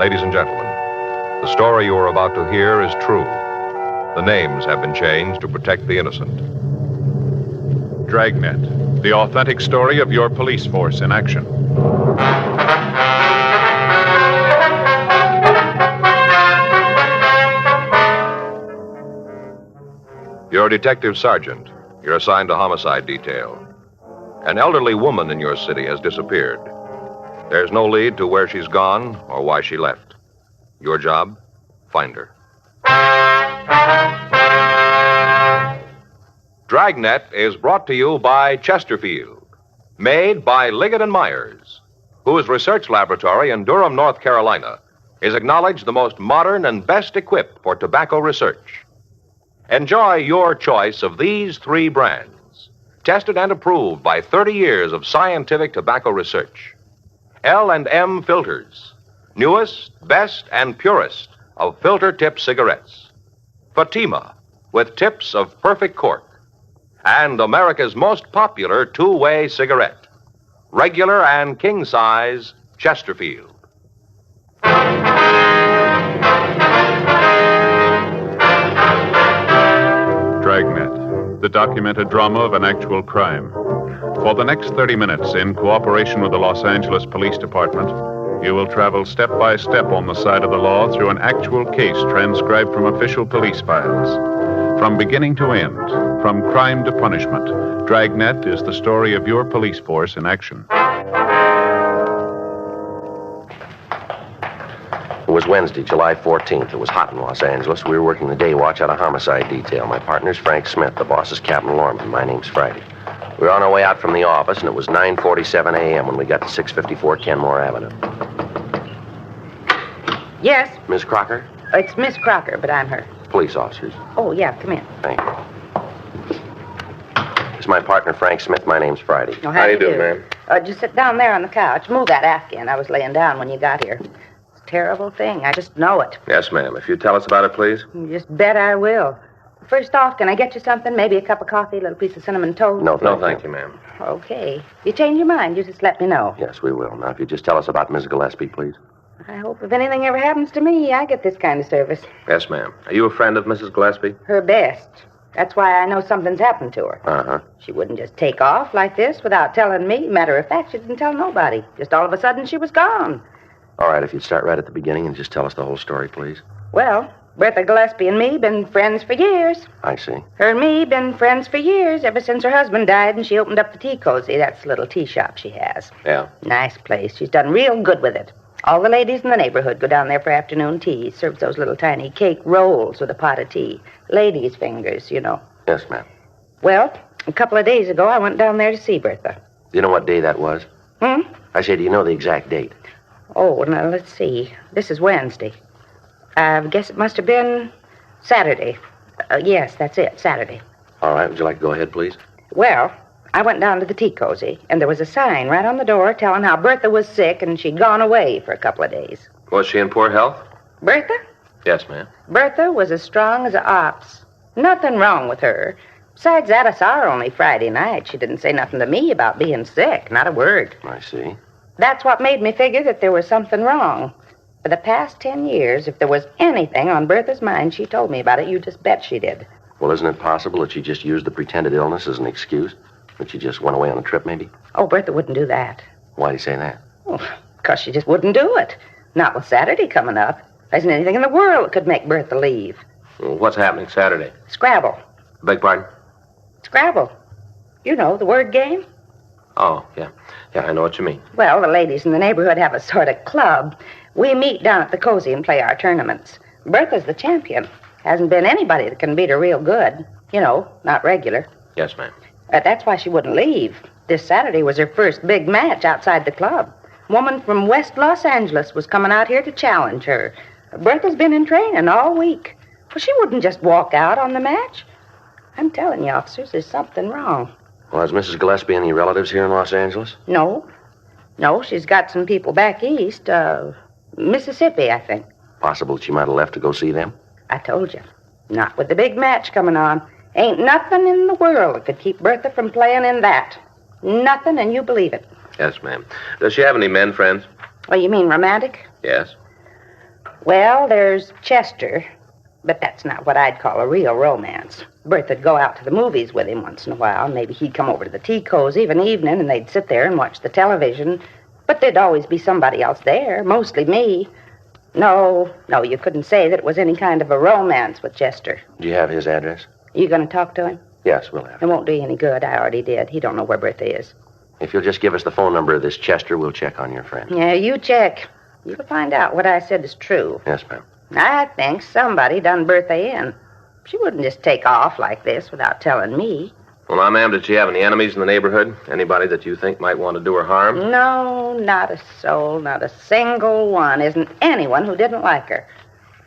Ladies and gentlemen, the story you are about to hear is true. The names have been changed to protect the innocent. Dragnet, the authentic story of your police force in action. You're a detective sergeant. You're assigned to homicide detail. An elderly woman in your city has disappeared. There's no lead to where she's gone or why she left. Your job? Find her. Dragnet is brought to you by Chesterfield, made by Liggett & Myers, whose research laboratory in Durham, North Carolina, is acknowledged the most modern and best equipped for tobacco research. Enjoy your choice of these 3 brands, tested and approved by 30 years of scientific tobacco research. L&M Filters, newest, best, and purest of filter-tip cigarettes. Fatima, with tips of perfect cork. And America's most popular 2-way cigarette, regular and king size Chesterfield. Dragnet, the documented drama of an actual crime. For the next 30 minutes, in cooperation with the Los Angeles Police Department, you will travel step by step on the side of the law through an actual case transcribed from official police files. From beginning to end, from crime to punishment, Dragnet is the story of your police force in action. It was Wednesday, July 14th. It was hot in Los Angeles. We were working the day watch out of homicide detail. My partner's Frank Smith. The boss is Captain Lorman. My name's Friday. We were on our way out from the office, and it was 9:47 a.m. when we got to 654 Kenmore Avenue. Yes? Miss Crocker? It's Miss Crocker, but I'm her. Police officers. Oh, yeah, come in. Thank you. This is my partner, Frank Smith. My name's Friday. Oh, how do you do, ma'am? Just sit down there on the couch. Move that Afghan. I was laying down when you got here. It's a terrible thing. I just know it. Yes, ma'am. If you tell us about it, please. You just bet I will. First off, can I get you something? Maybe a cup of coffee, a little piece of cinnamon toast? No, thank you, ma'am. Okay. If you change your mind, you just let me know. Yes, we will. Now, if you just tell us about Miss Gillespie, please. I hope if anything ever happens to me, I get this kind of service. Yes, ma'am. Are you a friend of Mrs. Gillespie? Her best. That's why I know something's happened to her. Uh-huh. She wouldn't just take off like this without telling me. Matter of fact, she didn't tell nobody. Just all of a sudden, she was gone. All right, if you'd start right at the beginning and just tell us the whole story, please. Well, Bertha Gillespie and me been friends for years. I see. Her and me been friends for years, ever since her husband died and she opened up the Tea Cozy. That's the little tea shop she has. Yeah. Nice place. She's done real good with it. All the ladies in the neighborhood go down there for afternoon tea. Serves those little tiny cake rolls with a pot of tea. Ladies' fingers, you know. Yes, ma'am. Well, a couple of days ago, I went down there to see Bertha. Do you know what day that was? Hmm? I said, do you know the exact date? Oh, now, let's see. This is Wednesday. I guess it must have been Saturday. Yes, that's it, Saturday. All right, would you like to go ahead, please? Well, I went down to the Tea Cozy, and there was a sign right on the door telling how Bertha was sick and she'd gone away for a couple of days. Was she in poor health? Bertha? Yes, ma'am. Bertha was as strong as a ox. Nothing wrong with her. Besides that, I saw her only Friday night. She didn't say nothing to me about being sick, not a word. I see. That's what made me figure that there was something wrong. For the past 10 years, if there was anything on Bertha's mind, she told me about it. You just bet she did. Well, isn't it possible that she just used the pretended illness as an excuse? That she just went away on a trip, maybe? Oh, Bertha wouldn't do that. Why do you say that? Oh, because she just wouldn't do it. Not with Saturday coming up. There isn't anything in the world that could make Bertha leave. Well, what's happening Saturday? Scrabble. Beg pardon? Scrabble. You know, the word game. Oh, yeah. Yeah, I know what you mean. Well, the ladies in the neighborhood have a sort of club. We meet down at the Cozy and play our tournaments. Bertha's the champion. Hasn't been anybody that can beat her real good. You know, not regular. Yes, ma'am. That's why she wouldn't leave. This Saturday was her first big match outside the club. A woman from West Los Angeles was coming out here to challenge her. Bertha's been in training all week. Well, she wouldn't just walk out on the match. I'm telling you, officers, there's something wrong. Well, has Mrs. Gillespie any relatives here in Los Angeles? No. No, she's got some people back east. Mississippi, I think. Possible she might have left to go see them? I told you. Not with the big match coming on. Ain't nothing in the world that could keep Bertha from playing in that. Nothing, and you believe it. Yes, ma'am. Does she have any men friends? Oh, you mean romantic? Yes. Well, there's Chester, but that's not what I'd call a real romance. Bertha'd go out to the movies with him once in a while. Maybe he'd come over to the tea cozy of an evening, and they'd sit there and watch the television. But there'd always be somebody else there, mostly me. No, you couldn't say that it was any kind of a romance with Chester. Do you have his address? You going to talk to him? Yes, we'll have It won't do you any good. I already did. He don't know where Bertha is. If you'll just give us the phone number of this Chester, we'll check on your friend. Yeah, you check. You'll find out what I said is true. Yes, ma'am. I think somebody done Bertha in. She wouldn't just take off like this without telling me. Well, now, ma'am, did she have any enemies in the neighborhood? Anybody that you think might want to do her harm? No, not a soul, not a single one. Isn't anyone who didn't like her.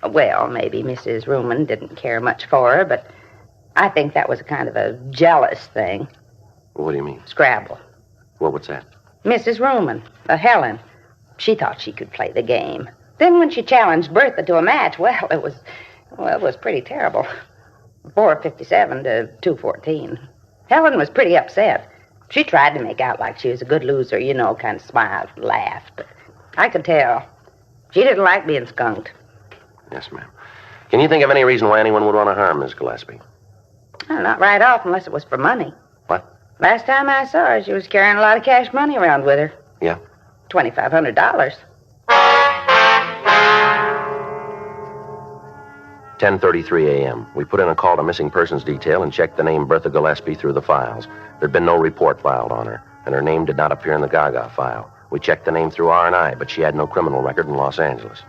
Well, maybe Mrs. Ruman didn't care much for her, but I think that was a kind of a jealous thing. What do you mean? Scrabble. What's that? Mrs. Ruman, Helen, she thought she could play the game. Then when she challenged Bertha to a match, it was pretty terrible. 457 to 214. Helen was pretty upset. She tried to make out like she was a good loser, kind of smiled and laughed. But I could tell. She didn't like being skunked. Yes, ma'am. Can you think of any reason why anyone would want to harm Miss Gillespie? Well, not right off unless it was for money. What? Last time I saw her, she was carrying a lot of cash money around with her. Yeah? $2,500. 10:33 a.m. We put in a call to missing persons detail and checked the name Bertha Gillespie through the files. There'd been no report filed on her, and her name did not appear in the Gaga file. We checked the name through R&I, but she had no criminal record in Los Angeles.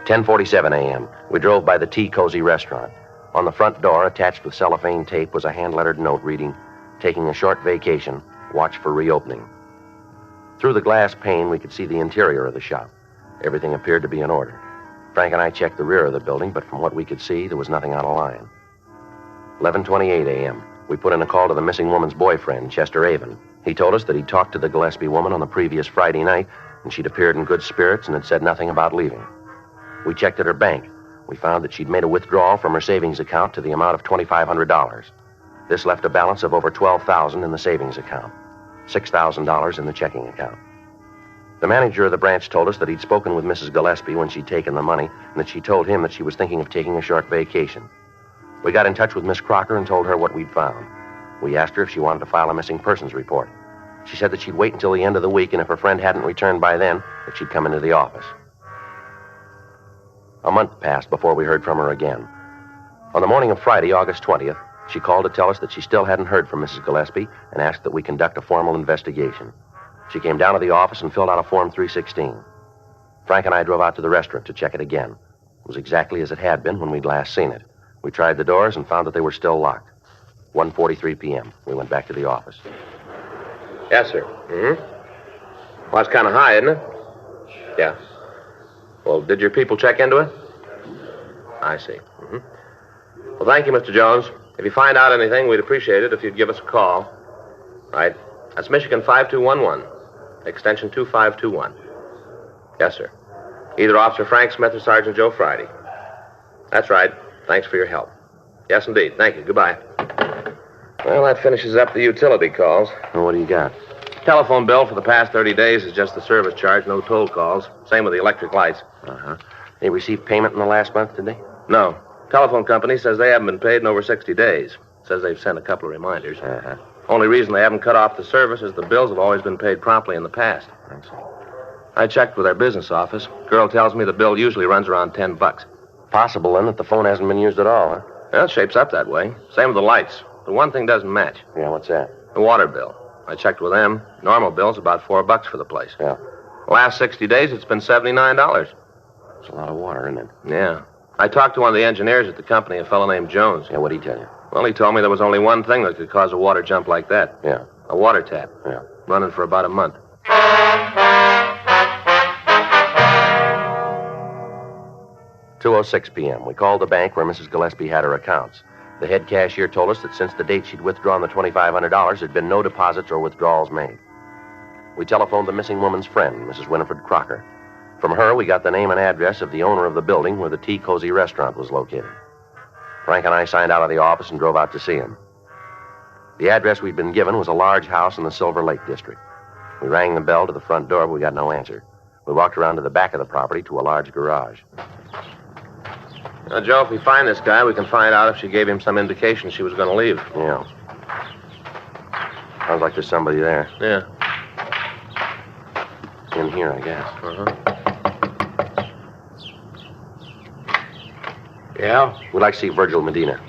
10:47 a.m. We drove by the Tea Cozy restaurant. On the front door, attached with cellophane tape, was a hand-lettered note reading, "Taking a short vacation. Watch for reopening." Through the glass pane, we could see the interior of the shop. Everything appeared to be in order. Frank and I checked the rear of the building, but from what we could see, there was nothing out of line. 11:28 a.m. We put in a call to the missing woman's boyfriend, Chester Avon. He told us that he'd talked to the Gillespie woman on the previous Friday night, and she'd appeared in good spirits and had said nothing about leaving. We checked at her bank. We found that she'd made a withdrawal from her savings account to the amount of $2,500. This left a balance of over $12,000 in the savings account, $6,000 in the checking account. The manager of the branch told us that he'd spoken with Mrs. Gillespie when she'd taken the money, and that she told him that she was thinking of taking a short vacation. We got in touch with Miss Crocker and told her what we'd found. We asked her if she wanted to file a missing persons report. She said that she'd wait until the end of the week, and if her friend hadn't returned by then, that she'd come into the office. A month passed before we heard from her again. On the morning of Friday, August 20th, she called to tell us that she still hadn't heard from Mrs. Gillespie and asked that we conduct a formal investigation. She came down to the office and filled out a Form 316. Frank and I drove out to the restaurant to check it again. It was exactly as it had been when we'd last seen it. We tried the doors and found that they were still locked. 1:43 p.m. We went back to the office. Yes, sir. Mm-hmm. Well, it's kind of high, isn't it? Yeah. Well, did your people check into it? I see. Mm-hmm. Well, thank you, Mr. Jones. If you find out anything, we'd appreciate it if you'd give us a call. Right. That's Michigan 5211, extension 2521. Yes, sir. Either Officer Frank Smith or Sergeant Joe Friday. That's right. Thanks for your help. Yes, indeed. Thank you. Goodbye. Well, that finishes up the utility calls. Well, what do you got? Telephone bill for the past 30 days is just the service charge, no toll calls. Same with the electric lights. Uh-huh. They received payment in the last month, did they? No. Telephone company says they haven't been paid in over 60 days. Says they've sent a couple of reminders. Uh-huh. Only reason they haven't cut off the service is the bills have always been paid promptly in the past. I see. I checked with our business office. Girl tells me the bill usually runs around $10. Possible, then, that the phone hasn't been used at all, huh? Well, it shapes up that way. Same with the lights. But one thing doesn't match. Yeah, what's that? The water bill. I checked with them. Normal bill's about $4 for the place. Yeah. The last 60 days, it's been $79. It's a lot of water, isn't it? Yeah. I talked to one of the engineers at the company, a fellow named Jones. Yeah, what'd he tell you? Well, he told me there was only one thing that could cause a water jump like that. Yeah. A water tap. Yeah. Running for about a month. 2:06 p.m. We called the bank where Mrs. Gillespie had her accounts. The head cashier told us that since the date she'd withdrawn the $2,500, there'd been no deposits or withdrawals made. We telephoned the missing woman's friend, Mrs. Winifred Crocker. From her, we got the name and address of the owner of the building where the Tea Cozy restaurant was located. Frank and I signed out of the office and drove out to see him. The address we'd been given was a large house in the Silver Lake district. We rang the bell to the front door, but we got no answer. We walked around to the back of the property to a large garage. Joe, if we find this guy, we can find out if she gave him some indication she was going to leave. Yeah. Sounds like there's somebody there. Yeah. In here, I guess. Yeah? We'd like to see Virgil Medina.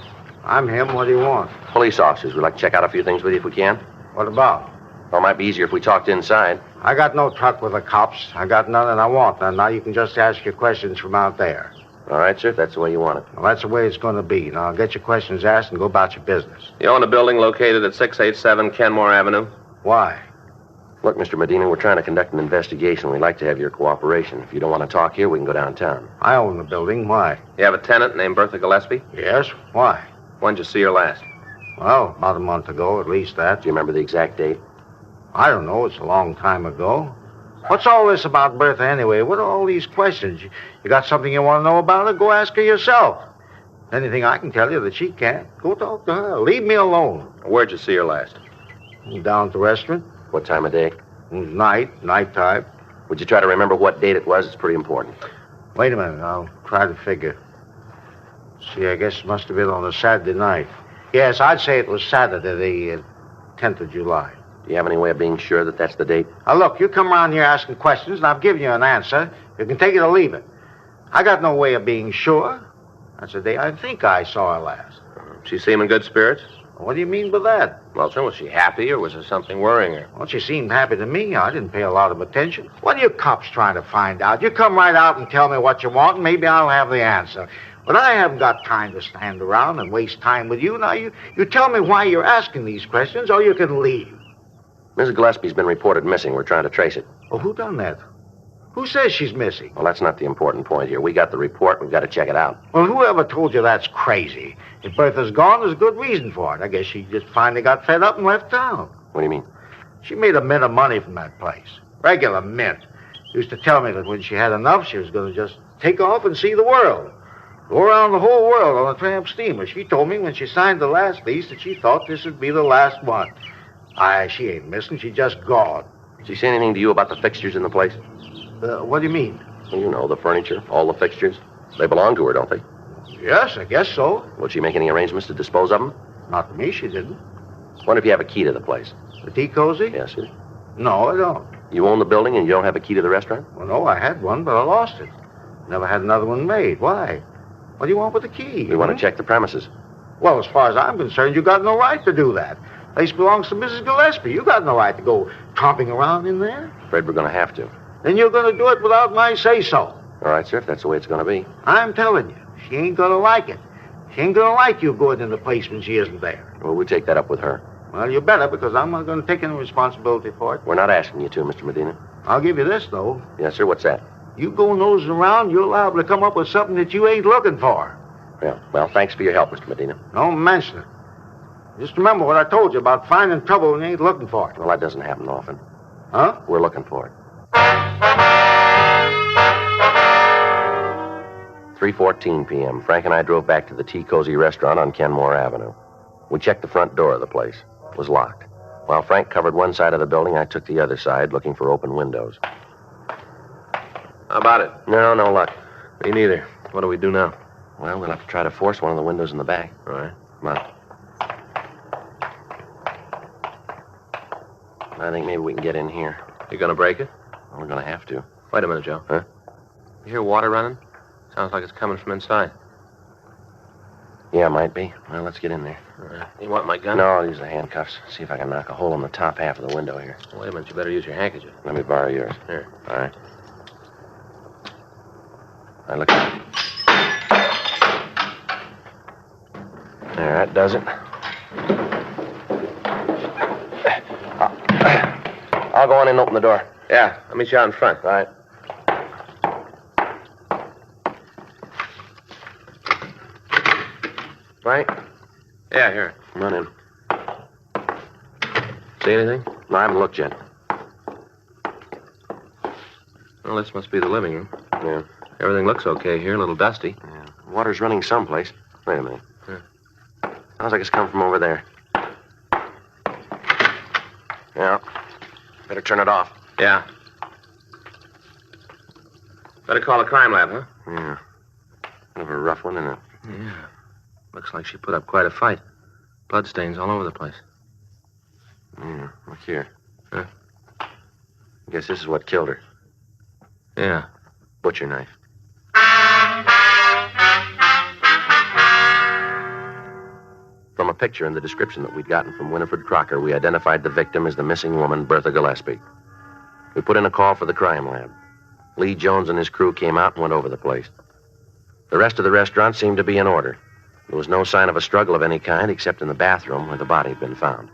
I'm him. What do you want? Police officers. We'd like to check out a few things with you if we can. What about? Well, it might be easier if we talked inside. I got no truck with the cops. I got none and I want none. Now you can just ask your questions from out there. All right, sir, if that's the way you want it. Well, that's the way it's going to be. Now get your questions asked and go about your business. You own a building located at 687 Kenmore Avenue? Why? Look, Mr. Medina, we're trying to conduct an investigation. We'd like to have your cooperation. If you don't want to talk here, we can go downtown. I own the building. Why? You have a tenant named Bertha Gillespie? Yes? Why? When'd you see her last? Well, about a month ago, at least that. Do you remember the exact date? I don't know. It's a long time ago. What's all this about Bertha anyway? What are all these questions? You got something you want to know about her? Go ask her yourself. Anything I can tell you that she can't, go talk to her. Leave me alone. Where'd you see her last? Down at the restaurant. What time of day? It was nighttime. Would you try to remember what date it was? It's pretty important. Wait a minute. I'll try to figure. See, I guess it must have been on a Saturday night. Yes, I'd say it was Saturday, the 10th of July. Do you have any way of being sure that that's the date? Now, look, you come around here asking questions, and I've given you an answer. You can take it or leave it. I got no way of being sure. That's the day I think I saw her last. She seem in good spirits? What do you mean by that? Well, sir, was she happy or was there something worrying her? Well, she seemed happy to me. I didn't pay a lot of attention. What are you cops trying to find out? You come right out and tell me what you want, and maybe I'll have the answer. But I haven't got time to stand around and waste time with you. Now, you tell me why you're asking these questions, or you can leave. Mrs. Gillespie's been reported missing. We're trying to trace it. Well, who done that? Who says she's missing? Well, that's not the important point here. We got the report. We've got to check it out. Well, whoever told you that's crazy? If Bertha's gone, there's a good reason for it. I guess she just finally got fed up and left town. What do you mean? She made a mint of money from that place. Regular mint. Used to tell me that when she had enough, she was going to just take off and see the world. Go around the whole world on a tramp steamer. She told me when she signed the last lease that she thought this would be the last one. She ain't missing. She just gone. Did she say anything to you about the fixtures in the place? What do you mean? Well, you know, the furniture, all the fixtures. They belong to her, don't they? Yes, I guess so. Will she make any arrangements to dispose of them? Not to me, she didn't. What if you have a key to the place? The tea cozy? Yes, sir. No, I don't. You own the building and you don't have a key to the restaurant? Well, no, I had one, but I lost it. Never had another one made. Why? What do you want with the key? We want to check the premises. Well, as far as I'm concerned, you got no right to do that. The place belongs to Mrs. Gillespie. You got no right to go tromping around in there. Afraid we're going to have to. Then you're going to do it without my say-so. All right, sir, if that's the way it's going to be. I'm telling you, she ain't going to like it. She ain't going to like you going in the place when she isn't there. Well, we'll take that up with her. Well, you better, because I'm not going to take any responsibility for it. We're not asking you to, Mr. Medina. I'll give you this, though. Yes, sir, what's that? You go nosing around, you're liable to come up with something that you ain't looking for. Yeah, well, thanks for your help, Mr. Medina. Don't mention it. Just remember what I told you about finding trouble when you ain't looking for it. Well, that doesn't happen often. Huh? We're looking for it. 3:14 p.m. Frank and I drove back to the Tea Cozy restaurant on Kenmore Avenue. We checked the front door of the place. It was locked. While Frank covered one side of the building, I took the other side, looking for open windows. How about it? No luck. Me neither. What do we do now? Well, we'll have to try to force one of the windows in the back. All right. Come on. I think maybe we can get in here. You gonna break it? Well, we're going to have to. Wait a minute, Joe. Huh? You hear water running? Sounds like it's coming from inside. Yeah, might be. Well, let's get in there. All right. You want my gun? No, I'll use the handcuffs. See if I can knock a hole in the top half of the window here. Wait a minute. You better use your handkerchief. Let me borrow yours. Here. All right. All right, look at it. There, that does it. I'll go on in and open the door. Yeah, I'll meet you out in front. All right. Frank? Yeah, here. Come on in. See anything? No, I haven't looked yet. Well, this must be the living room. Yeah. Everything looks okay here. A little dusty. Yeah. Water's running someplace. Wait a minute. Yeah. Sounds like it's come from over there. Yeah. Better turn it off. Yeah. Better call a crime lab, huh? Yeah. Kind of a rough one, isn't it? Yeah. Looks like she put up quite a fight. Bloodstains all over the place. Yeah, look here. Huh? I guess this is what killed her. Yeah. Butcher knife. From a picture and the description that we'd gotten from Winifred Crocker, we identified the victim as the missing woman, Bertha Gillespie. We put in a call for the crime lab. Lee Jones and his crew came out and went over the place. The rest of the restaurant seemed to be in order. There was no sign of a struggle of any kind except in the bathroom where the body had been found.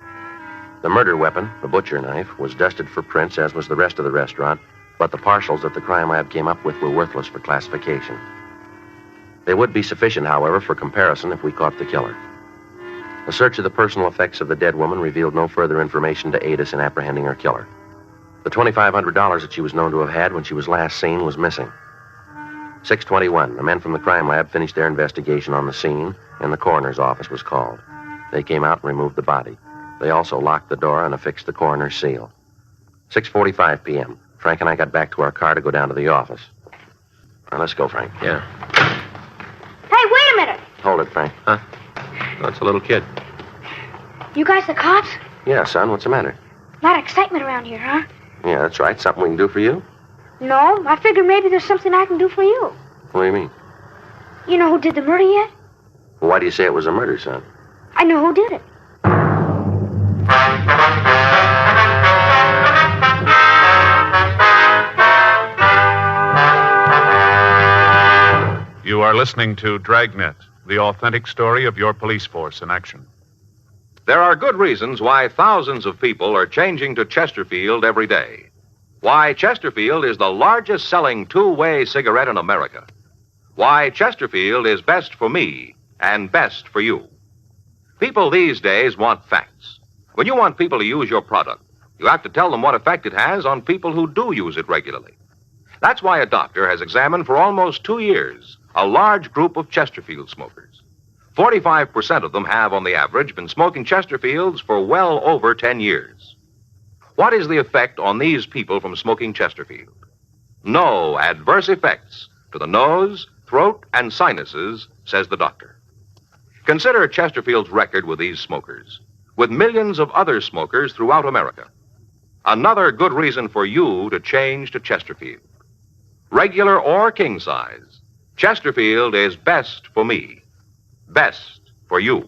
The murder weapon, the butcher knife, was dusted for prints, as was the rest of the restaurant, but the partials that the crime lab came up with were worthless for classification. They would be sufficient, however, for comparison if we caught the killer. A search of the personal effects of the dead woman revealed no further information to aid us in apprehending her killer. The $2,500 that she was known to have had when she was last seen was missing. 6:21, the men from the crime lab finished their investigation on the scene, and the coroner's office was called. They came out and removed the body. They also locked the door and affixed the coroner's seal. 6:45 p.m., Frank and I got back to our car to go down to the office. All right, let's go, Frank. Yeah. Hey, wait a minute. Hold it, Frank. Huh? Oh, it's a little kid. You guys the cops? Yeah, son, what's the matter? A lot of excitement around here, huh? Yeah, that's right. Something we can do for you? No, I figured maybe there's something I can do for you. What do you mean? You know who did the murder yet? Well, why do you say it was a murder, son? I know who did it. You are listening to Dragnet, the authentic story of your police force in action. There are good reasons why thousands of people are changing to Chesterfield every day. Why Chesterfield is the largest selling two-way cigarette in America. Why Chesterfield is best for me and best for you. People these days want facts. When you want people to use your product, you have to tell them what effect it has on people who do use it regularly. That's why a doctor has examined for almost 2 years a large group of Chesterfield smokers. 45% of them have, on the average, been smoking Chesterfields for well over 10 years. What is the effect on these people from smoking Chesterfield? No adverse effects to the nose, throat, and sinuses, says the doctor. Consider Chesterfield's record with these smokers, with millions of other smokers throughout America. Another good reason for you to change to Chesterfield. Regular or king size, Chesterfield is best for me, best for you.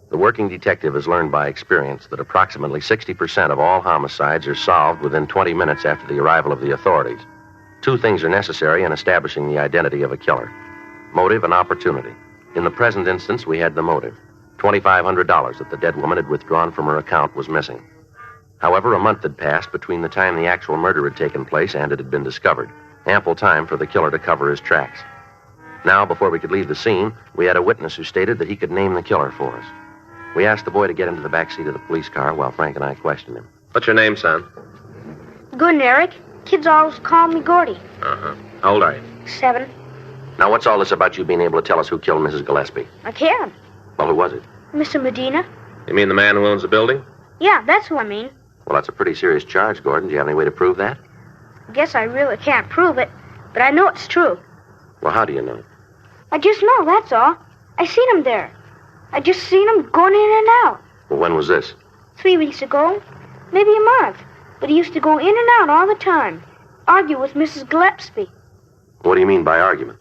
The working detective has learned by experience that approximately 60% of all homicides are solved within 20 minutes after the arrival of the authorities. 2 things are necessary in establishing the identity of a killer: motive and opportunity. In the present instance, we had the motive. $2,500 that the dead woman had withdrawn from her account was missing. However, a month had passed between the time the actual murder had taken place and it had been discovered. Ample time for the killer to cover his tracks. Now, before we could leave the scene, we had a witness who stated that he could name the killer for us. We asked the boy to get into the back seat of the police car while Frank and I questioned him. What's your name, son? Good, Eric. Kids always call me Gordy. Uh-huh. How old are you? 7. Now, what's all this about you being able to tell us who killed Mrs. Gillespie? I can. Well, who was it? Mr. Medina. You mean the man who owns the building? Yeah, that's who I mean. Well, that's a pretty serious charge, Gordon. Do you have any way to prove that? Guess I really can't prove it, but I know it's true. Well, how do you know? I just know, that's all. I seen him there. I just seen him going in and out. Well, when was this? 3 weeks ago. Maybe a month. But he used to go in and out all the time. Argue with Mrs. Gillespie. What do you mean by argument?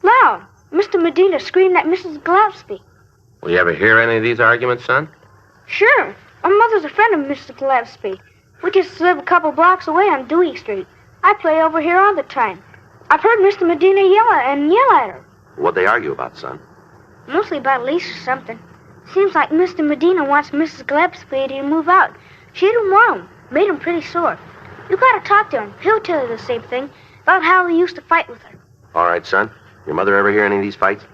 Loud. Mr. Medina screamed at Mrs. Gillespie. Will you ever hear any of these arguments, son? Sure. My mother's a friend of Mr. Gillespie. We just live a couple blocks away on Dewey Street. I play over here all the time. I've heard Mr. Medina yell at her. What'd they argue about, son? Mostly about a lease or something. Seems like Mr. Medina wants Mrs. Gillespie to move out. She didn't want him. Made him pretty sore. You gotta talk to him. He'll tell you the same thing about how he used to fight with her. All right, son. Your mother ever hear any of these fights?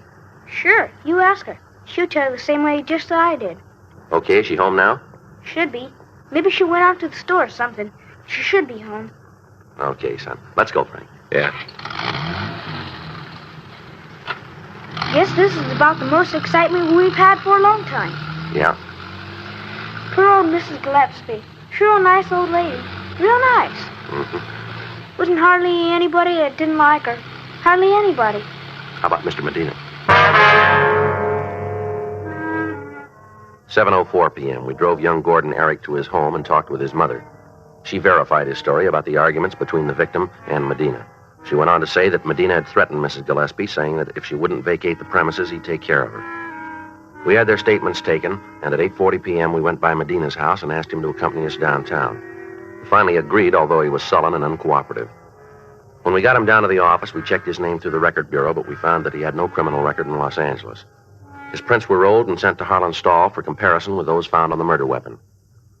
Sure. You ask her. She'll tell you the same way just as I did. Okay, is she home now? Should be. Maybe she went out to the store or something. She should be home. Okay, son. Let's go, Frank. Yeah. Guess this is about the most excitement we've had for a long time. Yeah. Poor old Mrs. Gillespie. Sure a nice old lady. Real nice. Mm-hmm. Wasn't hardly anybody that didn't like her. Hardly anybody. How about Mr. Medina? 7:04 p.m. We drove young Gordon Eric to his home and talked with his mother. She verified his story about the arguments between the victim and Medina. She went on to say that Medina had threatened Mrs. Gillespie, saying that if she wouldn't vacate the premises, he'd take care of her. We had their statements taken, and at 8:40 p.m. we went by Medina's house and asked him to accompany us downtown. He finally agreed, although he was sullen and uncooperative. When we got him down to the office, we checked his name through the record bureau, but we found that he had no criminal record in Los Angeles. His prints were rolled and sent to Harlan Stahl for comparison with those found on the murder weapon.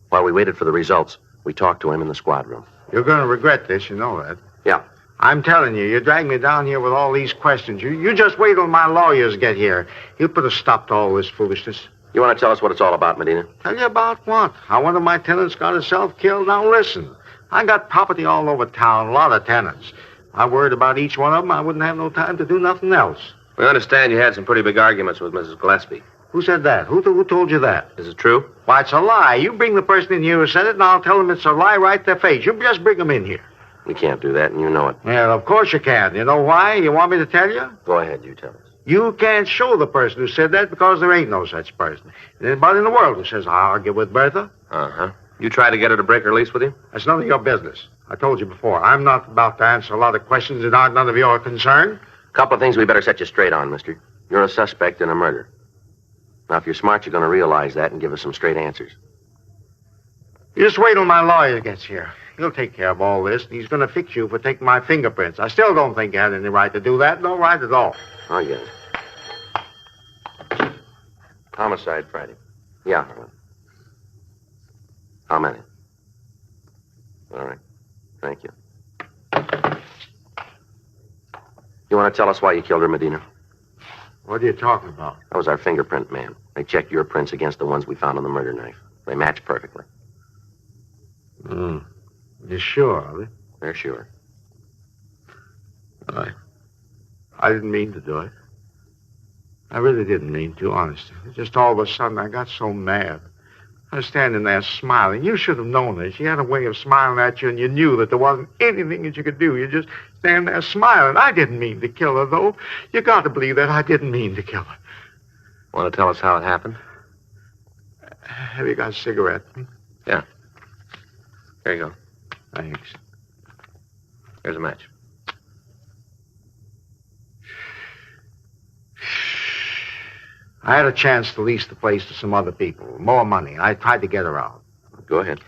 While we waited for the results, we talked to him in the squad room. You're going to regret this, you know that. Yeah. I'm telling you, you dragged me down here with all these questions. You just wait till my lawyers get here. He'll put a stop to all this foolishness. You want to tell us what it's all about, Medina? Tell you about what? How one of my tenants got himself killed? Now listen, I got property all over town, a lot of tenants. I worried about each one of them. I wouldn't have no time to do nothing else. We understand you had some pretty big arguments with Mrs. Gillespie. Who said that? Who told you that? Is it true? Why, it's a lie. You bring the person in here who said it, and I'll tell them it's a lie right to their face. You just bring them in here. We can't do that, and you know it. Well, of course you can. You know why? You want me to tell you? Go ahead, you tell us. You can't show the person who said that because there ain't no such person. There's anybody in the world who says, I argue with Bertha. Uh-huh. You tried to get her to break her lease with you? That's none of your business. I told you before, I'm not about to answer a lot of questions that aren't none of your concern. A couple of things we better set you straight on, mister. You're a suspect in a murder. Now, if you're smart, you're going to realize that and give us some straight answers. You just wait till my lawyer gets here. He'll take care of all this, and he's going to fix you for taking my fingerprints. I still don't think you had any right to do that. No right at all. I get it. Homicide Friday. Yeah, Harlan. How many? All right. Thank you. You want to tell us why you killed her, Medina? What are you talking about? That was our fingerprint man. They checked your prints against the ones we found on the murder knife. They match perfectly. You sure, are they? They're sure. I didn't mean to do it. I really didn't mean to, honestly. Just all of a sudden, I got so mad. I was standing there smiling. You should have known this. She had a way of smiling at you, and you knew that there wasn't anything that you could do. You just stand there smiling. I didn't mean to kill her, though. You got to believe that I didn't mean to kill her. Want to tell us how it happened? Have you got a cigarette? Yeah. Here you go. Thanks. Here's a match. I had a chance to lease the place to some other people. More money. I tried to get her out. Go ahead.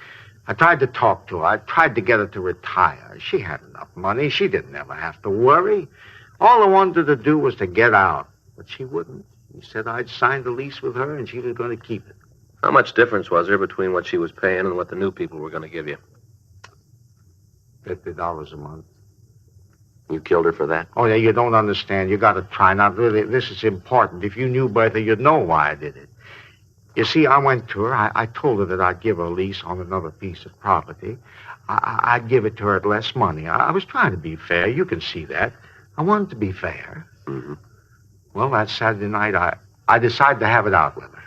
I tried to talk to her. I tried to get her to retire. She had enough money. She didn't ever have to worry. All I wanted to do was to get out. But she wouldn't. She said I'd signed the lease with her and she was going to keep it. How much difference was there between what she was paying and what the new people were going to give you? $50 a month. You killed her for that? Oh, yeah, you don't understand. You got to try. Now, really, this is important. If you knew Bertha, you'd know why I did it. You see, I went to her. I told her that I'd give her a lease on another piece of property. I'd give it to her at less money. I was trying to be fair. You can see that. I wanted to be fair. Mm-hmm. Well, that Saturday night, I decided to have it out with her.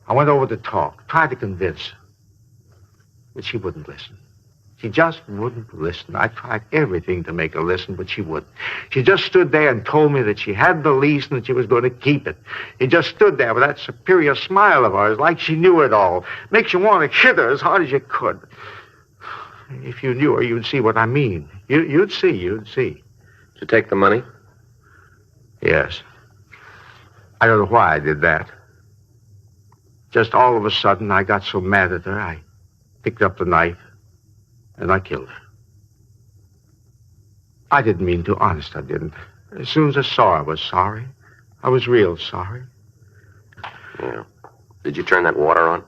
I went over to talk, tried to convince her. But she wouldn't listen. She just wouldn't listen. I tried everything to make her listen, but she wouldn't. She just stood there and told me that she had the lease and that she was going to keep it. She just stood there with that superior smile of hers, like she knew it all. Makes you want to hit her as hard as you could. If you knew her, you'd see what I mean. You'd see. Did you take the money? Yes. I don't know why I did that. Just all of a sudden, I got so mad at her, I picked up the knife. And I killed her. I didn't mean to, honest, I didn't. As soon as I saw her, I was sorry. I was real sorry. Yeah. Did you turn that water on?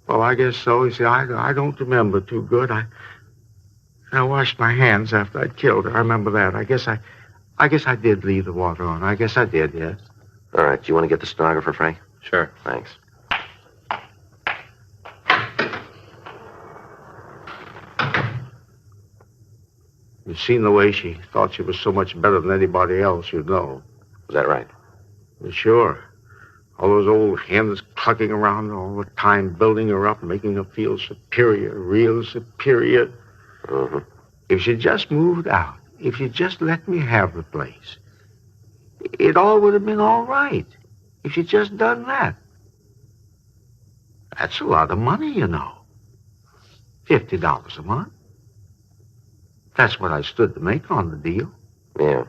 Well, I guess so. You see, I don't remember too good. I washed my hands after I'd killed her. I remember that. I guess I did leave the water on. I guess I did, yes. All right. Do you want to get the stenographer, Frank? Sure. Thanks. You'd seen the way she thought she was so much better than anybody else, you'd know. Is that right? Sure. All those old hens clucking around all the time, building her up, making her feel superior, real superior. Mm-hmm. If she just moved out, if she just let me have the place, it all would have been all right. If she just done that. That's a lot of money, you know. $50 a month. That's what I stood to make on the deal. Yeah.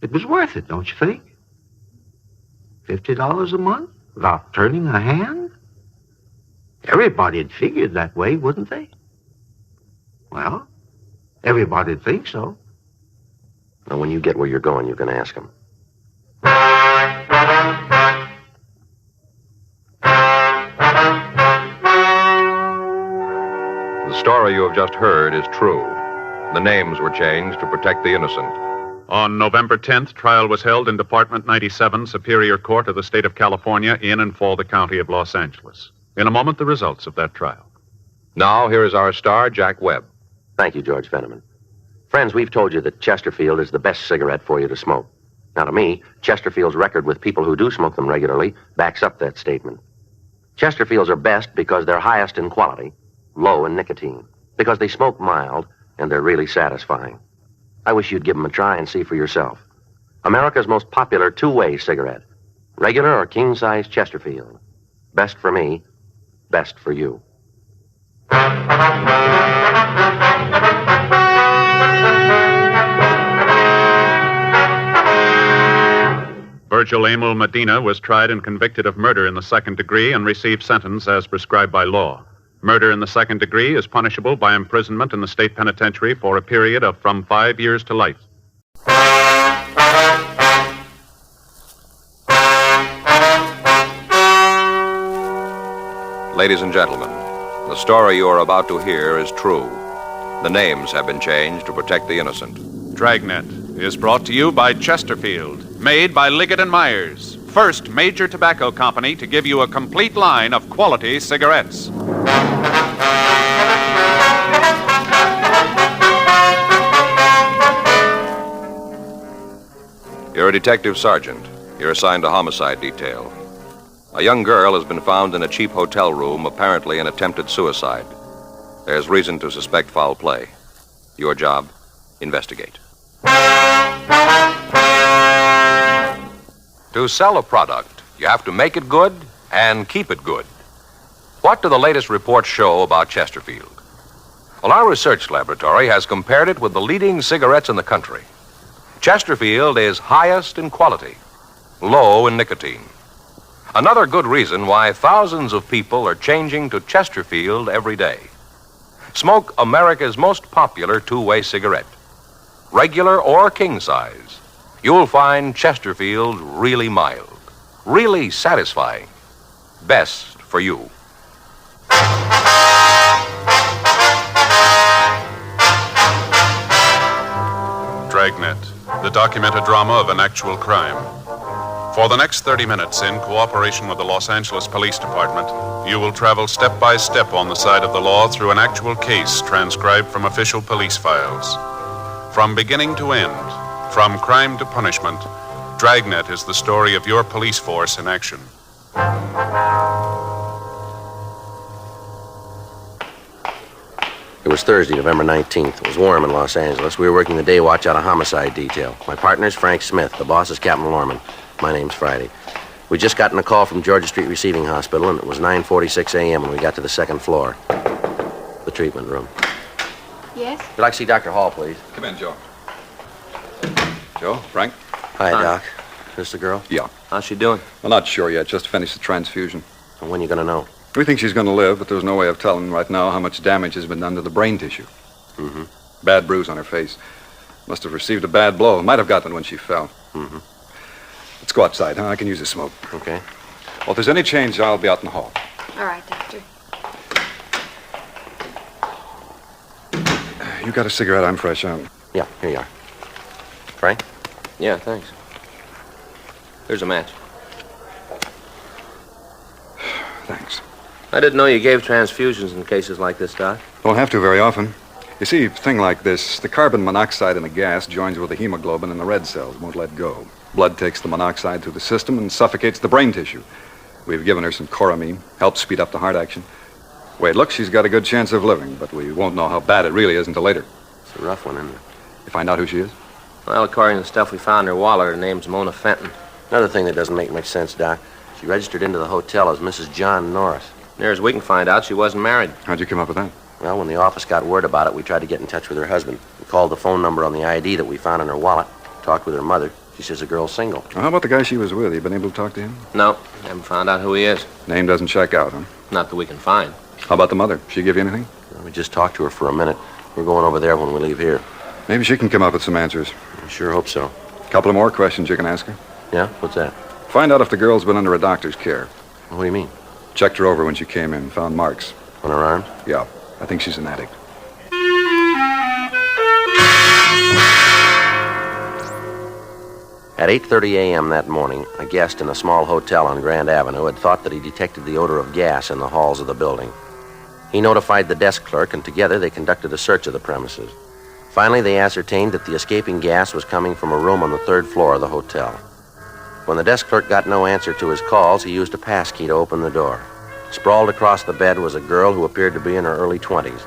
It was worth it, don't you think? $50 a month without turning a hand? Everybody'd figured that way, wouldn't they? Well, everybody'd think so. Now, when you get where you're going, you can ask him. The story you have just heard is true. The names were changed to protect the innocent. On November 10th, trial was held in Department 97, Superior Court of the State of California, in and for the County of Los Angeles. In a moment, the results of that trial. Now, here is our star, Jack Webb. Thank you, George Fenneman. Friends, we've told you that Chesterfield is the best cigarette for you to smoke. Now, to me, Chesterfield's record with people who do smoke them regularly backs up that statement. Chesterfields are best because they're highest in quality, low in nicotine, because they smoke mild, and they're really satisfying. I wish you'd give them a try and see for yourself. America's most popular two-way cigarette. Regular or king-size Chesterfield. Best for me, best for you. Virgil Emil Medina was tried and convicted of murder in the second degree and received sentence as prescribed by law. Murder in the second degree is punishable by imprisonment in the state penitentiary for a period of from 5 years to life. Ladies and gentlemen, the story you are about to hear is true. The names have been changed to protect the innocent. Dragnet is brought to you by Chesterfield, made by Liggett & Myers, first major tobacco company to give you a complete line of quality cigarettes. You're a detective sergeant. You're assigned to homicide detail. A young girl has been found in a cheap hotel room, apparently an attempted suicide. There's reason to suspect foul play. Your job, investigate. To sell a product, you have to make it good and keep it good. What do the latest reports show about Chesterfield? Well, our research laboratory has compared it with the leading cigarettes in the country. Chesterfield is highest in quality, low in nicotine. Another good reason why thousands of people are changing to Chesterfield every day. Smoke America's most popular two-way cigarette. Regular or king size, you'll find Chesterfield really mild, really satisfying. Best for you. Dragnet, the documented drama of an actual crime. For the next 30 minutes, in cooperation with the Los Angeles Police Department, you will travel step by step on the side of the law through an actual case transcribed from official police files. From beginning to end, from crime to punishment, Dragnet is the story of your police force in action. It was Thursday, November 19th. It was warm in Los Angeles. We were working the day watch out of homicide detail. My partner's Frank Smith. The boss is Captain Lorman. My name's Friday. We'd just gotten a call from Georgia Street Receiving Hospital, and it was 9:46 a.m. when we got to the second floor. The treatment room. Yes? Would you like to see Dr. Hall, please? Come in, Joe. Joe, Frank? Hi, Doc. This the girl? Yeah. How's she doing? Well, not sure yet. Just finished the transfusion. And when you gonna know? We think she's going to live, but there's no way of telling right now how much damage has been done to the brain tissue. Mm-hmm. Bad bruise on her face. Must have received a bad blow. Might have gotten it when she fell. Mm-hmm. Let's go outside, huh? I can use a smoke. Okay. Well, if there's any change, I'll be out in the hall. All right, Doctor. You got a cigarette? I'm fresh out. Yeah, here you are. Frank? Yeah, thanks. Here's a match. Thanks. I didn't know you gave transfusions in cases like this, Doc. Don't have to very often. You see, a thing like this, the carbon monoxide in the gas joins with the hemoglobin in the red cells, won't let go. Blood takes the monoxide through the system and suffocates the brain tissue. We've given her some choramine, helps speed up the heart action. Way it looks, she's got a good chance of living, but we won't know how bad it really is until later. It's a rough one, isn't it? You find out who she is? Well, according to the stuff we found in her wallet, her name's Mona Fenton. Another thing that doesn't make much sense, Doc. She registered into the hotel as Mrs. John Norris. Near as we can find out, she wasn't married. How'd you come up with that? Well, when the office got word about it, we tried to get in touch with her husband. We called the phone number on the ID that we found in her wallet, talked with her mother. She says the girl's single. Well, how about the guy she was with? You been able to talk to him? No, haven't found out who he is. Name doesn't check out, huh? Not that we can find. How about the mother? She give you anything? We just talked to her for a minute. We're going over there when we leave here. Maybe she can come up with some answers. I sure hope so. A couple of more questions you can ask her. Yeah? What's that? Find out if the girl's been under a doctor's care. What do you mean? Checked her over when she came in, found marks. On her arms? Yeah, I think she's an addict. At 8:30 a.m. that morning, a guest in a small hotel on Grand Avenue had thought that he detected the odor of gas in the halls of the building. He notified the desk clerk, and together they conducted a search of the premises. Finally, they ascertained that the escaping gas was coming from a room on the 3rd floor of the hotel. When the desk clerk got no answer to his calls, he used a passkey to open the door. Sprawled across the bed was a girl who appeared to be in her early 20s.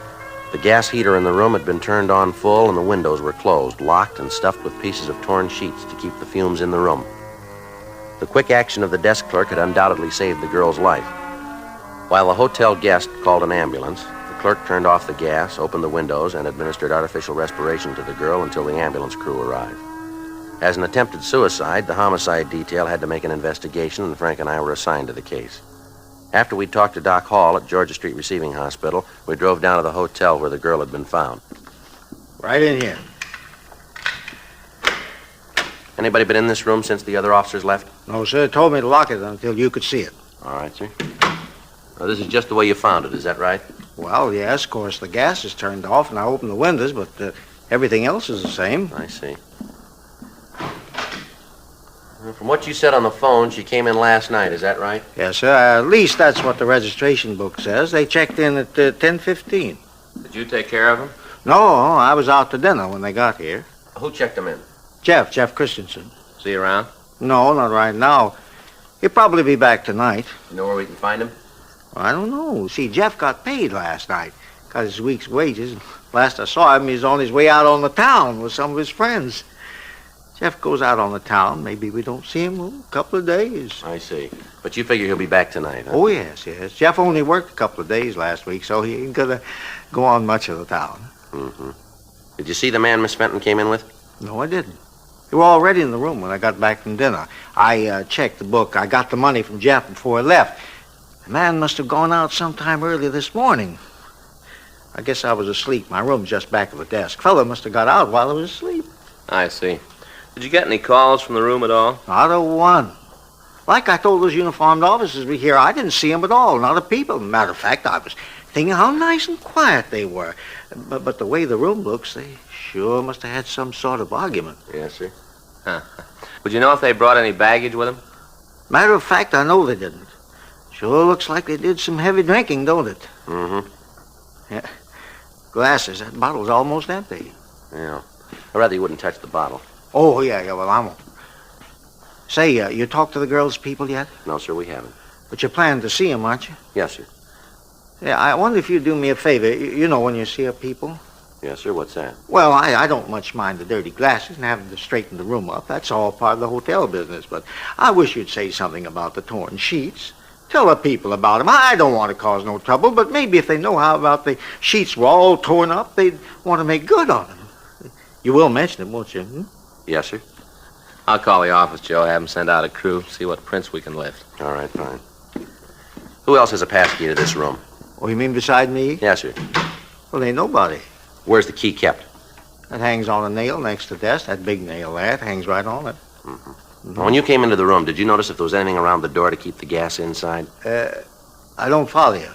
The gas heater in the room had been turned on full, and the windows were closed, locked, and stuffed with pieces of torn sheets to keep the fumes in the room. The quick action of the desk clerk had undoubtedly saved the girl's life. While the hotel guest called an ambulance, the clerk turned off the gas, opened the windows, and administered artificial respiration to the girl until the ambulance crew arrived. As an attempted suicide, the homicide detail had to make an investigation, and Frank and I were assigned to the case. After we talked to Doc Hall at Georgia Street Receiving Hospital, we drove down to the hotel where the girl had been found. Right in here. Anybody been in this room since the other officers left? No, sir. Told me to lock it until you could see it. All right, sir. Now, this is just the way you found it, is that right? Well, yes, of course, the gas is turned off, and I opened the windows, but everything else is the same. I see. From what you said on the phone, she came in last night, is that right? Yes, sir. At least that's what the registration book says. They checked in at 10:15. Did you take care of him? No, I was out to dinner when they got here. Who checked him in? Jeff Christensen. Is he around? No, not right now. He'll probably be back tonight. You know where we can find him? I don't know. See, Jeff got paid last night. Got his week's wages. Last I saw him, he's on his way out on the town with some of his friends. Jeff goes out on the town. Maybe we don't see him a couple of days. I see. But you figure he'll be back tonight, huh? Oh, yes. Jeff only worked a couple of days last week, so he ain't gonna go on much of the town. Mm-hmm. Did you see the man Miss Fenton came in with? No, I didn't. They were already in the room when I got back from dinner. I checked the book. I got the money from Jeff before I left. The man must have gone out sometime early this morning. I guess I was asleep. My room's just back of the desk. Fella must have got out while I was asleep. I see. Did you get any calls from the room at all? Not a one. Like I told those uniformed officers we here, I didn't see them at all. Not a people. Matter of fact, I was thinking how nice and quiet they were. But the way the room looks, they sure must have had some sort of argument. Yes, sir. Huh. Would you know if they brought any baggage with them? Matter of fact, I know they didn't. Sure looks like they did some heavy drinking, don't it? Mm-hmm. Yeah. Glasses. That bottle's almost empty. Yeah. I'd rather you wouldn't touch the bottle. Oh, yeah, well, I won't. Say, you talked to the girl's people yet? No, sir, we haven't. But you're planning to see them, aren't you? Yes, sir. Yeah, I wonder if you'd do me a favor. You know when you see her people? Yes, sir. What's that? Well, I don't much mind the dirty glasses and having to straighten the room up. That's all part of the hotel business. But I wish you'd say something about the torn sheets. Tell the people about them. I don't want to cause no trouble, but maybe if they know how about the sheets were all torn up, they'd want to make good on them. You will mention it, won't you? Hmm? Yes, sir. I'll call the office, Joe. Have them send out a crew, see what prints we can lift. All right, fine. Who else has a pass key to this room? Oh, you mean beside me? Yes, sir. Well, ain't nobody. Where's the key kept? That hangs on a nail next to the desk. That big nail there, it hangs right on it. Mm-hmm. Mm-hmm. When you came into the room, did you notice if there was anything around the door to keep the gas inside? I don't follow you.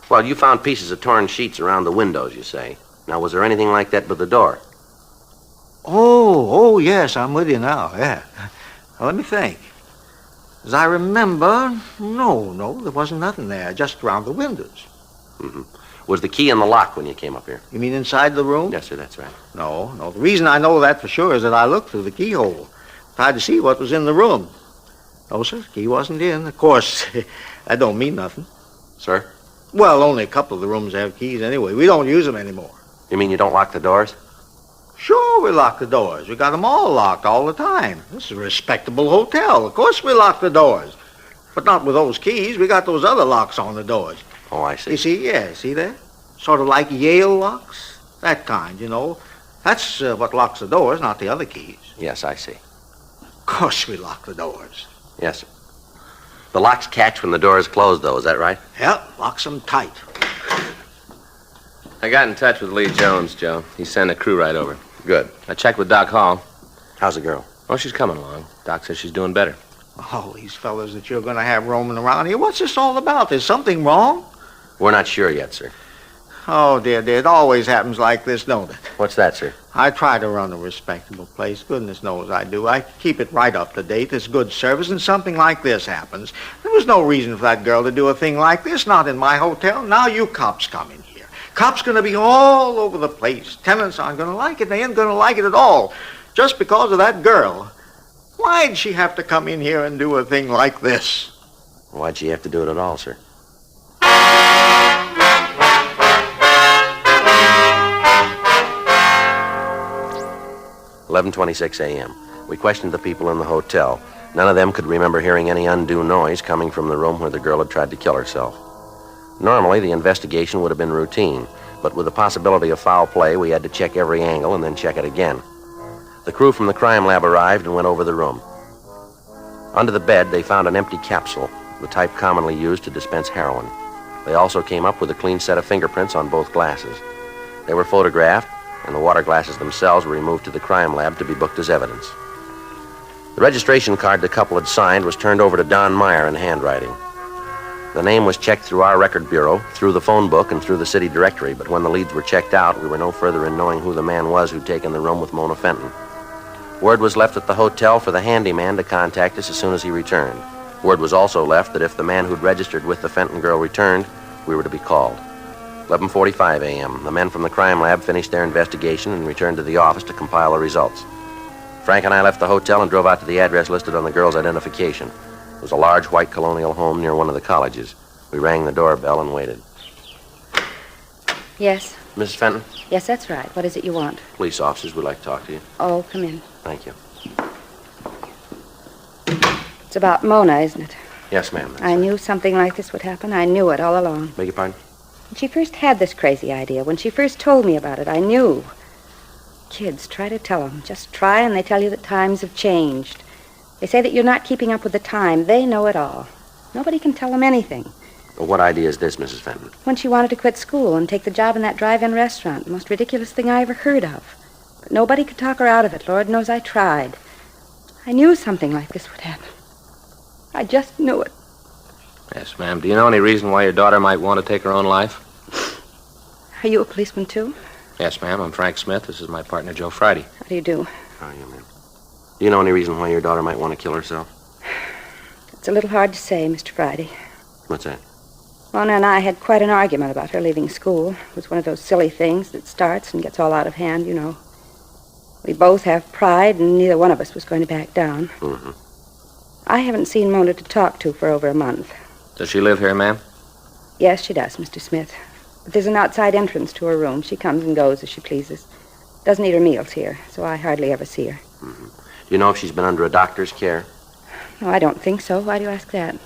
Well, you found pieces of torn sheets around the windows, you say. Now, was there anything like that by the door? Oh, yes, I'm with you now, yeah. Now, let me think. As I remember, no, there wasn't nothing there, just around the windows. Mm-hmm. Was the key in the lock when you came up here? You mean inside the room? Yes, sir, that's right. No. The reason I know that for sure is that I looked through the keyhole. Tried to see what was in the room. No, sir, key wasn't in. Of course, that don't mean nothing. Sir? Well, only a couple of the rooms have keys anyway. We don't use them anymore. You mean you don't lock the doors? Sure, we lock the doors. We got them all locked all the time. This is a respectable hotel. Of course we lock the doors. But not with those keys. We got those other locks on the doors. Oh, I see. You see? Yeah, see that? Sort of like Yale locks. That kind, you know. That's what locks the doors, not the other keys. Yes, I see. Of course we lock the doors. Yes, sir. The locks catch when the door is closed, though. Is that right? Yep, locks them tight. I got in touch with Lee Jones, Joe. He sent a crew right over. Good. I checked with Doc Hall. How's the girl? Oh, she's coming along. Doc says she's doing better. All these fellas that you're going to have roaming around here, what's this all about? Is something wrong? We're not sure yet, sir. Oh, dear, it always happens like this, don't it? What's that, sir? I try to run a respectable place. Goodness knows I do. I keep it right up to date. It's good service, and something like this happens. There was no reason for that girl to do a thing like this, not in my hotel. Now you cops come in here. Cops going to be all over the place. Tenants aren't going to like it. They ain't going to like it at all. Just because of that girl. Why'd she have to come in here and do a thing like this? Why'd she have to do it at all, sir? "11:26 a.m. We questioned the people in the hotel. None of them could remember hearing any undue noise coming from the room where the girl had tried to kill herself. Normally, the investigation would have been routine, but with the possibility of foul play, we had to check every angle and then check it again. The crew from the crime lab arrived and went over the room. Under the bed, they found an empty capsule, the type commonly used to dispense heroin. They also came up with a clean set of fingerprints on both glasses. They were photographed, and the water glasses themselves were removed to the crime lab to be booked as evidence. The registration card the couple had signed was turned over to Don Meyer in handwriting. The name was checked through our record bureau, through the phone book, and through the city directory, but when the leads were checked out, we were no further in knowing who the man was who'd taken the room with Mona Fenton. Word was left at the hotel for the handyman to contact us as soon as he returned. Word was also left that if the man who'd registered with the Fenton girl returned, we were to be called. 11:45 a.m. The men from the crime lab finished their investigation and returned to the office to compile the results. Frank and I left the hotel and drove out to the address listed on the girl's identification. It was a large white colonial home near one of the colleges. We rang the doorbell and waited. Yes? Mrs. Fenton? Yes, that's right. What is it you want? Police officers would like to talk to you. Oh, come in. Thank you. It's about Mona, isn't it? Yes, ma'am. I knew something like this would happen. I knew it all along. Beg your pardon? When she first had this crazy idea, when she first told me about it, I knew. Kids, try to tell them. Just try, and they tell you that times have changed. They say that you're not keeping up with the time. They know it all. Nobody can tell them anything. Well, what idea is this, Mrs. Fenton? When she wanted to quit school and take the job in that drive-in restaurant, the most ridiculous thing I ever heard of. But nobody could talk her out of it. Lord knows I tried. I knew something like this would happen. I just knew it. Yes, ma'am. Do you know any reason why your daughter might want to take her own life? Are you a policeman, too? Yes, ma'am. I'm Frank Smith. This is my partner, Joe Friday. How do you do? How are you, ma'am? Do you know any reason why your daughter might want to kill herself? It's a little hard to say, Mr. Friday. What's that? Mona and I had quite an argument about her leaving school. It was one of those silly things that starts and gets all out of hand, you know. We both have pride, and neither one of us was going to back down. Mm-hmm. I haven't seen Mona to talk to for over a month. Does she live here, ma'am? Yes, she does, Mr. Smith. But there's an outside entrance to her room. She comes and goes as she pleases. Doesn't eat her meals here, so I hardly ever see her. Mm-hmm. Do you know if she's been under a doctor's care? No, I don't think so. Why do you ask that?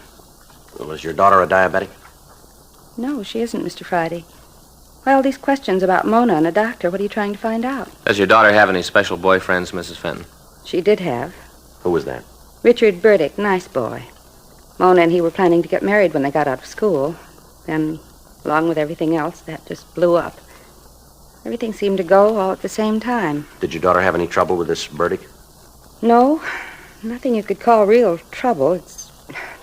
Well, is your daughter a diabetic? No, she isn't, Mr. Friday. Why all these questions about Mona and a doctor? What are you trying to find out? Does your daughter have any special boyfriends, Mrs. Fenton? She did have. Who was that? Richard Burdick, nice boy. Mona and he were planning to get married when they got out of school. Then, along with everything else, that just blew up. Everything seemed to go all at the same time. Did your daughter have any trouble with this Burdick? No, nothing you could call real trouble. It's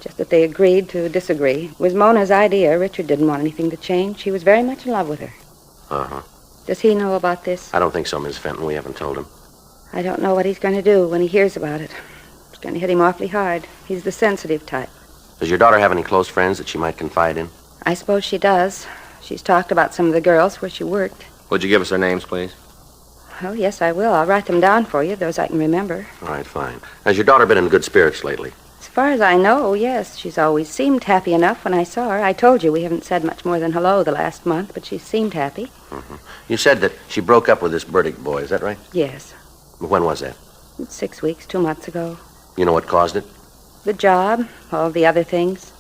just that they agreed to disagree. It was Mona's idea. Richard didn't want anything to change. He was very much in love with her. Uh-huh. Does he know about this? I don't think so, Miss Fenton. We haven't told him. I don't know what he's going to do when he hears about it. It's going to hit him awfully hard. He's the sensitive type. Does your daughter have any close friends that she might confide in? I suppose she does. She's talked about some of the girls where she worked. Would you give us their names, please? Oh, yes, I will. I'll write them down for you, those I can remember. All right, fine. Has your daughter been in good spirits lately? As far as I know, yes. She's always seemed happy enough when I saw her. I told you we haven't said much more than hello the last month, but she seemed happy. Mm-hmm. You said that she broke up with this Burdick boy, is that right? Yes. When was that? 6 weeks, 2 months ago. You know what caused it? The job, all the other things.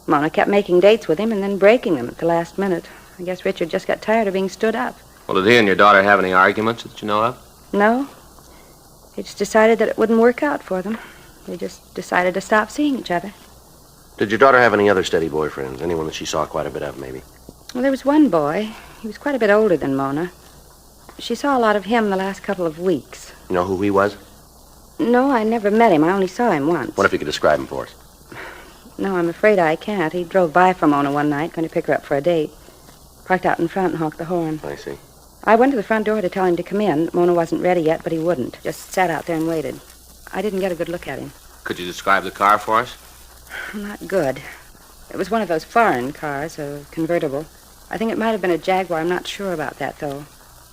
Mona kept making dates with him and then breaking them at the last minute. I guess Richard just got tired of being stood up. Well, did he and your daughter have any arguments that you know of? No. They just decided that it wouldn't work out for them. They just decided to stop seeing each other. Did your daughter have any other steady boyfriends? Anyone that she saw quite a bit of, maybe? Well, there was one boy. He was quite a bit older than Mona. She saw a lot of him the last couple of weeks. You know who he was? No, I never met him. I only saw him once. What if you could describe him for us? No, I'm afraid I can't. He drove by for Mona one night, going to pick her up for a date. Parked out in front and honked the horn. I see. I went to the front door to tell him to come in. Mona wasn't ready yet, but he wouldn't. Just sat out there and waited. I didn't get a good look at him. Could you describe the car for us? Not good. It was one of those foreign cars, a convertible. I think it might have been a Jaguar. I'm not sure about that, though.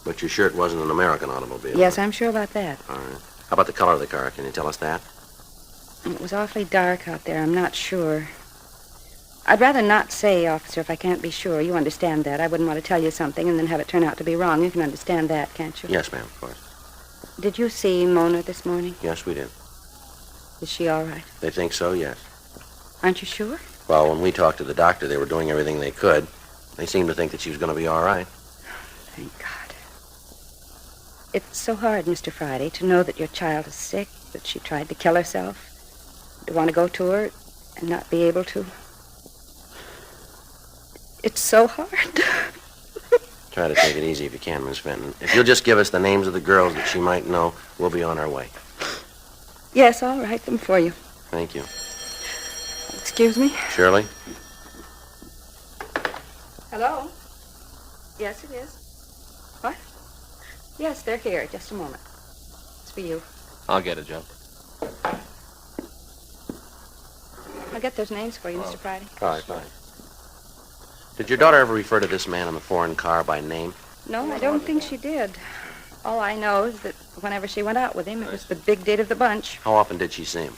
But you're sure it wasn't an American automobile? Yes, I'm sure about that. All right. How about the color of the car? Can you tell us that? It was awfully dark out there. I'm not sure. I'd rather not say, officer, if I can't be sure. You understand that. I wouldn't want to tell you something and then have it turn out to be wrong. You can understand that, can't you? Yes, ma'am, of course. Did you see Mona this morning? Yes, we did. Is she all right? They think so, yes. Aren't you sure? Well, when we talked to the doctor, they were doing everything they could. They seemed to think that she was going to be all right. Thank God. It's so hard, Mr. Friday, to know that your child is sick, that she tried to kill herself, to want to go to her and not be able to. It's so hard. Try to take it easy if you can, Miss Fenton. If you'll just give us the names of the girls that she might know, we'll be on our way. Yes, I'll write them for you. Thank you. Excuse me? Shirley? Hello? Yes, it is. What? Yes, they're here. Just a moment. It's for you. I'll get it, Joe. I'll get those names for you, Mr. Friday. All right, fine. Did your daughter ever refer to this man in the foreign car by name? No, I don't think she did. All I know is that whenever she went out with him, it was the big date of the bunch. How often did she see him?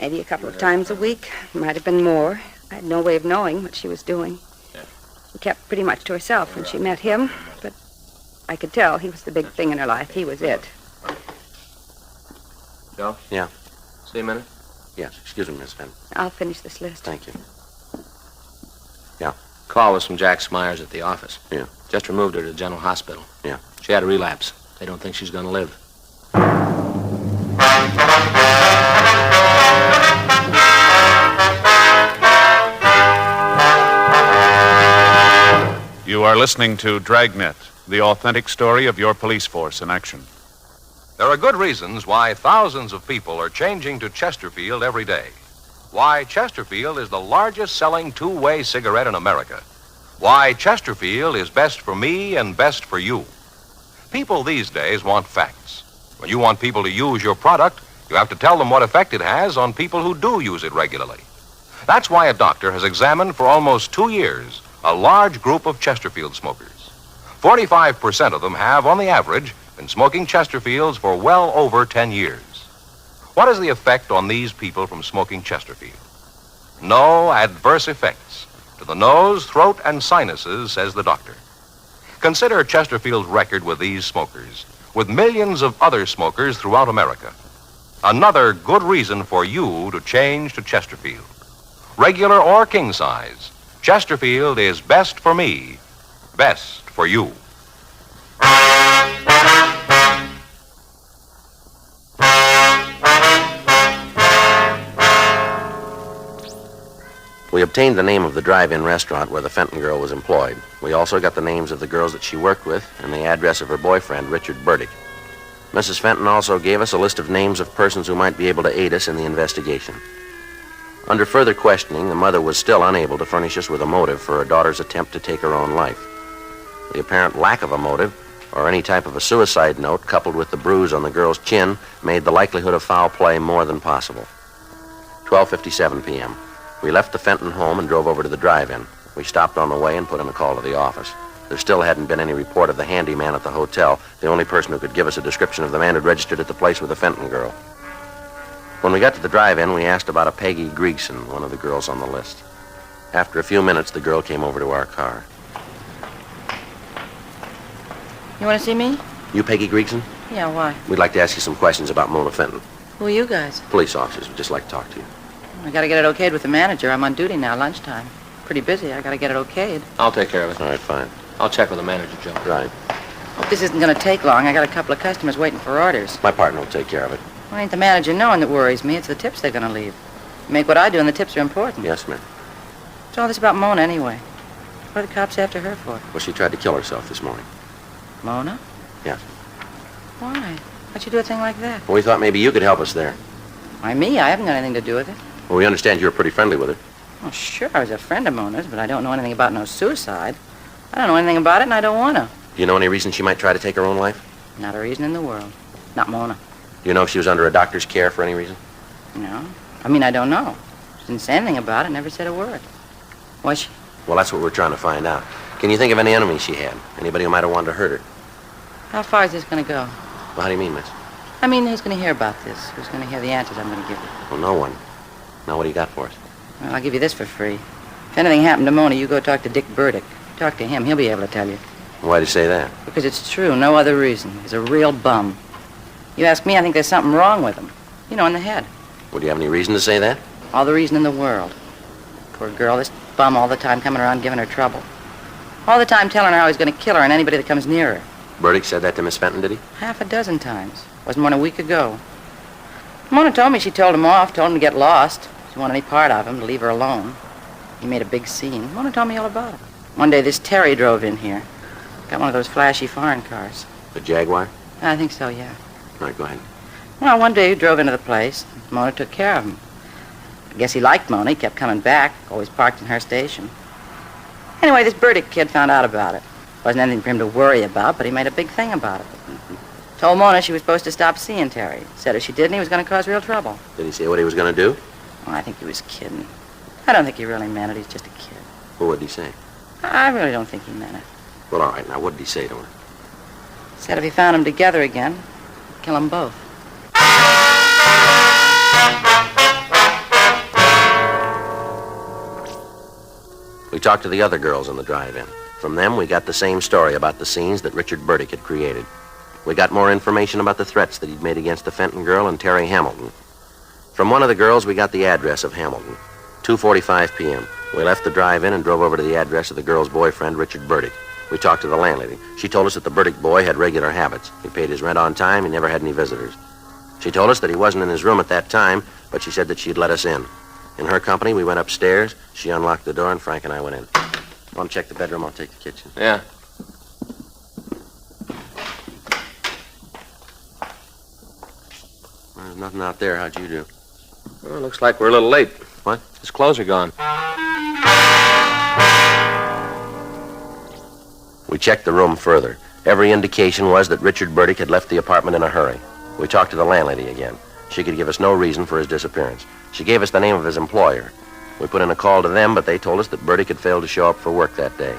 Maybe a couple of times a week. Might have been more. I had no way of knowing what she was doing. She kept pretty much to herself when she met him, but I could tell he was the big thing in her life. He was it. Joe? Yeah. See you a minute? Yes. Excuse me, Miss Fenton. I'll finish this list. Thank you. Call was from Jack Smyers at the office. Yeah. Just removed her to the General Hospital. Yeah. She had a relapse. They don't think she's going to live. You are listening to Dragnet, the authentic story of your police force in action. There are good reasons why thousands of people are changing to Chesterfield every day. Why Chesterfield is the largest selling two-way cigarette in America. Why Chesterfield is best for me and best for you. People these days want facts. When you want people to use your product, you have to tell them what effect it has on people who do use it regularly. That's why a doctor has examined for almost 2 years a large group of Chesterfield smokers. 45% of them have, on the average, been smoking Chesterfields for well over 10 years. What is the effect on these people from smoking Chesterfield? No adverse effects to the nose, throat, and sinuses, says the doctor. Consider Chesterfield's record with these smokers, with millions of other smokers throughout America. Another good reason for you to change to Chesterfield. Regular or king size, Chesterfield is best for me, best for you. We obtained the name of the drive-in restaurant where the Fenton girl was employed. We also got the names of the girls that she worked with and the address of her boyfriend, Richard Burdick. Mrs. Fenton also gave us a list of names of persons who might be able to aid us in the investigation. Under further questioning, the mother was still unable to furnish us with a motive for her daughter's attempt to take her own life. The apparent lack of a motive, or any type of a suicide note, coupled with the bruise on the girl's chin, made the likelihood of foul play more than possible. 12:57 p.m. We left the Fenton home and drove over to the drive-in. We stopped on the way and put in a call to the office. There still hadn't been any report of the handyman at the hotel, the only person who could give us a description of the man who'd registered at the place with the Fenton girl. When we got to the drive-in, we asked about a Peggy Greigson, one of the girls on the list. After a few minutes, the girl came over to our car. You want to see me? You Peggy Greigson? Yeah, why? We'd like to ask you some questions about Mona Fenton. Who are you guys? Police officers. We'd just like to talk to you. I gotta get it okayed with the manager. I'm on duty now, lunchtime. Pretty busy. I gotta get it okayed. I'll take care of it. All right, fine. I'll check with the manager, Joe. Right. Hope this isn't gonna take long. I got a couple of customers waiting for orders. My partner will take care of it. Well, ain't the manager knowing that worries me. It's the tips they're gonna leave. Make what I do, and the tips are important. Yes, ma'am. What's all this about Mona, anyway? What are the cops after her for? Well, she tried to kill herself this morning. Mona? Yes. Why? Why'd you do a thing like that? Well, we thought maybe you could help us there. Why, me? I haven't got anything to do with it. Well, we understand you were pretty friendly with her. Well, sure, I was a friend of Mona's, but I don't know anything about no suicide. I don't know anything about it, and I don't want to. Do you know any reason she might try to take her own life? Not a reason in the world. Not Mona. Do you know if she was under a doctor's care for any reason? No. I mean, I don't know. She didn't say anything about it, never said a word. Was she? Well, that's what we're trying to find out. Can you think of any enemies she had? Anybody who might have wanted to hurt her? How far is this going to go? Well, how do you mean, miss? I mean, who's going to hear about this? Who's going to hear the answers I'm going to give you? Well, no one. Now, what do you got for us? Well, I'll give you this for free. If anything happened to Mona, you go talk to Dick Burdick. Talk to him. He'll be able to tell you. Why do you say that? Because it's true. No other reason. He's a real bum. You ask me, I think there's something wrong with him. You know, in the head. Would you have any reason to say that? All the reason in the world. Poor girl, this bum all the time coming around giving her trouble. All the time telling her how he's going to kill her and anybody that comes near her. Burdick said that to Miss Fenton, did he? Half a dozen times. Wasn't more than a week ago. Mona told me she told him off, told him to get lost. She didn't want any part of him, to leave her alone. He made a big scene. Mona told me all about it. One day this Terry drove in here. Got one of those flashy foreign cars. The Jaguar? I think so, yeah. All right, go ahead. Well, one day he drove into the place. Mona took care of him. I guess he liked Mona. He kept coming back, always parked in her station. Anyway, this Burdick kid found out about it. Wasn't anything for him to worry about, but he made a big thing about it. Told Mona she was supposed to stop seeing Terry. Said if she didn't, he was going to cause real trouble. Did he say what he was going to do? Well, I think he was kidding. I don't think he really meant it. He's just a kid. Well, what did he say? I really don't think he meant it. Well, all right. Now, what did he say to her? Said if he found them together again, he'd kill them both. We talked to the other girls in the drive-in. From them, we got the same story about the scenes that Richard Burdick had created. We got more information about the threats that he'd made against the Fenton girl and Terry Hamilton. From one of the girls, we got the address of Hamilton. 2:45 p.m. We left the drive-in and drove over to the address of the girl's boyfriend, Richard Burdick. We talked to the landlady. She told us that the Burdick boy had regular habits. He paid his rent on time. He never had any visitors. She told us that he wasn't in his room at that time, but she said that she'd let us in. In her company, we went upstairs. She unlocked the door, and Frank and I went in. Want to check the bedroom? I'll take the kitchen. Yeah. Well, there's nothing out there. How'd you do? Well, it looks like we're a little late. What? His clothes are gone. We checked the room further. Every indication was that Richard Burdick had left the apartment in a hurry. We talked to the landlady again. She could give us no reason for his disappearance. She gave us the name of his employer. We put in a call to them, but they told us that Burdick had failed to show up for work that day.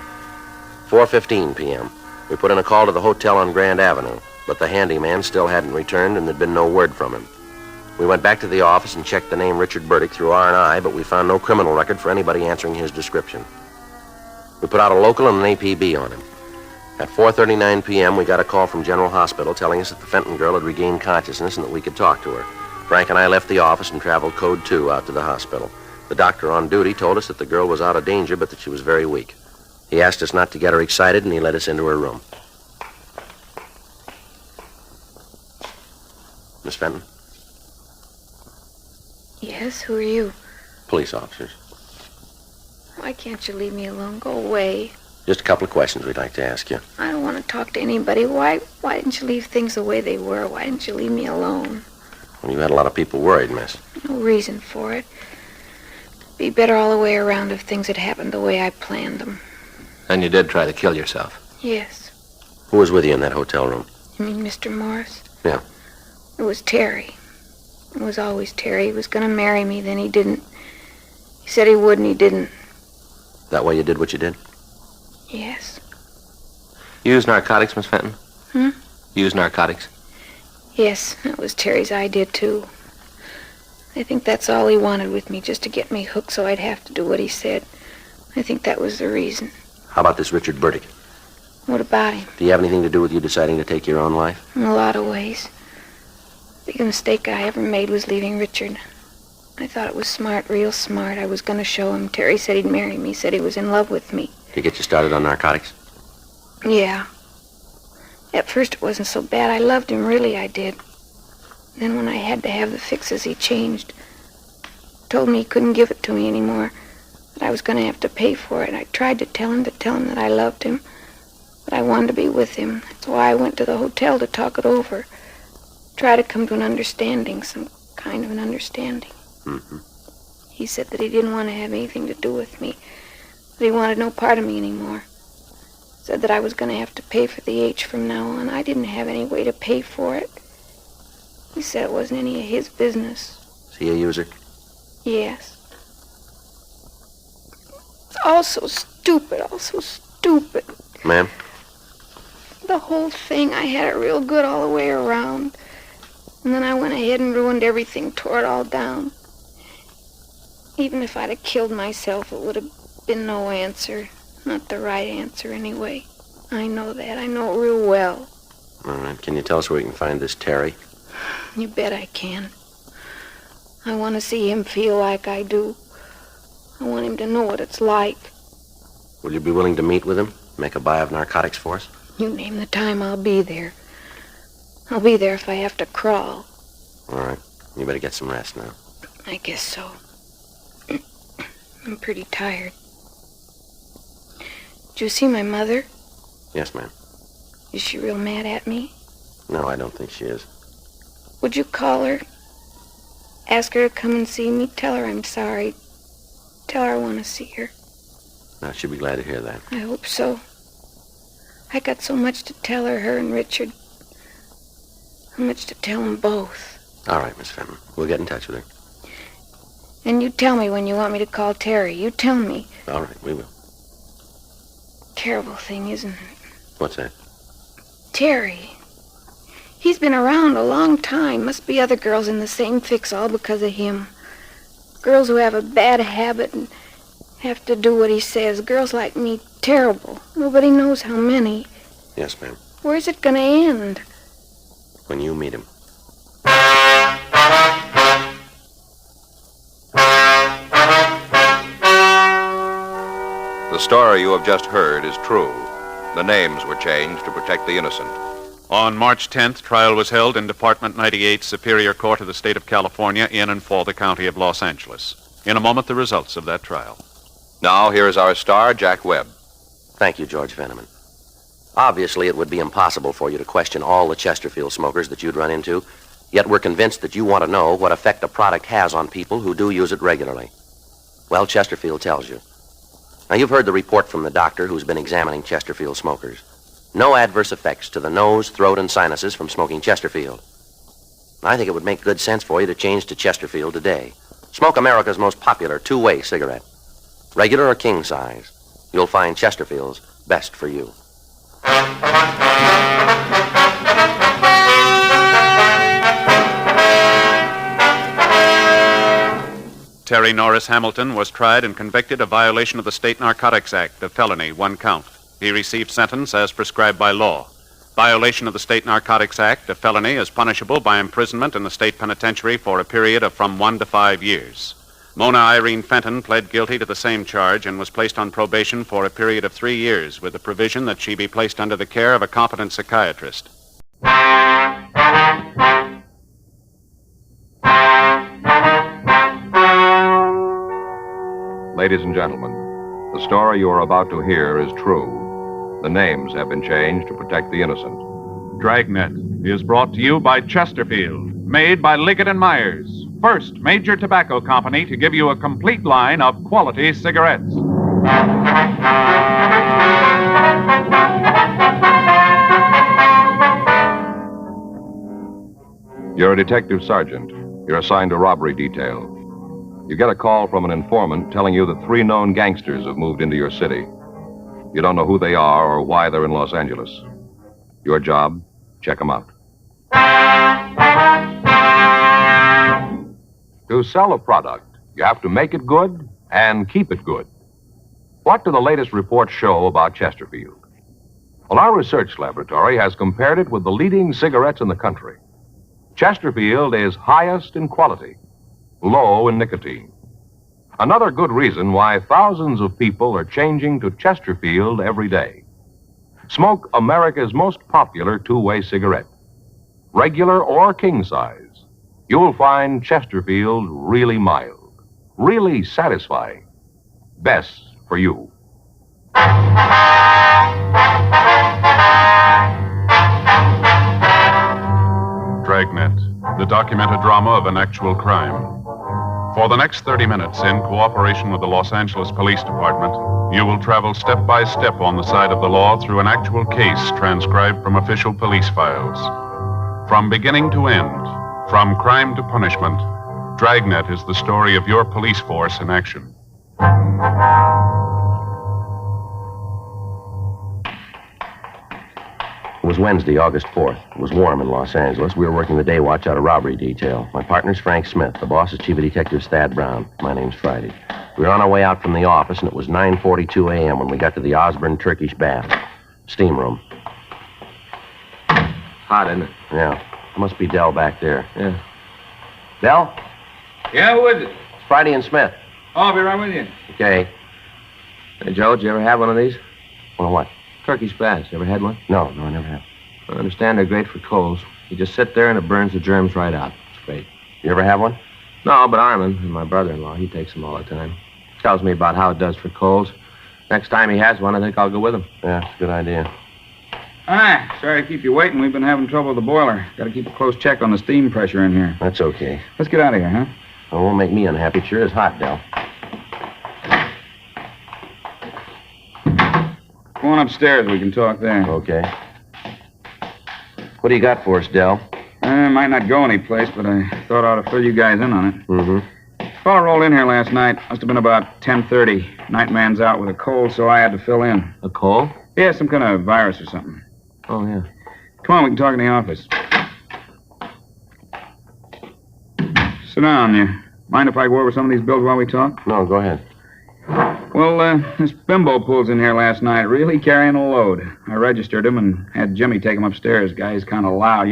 4:15 p.m. We put in a call to the hotel on Grand Avenue, but the handyman still hadn't returned and there'd been no word from him. We went back to the office and checked the name Richard Burdick through R&I, but we found no criminal record for anybody answering his description. We put out a local and an APB on him. At 4:39 p.m., we got a call from General Hospital telling us that the Fenton girl had regained consciousness and that we could talk to her. Frank and I left the office and traveled Code 2 out to the hospital. The doctor on duty told us that the girl was out of danger, but that she was very weak. He asked us not to get her excited, and he led us into her room. Miss Fenton? Yes, who are you? Police officers. Why can't you leave me alone? Go away. Just a couple of questions we'd like to ask you. I don't want to talk to anybody. Why didn't you leave things the way they were? Why didn't you leave me alone? Well, you had a lot of people worried, miss. No reason for it. Be better all the way around if things had happened the way I planned them. And you did try to kill yourself. Yes. Who was with you in that hotel room? You mean Mr. Morris? Yeah. It was Terry. It was always Terry. He was going to marry me, then he didn't. He said he would, and he didn't. That why you did what you did? Yes. You use narcotics, Miss Fenton? Hmm? You use narcotics? Yes, that was Terry's idea, too. I think that's all he wanted with me, just to get me hooked so I'd have to do what he said. I think that was the reason. How about this Richard Burdick? What about him? Do you have anything to do with you deciding to take your own life? In a lot of ways. The biggest mistake I ever made was leaving Richard. I thought it was smart, real smart. I was going to show him. Terry said he'd marry me, said he was in love with me. Did he get you started on narcotics? Yeah. At first it wasn't so bad. I loved him, really I did. Then when I had to have the fixes, he changed. Told me he couldn't give it to me anymore, that I was going to have to pay for it. I tried to tell him that I loved him, but I wanted to be with him. That's why I went to the hotel to talk it over. Try to come to an understanding, some kind of an understanding. Mm-hmm. He said that he didn't want to have anything to do with me, that he wanted no part of me anymore. Said that I was going to have to pay for the H from now on. I didn't have any way to pay for it. He said it wasn't any of his business. Is he a user? Yes. It's all so stupid, all so stupid. Ma'am? The whole thing, I had it real good all the way around. And then I went ahead and ruined everything, tore it all down. Even if I'd have killed myself, it would have been no answer. Not the right answer, anyway. I know that. I know it real well. All right. Can you tell us where we can find this Terry? You bet I can. I want to see him feel like I do. I want him to know what it's like. Will you be willing to meet with him? Make a buy of narcotics for us? You name the time, I'll be there. I'll be there if I have to crawl. All right. You better get some rest now. I guess so. I'm pretty tired. Did you see my mother? Yes, ma'am. Is she real mad at me? No, I don't think she is. Would you call her? Ask her to come and see me. Tell her I'm sorry. Tell her I want to see her. No, she'll be glad to hear that. I hope so. I got so much to tell her and Richard. So much to tell them both. All right, Miss Fenton. We'll get in touch with her. And you tell me when you want me to call Terry. You tell me. All right, we will. Terrible thing, isn't it? What's that? Terry. He's been around a long time. Must be other girls in the same fix all because of him. Girls who have a bad habit and have to do what he says. Girls like me, terrible. Nobody knows how many. Yes, ma'am. Where's it gonna end? When you meet him. The story you have just heard is true. The names were changed to protect the innocent. On March 10th, trial was held in Department 98, Superior Court of the State of California, in and for the County of Los Angeles. In a moment, the results of that trial. Now, here is our star, Jack Webb. Thank you, George Veneman. Obviously, it would be impossible for you to question all the Chesterfield smokers that you'd run into, yet we're convinced that you want to know what effect a product has on people who do use it regularly. Well, Chesterfield tells you. Now, you've heard the report from the doctor who's been examining Chesterfield smokers. No adverse effects to the nose, throat, and sinuses from smoking Chesterfield. I think it would make good sense for you to change to Chesterfield today. Smoke America's most popular two-way cigarette. Regular or king size. You'll find Chesterfield's best for you. Terry Norris Hamilton was tried and convicted of violation of the State Narcotics Act, a felony, 1 count. He received sentence as prescribed by law. Violation of the State Narcotics Act, a felony, is punishable by imprisonment in the state penitentiary for a period of from 1 to 5 years. Mona Irene Fenton pled guilty to the same charge and was placed on probation for a period of 3 years with the provision that she be placed under the care of a competent psychiatrist. Ladies and gentlemen, the story you are about to hear is true. The names have been changed to protect the innocent. Dragnet is brought to you by Chesterfield, made by Liggett & Myers, first major tobacco company to give you a complete line of quality cigarettes. You're a detective sergeant. You're assigned to robbery detail. You get a call from an informant telling you that 3 known gangsters have moved into your city. You don't know who they are or why they're in Los Angeles. Your job, check them out. To sell a product, you have to make it good and keep it good. What do the latest reports show about Chesterfield? Well, our research laboratory has compared it with the leading cigarettes in the country. Chesterfield is highest in quality, low in nicotine. Another good reason why thousands of people are changing to Chesterfield every day. Smoke America's most popular two-way cigarette. Regular or king size, you'll find Chesterfield really mild, really satisfying. Best for you. Dragnet, the documented drama of an actual crime. For the next 30 minutes, in cooperation with the Los Angeles Police Department, you will travel step by step on the side of the law through an actual case transcribed from official police files. From beginning to end, from crime to punishment, Dragnet is the story of your police force in action. It was Wednesday, August 4th. It was warm in Los Angeles. We were working the day watch out of robbery detail. My partner's Frank Smith. The boss is Chief of Detectives Thad Brown. My name's Friday. We were on our way out from the office, and it was 9:42 a.m. when we got to the Osborne Turkish bath. Steam room. Hot, isn't it? Yeah. Must be Dell back there. Yeah. Dell? Yeah, who is it? It's Friday and Smith. Oh, I'll be right with you. Okay. Hey, Joe, did you ever have one of these? Well, what? Turkish baths. You ever had one? No, I never have. I understand they're great for colds. You just sit there and it burns the germs right out. It's great. You ever have one? No, but Armin, my brother-in-law, he takes them all the time. Tells me about how it does for colds. Next time he has one, I think I'll go with him. Yeah, it's a good idea. Hi, sorry to keep you waiting. We've been having trouble with the boiler. Got to keep a close check on the steam pressure in here. That's okay. Let's get out of here, huh? It won't make me unhappy. It sure is hot, Dell. Go on upstairs. We can talk there. Okay. What do you got for us, Dell? Might not go anyplace, but I thought I ought to fill you guys in on it. Mm-hmm. Fellow rolled in here last night. Must have been about 10:30. Nightman's out with a cold, so I had to fill in. A cold? Yeah, some kind of virus or something. Oh, yeah. Come on, we can talk in the office. Sit down. You mind if I go over some of these bills while we talk? No, go ahead. Well, this bimbo pulls in here last night, really carrying a load. I registered him and had Jimmy take him upstairs. Guy's kind of loud,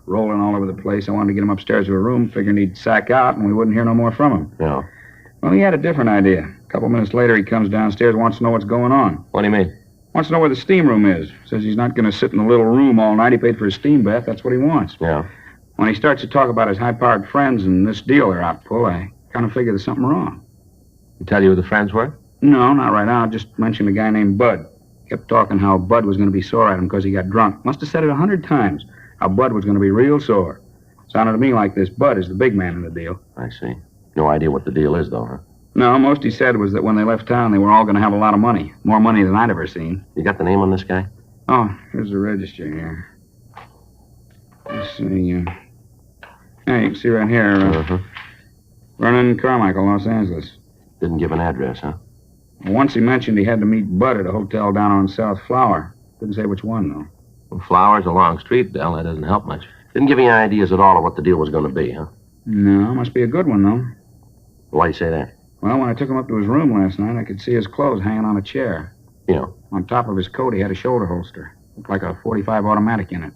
rolling all over the place. I wanted to get him upstairs to a room, figuring he'd sack out and we wouldn't hear no more from him. Yeah. Well, he had a different idea. A couple minutes later, he comes downstairs, wants to know what's going on. What do you mean? Wants to know where the steam room is. Says he's not going to sit in the little room all night. He paid for a steam bath. That's what he wants. Yeah. When he starts to talk about his high-powered friends and this deal they're out to pull, I kind of figure there's something wrong. He tell you who the friends were? No, not right now. Just mentioned a guy named Bud. Kept talking how Bud was going to be sore at him because he got drunk. Must have said it 100 times. How Bud was going to be real sore. Sounded to me like this Bud is the big man in the deal. I see. No idea what the deal is, though, huh? No, most he said was that when they left town, they were all going to have a lot of money. More money than I'd ever seen. You got the name on this guy? Oh, here's the register here. Let's see. Yeah, you can see right here. Vernon Carmichael, Los Angeles. Didn't give an address, huh? Once he mentioned he had to meet Bud at a hotel down on South Flower. Didn't say which one, though. Well, Flower's a long street, Dell. That doesn't help much. Didn't give you any ideas at all of what the deal was going to be, huh? No, must be a good one, though. Why do you say that? Well, when I took him up to his room last night, I could see his clothes hanging on a chair. Yeah. On top of his coat, he had a shoulder holster. Looked like a .45 automatic in it.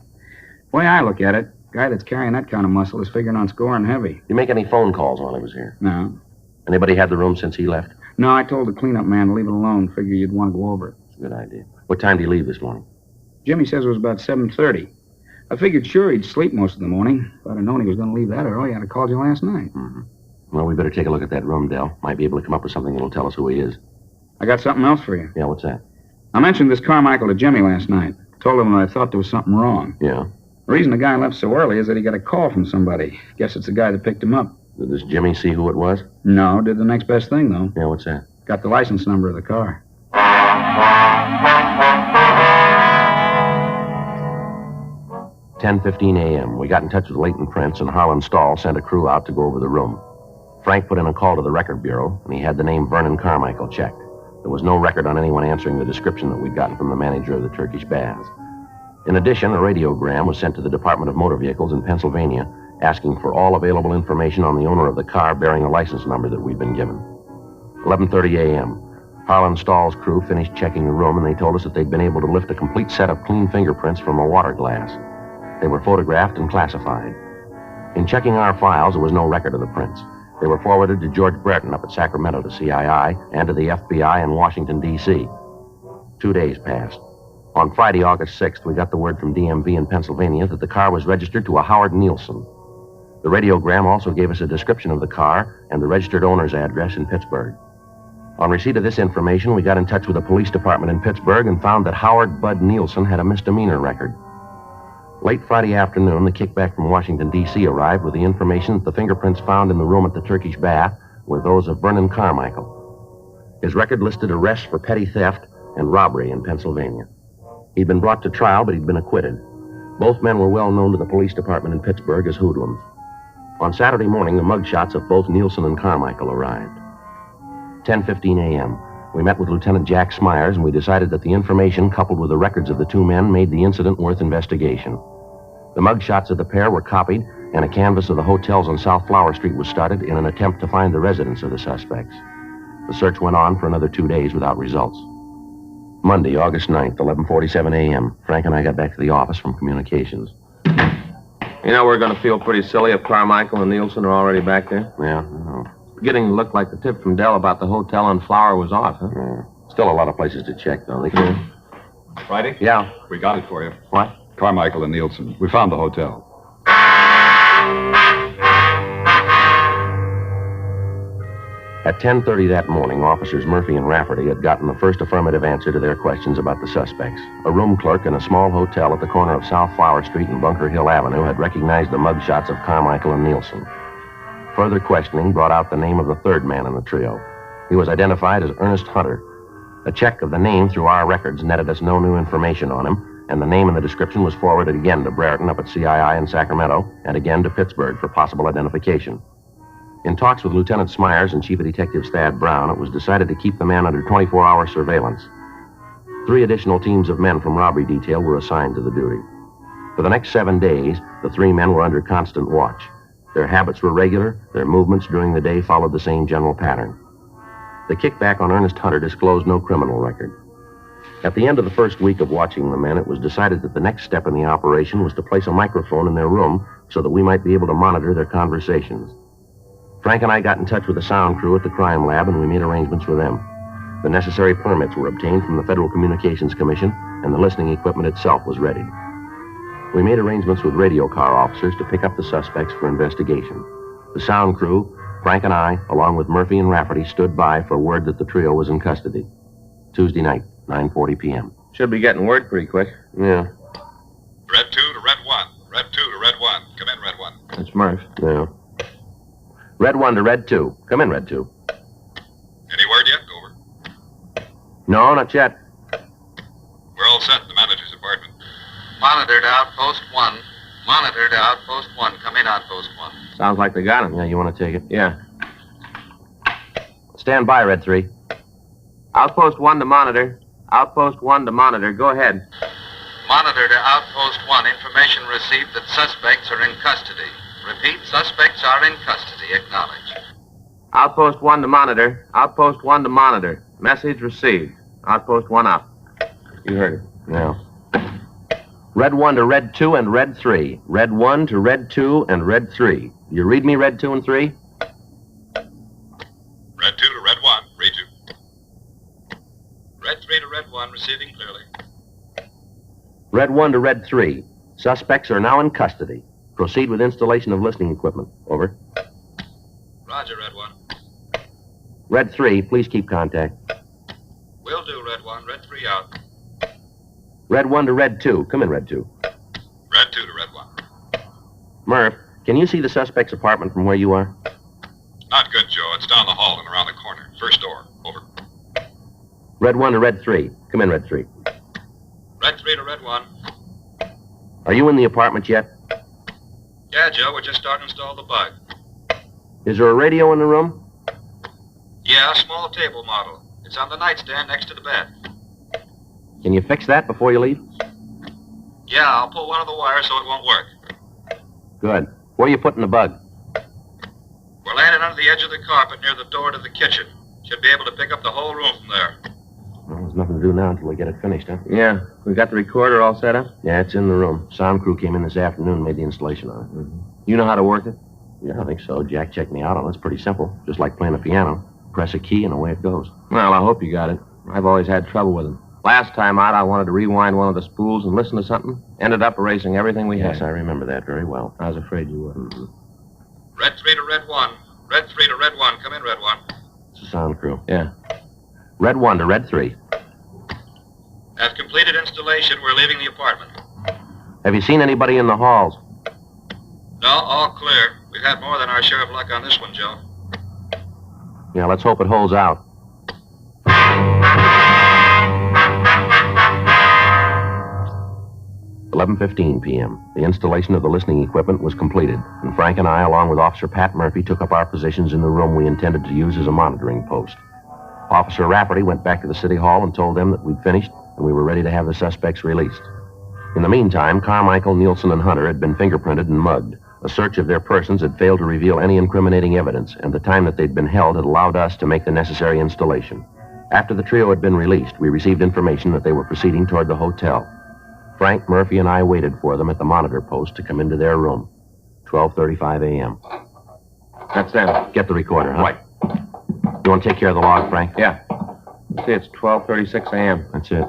The way I look at it, a guy that's carrying that kind of muscle is figuring on scoring heavy. You make any phone calls while he was here? No. Anybody had the room since he left? No, I told the cleanup man to leave it alone. Figure you'd want to go over it. It's a good idea. What time did he leave this morning? Jimmy says it was about 7:30. I figured sure he'd sleep most of the morning. If I'd have known he was going to leave that early, I'd have called you last night. Mm-hmm. Well, we better take a look at that room, Dell. Might be able to come up with something that'll tell us who he is. I got something else for you. Yeah, what's that? I mentioned this Carmichael to Jimmy last night. Told him that I thought there was something wrong. Yeah. The reason the guy left so early is that he got a call from somebody. Guess it's the guy that picked him up. Did this Jimmy see who it was? No, did the next best thing, though. Yeah, what's that? Got the license number of the car. 10:15 a.m. We got in touch with Leighton Prince, and Harlan Stahl sent a crew out to go over the room. Frank put in a call to the record bureau, and he had the name Vernon Carmichael checked. There was no record on anyone answering the description that we'd gotten from the manager of the Turkish baths. In addition, a radiogram was sent to the Department of Motor Vehicles in Pennsylvania asking for all available information on the owner of the car bearing the license number that we'd been given. 11:30 a.m. Harlan Stahl's crew finished checking the room, and they told us that they'd been able to lift a complete set of clean fingerprints from a water glass. They were photographed and classified. In checking our files, there was no record of the prints. They were forwarded to George Brereton up at Sacramento to CII and to the FBI in Washington, D.C. 2 days passed. On Friday, August 6th, we got the word from DMV in Pennsylvania that the car was registered to a Howard Nielsen. The radiogram also gave us a description of the car and the registered owner's address in Pittsburgh. On receipt of this information, we got in touch with the police department in Pittsburgh and found that Howard Bud Nielsen had a misdemeanor record. Late Friday afternoon, the kickback from Washington, D.C. arrived with the information that the fingerprints found in the room at the Turkish bath were those of Vernon Carmichael. His record listed arrests for petty theft and robbery in Pennsylvania. He'd been brought to trial, but he'd been acquitted. Both men were well known to the police department in Pittsburgh as hoodlums. On Saturday morning, the mugshots of both Nielsen and Carmichael arrived. 10:15 a.m. We met with Lieutenant Jack Smyers, and we decided that the information, coupled with the records of the two men, made the incident worth investigation. The mugshots of the pair were copied, and a canvass of the hotels on South Flower Street was started in an attempt to find the residence of the suspects. The search went on for another 2 days without results. Monday, August 9th, 11:47 a.m. Frank and I got back to the office from communications. You know, we're going to feel pretty silly if Carmichael and Nielsen are already back there. Yeah, I know. It's beginning to look like the tip from Dell about the hotel on Flower was off, huh? Yeah. Still a lot of places to check, though. Friday? Yeah. We got it for you. What? Carmichael and Nielsen. We found the hotel. At 10:30 that morning, officers Murphy and Rafferty had gotten the first affirmative answer to their questions about the suspects. A room clerk in a small hotel at the corner of South Flower Street and Bunker Hill Avenue had recognized the mugshots of Carmichael and Nielsen. Further questioning brought out the name of the third man in the trio. He was identified as Ernest Hunter. A check of the name through our records netted us no new information on him, and the name and the description was forwarded again to Brereton up at CII in Sacramento and again to Pittsburgh for possible identification. In talks with Lieutenant Smyers and Chief of Detectives Thad Brown, it was decided to keep the man under 24-hour surveillance. 3 additional teams of men from robbery detail were assigned to the duty. For the next 7 days, the 3 men were under constant watch. Their habits were regular, their movements during the day followed the same general pattern. The kickback on Ernest Hunter disclosed no criminal record. At the end of the first week of watching the men, it was decided that the next step in the operation was to place a microphone in their room so that we might be able to monitor their conversations. Frank and I got in touch with the sound crew at the crime lab, and we made arrangements with them. The necessary permits were obtained from the Federal Communications Commission, and the listening equipment itself was ready. We made arrangements with radio car officers to pick up the suspects for investigation. The sound crew, Frank and I, along with Murphy and Rafferty, stood by for word that the trio was in custody. Tuesday night, 9:40 p.m. Should be getting word pretty quick. Yeah. Red 2 to Red 1. Red 2 to Red 1. Come in, Red 1. That's Murph. Yeah. Red 1 to Red 2. Come in, Red 2. Any word yet? Over. No, not yet. We're all set in the manager's apartment. Monitor to Outpost 1. Monitor to Outpost 1. Come in, Outpost 1. Sounds like they got him. Yeah, you want to take it? Yeah. Stand by, Red 3. Outpost 1 to monitor. Outpost 1 to monitor. Go ahead. Monitor to Outpost 1. Information received that suspects are in custody. Repeat, suspects are in custody. Acknowledge. Outpost 1 to monitor. Outpost 1 to monitor. Message received. Outpost 1 out. You heard it. Yeah. Red 1 to Red 2 and Red 3. Red 1 to Red 2 and Red 3. You read me, Red 2 and 3? Red 2 to Red 1. Read you. Red 3 to Red 1. Receiving clearly. Red 1 to Red 3. Suspects are now in custody. Proceed with installation of listening equipment. Over. Roger, Red 1. Red 3, please keep contact. Will do, Red 1. Red 3 out. Red 1 to Red 2. Come in, Red 2. Red 2 to Red 1. Murph, can you see the suspect's apartment from where you are? Not good, Joe. It's down the hall and around the corner. First door. Over. Red 1 to Red 3. Come in, Red 3. Red 3 to Red 1. Are you in the apartment yet? Yeah, Joe. We're just starting to install the bug. Is there a radio in the room? Yeah, small table model. It's on the nightstand next to the bed. Can you fix that before you leave? Yeah, I'll pull one of the wires so it won't work. Good. Where are you putting the bug? We're laying it under the edge of the carpet near the door to the kitchen. Should be able to pick up the whole room from there. Well, there's nothing to do now until we get it finished, huh? Yeah. We got the recorder all set up? Yeah, it's in the room. Sound crew came in this afternoon and made the installation on it. Mm-hmm. You know how to work it? Yeah, I think so. Jack checked me out on it. It's pretty simple. Just like playing a piano. Press a key and away it goes. Well, I hope you got it. I've always had trouble with them. Last time out, I wanted to rewind one of the spools and listen to something. Ended up erasing everything we had. Yes, I remember that very well. I was afraid you would. Mm-hmm. Red 3 to Red 1. Red 3 to Red 1. Come in, Red 1. It's the sound crew. Yeah. Red 1 to Red 3. Have completed installation. We're leaving the apartment. Have you seen anybody in the halls? No, all clear. We've had more than our share of luck on this one, Joe. Yeah, let's hope it holds out. 11:15 p.m. The installation of the listening equipment was completed, and Frank and I, along with Officer Pat Murphy, took up our positions in the room we intended to use as a monitoring post. Officer Rafferty went back to the city hall and told them that we'd finished and we were ready to have the suspects released. In the meantime, Carmichael, Nielsen, and Hunter had been fingerprinted and mugged. A search of their persons had failed to reveal any incriminating evidence, and the time that they'd been held had allowed us to make the necessary installation. After the trio had been released, we received information that they were proceeding toward the hotel. Frank, Murphy, and I waited for them at the monitor post to come into their room. 12:35 a.m. That's them. Get the recorder, huh? Right. You want to take care of the log, Frank? Yeah. See, it's 12:36 a.m. That's it.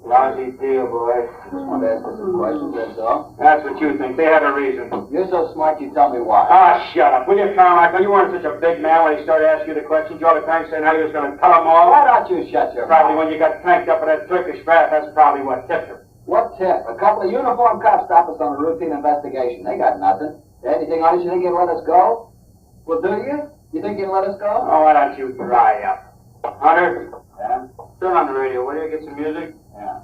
Lousy deal, boy. Just wanted to ask you some questions, that's all. That's what you think. They had a reason. You're so smart, you tell me why. Ah, shut up. Will you, Carmichael? You weren't such a big man when he started asking you the questions. You all the time saying how he was going to tell them all. Why don't you shut your Probably mouth? when you got tanked up with that Turkish bath, that's probably what tipped him. What tip? A couple of uniformed cops stop us on a routine investigation. They got nothing. Anything on us, you think you'd let us go? Well, do you? You think you'd let us go? Oh, why don't you dry up? Hunter? Yeah? Turn on the radio, will you? Get some music? Yeah.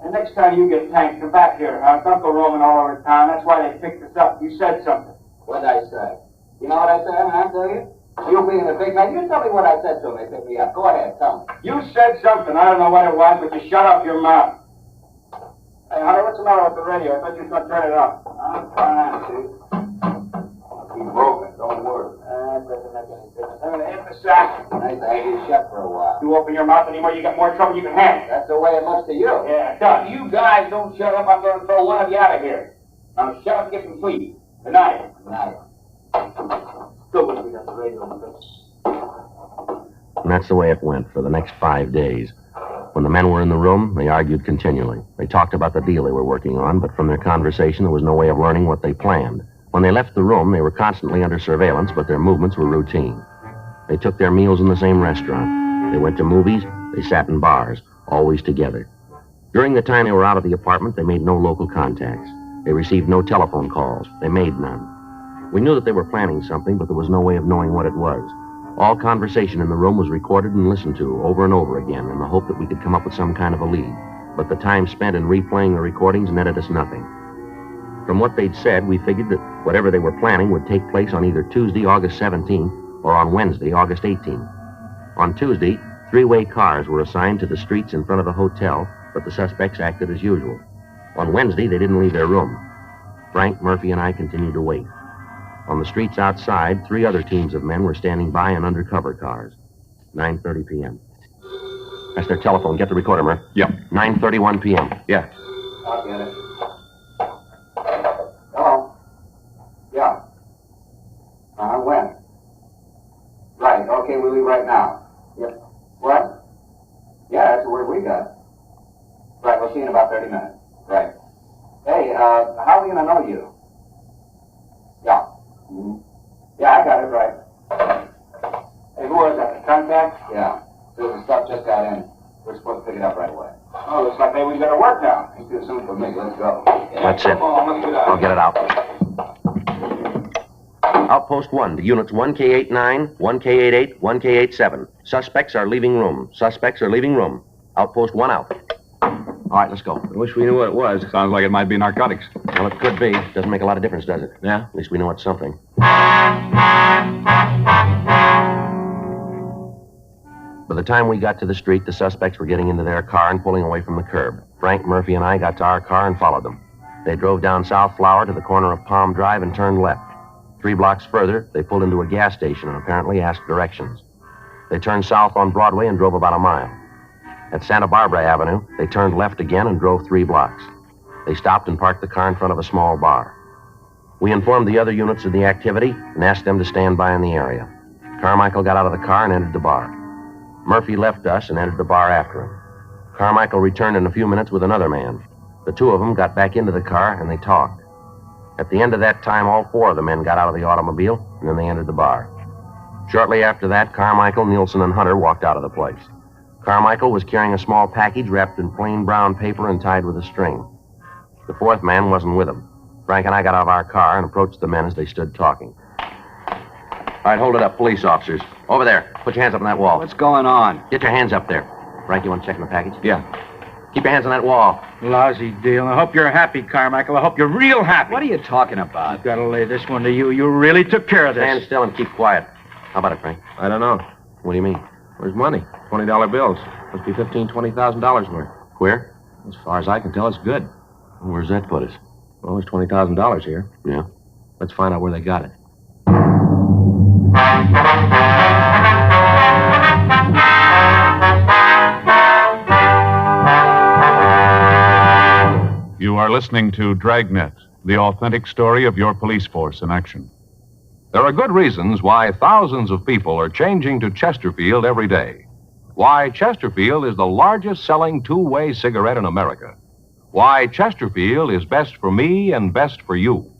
And next time you get tanked, come back here, huh? Don't go roaming all over town. That's why they picked us up. You said something. What'd I say? You know what I said, huh? Tell you? You being a big man, you tell me what I said to him. They picked me up. Go ahead, tell me. You said something. I don't know what it was, but you shut up your mouth. Hey, Hunter, what's the matter with the radio? I thought you was going to turn it up. I'm fine, see? Keep broken. Don't worry. That doesn't make any difference. I'm going to hit the sack. Nice to have you shut for a while. You open your mouth anymore, you got more trouble you can handle. That's the way it looks to you. Yeah, it does. You guys don't shut up, I'm going to throw one of you out of here. Now shut up and get some sleep. Good night. Good night. Stupid we got the radio fixed. And that's the way it went for the next 5 days. When the men were in the room, they argued continually. They talked about the deal they were working on, but from their conversation, there was no way of learning what they planned. When they left the room, they were constantly under surveillance, but their movements were routine. They took their meals in the same restaurant. They went to movies. They sat in bars, always together. During the time they were out of the apartment, they made no local contacts. They received no telephone calls. They made none. We knew that they were planning something, but there was no way of knowing what it was. All conversation in the room was recorded and listened to over and over again in the hope that we could come up with some kind of a lead. But the time spent in replaying the recordings netted us nothing. From what they'd said, we figured that whatever they were planning would take place on either Tuesday, August 17th, or on Wednesday, August 18th. On Tuesday, three-way cars were assigned to the streets in front of the hotel, but the suspects acted as usual. On Wednesday, they didn't leave their room. Frank, Murphy, and I continued to wait. On the streets outside, 3 other teams of men were standing by in undercover cars. 9:30 p.m. That's their telephone. Get the recorder, Murph. Yep. 9:31 p.m. Yeah. I'll get it. Hello? Yeah. When? Right, okay, we'll leave right now. Yep. What? Yeah, that's the word we got. Right, we'll see you in about 30 minutes. Right. Hey, how are we going to know you? Yeah. Mm-hmm. Yeah, I got it, right. Hey, who was that? The contact? Yeah. The stuff just got in. We're supposed to pick it up right away. Oh, looks like maybe we got to work now. It's too soon for me. Let's go. That's it. I'll get it out. Outpost 1 to units 1K89, 1K88, 1K87. Suspects are leaving room. Suspects are leaving room. Outpost 1 out. All right, let's go. I wish we knew what it was. Sounds like it might be narcotics. Well, it could be. Doesn't make a lot of difference, does it? Yeah? At least we know it's something. By the time we got to the street, the suspects were getting into their car and pulling away from the curb. Frank, Murphy, and I got to our car and followed them. They drove down South Flower to the corner of Palm Drive and turned left. 3 blocks further, they pulled into a gas station and apparently asked directions. They turned south on Broadway and drove about a mile. At Santa Barbara Avenue, they turned left again and drove 3 blocks. They stopped and parked the car in front of a small bar. We informed the other units of the activity and asked them to stand by in the area. Carmichael got out of the car and entered the bar. Murphy left us and entered the bar after him. Carmichael returned in a few minutes with another man. The 2 of them got back into the car and they talked. At the end of that time, all 4 of the men got out of the automobile and then they entered the bar. Shortly after that, Carmichael, Nielsen, and Hunter walked out of the place. Carmichael was carrying a small package wrapped in plain brown paper and tied with a string. The 4th man wasn't with him. Frank and I got out of our car and approached the men as they stood talking. All right, hold it up, police officers. Over there. Put your hands up on that wall. What's going on? Get your hands up there. Frank, you want to check in the package? Yeah. Keep your hands on that wall. Lousy deal. I hope you're happy, Carmichael. I hope you're real happy. What are you talking about? I've got to lay this one to you. You really took care of this. Stand still and keep quiet. How about it, Frank? I don't know. What do you mean? Where's money? $20 bills. Must be $15,000, $20,000 worth. Queer? As far as I can tell, it's good. Where's that put us? Well, there's $20,000 here. Yeah. Let's find out where they got it. You are listening to Dragnet, the authentic story of your police force in action. There are good reasons why thousands of people are changing to Chesterfield every day. Why Chesterfield is the largest selling two-way cigarette in America. Why Chesterfield is best for me and best for you.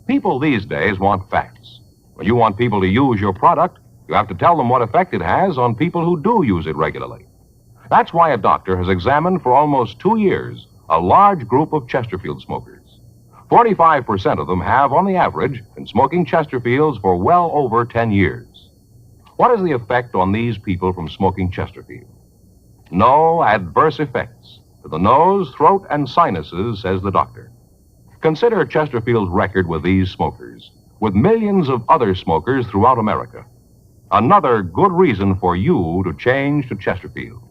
People these days want facts. When you want people to use your product, you have to tell them what effect it has on people who do use it regularly. That's why a doctor has examined for almost 2 years a large group of Chesterfield smokers. 45% of them have, on the average, been smoking Chesterfields for well over 10 years. What is the effect on these people from smoking Chesterfield? No adverse effects to the nose, throat, and sinuses, says the doctor. Consider Chesterfield's record with these smokers, with millions of other smokers throughout America. Another good reason for you to change to Chesterfield.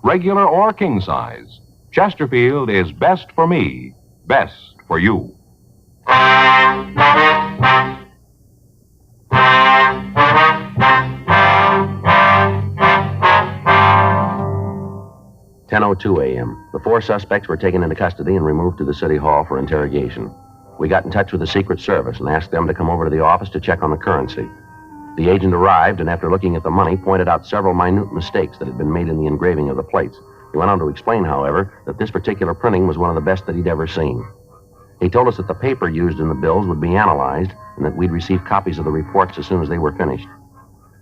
Regular or king size, Chesterfield is best for me, best for you. 10:02 a.m. The 4 suspects were taken into custody and removed to the city hall for interrogation. We got in touch with the Secret Service and asked them to come over to the office to check on the currency. The agent arrived and after looking at the money, pointed out several minute mistakes that had been made in the engraving of the plates. He went on to explain, however, that this particular printing was one of the best that he'd ever seen. He told us that the paper used in the bills would be analyzed and that we'd receive copies of the reports as soon as they were finished.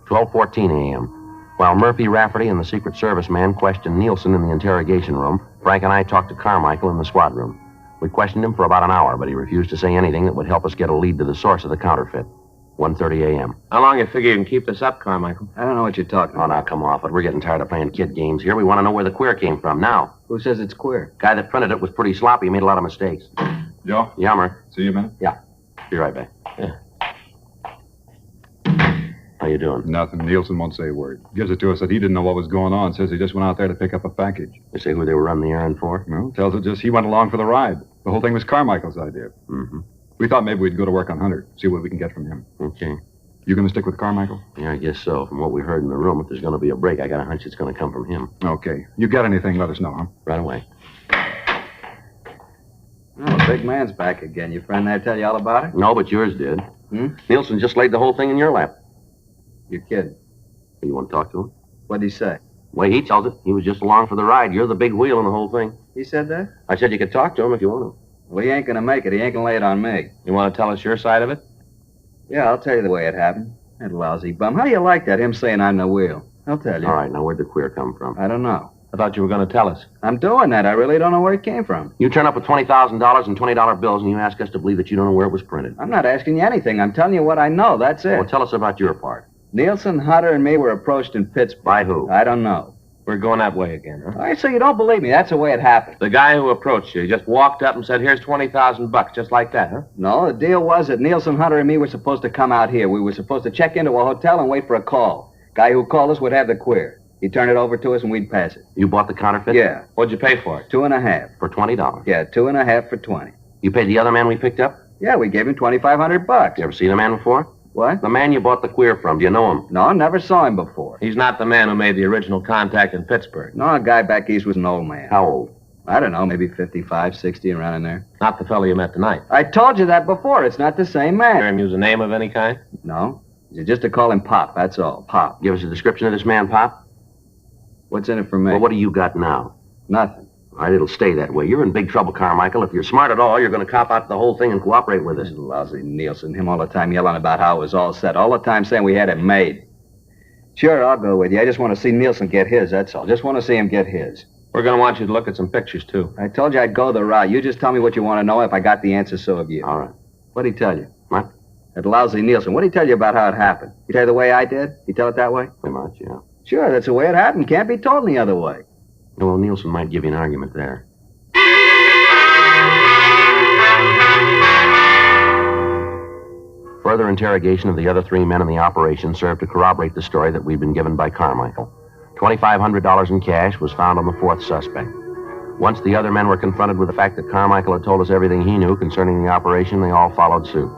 12:14 a.m. While Murphy, Rafferty, and the Secret Service man questioned Nielsen in the interrogation room, Frank and I talked to Carmichael in the squad room. We questioned him for about an hour, but he refused to say anything that would help us get a lead to the source of the counterfeit. 1:30 a.m. How long you figure you can keep this up, Carmichael? I don't know what you're talking about. Oh, now, come off it. We're getting tired of playing kid games here. We want to know where the queer came from now. Who says it's queer? Guy that printed it was pretty sloppy. He made a lot of mistakes. Joe? Yeah, Murph. See you a minute? Yeah. Be right back. Yeah. How you doing? Nothing. Nielsen won't say a word. Gives it to us that he didn't know what was going on. Says he just went out there to pick up a package. They say who they were running the errand for? Well, tells it just he went along for the ride. The whole thing was Carmichael's idea. Mm-hmm. We thought maybe we'd go to work on Hunter, see what we can get from him. Okay. You going to stick with Carmichael? Yeah, I guess so. From what we heard in the room, if there's going to be a break, I got a hunch it's going to come from him. Okay. You got anything, let us know, huh? Right away. Oh, the big man's back again. Your friend there tell you all about it? No, but yours did. Hmm? Nielsen just laid the whole thing in your lap. You're kidding. You want to talk to him? What'd he say? The way he tells it, he was just along for the ride. You're the big wheel in the whole thing. He said that? I said you could talk to him if you want to. Well, he ain't gonna make it. He ain't gonna lay it on me. You want to tell us your side of it? Yeah, I'll tell you the way it happened. That lousy bum. How do you like that, him saying I'm the wheel? I'll tell you. All right, now where'd the queer come from? I don't know. I thought you were going to tell us. I'm doing that. I really don't know where it came from. You turn up with $20,000 in $20 bills and you ask us to believe that you don't know where it was printed. I'm not asking you anything. I'm telling you what I know. That's it. Well, tell us about your part. Nielsen, Hunter, and me were approached in Pittsburgh. By who? I don't know. We're going that way again, huh? All right, so you don't believe me. That's the way it happened. The guy who approached you just walked up and said, here's $20,000, just like that, huh? No, the deal was that Nielsen, Hunter, and me were supposed to come out here. We were supposed to check into a hotel and wait for a call. Guy who called us would have the queer. He'd turn it over to us and we'd pass it. You bought the counterfeit? Yeah. What'd you pay for it? $2.50. For $20? Yeah, $2.50 for 20. You paid the other man we picked up? Yeah, we gave him $2,500. You ever see the man before? What? The man you bought the queer from. Do you know him? No, never saw him before. He's not the man who made the original contact in Pittsburgh. No, a guy back east was an old man. How old? I don't know, maybe 55, 60, around in there. Not the fellow you met tonight. I told you that before. It's not the same man. Hear him use a name of any kind? No. Just to call him Pop, that's all. Pop. Give us a description of this man, Pop. What's in it for me? Well, what do you got now? Nothing. All right, it'll stay that way. You're in big trouble, Carmichael. If you're smart at all, you're going to cop out the whole thing and cooperate with us. Lousy Nielsen. Him all the time yelling about how it was all set. All the time saying we had it made. Sure, I'll go with you. I just want to see Nielsen get his, that's all. Just want to see him get his. We're going to want you to look at some pictures, too. I told you I'd go the route. You just tell me what you want to know. If I got the answer, so have you. All right. What'd he tell you? What? That lousy Nielsen. What'd he tell you about how it happened? He tell you the way I did? He tell it that way? Pretty much, yeah. Sure, that's the way it happened. Can't be told any other way. Well, Nielsen might give you an argument there. Further interrogation of the other three men in the operation served to corroborate the story that we'd been given by Carmichael. $2,500 in cash was found on the fourth suspect. Once the other men were confronted with the fact that Carmichael had told us everything he knew concerning the operation, they all followed suit.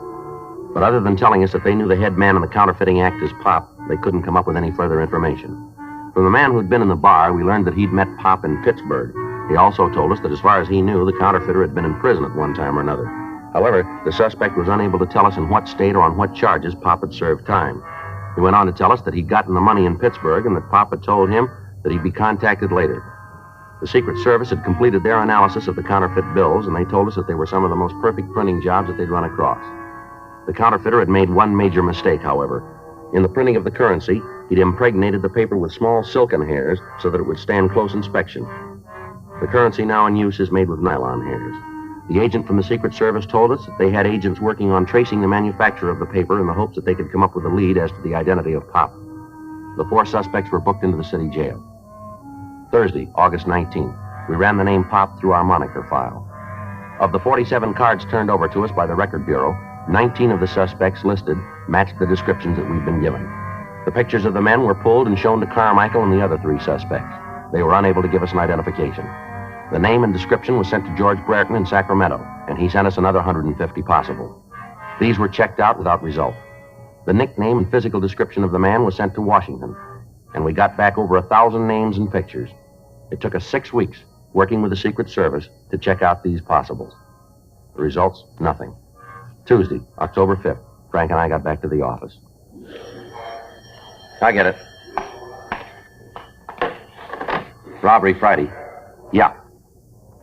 But other than telling us that they knew the head man in the counterfeiting act as Pop, they couldn't come up with any further information. From the man who'd been in the bar, we learned that he'd met Pop in Pittsburgh. He also told us that as far as he knew, the counterfeiter had been in prison at one time or another. However, the suspect was unable to tell us in what state or on what charges Pop had served time. He went on to tell us that he'd gotten the money in Pittsburgh and that Pop had told him that he'd be contacted later. The Secret Service had completed their analysis of the counterfeit bills, and they told us that they were some of the most perfect printing jobs that they'd run across. The counterfeiter had made one major mistake, however. In the printing of the currency, he'd impregnated the paper with small silken hairs so that it would stand close inspection. The currency now in use is made with nylon hairs. The agent from the Secret Service told us that they had agents working on tracing the manufacturer of the paper in the hopes that they could come up with a lead as to the identity of Pop. The four suspects were booked into the city jail. Thursday, August 19th, we ran the name Pop through our moniker file. Of the 47 cards turned over to us by the Record Bureau, 19 of the suspects listed matched the descriptions that we'd been given. The pictures of the men were pulled and shown to Carmichael and the other three suspects. They were unable to give us an identification. The name and description was sent to George Brereton in Sacramento, and he sent us another 150 possible. These were checked out without result. The nickname and physical description of the man was sent to Washington, and we got back over 1,000 names and pictures. It took us 6 weeks, working with the Secret Service, to check out these possibles. The results, nothing. Tuesday, October 5th, Frank and I got back to the office. I get it. Robbery Friday. Yeah.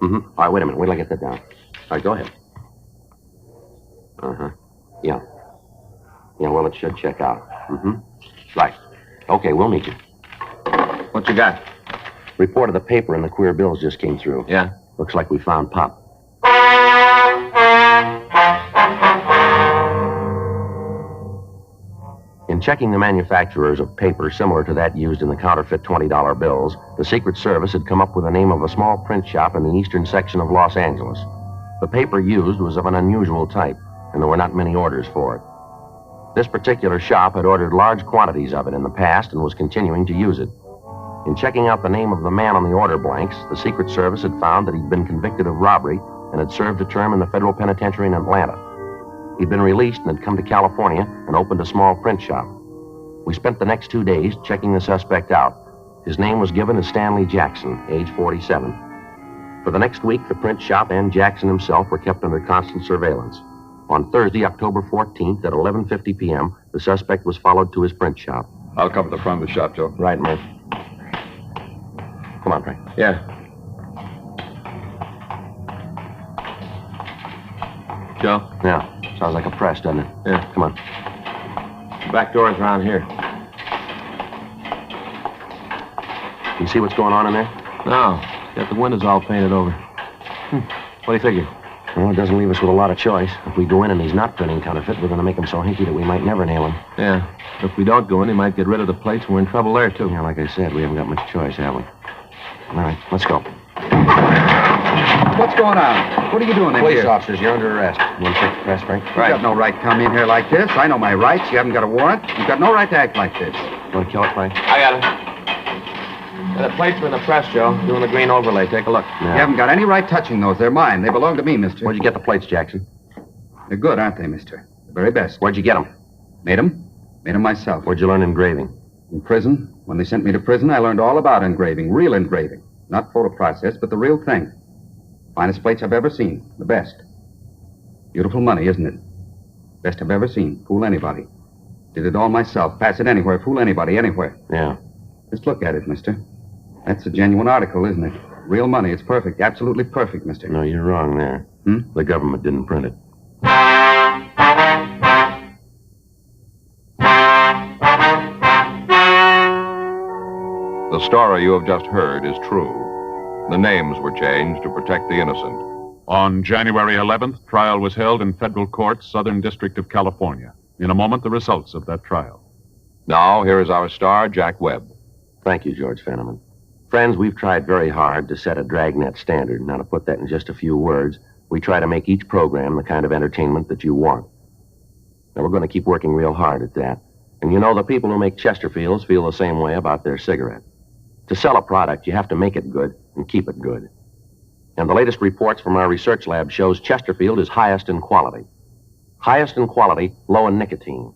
Mm-hmm. All right, wait a minute. Wait till I get that down. All right, go ahead. Uh-huh. Yeah. Yeah, well, it should check out. Mm-hmm. Right. Okay, we'll meet you. What you got? Report of the paper and the queer bills just came through. Yeah? Looks like we found Pop. In checking the manufacturers of paper similar to that used in the counterfeit $20 bills, the Secret Service had come up with the name of a small print shop in the eastern section of Los Angeles. The paper used was of an unusual type, and there were not many orders for it. This particular shop had ordered large quantities of it in the past and was continuing to use it. In checking out the name of the man on the order blanks, the Secret Service had found that he'd been convicted of robbery and had served a term in the federal penitentiary in Atlanta. He'd been released and had come to California and opened a small print shop. We spent the next 2 days checking the suspect out. His name was given as Stanley Jackson, age 47. For the next week, the print shop and Jackson himself were kept under constant surveillance. On Thursday, October 14th, at 11:50 p.m., the suspect was followed to his print shop. I'll cover the front of the shop, Joe. Right, Murph. Come on, Frank. Yeah. Joe? Yeah. Sounds like a press, doesn't it? Yeah. Come on. Back door's around here. You see what's going on in there? No. Got the windows all painted over. What do you figure? Well, it doesn't leave us with a lot of choice. If we go in and he's not printing counterfeit, we're going to make him so hinky that we might never nail him. Yeah. If we don't go in, he might get rid of the plates, and we're in trouble there, too. Yeah, like I said, we haven't got much choice, have we? All right, let's go. What's going on? What are you doing in Police here? officers, you're under arrest. You want to take the press, Frank? You got no right to come in here like this. I know my rights. You haven't got a warrant. You've got no right to act like this. You want to kill it, Frank? I got it. The plates are in the press, Joe. Doing the green overlay. Take a look. You haven't got any right touching those. They're mine. They belong to me, mister. Where'd you get the plates, Jackson? They're good, aren't they, mister? The very best. Where'd you get them? Made them? Made them myself. Where'd you learn engraving? In prison. When they sent me to prison, I learned all about engraving. Real engraving. Not photo process, but the real thing. Finest plates I've ever seen. The best. Beautiful money, isn't it? Best I've ever seen. Fool anybody. Did it all myself. Pass it anywhere. Fool anybody, anywhere. Yeah. Just look at it, mister. That's a genuine article, isn't it? Real money. It's perfect. Absolutely perfect, mister. No, you're wrong there. The government didn't print it. The story you have just heard is true. The names were changed to protect the innocent. On January 11th, trial was held in federal court, Southern District of California. In a moment, the results of that trial. Now, here is our star, Jack Webb. Thank you, George Fenneman. Friends, we've tried very hard to set a Dragnet standard. Now, to put that in just a few words, we try to make each program the kind of entertainment that you want. Now, we're going to keep working real hard at that. And you know, the people who make Chesterfields feel the same way about their cigarette. To sell a product, you have to make it good and keep it good. And the latest reports from our research lab shows Chesterfield is highest in quality. Highest in quality, low in nicotine.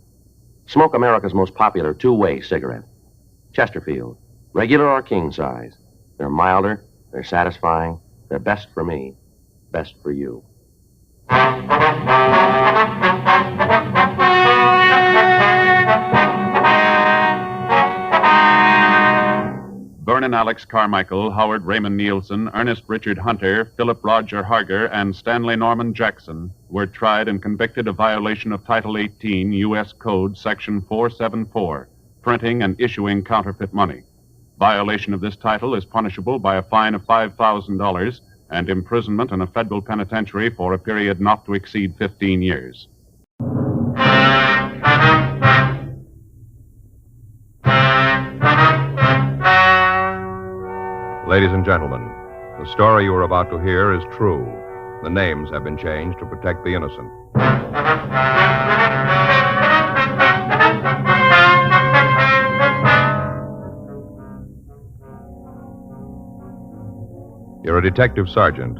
Smoke America's most popular two-way cigarette. Chesterfield, regular or king size. They're milder, they're satisfying, they're best for me, best for you. Vernon Alex Carmichael, Howard Raymond Nielsen, Ernest Richard Hunter, Philip Roger Harger, and Stanley Norman Jackson were tried and convicted of violation of Title 18 U.S. Code, Section 474, printing and issuing counterfeit money. Violation of this title is punishable by a fine of $5,000 and imprisonment in a federal penitentiary for a period not to exceed 15 years. Ladies and gentlemen, the story you are about to hear is true. The names have been changed to protect the innocent. You're a detective sergeant.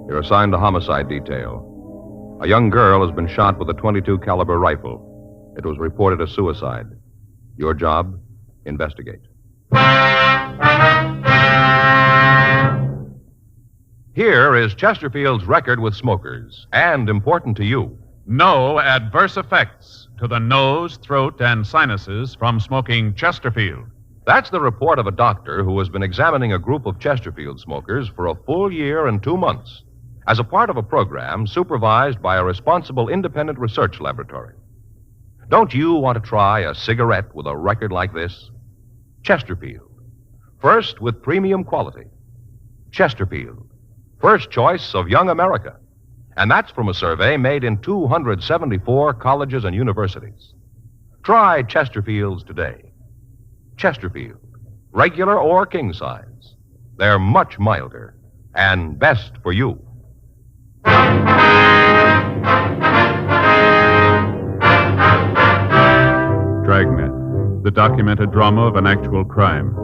You're assigned to homicide detail. A young girl has been shot with a .22 caliber rifle. It was reported as suicide. Your job, investigate. Here is Chesterfield's record with smokers, and important to you. No adverse effects to the nose, throat, and sinuses from smoking Chesterfield. That's the report of a doctor who has been examining a group of Chesterfield smokers for a full year and 2 months as a part of a program supervised by a responsible independent research laboratory. Don't you want to try a cigarette with a record like this? Chesterfield. First with premium quality. Chesterfield. First choice of young America. And that's from a survey made in 274 colleges and universities. Try Chesterfields today. Chesterfield, regular or king size. They're much milder and best for you. Dragnet, the documented drama of an actual crime.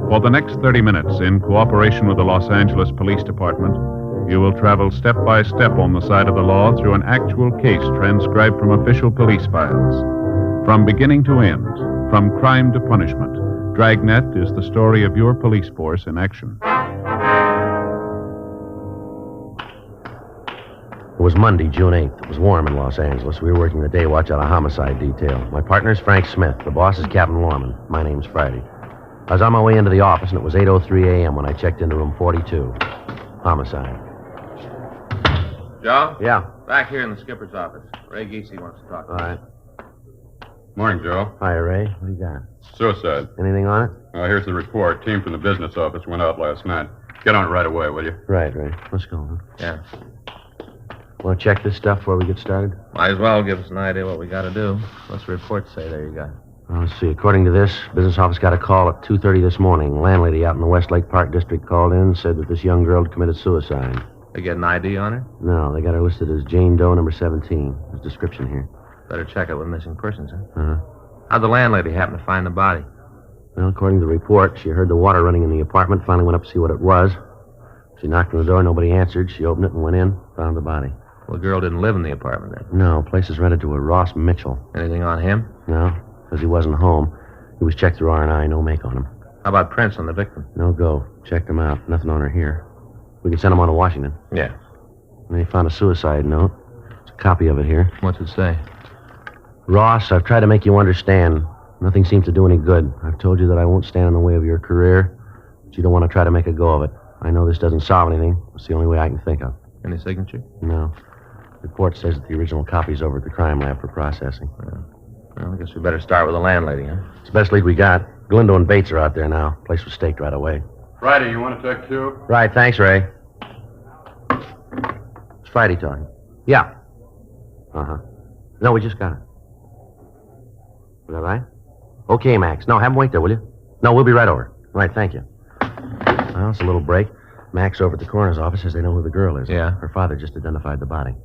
For the next 30 minutes, in cooperation with the Los Angeles Police Department, you will travel step by step on the side of the law through an actual case transcribed from official police files. From beginning to end, from crime to punishment, Dragnet is the story of your police force in action. It was Monday, June 8th. It was warm in Los Angeles. We were working the day watch out of homicide detail. My partner's Frank Smith. The boss is Captain Lorman. My name's Friday. I was on my way into the office, and it was 8:03 a.m. when I checked into room 42. Homicide. Joe? Yeah. Back here in the skipper's office. Ray Geesey wants to talk to All you. right. Morning, Joe. Hi, Ray. What do you got? Suicide. Anything on it? Here's the report. Team from the business office went out last night. Get on it right away, will you? Right, Ray. Let's go. Huh? Yeah. Want to check this stuff before we get started? Might as well give us an idea what we got to do. What's the report say there you got? Let's see. According to this, business office got a call at 2:30 this morning. Landlady out in the Westlake Park district called in and said that this young girl had committed suicide. They get an ID on her? No, they got her listed as Jane Doe, number 17. There's a description here. Better check it with missing persons, huh? Uh-huh. How'd the landlady happen to find the body? Well, according to the report, she heard the water running in the apartment, finally went up to see what it was. She knocked on the door, nobody answered. She opened it and went in, found the body. Well, the girl didn't live in the apartment then? No, place is rented to a Ross Mitchell. Anything on him? No, because he wasn't home. He was checked through R&I, no make on him. How about prints on the victim? No go. Checked him out. Nothing on her here. We can send him on to Washington. Yeah. And they found a suicide note. There's a copy of it here. What's it say? Ross, I've tried to make you understand. Nothing seems to do any good. I've told you that I won't stand in the way of your career, but you don't want to try to make a go of it. I know this doesn't solve anything. It's the only way I can think of. Any signature? No. The report says that the original copy's over at the crime lab for processing. Well, I guess we better start with the landlady, huh? It's the best lead we got. Galindo and Bates are out there now. Place was staked right away. Friday, you want to talk too? Right, thanks, Ray. It's Friday talking. Yeah. Uh-huh. No, we just got it. Is that right? Okay, Max. No, have him wait there, will you? No, we'll be right over. Right, thank you. Well, it's a little break. Max over at the coroner's office says they know who the girl is. Yeah? Her father just identified the body.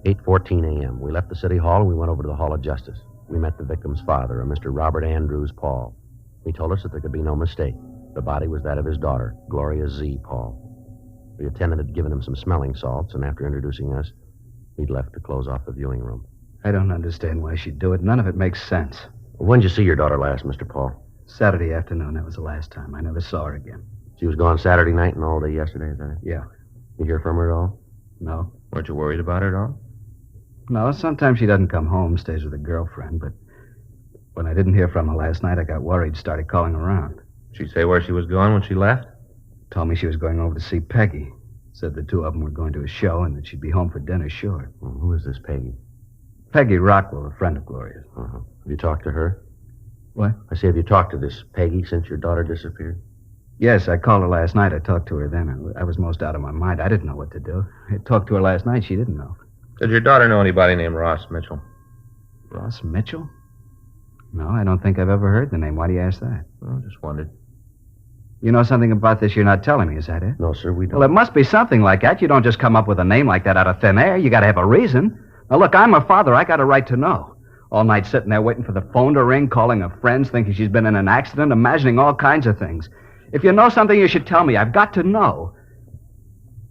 "8:14 a.m. We left the city hall and we went over to the Hall of Justice. We met the victim's father, a Mr. Robert Andrews Paul. He told us that there could be no mistake. The body was that of his daughter, Gloria Z. Paul. The attendant had given him some smelling salts, and after introducing us, he'd left to close off the viewing room. I don't understand why she'd do it. None of it makes sense. When did you see your daughter last, Mr. Paul? Saturday afternoon. That was the last time. I never saw her again. She was gone Saturday night and all day yesterday, is that it? Yeah. You hear from her at all? No. Weren't you worried about her at all? No, sometimes she doesn't come home, stays with a girlfriend, but when I didn't hear from her last night, I got worried, started calling around. Did she say where she was going when she left? Told me she was going over to see Peggy. Said the two of them were going to a show and that she'd be home for dinner, sure. Well, who is this Peggy? Peggy Rockwell, a friend of Gloria's. Uh-huh. Have you talked to her? What? I say, have you talked to this Peggy since your daughter disappeared? Yes, I called her last night. I talked to her then. I was most out of my mind. I didn't know what to do. I talked to her last night. She didn't know. Did your daughter know anybody named Ross Mitchell? Ross Mitchell? No, I don't think I've ever heard the name. Why do you ask that? Well, just wondered. You know something about this you're not telling me, is that it? No, sir, we don't. Well, it must be something like that. You don't just come up with a name like that out of thin air. You got to have a reason. Now, look, I'm her father. I got a right to know. All night sitting there waiting for the phone to ring, calling her friends, thinking she's been in an accident, imagining all kinds of things. If you know something, you should tell me. I've got to know.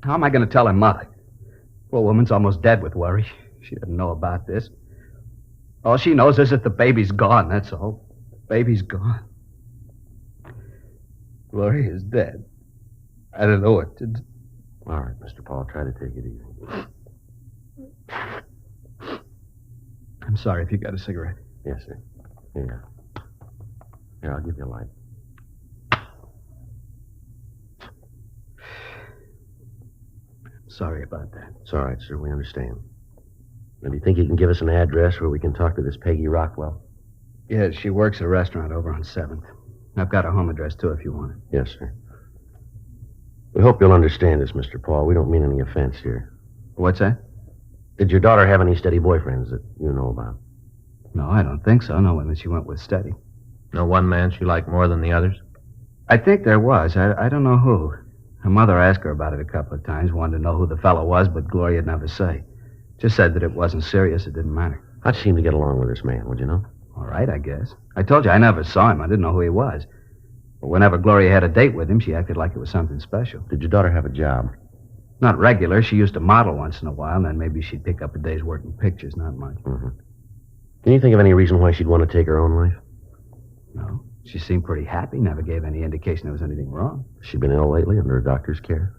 How am I going to tell her mother? Poor woman's almost dead with worry. She doesn't know about this. All she knows is that the baby's gone, that's all. The baby's gone. Gloria is dead. I don't know what to do. All right, Mr. Paul, try to take it easy. I'm sorry if you got a cigarette. Yes, sir. Here. Here, I'll give you a light. Sorry about that. It's all right, sir. We understand. Now, do you think you can give us an address where we can talk to this Peggy Rockwell? Yes, she works at a restaurant over on 7th. I've got a home address, too, if you want it. Yes, sir. We hope you'll understand this, Mr. Paul. We don't mean any offense here. What's that? Did your daughter have any steady boyfriends that you know about? No, I don't think so. No one that she went with steady. No one man she liked more than the others? I think there was. I don't know who. Her mother asked her about it a couple of times, wanted to know who the fellow was, but Gloria'd never say. Just said that it wasn't serious, it didn't matter. How'd she seem to get along with this man, would you know? All right, I guess. I told you I never saw him. I didn't know who he was. But whenever Gloria had a date with him, she acted like it was something special. Did your daughter have a job? Not regular. She used to model once in a while, and then maybe she'd pick up a day's work in pictures, not much. Mm-hmm. Can you think of any reason why she'd want to take her own life? No. She seemed pretty happy, never gave any indication there was anything wrong. Has she been ill lately under a doctor's care?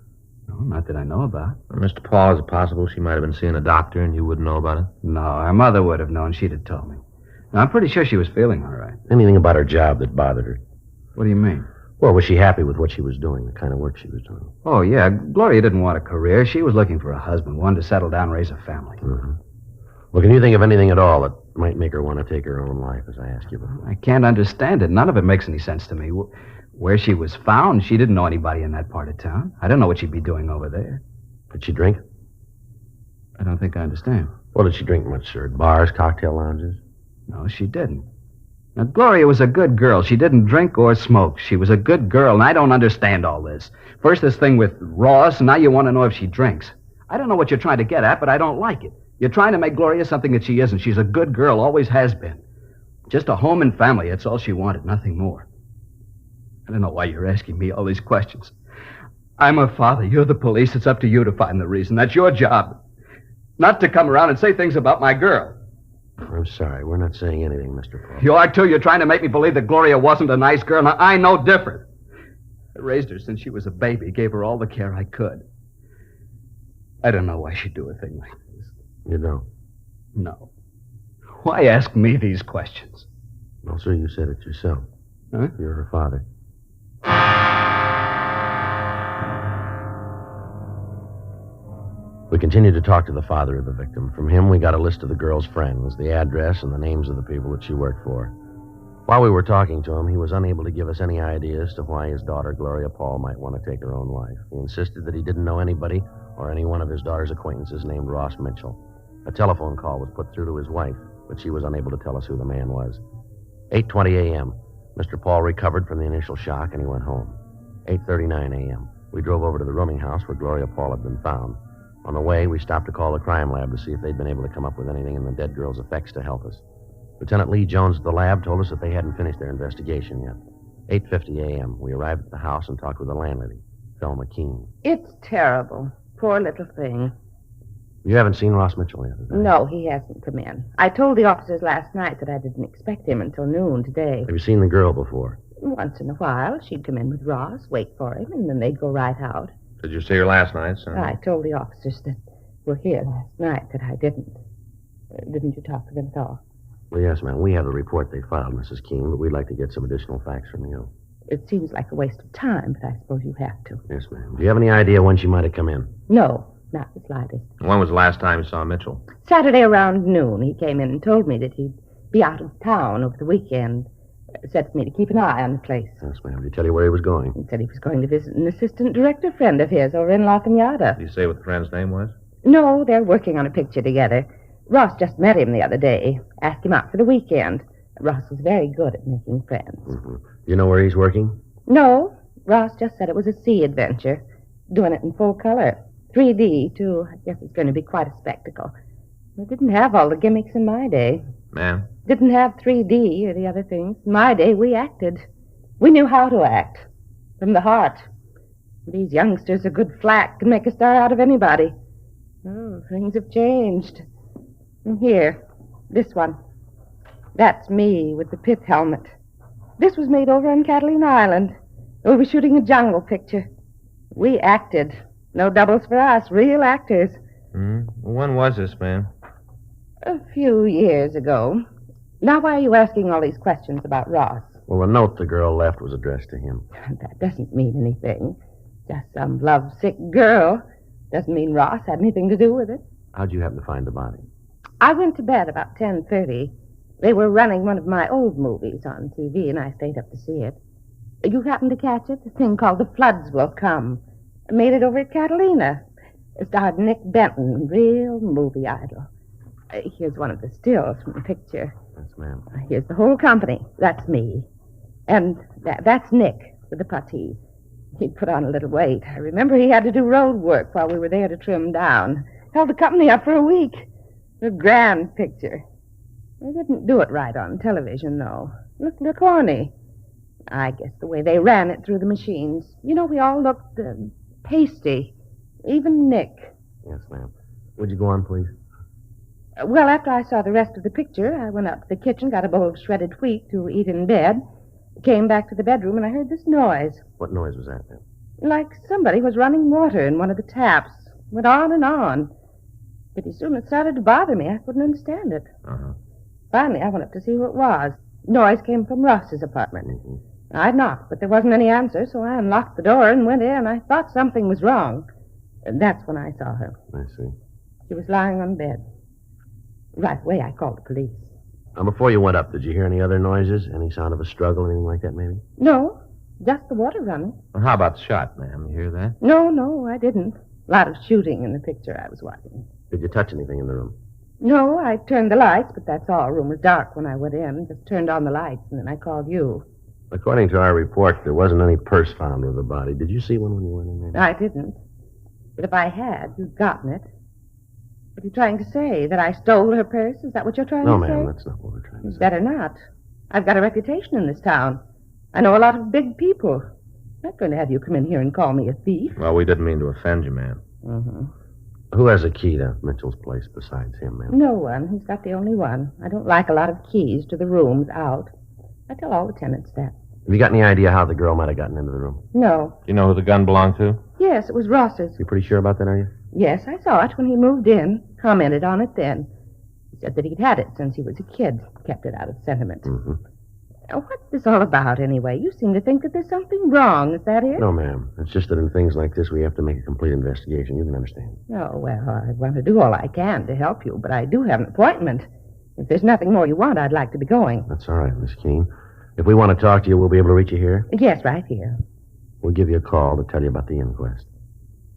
No, not that I know about. Well, Mr. Paul, is it possible she might have been seeing a doctor and you wouldn't know about it? No, her mother would have known. She'd have told me. Now, I'm pretty sure she was feeling all right. Anything about her job that bothered her? What do you mean? Well, was she happy with what she was doing, the kind of work she was doing? Oh, yeah. Gloria didn't want a career. She was looking for a husband, one to settle down and raise a family. Mm-hmm. Well, can you think of anything at all that might make her want to take her own life, as I asked you before? I can't understand it. None of it makes any sense to me. Where she was found, she didn't know anybody in that part of town. I don't know what she'd be doing over there. Did she drink? I don't think I understand. Well, did she drink much, sir? Bars, cocktail lounges? No, she didn't. Now, Gloria was a good girl. She didn't drink or smoke. She was a good girl, and I don't understand all this. First this thing with Ross, and now you want to know if she drinks. I don't know what you're trying to get at, but I don't like it. You're trying to make Gloria something that she isn't. She's a good girl, always has been. Just a home and family, that's all she wanted, nothing more. I don't know why you're asking me all these questions. I'm her father. You're the police. It's up to you to find the reason. That's your job. Not to come around and say things about my girl. I'm sorry. We're not saying anything, Mr. Paul. You are, too. You're trying to make me believe that Gloria wasn't a nice girl. Now, I know different. I raised her since she was a baby, gave her all the care I could. I don't know why she'd do a thing like this. You don't? No. Why ask me these questions? Well, sir, you said it yourself. Huh? You're her father. We continued to talk to the father of the victim. From him, we got a list of the girl's friends, the address, and the names of the people that she worked for. While we were talking to him, he was unable to give us any idea as to why his daughter, Gloria Paul, might want to take her own life. He insisted that he didn't know anybody or any one of his daughter's acquaintances named Ross Mitchell. A telephone call was put through to his wife, but she was unable to tell us who the man was. 8:20 a.m. Mr. Paul recovered from the initial shock, and he went home. 8:39 a.m. We drove over to the rooming house where Gloria Paul had been found. On the way, we stopped to call the crime lab to see if they'd been able to come up with anything in the dead girl's effects to help us. Lieutenant Lee Jones at the lab told us that they hadn't finished their investigation yet. 8:50 a.m. We arrived at the house and talked with the landlady, Thelma Keene. It's terrible. Poor little thing. You haven't seen Ross Mitchell yet, have you? No, he hasn't come in. I told the officers last night that I didn't expect him until noon today. Have you seen the girl before? Once in a while, she'd come in with Ross, wait for him, and then they'd go right out. Did you see her last night, sir? I told the officers that were here last night that I didn't. Didn't you talk to them at all? Well, yes, ma'am. We have the report they filed, Mrs. Keene, but we'd like to get some additional facts from you. It seems like a waste of time, but I suppose you have to. Yes, ma'am. Do you have any idea when she might have come in? No, not the slightest. When was the last time you saw Mitchell? Saturday around noon, he came in and told me that he'd be out of town over the weekend. Said to me to keep an eye on the place. Yes, ma'am. Did he tell you where he was going? He said he was going to visit an assistant director friend of his over in La Cañada. Did he say what the friend's name was? No, they're working on a picture together. Ross just met him the other day. Asked him out for the weekend. Ross is very good at making friends. Mm-hmm. Do you know where he's working? No, Ross just said it was a sea adventure. Doing it in full color. 3D, too. I guess it's going to be quite a spectacle. We didn't have all the gimmicks in my day. Ma'am? Didn't have 3D or the other things. In my day, we acted. We knew how to act. From the heart. These youngsters are good flack. Can make a star out of anybody. Oh, things have changed. And here, this one. That's me with the pith helmet. This was made over on Catalina Island. We were shooting a jungle picture. We acted. No doubles for us. Real actors. When was this, ma'am? A few years ago. Now, why are you asking all these questions about Ross? Well, the note the girl left was addressed to him. That doesn't mean anything. Just some lovesick girl. Doesn't mean Ross had anything to do with it. How'd you happen to find the body? I went to bed about 10:30. They were running one of my old movies on TV, and I stayed up to see it. You happened to catch it? The thing called The Floods Will Come. I made it over at Catalina. It starred Nick Benton, real movie idol. Here's one of the stills from the picture. Yes, ma'am. Here's the whole company. That's me. And that's Nick with the puttee. He'd put on a little weight. I remember he had to do road work while we were there to trim down. Held the company up for a week. A grand picture. They didn't do it right on television, though. Looked corny. I guess the way they ran it through the machines. You know, we all looked pasty. Even Nick. Yes, ma'am. Would you go on, please? Well, after I saw the rest of the picture, I went up to the kitchen, got a bowl of shredded wheat to eat in bed, came back to the bedroom, and I heard this noise. What noise was that, ma'am? Like somebody was running water in one of the taps. Went on and on. Pretty soon it started to bother me. I couldn't understand it. Uh-huh. Finally, I went up to see who it was. Noise came from Ross's apartment. Mm-hmm. I knocked, but there wasn't any answer, so I unlocked the door and went in. I thought something was wrong. And that's when I saw her. I see. She was lying on bed. Right away, I called the police. Now, before you went up, did you hear any other noises? Any sound of a struggle, anything like that, maybe? No, just the water running. Well, how about the shot, ma'am? You hear that? No, I didn't. A lot of shooting in the picture I was watching. Did you touch anything in the room? No, I turned the lights, but that's all. The room was dark when I went in. Just turned on the lights, and then I called you. According to our report, there wasn't any purse found with the body. Did you see one when you went in there? I didn't. But if I had, you'd gotten it. What are you trying to say? That I stole her purse? Is that what you're trying No, to say? ma'am, that's not what we're trying to say. Better not. I've got a reputation in this town. I know a lot of big people. I'm not going to have you come in here and call me a thief. Well, we didn't mean to offend you, ma'am. Mm-hmm. Who has a key to Mitchell's place besides him, ma'am? No one. He's got the only one. I don't like a lot of keys to the rooms out. I tell all the tenants that. Have you got any idea how the girl might have gotten into the room? No. Do you know who the gun belonged to? Yes, it was Ross's. You pretty sure about that, are you? Yes, I saw it when he moved in. Commented on it then. He said that he'd had it since he was a kid. Kept it out of sentiment. Mm-hmm. What's this all about, anyway? You seem to think that there's something wrong. Is that it? No, ma'am. It's just that in things like this, we have to make a complete investigation. You can understand. Oh, well, I want to do all I can to help you, but I do have an appointment. If there's nothing more you want, I'd like to be going. That's all right, Miss Keene. If we want to talk to you, we'll be able to reach you here? Yes, right here. We'll give you a call to tell you about the inquest.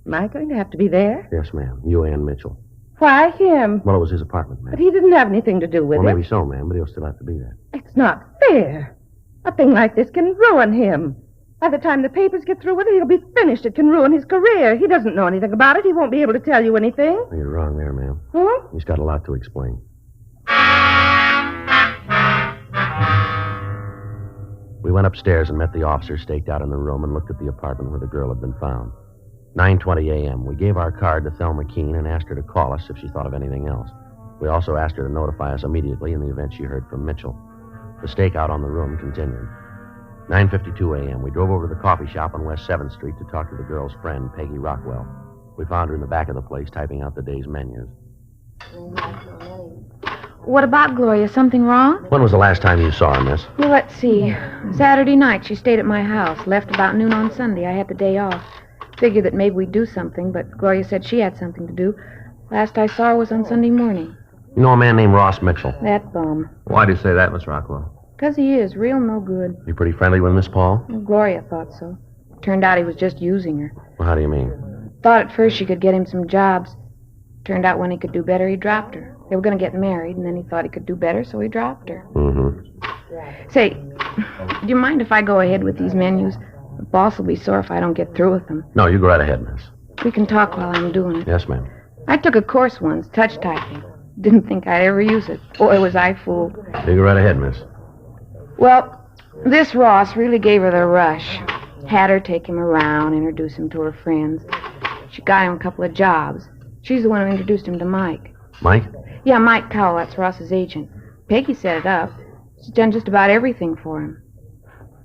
Am I going to have to be there? Yes, ma'am. You and Mitchell. Why him? Well, it was his apartment, ma'am. But he didn't have anything to do with Well, it. maybe so, ma'am, but he'll still have to be there. It's not fair. A thing like this can ruin him. By the time the papers get through with it, he'll be finished. It can ruin his career. He doesn't know anything about it. He won't be able to tell you anything. Well, you're wrong there, ma'am. Huh? He's got a lot to explain. We went upstairs and met the officer staked out in the room and looked at the apartment where the girl had been found. 9:20 a.m. We gave our card to Thelma Keene and asked her to call us if she thought of anything else. We also asked her to notify us immediately in the event she heard from Mitchell. The stakeout on the room continued. 9:52 a.m. We drove over to the coffee shop on West 7th Street to talk to the girl's friend, Peggy Rockwell. We found her in the back of the place typing out the day's menus. What about Gloria? Something wrong? When was the last time you saw her, miss? Well, let's see. Saturday night, she stayed at my house. Left about noon on Sunday. I had the day off. Figured that maybe we'd do something, but Gloria said she had something to do. Last I saw her was on Sunday morning. You know a man named Ross Mitchell? That bum. Why do you say that, Miss Rockwell? 'Cause he is. Real no good. You pretty friendly with Miss Paul? Well, Gloria thought so. Turned out he was just using her. Well, how do you mean? Thought at first she could get him some jobs. Turned out when he could do better, he dropped her. They were going to get married, and then he thought he could do better, so he dropped her. Mm-hmm. Say, do you mind if I go ahead with these menus? The boss will be sore if I don't get through with them. No, you go right ahead, miss. We can talk while I'm doing it. Yes, ma'am. I took a course once, touch typing. Didn't think I'd ever use it. Boy, was I fooled. You go right ahead, miss. Well, this Ross really gave her the rush. Had her take him around, introduce him to her friends. She got him a couple of jobs. She's the one who introduced him to Mike. Mike? Yeah, Mike Powell, that's Ross's agent. Peggy set it up. She's done just about everything for him.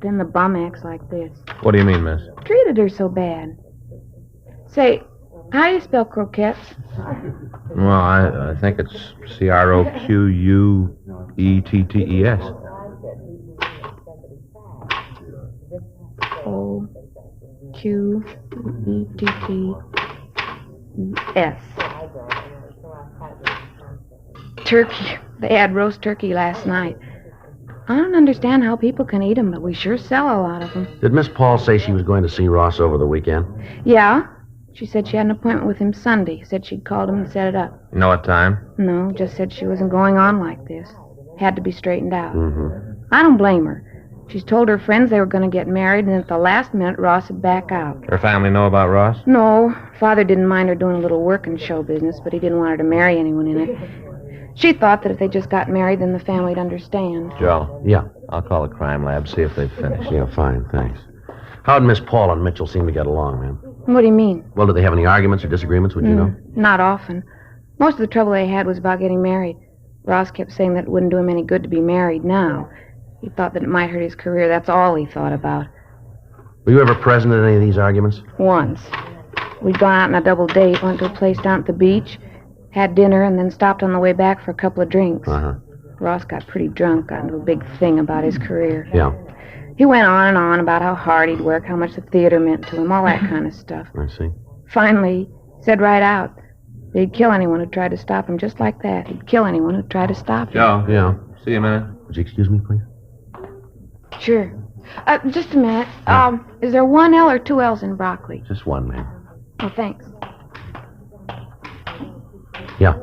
Then the bum acts like this. What do you mean, miss? Treated her so bad. Say, how do you spell croquettes? Well, I think it's Croquettes. O-Q-E-T-T-S. Turkey. They had roast turkey last night. I don't understand how people can eat them, but we sure sell a lot of them. Did Miss Paul say she was going to see Ross over the weekend? Yeah. She said she had an appointment with him Sunday. Said she'd called him and set it up. You know what time? No, just said she wasn't going on like this. Had to be straightened out. Mm-hmm. I don't blame her. She's told her friends they were going to get married, and at the last minute, Ross would back out. Her family know about Ross? No. Father didn't mind her doing a little work in show business, but he didn't want her to marry anyone in it. She thought that if they just got married, then the family'd understand. Joe? Yeah. I'll call the crime lab, see if they've finished. Yeah, fine, thanks. How'd Miss Paul and Mitchell seem to get along, ma'am? What do you mean? Well, did they have any arguments or disagreements, would you know? Not often. Most of the trouble they had was about getting married. Ross kept saying that it wouldn't do him any good to be married now. He thought that it might hurt his career. That's all he thought about. Were you ever present at any of these arguments? Once. We'd gone out on a double date, went to a place down at the beach, had dinner, and then stopped on the way back for a couple of drinks. Uh-huh. Ross got pretty drunk, got into a big thing about his career. Yeah. He went on and on about how hard he'd work, how much the theater meant to him, all that kind of stuff. I see. Finally, he said right out that he'd kill anyone who tried to stop him, just like that. He'd kill anyone who tried to stop him. Joe? Yeah. See you a minute. Would you excuse me, please? Sure. Just a minute. Is there one L or two L's in broccoli? Just one, ma'am. Oh, thanks. Yeah.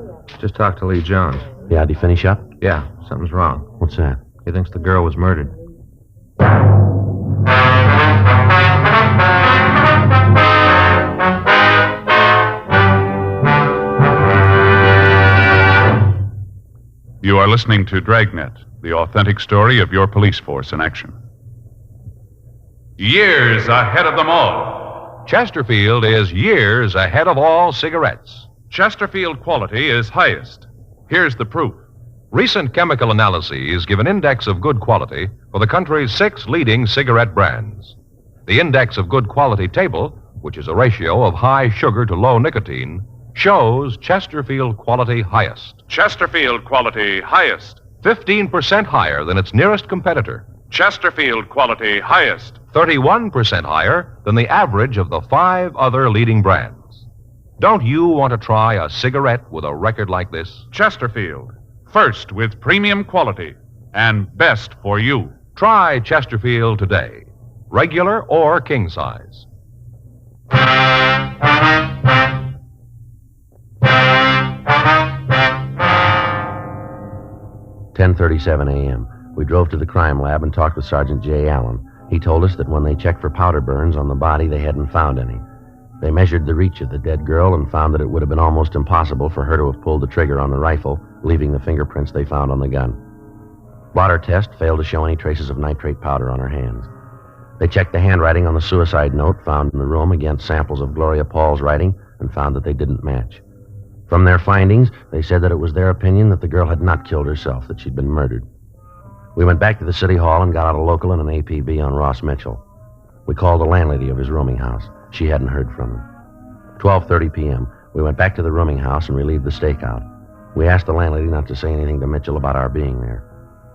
Just talked to Lee Jones. Yeah, did he finish up? Yeah, something's wrong. What's that? He thinks the girl was murdered. You are listening to Dragnet, the authentic story of your police force in action. Years ahead of them all. Chesterfield is years ahead of all cigarettes. Chesterfield quality is highest. Here's the proof. Recent chemical analyses give an index of good quality for the country's 6 leading cigarette brands. The index of good quality table, which is a ratio of high sugar to low nicotine, shows Chesterfield quality highest. Chesterfield quality highest. 15% higher than its nearest competitor. Chesterfield quality highest. 31% higher than the average of the 5 other leading brands. Don't you want to try a cigarette with a record like this? Chesterfield. First with premium quality and best for you. Try Chesterfield today. Regular or king size. 10:37 a.m. We drove to the crime lab and talked with Sergeant J. Allen. He told us that when they checked for powder burns on the body, they hadn't found any. They measured the reach of the dead girl and found that it would have been almost impossible for her to have pulled the trigger on the rifle, leaving the fingerprints they found on the gun. Blotter test failed to show any traces of nitrate powder on her hands. They checked the handwriting on the suicide note found in the room against samples of Gloria Paul's writing and found that they didn't match. From their findings, they said that it was their opinion that the girl had not killed herself, that she'd been murdered. We went back to the city hall and got out a local and an APB on Ross Mitchell. We called the landlady of his rooming house. She hadn't heard from him. 12:30 p.m., we went back to the rooming house and relieved the stakeout. We asked the landlady not to say anything to Mitchell about our being there.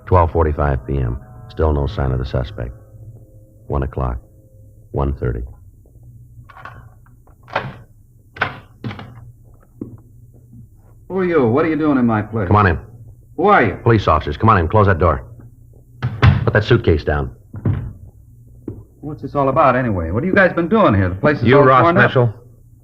12:45 p.m., still no sign of the suspect. 1 o'clock. 1:30. Who are you? What are you doing in my place? Come on in. Who are you? Police officers, come on in. Close that door. Put that suitcase down. What's this all about, anyway? What have you guys been doing here? The place is You all Ross torn up. Mitchell?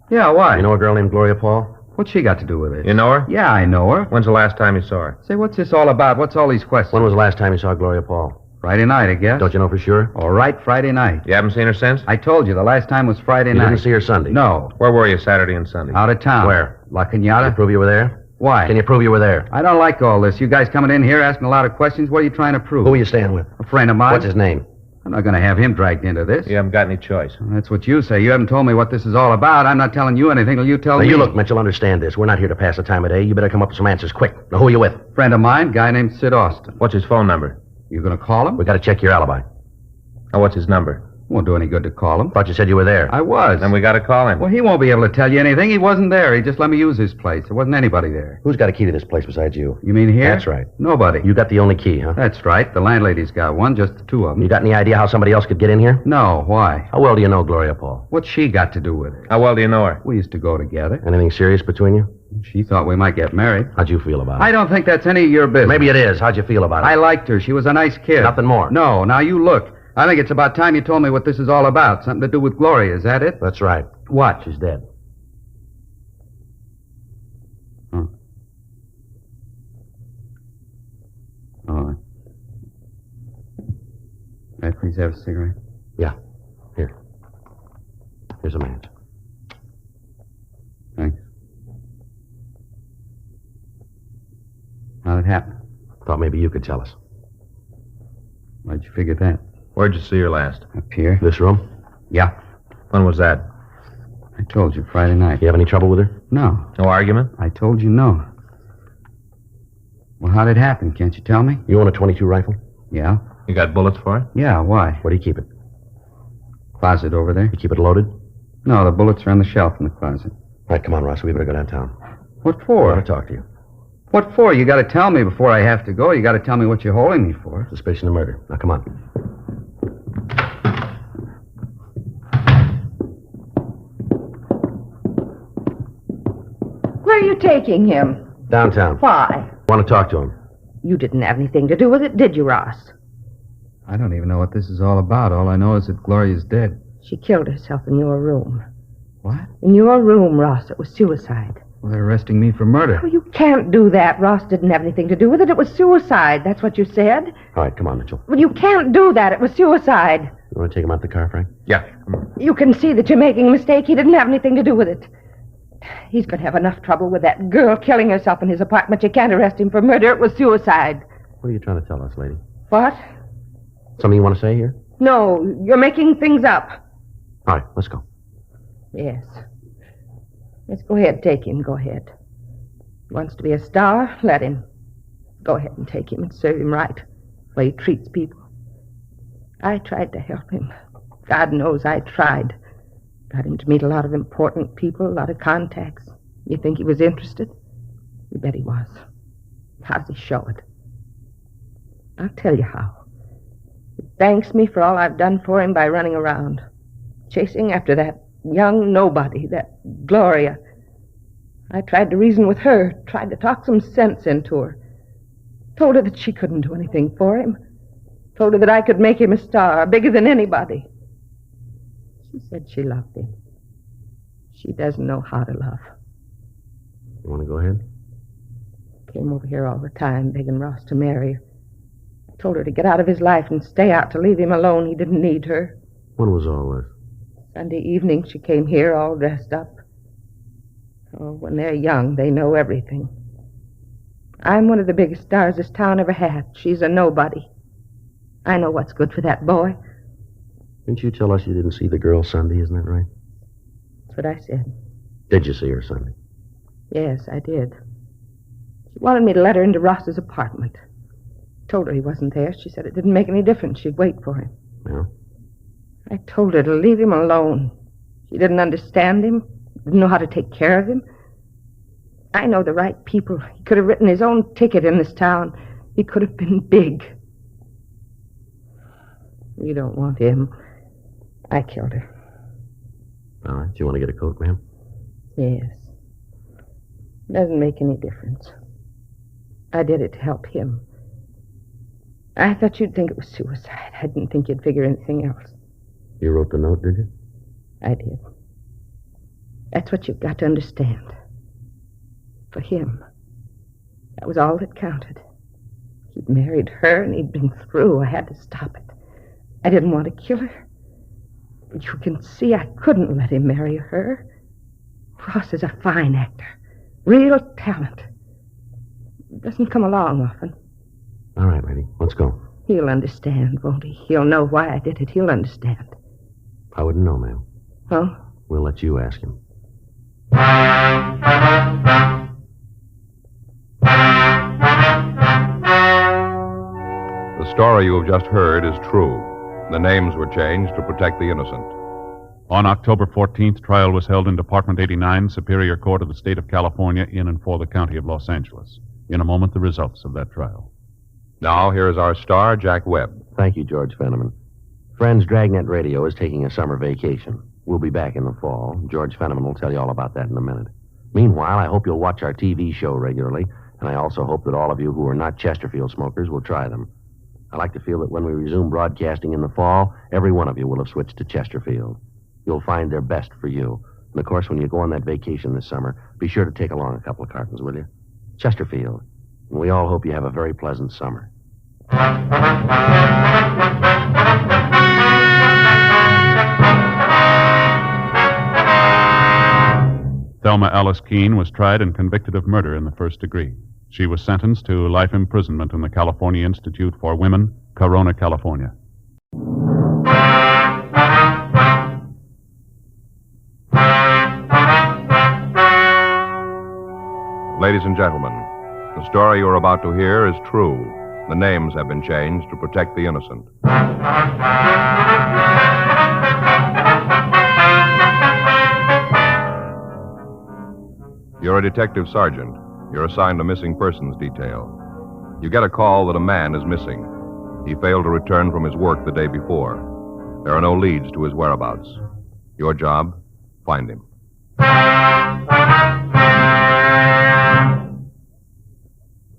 Yeah, why? You know a girl named Gloria Paul? What's she got to do with it? You know her? Yeah, I know her. When's the last time you saw her? Say, what's this all about? What's all these questions? When was the last time you saw Gloria Paul? Friday night, I guess. Don't you know for sure? All right, Friday night. You haven't seen her since? I told you, the last time was Friday You night. didn't see her Sunday? No. Where were you Saturday and Sunday? Out of town. Where? La Can you Cañada. prove you were there? Why? Can you prove you were there? I don't like all this. You guys coming in here asking a lot of questions. What are you trying to prove? Who are you staying with? A friend of mine. What's his name? I'm not going to have him dragged into this. You haven't got any choice. That's what you say. You haven't told me what this is all about. I'm not telling you anything till you tell Now, me. you look, Mitchell, understand this. We're not here to pass the time of day. You better come up with some answers quick. Now, who are you with? Friend of mine, guy named Sid Austin. What's his phone number? You going to call him? We got to check your alibi. Oh, what's his number? Won't do any good to call him. Thought you said you were there. I was. Then we got to call him. Well, he won't be able to tell you anything. He wasn't there. He just let me use his place. There wasn't anybody there. Who's got a key to this place besides you? You mean here? That's right. Nobody. You got the only key, huh? That's right. The landlady's got one, just the two of them. You got any idea how somebody else could get in here? No. Why? How well do you know Gloria Paul? What's she got to do with it? How well do you know her? We used to go together. Anything serious between you? She thought we might get married. How'd you feel about it? I don't think that's any of your business. Maybe it is. How'd you feel about it? I liked her. She was a nice kid. Nothing more? No. Now you look. I think it's about time you told me what this is all about. Something to do with Gloria. Is that it? That's right. What? She's dead. Oh. Oh. May I please have a cigarette? Yeah. Here. Here's a match. Thanks. How'd it happen? Thought maybe you could tell us. Why'd you figure that? Where'd you see her last? Up here. This room? Yeah. When was that? I told you, Friday night. You have any trouble with her? No. No argument? I told you no. Well, how'd it happen? Can't you tell me? You own a .22 rifle? Yeah. You got bullets for it? Yeah, why? Where do you keep it? Closet over there. You keep it loaded? No, the bullets are on the shelf in the closet. All right, come on, Ross. We better go downtown. What I for? want to talk to you. What for? You got to tell me before I have to go. You got to tell me what you're holding me for. Suspicion of murder. Now, come on. Where are you taking him? Downtown. Why? Want to talk to him. You didn't have anything to do with it, did you, Ross? I don't even know what this is all about. All I know is that Gloria's dead. She killed herself in your room. What? In your room, Ross. It was suicide. Well, they're arresting me for murder. Oh, you can't do that. Ross didn't have anything to do with it. It was suicide. That's what you said. All right, come on, Mitchell. Well, you can't do that. It was suicide. You want to take him out the car, Frank? Yeah, come on. You can see that you're making a mistake. He didn't have anything to do with it. He's going to have enough trouble with that girl killing herself in his apartment. You can't arrest him for murder. It was suicide. What are you trying to tell us, lady? What? Something you want to say here? No, you're making things up. All right, let's go. Yes. Let's go ahead. Take him. Go ahead. He wants to be a star. Let him. Go ahead and take him and serve him right. The way he treats people. I tried to help him. God knows I tried. Got him to meet a lot of important people, a lot of contacts. You think he was interested? You bet he was. How does he show it? I'll tell you how. He thanks me for all I've done for him by running around, chasing after that young nobody, that Gloria. I tried to reason with her, tried to talk some sense into her. Told her that she couldn't do anything for him. Told her that I could make him a star, bigger than anybody. She said she loved him. She doesn't know how to love. You want to go ahead? Came over here all the time, begging Ross to marry her. I told her to get out of his life and stay out, to leave him alone. He didn't need her. When was all this? Sunday evening, she came here all dressed up. Oh, when they're young, they know everything. I'm one of the biggest stars this town ever had. She's a nobody. I know what's good for that boy. Didn't you tell us you didn't see the girl Sunday, isn't that right? That's what I said. Did you see her Sunday? Yes, I did. She wanted me to let her into Ross's apartment. Told her he wasn't there. She said it didn't make any difference. She'd wait for him. Yeah? I told her to leave him alone. She didn't understand him. Didn't know how to take care of him. I know the right people. He could have written his own ticket in this town. He could have been big. You don't want him. I killed her. All right. Do you want to get a coat, ma'am? Yes. Doesn't make any difference. I did it to help him. I thought you'd think it was suicide. I didn't think you'd figure anything else. You wrote the note, did you? I did. That's what you've got to understand. For him, that was all that counted. He'd married her and he'd been through. I had to stop it. I didn't want to kill her. But you can see I couldn't let him marry her. Ross is a fine actor. Real talent. Doesn't come along often. All right, lady. Let's go. He'll understand, won't he? He'll know why I did it. He'll understand. I wouldn't know, ma'am. Oh? We'll let you ask him. The story you have just heard is true. The names were changed to protect the innocent. On October 14th, trial was held in Department 89, Superior Court of the State of California, in and for the County of Los Angeles. In a moment, the results of that trial. Now, here is our star, Jack Webb. Thank you, George Fenneman. Friends, Dragnet Radio is taking a summer vacation. We'll be back in the fall. George Fenneman will tell you all about that in a minute. Meanwhile, I hope you'll watch our TV show regularly, and I also hope that all of you who are not Chesterfield smokers will try them. I like to feel that when we resume broadcasting in the fall, every one of you will have switched to Chesterfield. You'll find their best for you. And, of course, when you go on that vacation this summer, be sure to take along a couple of cartons, will you? Chesterfield. And we all hope you have a very pleasant summer. Thelma Alice Keene was tried and convicted of murder in the first degree. She was sentenced to life imprisonment in the California Institute for Women, Corona, California. Ladies and gentlemen, the story you're about to hear is true. The names have been changed to protect the innocent. You're a detective sergeant. You're assigned a missing persons detail. You get a call that a man is missing. He failed to return from his work the day before. There are no leads to his whereabouts. Your job, find him.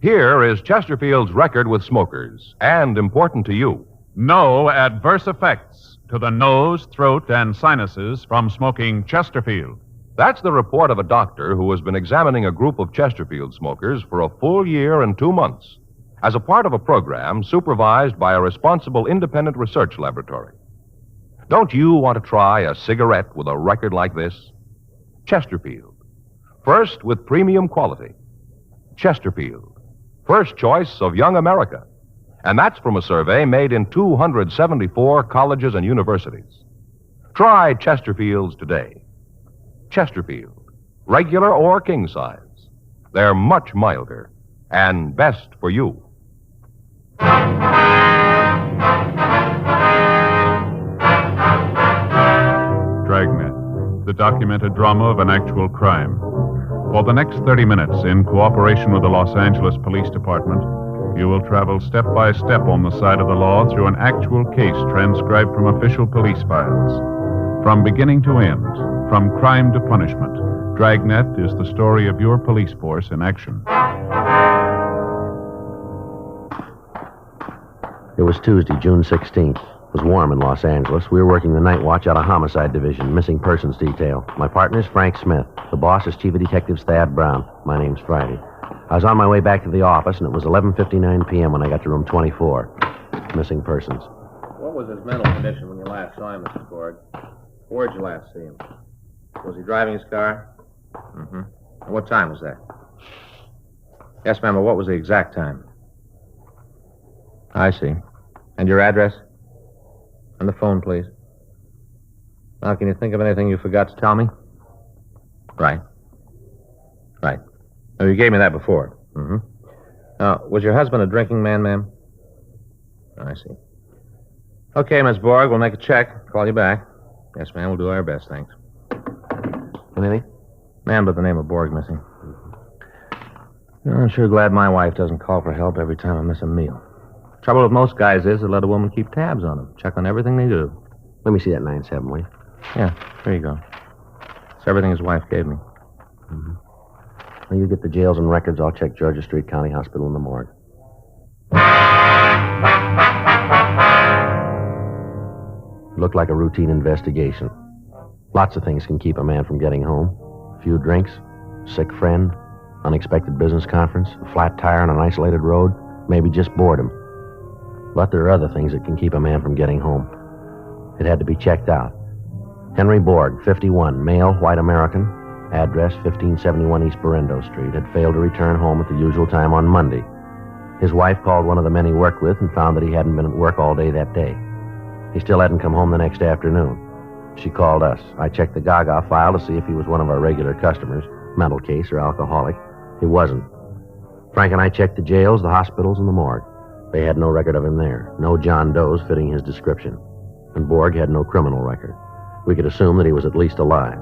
Here is Chesterfield's record with smokers, and important to you. No adverse effects to the nose, throat, and sinuses from smoking Chesterfield. That's the report of a doctor who has been examining a group of Chesterfield smokers for a full year and 2 months as a part of a program supervised by a responsible independent research laboratory. Don't you want to try a cigarette with a record like this? Chesterfield. First with premium quality. Chesterfield. First choice of young America. And that's from a survey made in 274 colleges and universities. Try Chesterfields today. Chesterfield. Regular or king size. They're much milder and best for you. Dragnet, the documented drama of an actual crime. For the next 30 minutes, in cooperation with the Los Angeles Police Department, you will travel step by step on the side of the law through an actual case transcribed from official police files. From beginning to end, from crime to punishment, Dragnet is the story of your police force in action. It was Tuesday, June 16th. It was warm in Los Angeles. We were working the night watch out of Homicide Division, missing persons detail. My partner's Frank Smith. The boss is Chief of Detectives Thad Brown. My name's Friday. I was on my way back to the office, and it was 11:59 p.m. when I got to room 24. Missing persons. What was his mental condition when you last saw him, Mrs. Borg? Where'd you last see him? Was he driving his car? Mm-hmm. And what time was that? Yes, ma'am, but what was the exact time? I see. And your address? And the phone, please. Now, can you think of anything you forgot to tell me? Right. Right. Oh, you gave me that before. Mm-hmm. Now, was your husband a drinking man, ma'am? I see. Okay, Miss Borg, we'll make a check. Call you back. Yes, ma'am, we'll do our best, thanks. Anything? Man by the name of Borg missing. I'm sure glad my wife doesn't call for help every time I miss a meal. Trouble with most guys is they let a woman keep tabs on them, check on everything they do. Let me see that 9-7, will you? Yeah, there you go. It's everything his wife gave me. Mm-hmm. Well, you get the jails and records. I'll check Georgia Street County Hospital in the morgue. Looked like a routine investigation. Lots of things can keep a man from getting home. A few drinks, sick friend, unexpected business conference, a flat tire on an isolated road, maybe just boredom. But there are other things that can keep a man from getting home. It had to be checked out. Henry Borg, 51, male, white American, address 1571 East Berendo Street, had failed to return home at the usual time on Monday. His wife called one of the men he worked with and found that he hadn't been at work all day that day. He still hadn't come home the next afternoon. She called us. I checked the Gaga file to see if he was one of our regular customers, mental case or alcoholic. He wasn't. Frank and I checked the jails, the hospitals, and the morgue. They had no record of him there. No John Does fitting his description. And Borg had no criminal record. We could assume that he was at least alive.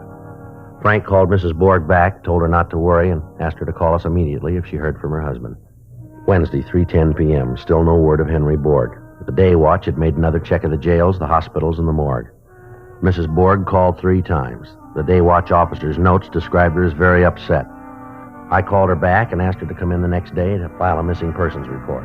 Frank called Mrs. Borg back, told her not to worry, and asked her to call us immediately if she heard from her husband. Wednesday, 3:10 p.m., still no word of Henry Borg. The day watch had made another check of the jails, the hospitals, and the morgue. Mrs. Borg called 3 times. The day watch officer's notes described her as very upset. I called her back and asked her to come in the next day to file a missing persons report.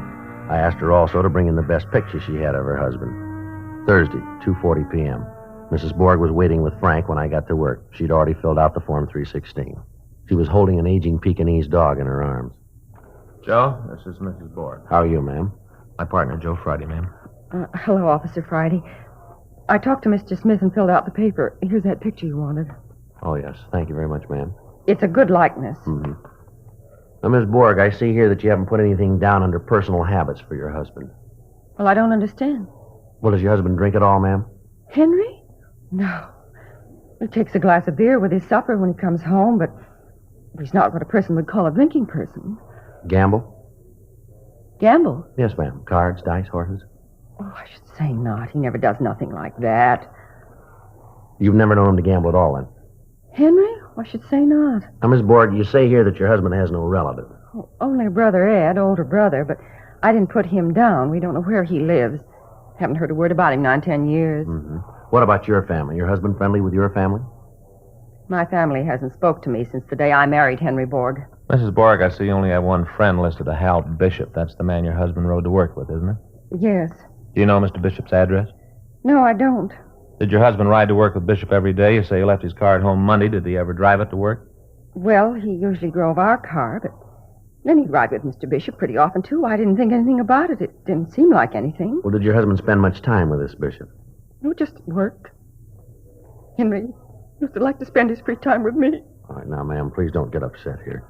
I asked her also to bring in the best picture she had of her husband. Thursday, 2:40 p.m. Mrs. Borg was waiting with Frank when I got to work. She'd already filled out the Form 316. She was holding an aging Pekingese dog in her arms. Joe, this is Mrs. Borg. How are you, ma'am? My partner, Joe Friday, ma'am. Hello, Officer Friday. I talked to Mr. Smith and filled out the paper. Here's that picture you wanted. Oh, yes. Thank you very much, ma'am. It's a good likeness. Mm-hmm. Now, Miss Borg, I see here that you haven't put anything down under personal habits for your husband. Well, I don't understand. Well, does your husband drink at all, ma'am? Henry? No. He takes a glass of beer with his supper when he comes home, but he's not what a person would call a drinking person. Gamble? Gamble? Yes, ma'am. Cards, dice, horses? Oh, I should say not. He never does nothing like that. You've never known him to gamble at all, then? Henry? I should say not. Now, Miss Borg, you say here that your husband has no relative. Oh, only brother Ed, older brother, but I didn't put him down. We don't know where he lives. Haven't heard a word about him 9-10 years. Mm-hmm. What about your family? Your husband friendly with your family? My family hasn't spoke to me since the day I married Henry Borg. Mrs. Borg, I see you only have one friend listed, a Hal Bishop. That's the man your husband rode to work with, isn't it? Yes. Do you know Mr. Bishop's address? No, I don't. Did your husband ride to work with Bishop every day? You say he left his car at home Monday. Did he ever drive it to work? Well, he usually drove our car, but then he'd ride with Mr. Bishop pretty often, too. I didn't think anything about it. It didn't seem like anything. Well, did your husband spend much time with this Bishop? No, just worked. Henry used to like to spend his free time with me. All right, now, ma'am, please don't get upset here.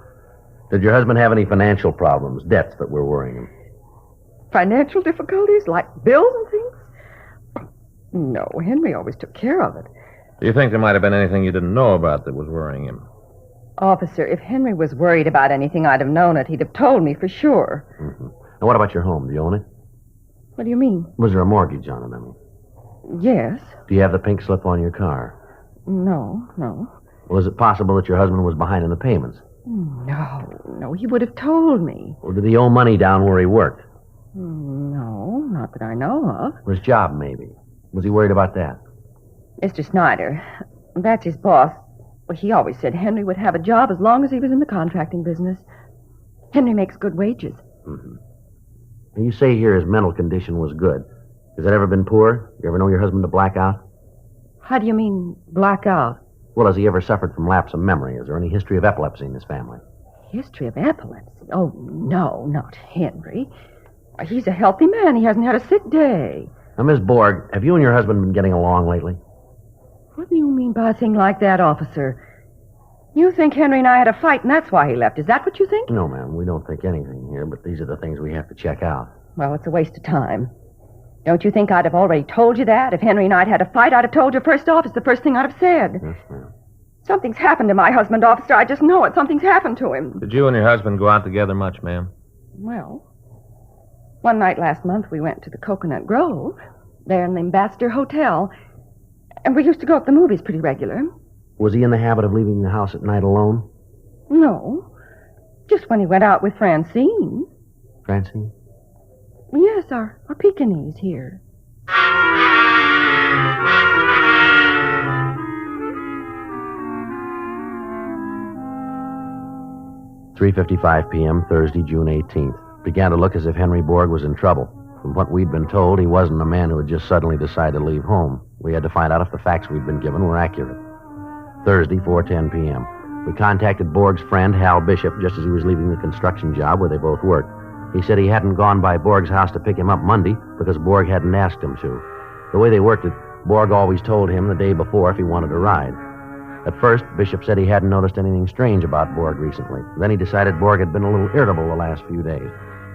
Did your husband have any financial problems, debts that were worrying him? Financial difficulties, like bills and things? No, Henry always took care of it. Do you think there might have been anything you didn't know about that was worrying him? Officer, if Henry was worried about anything, I'd have known it. He'd have told me for sure. Mm-hmm. And what about your home? Do you own it? What do you mean? Was there a mortgage on it, I mean? Yes. Do you have the pink slip on your car? No. Well, is it possible that your husband was behind in the payments? No, he would have told me. Or did he owe money down where he worked? No, not that I know of. Or his job, maybe. Was he worried about that? Mr. Snyder, that's his boss. Well, he always said Henry would have a job as long as he was in the contracting business. Henry makes good wages. Mm-hmm. And you say here his mental condition was good. Has that ever been poor? You ever know your husband to black out? How do you mean, black out? Well, has he ever suffered from lapse of memory? Is there any history of epilepsy in his family? History of epilepsy? Oh, no, not Henry. He's a healthy man. He hasn't had a sick day. Now, Miss Borg, have you and your husband been getting along lately? What do you mean by a thing like that, officer? You think Henry and I had a fight, and that's why he left. Is that what you think? No, ma'am. We don't think anything here, but these are the things we have to check out. Well, it's a waste of time. Don't you think I'd have already told you that? If Henry and I'd had a fight, I'd have told you first off. It's the first thing I'd have said. Yes, ma'am. Something's happened to my husband, officer. I just know it. Something's happened to him. Did you and your husband go out together much, ma'am? Well, one night last month we went to the Coconut Grove, there in the Ambassador Hotel, and we used to go up the movies pretty regular. Was he in the habit of leaving the house at night alone? No, just when he went out with Francine. Francine? Yes, our Pekingese here. 3:55 p.m., Thursday, June 18th. Began to look as if Henry Borg was in trouble. From what we'd been told, he wasn't a man who had just suddenly decided to leave home. We had to find out if the facts we'd been given were accurate. Thursday, 4:10 p.m. We contacted Borg's friend, Hal Bishop, just as he was leaving the construction job where they both worked. He said he hadn't gone by Borg's house to pick him up Monday because Borg hadn't asked him to. The way they worked it, Borg always told him the day before if he wanted to ride. At first, Bishop said he hadn't noticed anything strange about Borg recently. Then he decided Borg had been a little irritable the last few days.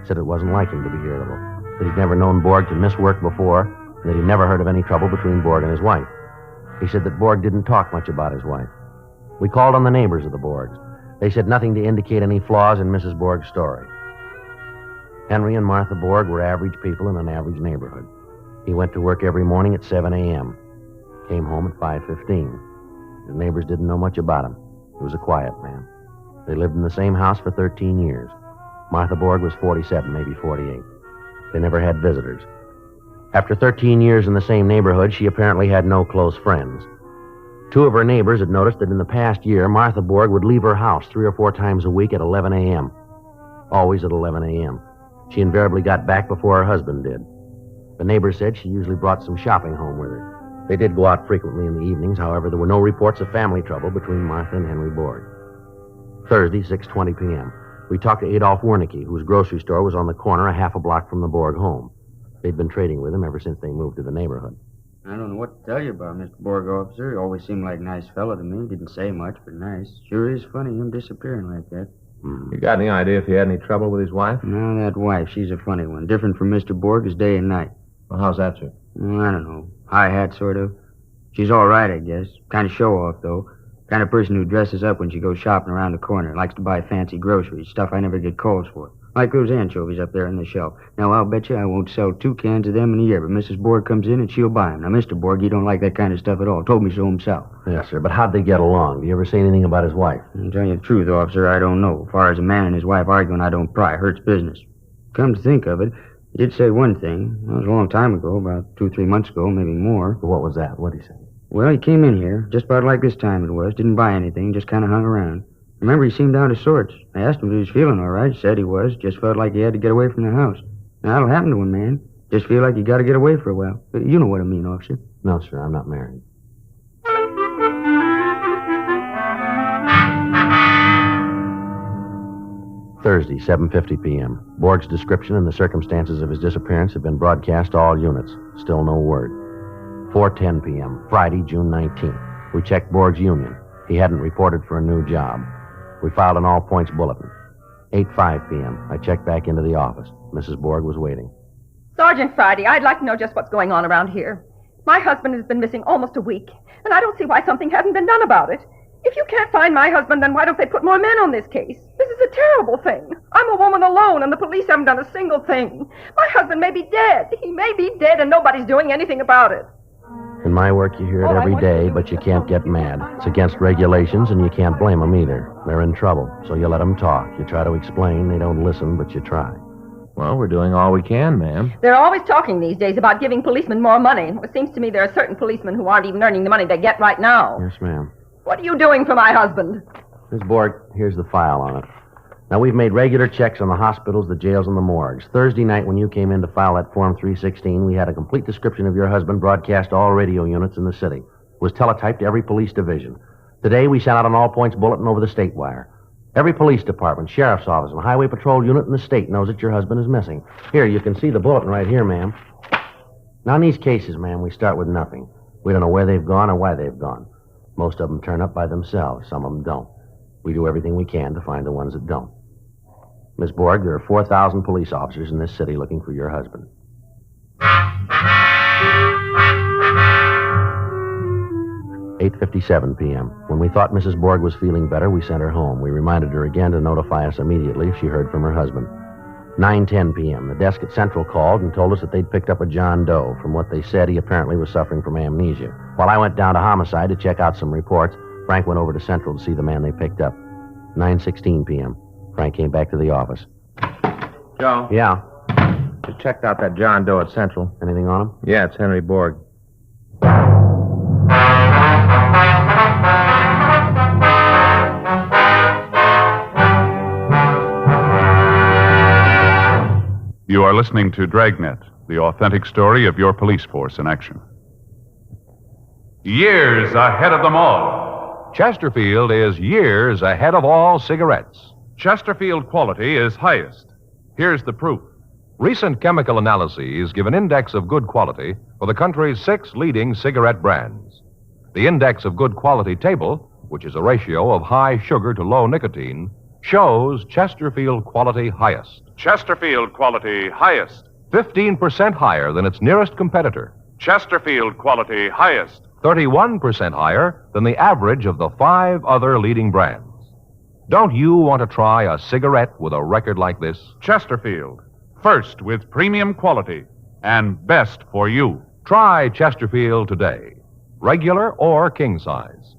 Said it wasn't like him to be irritable. That he'd never known Borg to miss work before, and that he'd never heard of any trouble between Borg and his wife. He said that Borg didn't talk much about his wife. We called on the neighbors of the Borgs. They said nothing to indicate any flaws in Mrs. Borg's story. Henry and Martha Borg were average people in an average neighborhood. He went to work every morning at 7 a.m. Came home at 5:15. His neighbors didn't know much about him. He was a quiet man. They lived in the same house for 13 years. Martha Borg was 47, maybe 48. They never had visitors. After 13 years in the same neighborhood, she apparently had no close friends. Two of her neighbors had noticed that in the past year, Martha Borg would leave her house 3 or 4 times a week at 11 a.m. Always at 11 a.m. She invariably got back before her husband did. The neighbors said she usually brought some shopping home with her. They did go out frequently in the evenings. However, there were no reports of family trouble between Martha and Henry Borg. Thursday, 6:20 p.m. We talked to Adolph Wernicke, whose grocery store was on the corner a half a block from the Borg home. They'd been trading with him ever since they moved to the neighborhood. I don't know what to tell you about Mr. Borg, officer. He always seemed like a nice fellow to me. Didn't say much, but nice. Sure is funny, him disappearing like that. You got any idea if he had any trouble with his wife? No, that wife, she's a funny one. Different from Mr. Borg as day and night. Well, how's that, sir? I don't know. High hat, sort of. She's all right, I guess. Kind of show-off, though. Kind of person who dresses up when she goes shopping around the corner. Likes to buy fancy groceries, stuff I never get calls for. Like those anchovies up there on the shelf. Now, I'll bet you I won't sell 2 cans of them in a year, but Mrs. Borg comes in and she'll buy them. Now, Mr. Borg, he don't like that kind of stuff at all. Told me so himself. Yes, sir, but how'd they get along? Do you ever say anything about his wife? I'll tell you the truth, officer, I don't know. As far as a man and his wife arguing, I don't pry. Hurts business. Come to think of it, he did say one thing. That was a long time ago, about 2 or 3 months ago, maybe more. What was that? What'd he say? Well, he came in here, just about like this time it was. Didn't buy anything, just kind of hung around. Remember, he seemed out of sorts. I asked him if he was feeling all right. Said he was. Just felt like he had to get away from the house. Now, that'll happen to a man. Just feel like you gotta get away for a while. You know what I mean, officer. No, sir, I'm not married. Thursday, 7:50 p.m. Borg's description and the circumstances of his disappearance have been broadcast to all units. Still no word. 4:10 p.m., Friday, June 19th. We checked Borg's union. He hadn't reported for a new job. We filed an all-points bulletin. 8:05 p.m., I checked back into the office. Mrs. Borg was waiting. Sergeant Friday, I'd like to know just what's going on around here. My husband has been missing almost a week, and I don't see why something hasn't been done about it. If you can't find my husband, then why don't they put more men on this case? This is a terrible thing. I'm a woman alone, and the police haven't done a single thing. My husband may be dead. He may be dead, and nobody's doing anything about it. In my work, you hear it every day, but you can't get mad. It's against regulations, and you can't blame them either. They're in trouble, so you let them talk. You try to explain. They don't listen, but you try. Well, we're doing all we can, ma'am. They're always talking these days about giving policemen more money. It seems to me there are certain policemen who aren't even earning the money they get right now. Yes, ma'am. What are you doing for my husband? Ms. Borg, here's the file on it. Now, we've made regular checks on the hospitals, the jails, and the morgues. Thursday night, when you came in to file that Form 316, we had a complete description of your husband broadcast to all radio units in the city. It was teletyped to every police division. Today, we sent out an all-points bulletin over the state wire. Every police department, sheriff's office, and highway patrol unit in the state knows that your husband is missing. Here, you can see the bulletin right here, ma'am. Now, in these cases, ma'am, we start with nothing. We don't know where they've gone or why they've gone. Most of them turn up by themselves. Some of them don't. We do everything we can to find the ones that don't. Miss Borg, there are 4,000 police officers in this city looking for your husband. 8:57 p.m. When we thought Mrs. Borg was feeling better, we sent her home. We reminded her again to notify us immediately if she heard from her husband. 9:10 p.m. The desk at Central called and told us that they'd picked up a John Doe. From what they said, he apparently was suffering from amnesia. While I went down to Homicide to check out some reports, Frank went over to Central to see the man they picked up. 9:16 p.m. Frank came back to the office. Joe? Yeah? Just checked out that John Doe at Central. Anything on him? Yeah, it's Henry Borg. You are listening to Dragnet, the authentic story of your police force in action. Years ahead of them all. Chesterfield is years ahead of all cigarettes. Chesterfield quality is highest. Here's the proof. Recent chemical analyses give an index of good quality for the country's 6 leading cigarette brands. The index of good quality table, which is a ratio of high sugar to low nicotine, shows Chesterfield quality highest. Chesterfield quality highest. 15% higher than its nearest competitor. Chesterfield quality highest. 31% higher than the average of the 5 other leading brands. Don't you want to try a cigarette with a record like this? Chesterfield. First with premium quality and best for you. Try Chesterfield today. Regular or king size.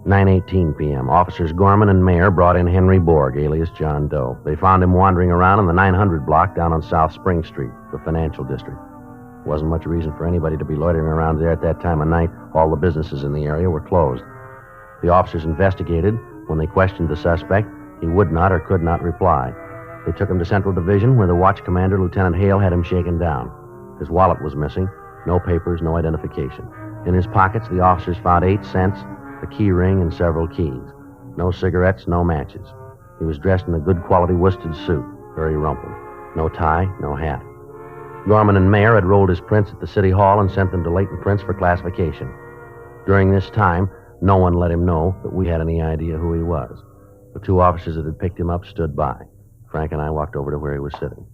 9:18 p.m. Officers Gorman and Mayer brought in Henry Borg, alias John Doe. They found him wandering around in the 900 block down on South Spring Street, the financial district. Wasn't much reason for anybody to be loitering around there at that time of night. All the businesses in the area were closed. The officers investigated. When they questioned the suspect, he would not or could not reply. They took him to Central Division, where the watch commander, Lieutenant Hale, had him shaken down. His wallet was missing. No papers, no identification. In his pockets, the officers found 8 cents, a key ring, and several keys. No cigarettes, no matches. He was dressed in a good quality worsted suit, very rumpled. No tie, no hat. Gorman and Mayer had rolled his prints at the city hall and sent them to Leighton Prints for classification. During this time, no one let him know that we had any idea who he was. The 2 officers that had picked him up stood by. Frank and I walked over to where he was sitting.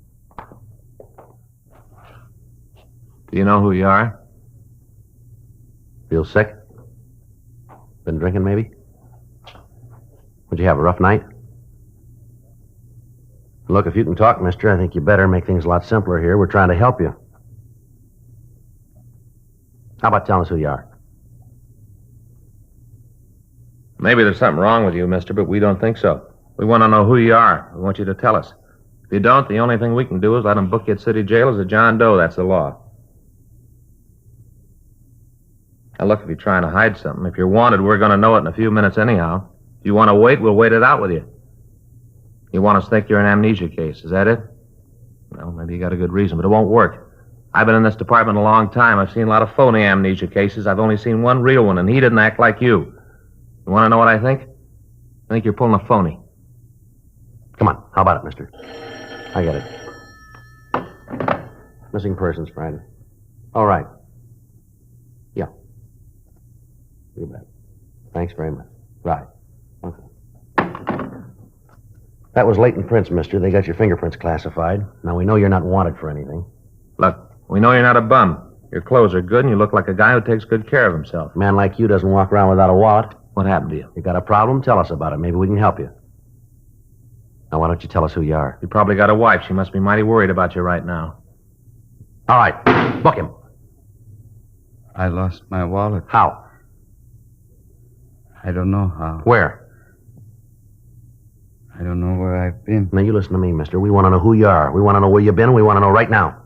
Do you know who you are? Feel sick? Been drinking, maybe? Would you have a rough night? Look, if you can talk, mister, I think you better make things a lot simpler here. We're trying to help you. How about telling us who you are? Maybe there's something wrong with you, mister, but we don't think so. We want to know who you are. We want you to tell us. If you don't, the only thing we can do is let them book you at city jail as a John Doe. That's the law. Now, look, if you're trying to hide something, if you're wanted, we're going to know it in a few minutes anyhow. If you want to wait, we'll wait it out with you. You want us to think you're an amnesia case, is that it? Well, maybe you got a good reason, but it won't work. I've been in this department a long time. I've seen a lot of phony amnesia cases. I've only seen one real one, and he didn't act like you. You want to know what I think? I think you're pulling a phony. Come on, how about it, mister? I get it. Missing persons, Friday. All right. Yeah. You bet. Thanks very much. Right. Okay. That was Leighton Prince, mister. They got your fingerprints classified. Now, we know you're not wanted for anything. Look, we know you're not a bum. Your clothes are good, and you look like a guy who takes good care of himself. A man like you doesn't walk around without a wallet. What happened to you? You got a problem? Tell us about it. Maybe we can help you. Now, why don't you tell us who you are? You probably got a wife. She must be mighty worried about you right now. All right. Book him. I lost my wallet. How? I don't know how. Where? I don't know where I've been. Now, you listen to me, mister. We want to know who you are. We want to know where you've been, and we want to know right now.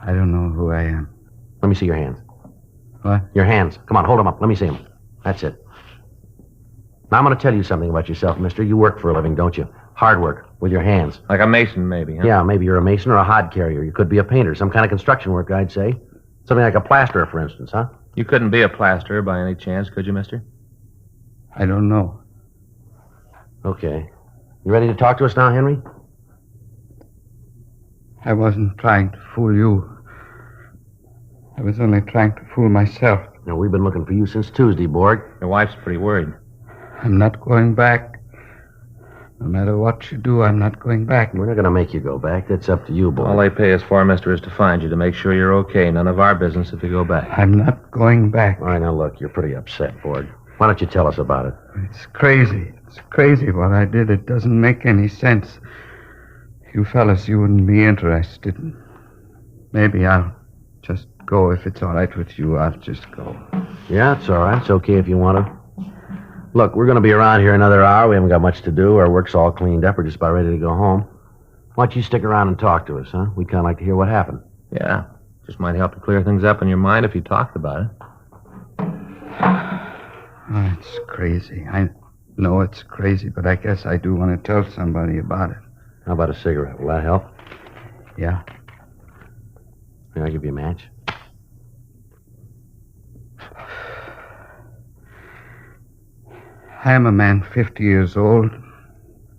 I don't know who I am. Let me see your hands. What? Your hands. Come on, hold them up. Let me see them. That's it. Now, I'm going to tell you something about yourself, mister. You work for a living, don't you? Hard work, with your hands. Like a mason, maybe, huh? Yeah, maybe you're a mason or a hod carrier. You could be a painter, some kind of construction work, I'd say. Something like a plasterer, for instance, huh? You couldn't be a plasterer by any chance, could you, mister? I don't know. Okay. You ready to talk to us now, Henry? I wasn't trying to fool you. I was only trying to fool myself. Now, we've been looking for you since Tuesday, Borg. Your wife's pretty worried. I'm not going back. No matter what you do, I'm not going back. We're not going to make you go back. That's up to you, Borg. All they pay us for, mister, is to find you, to make sure you're okay. None of our business if you go back. I'm not going back. All right, now, look, you're pretty upset, Borg. Why don't you tell us about it? It's crazy. It's crazy what I did. It doesn't make any sense. You fellas, you wouldn't be interested. Maybe I'll just go if it's all right with you. I'll just go. Yeah, it's all right. It's okay if you want to. Look, we're going to be around here another hour. We haven't got much to do. Our work's all cleaned up. We're just about ready to go home. Why don't you stick around and talk to us, huh? We'd kind of like to hear what happened. Yeah. Just might help to clear things up in your mind if you talked about it. Oh, it's crazy. I know it's crazy, but I guess I do want to tell somebody about it. How about a cigarette? Will that help? Yeah. Here, I'll give you a match. I am a man 50 years old.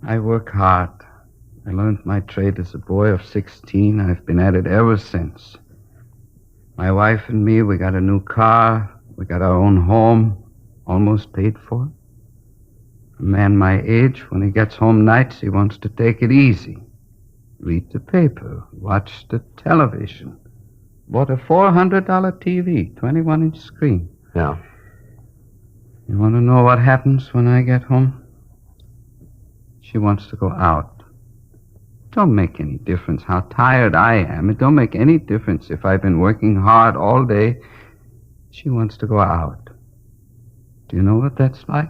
I work hard. I learned my trade as a boy of 16. I've been at it ever since. My wife and me, we got a new car. We got our own home, almost paid for. A man my age, when he gets home nights, he wants to take it easy. Read the paper, watch the television. Bought a $400 TV, 21-inch screen. Yeah. You want to know what happens when I get home? She wants to go out. It don't make any difference how tired I am. It don't make any difference if I've been working hard all day. She wants to go out. Do you know what that's like?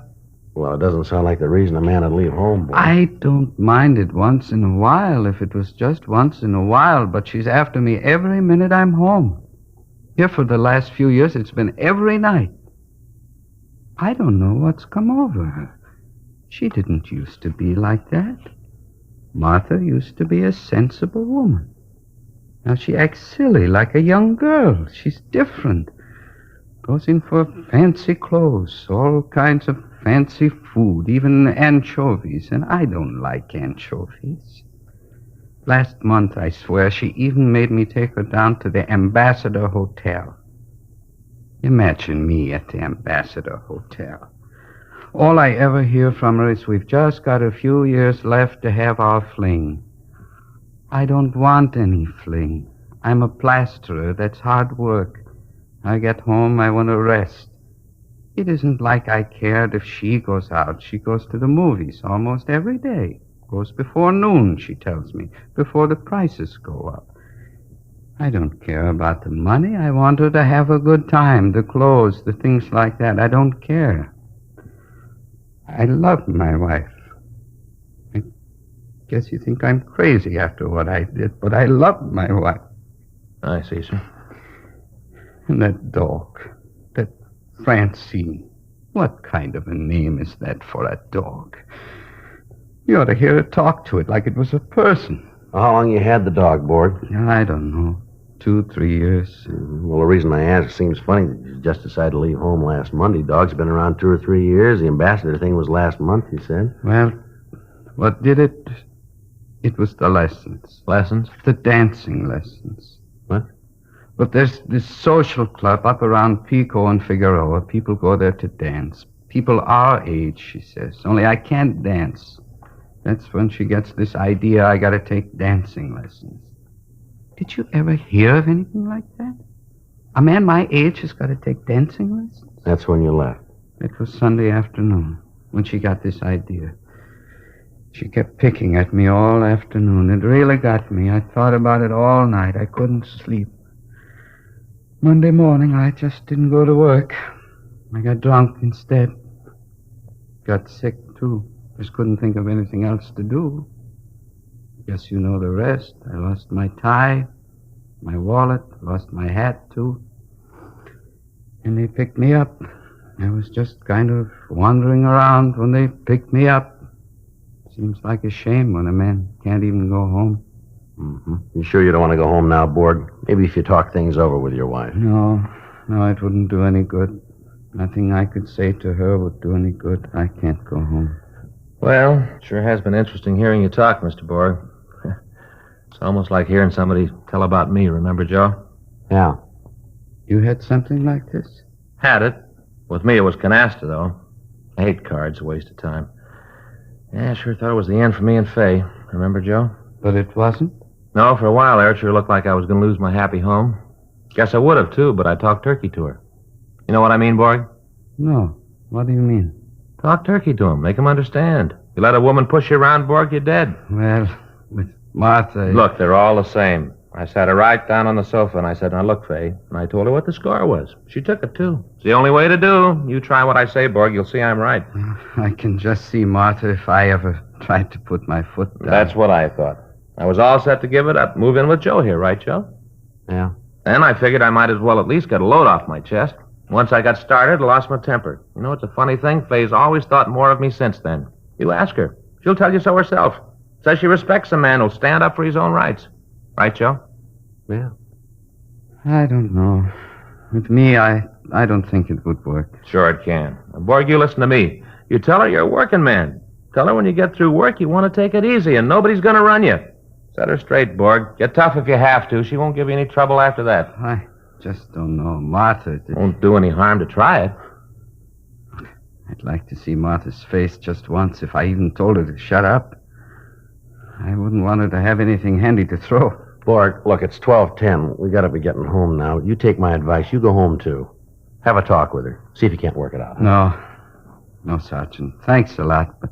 Well, it doesn't sound like the reason a man would leave home, boy. I don't mind it once in a while, if it was just once in a while, but she's after me every minute I'm home. Here for the last few years, it's been every night. I don't know what's come over her. She didn't used to be like that. Martha used to be a sensible woman. Now she acts silly like a young girl. She's different. Goes in for fancy clothes, all kinds of fancy food, even anchovies, and I don't like anchovies. Last month, I swear, she even made me take her down to the Ambassador Hotel. Imagine me at the Ambassador Hotel. All I ever hear from her is we've just got a few years left to have our fling. I don't want any fling. I'm a plasterer. That's hard work. I get home, I want to rest. It isn't like I cared if she goes out. She goes to the movies almost every day. Goes before noon, she tells me, before the prices go up. I don't care about the money. I want her to have a good time, the clothes, the things like that. I don't care. I love my wife. I guess you think I'm crazy after what I did, but I love my wife. I see, sir. And that dog. Francine. What kind of a name is that for a dog? You ought to hear it talk to it like it was a person. How long you had the dog, Borg? I don't know. 2-3 years. Well, the reason I ask, it seems funny that you just decided to leave home last Monday. Dog's been around 2 or 3 years. The ambassador thing was last month, you said. Well, what did it? It was the lessons. Lessons? The dancing lessons. What? But there's this social club up around Pico and Figueroa. People go there to dance. People our age, she says. Only I can't dance. That's when she gets this idea I gotta take dancing lessons. Did you ever hear of anything like that? A man my age has got to take dancing lessons? That's when you left. It was Sunday afternoon when she got this idea. She kept picking at me all afternoon. It really got me. I thought about it all night. I couldn't sleep. Monday morning, I just didn't go to work. I got drunk instead. Got sick, too. Just couldn't think of anything else to do. Guess you know the rest. I lost my tie, my wallet, lost my hat, too. And they picked me up. I was just kind of wandering around when they picked me up. Seems like a shame when a man can't even go home. Mm-hmm. You sure you don't want to go home now, Borg? Maybe if you talk things over with your wife. No, it wouldn't do any good. Nothing I could say to her would do any good. I can't go home. Well, it sure has been interesting hearing you talk, Mr. Borg. It's almost like hearing somebody tell about me, remember, Joe? Yeah. You had something like this? Had it. With me, it was canasta, though. I hate cards, a waste of time. Yeah, I sure thought it was the end for me and Fay. Remember, Joe? But it wasn't? No, for a while there, it sure looked like I was going to lose my happy home. Guess I would have, too, but I talked turkey to her. You know what I mean, Borg? No. What do you mean? Talk turkey to him. Make him understand. You let a woman push you around, Borg, you're dead. Well, with Martha... Look, they're all the same. I sat her right down on the sofa, and I said, now look, Fay. And I told her what the score was. She took it, too. It's the only way to do. You try what I say, Borg. You'll see I'm right. I can just see Martha if I ever tried to put my foot down. That's what I thought. I was all set to give it up. Move in with Joe here, right, Joe? Yeah. Then I figured I might as well at least get a load off my chest. Once I got started, I lost my temper. You know, it's a funny thing. Fay's always thought more of me since then. You ask her. She'll tell you so herself. Says she respects a man who'll stand up for his own rights. Right, Joe? Yeah. I don't know. With me, I don't think it would work. Sure it can. Now, Borg, you listen to me. You tell her you're a working man. Tell her when you get through work, you want to take it easy, and nobody's going to run you. Set her straight, Borg. Get tough if you have to. She won't give you any trouble after that. I just don't know. Martha... Won't do any harm to try it. I'd like to see Martha's face just once if I even told her to shut up. I wouldn't want her to have anything handy to throw. Borg, look, it's 12:10. We gotta be getting home now. You take my advice. You go home, too. Have a talk with her. See if you can't work it out. No, Sergeant. Thanks a lot, but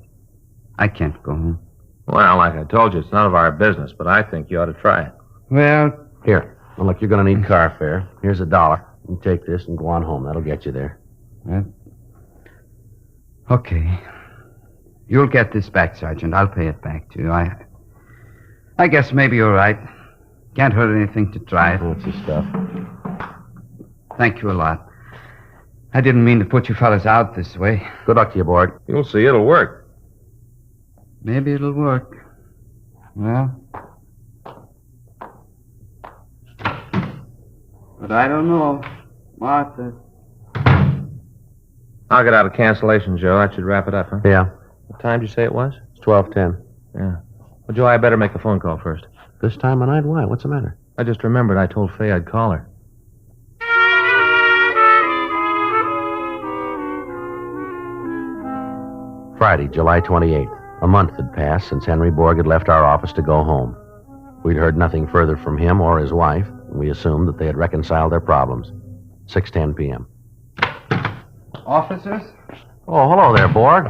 I can't go home. Well, like I told you, it's none of our business, but I think you ought to try it. Well... Here. Well, look, you're gonna need car fare. Here's $1. You take this and go on home. That'll get you there. Well, okay. You'll get this back, Sergeant. I'll pay it back to you. I guess maybe you're right. Can't hurt anything to try it. That's the stuff. Thank you a lot. I didn't mean to put you fellas out this way. Good luck to you, Borg. You'll see it'll work. Maybe it'll work. Well... But I don't know. Martha... I'll get out of cancellation, Joe. That should wrap it up, huh? Yeah. What time did you say it was? It's 12:10. Yeah. Well, Joe, I better make a phone call first. This time of night? Why? What's the matter? I just remembered I told Fay I'd call her. Friday, July 28th. A month had passed since Henry Borg had left our office to go home. We'd heard nothing further from him or his wife, and we assumed that they had reconciled their problems. 6:10 p.m. Officers? Oh, hello there, Borg.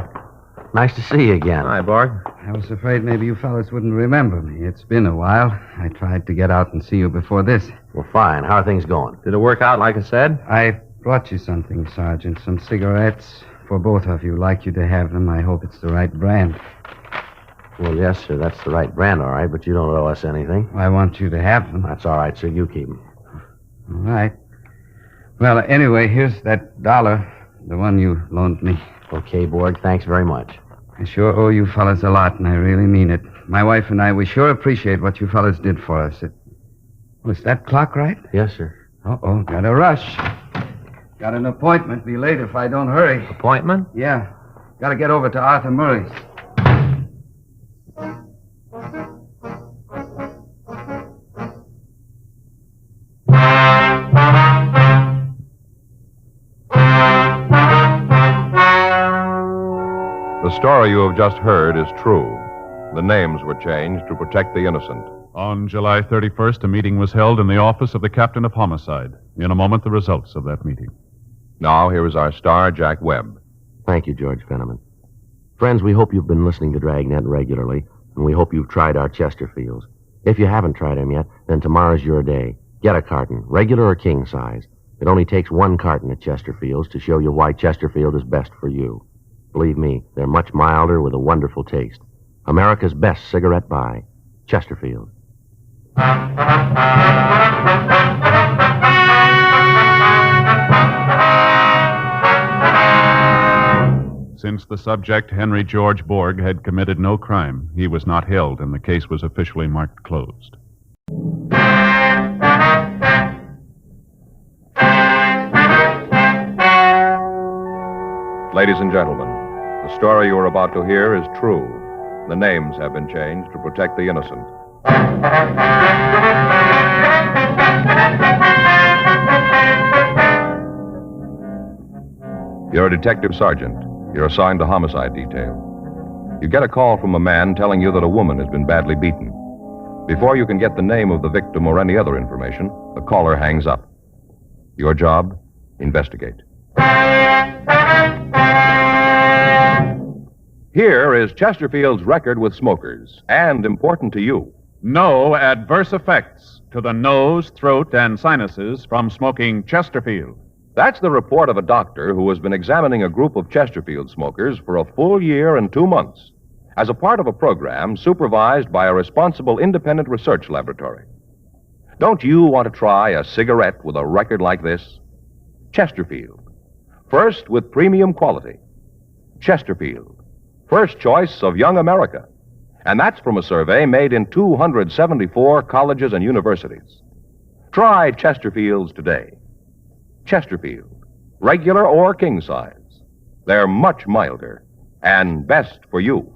Nice to see you again. Hi, Borg. I was afraid maybe you fellas wouldn't remember me. It's been a while. I tried to get out and see you before this. Well, fine. How are things going? Did it work out like I said? I brought you something, Sergeant. Some cigarettes for both of you. Like you to have them. I hope it's the right brand. Well, yes, sir. That's the right brand, all right, but you don't owe us anything. I want you to have them. That's all right, sir. You keep them. All right. Well, anyway, here's that $1, the one you loaned me. Okay, Borg, thanks very much. I sure owe you fellas a lot, and I really mean it. My wife and I, we sure appreciate what you fellas did for us. Was that clock right? Yes, sir. Uh-oh, gotta rush. Got an appointment. Be late if I don't hurry. Appointment? Yeah. Gotta get over to Arthur Murray's. The story you have just heard is true. The names were changed to protect the innocent. On July 31st, a meeting was held in the office of the captain of homicide. In a moment, the results of that meeting. Now, here is our star, Jack Webb. Thank you, George Fenneman. Friends, we hope you've been listening to Dragnet regularly, and we hope you've tried our Chesterfields. If you haven't tried them yet, then tomorrow's your day. Get a carton, regular or king size. It only takes one carton at Chesterfield's to show you why Chesterfield is best for you. Believe me, they're much milder with a wonderful taste. America's best cigarette buy, Chesterfield. Since the subject, Henry George Borg, had committed no crime, he was not held, and the case was officially marked closed. Ladies and gentlemen, the story you are about to hear is true. The names have been changed to protect the innocent. You're a detective sergeant. You're assigned to homicide detail. You get a call from a man telling you that a woman has been badly beaten. Before you can get the name of the victim or any other information, the caller hangs up. Your job? Investigate. Here is Chesterfield's record with smokers, and important to you. No adverse effects to the nose, throat, and sinuses from smoking Chesterfield. That's the report of a doctor who has been examining a group of Chesterfield smokers for a full year and 2 months as a part of a program supervised by a responsible independent research laboratory. Don't you want to try a cigarette with a record like this? Chesterfield. First with premium quality. Chesterfield. First choice of young America. And that's from a survey made in 274 colleges and universities. Try Chesterfields today. Chesterfield, regular or king size. They're much milder and best for you.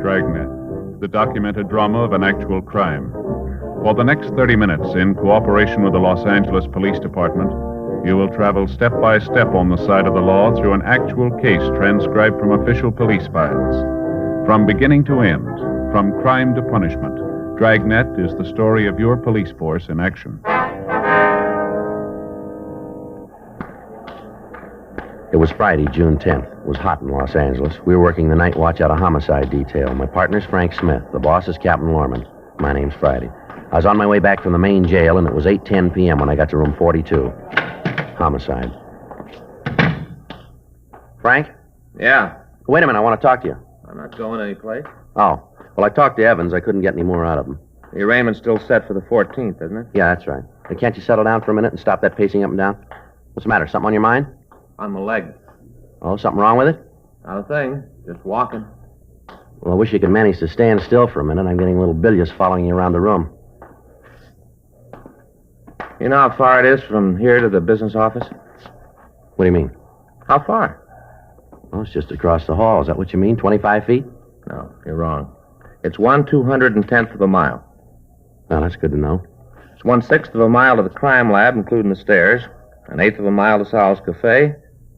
Dragnet, the documented drama of an actual crime. For the next 30 minutes, in cooperation with the Los Angeles Police Department, you will travel step by step on the side of the law through an actual case transcribed from official police files. From beginning to end, from crime to punishment, Dragnet is the story of your police force in action. It was Friday, June 10th. It was hot in Los Angeles. We were working the night watch out of homicide detail. My partner's Frank Smith. The boss is Captain Lorman. My name's Friday. I was on my way back from the main jail, and it was 8:10 p.m. when I got to room 42. Homicide. Frank? Yeah. Wait a minute, I want to talk to you. I'm not going anyplace. Oh. Well, I talked to Evans. I couldn't get any more out of him. The arraignment's still set for the 14th, isn't it? Yeah, that's right. Hey, can't you settle down for a minute and stop that pacing up and down? What's the matter? Something on your mind? On my leg. Oh, something wrong with it? Not a thing. Just walking. Well, I wish you could manage to stand still for a minute. I'm getting a little bilious following you around the room. You know how far it is from here to the business office? What do you mean? How far? Oh, it's just across the hall. Is that what you mean? 25 feet? No, you're wrong. It's 1/210th of a mile. Well, that's good to know. It's 1/6 of a mile to the crime lab, including the stairs. 1/8 of a mile to Sal's Cafe.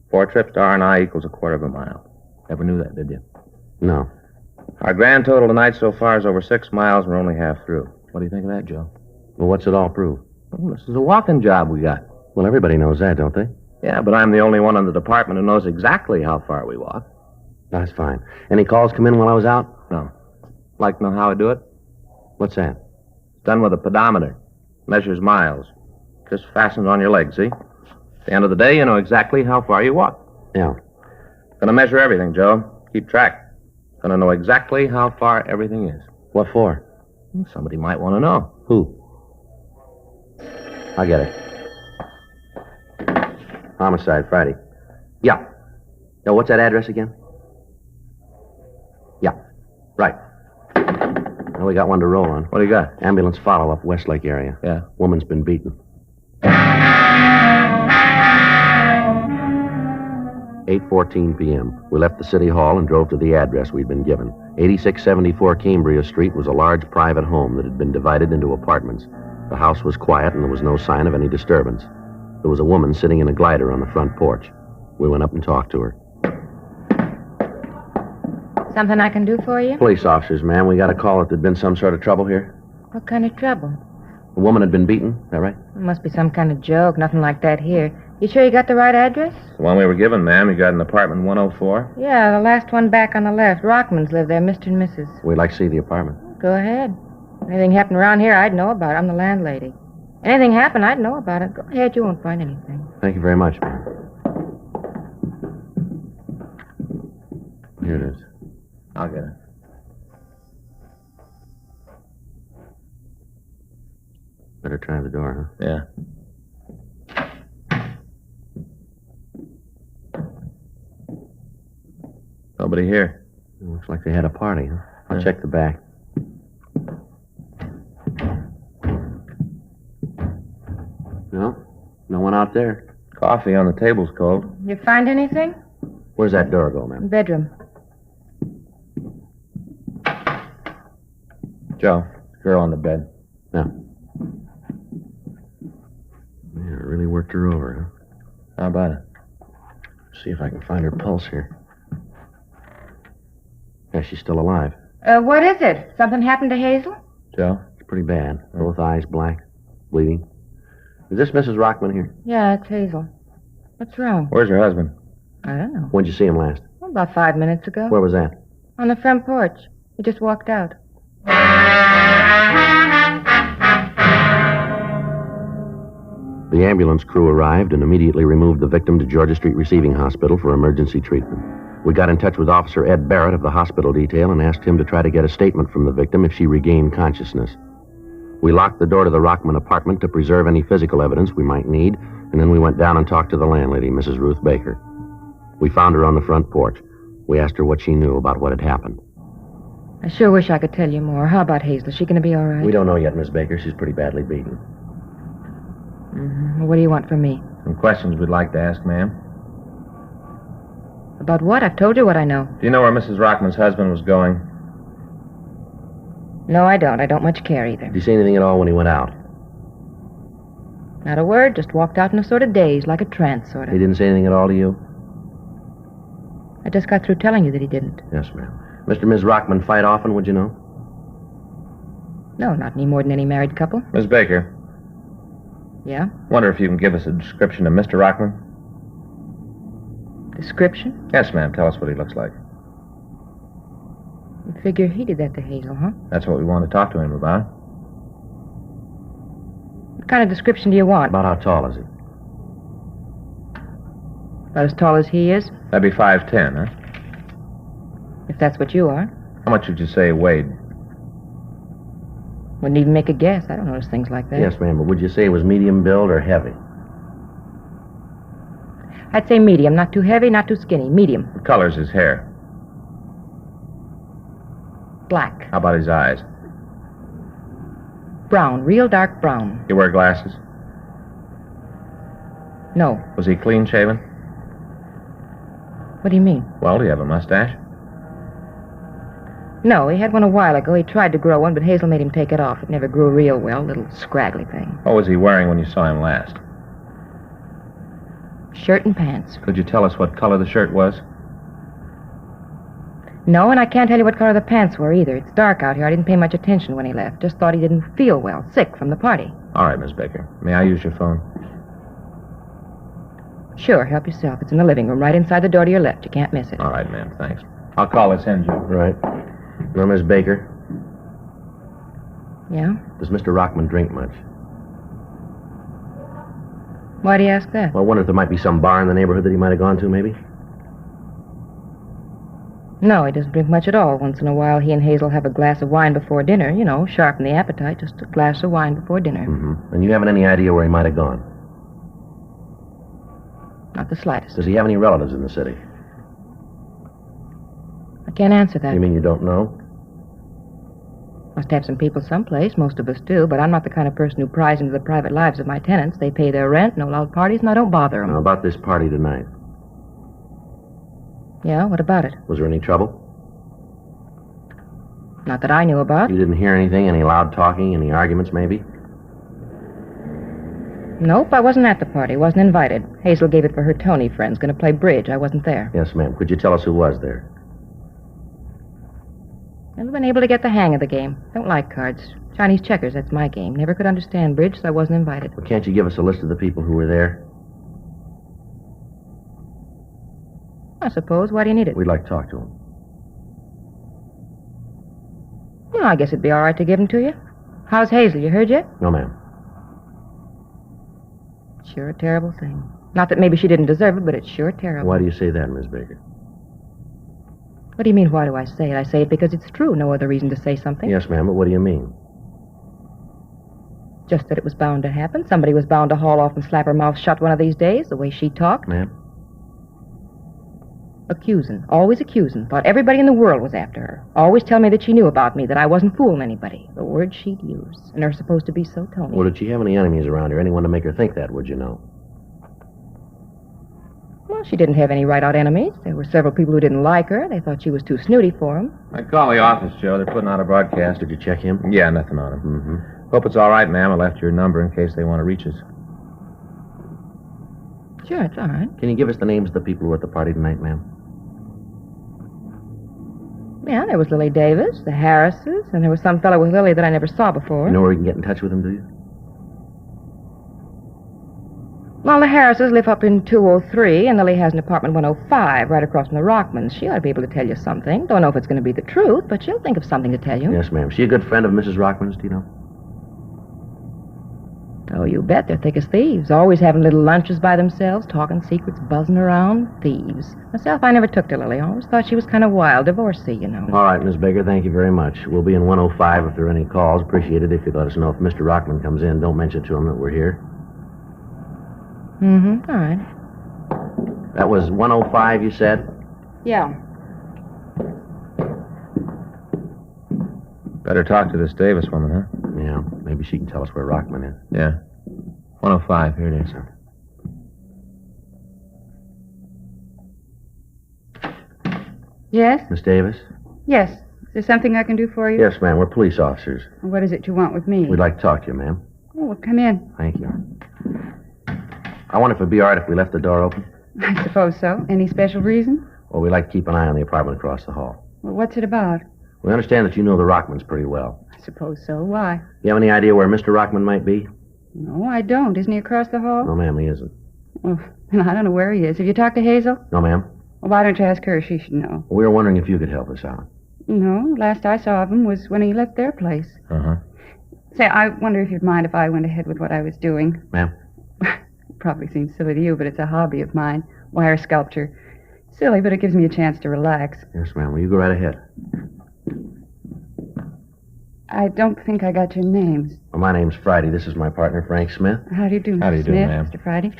4 trips to R&I equals 1/4 of a mile. Never knew that, did you? No. Our grand total tonight so far is over 6 miles, and we're only half through. What do you think of that, Joe? Well, what's it all prove? Well, this is a walking job we got. Well, everybody knows that, don't they? Yeah, but I'm the only one in the department who knows exactly how far we walk. That's fine. Any calls come in while I was out? No. Like to know how I do it? What's that? It's done with a pedometer. Measures miles. Just fastens on your leg, see? At the end of the day, you know exactly how far you walk. Yeah. Gonna measure everything, Joe. Keep track. Gonna know exactly how far everything is. What for? Somebody might want to know. Who? I get it. Homicide, Friday. Yeah. Now, what's that address again? Yeah. Right. Now we got one to roll on. What do you got? Ambulance follow-up, Westlake area. Yeah. Woman's been beaten. 8:14 p.m. We left the city hall and drove to the address we'd been given. 8674 Cambria Street was a large private home that had been divided into apartments. The house was quiet and there was no sign of any disturbance. There was a woman sitting in a glider on the front porch. We went up and talked to her. Something I can do for you? Police officers, ma'am. We got a call that there'd been some sort of trouble here. What kind of trouble? A woman had been beaten. Is that right? It must be some kind of joke. Nothing like that here. You sure you got the right address? The one we were given, ma'am. You got an apartment 104? Yeah, the last one back on the left. Rockmans live there, Mr. and Mrs. We'd like to see the apartment. Go ahead. Anything happened around here, I'd know about it. I'm the landlady. Anything happened, I'd know about it. Go ahead, you won't find anything. Thank you very much, ma'am. Here it is. I'll get it. Better try the door, huh? Yeah. Nobody here. It looks like they had a party, huh? I'll check the back. No? No one out there. Coffee on the table's cold. You find anything? Where's that door go, ma'am? Bedroom. Joe, girl on the bed. Yeah. Yeah, really worked her over, huh? How about it? See if I can find her pulse here. Yeah, she's still alive. What is it? Something happened to Hazel? Joe? It's pretty bad. Both eyes black, bleeding. Is this Mrs. Rockman here? Yeah, it's Hazel. What's wrong? Where's her husband? I don't know. When'd you see him last? About 5 minutes ago. Where was that? On the front porch. He just walked out. The ambulance crew arrived and immediately removed the victim to Georgia Street Receiving Hospital for emergency treatment. We got in touch with Officer Ed Barrett of the hospital detail and asked him to try to get a statement from the victim if she regained consciousness. We locked the door to the Rockman apartment to preserve any physical evidence we might need, and then we went down and talked to the landlady, Mrs. Ruth Baker. We found her on the front porch. We asked her what she knew about what had happened. I sure wish I could tell you more. How about Hazel? Is she going to be all right? We don't know yet, Miss Baker. She's pretty badly beaten. Mm-hmm. Well, what do you want from me? Some questions we'd like to ask, ma'am. About what? I've told you what I know. Do you know where Mrs. Rockman's husband was going? No, I don't. I don't much care either. Did you see anything at all when he went out? Not a word. Just walked out in a sort of daze, like a trance, sort of. He didn't say anything at all to you? I just got through telling you that he didn't. Yes, ma'am. Mr. and Ms. Rockman fight often, would you know? No, not any more than any married couple. Miss Baker. Yeah? Wonder if you can give us a description of Mr. Rockman? Description? Yes, ma'am. Tell us what he looks like. You figure he did that to Hazel, huh? That's what we want to talk to him about. What kind of description do you want? About how tall is he? About as tall as he is? That'd be 5'10", huh? If that's what you are. How much would you say he weighed? Wouldn't even make a guess. I don't notice things like that. Yes, ma'am, but would you say he was medium build or heavy? I'd say medium. Not too heavy, not too skinny. Medium. What color's his hair? Black. How about his eyes? Brown. Real dark brown. You wear glasses? No. Was he clean shaven? What do you mean? Well, do you have a mustache? No, he had one a while ago. He tried to grow one, but Hazel made him take it off. It never grew real well. Little scraggly thing. What was he wearing when you saw him last? Shirt and pants. Could you tell us what color the shirt was? No, and I can't tell you what color the pants were either. It's dark out here. I didn't pay much attention when he left. Just thought he didn't feel well. Sick from the party. All right, Miss Baker. May I use your phone? Sure, help yourself. It's in the living room, right inside the door to your left. You can't miss it. All right, ma'am. Thanks. I'll call this in, Joe. Right. Now, Miss Baker. Yeah? Does Mr. Rockman drink much? Why do you ask that? Well, I wonder if there might be some bar in the neighborhood that he might have gone to, maybe? No, he doesn't drink much at all. Once in a while, he and Hazel have a glass of wine before dinner. You know, sharpen the appetite. Just a glass of wine before dinner. Mm-hmm. And you haven't any idea where he might have gone? Not the slightest. Does he have any relatives in the city? I can't answer that. You mean you don't know? Must have some people someplace. Most of us do, but I'm not the kind of person who pries into the private lives of my tenants. They pay their rent, no loud parties, and I don't bother them. Now, about this party tonight. Yeah, what about it? Was there any trouble? Not that I knew about. You didn't hear anything? Any loud talking? Any arguments, maybe? Nope, I wasn't at the party. Wasn't invited. Hazel gave it for her Tony friends. Going to play bridge. I wasn't there. Yes, ma'am. Could you tell us who was there? Never been able to get the hang of the game. Don't like cards. Chinese checkers, that's my game. Never could understand bridge, so I wasn't invited. Well, can't you give us a list of the people who were there? I suppose. Why do you need it? We'd like to talk to them. Well, I guess it'd be all right to give them to you. How's Hazel? You heard yet? No, ma'am. Sure a terrible thing. Not that maybe she didn't deserve it, but it's sure terrible. Why do you say that, Miss Baker? What do you mean, why do I say it? I say it because it's true. No other reason to say something. Yes, ma'am, but what do you mean? Just that it was bound to happen. Somebody was bound to haul off and slap her mouth shut one of these days, the way she talked. Ma'am? Accusing. Always accusing. Thought everybody in the world was after her. Always tell me that she knew about me, that I wasn't fooling anybody. The words she'd use. And they're supposed to be so Tony. Well, did she have any enemies around her? Anyone to make her think that, would you know? Well, she didn't have any right-out enemies. There were several people who didn't like her. They thought she was too snooty for them. I call the office, Joe. They're putting out a broadcast. Did you check him? Yeah, nothing on him. Mm-hmm. Hope it's all right, ma'am. I left your number in case they want to reach us. Sure, it's all right. Can you give us the names of the people who were at the party tonight, ma'am? Yeah, there was Lily Davis, the Harrises, and there was some fellow with Lily that I never saw before. You know where we can get in touch with them, do you? Well, the Harrises live up in 203, and Lily has an apartment 105 right across from the Rockmans. She ought to be able to tell you something. Don't know if it's going to be the truth, but she'll think of something to tell you. Yes, ma'am. She a good friend of Mrs. Rockman's, do you know? Oh, you bet. They're thick as thieves. Always having little lunches by themselves, talking secrets, buzzing around. Thieves. Myself, I never took to Lily. I always thought she was kind of wild. Divorcee, you know. All right, Miss Baker, thank you very much. We'll be in 105 if there are any calls. Appreciate it if you'd let us know if Mr. Rockman comes in. Don't mention to him that we're here. Mm-hmm. All right. That was 105, you said? Yeah. Better talk to this Davis woman, huh? Yeah. Maybe she can tell us where Rockman is. Yeah. 105. Here it is. Yes? Miss Davis? Yes. Is there something I can do for you? Yes, ma'am. We're police officers. What is it you want with me? We'd like to talk to you, ma'am. Oh, well, come in. Thank you. I wonder if it'd be all right if we left the door open. I suppose so. Any special reason? Well, we like to keep an eye on the apartment across the hall. Well, what's it about? We understand that you know the Rockmans pretty well. I suppose so. Why? You have any idea where Mr. Rockman might be? No, I don't. Isn't he across the hall? No, ma'am, he isn't. Well, then I don't know where he is. Have you talked to Hazel? No, ma'am. Well, why don't you ask her? She should know. We were wondering if you could help us out. No, last I saw of him was when he left their place. Uh-huh. Say, I wonder if you'd mind if I went ahead with what I was doing. Ma'am? Probably seems silly to you, but it's a hobby of mine. Wire sculpture. Silly, but it gives me a chance to relax. Yes, ma'am. Well, you go right ahead. I don't think I got your names. Well, my name's Friday. This is my partner, Frank Smith. How do you do, Mr. How do you do, Smith, ma'am? Mr. Friday?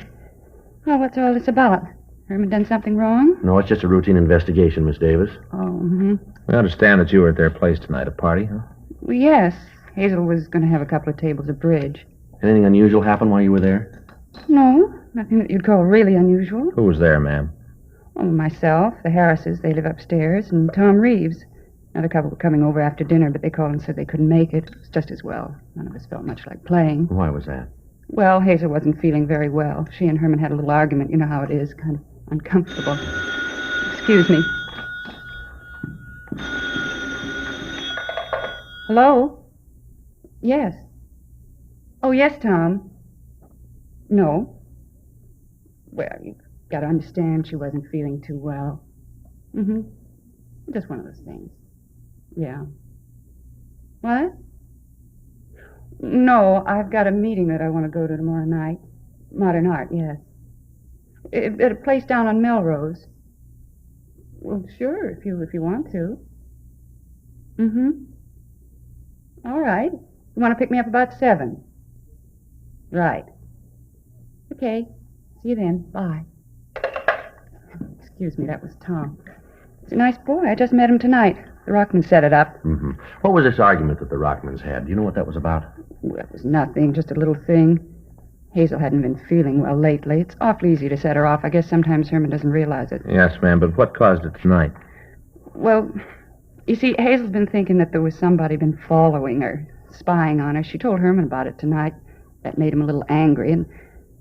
Well, what's all this about? Herman done something wrong? No, it's just a routine investigation, Miss Davis. Oh, mm-hmm. We understand that you were at their place tonight, a party, huh? Well, yes. Hazel was going to have a couple of tables of bridge. Anything unusual happen while you were there? No, nothing that you'd call really unusual. Who was there, ma'am? Oh, myself, the Harrises, they live upstairs, and Tom Reeves. Another couple were coming over after dinner, but they called and said they couldn't make it. It was just as well. None of us felt much like playing. Why was that? Well, Hazel wasn't feeling very well. She and Herman had a little argument. You know how it is, kind of uncomfortable. Excuse me. Hello? Yes. Oh, yes, Tom. No. Well, you've got to understand she wasn't feeling too well. Mm-hmm. Just one of those things. Yeah. What? No, I've got a meeting that I want to go to tomorrow night. Modern art, yes. At a place down on Melrose. Well, sure, if you want to. Mm-hmm. All right. You want to pick me up about 7? Right. Okay. See you then. Bye. Excuse me, that was Tom. He's a nice boy. I just met him tonight. The Rockmans set it up. Mm-hmm. What was this argument that the Rockmans had? Do you know what that was about? Well, it was nothing, just a little thing. Hazel hadn't been feeling well lately. It's awfully easy to set her off. I guess sometimes Herman doesn't realize it. Yes, ma'am, but what caused it tonight? Well, you see, Hazel's been thinking that there was somebody been following her, spying on her. She told Herman about it tonight. That made him a little angry. And,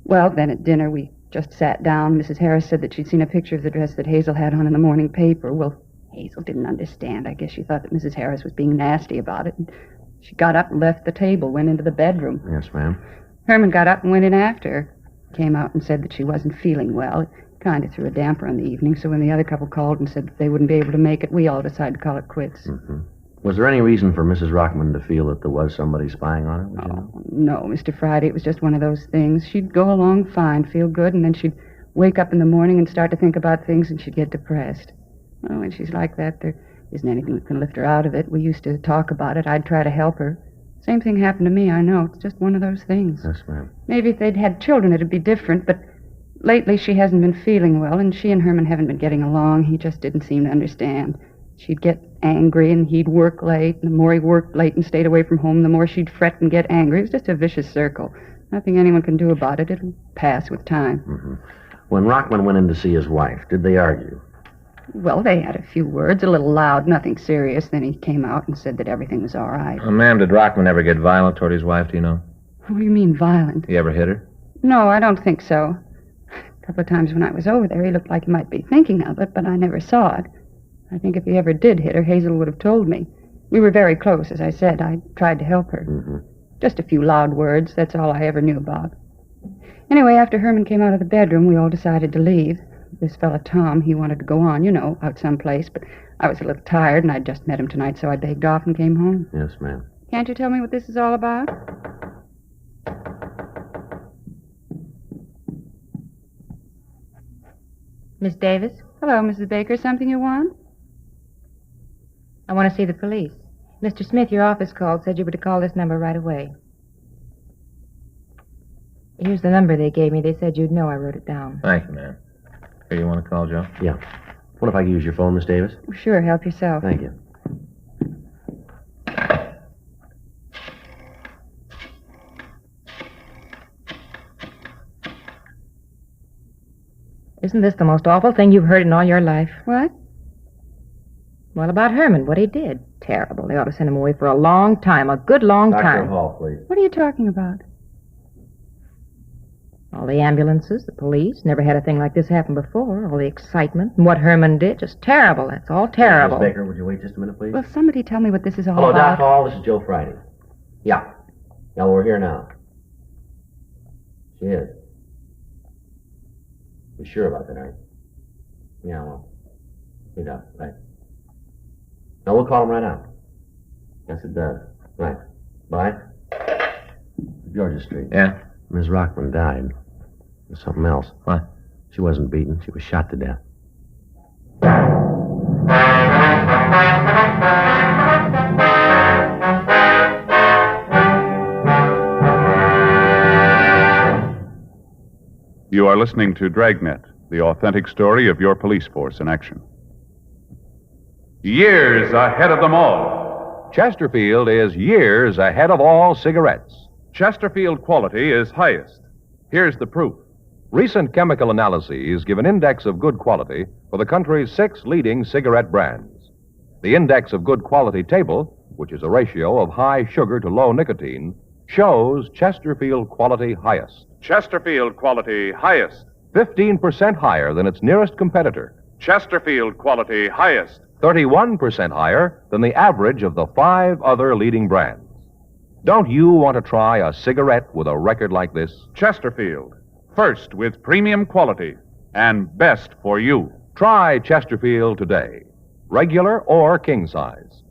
well, then at dinner we just sat down. Mrs. Harris said that she'd seen a picture of the dress that Hazel had on in the morning paper. Well, Hazel didn't understand. I guess she thought that Mrs. Harris was being nasty about it. And she got up and left the table, went into the bedroom. Yes, ma'am. Herman got up and went in after her. Came out and said that she wasn't feeling well. It kind of threw a damper on the evening, so when the other couple called and said that they wouldn't be able to make it, we all decided to call it quits. Mm-hmm. Was there any reason for Mrs. Rockman to feel that there was somebody spying on her? Would you know? No, Mr. Friday, it was just one of those things. She'd go along fine, feel good, and then she'd wake up in the morning and start to think about things, and she'd get depressed. Well, when she's like that, there isn't anything that can lift her out of it. We used to talk about it. I'd try to help her. Same thing happened to me, I know. It's just one of those things. Yes, ma'am. Maybe if they'd had children, it'd be different, but lately she hasn't been feeling well, and she and Herman haven't been getting along. He just didn't seem to understand. She'd get angry, and he'd work late, and the more he worked late and stayed away from home, the more she'd fret and get angry. It was just a vicious circle. Nothing anyone can do about it. It'll pass with time. Mm-hmm. When Rockman went in to see his wife, did they argue? Well, they had a few words, a little loud, nothing serious. Then he came out and said that everything was all right. Ma'am, did Rockman ever get violent toward his wife, do you know? What do you mean, violent? He ever hit her? No, I don't think so. A couple of times when I was over there, he looked like he might be thinking of it, but I never saw it. I think if he ever did hit her, Hazel would have told me. We were very close, as I said. I tried to help her. Mm-hmm. Just a few loud words, that's all I ever knew about. Anyway, after Herman came out of the bedroom, we all decided to leave. This fella, Tom, he wanted to go on, out someplace, but I was a little tired, and I'd just met him tonight, so I begged off and came home. Yes, ma'am. Can't you tell me what this is all about? Miss Davis? Hello, Mrs. Baker. Something you want? I want to see the police. Mr. Smith, your office called, said you were to call this number right away. Here's the number they gave me. They said you'd know. I wrote it down. Thank you, ma'am. Here, you want to call, Joe? Yeah. What if I could use your phone, Miss Davis? Sure, help yourself. Thank you. Isn't this the most awful thing you've heard in all your life? What? Well, about Herman, what he did. Terrible. They ought to send him away for a long time, a good long time. Dr. Hall, please. What are you talking about? All the ambulances, the police, never had a thing like this happen before. All the excitement and what Herman did, just terrible. That's all terrible. Miss Baker, would you wait just a minute, please? Will somebody tell me what this is all Hello, about? Doc Hall. This is Joe Friday. Yeah. Yeah, we're here now. She is. You sure about that, aren't you? Yeah, well. Hey, Doc. Right. No, we'll call him right now. Yes, it does. Right. Bye. Georgia Street. Yeah? Ms. Rockman died. There's something else. What? She wasn't beaten. She was shot to death. You are listening to Dragnet, the authentic story of your police force in action. Years ahead of them all. Chesterfield is years ahead of all cigarettes. Chesterfield quality is highest. Here's the proof. Recent chemical analyses give an index of good quality for the country's 6 leading cigarette brands. The index of good quality table, which is a ratio of high sugar to low nicotine, shows Chesterfield quality highest. Chesterfield quality highest. 15% higher than its nearest competitor. Chesterfield quality highest. 31% higher than the average of the 5 other leading brands. Don't you want to try a cigarette with a record like this? Chesterfield. First with premium quality and best for you. Try Chesterfield today. Regular or king size.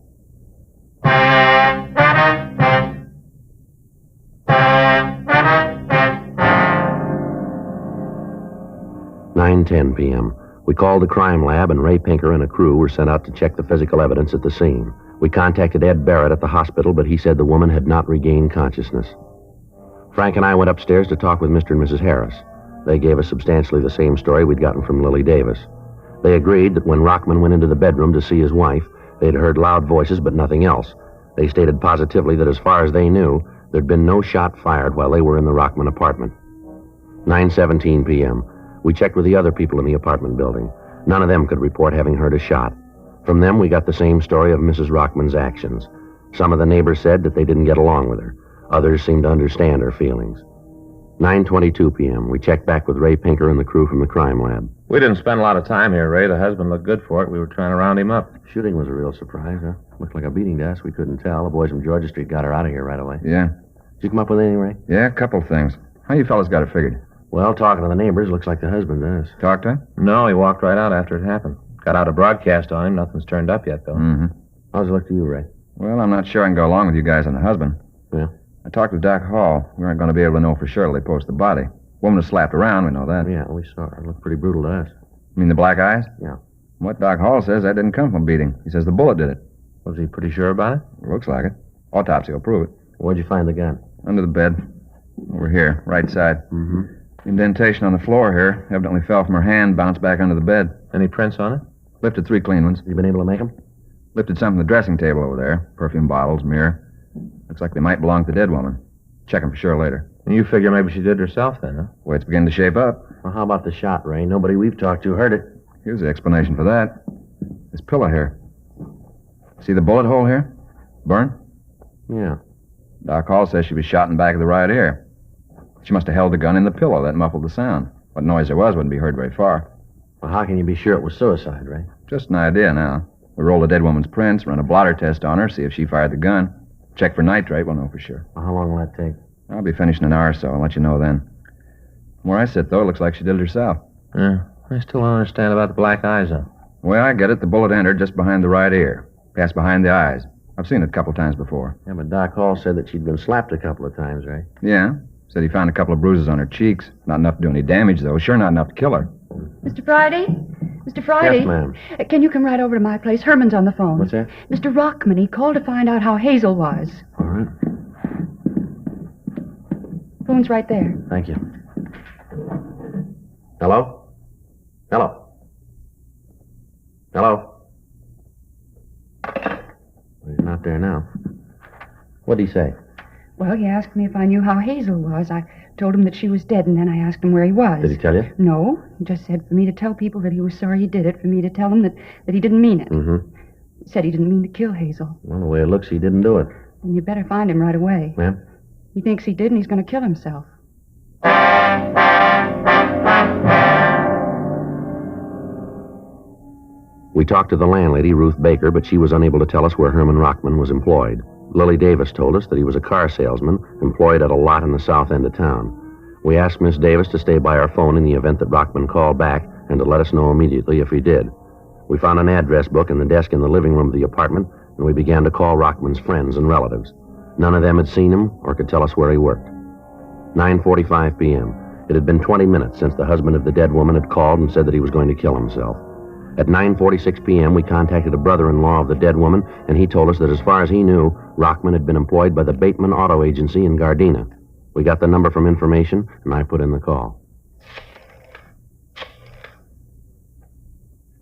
9:10 p.m. We called the crime lab, and Ray Pinker and a crew were sent out to check the physical evidence at the scene. We contacted Ed Barrett at the hospital, but he said the woman had not regained consciousness. Frank and I went upstairs to talk with Mr. and Mrs. Harris. They gave us substantially the same story we'd gotten from Lily Davis. They agreed that when Rockman went into the bedroom to see his wife, they'd heard loud voices but nothing else. They stated positively that as far as they knew, there'd been no shot fired while they were in the Rockman apartment. 9:17 p.m. We checked with the other people in the apartment building. None of them could report having heard a shot. From them, we got the same story of Mrs. Rockman's actions. Some of the neighbors said that they didn't get along with her. Others seemed to understand her feelings. 9:22 p.m. We checked back with Ray Pinker and the crew from the crime lab. We didn't spend a lot of time here, Ray. The husband looked good for it. We were trying to round him up. Shooting was a real surprise, huh? Looked like a beating to us. We couldn't tell. The boys from Georgia Street got her out of here right away. Yeah. Did you come up with anything, Ray? Yeah, a couple things. How you fellas got it figured? Well, talking to the neighbors, looks like the husband does. Talked to him? No, he walked right out after it happened. Got out a broadcast on him. Nothing's turned up yet, though. Mm-hmm. How's it look to you, Ray? Well, I'm not sure I can go along with you guys on the husband. Yeah? I talked with Doc Hall. We aren't going to be able to know for sure till they post the body. Woman was slapped around, we know that. Yeah, we saw her. It looked pretty brutal to us. You mean the black eyes? Yeah. What Doc Hall says, that didn't come from a beating. He says the bullet did it. Was he pretty sure about it? Looks like it. Autopsy will prove it. Where'd you find the gun? Under the bed. Over here, right side. Mm-hmm. Indentation on the floor here. Evidently fell from her hand, bounced back under the bed. Any prints on it? Lifted 3 clean ones. You been able to make them? Lifted some from the dressing table over there. Perfume bottles, mirror. Looks like they might belong to the dead woman. Check them for sure later. And you figure maybe she did it herself then, huh? Way it's beginning to shape up. Well, how about the shot, Ray? Nobody we've talked to heard it. Here's the explanation for that. This pillow here. See the bullet hole here? Burn? Yeah. Doc Hall says she was shot in the back of the right ear. She must have held the gun in the pillow. That muffled the sound. What noise there was wouldn't be heard very far. Well, how can you be sure it was suicide, Ray? Just an idea now. We'll roll the dead woman's prints, run a blotter test on her, see if she fired the gun. Check for nitrate, we'll know for sure. Well, how long will that take? I'll be finished in an hour or so. I'll let you know then. From where I sit, though, it looks like she did it herself. Yeah. I still don't understand about the black eyes, though. The way I get it, the bullet entered just behind the right ear. Passed behind the eyes. I've seen it a couple times before. Yeah, but Doc Hall said that she'd been slapped a couple of times, Ray. Yeah. Said he found a couple of bruises on her cheeks. Not enough to do any damage, though. Sure not enough to kill her. Mr. Friday? Mr. Friday? Yes, ma'am. Can you come right over to my place? Herman's on the phone. What's that? Mr. Rockman. He called to find out how Hazel was. All right. Phone's right there. Thank you. Hello? Hello? Hello? Well, he's not there now. What'd he say? Well, he asked me if I knew how Hazel was. I told him that she was dead, and then I asked him where he was. Did he tell you? No. He just said for me to tell people that he was sorry he did it, for me to tell them that he didn't mean it. Mm-hmm. He said he didn't mean to kill Hazel. Well, the way it looks, he didn't do it. And you better find him right away. Ma'am? He thinks he did, and he's going to kill himself. We talked to the landlady, Ruth Baker, but she was unable to tell us where Herman Rockman was employed. Lily Davis told us that he was a car salesman employed at a lot in the south end of town. We asked Miss Davis to stay by our phone in the event that Rockman called back and to let us know immediately if he did. We found an address book in the desk in the living room of the apartment, and we began to call Rockman's friends and relatives. None of them had seen him or could tell us where he worked. 9:45 p.m. It had been 20 minutes since the husband of the dead woman had called and said that he was going to kill himself. At 9:46 p.m., we contacted a brother-in-law of the dead woman, and he told us that as far as he knew, Rockman had been employed by the Bateman Auto Agency in Gardena. We got the number from information, and I put in the call.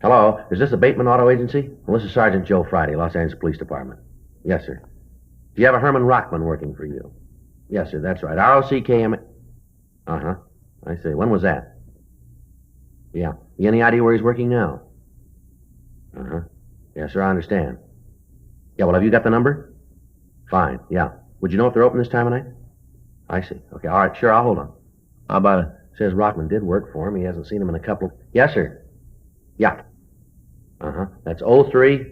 Hello, is this the Bateman Auto Agency? Well, this is Sergeant Joe Friday, Los Angeles Police Department. Yes, sir. Do you have a Herman Rockman working for you? Yes, sir, that's right. R-O-C-K-M... Uh-huh. I see. When was that? Yeah. You any idea where he's working now? Uh-huh. Yes, sir, I understand. Yeah, well, have you got the number? Fine, yeah. Would you know if they're open this time of night? I see. Okay, all right, sure, I'll hold on. How about it? Says Rockman did work for him. He hasn't seen him in a couple of... Yes, sir. Yeah. Uh-huh. That's 03.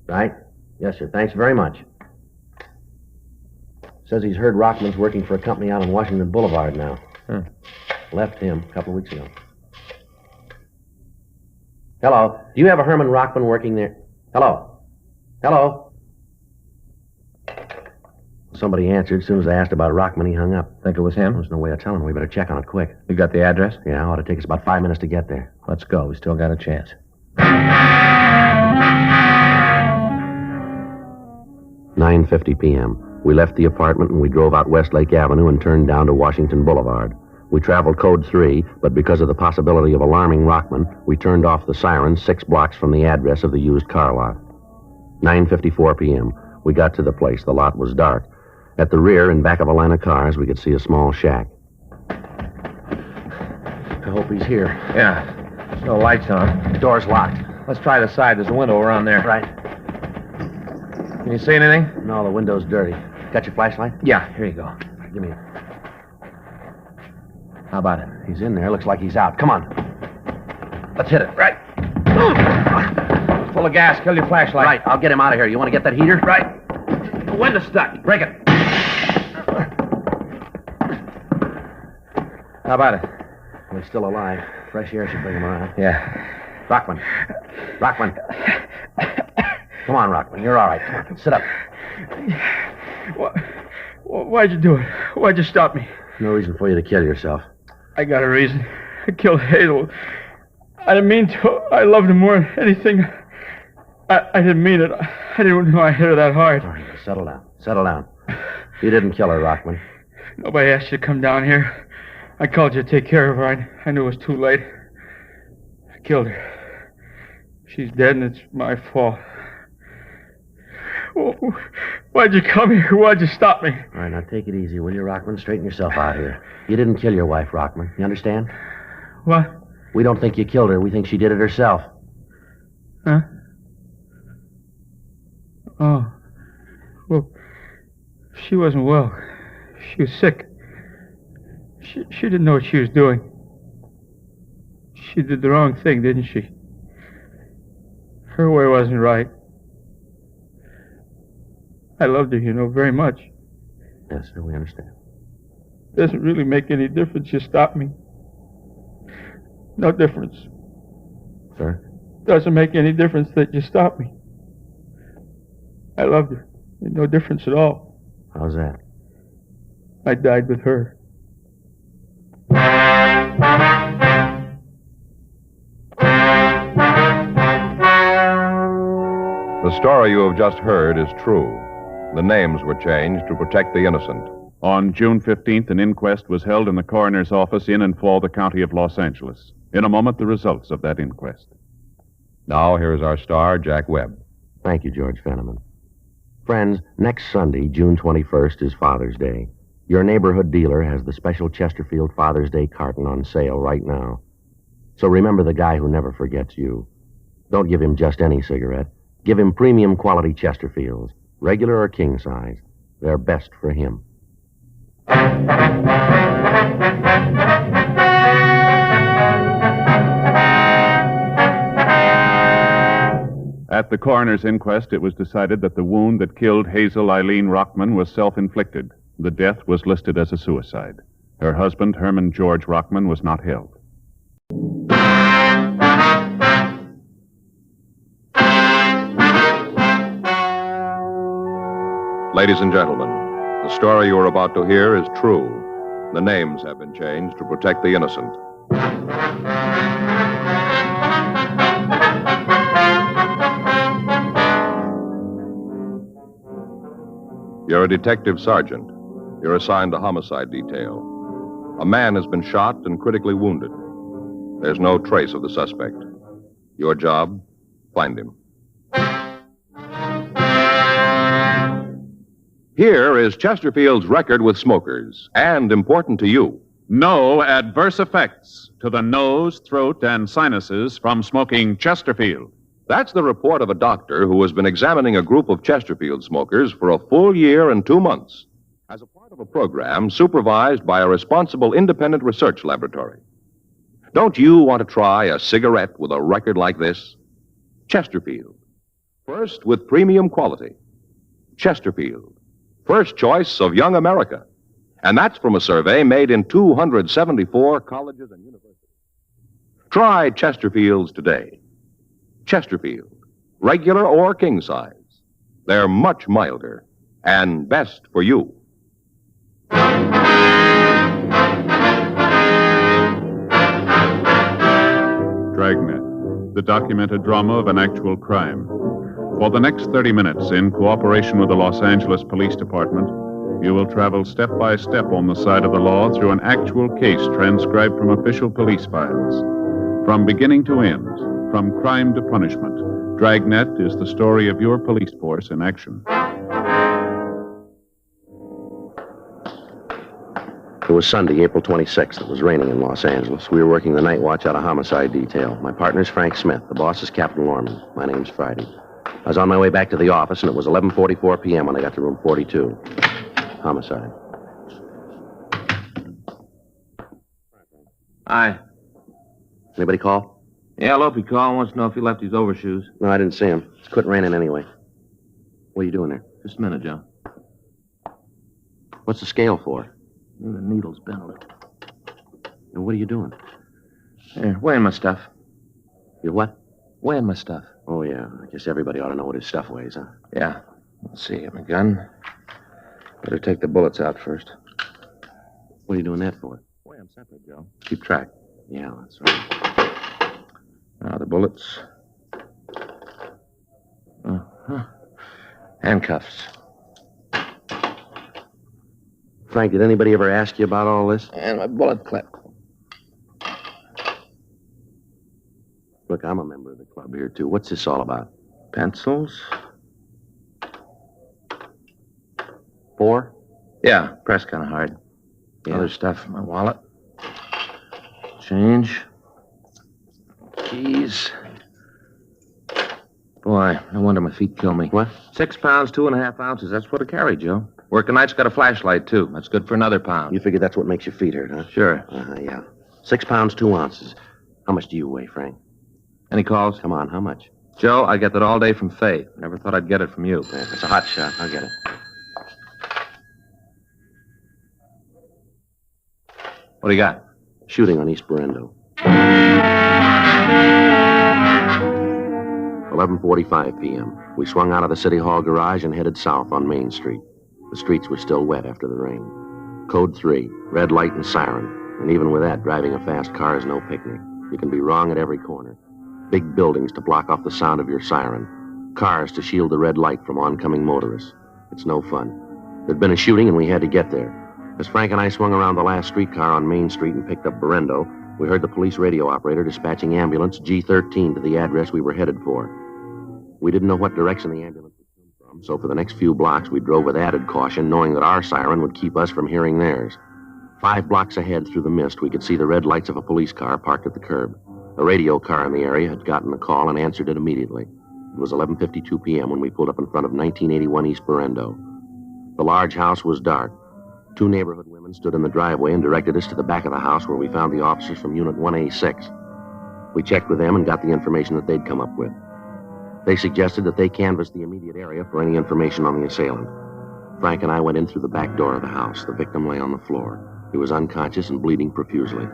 Right? Yes, sir. Thanks very much. Says he's heard Rockman's working for a company out on Washington Boulevard now. Left him a couple of weeks ago. Hello. Do you have a Herman Rockman working there? Hello. Hello. somebody answered. As soon as I asked about Rockman, he hung up. Think it was him? There's no way of telling. We better check on it quick. You got the address? Yeah, ought to take us about 5 minutes to get there. Let's go. We still got a chance. 9:50 p.m. We left the apartment and we drove out Westlake Avenue and turned down to Washington Boulevard. We traveled Code 3, but because of the possibility of alarming Rockman, we turned off the sirens 6 blocks from the address of the used car lot. 9:54 p.m. We got to the place. The lot was dark. At the rear, in back of a line of cars, we could see a small shack. I hope he's here. Yeah. There's no lights on. The door's locked. Let's try the side. There's a window around there. Right. Can you see anything? No, the window's dirty. Got your flashlight? Yeah, here you go. Give me it. How about it? He's in there. Looks like he's out. Come on. Let's hit it. Right. Full of gas. Kill your flashlight. Right. I'll get him out of here. You want to get that heater? Right. The window's stuck. Break it. How about it? He's still alive. Fresh air should bring him around. Yeah. Rockman. Come on, Rockman. You're all right. Come on. Sit up. Why'd you do it? Why'd you stop me? No reason for you to kill yourself. I got a reason. I killed Hazel. I didn't mean to. I loved her more than anything. I didn't mean it. I didn't know I hit her that hard. All right, settle down. Settle down. You didn't kill her, Rockman. Nobody asked you to come down here. I called you to take care of her. I knew it was too late. I killed her. She's dead, and it's my fault. Why'd you come here? Why'd you stop me? All right, now take it easy, will you, Rockman? Straighten yourself out here. You didn't kill your wife, Rockman. You understand? What? We don't think you killed her. We think she did it herself. Huh? Oh. Well, she wasn't well. She was sick. She didn't know what she was doing. She did the wrong thing, didn't she? Her way wasn't right. I loved her, very much. Yes, sir, we understand. Doesn't really make any difference you stop me. No difference. Sir? Doesn't make any difference that you stop me. I loved her. Made no difference at all. How's that? I died with her. The story you have just heard is true. The names were changed to protect the innocent. On June 15th, an inquest was held in the coroner's office in and for the county of Los Angeles. In a moment, the results of that inquest. Now, here is our star, Jack Webb. Thank you, George Fenneman. Friends, next Sunday, June 21st, is Father's Day. Your neighborhood dealer has the special Chesterfield Father's Day carton on sale right now. So remember the guy who never forgets you. Don't give him just any cigarette. Give him premium quality Chesterfields, regular or king size. They're best for him. At the coroner's inquest, it was decided that the wound that killed Hazel Eileen Rockman was self-inflicted. The death was listed as a suicide. Her husband, Herman George Rockman, was not held. Ladies and gentlemen, the story you are about to hear is true. The names have been changed to protect the innocent. You're a detective sergeant. You're assigned to homicide detail. A man has been shot and critically wounded. There's no trace of the suspect. Your job, find him. Here is Chesterfield's record with smokers, and important to you. No adverse effects to the nose, throat, and sinuses from smoking Chesterfield. That's the report of a doctor who has been examining a group of Chesterfield smokers for a full year and 2 months as a part of a program supervised by a responsible independent research laboratory. Don't you want to try a cigarette with a record like this? Chesterfield. First with premium quality. Chesterfield. First choice of young America. And that's from a survey made in 274 colleges and universities. Try Chesterfields today. Chesterfield, regular or king size. They're much milder and best for you. Dragnet, the documented drama of an actual crime. For the next 30 minutes, in cooperation with the Los Angeles Police Department, you will travel step by step on the side of the law through an actual case transcribed from official police files. From beginning to end, from crime to punishment, Dragnet is the story of your police force in action. It was Sunday, April 26th. It was raining in Los Angeles. We were working the night watch out of homicide detail. My partner's Frank Smith. The boss is Captain Lorman. My name's Friday. I was on my way back to the office, and it was 11:44 p.m. when I got to room 42. Homicide. Hi. Anybody call? Yeah, Lopey called. Wants to know if he left his overshoes. No, I didn't see him. It's quit raining anyway. What are you doing there? Just a minute, Joe. What's the scale for? The needle's bent a little. And what are you doing? Here, weighing my stuff. You're what? Weighing my stuff. Oh, yeah. I guess everybody ought to know what his stuff weighs, huh? Yeah. Let's see. Got my gun. Better take the bullets out first. What are you doing that for? Weigh them separate, Joe. Keep track. Yeah, that's right. Now, the bullets. Uh-huh. Handcuffs. Frank, did anybody ever ask you about all this? And my bullet clip. Look, I'm a member of the club here, too. What's this all about? Pencils? 4? Yeah, pressed kind of hard. Yeah. Other stuff in my wallet. Change. Keys. Boy, no wonder my feet kill me. What? 6 pounds, 2.5 ounces. That's what I carry, Joe. Working night's got a flashlight, too. That's good for another pound. You figure that's what makes your feet hurt, huh? Sure. Yeah. 6 pounds, 2 ounces. How much do you weigh, Frank? Any calls? Come on, how much? Joe, I get that all day from Faye. Never thought I'd get it from you. Yeah, it's a hot shot. I'll get it. What do you got? Shooting on East Berendo. 11:45 p.m. We swung out of the City Hall garage and headed south on Main Street. The streets were still wet after the rain. Code 3, red light and siren. And even with that, driving a fast car is no picnic. You can be wrong at every corner. Big buildings to block off the sound of your siren. Cars to shield the red light from oncoming motorists. It's no fun. There'd been a shooting and we had to get there. As Frank and I swung around the last streetcar on Main Street and picked up Berendo, we heard the police radio operator dispatching ambulance G13 to the address we were headed for. We didn't know what direction the ambulance would come from, so for the next few blocks we drove with added caution, knowing that our siren would keep us from hearing theirs. 5 blocks ahead through the mist, we could see the red lights of a police car parked at the curb. A radio car in the area had gotten the call and answered it immediately. It was 11:52 p.m. when we pulled up in front of 1981 East Berendo. The large house was dark. 2 neighborhood women stood in the driveway and directed us to the back of the house where we found the officers from Unit 1A6. We checked with them and got the information that they'd come up with. They suggested that they canvass the immediate area for any information on the assailant. Frank and I went in through the back door of the house. The victim lay on the floor. He was unconscious and bleeding profusely.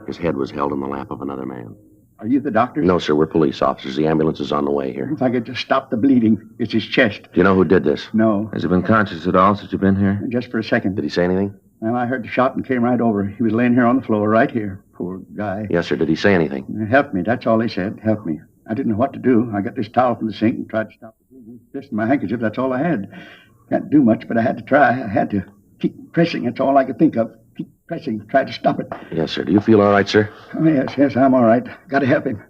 His head was held in the lap of another man. Are you the doctor? No, sir, we're police officers. The ambulance is on the way here. If I could just stop the bleeding. It's his chest. Do you know who did this? No. Has he been conscious at all since you've been here? Just for a second. Did he say anything? Well, I heard the shot and came right over. He was laying here on the floor, right here. Poor guy. Yes, sir. Did he say anything? Help me. That's all they said. Help me. I didn't know what to do. I got this towel from the sink and tried to stop the bleeding. Just my handkerchief. That's all I had. Can't do much, but I had to try. I had to keep pressing. That's all I could think of. Keep pressing. Try to stop it. Yes, sir. Do you feel all right, sir? Oh, yes, I'm all right. Got to help him.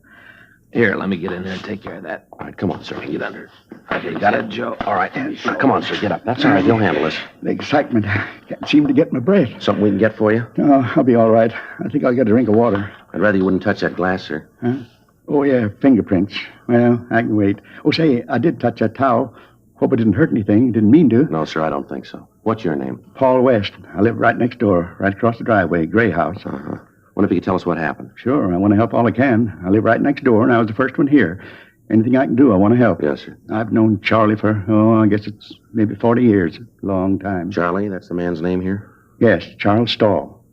Here, let me get in there and take care of that. All right, come on, sir. Get under. Okay, got it, Joe? All right. Now, come on, sir. Get up. That's all right. You'll handle this. The excitement. Can't seem to get my breath. Something we can get for you? No, I'll be all right. I think I'll get a drink of water. I'd rather you wouldn't touch that glass, sir. Huh? Oh, yeah, fingerprints. Well, I can wait. Oh, say, I did touch that towel. Hope it didn't hurt anything. Didn't mean to. No, sir, I don't think so. What's your name? Paul West. I live right next door, right across the driveway, gray house. Uh-huh. Wonder if you could tell us what happened. Sure, I want to help all I can. I live right next door, and I was the first one here. Anything I can do, I want to help. Yes, sir. I've known Charlie for, I guess it's maybe 40 years. Long time. Charlie, that's the man's name here? Yes, Charles Stahl.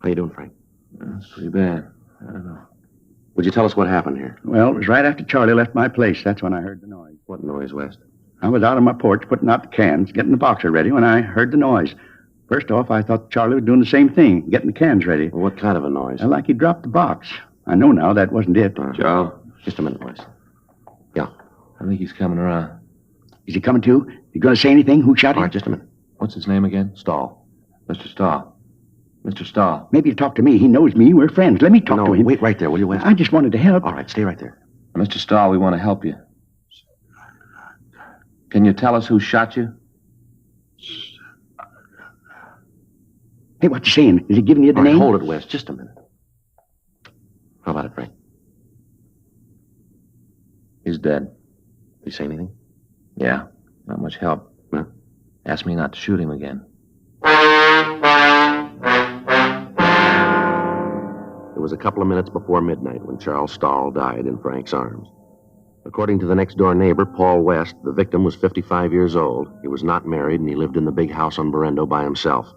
How you doing, Frank? That's pretty bad. I don't know. Would you tell us what happened here? Well, it was right after Charlie left my place. That's when I heard the noise. What noise, West? I was out on my porch putting out the cans, getting the boxer ready, when I heard the noise. First off, I thought Charlie was doing the same thing, getting the cans ready. Well, what kind of a noise? Like he dropped the box. I know now that wasn't it. Charles, just a minute, Wes. Yeah. I think he's coming around. Is he coming to? You going to say anything? Who shot him? All right, just a minute. What's his name again? Stahl. Mr. Stahl. Mr. Stahl. Maybe he'll talk to me. He knows me. We're friends. Let me talk to him. Wait right there, will you, Wes? I just wanted to help. All right, stay right there. Mr. Stahl, we want to help you. Can you tell us who shot you? Hey, what you saying? Is he giving you the name? Hold it, Wes. Just a minute. How about it, Frank? He's dead. Did he say anything? Yeah, not much help. No? Asked me not to shoot him again. It was a couple of minutes before midnight when Charles Stahl died in Frank's arms. According to the next-door neighbor, Paul West, the victim was 55 years old. He was not married, and he lived in the big house on Berendo by himself.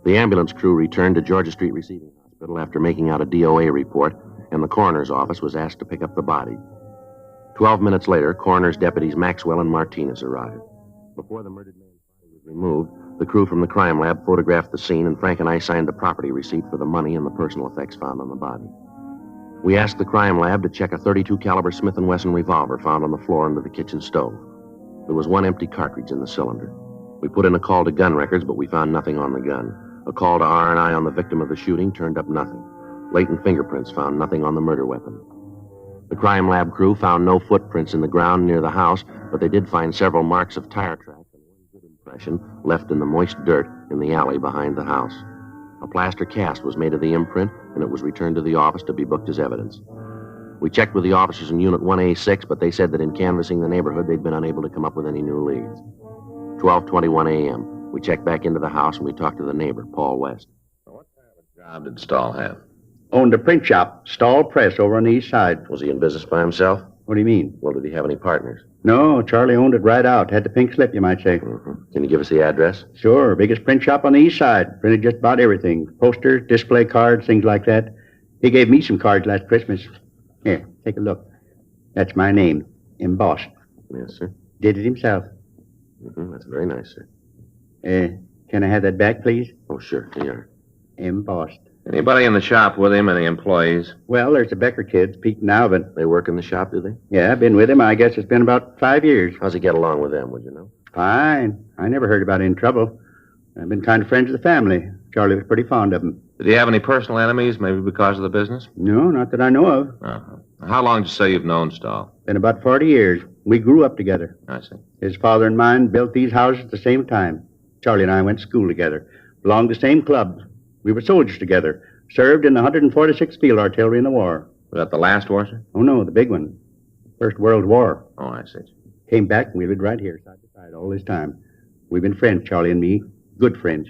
The ambulance crew returned to Georgia Street Receiving Hospital after making out a DOA report, and the coroner's office was asked to pick up the body. 12 minutes later, coroner's deputies Maxwell and Martinez arrived. Before the murdered man's body was removed, the crew from the crime lab photographed the scene, and Frank and I signed the property receipt for the money and the personal effects found on the body. We asked the crime lab to check a .32 caliber Smith & Wesson revolver found on the floor under the kitchen stove. There was one empty cartridge in the cylinder. We put in a call to gun records, but we found nothing on the gun. A call to R&I on the victim of the shooting turned up nothing. Latent fingerprints found nothing on the murder weapon. The crime lab crew found no footprints in the ground near the house, but they did find several marks of tire tracks and one good impression left in the moist dirt in the alley behind the house. A plaster cast was made of the imprint, and it was returned to the office to be booked as evidence. We checked with the officers in Unit 1A6, but they said that in canvassing the neighborhood, they'd been unable to come up with any new leads. 12:21 a.m. We checked back into the house, and we talked to the neighbor, Paul West. What kind of a job did Stahl have? Owned a print shop, Stahl Press, over on the east side. Was he in business by himself? What do you mean? Well, did he have any partners? No, Charlie owned it right out. Had the pink slip, you might say. Mm-hmm. Can you give us the address? Sure. Biggest print shop on the east side. Printed just about everything. Posters, display cards, things like that. He gave me some cards last Christmas. Here, take a look. That's my name, embossed. Yes, sir. Did it himself. Mm-hmm. That's very nice, sir. Can I have that back, please? Oh, sure. Here you are. Embossed. Anybody in the shop with him? Any employees? Well, there's the Becker kids, Pete and Alvin. They work in the shop, do they? Yeah, I've been with him. I guess it's been about 5 years. How's he get along with them, would you know? Fine. I never heard about any trouble. I've been kind of friends with the family. Charlie was pretty fond of them. Did he have any personal enemies, maybe because of the business? No, not that I know of. Uh-huh. How long did you say you've known Stahl? Been about 40 years. We grew up together. I see. His father and mine built these houses at the same time. Charlie and I went to school together. Belonged to the same club. We were soldiers together. Served in the 146th Field Artillery in the war. Was that the last war, sir? Oh, no, the big one. First World War. Oh, I see. Came back and we lived right here, side by side, all this time. We've been friends, Charlie and me. Good friends.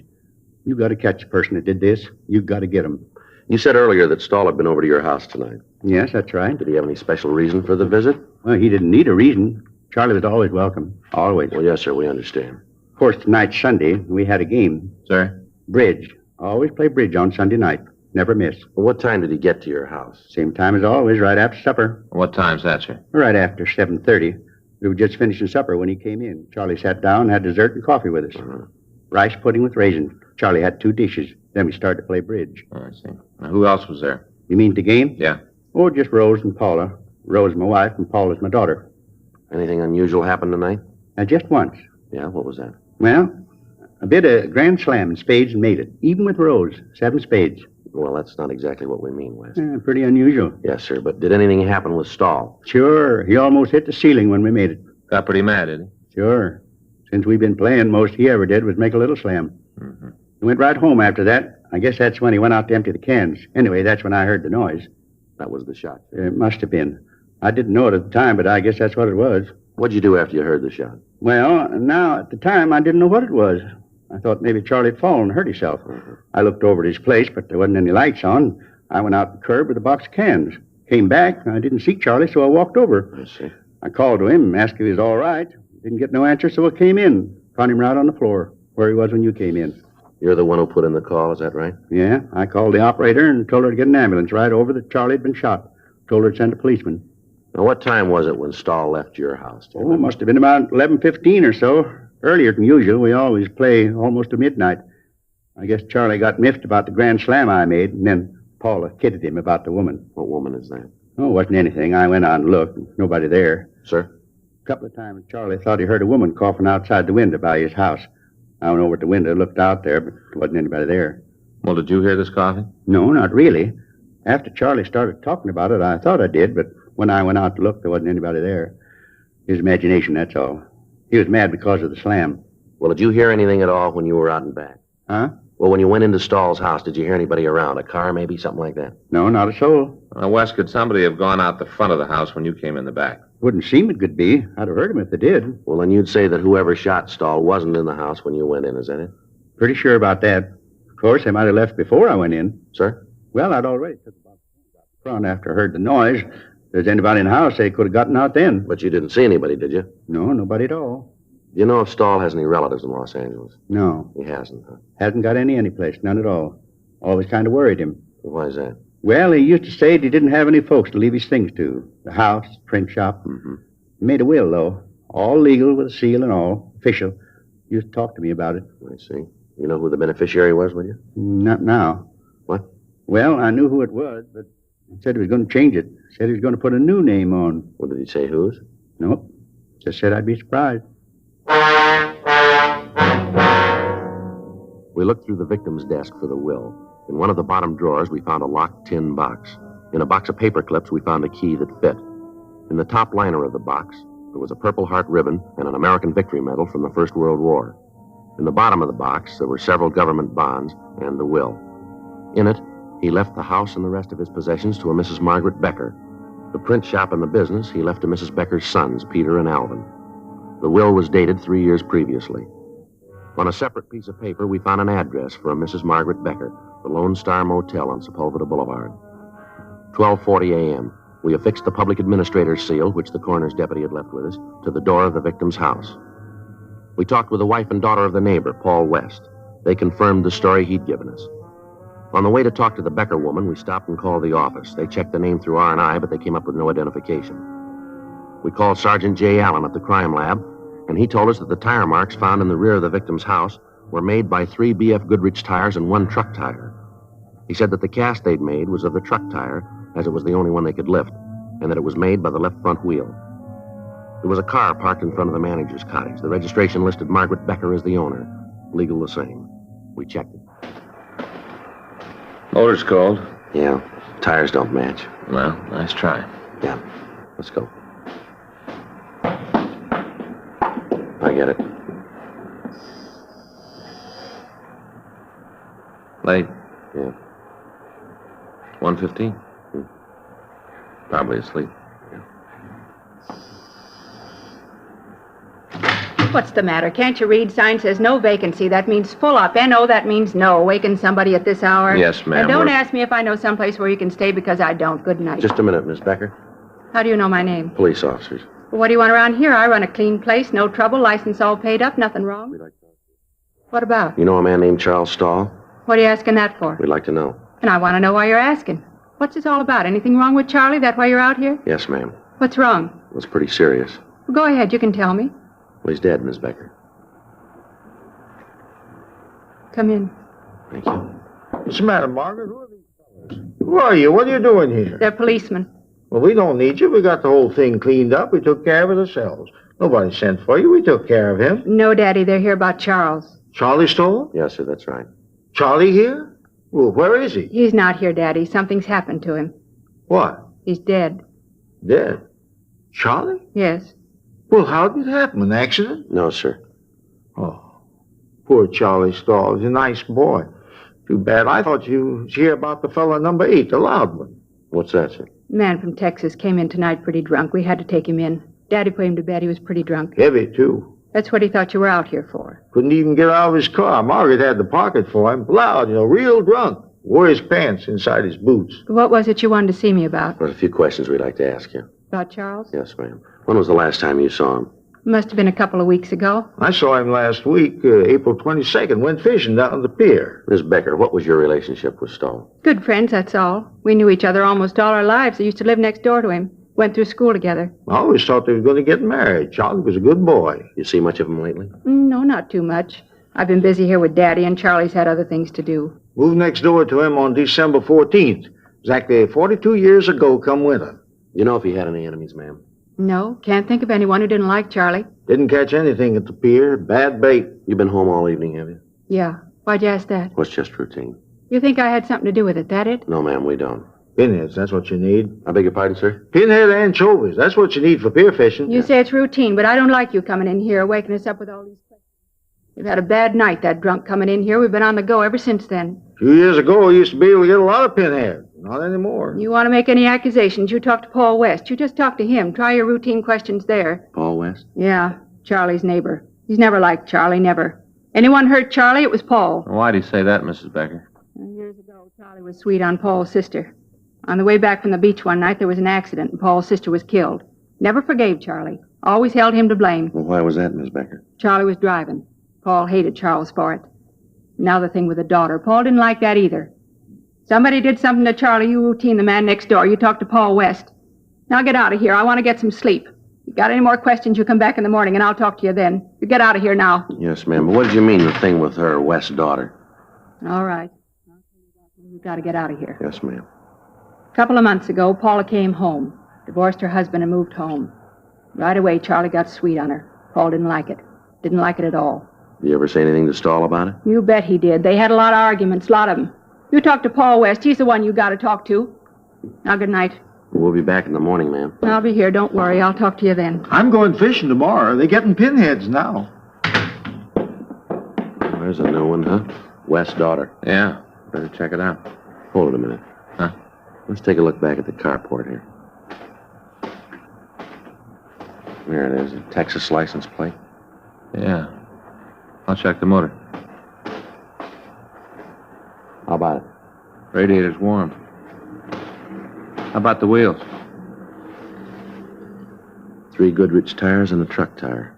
You got to catch the person that did this. You got to get him. You said earlier that Stahl had been over to your house tonight. Yes, that's right. Did he have any special reason for the visit? Well, he didn't need a reason. Charlie was always welcome. Always. Well, yes, sir, we understand. Of course, tonight's Sunday. We had a game. Sir? Bridge. Always play bridge on Sunday night. Never miss. Well, what time did he get to your house? Same time as always, right after supper. What time's that, sir? Right after 7:30. We were just finishing supper when he came in. Charlie sat down, had dessert and coffee with us. Uh-huh. Rice pudding with raisins. Charlie had 2 dishes. Then we started to play bridge. Oh, I see. Now, who else was there? You mean the game? Yeah. Oh, just Rose and Paula. Rose, my wife, and Paula's my daughter. Anything unusual happened tonight? Just once. Yeah, what was that? Well, I bid a grand slam in spades and made it. Even with Rose. 7 spades. Well, that's not exactly what we mean, Wes. Pretty unusual. Yes, sir, but did anything happen with Stahl? Sure. He almost hit the ceiling when we made it. Got pretty mad, did he? Sure. Since we've been playing, most he ever did was make a little slam. Mm-hmm. He went right home after that. I guess that's when he went out to empty the cans. Anyway, that's when I heard the noise. That was the shot. It must have been. I didn't know it at the time, but I guess that's what it was. What'd you do after you heard the shot? Well, now, at the time, I didn't know what it was. I thought maybe Charlie had fallen and hurt himself. Mm-hmm. I looked over at his place, but there wasn't any lights on. I went out the curb with a box of cans. Came back, I didn't see Charlie, so I walked over. I see. I called to him, asked if he was all right. Didn't get no answer, so I came in. Found him right on the floor, where he was when you came in. You're the one who put in the call, is that right? Yeah, I called the operator and told her to get an ambulance right over that Charlie had been shot. Told her to send a policeman. Now, what time was it when Stahl left your house? Oh, it must have been about 11:15 or so. Earlier than usual. We always play almost to midnight. I guess Charlie got miffed about the grand slam I made, and then Paula kidded him about the woman. What woman is that? Oh, it wasn't anything. I went out and looked. Nobody there. Sir? A couple of times Charlie thought he heard a woman coughing outside the window by his house. I went over at the window, looked out there, but there wasn't anybody there. Well, did you hear this coughing? No, not really. After Charlie started talking about it, I thought I did, but when I went out to look, there wasn't anybody there. His imagination, that's all. He was mad because of the slam. Well, did you hear anything at all when you were out and back? Huh? Well, when you went into Stahl's house, did you hear anybody around? A car, maybe? Something like that? No, not a soul. Wes, could somebody have gone out the front of the house when you came in the back? Wouldn't seem it could be. I'd have heard him if they did. Well, then you'd say that whoever shot Stahl wasn't in the house when you went in, is that it? Pretty sure about that. Of course, they might have left before I went in. Sir? Well, I'd already took about the front after I heard the noise. If there's anybody in the house, they could have gotten out then. But you didn't see anybody, did you? No, nobody at all. Do you know if Stahl has any relatives in Los Angeles? No. He hasn't, huh? Hasn't got any place, none at all. Always kind of worried him. Why is that? Well, he used to say he didn't have any folks to leave his things to. The house, print shop. Mm-hmm. He made a will, though. All legal with a seal and all. Official. He used to talk to me about it. I see. You know who the beneficiary was, would you? Not now. What? Well, I knew who it was, but he said he was going to change it. Said he was going to put a new name on. What did he say, whose? Nope. Just said I'd be surprised. We looked through the victim's desk for the will. In one of the bottom drawers, we found a locked tin box. In a box of paper clips, we found a key that fit. In the top liner of the box, there was a Purple Heart ribbon and an American Victory Medal from the First World War. In the bottom of the box, there were several government bonds and the will. In it, he left the house and the rest of his possessions to a Mrs. Margaret Becker. The print shop and the business he left to Mrs. Becker's sons, Peter and Alvin. The will was dated 3 years previously. On a separate piece of paper, we found an address for a Mrs. Margaret Becker, the Lone Star Motel on Sepulveda Boulevard. 12:40 a.m. We affixed the public administrator's seal, which the coroner's deputy had left with us, to the door of the victim's house. We talked with the wife and daughter of the neighbor, Paul West. They confirmed the story he'd given us. On the way to talk to the Becker woman, we stopped and called the office. They checked the name through R&I, but they came up with no identification. We called Sergeant J. Allen at the crime lab, and he told us that the tire marks found in the rear of the victim's house were made by 3 B.F. Goodrich tires and 1 truck tire. He said that the cast they'd made was of the truck tire, as it was the only one they could lift, and that it was made by the left front wheel. There was a car parked in front of the manager's cottage. The registration listed Margaret Becker as the owner. Legal the same. We checked it. Motor's cold. Yeah, tires don't match. Well, nice try. Yeah, let's go. I get it. Late? Yeah. 1:15? Probably asleep. What's the matter? Can't you read? Sign says no vacancy. That means full up. N-O, that means no. Waken somebody at this hour? Yes, ma'am. And don't ask me if I know someplace where you can stay because I don't. Good night. Just a minute, Miss Becker. How do you know my name? Police officers. Well, what do you want around here? I run a clean place, no trouble, license all paid up, nothing wrong. What about? You know a man named Charles Stahl? What are you asking that for? We'd like to know. And I want to know why you're asking. What's this all about? Anything wrong with Charlie? That why you're out here? Yes, ma'am. What's wrong? It was pretty serious. Well, go ahead, you can tell me. Well, he's dead, Miss Becker. Come in. Thank you. What's the matter, Margaret? Who are these fellows? Who are you? What are you doing here? They're policemen. Well, we don't need you. We got the whole thing cleaned up. We took care of it ourselves. Nobody sent for you. We took care of him. No, Daddy, they're here about Charles. Charlie Stoll? Yes, sir, that's right. Charlie here? Well, where is he? He's not here, Daddy. Something's happened to him. What? He's dead. Dead? Charlie? Yes. Well, how did it happen? An accident? No, sir. Oh, poor Charlie Stoll. He's a nice boy. Too bad. I thought you was here about the fellow number 8, the loud one. What's that, sir? Man from Texas came in tonight pretty drunk. We had to take him in. Daddy put him to bed. He was pretty drunk. Heavy, too. That's what he thought you were out here for. Couldn't even get out of his car. Margaret had the pocket for him. Loud, real drunk. Wore his pants inside his boots. What was it you wanted to see me about? There's a few questions we'd like to ask you. About Charles? Yes, ma'am. When was the last time you saw him? Must have been a couple of weeks ago. I saw him last week, April 22nd. Went fishing down on the pier. Miss Becker, what was your relationship with Stahl? Good friends, that's all. We knew each other almost all our lives. I used to live next door to him. Went through school together. I always thought they were going to get married. Charlie was a good boy. You see much of him lately? No, not too much. I've been busy here with Daddy, and Charlie's had other things to do. Moved next door to him on December 14th. Exactly 42 years ago come winter. You know if he had any enemies, ma'am? No, can't think of anyone who didn't like Charlie. Didn't catch anything at the pier. Bad bait. You been home all evening, have you? Yeah. Why'd you ask that? What's just routine? You think I had something to do with it, that it? No, ma'am, we don't. Pinheads, that's what you need. I beg your pardon, sir? Pinhead anchovies, that's what you need for pier fishing. You say it's routine, but I don't like you coming in here, waking us up with all these questions. We've had a bad night, that drunk coming in here. We've been on the go ever since then. A few years ago, we used to be able to get a lot of pinheads. Not anymore. You want to make any accusations, you talk to Paul West. You just talk to him. Try your routine questions there. Paul West? Yeah, Charlie's neighbor. He's never liked Charlie, never. Anyone hurt Charlie, it was Paul. Why do you say that, Mrs. Becker? Years ago, Charlie was sweet on Paul's sister. On the way back from the beach one night, there was an accident, and Paul's sister was killed. Never forgave Charlie. Always held him to blame. Well, why was that, Miss Becker? Charlie was driving. Paul hated Charles for it. Now the thing with the daughter. Paul didn't like that either. Somebody did something to Charlie. You routine the man next door. You talk to Paul West. Now get out of here. I want to get some sleep. If you got any more questions, you come back in the morning, and I'll talk to you then. You get out of here now. Yes, ma'am. But what did you mean, the thing with her West's daughter? All right. You've got to get out of here. Yes, ma'am. A couple of months ago, Paula came home. Divorced her husband and moved home. Right away, Charlie got sweet on her. Paul didn't like it. Didn't like it at all. Did you ever say anything to Stahl about it? You bet he did. They had a lot of arguments, a lot of them. You talk to Paul West. He's the one you got to talk to. Now, good night. We'll be back in the morning, ma'am. I'll be here. Don't worry. I'll talk to you then. I'm going fishing tomorrow. They're getting pinheads now. There's a new one, huh? West's daughter. Yeah. Better check it out. Hold it a minute. Huh? Let's take a look back at the carport here. There it is, a Texas license plate. Yeah. I'll check the motor. How about it? Radiator's warm. How about the wheels? 3 Goodrich tires and a truck tire.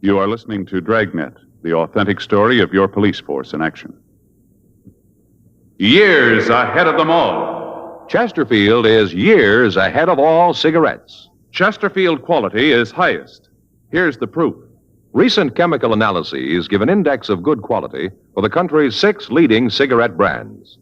You are listening to Dragnet, the authentic story of your police force in action. Years ahead of them all. Chesterfield is years ahead of all cigarettes. Chesterfield quality is highest. Here's the proof. Recent chemical analyses give an index of good quality for the country's 6 leading cigarette brands.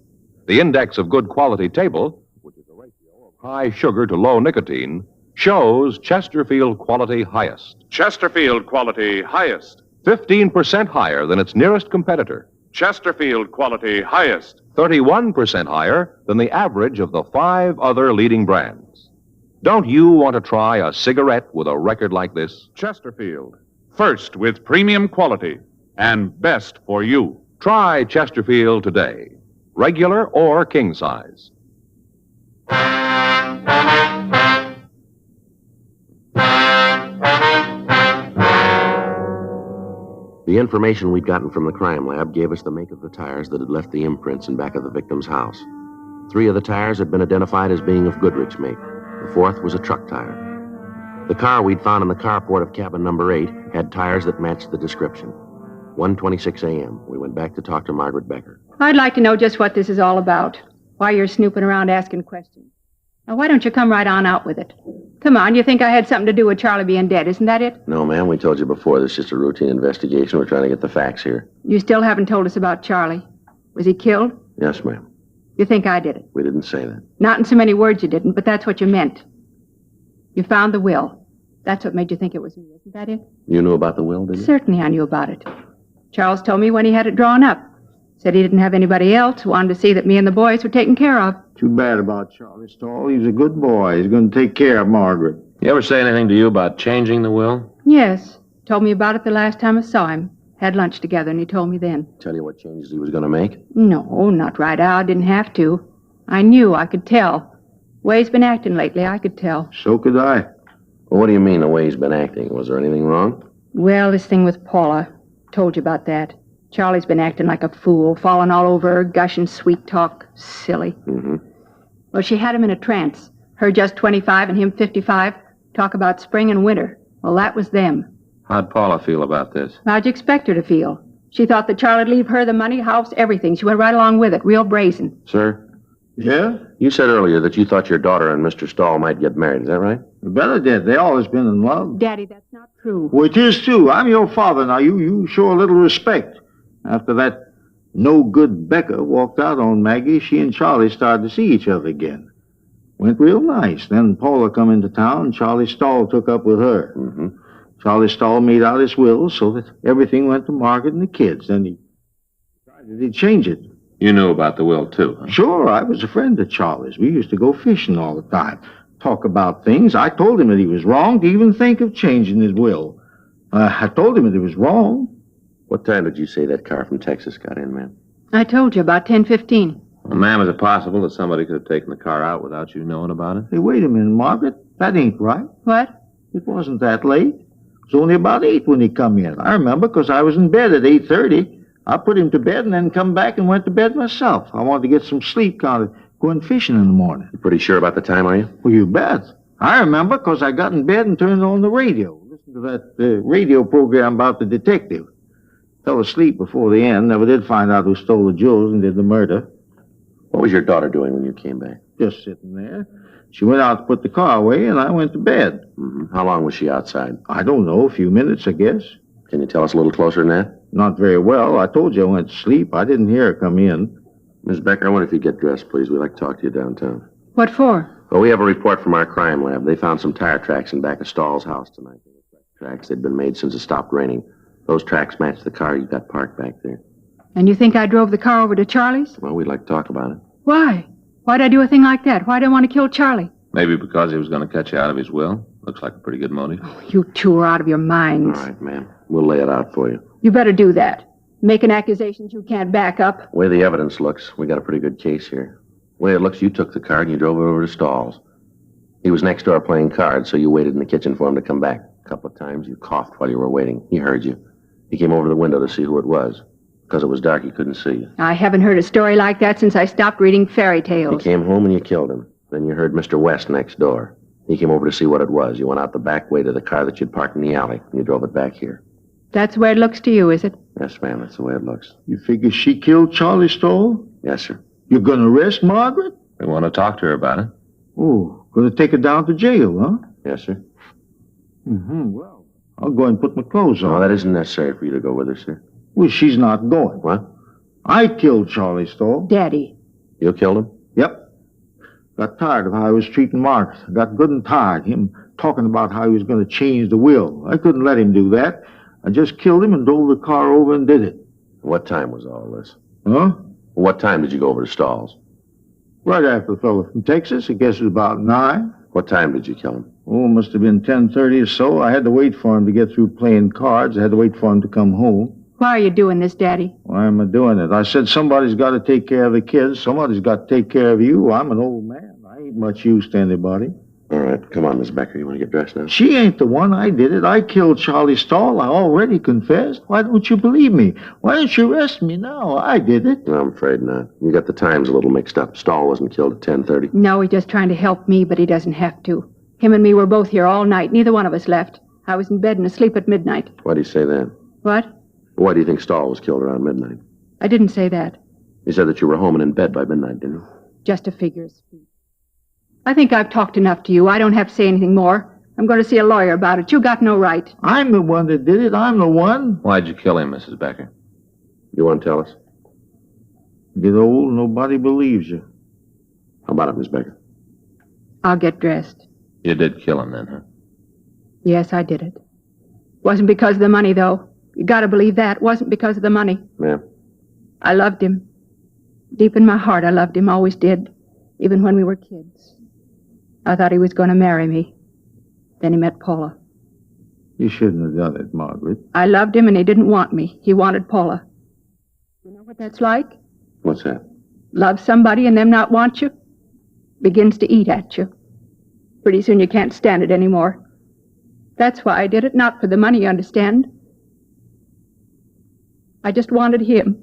The index of good quality table, which is a ratio of high sugar to low nicotine, shows Chesterfield quality highest. Chesterfield quality highest. 15% higher than its nearest competitor. Chesterfield quality highest. 31% higher than the average of the 5 other leading brands. Don't you want to try a cigarette with a record like this? Chesterfield. First with premium quality and best for you. Try Chesterfield today. Regular or king size. The information we'd gotten from the crime lab gave us the make of the tires that had left the imprints in back of the victim's house. 3 of the tires had been identified as being of Goodrich make. The 4th was a truck tire. The car we'd found in the carport of cabin number 8 had tires that matched the description. 1:26 a.m. We went back to talk to Margaret Becker. I'd like to know just what this is all about. Why you're snooping around asking questions. Now, why don't you come right on out with it? Come on, you think I had something to do with Charlie being dead, isn't that it? No, ma'am, we told you before. This is just a routine investigation. We're trying to get the facts here. You still haven't told us about Charlie. Was he killed? Yes, ma'am. You think I did it? We didn't say that. Not in so many words you didn't, but that's what you meant. You found the will. That's what made you think it was me, isn't that it? You knew about the will, did you? Certainly I knew about it. Charles told me when he had it drawn up. Said he didn't have anybody else, wanted to see that me and the boys were taken care of. Too bad about Charlie Stahl. He's a good boy. He's going to take care of Margaret. You ever say anything to you about changing the will? Yes. Told me about it the last time I saw him. Had lunch together, and he told me then. Tell you what changes he was going to make? No, not right out. Didn't have to. I knew. I could tell. The way he's been acting lately, I could tell. So could I. Well, what do you mean, the way he's been acting? Was there anything wrong? Well, this thing with Paula. Told you about that. Charlie's been acting like a fool, falling all over her, gushing sweet talk. Silly. Mm-hmm. Well, she had him in a trance. Her just 25 and him 55. Talk about spring and winter. Well, that was them. How'd Paula feel about this? How'd you expect her to feel? She thought that Charlie'd leave her the money, house, everything. She went right along with it, real brazen. Sir? Yeah? You said earlier that you thought your daughter and Mr. Stahl might get married. Is that right? You better did. They always been in love. Daddy, that's not true. Well, it is, too. I'm your father now. You show a little respect. After that no-good Becca walked out on Maggie, she and Charlie started to see each other again. Went real nice. Then Paula come into town, and Charlie Stahl took up with her. Mm-hmm. Charlie Stahl made out his will so that everything went to Margaret and the kids. Then he decided he'd change it. You knew about the will, too, huh? Sure, I was a friend of Charlie's. We used to go fishing all the time, talk about things. I told him that he was wrong to even think of changing his will. I told him that he was wrong. What time did you say that car from Texas got in, ma'am? I told you, about 10:15. Well, ma'am, is it possible that somebody could have taken the car out without you knowing about it? Hey, wait a minute, Margaret. That ain't right. What? It wasn't that late. It was only about 8 when he come in. I remember, because I was in bed at 8:30. I put him to bed and then come back and went to bed myself. I wanted to get some sleep, kind of going fishing in the morning. You pretty sure about the time, are you? Well, you bet. I remember, because I got in bed and turned on the radio. Listened to that radio program about the detective. Fell asleep before the end. Never did find out who stole the jewels and did the murder. What was your daughter doing when you came back? Just sitting there. She went out to put the car away, and I went to bed. Mm-hmm. How long was she outside? I don't know, a few minutes, I guess. Can you tell us a little closer than that? Not very well. I told you I went to sleep. I didn't hear her come in. Miss Becker, I wonder if you'd get dressed, please. We'd like to talk to you downtown. What for? Well, we have a report from our crime lab. They found some tire tracks in back of Stahl's house tonight. Tracks they'd been made since it stopped raining. Those tracks match the car you got parked back there. And you think I drove the car over to Charlie's? Well, we'd like to talk about it. Why? Why'd I do a thing like that? Why'd I want to kill Charlie? Maybe because he was going to cut you out of his will. Looks like a pretty good motive. You two are out of your minds. All right, ma'am. We'll lay it out for you. You better do that. Making accusations you can't back up. The way the evidence looks, we got a pretty good case here. The way it looks, you took the car and you drove it over to Stahl's. He was next door playing cards, so you waited in the kitchen for him to come back. A couple of times you coughed while you were waiting. He heard you. He came over to the window to see who it was. Because it was dark, he couldn't see you. I haven't heard a story like that since I stopped reading fairy tales. He came home and you killed him. Then you heard Mr. West next door. He came over to see what it was. You went out the back way to the car that you'd parked in the alley, and you drove it back here. That's the way it looks to you, is it? Yes, ma'am, that's the way it looks. You figure she killed Charlie Stahl? Yes, sir. You're going to arrest Margaret? We want to talk to her about it. Oh, going to take her down to jail, huh? Yes, sir. Mm-hmm, well, I'll go and put my clothes on. No, that isn't necessary for you to go with her, sir. Well, she's not going. What? I killed Charlie Stahl. Daddy. You killed him? Yep. Got tired of how he was treating Margaret. Got good and tired. Him talking about how he was going to change the will. I couldn't let him do that. I just killed him and drove the car over and did it. What time was all this? Huh? What time did you go over to Stahl's? Right after the fellow from Texas. I guess it was about 9. What time did you kill him? Oh, must have been 10:30 or so. I had to wait for him to get through playing cards. I had to wait for him to come home. Why are you doing this, Daddy? Why am I doing it? I said somebody's got to take care of the kids. Somebody's got to take care of you. I'm an old man. I ain't much use to anybody. All right, come on, Miss Becker. You want to get dressed now? She ain't the one. I did it. I killed Charlie Stahl. I already confessed. Why don't you believe me? Why don't you arrest me now? I did it. No, I'm afraid not. You got the times a little mixed up. Stahl wasn't killed at 10:30. No, he's just trying to help me, but he doesn't have to. Him and me were both here all night. Neither one of us left. I was in bed and asleep at midnight. Why do you say that? What? Why do you think Stahl was killed around midnight? I didn't say that. You said that you were home and in bed by midnight, didn't you? Just a figure of speech. I think I've talked enough to you. I don't have to say anything more. I'm going to see a lawyer about it. You got no right. I'm the one that did it. I'm the one. Why'd you kill him, Mrs. Becker? You want to tell us? Get old, nobody believes you. How about it, Miss Becker? I'll get dressed. You did kill him then, huh? Yes, I did it. Wasn't because of the money, though. You got to believe that. Wasn't because of the money. Ma'am? I loved him. Deep in my heart, I loved him. Always did. Even when we were kids. I thought he was going to marry me. Then he met Paula. You shouldn't have done it, Margaret. I loved him and he didn't want me. He wanted Paula. You know what that's like? What's that? Love somebody and them not want you? Begins to eat at you. Pretty soon you can't stand it anymore. That's why I did it. Not for the money, you understand. I just wanted him.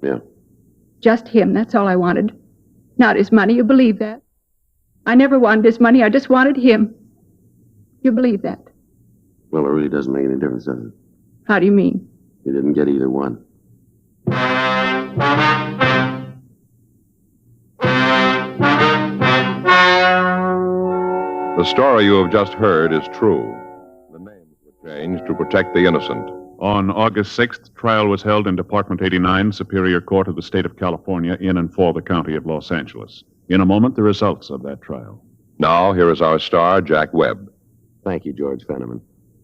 Yeah. Just him. That's all I wanted. Not his money. You believe that? I never wanted his money. I just wanted him. You believe that? Well, it really doesn't make any difference, does it? How do you mean? You didn't get either one. The story you have just heard is true. The names were changed to protect the innocent. On August 6th, trial was held in Department 89, Superior Court of the State of California, in and for the County of Los Angeles. In a moment, the results of that trial. Now, here is our star, Jack Webb. Thank you, George Fenneman.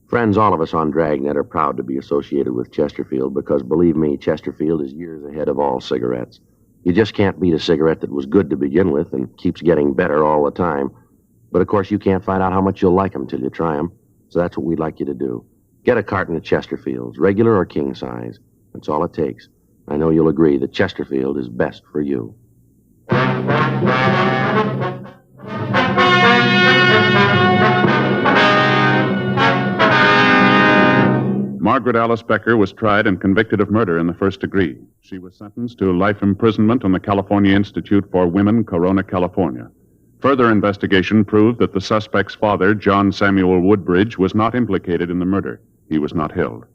Friends, all of us on Dragnet are proud to be associated with Chesterfield because, believe me, Chesterfield is years ahead of all cigarettes. You just can't beat a cigarette that was good to begin with and keeps getting better all the time. But, of course, you can't find out how much you'll like them till you try them. So that's what we'd like you to do. Get a carton of Chesterfields, regular or king size. That's all it takes. I know you'll agree that Chesterfield is best for you. Margaret Alice Becker was tried and convicted of murder in the first degree. She was sentenced to life imprisonment on the California Institute for Women, Corona, California. Further investigation proved that the suspect's father, John Samuel Woodbridge, was not implicated in the murder. He was not held.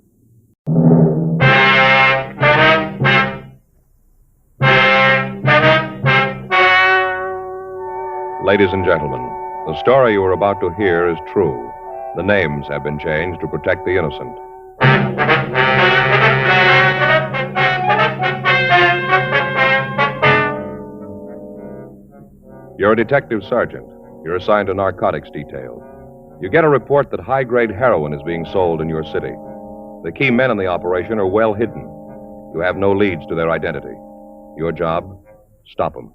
Ladies and gentlemen, the story you are about to hear is true. The names have been changed to protect the innocent. You're a detective sergeant. You're assigned to narcotics detail. You get a report that high-grade heroin is being sold in your city. The key men in the operation are well hidden. You have no leads to their identity. Your job, stop them.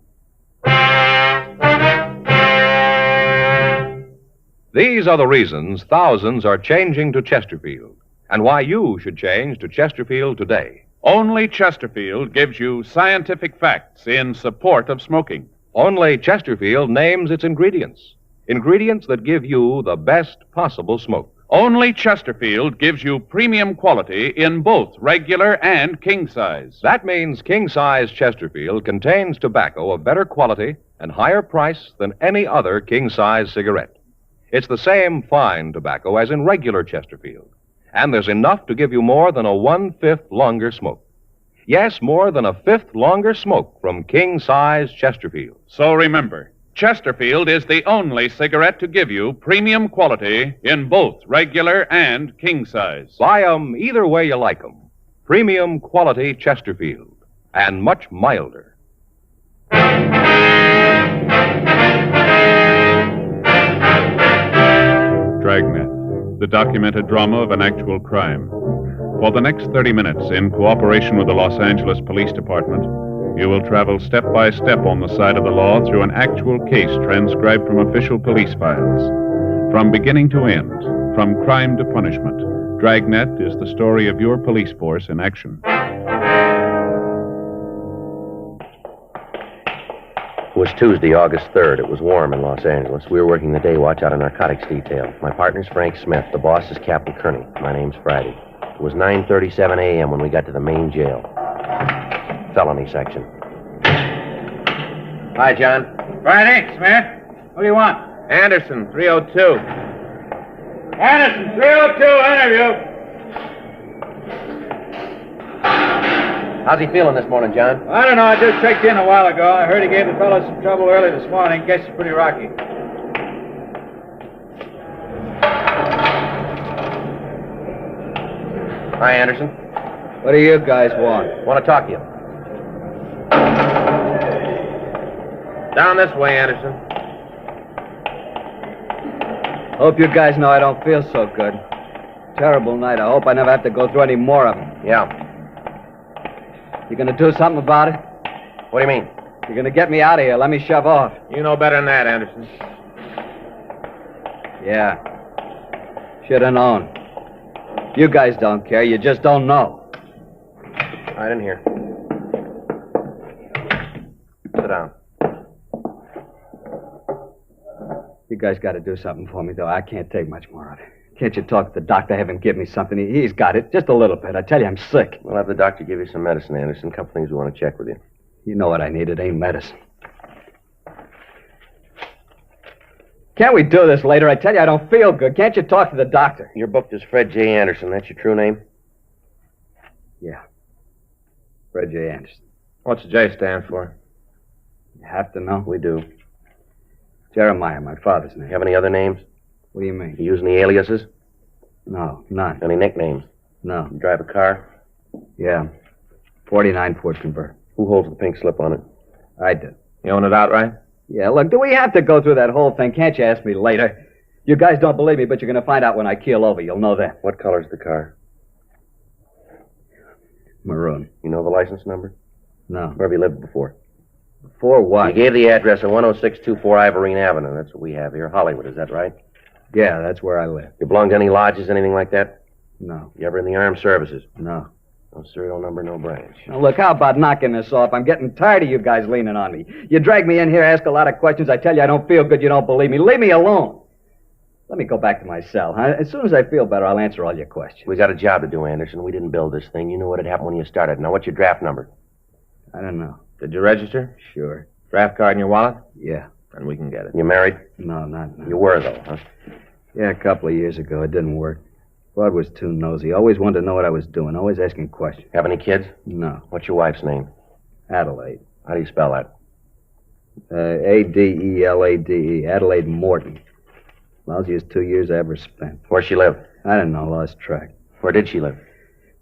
These are the reasons thousands are changing to Chesterfield, and why you should change to Chesterfield today. Only Chesterfield gives you scientific facts in support of smoking. Only Chesterfield names its ingredients. Ingredients that give you the best possible smoke. Only Chesterfield gives you premium quality in both regular and king size. That means king-size Chesterfield contains tobacco of better quality and higher price than any other king-size cigarette. It's the same fine tobacco as in regular Chesterfield. And there's enough to give you more than a 1/5 longer smoke. Yes, more than a 1/5 longer smoke from king-size Chesterfield. So remember, Chesterfield is the only cigarette to give you premium quality in both regular and king size. Buy 'em either way you like 'em. Premium quality Chesterfield. And much milder. Dragnet, the documented drama of an actual crime. For the next 30 minutes, in cooperation with the Los Angeles Police Department, you will travel step by step on the side of the law through an actual case transcribed from official police files. From beginning to end, from crime to punishment, Dragnet is the story of your police force in action. It was Tuesday, August 3rd. It was warm in Los Angeles. We were working the day watch out of narcotics detail. My partner's Frank Smith. The boss is Captain Kearney. My name's Friday. It was 9:37 a.m. when we got to the main jail. Felony section. Hi, John. Friday, Smith. What do you want? Anderson, 302. Anderson, 302, interview. How's he feeling this morning, John? I don't know. I just checked in a while ago. I heard he gave the fellow some trouble early this morning. Guess he's pretty rocky. Hi, Anderson. What do you guys want? Want to talk to you. Down this way, Anderson. Hope you guys know I don't feel so good. Terrible night. I hope I never have to go through any more of them. Yeah. You gonna do something about it? What do you mean? You're gonna get me out of here. Let me shove off. You know better than that, Anderson. Yeah. Should have known. You guys don't care. You just don't know. I didn't hear. Sit down. You guys got to do something for me, though. I can't take much more of it. Can't you talk to the doctor, have him give me something? He's got it. Just a little bit. I tell you, I'm sick. We'll have the doctor give you some medicine, Anderson. A couple things we want to check with you. You know what I need. It ain't medicine. Can't we do this later? I tell you, I don't feel good. Can't you talk to the doctor? You're booked as Fred J. Anderson. That's your true name? Yeah. Fred J. Anderson. What's the J stand for? You have to know? We do. Jeremiah, my father's name. You have any other names? What do you mean? You use any aliases? No, none. Any nicknames? No. You drive a car? Yeah. 49 Ford Convert. Who holds the pink slip on it? I do. You own it outright? Yeah, look, do we have to go through that whole thing? Can't you ask me later? You guys don't believe me, but you're going to find out when I keel over. You'll know that. What color's the car? Maroon. You know the license number? No. Where have you lived before? Before what? You gave the address of 10624 Ivorine Avenue. That's what we have here. Hollywood, is that right? Yeah, that's where I live. You belong to any lodges, anything like that? No. You ever in the armed services? No. No serial number, no branch. Now, look, how about knocking this off? I'm getting tired of you guys leaning on me. You drag me in here, ask a lot of questions. I tell you I don't feel good. You don't believe me. Leave me alone. Let me go back to my cell, huh? As soon as I feel better, I'll answer all your questions. We got a job to do, Anderson. We didn't build this thing. You knew what had happened when you started. Now, what's your draft number? I don't know. Did you register? Sure. Draft card in your wallet? Yeah. And we can get it. You married? No, not now. You were, though, huh? Yeah, a couple of years ago. It didn't work. Bud was too nosy. Always wanted to know what I was doing. Always asking questions. Have any kids? No. What's your wife's name? Adelaide. How do you spell that? Adelade. Adelaide Morton. Lousiest 2 years I ever spent. Where's she live? I don't know. Lost track. Where did she live?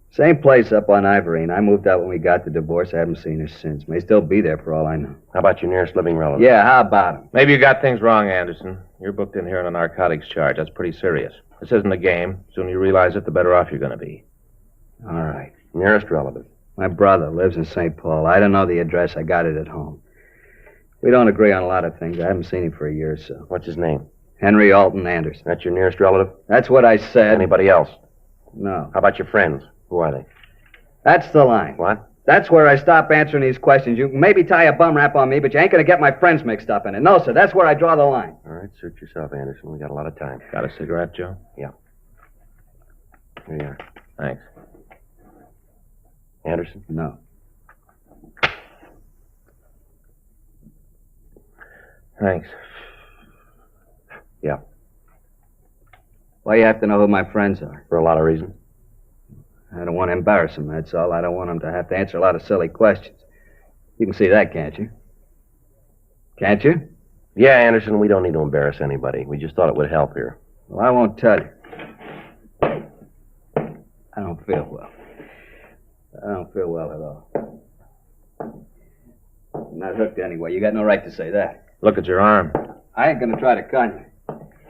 Same place up on Ivorine. I moved out when we got the divorce. I haven't seen her since. May still be there for all I know. How about your nearest living relative? Yeah, how about him? Maybe you got things wrong, Anderson. You're booked in here on a narcotics charge. That's pretty serious. This isn't a game. The sooner you realize it, the better off you're going to be. All right. Nearest relative? My brother lives in St. Paul. I don't know the address. I got it at home. We don't agree on a lot of things. I haven't seen him for a year or so. What's his name? Henry Alton Anderson. That's your nearest relative? That's what I said. Anybody else? No. How about your friends? Who are they? That's the line. What? That's where I stop answering these questions. You can maybe tie a bum rap on me, but you ain't going to get my friends mixed up in it. No, sir. That's where I draw the line. All right, suit yourself, Anderson. We got a lot of time. Got a cigarette, Joe? Yeah. Here you are. Thanks. Anderson? No. Thanks. Yeah. Why you have to know who my friends are? For a lot of reasons. I don't want to embarrass them, that's all. I don't want them to have to answer a lot of silly questions. You can see that, can't you? Can't you? Yeah, Anderson, we don't need to embarrass anybody. We just thought it would help here. Well, I won't tell you. I don't feel well. I don't feel well at all. I'm not hooked anyway. You got no right to say that. Look at your arm. I ain't gonna try to con you.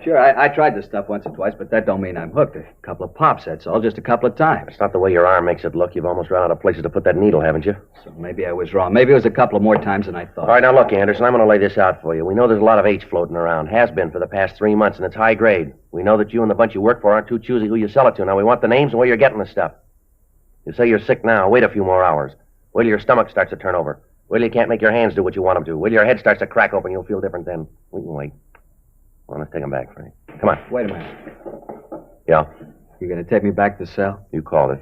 Sure, I tried this stuff once or twice, but that don't mean I'm hooked. A couple of pops, that's all. Just a couple of times. It's not the way your arm makes it look. You've almost run out of places to put that needle, haven't you? So maybe I was wrong. Maybe it was a couple of more times than I thought. All right, now look, Anderson, I'm going to lay this out for you. We know there's a lot of H floating around. Has been for the past 3 months, and it's high grade. We know that you and the bunch you work for aren't too choosy who you sell it to. Now, we want the names and where you're getting the stuff. You say you're sick now. Wait a few more hours. Wait till your stomach starts to turn over. Wait till you can't make your hands do what you want them to. Wait till your head starts to crack open. You'll feel different then. We can wait. Well, let's take them back, Frank. Come on. Wait a minute. Yeah? You gonna take me back to the cell? You called it.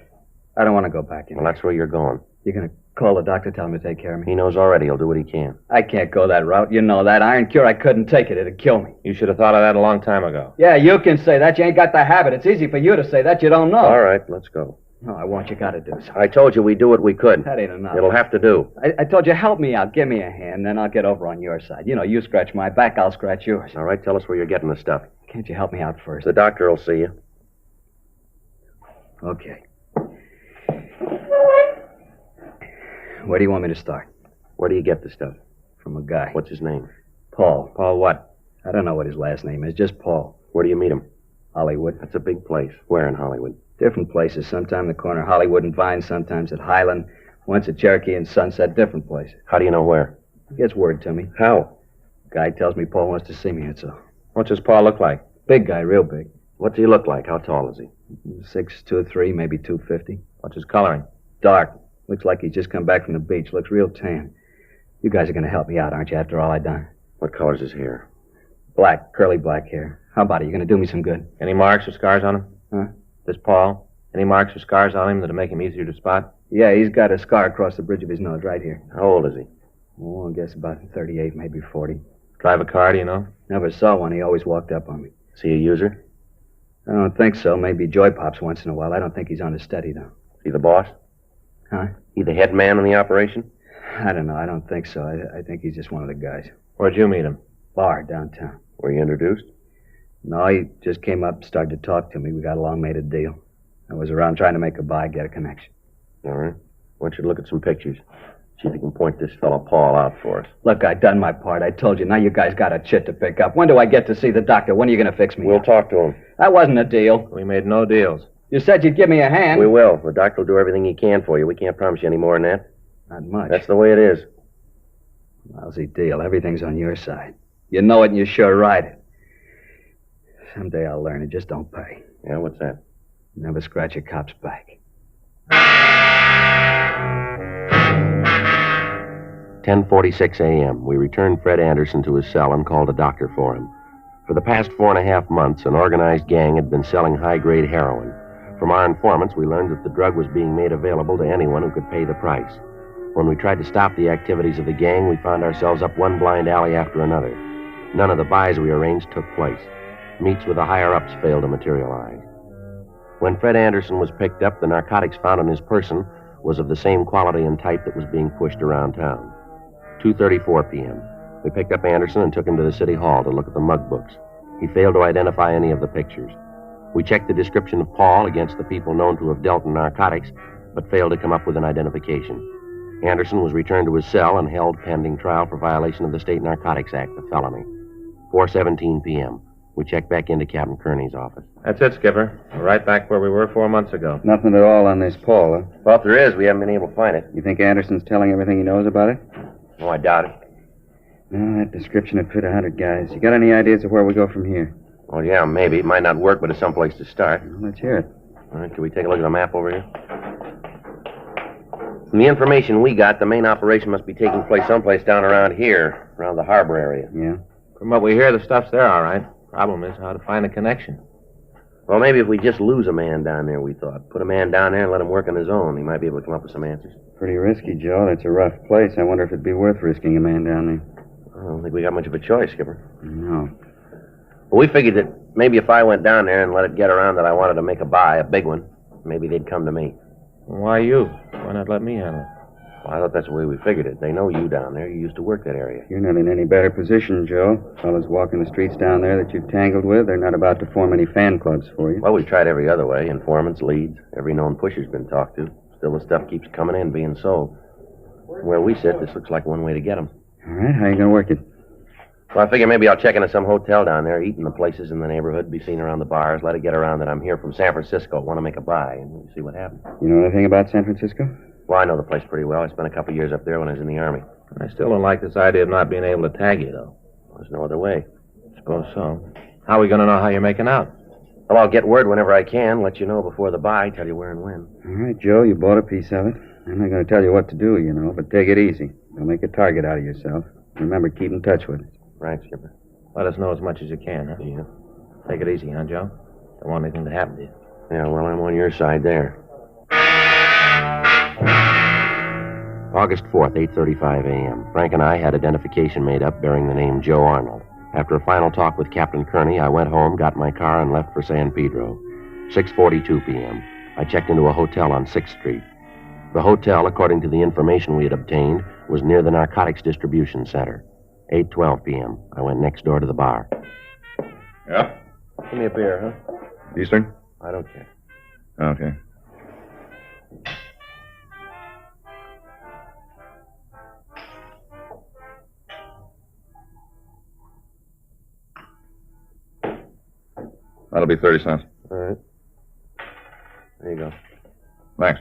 I don't want to go back in. Well, that's where you're going. You're gonna call the doctor, tell him to take care of me? He knows already. He'll do what he can. I can't go that route. You know that. Iron cure, I couldn't take it. It'd kill me. You should have thought of that a long time ago. Yeah, you can say that. You ain't got the habit. It's easy for you to say that. You don't know. All right, let's go. No, I want you gotta do something. I told you we'd do what we could. That ain't enough. It'll have to do. I told you, help me out. Give me a hand, then I'll get over on your side. You know, you scratch my back, I'll scratch yours. All right, tell us where you're getting the stuff. Can't you help me out first? The doctor will see you. Okay. Where do you want me to start? Where do you get the stuff? From a guy. What's his name? Paul. Paul what? I don't know what his last name is, just Paul. Where do you meet him? Hollywood. That's a big place. Where in Hollywood? Different places. Sometime the corner of Hollywood and Vine, sometimes at Highland, once at Cherokee and Sunset, different places. How do you know where? He gets word to me. How? Guy tells me Paul wants to see me, that's all. What does Paul look like? Big guy, real big. What's he look like? How tall is he? 6'2", maybe 250. What's his coloring? Dark. Looks like he's just come back from the beach. Looks real tan. You guys are going to help me out, aren't you, after all I done? What color's his hair? Black, curly black hair. How about it? You going to do me some good? Any marks or scars on him? Huh? This Paul? Any marks or scars on him that'll make him easier to spot? Yeah, he's got a scar across the bridge of his nose right here. How old is he? Oh, I guess about 38, maybe 40. Drive a car, do you know? Never saw one. He always walked up on me. Is he a user? I don't think so. Maybe joy pops once in a while. I don't think he's on a steady, though. Is he the boss? Huh? He the head man in the operation? I don't know. I don't think so. I think he's just one of the guys. Where'd you meet him? Bar downtown. Were you introduced? No, he just came up, started to talk to me. We got along, made a deal. I was around trying to make a buy, get a connection. All right. I want you to look at some pictures. See if you can point this fellow Paul out for us. Look, I done my part. I told you. Now you guys got a chit to pick up. When do I get to see the doctor? When are you going to fix me? We'll talk to him. That wasn't a deal. We made no deals. You said you'd give me a hand. We will. The doctor will do everything he can for you. We can't promise you any more than that. Not much. That's the way it is. Lousy deal. Everything's on your side. You know it and you sure ride it. Someday I'll learn it. Just don't pay. Yeah, what's that? Never scratch a cop's back. 10:46 a.m. We returned Fred Anderson to his cell and called a doctor for him. For the past 4.5 months, an organized gang had been selling high-grade heroin. From our informants, we learned that the drug was being made available to anyone who could pay the price. When we tried to stop the activities of the gang, we found ourselves up one blind alley after another. None of the buys we arranged took place. Meets with the higher-ups failed to materialize. When Fred Anderson was picked up, the narcotics found on his person was of the same quality and type that was being pushed around town. 2:34 p.m. We picked up Anderson and took him to the city hall to look at the mug books. He failed to identify any of the pictures. We checked the description of Paul against the people known to have dealt in narcotics, but failed to come up with an identification. Anderson was returned to his cell and held pending trial for violation of the State Narcotics Act, a felony. 4:17 p.m. We checked back into Captain Kearney's office. That's it, Skipper. We're right back where we were 4 months ago. Nothing at all on this Paul, huh? Well, if there is, we haven't been able to find it. You think Anderson's telling everything he knows about it? No, I doubt it. No, that description would fit 100 guys. You got any ideas of where we go from here? Well, yeah, maybe. It might not work, but it's someplace to start. Well, let's hear it. All right, can we take a look at the map over here? From the information we got, the main operation must be taking place someplace down around here, around the harbor area. Yeah? From what we hear, the stuff's there, all right. Problem is how to find a connection. Well, maybe if we just lose a man down there, we thought. Put a man down there and let him work on his own. He might be able to come up with some answers. Pretty risky, Joe. That's a rough place. I wonder if it'd be worth risking a man down there. I don't think we got much of a choice, Skipper. No. Well, we figured that maybe if I went down there and let it get around that I wanted to make a buy, a big one, maybe they'd come to me. Why you? Why not let me handle it? Well, I thought that's the way we figured it. They know you down there. You used to work that area. You're not in any better position, Joe. Fellas walking the streets down there that you've tangled with, they're not about to form any fan clubs for you. Well, we've tried every other way. Informants, leads, every known pusher's been talked to. Still, the stuff keeps coming in, being sold. Where we sit, this looks like one way to get them. All right, how you going to work it? Well, I figure maybe I'll check into some hotel down there, eat in the places in the neighborhood, be seen around the bars, let it get around that I'm here from San Francisco, want to make a buy, and we'll see what happens. You know anything about San Francisco? Well, I know the place pretty well. I spent a couple years up there when I was in the Army. I still don't like this idea of not being able to tag you, though. There's no other way. Suppose so. How are we going to know how you're making out? Well, I'll get word whenever I can, let you know before the buy, tell you where and when. All right, Joe, you bought a piece of it. I'm not going to tell you what to do, you know, but take it easy. Don't make a target out of yourself. Remember, keep in touch with it. Right, Skipper. Let us know as much as you can, huh? Yeah. Take it easy, huh, Joe? Don't want anything to happen to you. Yeah, well, I'm on your side there. August 4th, 8:35 a.m. Frank and I had identification made up bearing the name Joe Arnold. After a final talk with Captain Kearney, I went home, got my car, and left for San Pedro. 6:42 p.m. I checked into a hotel on 6th Street. The hotel, according to the information we had obtained, was near the narcotics distribution center. 8:12 p.m. I went next door to the bar. Yeah? Give me a beer, huh? Eastern? I don't care. Okay. That'll be 30 cents. All right. There you go. Thanks.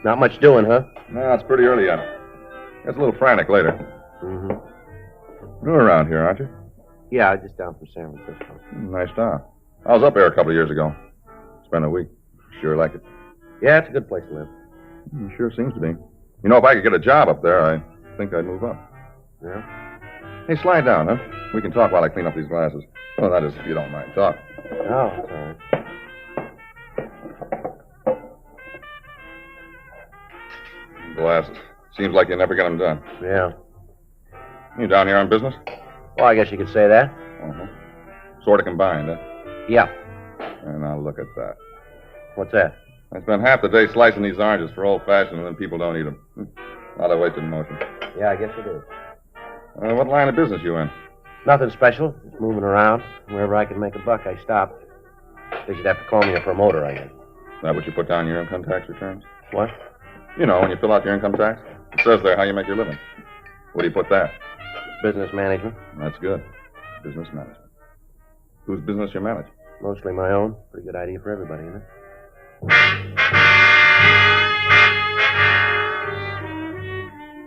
Not much doing, huh? No, it's pretty early yet. Gets a little frantic later. Mm-hmm. You're around here, aren't you? Yeah, just down from San Francisco. Nice town. I was up there a couple of years ago. Spent a week. Sure like it. Yeah, it's a good place to live. Sure seems to be. You know, if I could get a job up there, I think I'd move up. Yeah? Hey, slide down, huh? We can talk while I clean up these glasses. Well, that is, if you don't mind. Talk. No, it's all right. Glasses. Seems like you never get them done. Yeah. You down here on business? Well, I guess you could say that. Uh-huh. Sort of combined, huh? Yeah. And now look at that. What's that? I spent half the day slicing these oranges for old-fashioned, and then people don't eat them. A lot of wasted motion. Yeah, I guess you do. What line of business you in? Nothing special. Just moving around. Wherever I can make a buck, I stop. They should have to call me a promoter, I guess. Is that what you put down in your income tax returns? What? You know, when you fill out your income tax, it says there how you make your living. Where do you put that? Business management. That's good. Business management. Whose business you manage? Mostly my own. Pretty good idea for everybody, isn't it?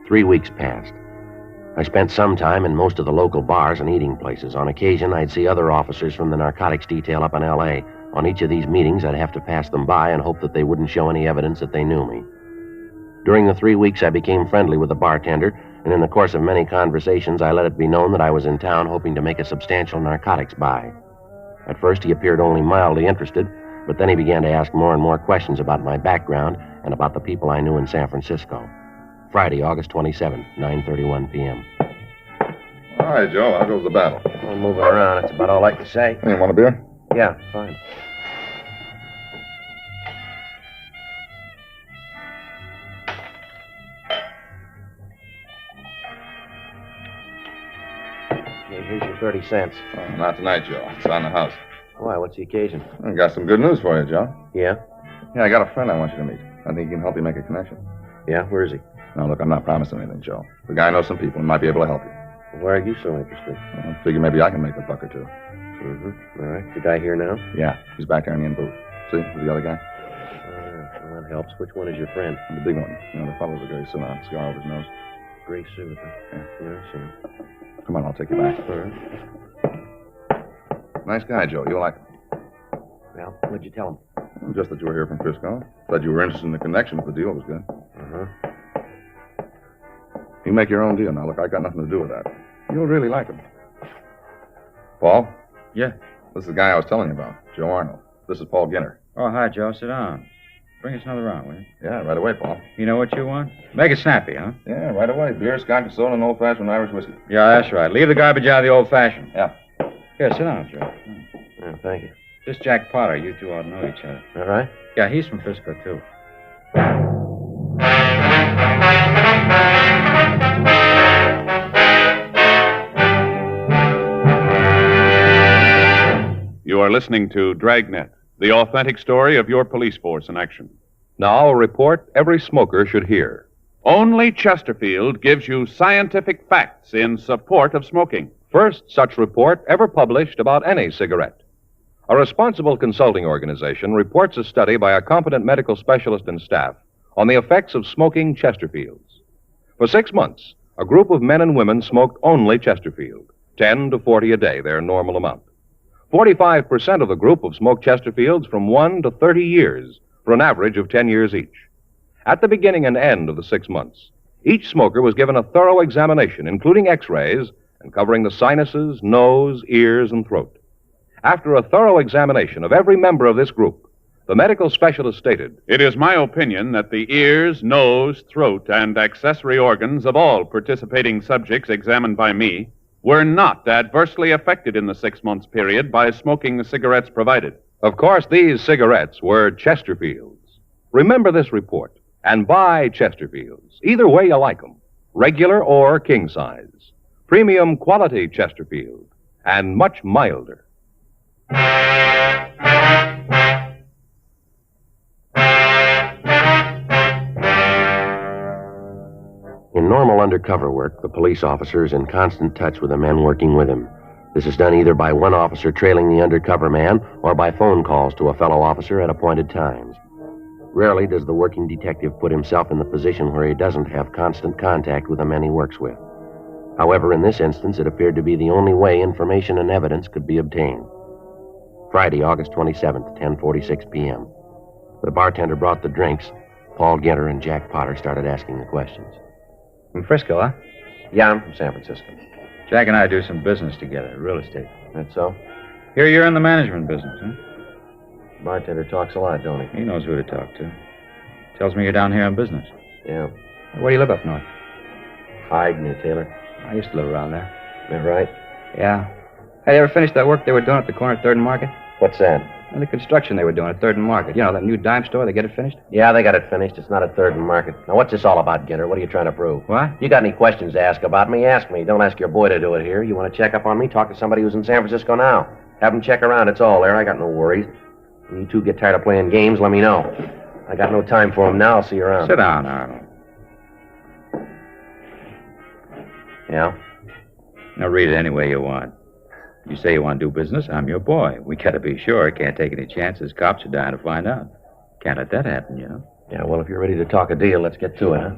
3 weeks passed. I spent some time in most of the local bars and eating places. On occasion, I'd see other officers from the narcotics detail up in L.A. On each of these meetings, I'd have to pass them by and hope that they wouldn't show any evidence that they knew me. During the 3 weeks, I became friendly with the bartender, and in the course of many conversations, I let it be known that I was in town hoping to make a substantial narcotics buy. At first, he appeared only mildly interested, but then he began to ask more and more questions about my background and about the people I knew in San Francisco. Friday, August 27, 9:31 p.m. All right, Joe. How goes the battle? Well, moving around. That's about all I can say. Hey, want a beer? Yeah, fine. Here's your 30 cents. Oh, not tonight, Joe. It's on the house. Why? What's the occasion? I got some good news for you, Joe. Yeah? Yeah, I got a friend I want you to meet. I think he can help you make a connection. Yeah? Where is he? Now, look, I'm not promising anything, Joe. The guy knows some people and might be able to help you. Why are you so interested? I figure maybe I can make a buck or two. Mm-hmm. All right. Is the guy here now? Yeah, he's back there in the in booth. See, with the other guy? Well, that helps. Which one is your friend? The big one. You know, the fellow with the gray suit on, scar over his nose. Gray suit, huh? Yeah. I see him. Come on, I'll take you back. All right. Nice guy, Joe. You'll like him. Well, what'd you tell him? Just that you were here from Frisco. Said you were interested in the connection if the deal was good. Uh-huh. You make your own deal. Now, look, I got nothing to do with that. You'll really like him. Paul? Yeah? This is the guy I was telling you about, Joe Arnold. This is Paul Ginner. Oh, hi, Joe. Sit down. Bring us another round, will you? Yeah, right away, Paul. You know what you want? Make it snappy, huh? Yeah, right away. Beer, scotch, and soda, and old-fashioned Irish whiskey. Yeah, that's right. Leave the garbage out of the old-fashioned. Yeah. Here, sit down, Joe. Yeah, thank you. This Jack Potter, you two ought to know each other. All right? Yeah, he's from Frisco, too. You are listening to Dragnet, the authentic story of your police force in action. Now, a report every smoker should hear. Only Chesterfield gives you scientific facts in support of smoking. First such report ever published about any cigarette. A responsible consulting organization reports a study by a competent medical specialist and staff on the effects of smoking Chesterfields. For 6 months, a group of men and women smoked only Chesterfield, 10 to 40 a day, their normal amount. 45% of the group have smoked Chesterfields from 1 to 30 years, for an average of 10 years each. At the beginning and end of the 6 months, each smoker was given a thorough examination, including x-rays, and covering the sinuses, nose, ears, and throat. After a thorough examination of every member of this group, the medical specialist stated, "It is my opinion that the ears, nose, throat, and accessory organs of all participating subjects examined by me were not adversely affected in the 6 months period by smoking the cigarettes provided." Of course, these cigarettes were Chesterfields. Remember this report and buy Chesterfields. Either way you like them, regular or king size. Premium quality Chesterfield, and much milder. In normal undercover work, the police officer is in constant touch with the men working with him. This is done either by one officer trailing the undercover man or by phone calls to a fellow officer at appointed times. Rarely does the working detective put himself in the position where he doesn't have constant contact with the men he works with. However, in this instance, it appeared to be the only way information and evidence could be obtained. Friday, August 27th, 10:46 p.m. The bartender brought the drinks. Paul Ginter and Jack Potter started asking the questions. From Frisco, huh? Yeah, I'm from San Francisco. Jack and I do some business together, real estate. That's so? Here you're in the management business, huh? Bartender talks a lot, don't he? He knows who to talk to. Tells me you're down here on business. Yeah. Where do you live up north? Hyde, near Taylor. I used to live around there. Is that right? Yeah. Hey, they ever finished that work they were doing at the corner of 3rd and Market? What's that? And the construction they were doing at 3rd and Market. You know, that new dime store, they get it finished? Yeah, they got it finished. It's not at 3rd and Market. Now, what's this all about, Ginter? What are you trying to prove? What? You got any questions to ask about me? Ask me. Don't ask your boy to do it here. You want to check up on me? Talk to somebody who's in San Francisco now. Have him check around. It's all there. I got no worries. When you two get tired of playing games, let me know. I got no time for them now. I'll see you around. Sit down, Arnold. Yeah? Now, read it any way you want. You say you want to do business, I'm your boy. We gotta be sure. Can't take any chances. Cops are dying to find out. Can't let that happen, you know. Yeah, well, if you're ready to talk a deal, let's get to it, huh?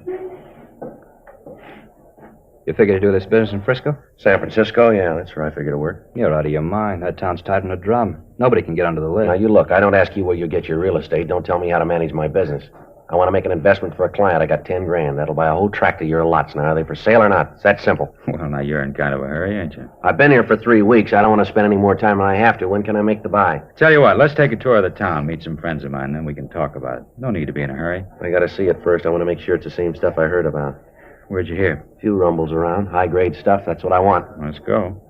You figure to do this business in Frisco? San Francisco? Yeah, that's where I figure to work. You're out of your mind. That town's tied in a drum. Nobody can get under the lid. Now, you look, I don't ask you where you get your real estate. Don't tell me how to manage my business. I want to make an investment for a client. I got 10 grand. That'll buy a whole tract of your lots. Now, are they for sale or not? It's that simple. Well, now, you're in kind of a hurry, ain't you? I've been here for 3 weeks. I don't want to spend any more time than I have to. When can I make the buy? Tell you what, let's take a tour of the town, meet some friends of mine, then we can talk about it. No need to be in a hurry. I got to see it first. I want to make sure it's the same stuff I heard about. Where'd you hear? A few rumbles around. High-grade stuff. That's what I want. Let's go.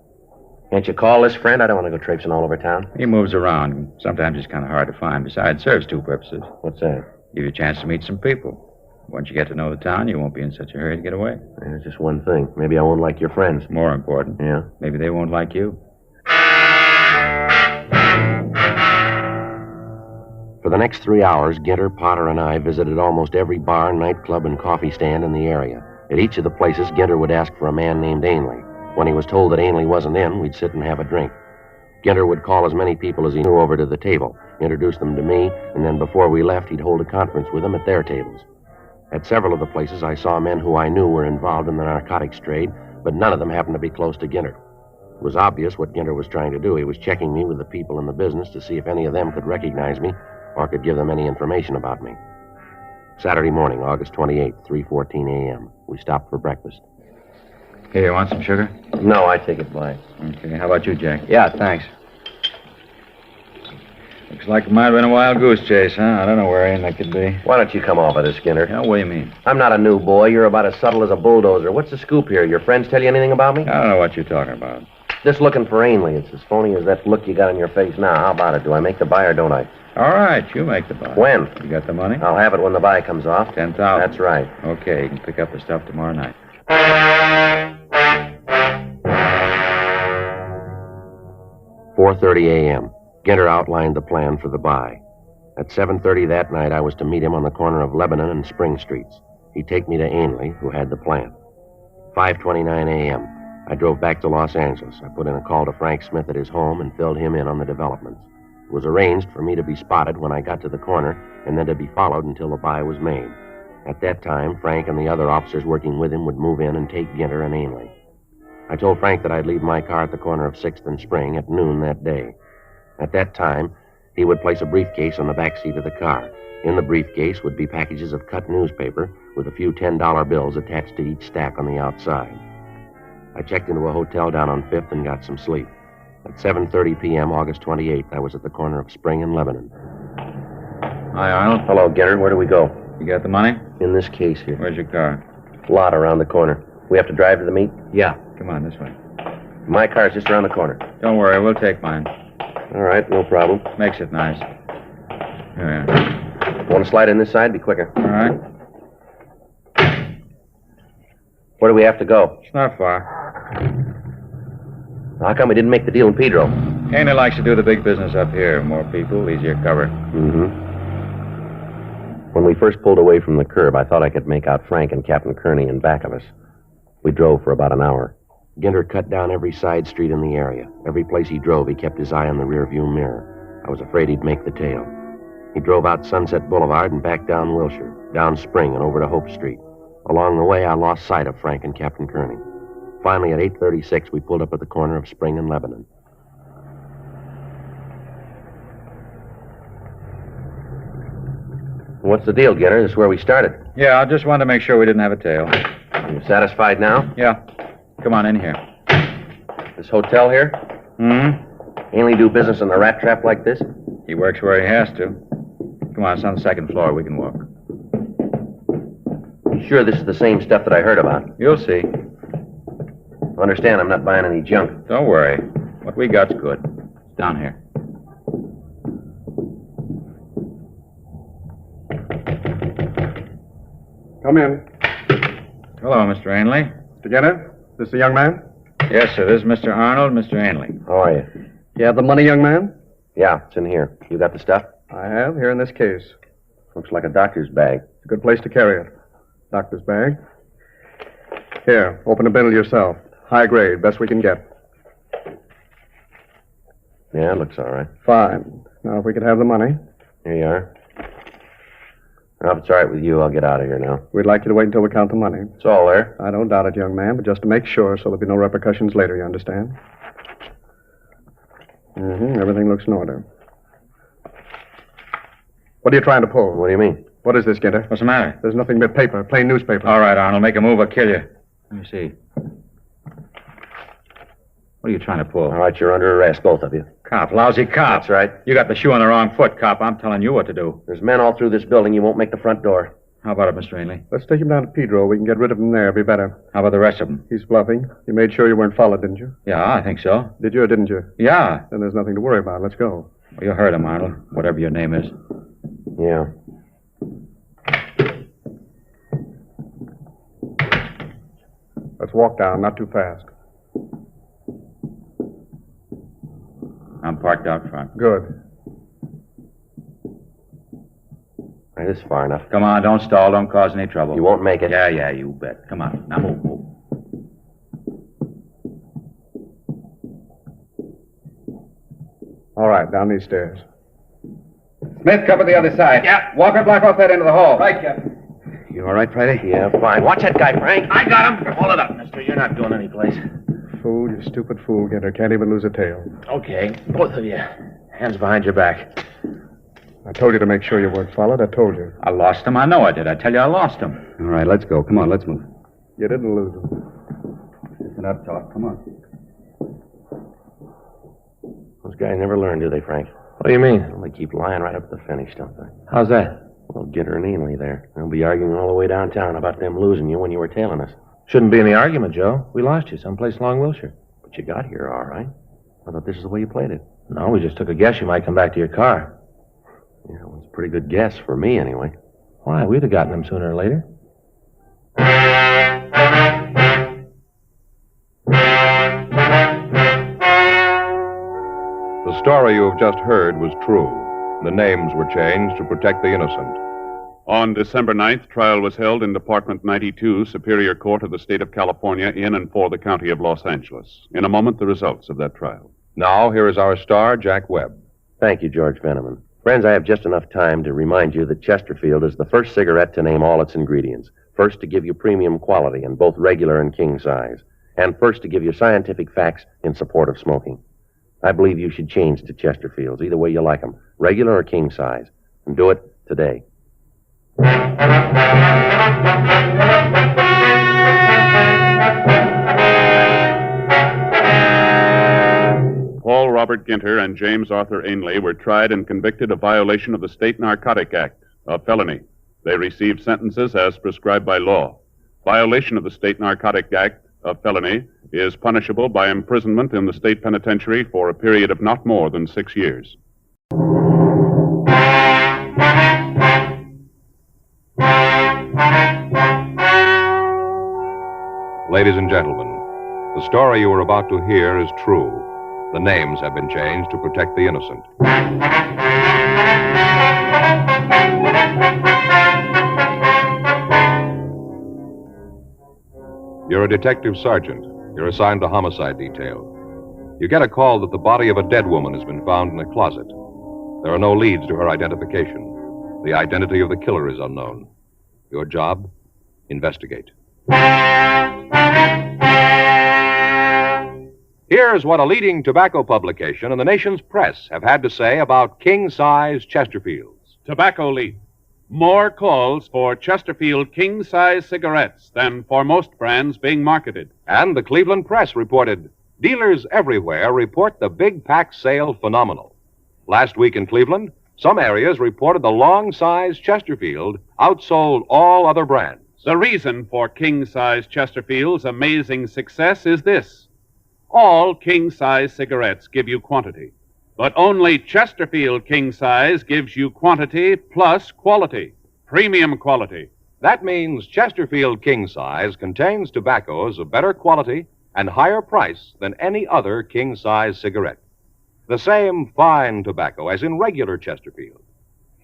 Can't you call this friend? I don't want to go traipsing all over town. He moves around. Sometimes he's kind of hard to find. Besides, serves 2 purposes. What's that? Give you a chance to meet some people. Once you get to know the town, you won't be in such a hurry to get away. There's just one thing. Maybe I won't like your friends. More important. Yeah? Maybe they won't like you. For the next 3 hours, Ginter, Potter, and I visited almost every bar, nightclub, and coffee stand in the area. At each of the places, Ginter would ask for a man named Ainley. When he was told that Ainley wasn't in, we'd sit and have a drink. Ginter would call as many people as he knew over to the table, introduce them to me, and then before we left, he'd hold a conference with them at their tables. At several of the places, I saw men who I knew were involved in the narcotics trade, but none of them happened to be close to Ginter. It was obvious what Ginter was trying to do. He was checking me with the people in the business to see if any of them could recognize me or could give them any information about me. Saturday morning, August 28th, 3:14 a.m. We stopped for breakfast. Here, you want some sugar? No, I take it by. Okay, how about you, Jack? Yeah, thanks. Looks like it might have been a wild goose chase, huh? I don't know where Ainley could be. Why don't you come off of this, Ginter? Yeah, what do you mean? I'm not a new boy. You're about as subtle as a bulldozer. What's the scoop here? Your friends tell you anything about me? I don't know what you're talking about. Just looking for Ainley. It's as phony as that look you got on your face now. How about it? Do I make the buy or don't I? All right, you make the buy. When? You got the money? I'll have it when the buy comes off. 10,000. That's right. Okay, you can pick up the stuff tomorrow night. 4:30 a.m. Ginter outlined the plan for the buy. At 7:30 that night, I was to meet him on the corner of Lebanon and Spring Streets. He'd take me to Ainley, who had the plan. 5:29 a.m. I drove back to Los Angeles. I put in a call to Frank Smith at his home and filled him in on the developments. It was arranged for me to be spotted when I got to the corner and then to be followed until the buy was made. At that time, Frank and the other officers working with him would move in and take Ginter and Ainley. I told Frank that I'd leave my car at the corner of 6th and Spring at noon that day. At that time, he would place a briefcase on the back seat of the car. In the briefcase would be packages of cut newspaper with a few $10 bills attached to each stack on the outside. I checked into a hotel down on 5th and got some sleep. At 7:30 p.m., August 28th, I was at the corner of Spring and Lebanon. Hi, Arnold. Hello, Ginter. Where do we go? You got the money? In this case here. Where's your car? Lot around the corner. We have to drive to the meet? Yeah. Come on, this way. My car's just around the corner. Don't worry, we'll take mine. All right, no problem. Makes it nice. Here we are. Want to slide in this side? Be quicker. All right. Where do we have to go? It's not far. How come we didn't make the deal in Pedro? Ainley likes to do the big business up here. More people, easier cover. Mm-hmm. When we first pulled away from the curb, I thought I could make out Frank and Captain Kearney in back of us. We drove for about an hour. Ginter cut down every side street in the area. Every place he drove, he kept his eye on the rearview mirror. I was afraid he'd make the tail. He drove out Sunset Boulevard and back down Wilshire, down Spring and over to Hope Street. Along the way, I lost sight of Frank and Captain Kearney. Finally, at 8:36, we pulled up at the corner of Spring and Lebanon. What's the deal, Ginter? This is where we started. Yeah, I just wanted to make sure we didn't have a tail. You satisfied now? Yeah. Come on in here. This hotel here? Mm-hmm. Ainley do business in the rat trap like this? He works where he has to. Come on, it's on the 2nd floor. We can walk. You sure this is the same stuff that I heard about? You'll see. Understand, I'm not buying any junk. Don't worry. What we got's good. It's down here. Come in. Hello, Mr. Ainley. Together? This the young man? Yes, sir. This is Mr. Arnold, Mr. Ainley. How are you? You have the money, young man? Yeah, it's in here. You got the stuff? I have, here in this case. Looks like a doctor's bag. It's a good place to carry it. Doctor's bag. Here, open a bundle yourself. High grade, best we can get. Yeah, it looks all right. Fine. Now, if we could have the money. Here you are. Now, if it's all right with you, I'll get out of here now. We'd like you to wait until we count the money. It's all there. I don't doubt it, young man, but just to make sure so there'll be no repercussions later, you understand? Everything looks in order. What are you trying to pull? What do you mean? What is this, Ginter? What's the matter? There's nothing but paper, plain newspaper. All right, Arnold. Make a move or kill you. Let me see. What are you trying to pull? All right, you're under arrest, both of you. Cop. Lousy cop. That's right. You got the shoe on the wrong foot, cop. I'm telling you what to do. There's men all through this building. You won't make the front door. How about it, Mr. Ainley? Let's take him down to Pedro. We can get rid of him there. It'll be better. How about the rest of them? He's bluffing. You made sure you weren't followed, didn't you? Yeah, I think so. Did you or didn't you? Yeah. Then there's nothing to worry about. Let's go. Well, you heard him, Arnold. Whatever your name is. Yeah. Let's walk down, not too fast. I'm parked out front. Good. Right, this is far enough. Come on, don't stall. Don't cause any trouble. You won't make it. Yeah, you bet. Come on. Now move. All right, down these stairs. Smith, cover the other side. Yeah. Walker, block off that end of the hall. Right, Captain. You all right, Friday? Yeah, fine. Watch that guy, Frank. I got him. Hold it up, mister. You're not going anyplace. Fool, you stupid fool, Ginter. Can't even lose a tail. Okay, both of you. Hands behind your back. I told you to make sure you weren't followed. I told you. I lost him. I know I did. I tell you I lost him. All right, let's go. Come on, let's move. You didn't lose him. Listen up, Taut. Come on. Those guys never learn, do they, Frank? What do you mean? Well, they keep lying right up to the finish, don't they? How's that? Well, Ginter and Ainley there. They'll be arguing all the way downtown about them losing you when you were tailing us. Shouldn't be any argument, Joe. We lost you someplace along Wilshire. But you got here all right. I thought this is the way you played it. No, we just took a guess you might come back to your car. Yeah, it was a pretty good guess for me, anyway. Why? We'd have gotten them sooner or later. The story you have just heard was true. The names were changed to protect the innocent. On December 9th, trial was held in Department 92, Superior Court of the State of California, in and for the County of Los Angeles. In a moment, the results of that trial. Now, here is our star, Jack Webb. Thank you, George Veneman. Friends, I have just enough time to remind you that Chesterfield is the first cigarette to name all its ingredients. First to give you premium quality in both regular and king size. And first to give you scientific facts in support of smoking. I believe you should change to Chesterfields, either way you like them, regular or king size. And do it today. Paul Robert Ginter and James Arthur Ainley were tried and convicted of violation of the State Narcotic Act, a felony. They received sentences as prescribed by law. Violation of the State Narcotic Act, a felony, is punishable by imprisonment in the state penitentiary for a period of not more than 6 years. Ladies and gentlemen, the story you are about to hear is true. The names have been changed to protect the innocent. You're a detective sergeant. You're assigned to homicide detail. You get a call that the body of a dead woman has been found in a closet. There are no leads to her identification. The identity of the killer is unknown. Your job? Investigate. Here's what a leading tobacco publication and the nation's press have had to say about king-size Chesterfields. Tobacco Leaf. More calls for Chesterfield king-size cigarettes than for most brands being marketed. And the Cleveland Press reported, dealers everywhere report the big pack sale phenomenal. Last week in Cleveland, some areas reported the long-size Chesterfield outsold all other brands. The reason for king-size Chesterfield's amazing success is this. All king-size cigarettes give you quantity, but only Chesterfield king-size gives you quantity plus quality, premium quality. That means Chesterfield King Size contains tobaccos of better quality and higher price than any other king-size cigarette. The same fine tobacco as in regular Chesterfield.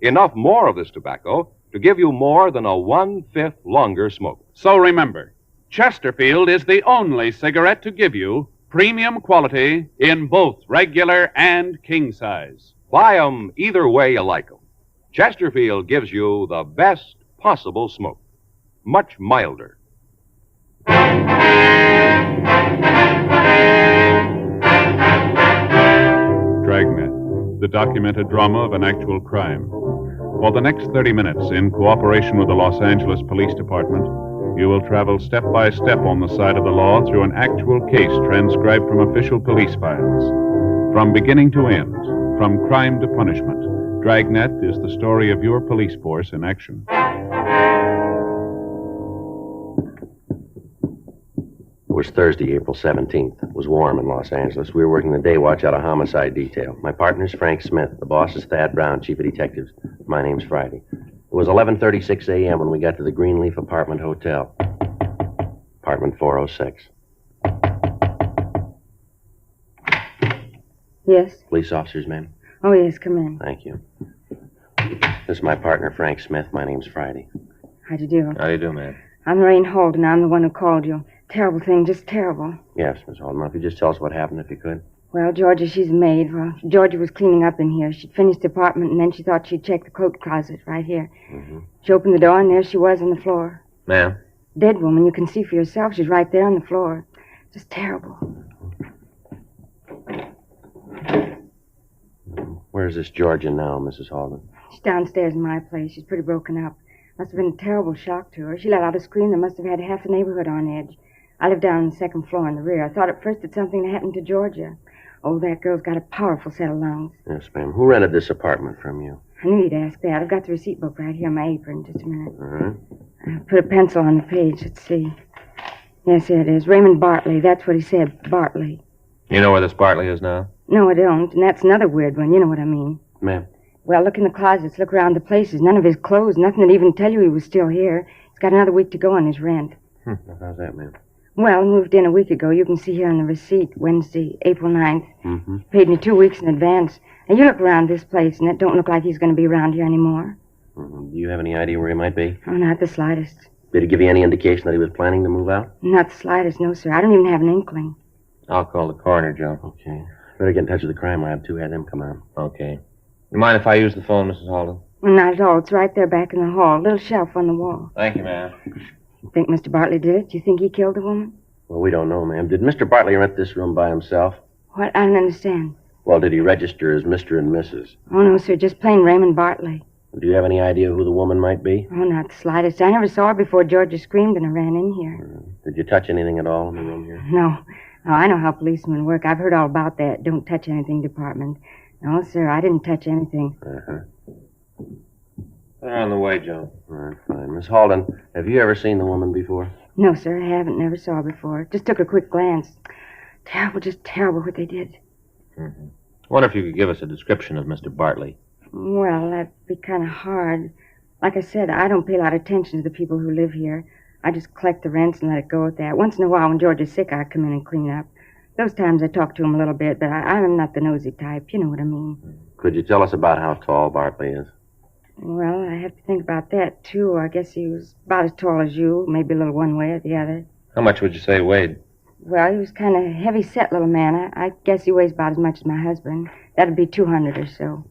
Enough more of this tobacco to give you more than a 1/5 longer smoke. So remember, Chesterfield is the only cigarette to give you premium quality in both regular and king size. Buy 'em either way you like 'em. Chesterfield gives you the best possible smoke. Much milder. Dragnet, the documented drama of an actual crime. For the next 30 minutes, in cooperation with the Los Angeles Police Department, you will travel step by step on the side of the law through an actual case transcribed from official police files. From beginning to end, from crime to punishment, Dragnet is the story of your police force in action. It was Thursday, April 17th. It was warm in Los Angeles. We were working the day watch out of homicide detail. My partner's Frank Smith. The boss is Thad Brown, chief of detectives. My name's Friday. It was 11:36 a.m. when we got to the Greenleaf Apartment Hotel. Apartment 406. Yes? Police officers, ma'am. Oh, yes, come in. Thank you. This is my partner, Frank Smith. My name's Friday. How'd you do? How do you do, ma'am? I'm Lorraine Holden. I'm the one who called you. Terrible thing, just terrible. Yes, Miss Holden. If you just tell us what happened, if you could. Well, Georgia, she's a maid. Well, Georgia was cleaning up in here. She'd finished the apartment, and then she thought she'd check the coat closet right here. Mm-hmm. She opened the door, and there she was on the floor. Ma'am? Dead woman. You can see for yourself. She's right there on the floor. Just terrible. Where's this Georgia now, Mrs. Holden? She's downstairs in my place. She's pretty broken up. Must have been a terrible shock to her. She let out a scream that must have had half the neighborhood on edge. I live down on the second floor in the rear. I thought at first it's something that happened to Georgia. Oh, that girl's got a powerful set of lungs. Yes, ma'am. Who rented this apartment from you? I knew you'd ask that. I've got the receipt book right here on my apron. Just a minute. All right. I put a pencil on the page. Let's see. Yes, here it is. Raymond Bartley. That's what he said. Bartley. You know where this Bartley is now? No, I don't. And that's another weird one. You know what I mean. Ma'am? Well, look in the closets. Look around the places. None of his clothes. Nothing that even tell you he was still here. He's got another week to go on his rent. How's that, ma'am? Well, he moved in a week ago. You can see here on the receipt, Wednesday, April 9th. Mm-hmm. Paid me 2 weeks in advance. And you look around this place, and it don't look like he's going to be around here anymore. Mm-hmm. Do you have any idea where he might be? Oh, not the slightest. Did he give you any indication that he was planning to move out? Not the slightest, no, sir. I don't even have an inkling. I'll call the coroner, Joe. Okay. Better get in touch with the crime lab, too. Have them come out. Okay. You mind if I use the phone, Mrs. Holden? Well, not at all. It's right there back in the hall. Little shelf on the wall. Thank you, ma'am. You think Mr. Bartley did it? Do you think he killed the woman? Well, we don't know, ma'am. Did Mr. Bartley rent this room by himself? What? I don't understand. Well, did he register as Mr. and Mrs.? Oh, no, sir. Just plain Raymond Bartley. Do you have any idea who the woman might be? Oh, not the slightest. I never saw her before Georgia screamed and I ran in here. Did you touch anything at all in the room here? No. Oh, I know how policemen work. I've heard all about that. Don't touch anything department. No, sir, I didn't touch anything. Uh-huh. They're on the way, Joe. All right, fine. Miss Holden, have you ever seen the woman before? No, sir, I haven't. Never saw her before. Just took a quick glance. Terrible, just terrible what they did. Mm-hmm. I wonder if you could give us a description of Mr. Bartley. Well, that'd be kind of hard. Like I said, I don't pay a lot of attention to the people who live here. I just collect the rents and let it go at that. Once in a while, when George is sick, I come in and clean up. Those times I talk to him a little bit, but I'm not the nosy type. You know what I mean. Could you tell us about how tall Bartley is? Well, I have to think about that, too. I guess he was about as tall as you, maybe a little one way or the other. How much would you say he weighed? Well, he was kind of heavy-set little man. I guess he weighs about as much as my husband. That'd be 200 or so.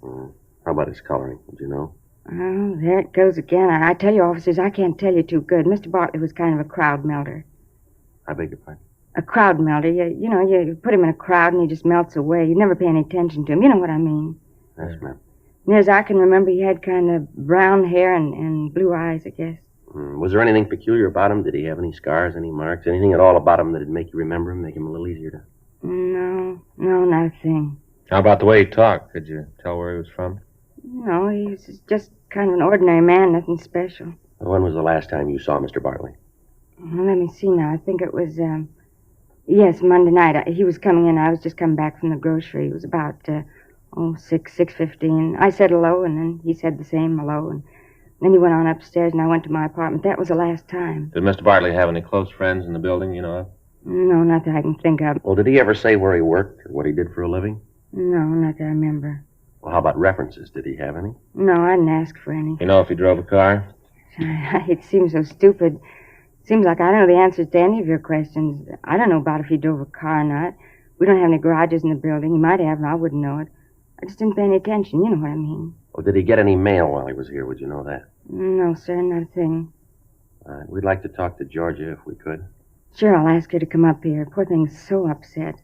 How about his coloring? Would you know? Oh, there it goes again. I tell you, officers, I can't tell you too good. Mr. Bartley was kind of a crowd melter. I beg your pardon? A crowd melter. You put him in a crowd and he just melts away. You never pay any attention to him. You know what I mean. Yes, ma'am. Near as I can remember, he had kind of brown hair and blue eyes, I guess. Was there anything peculiar about him? Did he have any scars, any marks, anything at all about him that'd make you remember him, make him a little easier to... No, not a thing. How about the way he talked? Could you tell where he was from? No, he was just kind of an ordinary man, nothing special. When was the last time you saw Mr. Bartley? Well, let me see now. I think it was, yes, Monday night. He was coming in. I was just coming back from the grocery. It was about, 6:15. I said hello, and then he said the same hello, and then he went on upstairs, and I went to my apartment. That was the last time. Did Mr. Bartley have any close friends in the building, you know of? No, not that I can think of. Well, did he ever say where he worked or what he did for a living? No, not that I remember. Well, how about references? Did he have any? No, I didn't ask for any. You know if he drove a car? It seems so stupid. Seems like I don't know the answers to any of your questions. I don't know about if he drove a car or not. We don't have any garages in the building. He might have, and I wouldn't know it. I just didn't pay any attention. You know what I mean. Well, did he get any mail while he was here? Would you know that? No, sir, not a thing. All right. We'd like to talk to Georgia if we could. Sure, I'll ask her to come up here. Poor thing's so upset.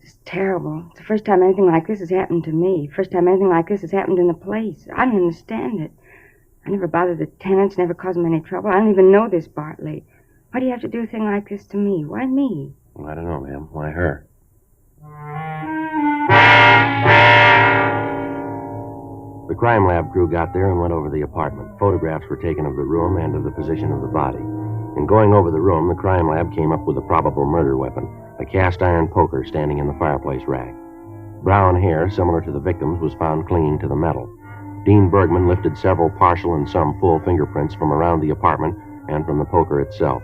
It's terrible. It's the first time anything like this has happened to me. First time anything like this has happened in the place. I don't understand it. I never bothered the tenants, never caused them any trouble. I don't even know this Bartley. Why do you have to do a thing like this to me? Why me? Well, I don't know, ma'am. Why her? The crime lab crew got there and went over the apartment. Photographs were taken of the room and of the position of the body. In going over the room, the crime lab came up with a probable murder weapon, a cast-iron poker standing in the fireplace rack. Brown hair, similar to the victim's, was found clinging to the metal. Dean Bergman lifted several partial and some full fingerprints from around the apartment and from the poker itself.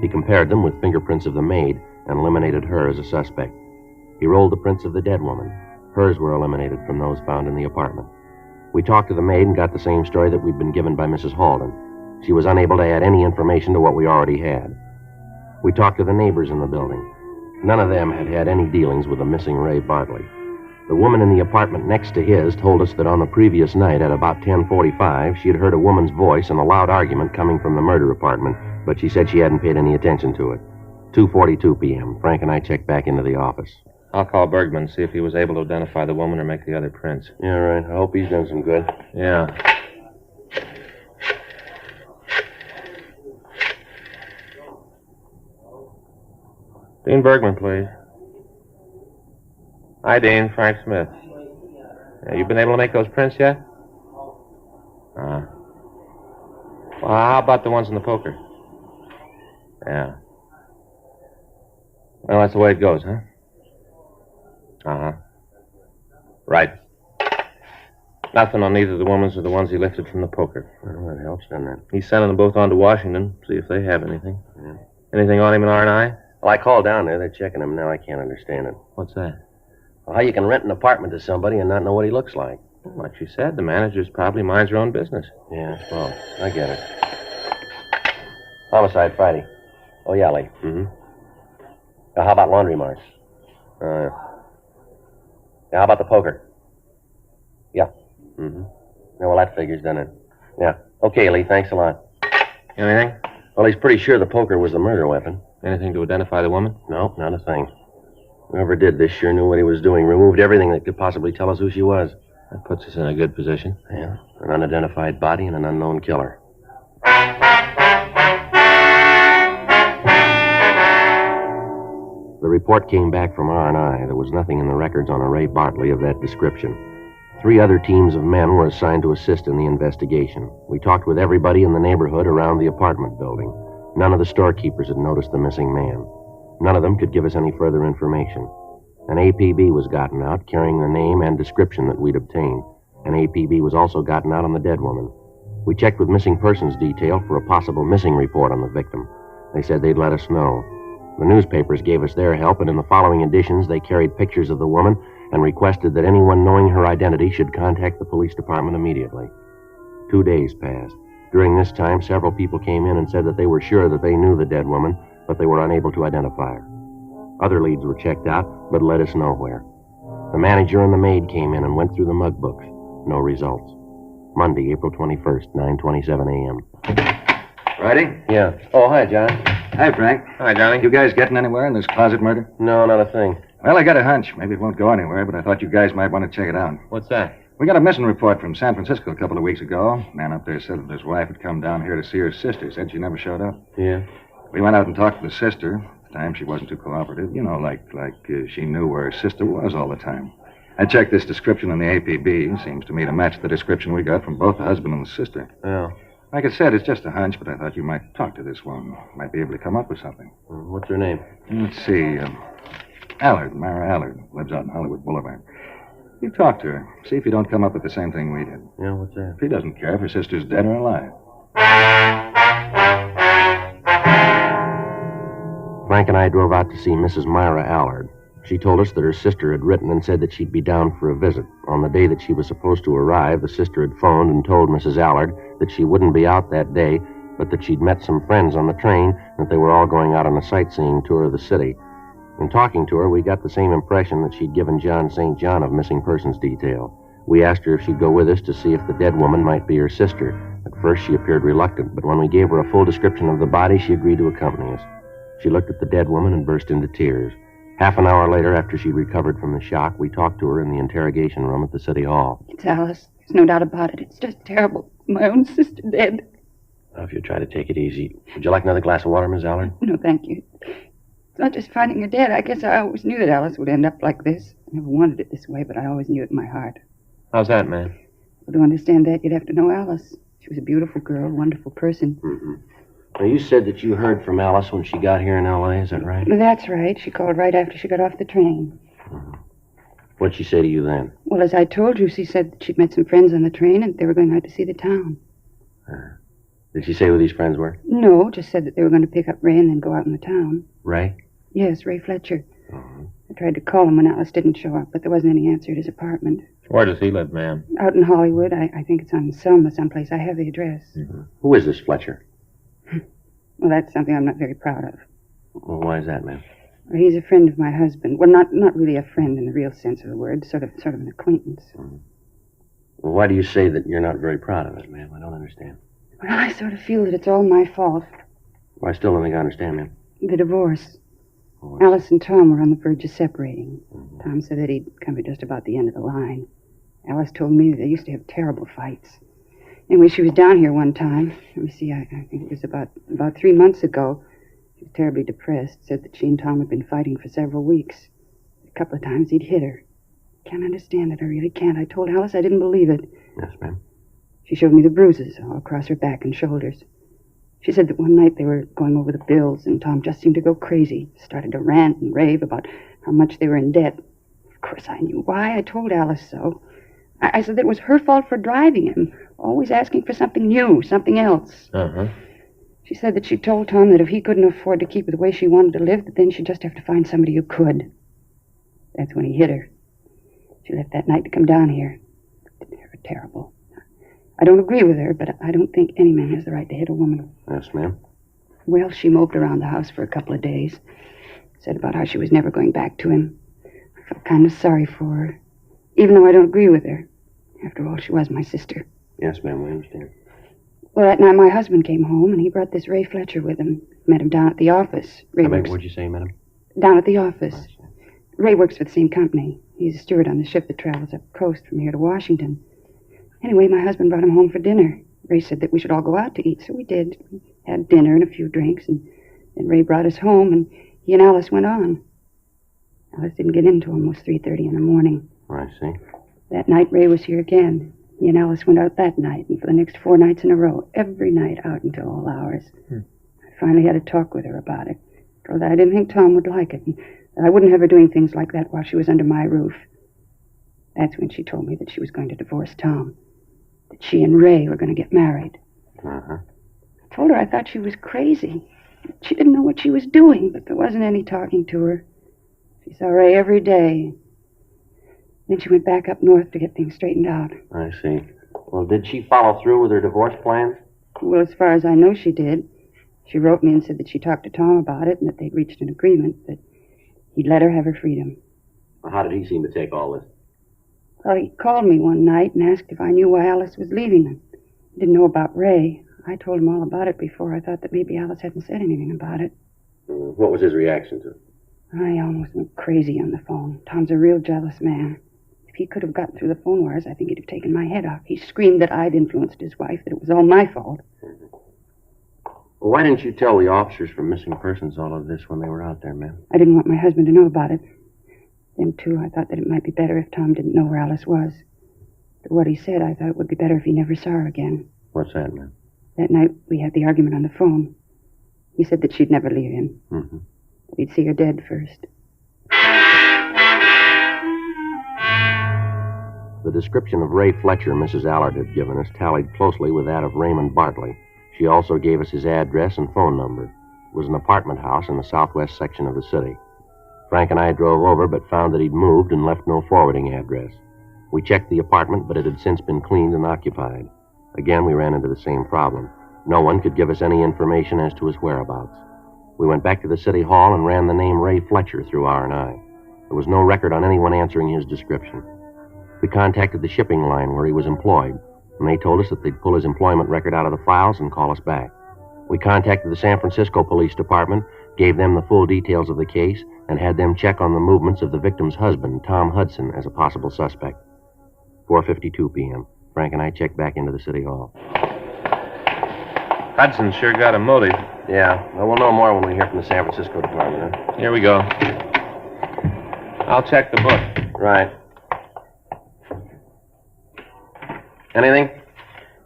He compared them with fingerprints of the maid and eliminated her as a suspect. He rolled the prints of the dead woman. Hers were eliminated from those found in the apartment. We talked to the maid and got the same story that we'd been given by Mrs. Halden. She was unable to add any information to what we already had. We talked to the neighbors in the building. None of them had had any dealings with the missing Ray Bartley. The woman in the apartment next to his told us that on the previous night at about 10:45, she had heard a woman's voice and a loud argument coming from the murder apartment, but she said she hadn't paid any attention to it. 2:42 p.m. Frank and I checked back into the office. I'll call Bergman, see if he was able to identify the woman or make the other prints. Yeah, right. I hope he's done some good. Yeah. Dean Bergman, please. Hi, Dean. Frank Smith. Yeah, you been able to make those prints yet? Well, how about the ones in the poker? Yeah. Well, that's the way it goes, huh? Uh-huh. Right. Nothing on either of the women's or the ones he lifted from the poker. Well, that helps, doesn't it? He's sending them both on to Washington, see if they have anything. Yeah. Anything on him in R&I? Well, I called down there. They're checking him now. I can't understand it. What's that? Well, how you can rent an apartment to somebody and not know what he looks like. Well, like she said, the manager's probably minds her own business. Yeah, well, I get it. Homicide Friday. Oh, yeah, Lee. Mm-hmm. How about laundry marks? Yeah, how about the poker? Yeah. Mm-hmm. Yeah, well, that figures, doesn't it? Yeah. Okay, Lee, thanks a lot. Anything? Well, he's pretty sure the poker was the murder weapon. Anything to identify the woman? No, not a thing. Whoever did this sure knew what he was doing. Removed everything that could possibly tell us who she was. That puts us in a good position. Yeah. An unidentified body and an unknown killer. The report came back from R&I. There was nothing in the records on a Ray Bartley of that description. 3 other teams of men were assigned to assist in the investigation. We talked with everybody in the neighborhood around the apartment building. None of the storekeepers had noticed the missing man. None of them could give us any further information. An APB was gotten out, carrying the name and description that we'd obtained. An APB was also gotten out on the dead woman. We checked with missing persons detail for a possible missing report on the victim. They said they'd let us know. The newspapers gave us their help, and in the following editions, they carried pictures of the woman and requested that anyone knowing her identity should contact the police department immediately. 2 days passed. During this time, several people came in and said that they were sure that they knew the dead woman, but they were unable to identify her. Other leads were checked out, but led us nowhere. The manager and the maid came in and went through the mug books. No results. Monday, April 21st, 9:27 a.m. Friday? Yeah. Oh, hi, John. Hi, Frank. Hi, Johnny. You guys getting anywhere in this closet murder? No, not a thing. Well, I got a hunch. Maybe it won't go anywhere, but I thought you guys might want to check it out. What's that? We got a missing report from San Francisco a couple of weeks ago. Man up there said that his wife had come down here to see her sister. Said she never showed up. Yeah. We went out and talked to the sister. At the time, she wasn't too cooperative. You know, like she knew where her sister was all the time. I checked this description in the APB. Seems to me to match the description we got from both the husband and the sister. Yeah. Like I said, it's just a hunch, but I thought you might talk to this one. Might be able to come up with something. What's her name? Let's see. Allard, Myra Allard. Lives out in Hollywood Boulevard. You talk to her. See if you don't come up with the same thing we did. Yeah, what's that? If he doesn't care if her sister's dead or alive. Frank and I drove out to see Mrs. Myra Allard. She told us that her sister had written and said that she'd be down for a visit. On the day that she was supposed to arrive, the sister had phoned and told Mrs. Allard that she wouldn't be out that day, but that she'd met some friends on the train and that they were all going out on a sightseeing tour of the city. In talking to her, we got the same impression that she'd given John St. John of missing persons detail. We asked her if she'd go with us to see if the dead woman might be her sister. At first, she appeared reluctant, but when we gave her a full description of the body, she agreed to accompany us. She looked at the dead woman and burst into tears. Half an hour later, after she recovered from the shock, we talked to her in the interrogation room at the city hall. It's Alice. There's no doubt about it. It's just terrible. My own sister dead. Now, if you try to take it easy. Would you like another glass of water, Miss Allard? No, thank you. It's not just finding her dead. I guess I always knew that Alice would end up like this. I never wanted it this way, but I always knew it in my heart. How's that, man? Well, to understand that, you'd have to know Alice. She was a beautiful girl, a wonderful person. Mm-hmm. Now, you said that you heard from Alice when she got here in L.A., is that right? That's right. She called right after she got off the train. Mm-hmm. What'd she say to you then? Well, as I told you, she said that she'd met some friends on the train and they were going out to see the town. Did she say who these friends were? No, just said that they were going to pick up Ray and then go out in the town. Ray? Yes, Ray Fletcher. I tried to call him when Alice didn't show up, but there wasn't any answer at his apartment. Where does he live, ma'am? Out in Hollywood. I think it's on Selma someplace. I have the address. Mm-hmm. Who is this Fletcher? Well, that's something I'm not very proud of. Well, why is that, ma'am? Well, he's a friend of my husband. Well, not really a friend in the real sense of the word. Sort of an acquaintance. Mm-hmm. Well, why do you say that you're not very proud of it, ma'am? I don't understand. Well, I sort of feel that it's all my fault. Well, I still don't think I understand, ma'am. The divorce. Alice and Tom were on the verge of separating. Mm-hmm. Tom said that he'd come to just about the end of the line. Alice told me that they used to have terrible fights. Anyway, she was down here one time. Let me see, I think it was about 3 months ago. She was terribly depressed. Said that she and Tom had been fighting for several weeks. A couple of times he'd hit her. Can't understand it. I really can't. I told Alice I didn't believe it. Yes, ma'am. She showed me the bruises all across her back and shoulders. She said that one night they were going over the bills, and Tom just seemed to go crazy. Started to rant and rave about how much they were in debt. Of course, I knew why. I told Alice so. I said that it was her fault for driving him, always asking for something new, something else. Uh-huh. She said that she told Tom that if he couldn't afford to keep it the way she wanted to live, that then she'd just have to find somebody who could. That's when he hit her. She left that night to come down here. They were terrible. I don't agree with her, but I don't think any man has the right to hit a woman. Yes, ma'am. Well, she moped around the house for a couple of days. Said about how she was never going back to him. I felt kind of sorry for her, even though I don't agree with her. After all, she was my sister. Yes, ma'am, we understand. Well, that night my husband came home, and he brought this Ray Fletcher with him. Met him down at the office. What'd you say, madam? Down at the office. Ray works for the same company. He's a steward on the ship that travels up coast from here to Washington. Anyway, my husband brought him home for dinner. Ray said that we should all go out to eat, so we did. We had dinner and a few drinks, and then Ray brought us home, and he and Alice went on. Alice didn't get in till almost 3:30 in the morning. I see. That night, Ray was here again. He and Alice went out that night, and for the next 4 nights in a row, every night out until all hours. I finally had a talk with her about it. Told her that I didn't think Tom would like it, and that I wouldn't have her doing things like that while she was under my roof. That's when she told me that she was going to divorce Tom. That she and Ray were going to get married. Uh-huh. I told her I thought she was crazy. She didn't know what she was doing, but there wasn't any talking to her. She saw Ray every day. Then she went back up north to get things straightened out. I see. Well, did she follow through with her divorce plans? Well, as far as I know, she did. She wrote me and said that she talked to Tom about it and that they'd reached an agreement that he'd let her have her freedom. Well, how did he seem to take all this? Well, he called me one night and asked if I knew why Alice was leaving him. He didn't know about Ray. I told him all about it before. I thought that maybe Alice hadn't said anything about it. What was his reaction to it? I almost went crazy on the phone. Tom's a real jealous man. If he could have gotten through the phone wires, I think he'd have taken my head off. He screamed that I'd influenced his wife, that it was all my fault. Well, why didn't you tell the officers from Missing Persons all of this when they were out there, ma'am? I didn't want my husband to know about it. Then, too, I thought that it might be better if Tom didn't know where Alice was. But what he said, I thought it would be better if he never saw her again. What's that, ma'am? That night, we had the argument on the phone. He said that she'd never leave him. Mm-hmm. We'd see her dead first. The description of Ray Fletcher Mrs. Allard had given us tallied closely with that of Raymond Bartley. She also gave us his address and phone number. It was an apartment house in the southwest section of the city. Frank and I drove over, but found that he'd moved and left no forwarding address. We checked the apartment, but it had since been cleaned and occupied. Again, we ran into the same problem. No one could give us any information as to his whereabouts. We went back to the city hall and ran the name Ray Fletcher through R&I. There was no record on anyone answering his description. We contacted the shipping line where he was employed, and they told us that they'd pull his employment record out of the files and call us back. We contacted the San Francisco Police Department, gave them the full details of the case, and had them check on the movements of the victim's husband, Tom Hudson, as a possible suspect. 4:52 p.m. Frank and I checked back into the city hall. Hudson sure got a motive. Yeah, well, we'll know more when we hear from the San Francisco Department, huh? Here we go. I'll check the book. Right. Anything?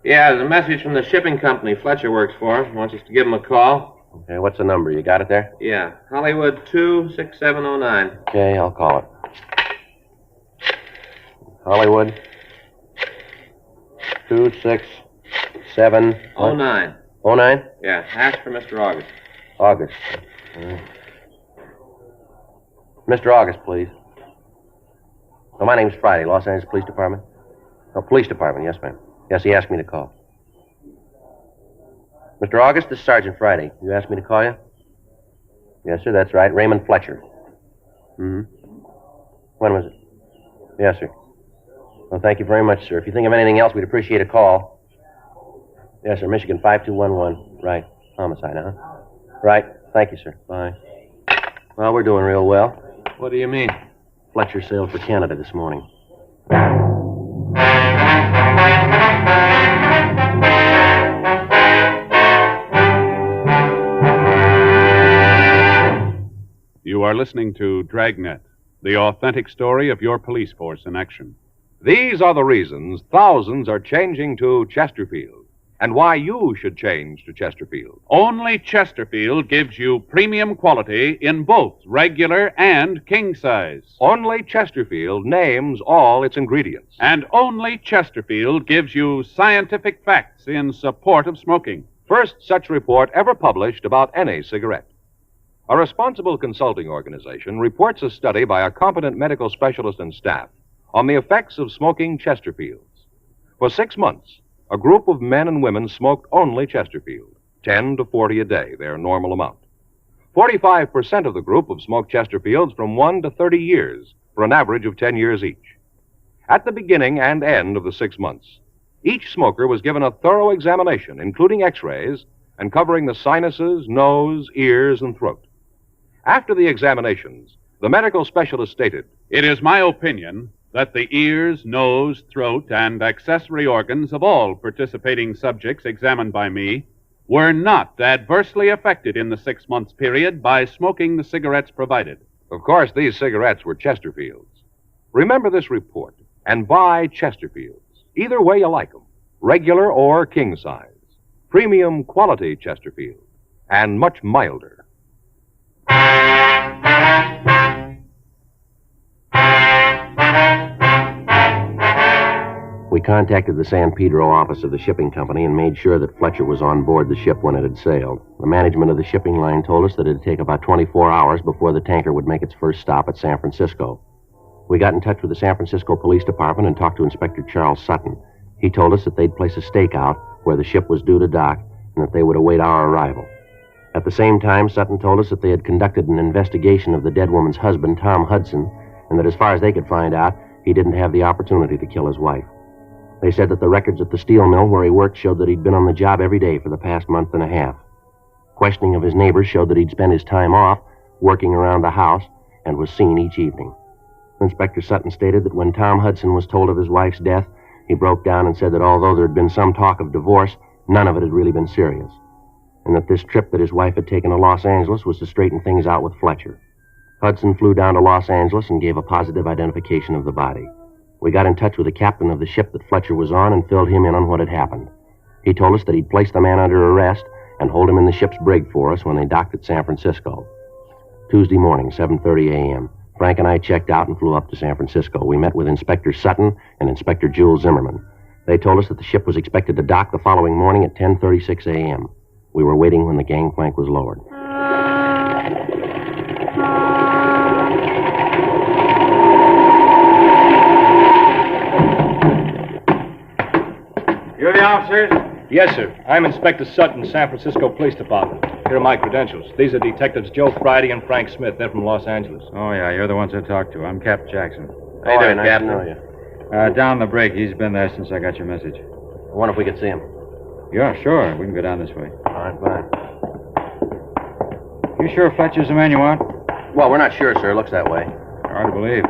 Yeah, there's a message from the shipping company Fletcher works for. Wants us to give him a call. Okay, what's the number? You got it there? Yeah, Hollywood 26709. Okay, I'll call it. Hollywood 26709. 09? Yeah, ask for Mr. August. August. Mr. August, please. Oh, my name's Friday, Los Angeles Police Department. Oh, Police Department, yes, ma'am. Yes, he asked me to call. Mr. August, this is Sergeant Friday. You asked me to call you? Yes, sir, that's right. Raymond Fletcher. Mm-hmm. When was it? Yes, sir. Well, thank you very much, sir. If you think of anything else, we'd appreciate a call. Yes, sir, Michigan 5211. Right. Homicide, huh? Right. Thank you, sir. Bye. Well, we're doing real well. What do you mean? Fletcher sailed for Canada this morning. You are listening to Dragnet, the authentic story of your police force in action. These are the reasons thousands are changing to Chesterfield, and why you should change to Chesterfield. Only Chesterfield gives you premium quality in both regular and king size. Only Chesterfield names all its ingredients. And only Chesterfield gives you scientific facts in support of smoking. First such report ever published about any cigarette. A responsible consulting organization reports a study by a competent medical specialist and staff on the effects of smoking Chesterfields. For 6 months, a group of men and women smoked only Chesterfield, 10 to 40 a day, their normal amount. 45% of the group have smoked Chesterfields from 1 to 30 years, for an average of 10 years each. At the beginning and end of the 6 months, each smoker was given a thorough examination, including x-rays, and covering the sinuses, nose, ears, and throat. After the examinations, the medical specialist stated, "It is my opinion that the ears, nose, throat, and accessory organs of all participating subjects examined by me were not adversely affected in the 6 months period by smoking the cigarettes provided." Of course, these cigarettes were Chesterfields. Remember this report and buy Chesterfields. Either way you like them, regular or king size. Premium quality Chesterfield, and much milder. We contacted the San Pedro office of the shipping company and made sure that Fletcher was on board the ship when it had sailed. The management of the shipping line told us that it'd take about 24 hours before the tanker would make its first stop at San Francisco. We got in touch with the San Francisco Police Department and talked to Inspector Charles Sutton. He told us that they'd place a stakeout where the ship was due to dock and that they would await our arrival. At the same time, Sutton told us that they had conducted an investigation of the dead woman's husband, Tom Hudson, and that as far as they could find out, he didn't have the opportunity to kill his wife. They said that the records at the steel mill where he worked showed that he'd been on the job every day for the past month and a half. Questioning of his neighbors showed that he'd spent his time off working around the house and was seen each evening. Inspector Sutton stated that when Tom Hudson was told of his wife's death, he broke down and said that although there had been some talk of divorce, none of it had really been serious, and that this trip that his wife had taken to Los Angeles was to straighten things out with Fletcher. Hudson flew down to Los Angeles and gave a positive identification of the body. We got in touch with the captain of the ship that Fletcher was on and filled him in on what had happened. He told us that he'd place the man under arrest and hold him in the ship's brig for us when they docked at San Francisco. Tuesday morning, 7:30 a.m., Frank and I checked out and flew up to San Francisco. We met with Inspector Sutton and Inspector Jules Zimmerman. They told us that the ship was expected to dock the following morning at 10:36 a.m. We were waiting when the gangplank was lowered. You're the officers? Yes, sir. I'm Inspector Sutton, San Francisco Police Department. Here are my credentials. These are Detectives Joe Friday and Frank Smith. They're from Los Angeles. Oh, yeah, you're the ones I talked to. I'm Captain Jackson. How you doing, nice to know you. Down the brig. He's been there since I got your message. I wonder if we could see him. Yeah, sure. We can go down this way. All right, fine. You sure Fletcher's the man you want? Well, we're not sure, sir. Looks that way. Hard to believe.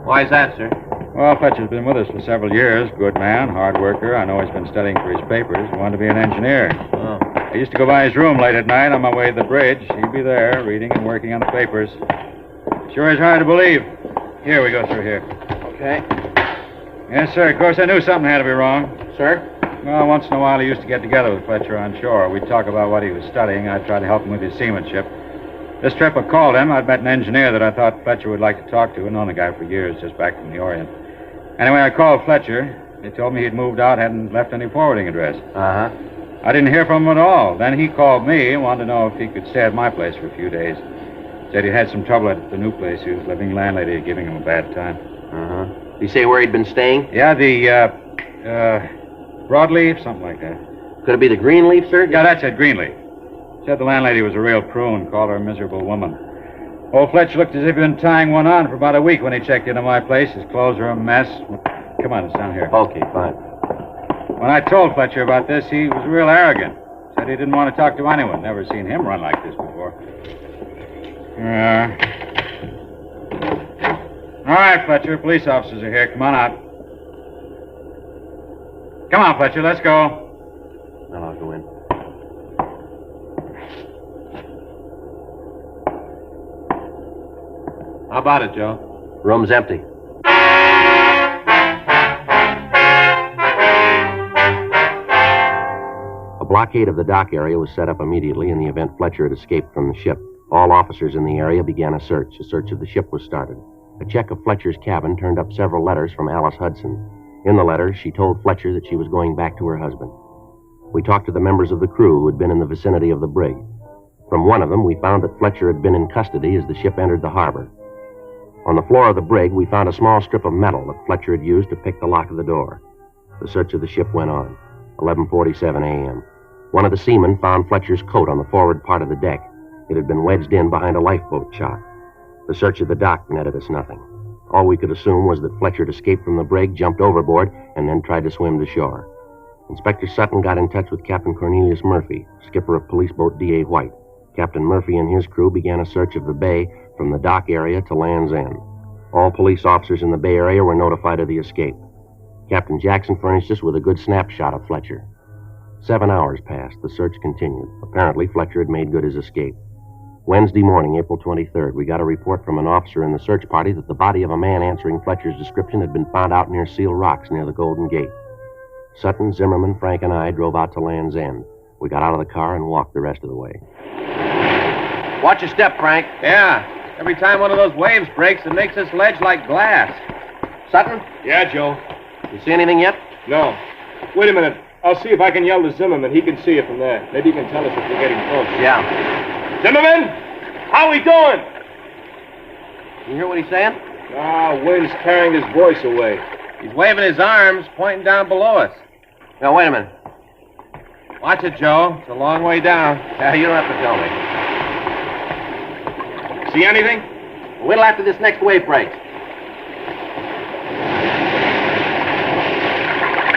Why is that, sir? Well, Fletcher's been with us for several years. Good man, hard worker. I know he's been studying for his papers. He wanted to be an engineer. Oh. I used to go by his room late at night on my way to the bridge. He'd be there, reading and working on the papers. Sure is hard to believe. Here, we go through here. Okay. Yes, sir. Of course, I knew something had to be wrong. Sir? Well, once in a while, he used to get together with Fletcher on shore. We'd talk about what he was studying. I'd try to help him with his seamanship. This trip I called him. I'd met an engineer that I thought Fletcher would like to talk to. I'd known the guy for years, just back from the Orient. Anyway, I called Fletcher. He told me he'd moved out, hadn't left any forwarding address. Uh-huh. I didn't hear from him at all. Then he called me and wanted to know if he could stay at my place for a few days. Said he had some trouble at the new place he was living. Landlady was giving him a bad time. Uh-huh. Did he say where he'd been staying? Yeah, the, Broadleaf, something like that. Could it be the Greenleaf, sir? Yeah, that's it, Greenleaf. Said the landlady was a real prune, called her a miserable woman. Old Fletcher looked as if he'd been tying one on for about a week when he checked into my place. His clothes were a mess. Come on, it's down here. Okay, fine. When I told Fletcher about this, he was real arrogant. Said he didn't want to talk to anyone. Never seen him run like this before. All right, Fletcher. Police officers are here. Come on out. Come on, Fletcher. Let's go. Well, I'll go in. How about it, Joe? Room's empty. A blockade of the dock area was set up immediately in the event Fletcher had escaped from the ship. All officers in the area began a search. A search of the ship was started. A check of Fletcher's cabin turned up several letters from Alice Hudson. In the letters, she told Fletcher that she was going back to her husband. We talked to the members of the crew who had been in the vicinity of the brig. From one of them, we found that Fletcher had been in custody as the ship entered the harbor. On the floor of the brig, we found a small strip of metal that Fletcher had used to pick the lock of the door. The search of the ship went on. 11:47 a.m. One of the seamen found Fletcher's coat on the forward part of the deck. It had been wedged in behind a lifeboat chock. The search of the dock netted us nothing. All we could assume was that Fletcher had escaped from the brig, jumped overboard, and then tried to swim to shore. Inspector Sutton got in touch with Captain Cornelius Murphy, skipper of police boat D.A. White. Captain Murphy and his crew began a search of the bay from the dock area to Land's End. All police officers in the bay area were notified of the escape. Captain Jackson furnished us with a good snapshot of Fletcher. 7 hours passed. The search continued. Apparently, Fletcher had made good his escape. Wednesday morning, April 23rd, we got a report from an officer in the search party that the body of a man answering Fletcher's description had been found out near Seal Rocks near the Golden Gate. Sutton, Zimmerman, Frank, and I drove out to Land's End. We got out of the car and walked the rest of the way. Watch your step, Frank. Yeah. Every time one of those waves breaks, it makes this ledge like glass. Sutton? Yeah, Joe. You see anything yet? No. Wait a minute. I'll see if I can yell to Zimmerman. He can see it from there. Maybe he can tell us if we're getting close. Yeah. Zimmerman! How we doing? You hear what he's saying? Wind's carrying his voice away. He's waving his arms, pointing down below us. Now, wait a minute. Watch it, Joe. It's a long way down. Yeah, you don't have to tell me. See anything? Wait till after this next wave breaks.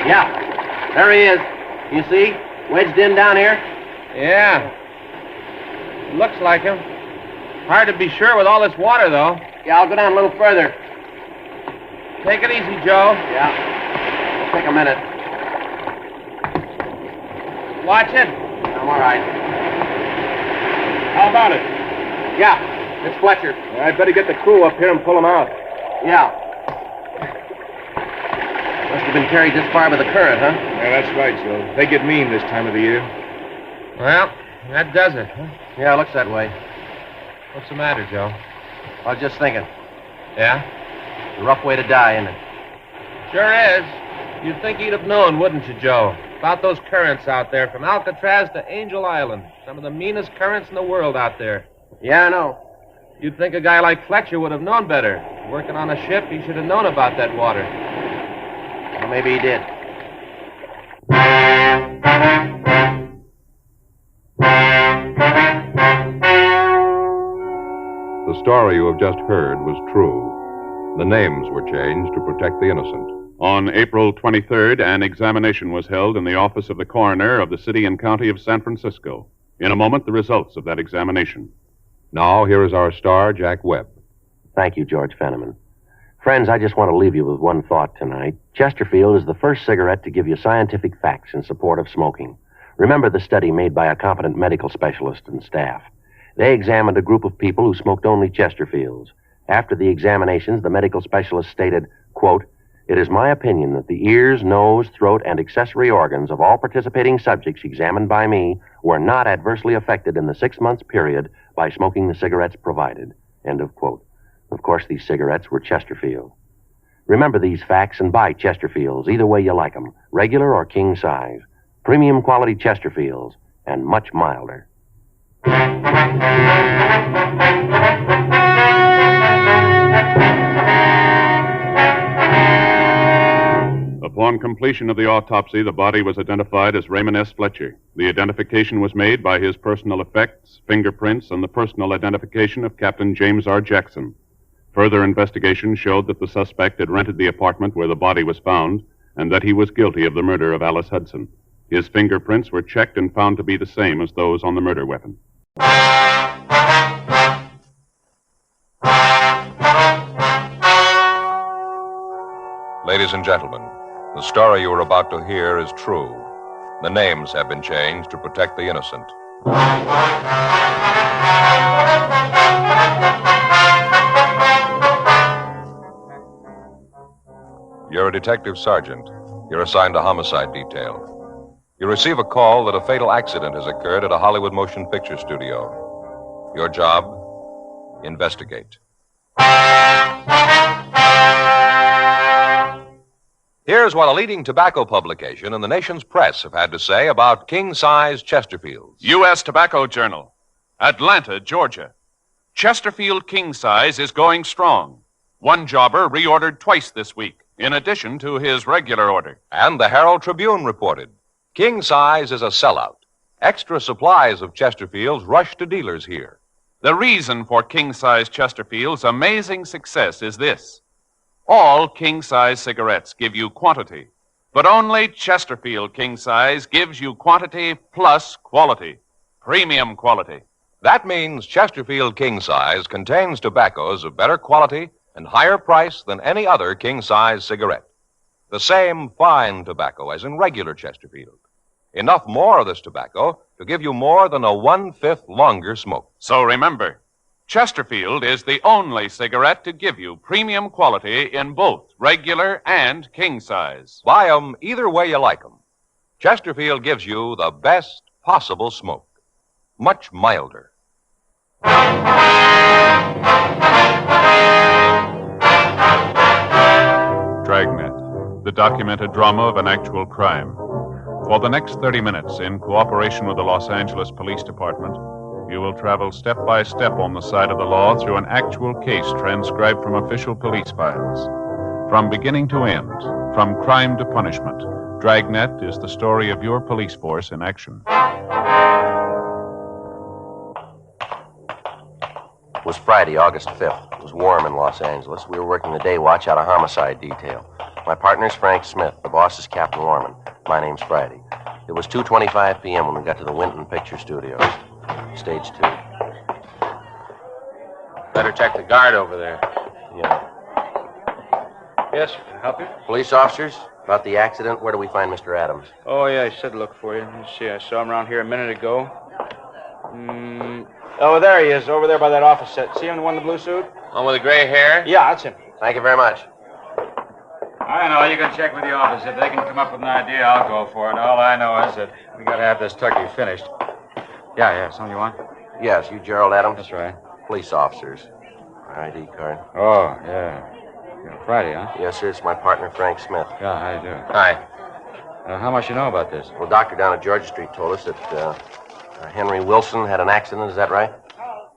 Yeah. There he is. You see? Wedged in down here? Yeah. It looks like him. Hard to be sure with all this water, though. Yeah, I'll go down a little further. Take it easy, Joe. Yeah. It'll take a minute. Watch it. I'm all right. How about it? Yeah. It's Fletcher. I'd better get the crew up here and pull him out. Yeah. Must have been carried this far by the current, huh? Yeah, that's right, Joe. They get mean this time of the year. Well, that does it, huh? Yeah, it looks that way. What's the matter, Joe? I was just thinking. Yeah? It's a rough way to die, isn't it? Sure is. You'd think he'd have known, wouldn't you, Joe? About those currents out there, from Alcatraz to Angel Island. Some of the meanest currents in the world out there. Yeah, I know. You'd think a guy like Fletcher would have known better. Working on a ship, he should have known about that water. Well, maybe he did. The story you have just heard was true. The names were changed to protect the innocent. On April 23rd, an examination was held in the office of the coroner of the city and county of San Francisco. In a moment, the results of that examination. Now, here is our star, Jack Webb. Thank you, George Fenneman. Friends, I just want to leave you with one thought tonight. Chesterfield is the first cigarette to give you scientific facts in support of smoking. Remember the study made by a competent medical specialist and staff. They examined a group of people who smoked only Chesterfields. After the examinations, the medical specialist stated, quote, "It is my opinion that the ears, nose, throat, and accessory organs of all participating subjects examined by me were not adversely affected in the 6 months period by smoking the cigarettes provided." End of quote. Of course, these cigarettes were Chesterfield. Remember these facts and buy Chesterfields, either way you like them, regular or king size. Premium quality Chesterfields, and much milder. Upon completion of the autopsy, the body was identified as Raymond S. Fletcher. The identification was made by his personal effects, fingerprints, and the personal identification of Captain James R. Jackson. Further investigation showed that the suspect had rented the apartment where the body was found and that he was guilty of the murder of Alice Hudson. His fingerprints were checked and found to be the same as those on the murder weapon. Ladies and gentlemen, the story you are about to hear is true. The names have been changed to protect the innocent. You're a detective sergeant. You're assigned to homicide detail. You receive a call that a fatal accident has occurred at a Hollywood motion picture studio. Your job? Investigate. Here's what a leading tobacco publication and the nation's press have had to say about king-size Chesterfields. U.S. Tobacco Journal, Atlanta, Georgia. Chesterfield King Size is going strong. One jobber reordered twice this week, in addition to his regular order. And the Herald Tribune reported, king size is a sellout. Extra supplies of Chesterfields rush to dealers here. The reason for king-size Chesterfield's amazing success is this. All king-size cigarettes give you quantity, but only Chesterfield King Size gives you quantity plus quality, premium quality. That means Chesterfield King Size contains tobaccos of better quality and higher price than any other king-size cigarette. The same fine tobacco as in regular Chesterfield. Enough more of this tobacco to give you more than a 1/5 longer smoke. So remember, Chesterfield is the only cigarette to give you premium quality in both regular and king size. Buy 'em either way you like 'em. Chesterfield gives you the best possible smoke. Much milder. Dragnet, the documented drama of an actual crime. For the next 30 minutes, in cooperation with the Los Angeles Police Department, you will travel step by step on the side of the law through an actual case transcribed from official police files. From beginning to end, from crime to punishment, Dragnet is the story of your police force in action. It was Friday, August 5th. It was warm in Los Angeles. We were working the day watch out of homicide detail. My partner's Frank Smith. The boss is Captain Lorman. My name's Friday. It was 2:25 p.m. when we got to the Winton Picture Studios. Stage 2. Better check the guard over there. Yeah. Yes, sir. Can I help you? Police officers, about the accident, where do we find Mr. Adams? Oh, yeah, he said look for you. Let me see. I saw him around here a minute ago. Oh, there he is, over there by that office set. See him, the one in the blue suit? One with the gray hair? Yeah, that's him. Thank you very much. I know. You can check with the office. If they can come up with an idea, I'll go for it. All I know is that we got to have this turkey finished. Yeah, something you want? Yes, you Gerald Adams? That's right. Police officers. ID card. Oh, yeah. Friday, huh? Yes, sir. It's my partner, Frank Smith. Yeah, how you doing? Hi. How much you know about this? Well, doctor down at Georgia Street told us that Henry Wilson had an accident. Is that right?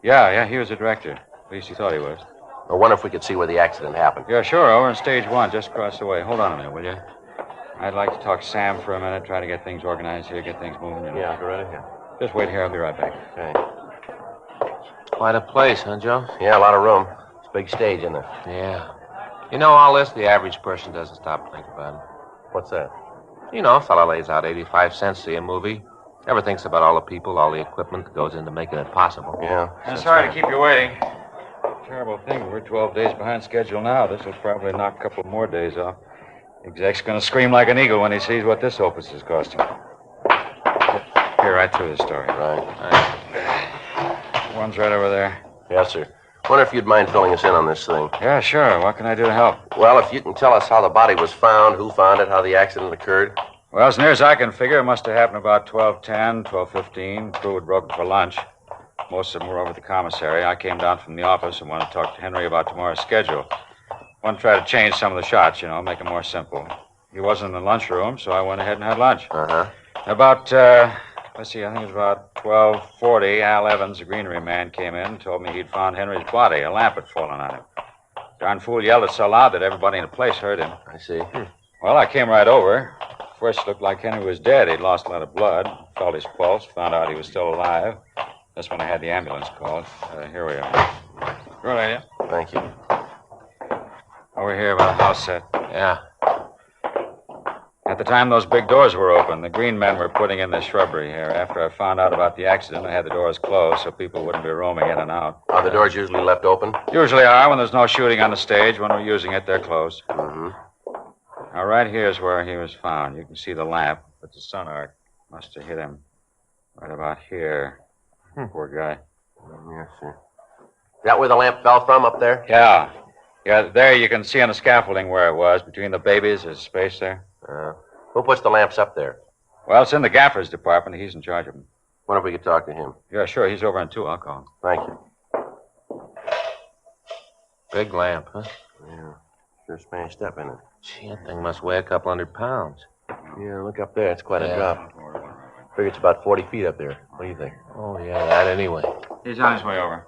Yeah, he was the director. At least he thought he was. I wonder if we could see where the accident happened. Yeah, sure. Over in stage 1, just across the way. Hold on a minute, will you? I'd like to talk to Sam for a minute, try to get things organized here, get things moving. Yeah, go right ahead. Just wait here. I'll be right back. Okay. Quite a place, huh, Joe? Yeah, a lot of room. It's a big stage, isn't it? Yeah. You know, all this, the average person doesn't stop to think about it. What's that? You know, a fella lays out 85 cents to see a movie. Never thinks about all the people, all the equipment that goes into making it possible. Yeah. I'm sorry to keep you waiting. Terrible thing. We're 12 days behind schedule now. This will probably knock a couple more days off. Exec's going to scream like an eagle when he sees what this opus is costing. Here, right through the story. Right. One's right over there. Yes, sir. Wonder if you'd mind filling us in on this thing. Yeah, sure. What can I do to help? Well, if you can tell us how the body was found, who found it, how the accident occurred. Well, as near as I can figure, it must have happened about 12:10, 12:15. Crew had broken for lunch. Most of them were over at the commissary. I came down from the office and wanted to talk to Henry about tomorrow's schedule. Wanted to try to change some of the shots, make it more simple. He wasn't in the lunchroom, so I went ahead and had lunch. Uh-huh. About, let's see, I think it was about 12:40, Al Evans, the greenery man, came in and told me he'd found Henry's body. A lamp had fallen on him. Darn fool yelled it so loud that everybody in the place heard him. I see. Well, I came right over. First, it looked like Henry was dead. He'd lost a lot of blood. Felt his pulse. Found out he was still alive. That's when I had the ambulance called. Here we are. Go right here. Thank you. Over here by the house set. Yeah. At the time those big doors were open, the green men were putting in the shrubbery here. After I found out about the accident, I had the doors closed so people wouldn't be roaming in and out. Are the doors usually left open? Usually are. When there's no shooting on the stage, when we're using it, they're closed. Mm-hmm. Now, right here is where he was found. You can see the lamp, but the sun arc must have hit him right about here. Poor guy. Yes, sir. Is that where the lamp fell from, up there? Yeah. Yeah, there you can see on the scaffolding where it was. Between the babies, there's space there. Who puts the lamps up there? Well, it's in the gaffer's department. He's in charge of them. Wonder if we could talk to him. Yeah, sure. He's over in 2. I'll call him. Thank you. Big lamp, huh? Yeah. Sure smashed up, isn't it? Gee, that thing must weigh a couple 100 pounds. Yeah, look up there. It's quite a drop. Figure it's about 40 feet up there. What do you think? Oh, yeah, that anyway. He's on his way over.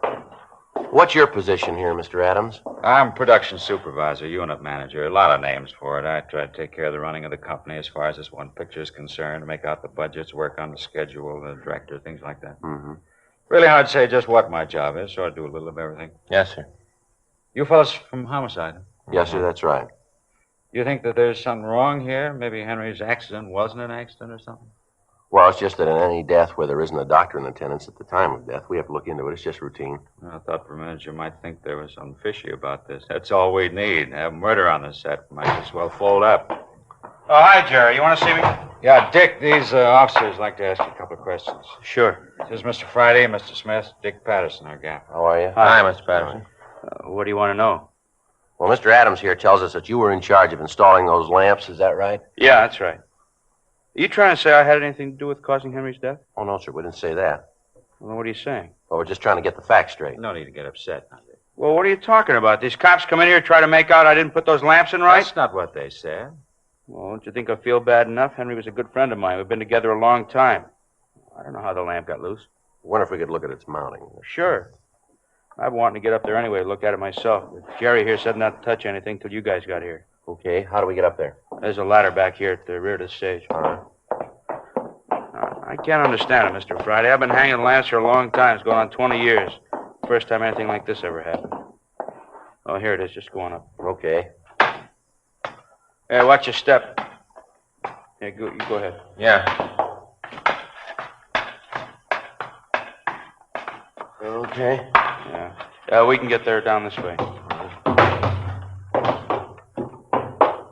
What's your position here, Mr. Adams? I'm production supervisor, unit manager. A lot of names for it. I try to take care of the running of the company as far as this one picture is concerned, make out the budgets, work on the schedule, the director, things like that. Mm-hmm. Really hard to say just what my job is, so I do a little of everything. Yes, sir. You fellas from homicide? Yes, sir, that's right. You think that there's something wrong here? Maybe Henry's accident wasn't an accident or something? Well, it's just that in any death where there isn't a doctor in attendance at the time of death, we have to look into it. It's just routine. I thought for a minute you might think there was something fishy about this. That's all we need. Have murder on the set. Might as well fold up. Oh, hi, Jerry. You want to see me? Yeah, Dick, these officers like to ask you a couple of questions. Sure. This is Mr. Friday, Mr. Smith, Dick Patterson, our gaffer. How are you? Hi, Mr. Patterson. What do you want to know? Well, Mr. Adams here tells us that you were in charge of installing those lamps. Is that right? Yeah, that's right. Are you trying to say I had anything to do with causing Henry's death? Oh, no, sir. We didn't say that. Well, then what are you saying? Well, we're just trying to get the facts straight. No need to get upset. Well, what are you talking about? These cops come in here and try to make out I didn't put those lamps in right? That's not what they said. Well, don't you think I feel bad enough? Henry was a good friend of mine. We've been together a long time. I don't know how the lamp got loose. I wonder if we could look at its mounting. Sure. I've been wanting to get up there anyway to look at it myself. But Jerry here said not to touch anything till you guys got here. Okay, how do we get up there? There's a ladder back here at the rear of the stage. I can't understand it, Mr. Friday. I've been hanging lamps for a long time. It's going on 20 years. First time anything like this ever happened. Oh, here it is, just going up. Okay. Hey, watch your step. Yeah, you go ahead. Yeah. Okay. Yeah. We can get there down this way.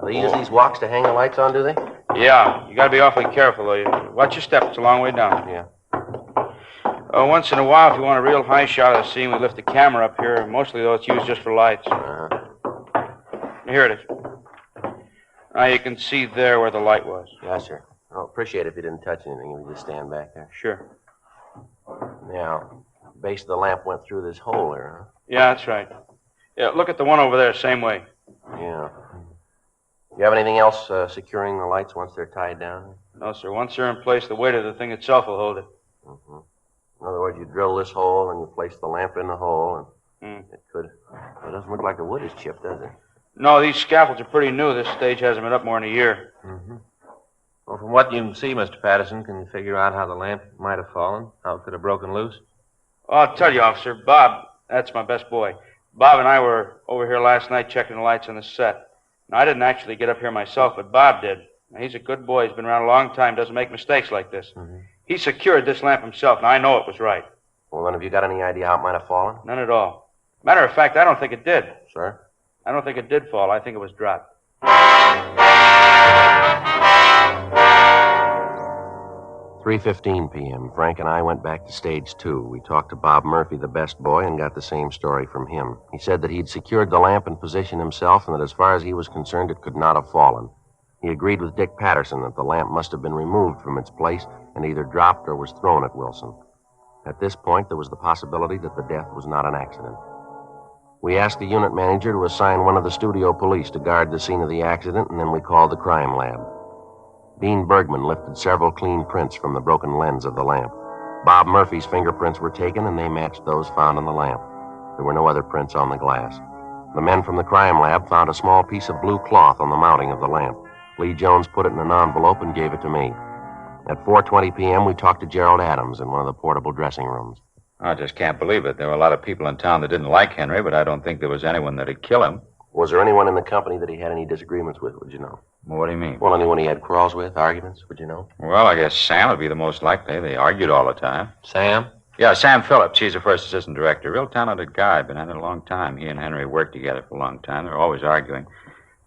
They use these walks to hang the lights on, do they? Yeah. You gotta be awfully careful, though. Watch your step. It's a long way down. Yeah. Once in a while, if you want a real high shot of the scene, we lift the camera up here. Mostly, though, it's used just for lights. Here it is. Now you can see there where the light was. Yes, sir. I'll appreciate it if you didn't touch anything. If you just stand back there. Sure. Now, the base of the lamp went through this hole there, huh? Yeah, that's right. Yeah, look at the one over there, same way. Yeah. You have anything else securing the lights once they're tied down? No, sir. Once they're in place, the weight of the thing itself will hold it. Mm-hmm. In other words, you drill this hole and you place the lamp in the hole, and it could... It doesn't look like the wood is chipped, does it? No, these scaffolds are pretty new. This stage hasn't been up more than a year. Mm-hmm. Well, from what you can see, Mr. Patterson, can you figure out how the lamp might have fallen? How it could have broken loose? Oh, I'll tell you, officer. Bob, that's my best boy. Bob and I were over here last night checking the lights on the set. Now, I didn't actually get up here myself, but Bob did. Now, he's a good boy. He's been around a long time, doesn't make mistakes like this. Mm-hmm. He secured this lamp himself. Now, I know it was right. Well, then, have you got any idea how it might have fallen? None at all. Matter of fact, I don't think it did. Sir? I don't think it did fall. I think it was dropped. 3:15 p.m. Frank and I went back to stage 2. We talked to Bob Murphy, the best boy, and got the same story from him. He said that he'd secured the lamp in position himself and that as far as he was concerned, it could not have fallen. He agreed with Dick Patterson that the lamp must have been removed from its place and either dropped or was thrown at Wilson. At this point, there was the possibility that the death was not an accident. We asked the unit manager to assign one of the studio police to guard the scene of the accident, and then we called the crime lab. Dean Bergman lifted several clean prints from the broken lens of the lamp. Bob Murphy's fingerprints were taken, and they matched those found on the lamp. There were no other prints on the glass. The men from the crime lab found a small piece of blue cloth on the mounting of the lamp. Lee Jones put it in an envelope and gave it to me. At 4:20 p.m., we talked to Gerald Adams in one of the portable dressing rooms. I just can't believe it. There were a lot of people in town that didn't like Henry, but I don't think there was anyone that'd kill him. Was there anyone in the company that he had any disagreements with, would you know? Well, what do you mean? Well, anyone he had quarrels with, arguments, would you know? Well, I guess Sam would be the most likely. They argued all the time. Sam? Yeah, Sam Phillips. He's the first assistant director. Real talented guy. Been at it a long time. He and Henry worked together for a long time. They're always arguing.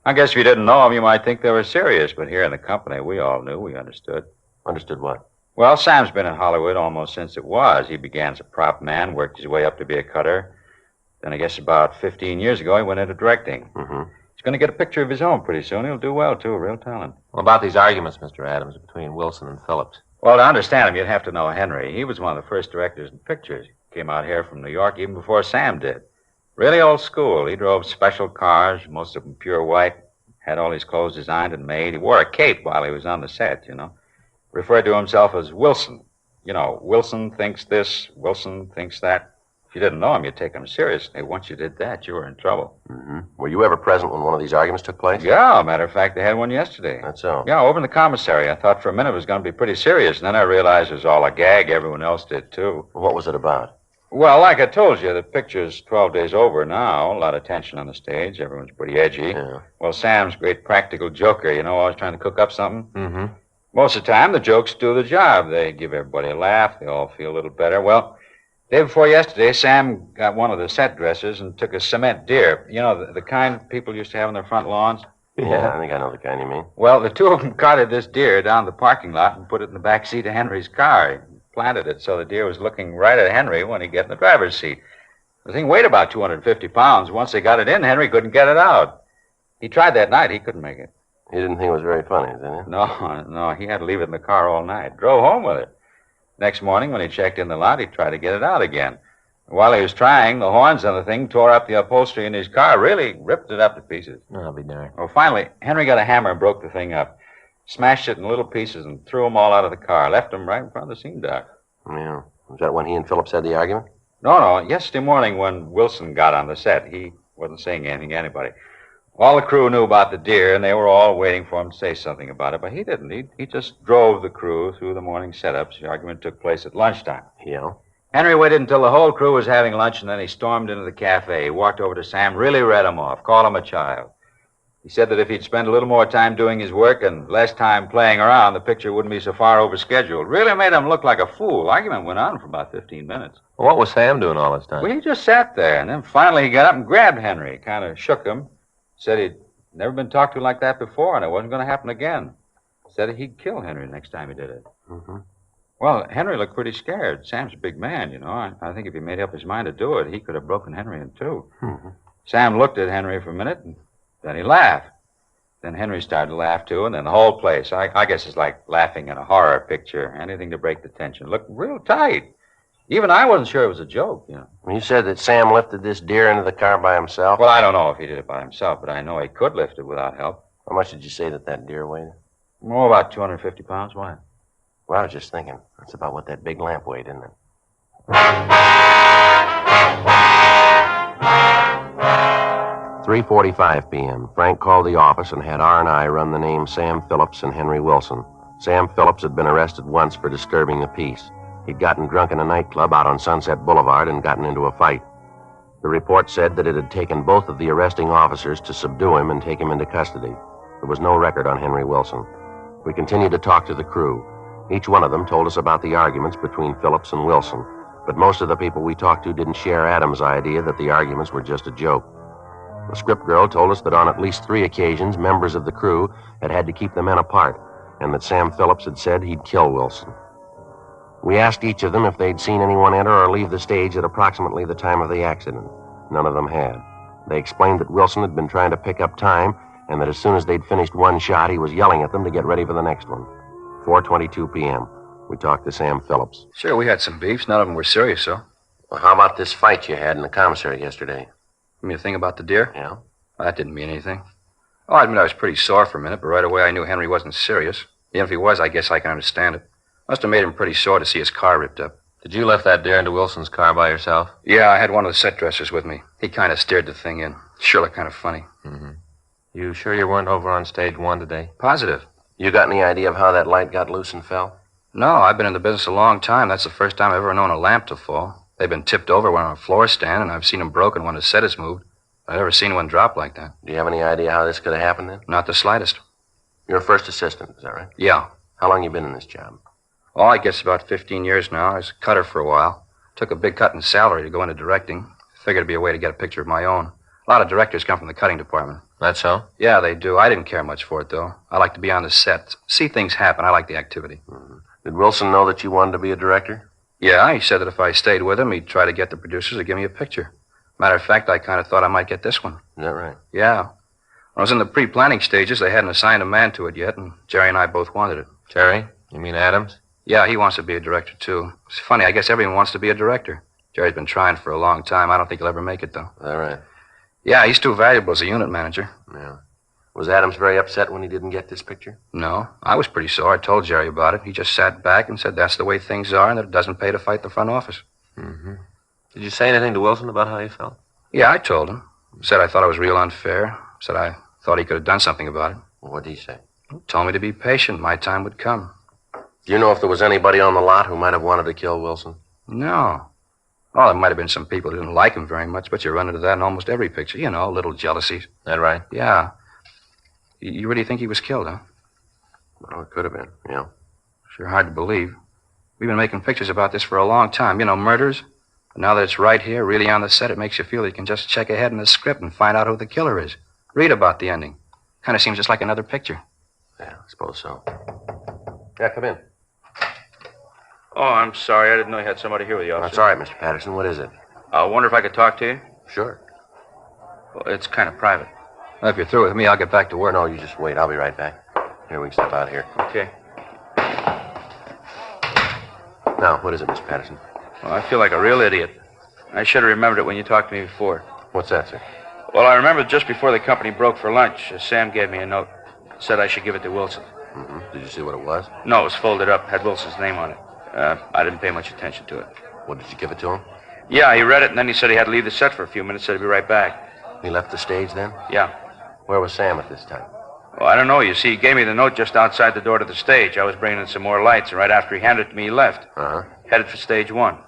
I guess if you didn't know them, you might think they were serious, but here in the company, we all knew. We understood. Understood what? Well, Sam's been in Hollywood almost since it was. He began as a prop man, worked his way up to be a cutter. Then I guess about 15 years ago, he went into directing. Mm-hmm. He's going to get a picture of his own pretty soon. He'll do well, too. Real talent. Well, about these arguments, Mr. Adams, between Wilson and Phillips. Well, to understand him, you'd have to know Henry. He was one of the first directors in pictures. Came out here from New York even before Sam did. Really old school. He drove special cars, most of them pure white. Had all his clothes designed and made. He wore a cape while he was on the set, you know. Referred to himself as Wilson. You know, Wilson thinks this, Wilson thinks that. If you didn't know him, you'd take him seriously. Once you did that, you were in trouble. Mm-hmm. Were you ever present when one of these arguments took place? Yeah, matter of fact, they had one yesterday. That's so? Yeah, over in the commissary. I thought for a minute it was going to be pretty serious, and then I realized it was all a gag. Everyone else did, too. What was it about? Well, like I told you, the picture's 12 days over now. A lot of tension on the stage. Everyone's pretty edgy. Yeah. Well, Sam's a great practical joker, you know, always trying to cook up something. Mm-hmm. Most of the time, the jokes do the job. They give everybody a laugh. They all feel a little better. Well, day before yesterday, Sam got one of the set dressers and took a cement deer. You know, the kind people used to have on their front lawns? Yeah, I think I know the kind you mean. Well, the two of them carted this deer down the parking lot and put it in the back seat of Henry's car. He planted it so the deer was looking right at Henry when he got in the driver's seat. The thing weighed about 250 pounds. Once they got it in, Henry couldn't get it out. He tried that night. He couldn't make it. He didn't think it was very funny, did he? No, he had to leave it in the car all night. Drove home with it. Next morning, when he checked in the lot, he tried to get it out again. While he was trying, the horns on the thing tore up the upholstery in his car, really ripped it up to pieces. I'll be darned. Well, finally, Henry got a hammer and broke the thing up. Smashed it in little pieces and threw them all out of the car. Left them right in front of the scene dock. Yeah. Was that when he and Phillips had the argument? No. Yesterday morning when Wilson got on the set, he wasn't saying anything to anybody. All the crew knew about the deer, and they were all waiting for him to say something about it, but he didn't. He just drove the crew through the morning setups. The argument took place at lunchtime. Yeah. Henry waited until the whole crew was having lunch, and then he stormed into the cafe. He walked over to Sam, really read him off, called him a child. He said that if he'd spend a little more time doing his work and less time playing around, the picture wouldn't be so far over scheduled. Really made him look like a fool. Argument went on for about 15 minutes. Well, what was Sam doing all this time? Well, he just sat there, and then finally he got up and grabbed Henry, kind of shook him, said he'd never been talked to like that before, and it wasn't going to happen again. Said he'd kill Henry next time he did it. Mm-hmm. Well, Henry looked pretty scared. Sam's a big man, you know. I think if he made up his mind to do it, he could have broken Henry in two. Mm-hmm. Sam looked at Henry for a minute, and then he laughed. Then Henry started to laugh, too, and then the whole place. I guess it's like laughing in a horror picture. Anything to break the tension. Looked real tight. Even I wasn't sure it was a joke, you know. You said that Sam lifted this deer into the car by himself? Well, I don't know if he did it by himself, but I know he could lift it without help. How much did you say that deer weighed? Oh, about 250 pounds. Why? Well, I was just thinking. That's about what that big lamp weighed, isn't it? 3:45 p.m. Frank called the office and had R&I run the names Sam Phillips and Henry Wilson. Sam Phillips had been arrested once for disturbing the peace. He'd gotten drunk in a nightclub out on Sunset Boulevard and gotten into a fight. The report said that it had taken both of the arresting officers to subdue him and take him into custody. There was no record on Henry Wilson. We continued to talk to the crew. Each one of them told us about the arguments between Phillips and Wilson, but most of the people we talked to didn't share Adams' idea that the arguments were just a joke. The script girl told us that on at least 3 occasions, members of the crew had to keep the men apart, and that Sam Phillips had said he'd kill Wilson. We asked each of them if they'd seen anyone enter or leave the stage at approximately the time of the accident. None of them had. They explained that Wilson had been trying to pick up time, and that as soon as they'd finished one shot, he was yelling at them to get ready for the next one. 4:22 p.m. We talked to Sam Phillips. Sure, we had some beefs. None of them were serious, though. Well, how about this fight you had in the commissary yesterday? You mean the thing about the deer? Yeah. Well, that didn't mean anything. Oh, I admit I was pretty sore for a minute, but right away I knew Henry wasn't serious. Even if he was, I guess I can understand it. Must have made him pretty sore to see his car ripped up. Did you lift that deer into Wilson's car by yourself? Yeah, I had one of the set dressers with me. He kind of steered the thing in. Sure looked kind of funny. Mm-hmm. You sure you weren't over on stage 1 today? Positive. You got any idea of how that light got loose and fell? No, I've been in the business a long time. That's the first time I've ever known a lamp to fall. They've been tipped over when on a floor stand, and I've seen them broken when a set is moved. I've never seen one drop like that. Do you have any idea how this could have happened then? Not the slightest. You're a first assistant, is that right? Yeah. How long you been in this job? Oh, I guess about 15 years now. I was a cutter for a while. Took a big cut in salary to go into directing. Figured it'd be a way to get a picture of my own. A lot of directors come from the cutting department. That's so? Yeah, they do. I didn't care much for it, though. I like to be on the set. See things happen. I like the activity. Mm-hmm. Did Wilson know that you wanted to be a director? Yeah, he said that if I stayed with him, he'd try to get the producers to give me a picture. Matter of fact, I kind of thought I might get this one. Is that right? Yeah. When I was in the pre-planning stages, they hadn't assigned a man to it yet, and Jerry and I both wanted it. Jerry? You mean Adams? Yeah, he wants to be a director, too. It's funny, I guess everyone wants to be a director. Jerry's been trying for a long time. I don't think he'll ever make it, though. Is that right? Yeah, he's too valuable as a unit manager. Yeah. Was Adams very upset when he didn't get this picture? No, I was pretty sore. I told Jerry about it. He just sat back and said that's the way things are and that it doesn't pay to fight the front office. Mm-hmm. Did you say anything to Wilson about how you felt? Yeah, I told him. Said I thought it was real unfair. Said I thought he could have done something about it. Well, what did he say? Told me to be patient. My time would come. Do you know if there was anybody on the lot who might have wanted to kill Wilson? No. Oh, there might have been some people who didn't like him very much, but you run into that in almost every picture. You know, little jealousies. That right? Yeah. You really think he was killed, huh? Well, it could have been, yeah. Sure hard to believe. We've been making pictures about this for a long time. You know, murders. But now that it's right here, really on the set, it makes you feel you can just check ahead in the script and find out who the killer is. Read about the ending. Kind of seems just like another picture. Yeah, I suppose so. Yeah, come in. Oh, I'm sorry. I didn't know you had somebody here with you, officer. That's all right, Mr. Patterson. What is it? I wonder if I could talk to you? Sure. Well, it's kind of private. Well, if you're through with me, I'll get back to work. No, you just wait. I'll be right back. Here, we can step out here. Okay. Now, what is it, Mr. Patterson? Well, I feel like a real idiot. I should have remembered it when you talked to me before. What's that, sir? Well, I remembered just before the company broke for lunch, Sam gave me a note. Said I should give it to Wilson. Mm-hmm. Did you see what it was? No, it was folded up. Had Wilson's name on it. I didn't pay much attention to it. What, did you give it to him? Yeah, he read it, and then he said he had to leave the set for a few minutes. Said he'd be right back. He left the stage then? Yeah. Where was Sam at this time? Well, I don't know. You see, he gave me the note just outside the door to the stage. I was bringing in some more lights, and right after he handed it to me, he left. Uh-huh. Headed for stage 1.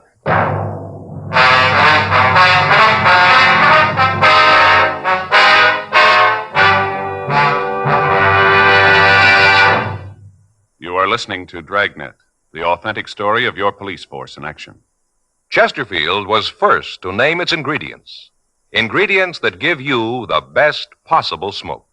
You are listening to Dragnet, the authentic story of your police force in action. Chesterfield was first to name its ingredients. Ingredients that give you the best possible smoke.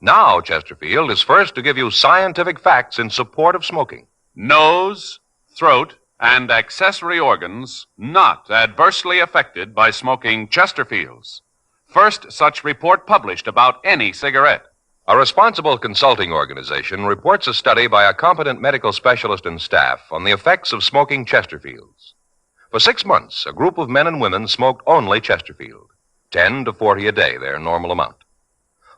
Now, Chesterfield is first to give you scientific facts in support of smoking. Nose, throat, and accessory organs not adversely affected by smoking Chesterfields. First such report published about any cigarette. A responsible consulting organization reports a study by a competent medical specialist and staff on the effects of smoking Chesterfields. For 6 months, a group of men and women smoked only Chesterfield, 10 to 40 a day, their normal amount.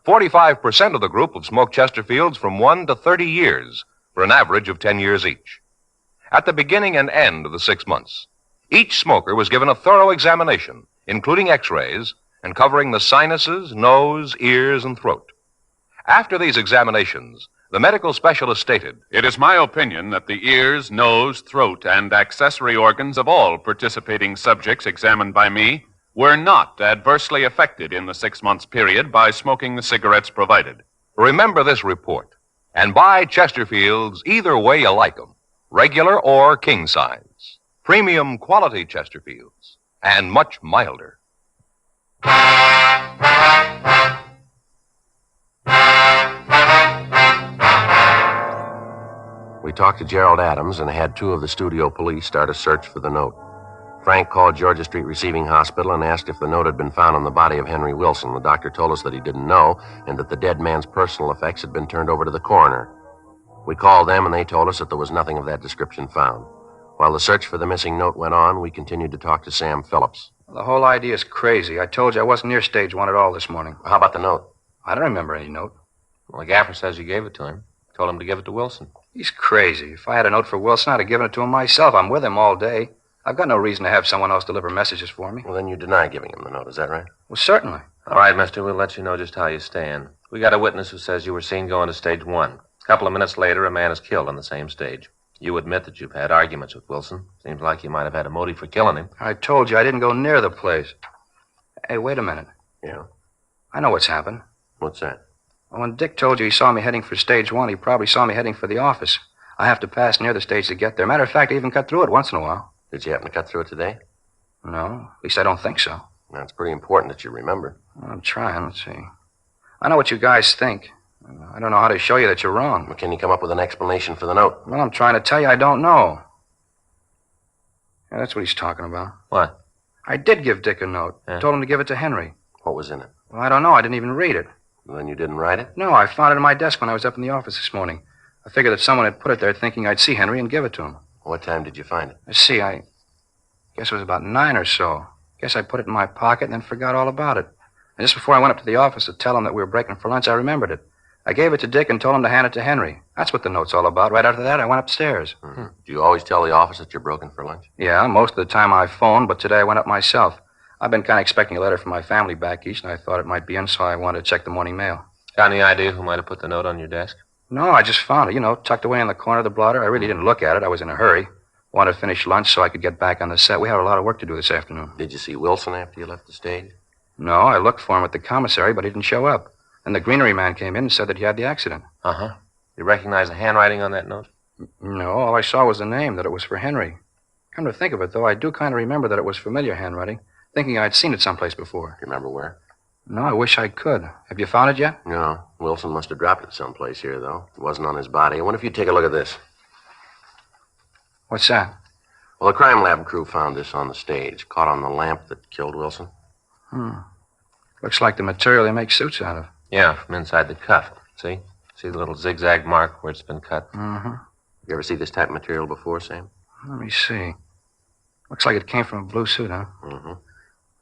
45% of the group have smoked Chesterfields from 1 to 30 years, for an average of 10 years each. At the beginning and end of the 6 months, each smoker was given a thorough examination, including x-rays, and covering the sinuses, nose, ears, and throat. After these examinations, the medical specialist stated, "It is my opinion that the ears, nose, throat, and accessory organs of all participating subjects examined by me were not adversely affected in the 6 months period by smoking the cigarettes provided." Remember this report, and buy Chesterfields either way you like them, regular or king size. Premium quality Chesterfields, and much milder. We talked to Gerald Adams and had 2 of the studio police start a search for the note. Frank called Georgia Street Receiving Hospital and asked if the note had been found on the body of Henry Wilson. The doctor told us that he didn't know and that the dead man's personal effects had been turned over to the coroner. We called them and they told us that there was nothing of that description found. While the search for the missing note went on, we continued to talk to Sam Phillips. The whole idea is crazy. I told you I wasn't near stage 1 at all this morning. How about the note? I don't remember any note. Well, the gaffer says you gave it to him. Told him to give it to Wilson. He's crazy. If I had a note for Wilson, I'd have given it to him myself. I'm with him all day. I've got no reason to have someone else deliver messages for me. Well, then you deny giving him the note, is that right? Well, certainly. All right, mister, we'll let you know just how you stand. We got a witness who says you were seen going to stage 1. A couple of minutes later, a man is killed on the same stage. You admit that you've had arguments with Wilson. Seems like you might have had a motive for killing him. I told you I didn't go near the place. Hey, wait a minute. Yeah? I know what's happened. What's that? Well, when Dick told you he saw me heading for stage 1, he probably saw me heading for the office. I have to pass near the stage to get there. Matter of fact, I even cut through it once in a while. Did you happen to cut through it today? No, at least I don't think so. That's pretty important that you remember. I'm trying. Let's see. I know what you guys think. I don't know how to show you that you're wrong. Well, can you come up with an explanation for the note? Well, I'm trying to tell you I don't know. Yeah, that's what he's talking about. What? I did give Dick a note. Yeah. Told him to give it to Henry. What was in it? Well, I don't know. I didn't even read it. Well, then you didn't write it? No, I found it in my desk when I was up in the office this morning. I figured that someone had put it there thinking I'd see Henry and give it to him. What time did you find it? Let's see, I guess it was about 9 or so. Guess I put it in my pocket and then forgot all about it. And just before I went up to the office to tell him that we were breaking for lunch, I remembered it. I gave it to Dick and told him to hand it to Henry. That's what the note's all about. Right after that, I went upstairs. Mm-hmm. Do you always tell the office that you're broken for lunch? Yeah, most of the time I phone, but today I went up myself. I've been kind of expecting a letter from my family back east, and I thought it might be in, so I wanted to check the morning mail. Got any idea who might have put the note on your desk? No, I just found it, tucked away in the corner of the blotter. I really didn't look at it. I was in a hurry. Wanted to finish lunch so I could get back on the set. We have a lot of work to do this afternoon. Did you see Wilson after you left the stage? No, I looked for him at the commissary, but he didn't show up. And the greenery man came in and said that he had the accident. Uh-huh. You recognize the handwriting on that note? No, all I saw was the name, that it was for Henry. Come to think of it, though, I do kind of remember that it was familiar handwriting, thinking I'd seen it someplace before. You remember where? No, I wish I could. Have you found it yet? No. Wilson must have dropped it someplace here, though. It wasn't on his body. I wonder if you'd take a look at this. What's that? Well, the crime lab crew found this on the stage, caught on the lamp that killed Wilson. Looks like the material they make suits out of. Yeah, from inside the cuff. See? See the little zigzag mark where it's been cut? Mm-hmm. You ever see this type of material before, Sam? Let me see. Looks like it came from a blue suit, huh? Mm-hmm.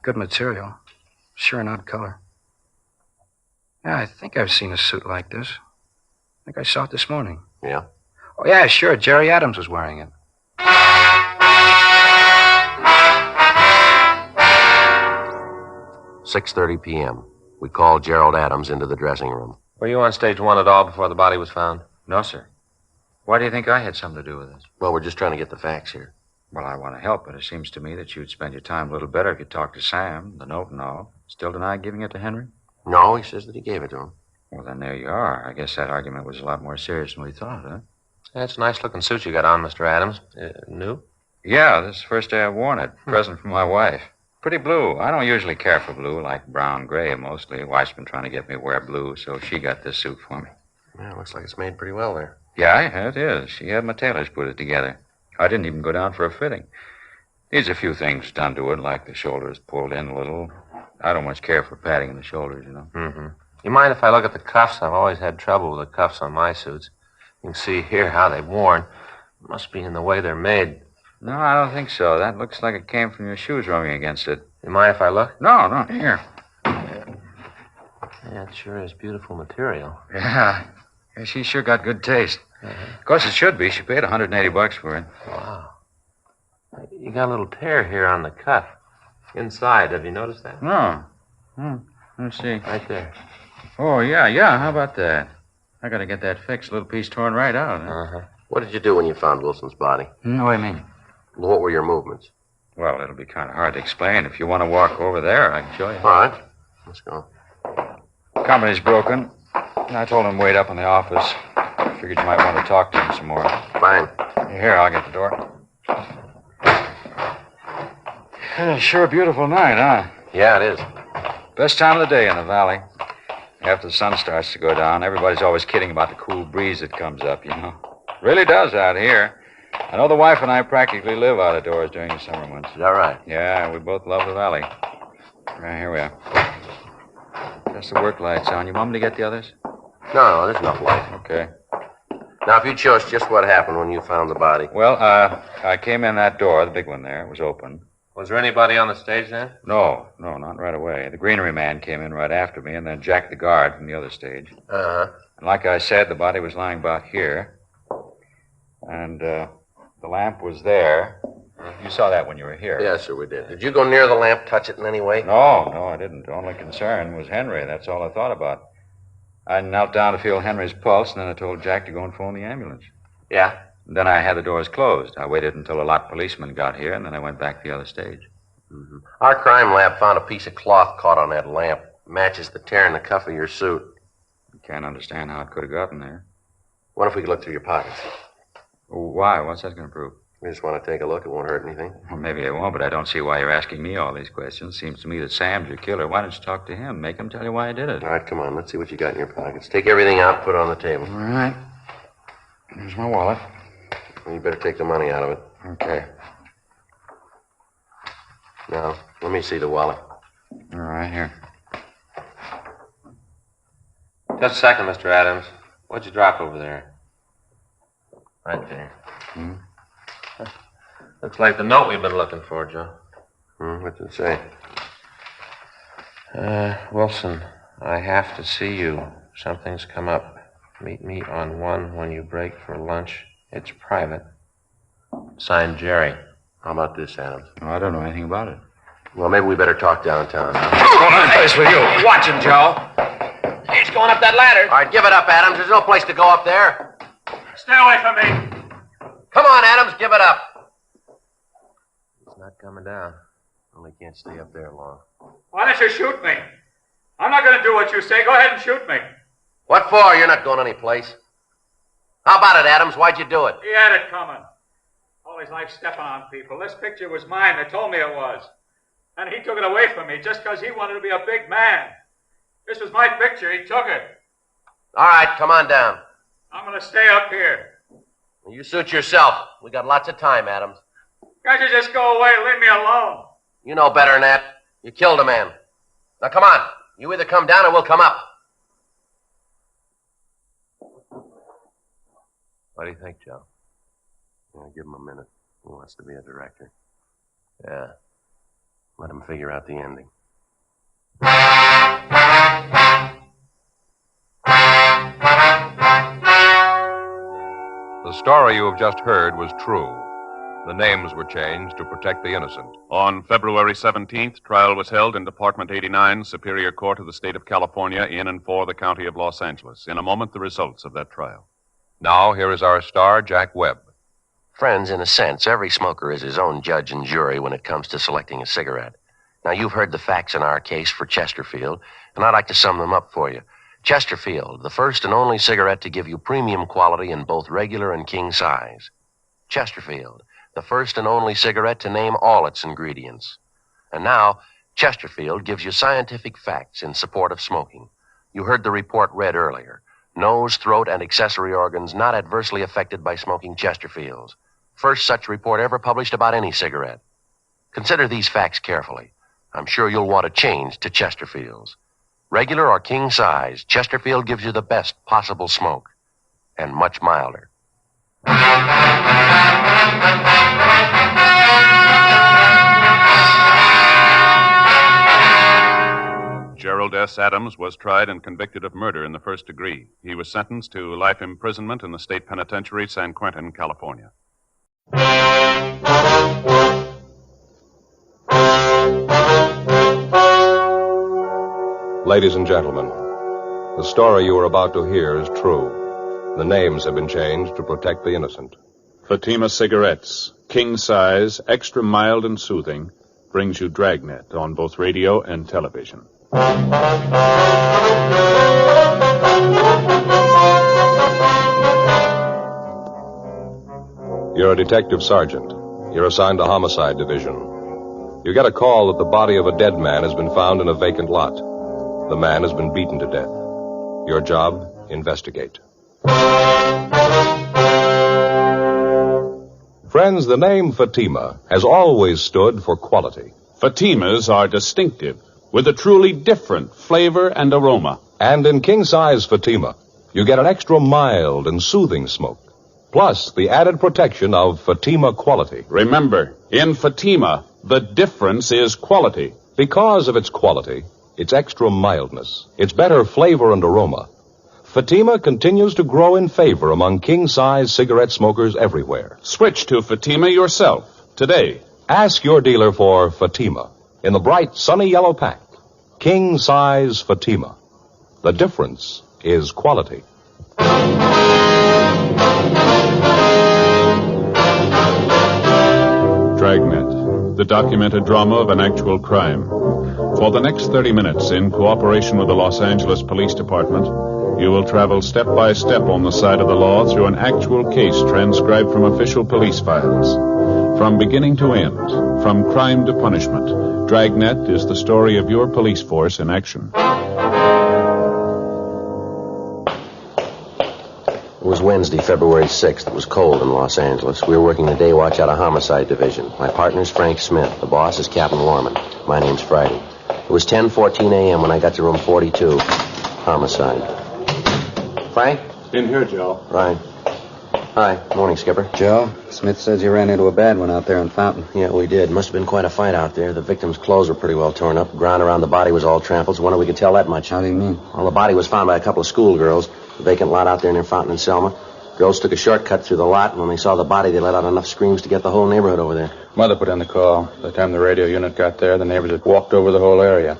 Good material. Sure an odd color. Yeah, I think I've seen a suit like this. I think I saw it this morning. Yeah? Oh, yeah, sure. Jerry Adams was wearing it. 6:30 p.m. We called Gerald Adams into the dressing room. Were you on stage 1 at all before the body was found? No, sir. Why do you think I had something to do with this? Well, we're just trying to get the facts here. Well, I want to help, but it seems to me that you'd spend your time a little better if you talked to Sam, the note and all. Still deny giving it to Henry? No, he says that he gave it to him. Well, then there you are. I guess that argument was a lot more serious than we thought, huh? That's a nice-looking suit you got on, Mr. Adams. New? Yeah, this is the first day I've worn it. Present from my wife. Pretty blue. I don't usually care for blue, like brown gray mostly. Wife's been trying to get me to wear blue, so she got this suit for me. Yeah, looks like it's made pretty well there. Yeah, it is. She had my tailors put it together. I didn't even go down for a fitting. Needs a few things done to it, like the shoulders pulled in a little. I don't much care for padding in the shoulders, Mm-hmm. You mind if I look at the cuffs? I've always had trouble with the cuffs on my suits. You can see here how they've worn. It must be in the way they're made. No, I don't think so. That looks like it came from your shoes rubbing against it. You mind if I look? No, here. Yeah, it sure is beautiful material. Yeah, she sure got good taste. Of course it should be. She paid $180 for it. Wow. You got a little tear here on the cuff. Inside, have you noticed that? No. Let's see. Right there. Oh, yeah. How about that? I gotta get that fixed. A little piece torn right out. Uh-huh. What did you do when you found Wilson's body? What do you mean? What were your movements? Well, it'll be kind of hard to explain. If you want to walk over there, I can show you. All right. Let's go. Company's broken. I told him wait up in the office. Figured you might want to talk to him some more. Fine. Here, I'll get the door. Sure a beautiful night, huh? Yeah, it is. Best time of the day in the valley. After the sun starts to go down, everybody's always kidding about the cool breeze that comes up, you know. Really does out here. I know the wife and I practically live out of doors during the summer months. Is that right? Yeah, we both love the valley. Right, here we are. Just the work lights on. You want me to get the others? No, there's enough light. Okay. Now, if you'd show us just what happened when you found the body. Well, I came in that door, the big one there. It was open. Was there anybody on the stage then? No, not right away. The greenery man came in right after me, and then Jack the guard from the other stage. Uh-huh. And like I said, the body was lying about here. And the lamp was there. You saw that when you were here. Yes, sir, we did. Did you go near the lamp, touch it in any way? No, I didn't. The only concern was Henry. That's all I thought about. I knelt down to feel Henry's pulse, and then I told Jack to go and phone the ambulance. Yeah? And then I had the doors closed. I waited until a lot of policemen got here, and then I went back to the other stage. Mm-hmm. Our crime lab found a piece of cloth caught on that lamp. Matches the tear in the cuff of your suit. I can't understand how it could have gotten there. What if we could look through your pockets? Why? What's that going to prove? We just want to take a look. It won't hurt anything. Well, maybe it won't, but I don't see why you're asking me all these questions. Seems to me that Sam's your killer. Why don't you talk to him? Make him tell you why he did it. All right, come on. Let's see what you got in your pockets. Take everything out, put it on the table. All right. Here's my wallet. Well, you better take the money out of it. Okay. Now, let me see the wallet. All right, here. Just a second, Mr. Adams. What'd you drop over there? Right there. Hmm? Looks like the note we've been looking for, Joe. What's it say? Wilson, I have to see you. Something's come up. Meet me on 1 when you break for lunch. It's private. Signed, Jerry. How about this, Adams? Oh, I don't know anything about it. Well, maybe we better talk downtown. What's going on in place with you? Watch him, Joe. He's going up that ladder. All right, give it up, Adams. There's no place to go up there. Stay away from me. Come on, Adams, give it up. It's not coming down. Only can't stay up there long. Why don't you shoot me? I'm not going to do what you say. Go ahead and shoot me. What for? You're not going anyplace. How about it, Adams? Why'd you do it? He had it coming. All his life stepping on people. This picture was mine. They told me it was. And he took it away from me just because he wanted to be a big man. This was my picture. He took it. All right, come on down. I'm going to stay up here. You suit yourself. We got lots of time, Adams. Can't you just go away and leave me alone? You know better than that. You killed a man. Now, come on. You either come down or we'll come up. What do you think, Joe? Yeah, give him a minute. He wants to be a director. Yeah. Let him figure out the ending. The story you have just heard was true. The names were changed to protect the innocent. On February 17th, trial was held in Department 89, Superior Court of the State of California, in and for the County of Los Angeles. In a moment, the results of that trial. Now, here is our star, Jack Webb. Friends, in a sense, every smoker is his own judge and jury when it comes to selecting a cigarette. Now, you've heard the facts in our case for Chesterfield, and I'd like to sum them up for you. Chesterfield, the first and only cigarette to give you premium quality in both regular and king size. Chesterfield, the first and only cigarette to name all its ingredients. And now, Chesterfield gives you scientific facts in support of smoking. You heard the report read earlier. Nose, throat, and accessory organs not adversely affected by smoking Chesterfields. First such report ever published about any cigarette. Consider these facts carefully. I'm sure you'll want to change to Chesterfields. Regular or king size, Chesterfield gives you the best possible smoke. And much milder. Gerald S. Adams was tried and convicted of murder in the first degree. He was sentenced to life imprisonment in the state penitentiary, San Quentin, California. Ladies and gentlemen, the story you are about to hear is true. The names have been changed to protect the innocent. Fatima Cigarettes, king size, extra mild and soothing, brings you Dragnet on both radio and television. You're a detective sergeant. You're assigned to Homicide Division. You get a call that the body of a dead man has been found in a vacant lot. The man has been beaten to death. Your job, investigate. Friends, the name Fatima has always stood for quality. Fatimas are distinctive, with a truly different flavor and aroma. And in king-size Fatima, you get an extra mild and soothing smoke, plus the added protection of Fatima quality. Remember, in Fatima, the difference is quality. Because of its quality, its extra mildness, its better flavor and aroma, Fatima continues to grow in favor among king-size cigarette smokers everywhere. Switch to Fatima yourself today. Ask your dealer for Fatima in the bright, sunny yellow pack. King-size Fatima. The difference is quality. Dragnet, the documented drama of an actual crime. For the next 30 minutes, in cooperation with the Los Angeles Police Department, you will travel step by step on the side of the law through an actual case transcribed from official police files. From beginning to end, from crime to punishment, Dragnet is the story of your police force in action. It was Wednesday, February 6th. It was cold in Los Angeles. We were working the day watch out of Homicide Division. My partner's Frank Smith. The boss is Captain Lorman. My name's Friday. It was 10:14 a.m. when I got to room 42. Homicide. Frank? In here, Joe. Right. Hi. Morning, Skipper. Joe, Smith says you ran into a bad one out there in Fountain. Yeah, we did. Must have been quite a fight out there. The victim's clothes were pretty well torn up. The ground around the body was all trampled. So wonder we could tell that much. How do you mean? Well, the body was found by a couple of schoolgirls. The vacant lot out there near Fountain and Selma. Girls took a shortcut through the lot, and when they saw the body, they let out enough screams to get the whole neighborhood over there. Mother put in the call. By the time the radio unit got there, the neighbors had walked over the whole area.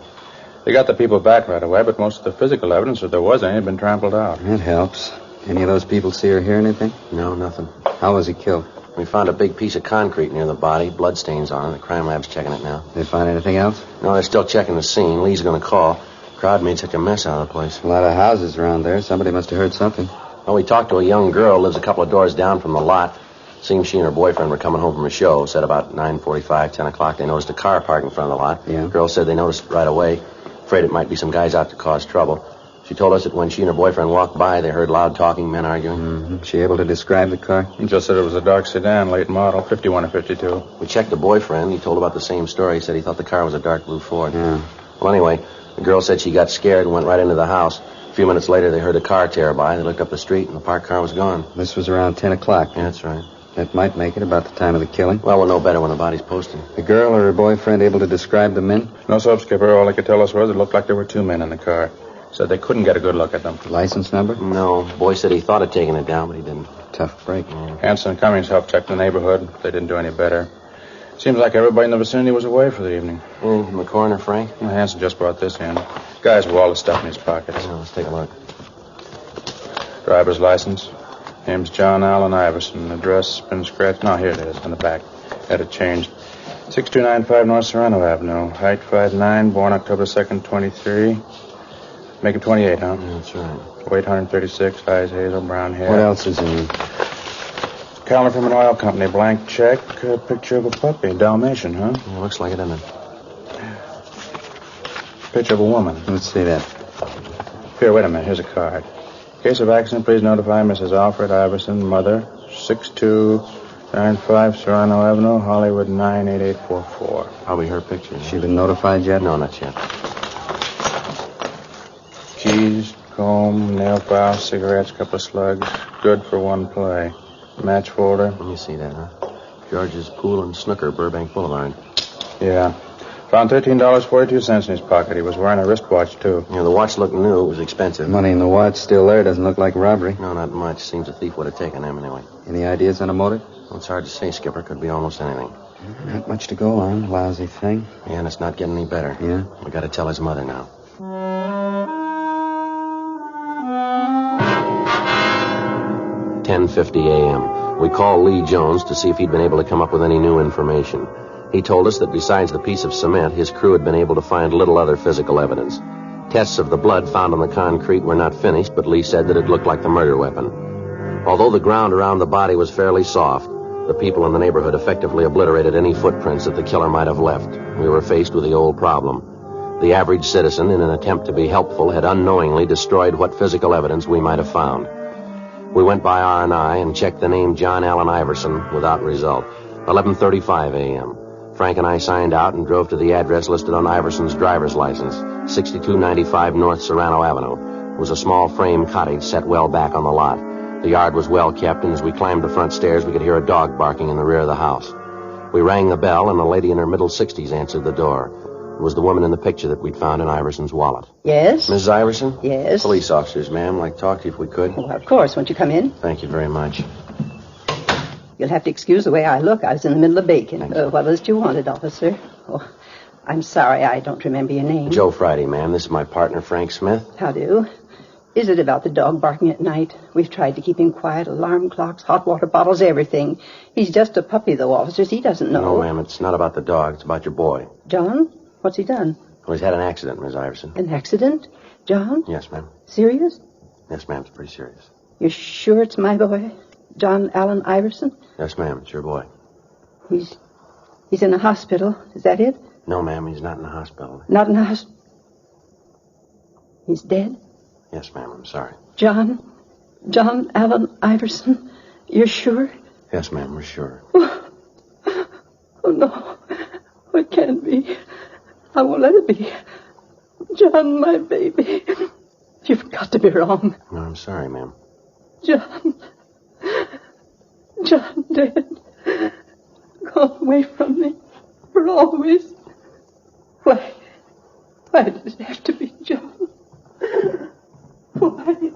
They got the people back right away, but most of the physical evidence, if there was any, had been trampled out. That helps. Any of those people see or hear anything? No, nothing. How was he killed? We found a big piece of concrete near the body, bloodstains on it. The crime lab's checking it now. They find anything else? No, they're still checking the scene. Lee's going to call. The crowd made such a mess out of the place. A lot of houses around there. Somebody must have heard something. Well, we talked to a young girl who lives a couple of doors down from the lot. Seems she and her boyfriend were coming home from a show. Said about 9:45, 10 o'clock, they noticed a car parked in front of the lot. Yeah. The girl said they noticed it right away. Afraid it might be some guys out to cause trouble. She told us that when she and her boyfriend walked by, they heard loud talking, men arguing. Mm-hmm. She able to describe the car? He just said it was a dark sedan, late model, 51 or 52. We checked the boyfriend. He told about the same story. He said he thought the car was a dark blue Ford. Yeah. Well, anyway, the girl said she got scared and went right into the house. A few minutes later, they heard a car tear by. They looked up the street, and the parked car was gone. This was around 10 o'clock. Yeah, that's right. That might make it about the time of the killing. Well, we'll know better when the body's posted. The girl or her boyfriend able to describe the men? No, soap, Skipper. All they could tell us was it looked like there were two men in the car. Said they couldn't get a good look at them. License number? No. Boy said he thought of taking it down, but he didn't. Tough break. Hanson and Cummings helped check the neighborhood. They didn't do any better. Seems like everybody in the vicinity was away for the evening. And the coroner, Frank? Well, Hanson just brought this in. Guy's with all the stuff in his pockets. Yeah, let's take a look. Driver's license. Name's John Allen Iverson. Address been scratched. No, here it is, on the back. Had it changed. 6295 North Serrano Avenue. Height 5'9", born October 2nd, 23. Make it 28, huh? Yeah, that's right. Weight 136, eyes hazel, brown hair. What else is in here? Calendar from an oil company, blank check, a picture of a puppy, Dalmatian, huh? Yeah, looks like it, doesn't it? Picture of a woman. Let's see that. Here, wait a minute, here's a card. Case of accident, please notify Mrs. Alfred Iverson, mother, 6295 Serrano Avenue, Hollywood 98844. Probably her picture. She been notified yet? No, not yet. keys, comb, nail file, cigarettes, couple of slugs. Good for one play. Match folder. Let me see that, huh? George's Pool and Snooker, Burbank Boulevard. Yeah. Found $13.42 in his pocket. He was wearing a wristwatch, too. Yeah, the watch looked new. It was expensive. Money in the watch still there. Doesn't look like robbery. No, not much. Seems a thief would have taken them anyway. Any ideas on a motive? Well, it's hard to say, Skipper. Could be almost anything. Not much to go on. Lousy thing. Yeah, and it's not getting any better. Yeah? We got to tell his mother now. 10:50 a.m. We called Lee Jones to see if he'd been able to come up with any new information. He told us that besides the piece of cement, his crew had been able to find little other physical evidence. Tests of the blood found on the concrete were not finished, but Lee said that it looked like the murder weapon. Although the ground around the body was fairly soft, the people in the neighborhood effectively obliterated any footprints that the killer might have left. We were faced with the old problem. The average citizen, in an attempt to be helpful, had unknowingly destroyed what physical evidence we might have found. We went by R&I and checked the name John Allen Iverson without result. 11:35 a.m. Frank and I signed out and drove to the address listed on Iverson's driver's license, 6295 North Serrano Avenue. It was a small frame cottage set well back on the lot. The yard was well kept, and as we climbed the front stairs, we could hear a dog barking in the rear of the house. We rang the bell, and a lady in her middle 60s answered the door. It was the woman in the picture that we'd found in Iverson's wallet. Yes? Mrs. Iverson? Yes? Police officers, ma'am. I'd like to talk to you if we could. Well, of course. Won't you come in? Thank you very much. You'll have to excuse the way I look. I was in the middle of baking. What was it you wanted, officer? Oh, I'm sorry. I don't remember your name. Joe Friday, ma'am. This is my partner, Frank Smith. How do? Is it about the dog barking at night? We've tried to keep him quiet. Alarm clocks, hot water bottles, everything. He's just a puppy, though, officers. He doesn't know. No, ma'am. It's not about the dog. It's about your boy. John? What's he done? Well, he's had an accident, Miss Iverson. An accident? John? Yes, ma'am. Serious? Yes, ma'am. It's pretty serious. You're sure it's my boy? John Allen Iverson? Yes, ma'am. It's your boy. He's in a hospital. Is that it? No, ma'am. He's not in the hospital. Not in a hospital? He's dead? Yes, ma'am. I'm sorry. John Allen Iverson? You're sure? Yes, ma'am. We're sure. Oh, no. It can't be. I won't let it be. John, my baby. You've got to be wrong. No, I'm sorry, ma'am. John dead. Gone away from me for always. Why did it have to be John? Why?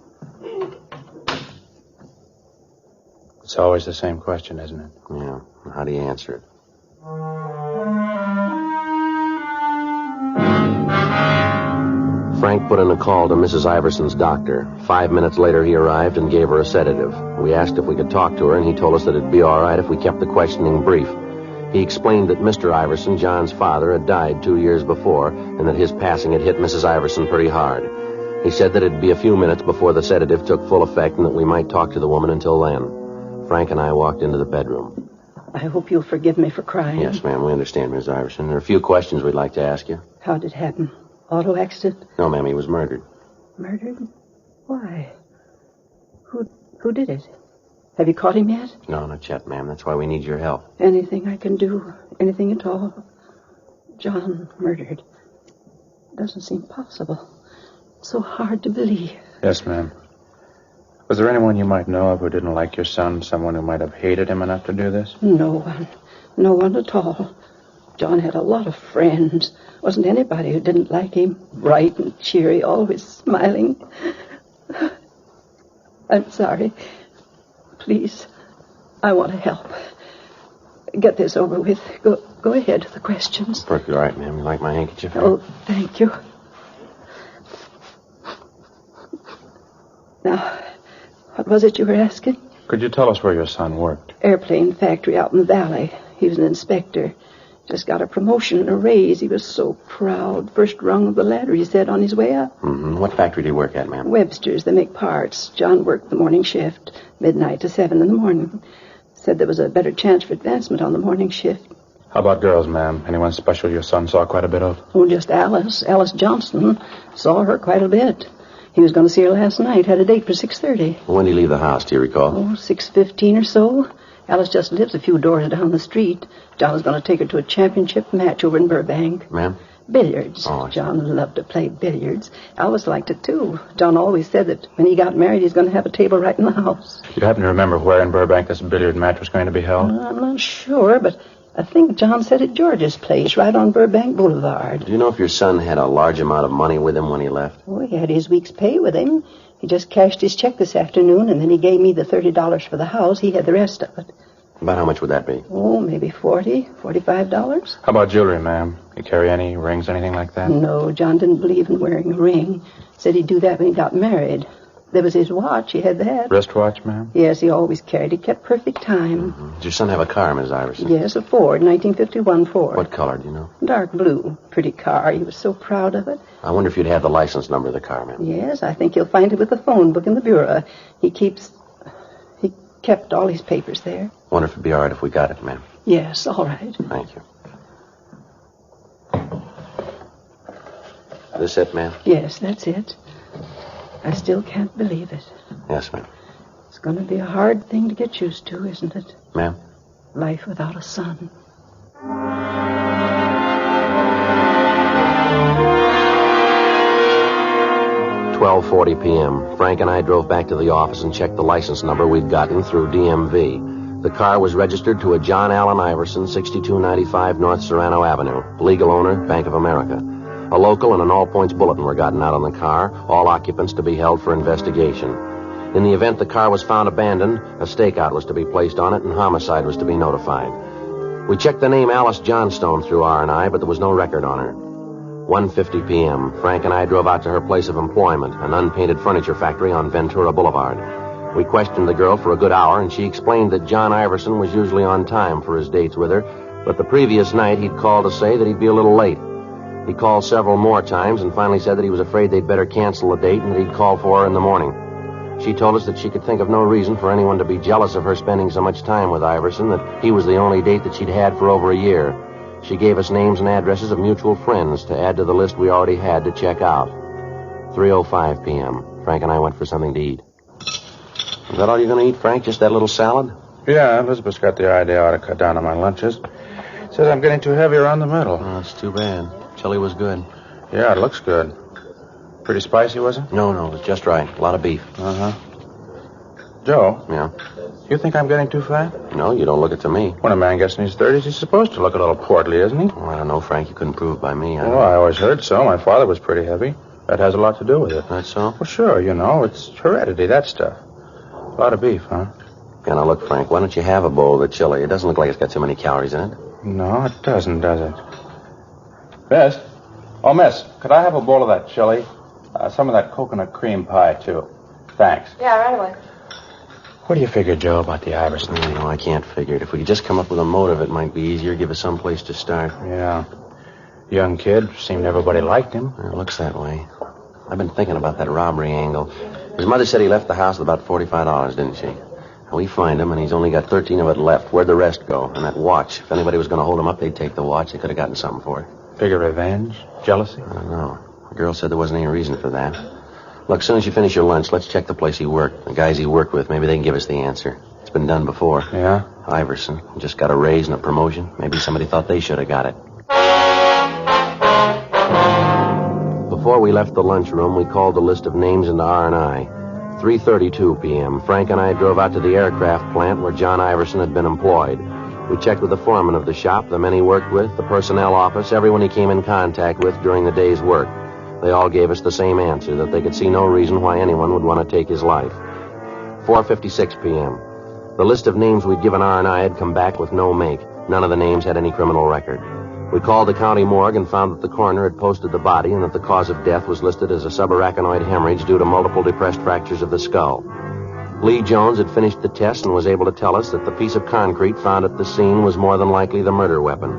It's always the same question, isn't it? Yeah. How do you answer it? Frank put in a call to Mrs. Iverson's doctor. 5 minutes later, he arrived and gave her a sedative. We asked if we could talk to her, and he told us that it'd be all right if we kept the questioning brief. He explained that Mr. Iverson, John's father, had died 2 years before, and that his passing had hit Mrs. Iverson pretty hard. He said that it'd be a few minutes before the sedative took full effect and that we might talk to the woman until then. Frank and I walked into the bedroom. I hope you'll forgive me for crying. Yes, ma'am, we understand, Miss Iverson. There are a few questions we'd like to ask you. How did it happen? Auto accident? No, ma'am, he was murdered. Murdered? Why? Who did it? Have you caught him yet? No, not yet, ma'am. That's why we need your help. Anything I can do? Anything at all? John murdered. Doesn't seem possible. It's so hard to believe. Yes, ma'am. Was there anyone you might know of who didn't like your son? Someone who might have hated him enough to do this? No one. No one at all. John had a lot of friends. Wasn't anybody who didn't like him. Bright and cheery, always smiling. I'm sorry. Please, I want to help. Get this over with. Go ahead with the questions. Perfectly all right, ma'am. You like my handkerchief? Oh, thank you. Now, what was it you were asking? Could you tell us where your son worked? Airplane factory out in the valley. He was an inspector. Just got a promotion and a raise. He was so proud. First rung of the ladder, he said, on his way up. Mm-hmm. What factory did he work at, ma'am? Webster's. They make parts. John worked the morning shift, midnight to 7 in the morning. Said there was a better chance for advancement on the morning shift. How about girls, ma'am? Anyone special your son saw quite a bit of? Oh, just Alice. Alice Johnson. Saw her quite a bit. He was going to see her last night. Had a date for 6:30. When did he leave the house, do you recall? Oh, 6:15 or so. Alice just lives a few doors down the street. John was going to take her to a championship match over in Burbank. Ma'am? Billiards. Oh, John loved to play billiards. Alice liked it, too. John always said that when he got married, he's going to have a table right in the house. You happen to remember where in Burbank this billiard match was going to be held? I'm not sure, but I think John said at George's place, right on Burbank Boulevard. Do you know if your son had a large amount of money with him when he left? Oh, he had his week's pay with him. He just cashed his check this afternoon, and then he gave me the $30 for the house. He had the rest of it. About how much would that be? Oh, maybe $40, $45. How about jewelry, ma'am? You carry any rings, anything like that? No, John didn't believe in wearing a ring. Said he'd do that when he got married. There was his watch. He had that. Wristwatch, ma'am? Yes, he always carried. He kept perfect time. Mm-hmm. Did your son have a car, Miss Iverson? Yes, a Ford, 1951 Ford. What color, do you know? Dark blue. Pretty car. He was so proud of it. I wonder if you'd have the license number of the car, ma'am. Yes, I think you'll find it with the phone book in the bureau. He kept all his papers there. Wonder if it'd be all right if we got it, ma'am. Yes, all right. Thank you. This it, ma'am? Yes, that's it. I still can't believe it. Yes, ma'am. It's going to be a hard thing to get used to, isn't it? Ma'am? Life without a son. 12:40 p.m. Frank and I drove back to the office and checked the license number we'd gotten through DMV. The car was registered to a John Allen Iverson, 6295 North Serrano Avenue. Legal owner, Bank of America. A local and an all-points bulletin were gotten out on the car, all occupants to be held for investigation. In the event the car was found abandoned, a stakeout was to be placed on it and homicide was to be notified. We checked the name Alice Johnstone through R&I, but there was no record on her. 1:50 p.m. Frank and I drove out to her place of employment, an unpainted furniture factory on Ventura Boulevard. We questioned the girl for a good hour, and she explained that John Iverson was usually on time for his dates with her, but the previous night he'd called to say that he'd be a little late. He called several more times and finally said that he was afraid they'd better cancel the date and that he'd call for her in the morning. She told us that she could think of no reason for anyone to be jealous of her spending so much time with Iverson, that he was the only date that she'd had for over a year. She gave us names and addresses of mutual friends to add to the list we already had to check out. 3:05 p.m. Frank and I went for something to eat. Is that all you're going to eat, Frank? Just that little salad? Yeah, Elizabeth's got the idea I ought to cut down on my lunches. Says I'm getting too heavy around the middle. Oh, that's too bad. Chili was good. Yeah, it looks good. Pretty spicy, was it? No, it was just right. A lot of beef. Uh-huh. Joe? Yeah? You think I'm getting too fat? No, you don't look it to me. When a man gets in his 30s, he's supposed to look a little portly, isn't he? Well, I don't know, Frank. You couldn't prove it by me. Well, I always heard so. My father was pretty heavy. That has a lot to do with it. That's so? Well, sure, it's heredity, that stuff. A lot of beef, huh? Yeah, now look, Frank, why don't you have a bowl of the chili? It doesn't look like it's got too many calories in it. No, it doesn't, does it? Miss? Oh, miss, could I have a bowl of that chili? Some of that coconut cream pie, too. Thanks. Yeah, right away. What do you figure, Joe, about the Iverson? No, I can't figure it. If we could just come up with a motive, it might be easier. Give us some place to start. Yeah. Young kid. Seemed everybody liked him. It looks that way. I've been thinking about that robbery angle. His mother said he left the house with about $45, didn't she? We find him, and he's only got 13 of it left. Where'd the rest go? And that watch. If anybody was going to hold him up, they'd take the watch. They could have gotten something for it. Figure revenge? Jealousy? I don't know. The girl said there wasn't any reason for that. Look, as soon as you finish your lunch, let's check the place he worked. The guys he worked with, maybe they can give us the answer. It's been done before. Yeah? Iverson. Just got a raise and a promotion. Maybe somebody thought they should have got it. Before we left the lunchroom, we called the list of names into R&I. 3:32 p.m. Frank and I drove out to the aircraft plant where John Iverson had been employed. We checked with the foreman of the shop, the men he worked with, the personnel office, everyone he came in contact with during the day's work. They all gave us the same answer, that they could see no reason why anyone would want to take his life. 4:56 p.m. The list of names we'd given R&I had come back with no make. None of the names had any criminal record. We called the county morgue and found that the coroner had posted the body and that the cause of death was listed as a subarachnoid hemorrhage due to multiple depressed fractures of the skull. Lee Jones had finished the test and was able to tell us that the piece of concrete found at the scene was more than likely the murder weapon.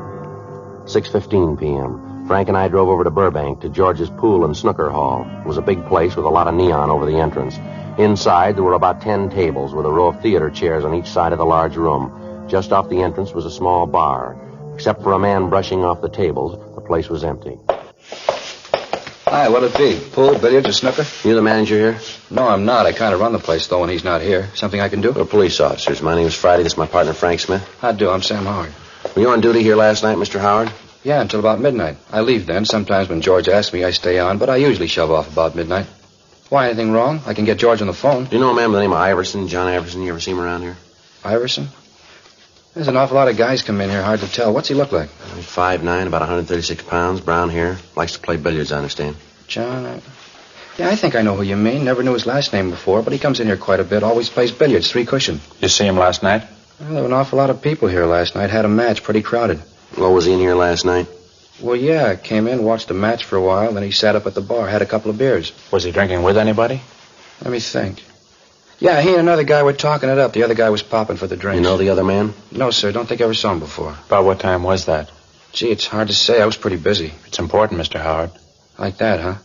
6:15 p.m. Frank and I drove over to Burbank to George's Pool and Snooker Hall. It was a big place with a lot of neon over the entrance. Inside, there were about 10 tables with a row of theater chairs on each side of the large room. Just off the entrance was a small bar. Except for a man brushing off the tables, the place was empty. Hi, what'll it be? Pool, billiards, or snooker? You the manager here? No, I'm not. I kind of run the place, though, when he's not here. Something I can do? We're police officers. My name's Friday. This is my partner, Frank Smith. How do? I'm Sam Howard. Were you on duty here last night, Mr. Howard? Yeah, until about midnight. I leave then. Sometimes when George asks me, I stay on, but I usually shove off about midnight. Why, anything wrong? I can get George on the phone. Do you know a man by the name of Iverson, John Iverson? You ever see him around here? Iverson? There's an awful lot of guys come in here, hard to tell. What's he look like? He's 5'9", about 136 pounds, brown hair. Likes to play billiards, I understand. John, Yeah, I think I know who you mean. Never knew his last name before, but he comes in here quite a bit. Always plays billiards, 3 cushion. You see him last night? Well, there were an awful lot of people here last night. Had a match, pretty crowded. Well, was he in here last night? Well, yeah. Came in, watched the match for a while, then he sat up at the bar, had a couple of beers. Was he drinking with anybody? Let me think. Yeah, he and another guy were talking it up. The other guy was popping for the drinks. You know the other man? No, sir. Don't think I ever saw him before. About what time was that? Gee, it's hard to say. I was pretty busy. It's important, Mr. Howard. Like that, huh?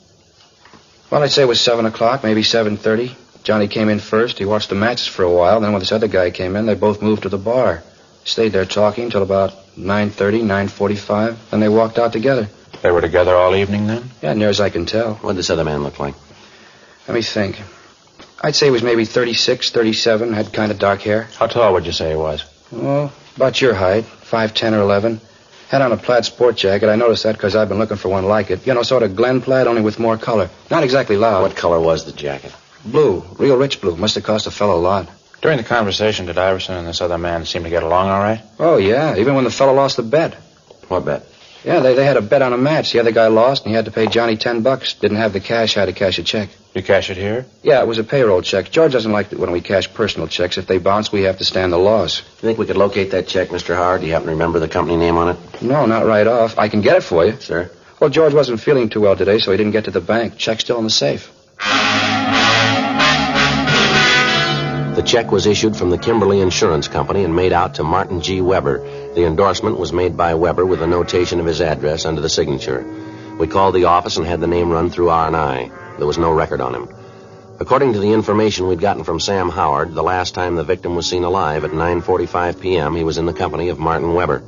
Well, I'd say it was 7 o'clock, maybe 7:30. Johnny came in first. He watched the matches for a while. Then when this other guy came in, they both moved to the bar. Stayed there talking till about 9:30, 9:45. Then they walked out together. They were together all evening then? Yeah, near as I can tell. What did this other man look like? Let me think. I'd say he was maybe 36, 37, had kind of dark hair. How tall would you say he was? Oh, about your height, 5'10" or 11. Had on a plaid sport jacket. I noticed that because I've been looking for one like it. You know, sort of Glen plaid, only with more color. Not exactly loud. What color was the jacket? Blue. Real rich blue. Must have cost a fellow a lot. During the conversation, did Iverson and this other man seem to get along all right? Oh, yeah. Even when the fellow lost the bet. What bet? Yeah, they had a bet on a match. The other guy lost, and he had to pay Johnny $10. Didn't have the cash, had to cash a check. You cash it here? Yeah, it was a payroll check. George doesn't like it when we cash personal checks. If they bounce, we have to stand the loss. You think we could locate that check, Mr. Howard? Do you happen to remember the company name on it? No, not right off. I can get it for you. Sir? Well, George wasn't feeling too well today, so he didn't get to the bank. Check's still in the safe. The check was issued from the Kimberly Insurance Company and made out to Martin G. Weber. The endorsement was made by Weber with a notation of his address under the signature. We called the office and had the name run through R&I. There was no record on him. According to the information we'd gotten from Sam Howard, the last time the victim was seen alive at 9:45 p.m., he was in the company of Martin Weber.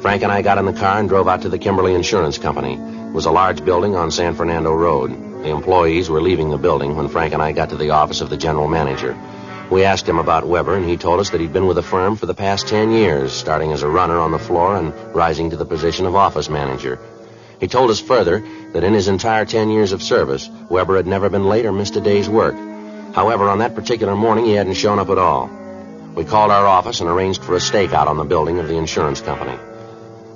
Frank and I got in the car and drove out to the Kimberly Insurance Company. It was a large building on San Fernando Road. The employees were leaving the building when Frank and I got to the office of the general manager. We asked him about Weber, and he told us that he'd been with the firm for the past 10 years, starting as a runner on the floor and rising to the position of office manager. He told us further that in his entire 10 years of service, Weber had never been late or missed a day's work. However, on that particular morning, he hadn't shown up at all. We called our office and arranged for a stakeout on the building of the insurance company.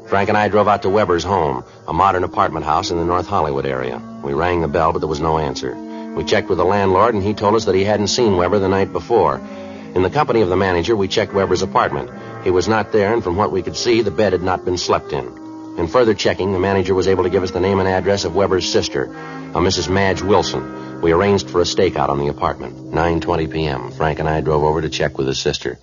Frank and I drove out to Weber's home, a modern apartment house in the North Hollywood area. We rang the bell, but there was no answer. We checked with the landlord, and he told us that he hadn't seen Weber the night before. In the company of the manager, we checked Weber's apartment. He was not there, and from what we could see, the bed had not been slept in. In further checking, the manager was able to give us the name and address of Weber's sister, a Mrs. Madge Wilson. We arranged for a stakeout on the apartment. 9:20 p.m. Frank and I drove over to check with his sister.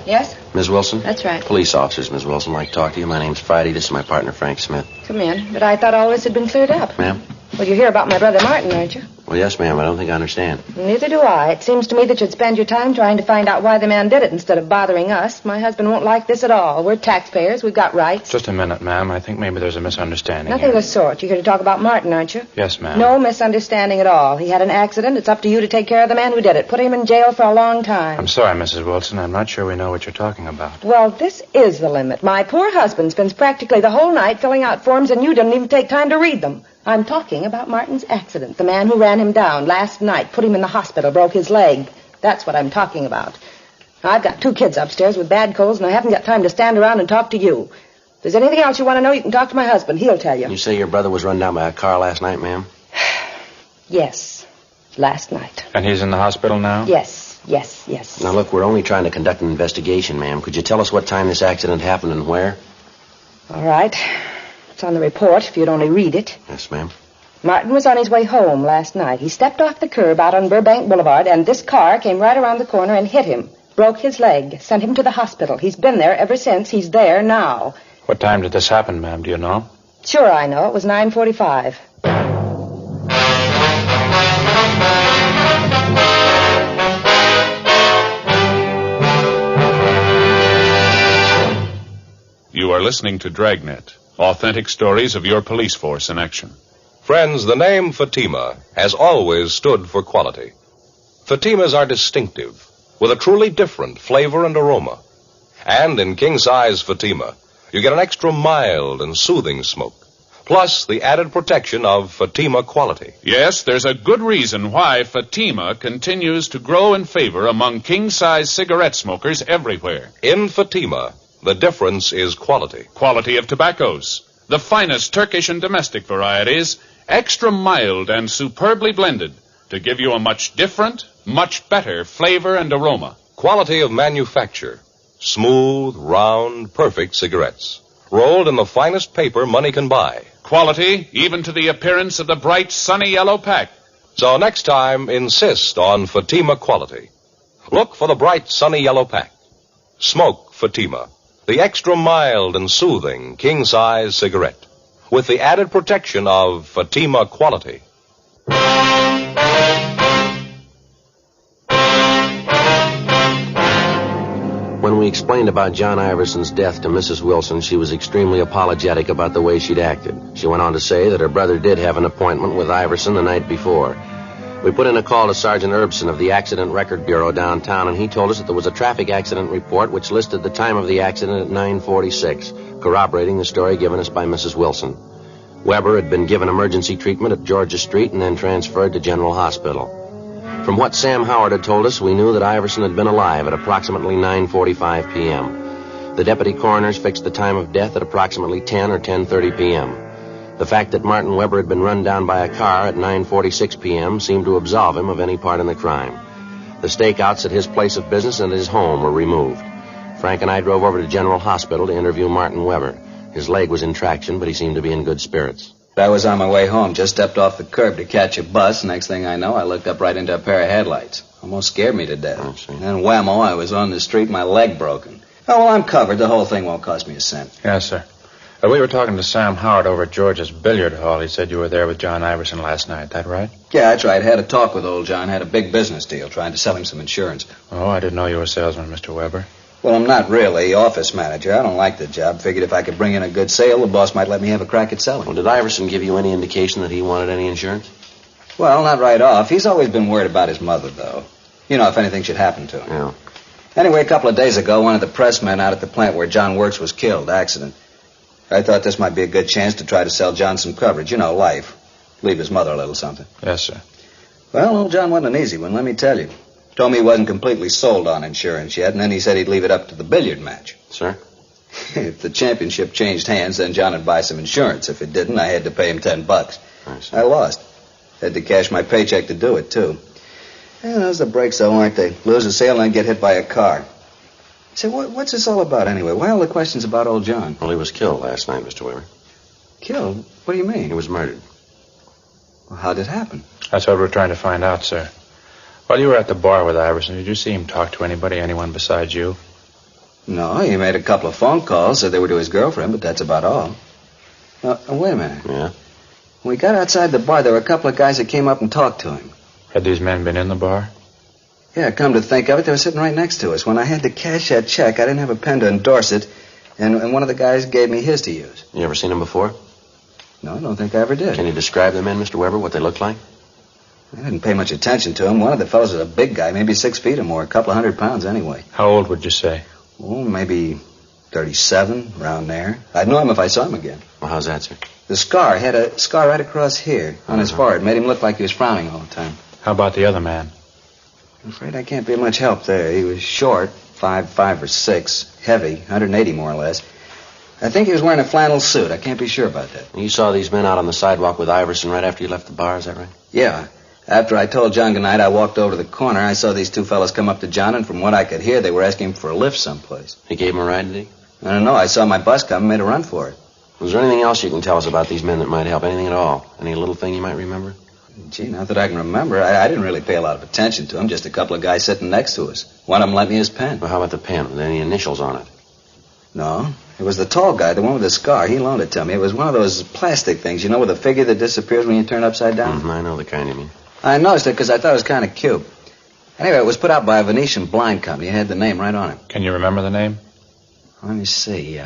Yes? Ms. Wilson? That's right. Police officers, Ms. Wilson. I'd like to talk to you. My name's Friday. This is my partner, Frank Smith. Come in. But I thought all this had been cleared up. Ma'am? Well, you hear about my brother Martin, aren't you? Well, yes, ma'am. I don't think I understand. Neither do I. It seems to me that you'd spend your time trying to find out why the man did it instead of bothering us. My husband won't like this at all. We're taxpayers. We've got rights. Just a minute, ma'am. I think maybe there's a misunderstanding Nothing here. of the sort. You're here to talk about Martin, aren't you? Yes, ma'am. No misunderstanding at all. He had an accident. It's up to you to take care of the man who did it. Put him in jail for a long time. I'm sorry, Mrs. Wilson. I'm not sure we know what you're talking about. Well, this is the limit. My poor husband spends practically the whole night filling out forms, and you didn't even take time to read them. I'm talking about Martin's accident. The man who ran him down last night, put him in the hospital, broke his leg. That's what I'm talking about. Now, I've got 2 kids upstairs with bad colds, and I haven't got time to stand around and talk to you. If there's anything else you want to know, you can talk to my husband. He'll tell you. You say your brother was run down by a car last night, ma'am? Yes, last night. And he's in the hospital now? Yes. Now, look, we're only trying to conduct an investigation, ma'am. Could you tell us what time this accident happened and where? All right. It's on the report, if you'd only read it. Yes, ma'am. Martin was on his way home last night. He stepped off the curb out on Burbank Boulevard, and this car came right around the corner and hit him. Broke his leg. Sent him to the hospital. He's been there ever since. He's there now. What time did this happen, ma'am? Do you know? Sure I know. It was 9:45. You are listening to Dragnet, authentic stories of your police force in action. Friends, the name Fatima has always stood for quality. Fatimas are distinctive, with a truly different flavor and aroma. And in king-size Fatima, you get an extra mild and soothing smoke, plus the added protection of Fatima quality. Yes, there's a good reason why Fatima continues to grow in favor among king-size cigarette smokers everywhere. In Fatima, the difference is quality. Quality of tobaccos. The finest Turkish and domestic varieties, extra mild and superbly blended to give you a much different, much better flavor and aroma. Quality of manufacture. Smooth, round, perfect cigarettes. Rolled in the finest paper money can buy. Quality, even to the appearance of the bright, sunny yellow pack. So next time, insist on Fatima quality. Look for the bright, sunny yellow pack. Smoke Fatima, the extra mild and soothing king-size cigarette, with the added protection of Fatima quality. When we explained about John Iverson's death to Mrs. Wilson, she was extremely apologetic about the way she'd acted. She went on to say that her brother did have an appointment with Iverson the night before. We put in a call to Sergeant Erbson of the Accident Record Bureau downtown, and he told us that there was a traffic accident report which listed the time of the accident at 9:46, corroborating the story given us by Mrs. Wilson. Weber had been given emergency treatment at Georgia Street and then transferred to General Hospital. From what Sam Howard had told us, we knew that Iverson had been alive at approximately 9:45 p.m. The deputy coroners fixed the time of death at approximately 10 or 10:30 p.m. The fact that Martin Weber had been run down by a car at 9:46 p.m. seemed to absolve him of any part in the crime. The stakeouts at his place of business and his home were removed. Frank and I drove over to General Hospital to interview Martin Weber. His leg was in traction, but he seemed to be in good spirits. I was on my way home, just stepped off the curb to catch a bus. Next thing I know, I looked up right into a pair of headlights. Almost scared me to death. And then whammo, I was on the street, my leg broken. Oh, well, I'm covered. The whole thing won't cost me a cent. Yes, sir. We were talking to Sam Howard over at George's billiard hall. He said you were there with John Iverson last night. That right? Yeah, that's right. Had a talk with old John. Had a big business deal, trying to sell him some insurance. Oh, I didn't know you were a salesman, Mr. Weber. Well, I'm not really. Office manager. I don't like the job. Figured if I could bring in a good sale, the boss might let me have a crack at selling. Well, did Iverson give you any indication that he wanted any insurance? Well, not right off. He's always been worried about his mother, though. You know, if anything should happen to him. Yeah. Anyway, a couple of days ago, one of the pressmen out at the plant where John works was killed. Accident. I thought this might be a good chance to try to sell John some coverage. You know, life. Leave his mother a little something. Yes, sir. Well, old John wasn't an easy one, let me tell you. Told me he wasn't completely sold on insurance yet, and then he said he'd leave it up to the billiard match. Sir? If the championship changed hands, then John would buy some insurance. If it didn't, I had to pay him $10. I lost. Had to cash my paycheck to do it, too. Yeah, those are the breaks, though, aren't they? Lose a sale and then get hit by a car. Say, what's this all about, anyway? Why all the questions about old John? Well, he was killed last night, Mr. Weber. Killed? What do you mean? He was murdered. Well, how'd it happen? That's what we're trying to find out, sir. While you were at the bar with Iverson, did you see him talk to anybody, anyone besides you? No, he made a couple of phone calls, said they were to his girlfriend, but that's about all. Wait a minute. Yeah? When we got outside the bar, there were a couple of guys that came up and talked to him. Had these men been in the bar? Yeah, come to think of it, they were sitting right next to us. When I had to cash that check, I didn't have a pen to endorse it, and one of the guys gave me his to use. You ever seen him before? No, I don't think I ever did. Can you describe the men, Mr. Weber, what they looked like? I didn't pay much attention to him. One of the fellows was a big guy, maybe 6 feet or more, a couple of 100 pounds anyway. How old would you say? Oh, maybe 37, around there. I'd know him if I saw him again. Well, how's that, sir? The scar, he had a scar right across here on his forehead. Made him look like he was frowning all the time. How about the other man? I'm afraid I can't be much help there. He was short, 5'5" or 6", heavy, 180 more or less. I think he was wearing a flannel suit. I can't be sure about that. You saw these men out on the sidewalk with Iverson right after you left the bar, is that right? Yeah. After I told John goodnight, I walked over to the corner. I saw these two fellas come up to John, and from what I could hear, they were asking him for a lift someplace. He gave him a ride, did he? I don't know. I saw my bus come and made a run for it. Was there anything else you can tell us about these men that might help? Anything at all? Any little thing you might remember? Gee, not that I can remember. I didn't really pay a lot of attention to them. Just a couple of guys sitting next to us. One of them lent me his pen. Well, how about the pen? With any initials on it? No. It was the tall guy, the one with the scar. He loaned it to me. It was one of those plastic things, you know, with a figure that disappears when you turn upside down. I know the kind you mean. I noticed it because I thought it was kind of cute. Anyway, it was put out by a Venetian blind company. It had the name right on it. Can you remember the name? Let me see.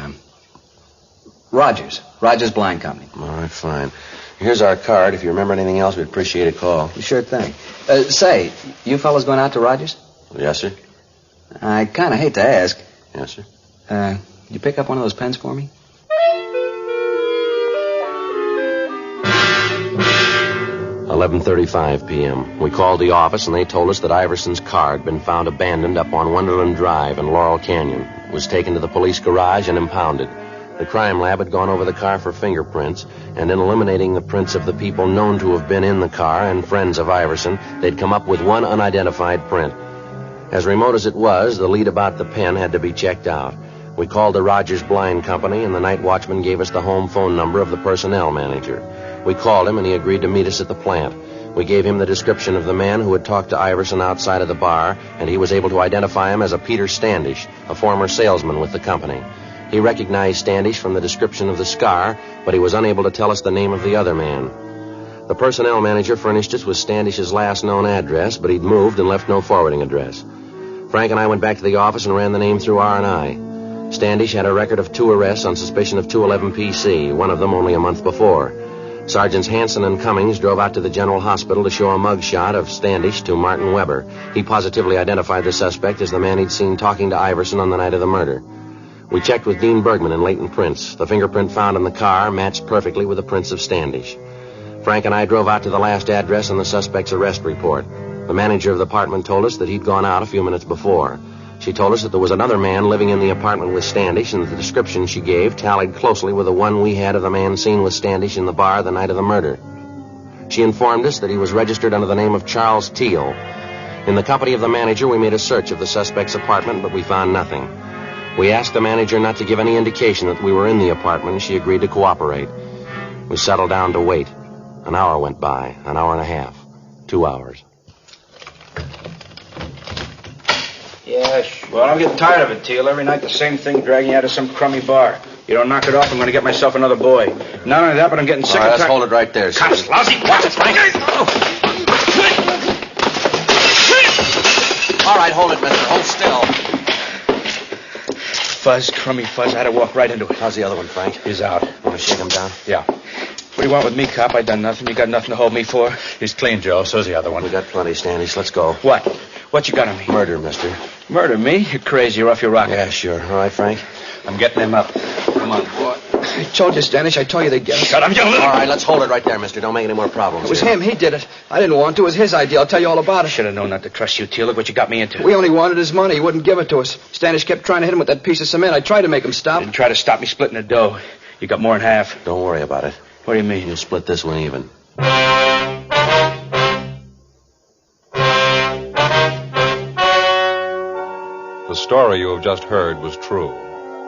Rogers. Rogers Blind Company. All right, fine. Here's our card. If you remember anything else, we'd appreciate a call. Sure thing. Say, you fellas going out to Rogers? Yes, sir. I kind of hate to ask. Yes, sir. You pick up one of those pens for me? 11:35 p.m. We called the office, and they told us that Iverson's car had been found abandoned up on Wonderland Drive in Laurel Canyon. It was taken to the police garage and impounded. The crime lab had gone over the car for fingerprints, and in eliminating the prints of the people known to have been in the car and friends of Iverson, they'd come up with one unidentified print. As remote as it was, the lead about the pen had to be checked out. We called the Rogers Blind Company, and the night watchman gave us the home phone number of the personnel manager. We called him, and he agreed to meet us at the plant. We gave him the description of the man who had talked to Iverson outside of the bar, and he was able to identify him as a Peter Standish, a former salesman with the company. He recognized Standish from the description of the scar, but he was unable to tell us the name of the other man. The personnel manager furnished us with Standish's last known address, but he'd moved and left no forwarding address. Frank and I went back to the office and ran the name through R&I. Standish had a record of 2 arrests on suspicion of 211 PC, one of them only a month before. Sergeants Hanson and Cummings drove out to the General Hospital to show a mugshot of Standish to Martin Weber. He positively identified the suspect as the man he'd seen talking to Iverson on the night of the murder. We checked with Dean Bergman and Leighton Prince. The fingerprint found in the car matched perfectly with the prints of Standish. Frank and I drove out to the last address on the suspect's arrest report. The manager of the apartment told us that he'd gone out a few minutes before. She told us that there was another man living in the apartment with Standish, and that the description she gave tallied closely with the one we had of the man seen with Standish in the bar the night of the murder. She informed us that he was registered under the name of Charles Teal. In the company of the manager, we made a search of the suspect's apartment, but we found nothing. We asked the manager not to give any indication that we were in the apartment, and she agreed to cooperate. We settled down to wait. An hour went by, an hour and a half, 2 hours. Yeah, well, I'm getting tired of it, Teal. Every night the same thing, dragging you out of some crummy bar. You don't knock it off, I'm going to get myself another boy. Not only that, but I'm getting sick of... All right, let's hold it right there, Cops, Steve. lousy. Watch it, Frank. All right, hold it, mister. Hold still. Fuzz, crummy fuzz. I had to walk right into it. How's the other one, Frank? He's out. Want to shake him down? Yeah. What do you want with me, cop? I done nothing. You got nothing to hold me for? He's clean, Joe. So's the other one. We got plenty, Standish. Let's go. What? What you got on me? Murder, mister. Murder me? You're crazy. You're off your rocker. Yeah, sure. All right, Frank. I'm getting him up. Come on, boy. I told you, Standish. I told you they'd get us. Shut up, you little... All right, let's hold it right there, mister. Don't make any more problems. It was him. He did it. I didn't want to. It was his idea. I'll tell you all about it. Should have known not to trust you, Teal. Look what you got me into. We only wanted his money. He wouldn't give it to us. Standish kept trying to hit him with that piece of cement. I tried to make him stop. You didn't try to stop me splitting the dough. You got more than half. Don't worry about it. What do you mean? You'll split this one even. The story you have just heard was true.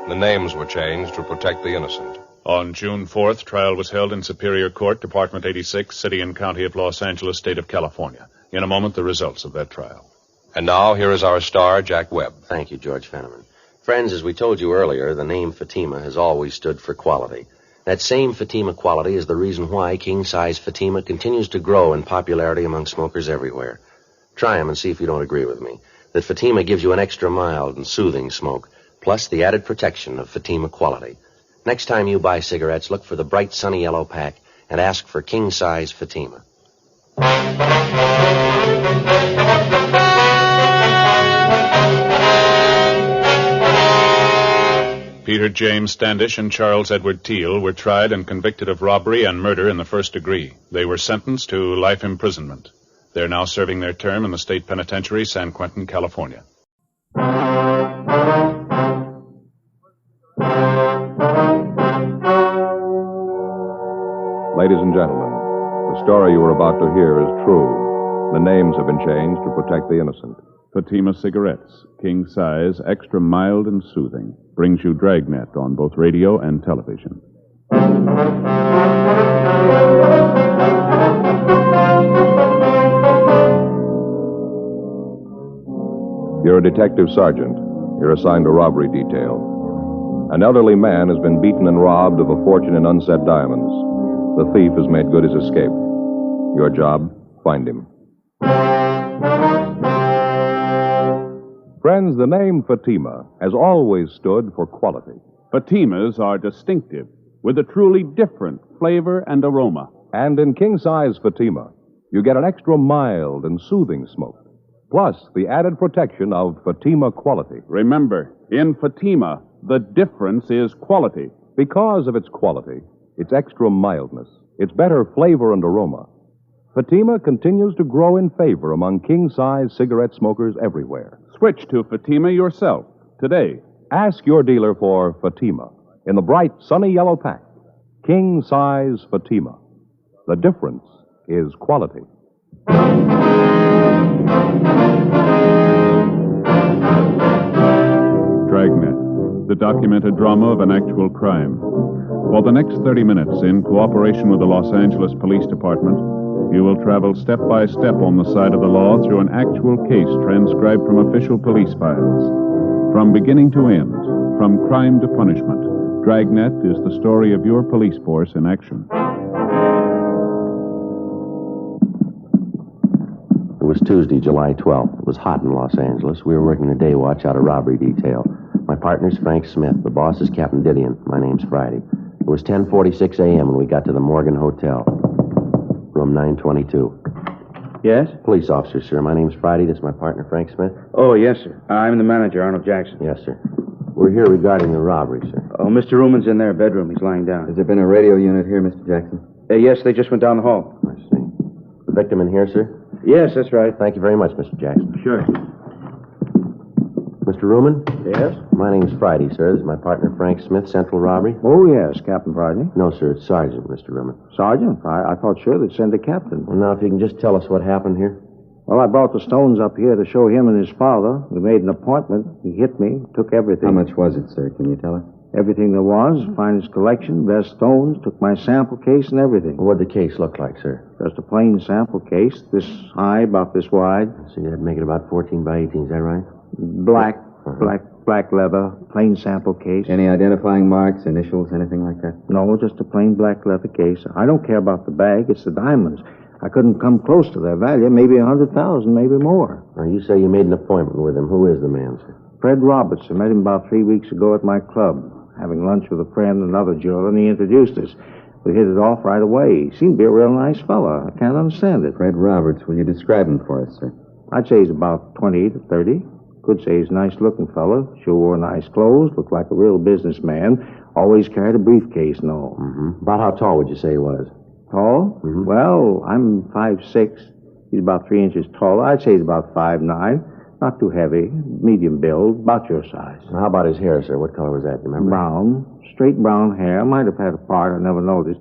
The names were changed to protect the innocent. On June 4th, trial was held in Superior Court, Department 86, City and County of Los Angeles, State of California. In a moment, the results of that trial. And now, here is our star, Jack Webb. Thank you, George Fenneman. Friends, as we told you earlier, the name Fatima has always stood for quality. That same Fatima quality is the reason why king-size Fatima continues to grow in popularity among smokers everywhere. Try them and see if you don't agree with me. That Fatima gives you an extra mild and soothing smoke, plus the added protection of Fatima quality. Next time you buy cigarettes, look for the bright sunny yellow pack and ask for king-size Fatima. Peter James Standish and Charles Edward Teal were tried and convicted of robbery and murder in the first degree. They were sentenced to life imprisonment. They're now serving their term in the state penitentiary, San Quentin, California. Ladies and gentlemen, the story you are about to hear is true. The names have been changed to protect the innocent. Fatima Cigarettes, king size, extra mild and soothing, brings you Dragnet on both radio and television. You're a detective sergeant. You're assigned to robbery detail. An elderly man has been beaten and robbed of a fortune in unset diamonds. The thief has made good his escape. Your job, find him. Friends, the name Fatima has always stood for quality. Fatimas are distinctive, with a truly different flavor and aroma. And in king-size Fatima, you get an extra mild and soothing smoke, plus the added protection of Fatima quality. Remember, in Fatima, the difference is quality. Because of its quality, its extra mildness, its better flavor and aroma, Fatima continues to grow in favor among king-size cigarette smokers everywhere. Switch to Fatima yourself today. Ask your dealer for Fatima in the bright, sunny yellow pack. King-size Fatima. The difference is quality. Dragnet, the documented drama of an actual crime. For the next 30 minutes, in cooperation with the Los Angeles Police Department, you will travel step by step on the side of the law through an actual case transcribed from official police files. From beginning to end, from crime to punishment, Dragnet is the story of your police force in action. It was Tuesday, July 12th. It was hot in Los Angeles. We were working the day watch out of robbery detail. My partner's Frank Smith. The boss is Captain Didion. My name's Friday. It was 10:46 a.m. when we got to the Morgan Hotel. Room 922. Yes? Police officer, sir. My name's Friday. This is my partner, Frank Smith. Oh, yes, sir. I'm the manager, Arnold Jackson. Yes, sir. We're here regarding the robbery, sir. Oh, Mr. Ruman's in their bedroom. He's lying down. Has there been a radio unit here, Mr. Jackson? Yes, they just went down the hall. I see. The victim in here, sir? Yes, that's right. Thank you very much, Mr. Jackson. Sure. Mr. Ruman? Yes? My name's Friday, sir. This is my partner, Frank Smith, Central Robbery. Oh, yes, Captain Friday. No, sir, it's Sergeant, Mr. Ruman. Sergeant? I thought sure they'd send a captain. Well, now, if you can just tell us what happened here. Well, I brought the stones up here to show him and his father. We made an appointment. He hit me, took everything. How much was it, sir? Can you tell us? Everything there was, finest collection, best stones, took my sample case and everything. What'd the case look like, sir? Just a plain sample case, this high, about this wide. So that'd make it about 14 by 18, is that right? Black leather, plain sample case. Any identifying marks, initials, anything like that? No, just a plain black leather case. I don't care about the bag, it's the diamonds. I couldn't come close to their value, maybe 100,000, maybe more. Now, you say you made an appointment with him. Who is the man, sir? Fred Roberts. I met him about 3 weeks ago at my club, having lunch with a friend and another jeweler, and he introduced us. We hit it off right away. He seemed to be a real nice fella. I can't understand it. Fred Roberts. Will you describe him for us, sir? I'd say he's about 20 to 30. Could say he's a nice-looking fella. Sure wore nice clothes. Looked like a real businessman. Always carried a briefcase and all. Mm-hmm. About how tall would you say he was? Tall? Mm-hmm. Well, I'm 5'6". He's about 3 inches taller. I'd say he's about 5'9". Not too heavy. Medium build. About your size. How about his hair, sir? What color was that? Do you remember? Brown. Straight brown hair. Might have had a part. I never noticed.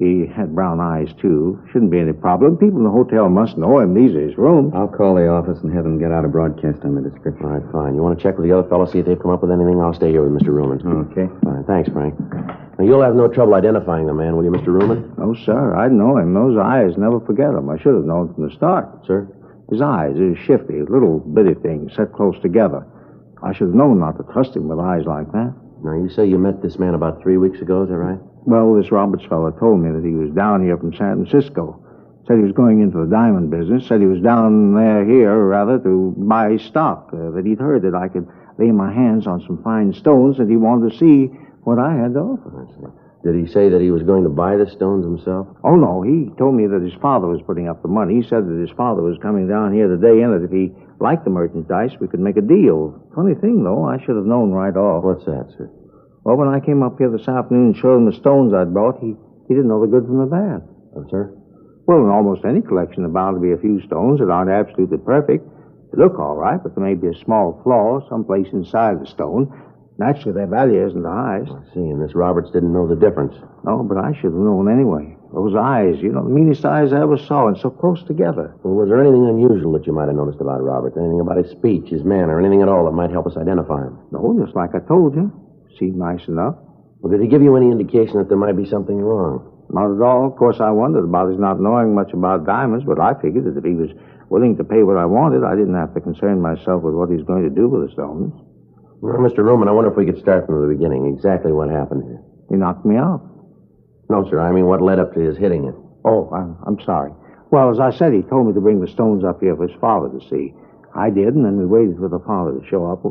He had brown eyes, too. Shouldn't be any problem. People in the hotel must know him. These are his rooms. I'll call the office and have them get out a broadcast on the description. All right, fine. You want to check with the other fellows, see if they've come up with anything? I'll stay here with Mr. Ruman. Okay. Fine. Thanks, Frank. Now, you'll have no trouble identifying the man, will you, Mr. Ruman? No, sir. I'd know him. Those eyes, never forget them. I should have known from the start. Sir? His eyes are shifty, little bitty things set close together. I should have known not to trust him with eyes like that. Now, you say you met this man about 3 weeks ago, is that right? Well, this Roberts fellow told me that he was down here from San Francisco. Said he was going into the diamond business. Said he was down here, rather, to buy stock. That he'd heard that I could lay my hands on some fine stones, and he wanted to see what I had to offer. I see. Did he say that he was going to buy the stones himself? Oh, no. He told me that his father was putting up the money. He said that his father was coming down here today, and that if he liked the merchandise, we could make a deal. Funny thing, though, I should have known right off. What's that, sir? Well, when I came up here this afternoon and showed him the stones I'd brought, he didn't know the good from the bad. Oh, sir? Well, in almost any collection, there's bound to be a few stones that aren't absolutely perfect. They look all right, but there may be a small flaw someplace inside the stone. Naturally, their value isn't the highest. I see, and this Roberts didn't know the difference. No, but I should have known anyway. Those eyes, the meanest eyes I ever saw, and so close together. Well, was there anything unusual that you might have noticed about Roberts? Anything about his speech, his manner, anything at all that might help us identify him? No, just like I told you. Seemed nice enough. Well, did he give you any indication that there might be something wrong? Not at all. Of course, I wondered about his not knowing much about diamonds, but I figured that if he was willing to pay what I wanted, I didn't have to concern myself with what he's going to do with the stones. Well, Mr. Roman, I wonder if we could start from the beginning. Exactly what happened here. He knocked me out. No, sir. I mean, what led up to his hitting you? Oh, I'm sorry. Well, as I said, he told me to bring the stones up here for his father to see. I did, and then we waited for the father to show up.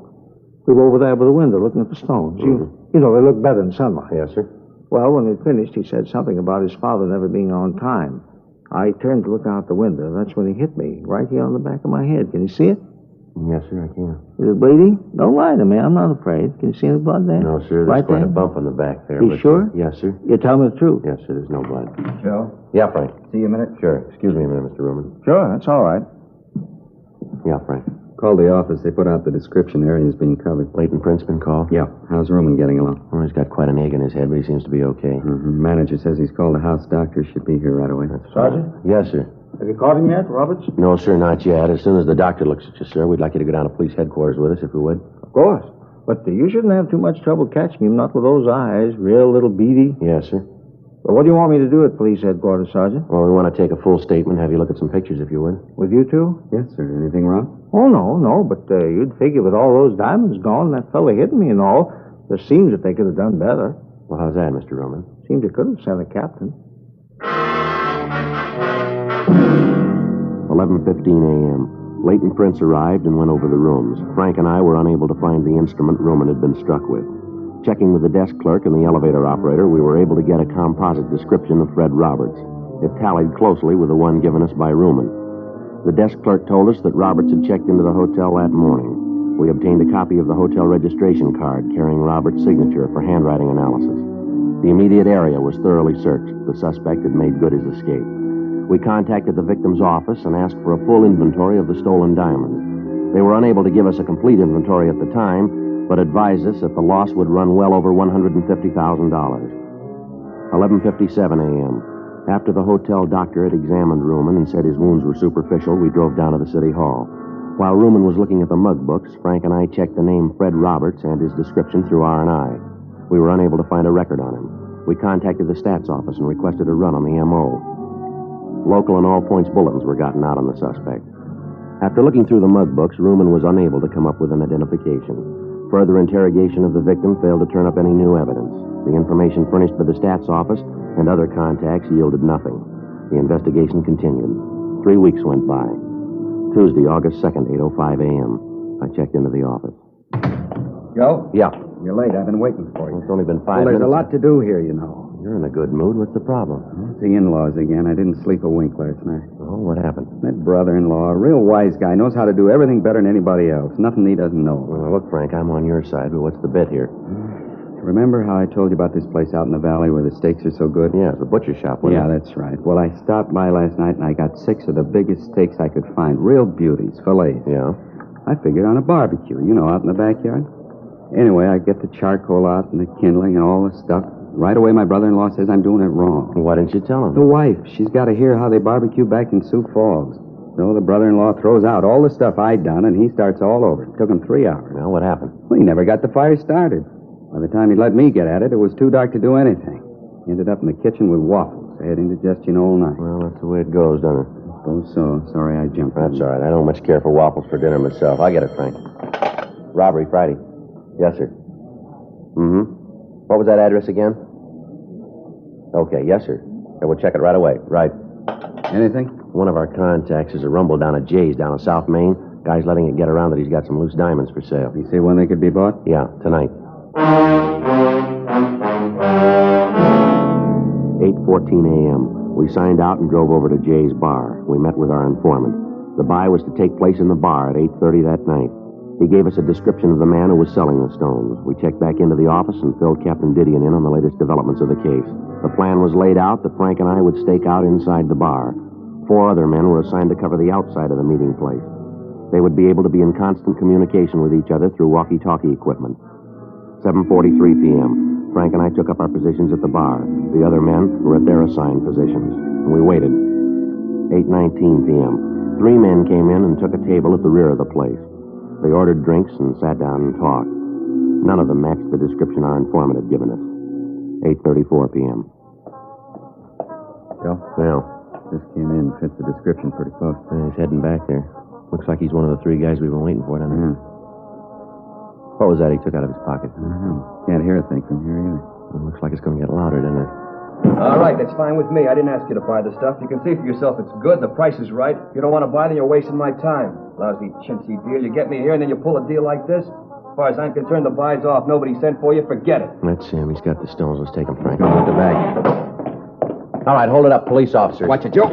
We were over there by the window looking at the stones. Mm-hmm. You know, they look better in sunlight. Yes, sir. Well, when we finished, he said something about his father never being on time. I turned to look out the window. That's when he hit me, right here on the back of my head. Can you see it? Yes, sir, I can. Is it bleeding? Don't lie to me. I'm not afraid. Can you see any blood there? No, sir. There's Right quite there? a bump on the back there. You sure? Yes, sir. You tell me the truth. Yes, sir. There's no blood. Joe? Yeah, Frank. See you a minute? Sure. Excuse me a minute, Mr. Ruman. Sure, that's all right. Yeah, Frank. Called the office. They put out the description. Area's being covered. Leighton Prince been called? Yeah. How's Ruman getting along? Well, he's got quite an egg in his head, but he seems to be okay. Mm-hmm. Manager says he's called the house doctor. Should be here right away. Sergeant? Yes, sir. Have you caught him yet, Roberts? No, sir, not yet. As soon as the doctor looks at you, sir, we'd like you to go down to police headquarters with us, if you would. Of course. But you shouldn't have too much trouble catching him, not with those eyes. Real little beady. Yes, sir. But what do you want me to do at police headquarters, Sergeant? Well, we want to take a full statement, have you look at some pictures, if you would. With you two? Yes, sir. Anything wrong? Oh, no. But you'd figure with all those diamonds gone, that fella hitting me and all, there seems that they could have done better. Well, how's that, Mr. Roman? Seems they could have sent a captain. 11:15 a.m. Leighton Prince arrived and went over the rooms. Frank and I were unable to find the instrument Roman had been struck with. Checking with the desk clerk and the elevator operator, we were able to get a composite description of Fred Roberts. It tallied closely with the one given us by Ruman. The desk clerk told us that Roberts had checked into the hotel that morning. We obtained a copy of the hotel registration card carrying Roberts' signature for handwriting analysis. The immediate area was thoroughly searched. The suspect had made good his escape. We contacted the victim's office and asked for a full inventory of the stolen diamonds. They were unable to give us a complete inventory at the time, but advised us that the loss would run well over $150,000. 11:57 a.m. After the hotel doctor had examined Ruman and said his wounds were superficial, we drove down to the city hall. While Ruman was looking at the mug books, Frank and I checked the name Fred Roberts and his description through R&I. We were unable to find a record on him. We contacted the stats office and requested a run on the M.O. Local and all points bulletins were gotten out on the suspect. After looking through the mug books, Ruman was unable to come up with an identification. Further interrogation of the victim failed to turn up any new evidence. The information furnished by the stats office and other contacts yielded nothing. The investigation continued. 3 weeks went by. Tuesday, August 2nd, 8:05 a.m. I checked into the office. Joe? Yeah. You're late. I've been waiting for you. It's only been 5 Well, minutes. there's a lot to do here, you know. You're in a good mood. What's the problem? It's the in-laws again. I didn't sleep a wink last night. Oh, what happened? That brother-in-law, a real wise guy, knows how to do everything better than anybody else. Nothing he doesn't know. Well, look, Frank, I'm on your side, but what's the bit here? Remember how I told you about this place out in the valley where the steaks are so good? Yeah, the butcher shop, wasn't Yeah, it? that's right. Well, I stopped by last night and I got 6 of the biggest steaks I could find. Real beauties, fillets. Yeah? I figured on a barbecue, out in the backyard. Anyway, I get the charcoal out and the kindling and all the stuff. Right away, my brother-in-law says I'm doing it wrong. Why didn't you tell him? The wife, she's got to hear how they barbecue back in Sioux Falls. So the brother-in-law throws out all the stuff I'd done, and he starts all over. It took him 3 hours. Well, what happened? Well, he never got the fire started. By the time he let me get at it, it was too dark to do anything. He ended up in the kitchen with waffles. I had indigestion all night. Well, that's the way it goes, doesn't it? I suppose so. Sorry I jumped. That's all right. I don't much care for waffles for dinner myself. I get it, Frank. Robbery Friday. Yes, sir. Mm-hmm. What was that address again? Okay, yes, sir. Okay, we'll check it right away. Right. Anything? One of our contacts is a rumble down at Jay's down in South Main. Guy's letting it get around that he's got some loose diamonds for sale. You say when they could be bought? Yeah, tonight. 8:14 a.m. We signed out and drove over to Jay's bar. We met with our informant. The buy was to take place in the bar at 8:30 that night. He gave us a description of the man who was selling the stones. We checked back into the office and filled Captain Didion in on the latest developments of the case. The plan was laid out that Frank and I would stake out inside the bar. 4 other men were assigned to cover the outside of the meeting place. They would be able to be in constant communication with each other through walkie-talkie equipment. 7:43 p.m. Frank and I took up our positions at the bar. The other men were at their assigned positions. And we waited. 8:19 p.m. 3 men came in and took a table at the rear of the place. They ordered drinks and sat down and talked. None of them matched the description our informant had given us. 8:34 p.m. Joe? Well, Just came in. Fits the description pretty close. he's heading back there. Looks like he's one of the 3 guys we've been waiting for down there. What was that he took out of his pocket? Can't hear a thing from here either. It looks like it's going to get louder, doesn't it? All right, that's fine with me. I didn't ask you to buy the stuff. You can see for yourself it's good, the price is right. If you don't want to buy, then you're wasting my time. Lousy chintzy deal. You get me here, and then you pull a deal like this? As far as I'm concerned, the buy's off. Nobody sent for you. Forget it. That's him. He's got the stones. Let's take him, Frank. Go to the back. All right, hold it up, police officers. Watch it, Joe.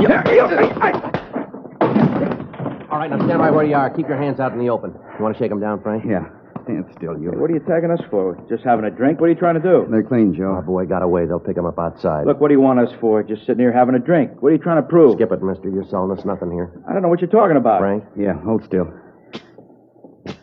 All All right, now stand right where you are. Keep your hands out in the open. You want to shake them down, Frank? Yeah. Stand still, you. Hey, what are you tagging us for? Just having a drink? What are you trying to do? They're clean, Joe. Our boy got away. They'll pick him up outside. Look, what do you want us for? Just sitting here having a drink. What are you trying to prove? Skip it, mister. You're selling us nothing here. I don't know what you're talking about. Frank? Yeah, hold still.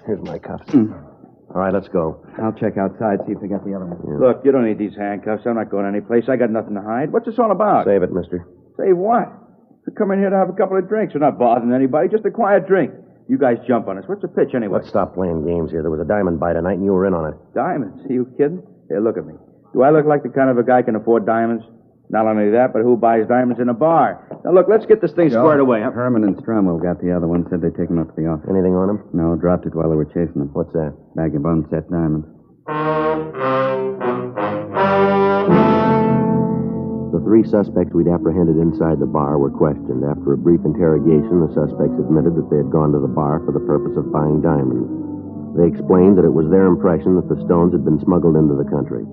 Here's my cuffs. All right, let's go. I'll check outside, see if they got the other one. Yeah. Look, you don't need these handcuffs. I'm not going anyplace. I got nothing to hide. What's this all about? Save it, mister. Save what? We come in here to have a couple of drinks. We're not bothering anybody. Just a quiet drink. You guys jump on us. What's the pitch, anyway? Let's stop playing games here. There was a diamond buy tonight, and you were in on it. Diamonds? Are you kidding? Here, look at me. Do I look like the kind of a guy can afford diamonds? Not only that, but who buys diamonds in a bar? Now, look, let's get this thing squared away. Huh? Herman and Stromwell got the other one. Said they'd take him up to the office. Anything on him? No, dropped it while they were chasing him. What's that? Bag of unset diamonds. The three suspects we'd apprehended inside the bar were questioned. After a brief interrogation, the suspects admitted that they had gone to the bar for the purpose of buying diamonds. They explained that it was their impression that the stones had been smuggled into the country.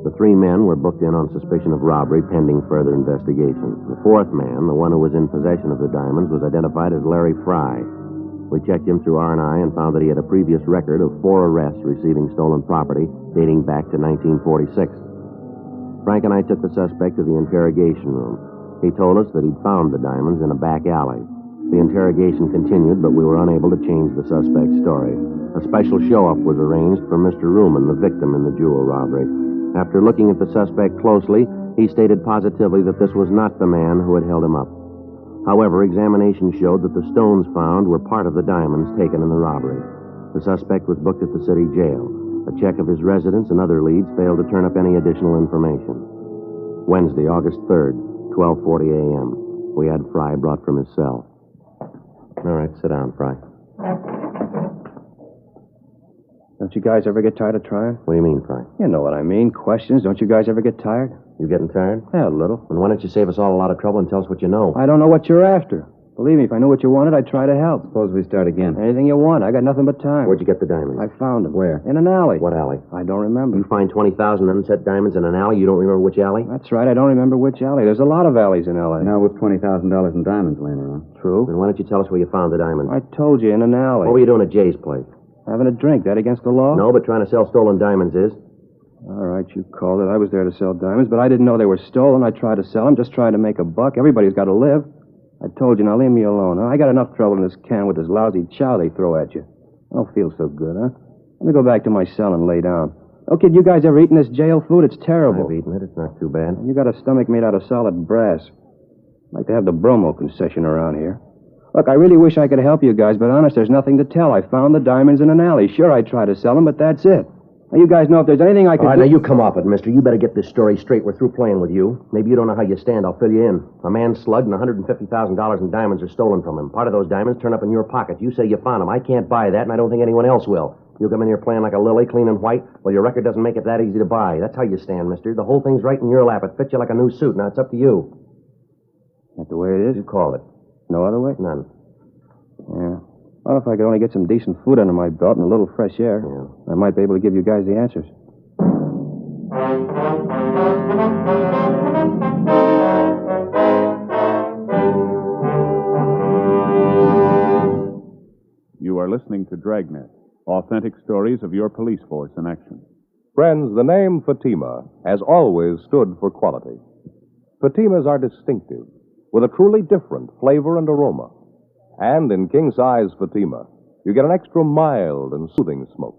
The three men were booked in on suspicion of robbery pending further investigation. The fourth man, the one who was in possession of the diamonds, was identified as Larry Fry. We checked him through R&I and found that he had a previous record of 4 arrests receiving stolen property dating back to 1946. Frank and I took the suspect to the interrogation room. He told us that he'd found the diamonds in a back alley. The interrogation continued, but we were unable to change the suspect's story. A special show-up was arranged for Mr. Ruman, the victim in the jewel robbery. After looking at the suspect closely, he stated positively that this was not the man who had held him up. However, examination showed that the stones found were part of the diamonds taken in the robbery. The suspect was booked at the city jail. A check of his residence and other leads failed to turn up any additional information. Wednesday, August 3rd, 12:40 a.m. We had Fry brought from his cell. All right, sit down, Fry. Don't you guys ever get tired of trying? What do you mean, Fry? You know what I mean. Questions. Don't you guys ever get tired? You getting tired? Yeah, a little. Then why don't you save us all a lot of trouble and tell us what you know? I don't know what you're after. Believe me, if I knew what you wanted, I'd try to help. Suppose we start again. Anything you want. I got nothing but time. Where'd you get the diamonds? I found them. Where? In an alley. What alley? I don't remember. You find 20,000 unset diamonds in an alley? You don't remember which alley? That's right. I don't remember which alley. There's a lot of alleys in L.A. Now with $20,000 in diamonds laying around. True. Then why don't you tell us where you found the diamonds? I told you, in an alley. What were you doing at Jay's place? Having a drink. That against the law? No, but trying to sell stolen diamonds is. All right, you called it. I was there to sell diamonds, but I didn't know they were stolen. I tried to sell them, just trying to make a buck. Everybody's got to live. I told you, now leave me alone. Huh? I got enough trouble in this can with this lousy chow they throw at you. I don't feel so good, huh? Let me go back to my cell and lay down. Oh, kid, you guys ever eaten this jail food? It's terrible. I've eaten it. It's not too bad. You got a stomach made out of solid brass. I'd like to have the bromo concession around here. Look, I really wish I could help you guys, but honest, there's nothing to tell. I found the diamonds in an alley. Sure, I tried to sell them, but that's it. Now, you guys know if there's anything I can do... All right, now you come off it, mister. You better get this story straight. We're through playing with you. Maybe you don't know how you stand. I'll fill you in. A man slugged and $150,000 in diamonds are stolen from him. Part of those diamonds turn up in your pocket. You say you found them. I can't buy that, and I don't think anyone else will. You come in here playing like a lily, clean and white. Well, your record doesn't make it that easy to buy. That's how you stand, mister. The whole thing's right in your lap. It fits you like a new suit. Now, it's up to you. That the way it is? You call it. No other way? None. Yeah. Well, if I could only get some decent food under my belt and a little fresh air, I might be able to give you guys the answers. You are listening to Dragnet, authentic stories of your police force in action. Friends, the name Fatima has always stood for quality. Fatimas are distinctive, with a truly different flavor and aroma. And in king-size Fatima, you get an extra mild and soothing smoke,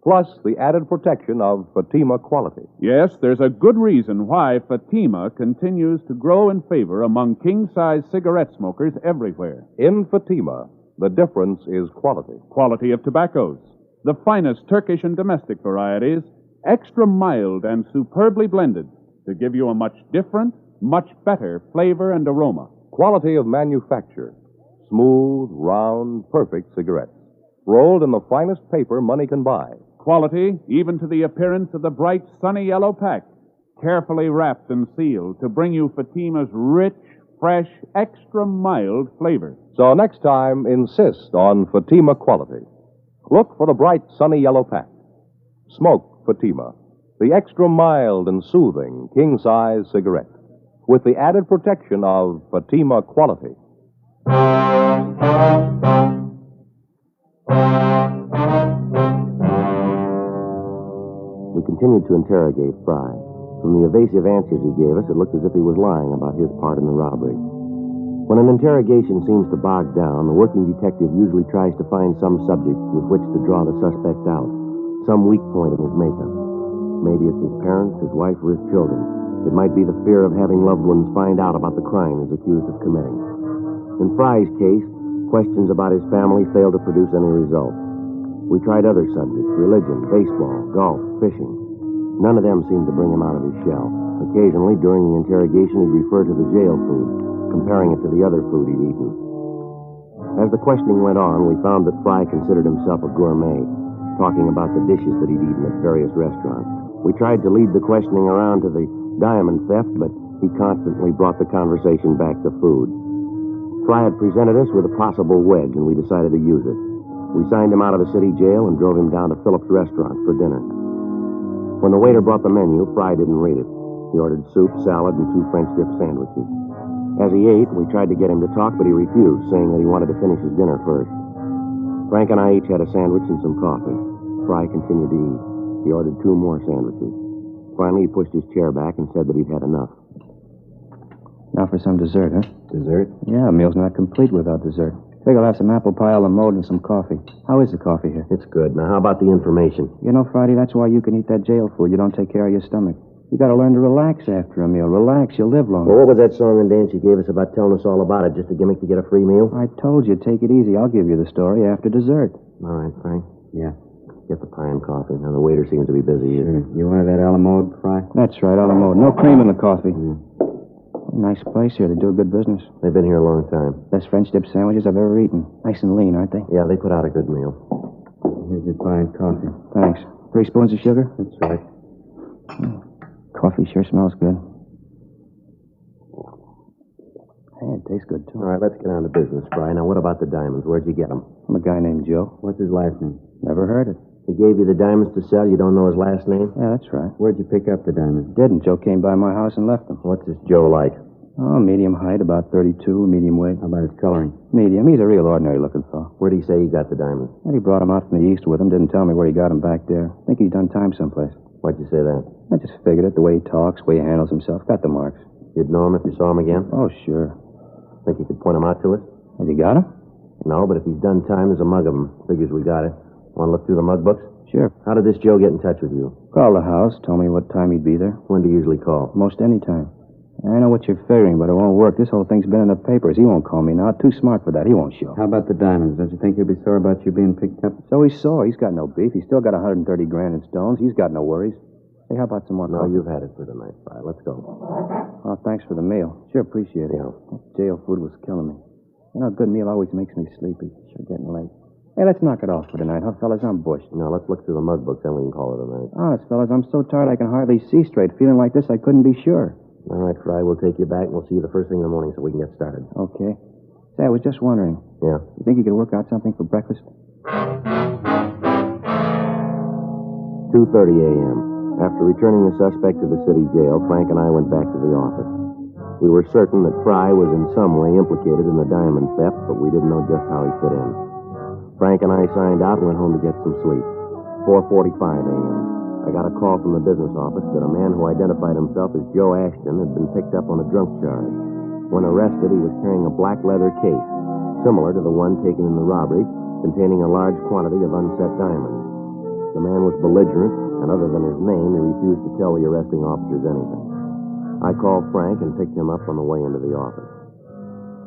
plus the added protection of Fatima quality. Yes, there's a good reason why Fatima continues to grow in favor among king-size cigarette smokers everywhere. In Fatima, the difference is quality. Quality of tobaccos, the finest Turkish and domestic varieties, extra mild and superbly blended to give you a much different, much better flavor and aroma. Quality of manufacture. Smooth, round, perfect cigarettes. Rolled in the finest paper money can buy. Quality, even to the appearance of the bright, sunny yellow pack, carefully wrapped and sealed to bring you Fatima's rich, fresh, extra mild flavor. So next time, insist on Fatima quality. Look for the bright, sunny yellow pack. Smoke Fatima, the extra mild and soothing king-size cigarette, with the added protection of Fatima quality. We continued to interrogate Fry. From the evasive answers he gave us, it looked as if he was lying about his part in the robbery. When an interrogation seems to bog down, the working detective usually tries to find some subject with which to draw the suspect out, some weak point in his makeup. Maybe it's his parents, his wife, or his children. It might be the fear of having loved ones find out about the crime he's accused of committing. In Fry's case, questions about his family failed to produce any result. We tried other subjects, religion, baseball, golf, fishing. None of them seemed to bring him out of his shell. Occasionally, during the interrogation, he'd refer to the jail food, comparing it to the other food he'd eaten. As the questioning went on, we found that Fry considered himself a gourmet, talking about the dishes that he'd eaten at various restaurants. We tried to lead the questioning around to the diamond theft, but he constantly brought the conversation back to food. Fry had presented us with a possible wedge, and we decided to use it. We signed him out of the city jail and drove him down to Phillips' restaurant for dinner. When the waiter brought the menu, Fry didn't read it. He ordered soup, salad, and 2 French dip sandwiches. As he ate, we tried to get him to talk, but he refused, saying that he wanted to finish his dinner first. Frank and I each had a sandwich and some coffee. Fry continued to eat. He ordered 2 more sandwiches. Finally, he pushed his chair back and said that he'd had enough. Now for some dessert, huh? Dessert? Yeah, a meal's not complete without dessert. Figure I'll have some apple pie a la mode and some coffee. How is the coffee here? It's good. Now, how about the information? You know, Friday, that's why you can eat that jail food. You don't take care of your stomach. You gotta learn to relax after a meal. Relax, you'll live longer. Well, what was that song and dance you gave us about telling us all about it? Just a gimmick to get a free meal? I told you, take it easy. I'll give you the story after dessert. All right, Frank. Yeah. Get the pie and coffee. Now, the waiter seems to be busy here. You wanted that a la mode, Fry? That's right, a la mode. No cream in the coffee. Nice place here. They do a good business. They've been here a long time. Best French dip sandwiches I've ever eaten. Nice and lean, aren't they? Yeah, they put out a good meal. Here's your pie and coffee. Thanks. 3 spoons of sugar? That's right. Coffee sure smells good. Hey, it tastes good, too. All right, let's get on to business, Fry. Now, what about the diamonds? Where'd you get them? From a guy named Joe. What's his last name? Never heard it. He gave you the diamonds to sell. You don't know his last name? Yeah, that's right. Where'd you pick up the diamonds? Didn't. Joe came by my house and left them. What's this Joe like? Oh, medium height, about 32, medium weight. How about his coloring? Medium. He's a real ordinary-looking fellow. Where'd he say he got the diamonds? And he brought them out from the east with him. Didn't tell me where he got them back there. I think he's done time someplace. Why'd you say that? I just figured it. The way he talks, the way he handles himself. Got the marks. You'd know him if you saw him again? Oh, sure. Think you could point him out to us? Have you got him? No, but if he's done time, there's a mug of him. Figures we got it. Want to look through the mug books? Sure. How did this Joe get in touch with you? Called the house, told me what time he'd be there. When do you usually call? Most any time. I know what you're figuring, but it won't work. This whole thing's been in the papers. He won't call me now. Too smart for that. He won't show. How about the diamonds? Don't you think he'll be sore about you being picked up? So he's sore. He's got no beef. He's still got 130 grand in stones. He's got no worries. Hey, how about some more No, coffee? you've had it for tonight, Fry. Let's go. Oh, thanks for the meal. Sure appreciate it. Yeah. That jail food was killing me. You know, a good meal always makes me sleepy. Sure getting late. Hey, let's knock it off for tonight, huh, fellas? I'm bushed. Now, let's look through the mug books, then we can call it a night. Honest, fellas, I'm so tired I can hardly see straight. Feeling like this, I couldn't be sure. All right, Fry, we'll take you back, and we'll see you the first thing in the morning so we can get started. Okay. Say, I was just wondering. Yeah. You think you could work out something for breakfast? 2:30 a.m. After returning the suspect to the city jail, Frank and I went back to the office. We were certain that Fry was in some way implicated in the diamond theft, but we didn't know just how he fit in. Frank and I signed out and went home to get some sleep. 4:45 a.m. I got a call from the business office that a man who identified himself as Joe Ashton had been picked up on a drunk charge. When arrested, he was carrying a black leather case, similar to the one taken in the robbery, containing a large quantity of unset diamonds. The man was belligerent, and other than his name, he refused to tell the arresting officers anything. I called Frank and picked him up on the way into the office.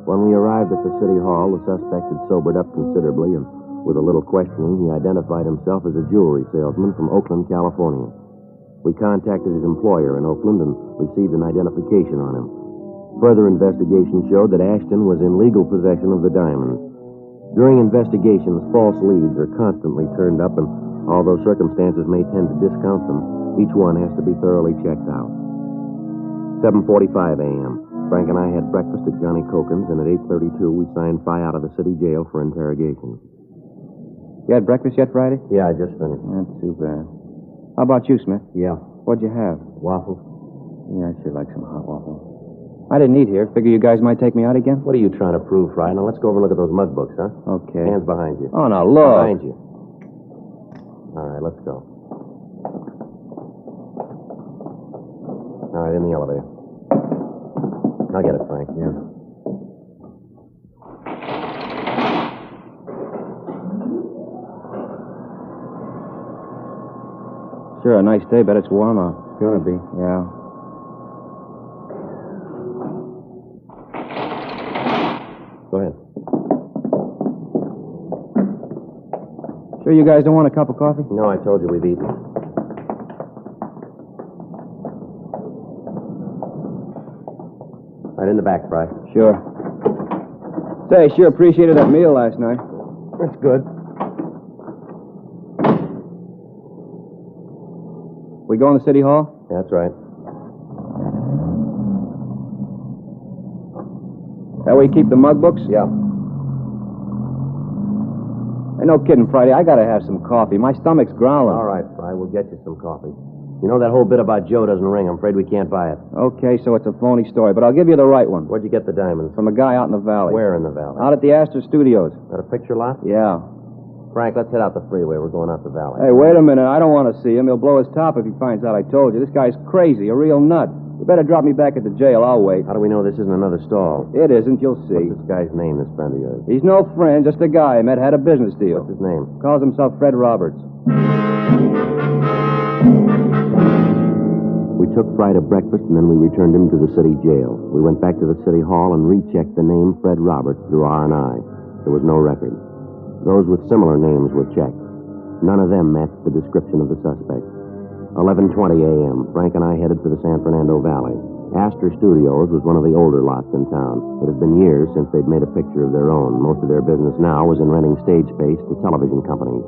When we arrived at the city hall, the suspect had sobered up considerably, and with a little questioning, he identified himself as a jewelry salesman from Oakland, California. We contacted his employer in Oakland and received an identification on him. Further investigation showed that Ashton was in legal possession of the diamonds. During investigations, false leads are constantly turned up, and although circumstances may tend to discount them, each one has to be thoroughly checked out. 7:45 a.m. Frank and I had breakfast at Johnny Cokin's, and at 8:32 we signed Fry out of the city jail for interrogation. You had breakfast yet, Friday? Yeah, I just finished. Not too bad. How about you, Smith? Yeah. What'd you have? Waffles. Yeah, I'd sure like some hot waffles. I didn't eat here. Figure you guys might take me out again? What are you trying to prove, Fry? Now, let's go over and look at those mug books, huh? Okay. Hands behind you. Oh, now, look. Behind you. All right, let's go. All right, in the elevator. I'll get it, Frank. Yeah. Sure, a nice day. Bet it's warm out. It's gonna be. Yeah. Go ahead. Sure you guys don't want a cup of coffee? No, I told you we've eaten. Right in the back, Fry. Sure. Say, sure appreciated that meal last night. That's good. We going to City Hall? Yeah, that's right. That way you keep the mug books? Yeah. Hey, no kidding, Friday. I gotta have some coffee. My stomach's growling. All right, Fry. We'll get you some coffee. You know that whole bit about Joe doesn't ring. I'm afraid we can't buy it. Okay, so it's a phony story, but I'll give you the right one. Where'd you get the diamonds? From a guy out in the valley. Where in the valley? Out at the Astor Studios. At a picture lot? Yeah. Frank, let's head out the freeway. We're going out the valley. Hey, wait a minute. I don't want to see him. He'll blow his top if he finds out I told you. This guy's crazy, a real nut. You better drop me back at the jail. I'll wait. How do we know this isn't another stall? It isn't. You'll see. What's this guy's name, this friend of yours? He's no friend, just a guy I met, had a business deal. What's his name? Calls himself Fred Roberts. We took Fry to breakfast, and then we returned him to the city jail. We went back to the city hall and rechecked the name Fred Roberts through R&I. There was no record. Those with similar names were checked. None of them matched the description of the suspect. 11:20 a.m., Frank and I headed for the San Fernando Valley. Astor Studios was one of the older lots in town. It had been years since they'd made a picture of their own. Most of their business now was in renting stage space to television companies.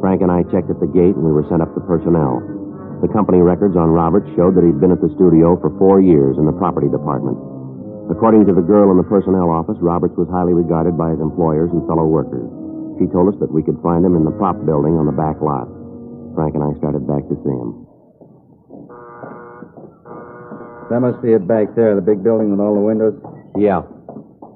Frank and I checked at the gate, and we were sent up to personnel. The company records on Roberts showed that he'd been at the studio for 4 years in the property department. According to the girl in the personnel office, Roberts was highly regarded by his employers and fellow workers. She told us that we could find him in the prop building on the back lot. Frank and I started back to see him. That must be it back there, the big building with all the windows. Yeah.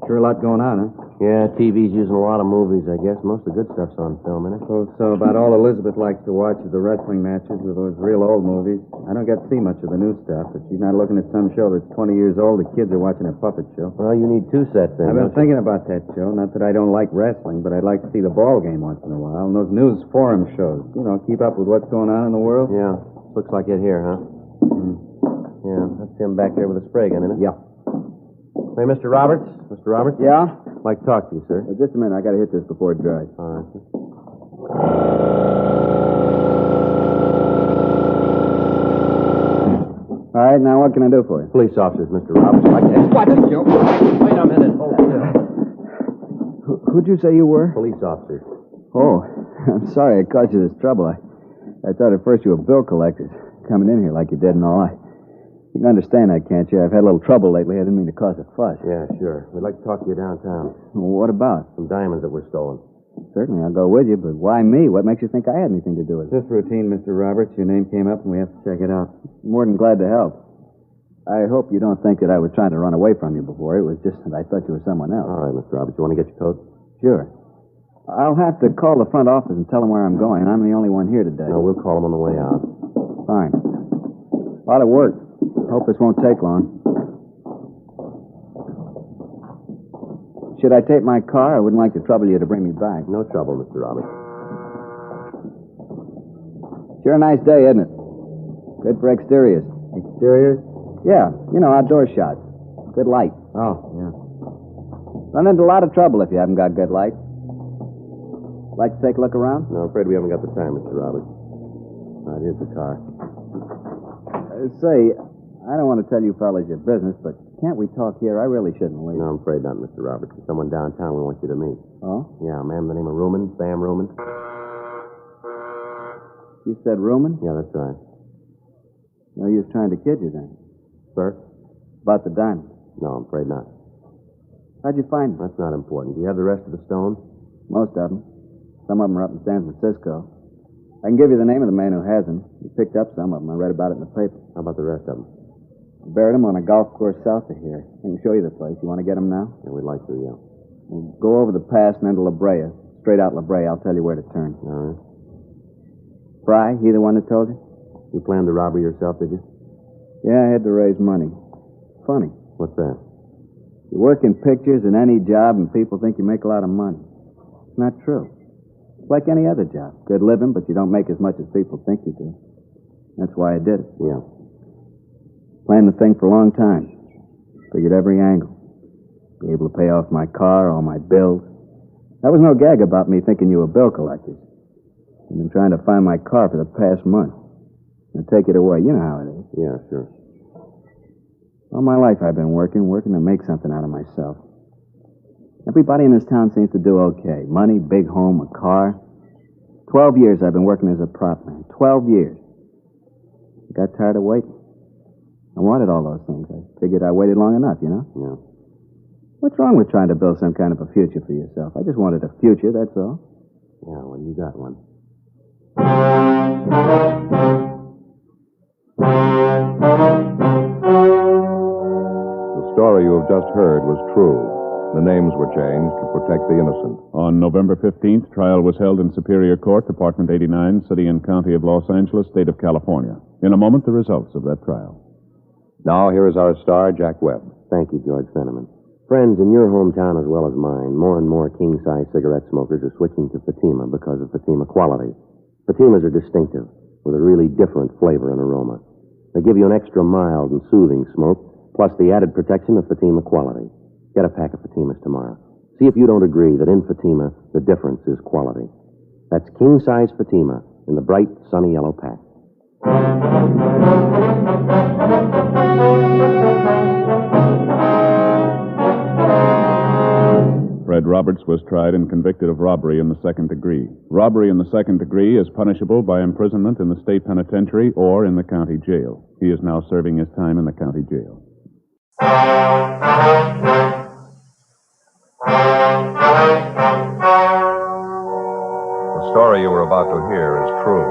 Sure a lot going on, huh? Yeah, TV's using a lot of movies, I guess. Most of the good stuff's on film, isn't it? So about all Elizabeth likes to watch is the wrestling matches with those real old movies. I don't get to see much of the new stuff. If she's not looking at some show that's 20 years old, the kids are watching a puppet show. Well, you need 2 sets then. I've been thinking about that show. Not that I don't like wrestling, but I'd like to see the ball game once in a while. And those news forum shows. You know, keep up with what's going on in the world. Yeah. Looks like it here, huh? Yeah, that's him back there with a spray gun, isn't it? Yeah. Hey, Mr. Roberts? Mr. Roberts? Yeah? I'd like to talk to you, sir. Just a minute. I got to hit this before it dries. All right. All right, now what can I do for you? Police officers, Mr. Roberts. What? Joe? Wait a minute. Hold still. Who'd you say you were? Police officers. Oh, I'm sorry I caused you this trouble. I thought at first you were bill collectors coming in here like you did and all. You can understand that, can't you? I've had a little trouble lately. I didn't mean to cause a fuss. Yeah, sure. We'd like to talk to you downtown. Well, what about? Some diamonds that were stolen. Certainly, I'll go with you, but why me? What makes you think I had anything to do with it? Just routine, Mr. Roberts. Your name came up and we have to check it out. More than glad to help. I hope you don't think that I was trying to run away from you before. It was just that I thought you were someone else. All right, Mr. Roberts. You want to get your coat? Sure. I'll have to call the front office and tell them where I'm going. I'm the only one here today. No, we'll call them on the way out. Fine. A lot of work. Hope this won't take long. Should I take my car? I wouldn't like to trouble you to bring me back. No trouble, Mr. Roberts. Sure a nice day, isn't it? Good for exteriors. Exteriors? Yeah, you know, outdoor shots. Good light. Oh, yeah. Run into a lot of trouble if you haven't got good light. Like to take a look around? No, afraid we haven't got the time, Mr. Roberts. All right, here's the car. Say, I don't want to tell you fellas your business, but can't we talk here? I really shouldn't leave. No, I'm afraid not, Mr. Roberts. There's someone downtown we want you to meet. Oh? Yeah, a man by the name of Ruman, Sam Ruman. You said Ruman? Yeah, that's right. No use trying to kid you then. Sir? About the diamond. No, I'm afraid not. How'd you find them? That's not important. Do you have the rest of the stones? Most of them. Some of them are up in San Francisco. I can give you the name of the man who has them. He picked up some of them. I read about it in the paper. How about the rest of them? Buried him on a golf course south of here. I can show you the place. You want to get him now? Yeah, we'd like to, yeah. We'll go over the pass and into La Brea. Straight out La Brea. I'll tell you where to turn. All right. Fry, he the one that told you? You planned the robbery yourself, did you? Yeah, I had to raise money. Funny. What's that? You work in pictures in any job and people think you make a lot of money. It's not true. It's like any other job. Good living, but you don't make as much as people think you do. That's why I did it. Yeah. Planned the thing for a long time. Figured every angle. Be able to pay off my car, all my bills. That was no gag about me thinking you were bill collectors. I've been trying to find my car for the past month. And take it away. You know how it is. Yeah, sure. All my life I've been working to make something out of myself. Everybody in this town seems to do okay. Money, big home, a car. 12 years I've been working as a prop man. 12 years. I got tired of waiting. I wanted all those things. I figured I waited long enough, you know? Yeah. What's wrong with trying to build some kind of a future for yourself? I just wanted a future, that's all. Yeah, well, you got one. The story you have just heard was true. The names were changed to protect the innocent. On November 15th, trial was held in Superior Court, Department 89, City and County of Los Angeles, State of California. In a moment, the results of that trial. Now, here is our star, Jack Webb. Thank you, George Fenneman. Friends, in your hometown as well as mine, more and more king-size cigarette smokers are switching to Fatima because of Fatima quality. Fatimas are distinctive, with a really different flavor and aroma. They give you an extra mild and soothing smoke, plus the added protection of Fatima quality. Get a pack of Fatimas tomorrow. See if you don't agree that in Fatima, the difference is quality. That's king-size Fatima in the bright, sunny yellow pack. Fred Roberts was tried and convicted of robbery in the second degree. Robbery in the second degree is punishable by imprisonment in the state penitentiary or in the county jail. He is now serving his time in the county jail. The story you were about to hear is true.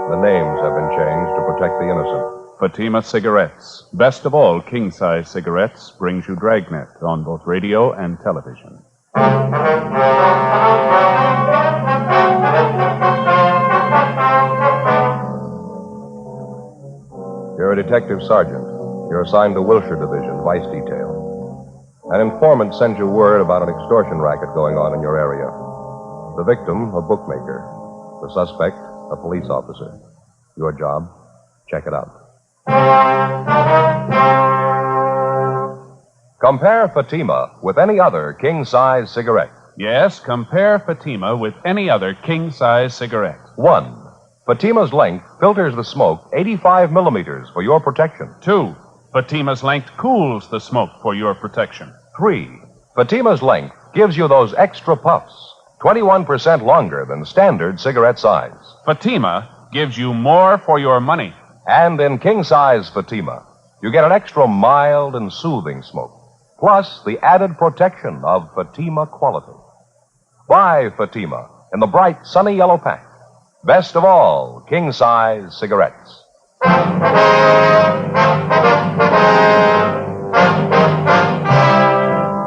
The names have been changed to protect the innocent. Fatima Cigarettes. Best of all king-size cigarettes brings you Dragnet on both radio and television. You're a detective sergeant. You're assigned to Wilshire Division, Vice Detail. An informant sends you word about an extortion racket going on in your area. The victim, a bookmaker. The suspect, a police officer. Your job, check it out. Compare Fatima with any other king-size cigarette. Yes, compare Fatima with any other king-size cigarette. 1. Fatima's length filters the smoke 85 millimeters for your protection. 2. Fatima's length cools the smoke for your protection. 3. Fatima's length gives you those extra puffs, 21% longer than standard cigarette size. Fatima gives you more for your money. And in king-size Fatima, you get an extra mild and soothing smoke, plus the added protection of Fatima quality. Buy Fatima in the bright, sunny yellow pack. Best of all, king-size cigarettes.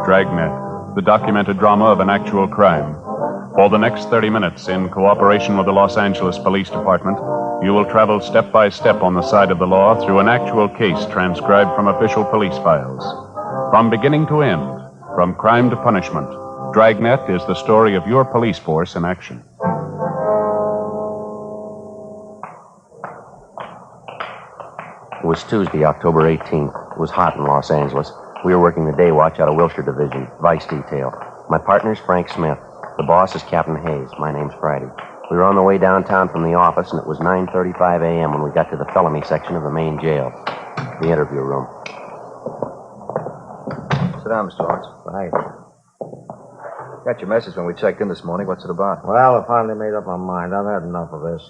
Dragnet, the documented drama of an actual crime. For the next 30 minutes, in cooperation with the Los Angeles Police Department, you will travel step by step on the side of the law through an actual case transcribed from official police files. From beginning to end, from crime to punishment, Dragnet is the story of your police force in action. It was Tuesday, October 18th. It was hot in Los Angeles. We were working the day watch out of Wilshire Division, Vice Detail. My partner's Frank Smith. The boss is Captain Hayes. My name's Friday. We were on the way downtown from the office, and it was 9:35 a.m. when we got to the felony section of the main jail, the interview room. Sit down, Mr. Lawrence. Thanks. Got your message when we checked in this morning. What's it about? Well, I finally made up my mind. I've had enough of this.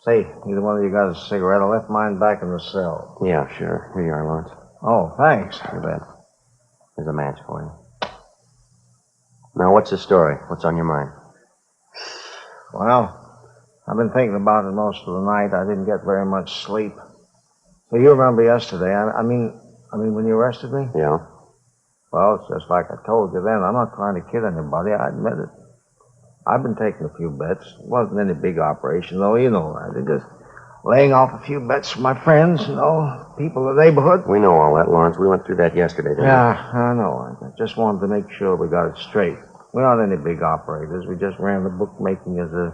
Say, either one of you got a cigarette? I left mine back in the cell. Yeah, sure. Here you are, Lawrence. Oh, thanks. You bet. There's a match for you. Now, what's the story? What's on your mind? Well, I've been thinking about it most of the night. I didn't get very much sleep. So you remember yesterday. I mean, I mean, when you arrested me? Yeah. Well, it's just like I told you then. I'm not trying to kid anybody. I admit it. I've been taking a few bets. It wasn't any big operation, though. You know that. They're just laying off a few bets for my friends, people in the neighborhood. We know all that, Lawrence. We went through that yesterday, didn't we? Yeah, I know. I just wanted to make sure we got it straight. We aren't any big operators. We just ran the bookmaking as a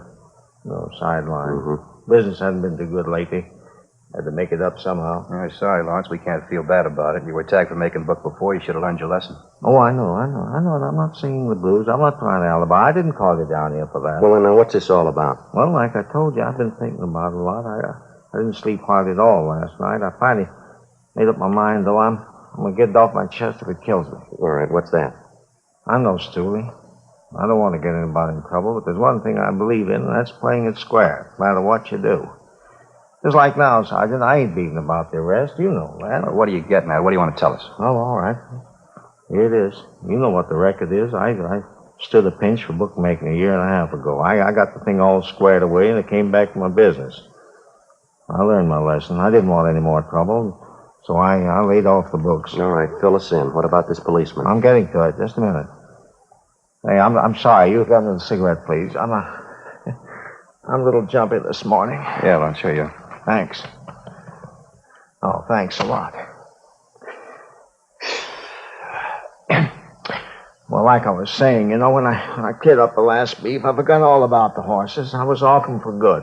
sideline. Mm-hmm. Business hasn't been too good lately. Had to make it up somehow. I'm sorry, Lawrence. We can't feel bad about it. You were tagged for making book before. You should have learned your lesson. Oh, I know. I'm not singing the blues. I'm not trying to alibi. I didn't call you down here for that. Well, then, what's this all about? Well, like I told you, I've been thinking about it a lot. I didn't sleep hard at all last night. I finally made up my mind, though. I'm going to get it off my chest if it kills me. All right, what's that? I'm no stoolie. I don't want to get anybody in trouble, but there's one thing I believe in, and that's playing it square, no matter what you do. Just like now, Sergeant, I ain't beating about the arrest. You know that. Well, what are you getting at? What do you want to tell us? Oh, all right. Here it is. You know what the record is. I stood a pinch for bookmaking a year and a half ago. I got the thing all squared away, and it came back to my business. I learned my lesson. I didn't want any more trouble, so I laid off the books. All right, fill us in. What about this policeman? I'm getting to it. Just a minute. Hey, I'm sorry. You got another cigarette, please. I'm a little jumpy this morning. Yeah, Lawrence, sure you. Thanks. Oh, thanks a lot. Well, like I was saying, when I cleared up the last beef, I forgot all about the horses. I was off them for good.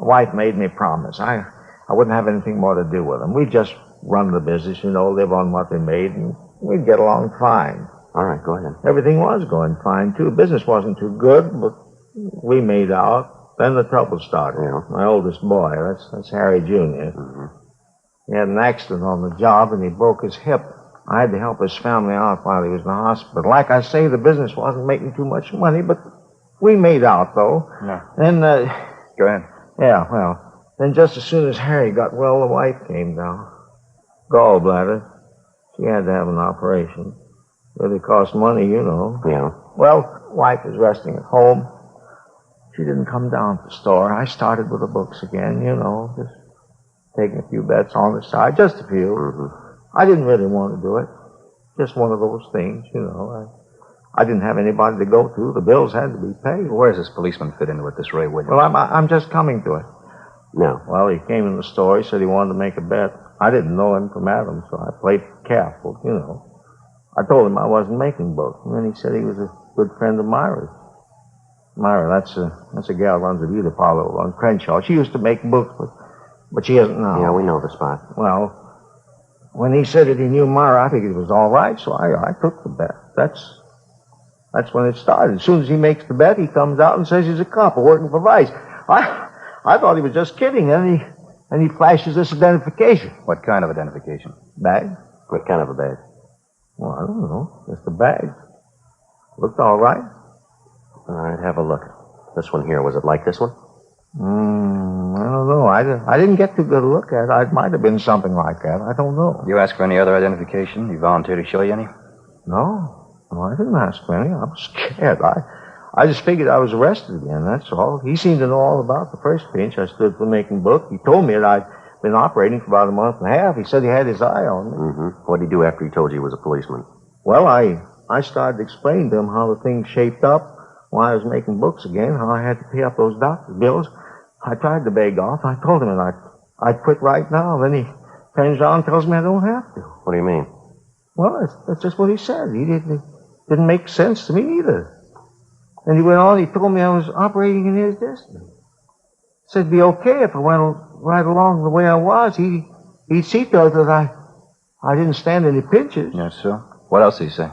The wife made me promise. I wouldn't have anything more to do with them. We'd just run the business, live on what they made, and we'd get along fine. All right, go ahead. Everything was going fine, too. Business wasn't too good, but we made out. Then the trouble started. Yeah. My oldest boy, that's Harry Jr. Mm-hmm. He had an accident on the job, and he broke his hip. I had to help his family out while he was in the hospital. Like I say, the business wasn't making too much money, but we made out, though. Yeah. Then, Go ahead. Yeah, well, then just as soon as Harry got well, the wife came down. Gallbladder. She had to have an operation. Really cost money, Yeah. Well, wife is resting at home. She didn't come down to the store. I started with the books again, just taking a few bets on the side, just a few. Mm-hmm. I didn't really want to do it. Just one of those things, I didn't have anybody to go to. The bills had to be paid. Where does this policeman fit into it, this Ray Williams? Well, I'm just coming to it. No. Well, he came in the store. He said he wanted to make a bet. I didn't know him from Adam, so I played careful, I told him I wasn't making books. And then he said he was a good friend of Myra's. Myra, that's a gal who runs a beauty parlor on Crenshaw. She used to make books, but she isn't now. Yeah, we know the spot. Well, when he said that he knew Myra, I figured it was all right, so I took the bet. That's when it started. As soon as he makes the bet, he comes out and says he's a cop working for Vice. I thought he was just kidding, and he flashes this identification. What kind of identification? Bag? What kind of a bag? Well, I don't know. Just a bag. Looked all right. All right, have a look. This one here, was it like this one? I don't know. I didn't get too good a look at it. It might have been something like that. I don't know. You ask for any other identification? You volunteer to show you any? No, I didn't ask for any. I was scared. I just figured I was arrested again, that's all. He seemed to know all about the first pinch. I stood for making book. He told me that I'd been operating for about a month and a half. He said he had his eye on me. Mm-hmm. What did he do after he told you he was a policeman? Well, I started explaining to him how the thing shaped up, why I was making books again, how I had to pay up those doctor's bills. I tried to beg off. I told him that I'd quit right now. Then he turns around and tells me I don't have to. What do you mean? Well, that's just what he said. He didn't make sense to me either. And he went on, he told me I was operating in his destiny. Said it'd be okay if I went right along the way I was. He'd see to it that I didn't stand any pinches. Yes, sir. What else did he say?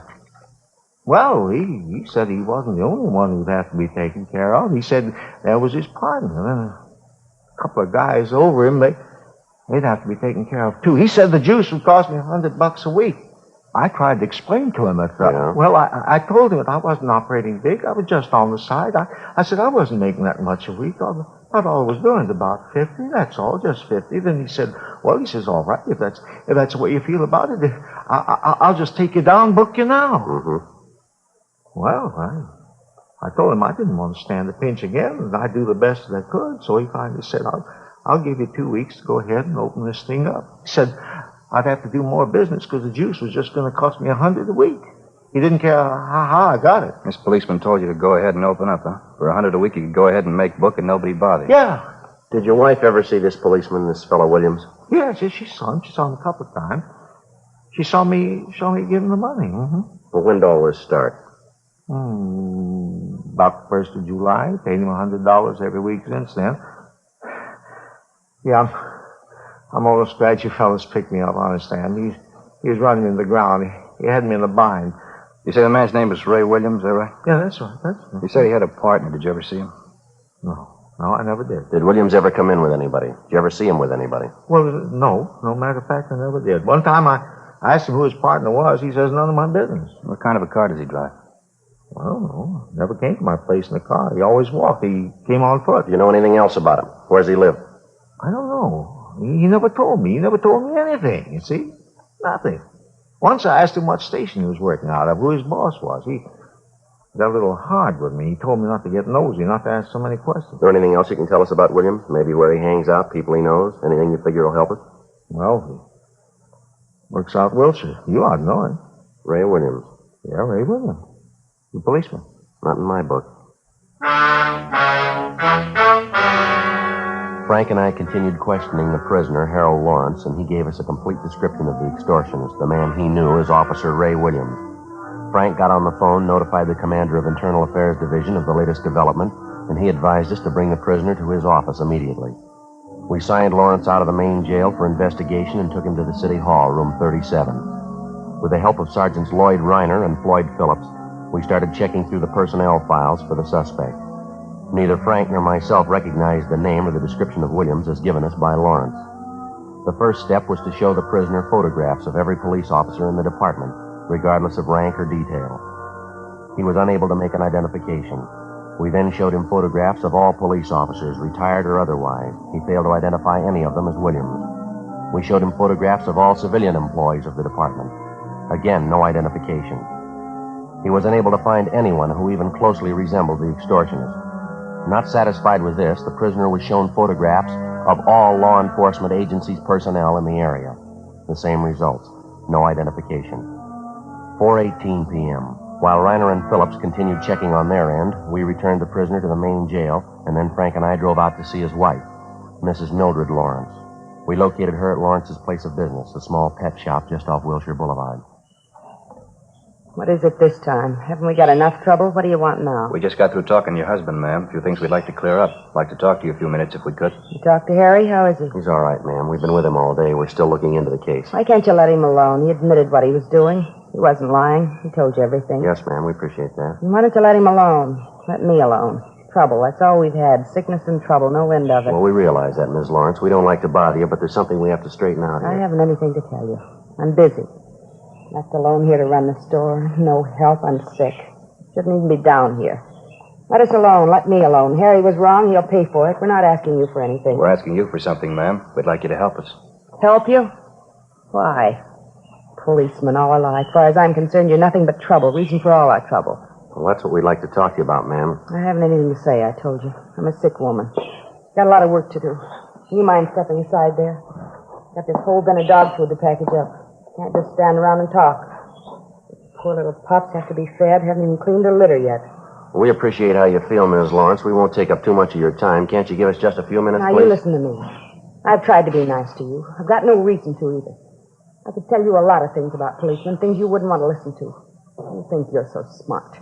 Well, he said he wasn't the only one who'd have to be taken care of. He said there was his partner. And a couple of guys over him, they'd have to be taken care of, too. He said the juice would cost me $100 a week. I tried to explain to him that, well, I told him that I wasn't operating big. I was just on the side. I said I wasn't making that much a week. All I was doing is about 50. That's all, just 50. Then he said, well, he says, all right, if that's the way you feel about it, I'll just take you down, book you now. Mm-hmm. Well, I told him I didn't want to stand the pinch again, and I'd do the best that I could. So he finally said, I'll give you 2 weeks to go ahead and open this thing up. He said, I'd have to do more business because the juice was just going to cost me $100 a week. He didn't care how I got it. This policeman told you to go ahead and open up, huh? For $100 a week, you could go ahead and make book and nobody bother you. Yeah. Did your wife ever see this policeman, this fellow Williams? Yeah, she saw him. She saw him a couple of times. She saw me give him the money. Mm-hmm. Well, when did all this start? About the 1st of July. Paid him $100 every week since then. Yeah, I'm almost glad you fellas picked me up, honest, Sam. He was running into the ground. He had me in a bind. You say the man's name was Ray Williams, is that right? Yeah, that's right. That's right. You said he had a partner. Did you ever see him? No, I never did. Did Williams ever come in with anybody? Did you ever see him with anybody? Well, no. No matter of fact, I never did. One time I asked him who his partner was. He says, none of my business. What kind of a car does he drive? I don't know. Never came to my place in a car. He always walked. He came on foot. Do you know anything else about him? Where does he live? I don't know. He never told me. He never told me anything, you see? Nothing. Once I asked him what station he was working out of, who his boss was. He got a little hard with me. He told me not to get nosy, not to ask so many questions. Is there anything else you can tell us about Williams? Maybe where he hangs out, people he knows? Anything you figure will help us? Well, he works out Wilshire. You ought to know him. Ray Williams. Yeah, Ray Williams. The policeman. Not in my book. Frank and I continued questioning the prisoner, Harold Lawrence, and he gave us a complete description of the extortionist, the man he knew as Officer Ray Williams. Frank got on the phone, notified the commander of Internal Affairs Division of the latest development, and he advised us to bring the prisoner to his office immediately. We signed Lawrence out of the main jail for investigation and took him to the City Hall, room 37. With the help of Sergeants Lloyd Reiner and Floyd Phillips, we started checking through the personnel files for the suspect. Neither Frank nor myself recognized the name or the description of Williams as given us by Lawrence. The first step was to show the prisoner photographs of every police officer in the department, regardless of rank or detail. He was unable to make an identification. We then showed him photographs of all police officers, retired or otherwise. He failed to identify any of them as Williams. We showed him photographs of all civilian employees of the department. Again, no identification. He was unable to find anyone who even closely resembled the extortionist. Not satisfied with this, the prisoner was shown photographs of all law enforcement agencies' personnel in the area. The same results. No identification. 4:18 p.m. While Reiner and Phillips continued checking on their end, we returned the prisoner to the main jail, and then Frank and I drove out to see his wife, Mrs. Mildred Lawrence. We located her at Lawrence's place of business, a small pet shop just off Wilshire Boulevard. What is it this time? Haven't we got enough trouble? What do you want now? We just got through talking to your husband, ma'am. A few things we'd like to clear up. Like to talk to you a few minutes if we could. You talked to Harry? How is he? He's all right, ma'am. We've been with him all day. We're still looking into the case. Why can't you let him alone? He admitted what he was doing. He wasn't lying. He told you everything. Yes, ma'am. We appreciate that. And why don't you let him alone? Let me alone. Trouble. That's all we've had. Sickness and trouble. No end of it. Well, we realize that, Ms. Lawrence. We don't like to bother you, but there's something we have to straighten out here. I haven't anything to tell you. I'm busy. Left alone here to run the store. No help. I'm sick. Shouldn't even be down here. Let us alone. Let me alone. Harry was wrong. He'll pay for it. We're not asking you for anything. We're asking you for something, ma'am. We'd like you to help us. Help you? Why? Policeman all our life. As far as I'm concerned, you're nothing but trouble. Reason for all our trouble. Well, that's what we'd like to talk to you about, ma'am. I haven't anything to say, I told you. I'm a sick woman. Got a lot of work to do. You mind stepping aside there? Got this whole bin of dog food to package up. Can't just stand around and talk. Poor little pups have to be fed. Haven't even cleaned their litter yet. We appreciate how you feel, Ms. Lawrence. We won't take up too much of your time. Can't you give us just a few minutes, now, please? You listen to me. I've tried to be nice to you. I've got no reason to either. I could tell you a lot of things about policemen, things you wouldn't want to listen to. You think you're so smart.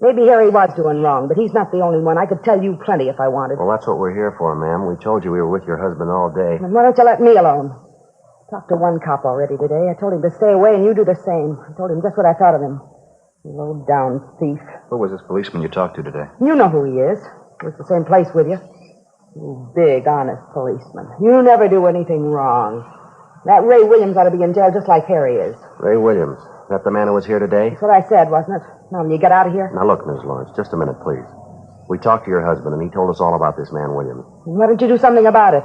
Maybe Harry was doing wrong, but he's not the only one. I could tell you plenty if I wanted. Well, that's what we're here for, ma'am. We told you we were with your husband all day. Then why don't you let me alone? Talked to one cop already today. I told him to stay away, and you do the same. I told him just what I thought of him. Low-down thief. Who was this policeman you talked to today? You know who he is. He was the same place with you. You big, honest policeman. You never do anything wrong. That Ray Williams ought to be in jail just like Harry is. Ray Williams. Is that the man who was here today? That's what I said, wasn't it? Now, will you get out of here? Now, look, Ms. Lawrence, just a minute, please. We talked to your husband, and he told us all about this man, Williams. Why don't you do something about it?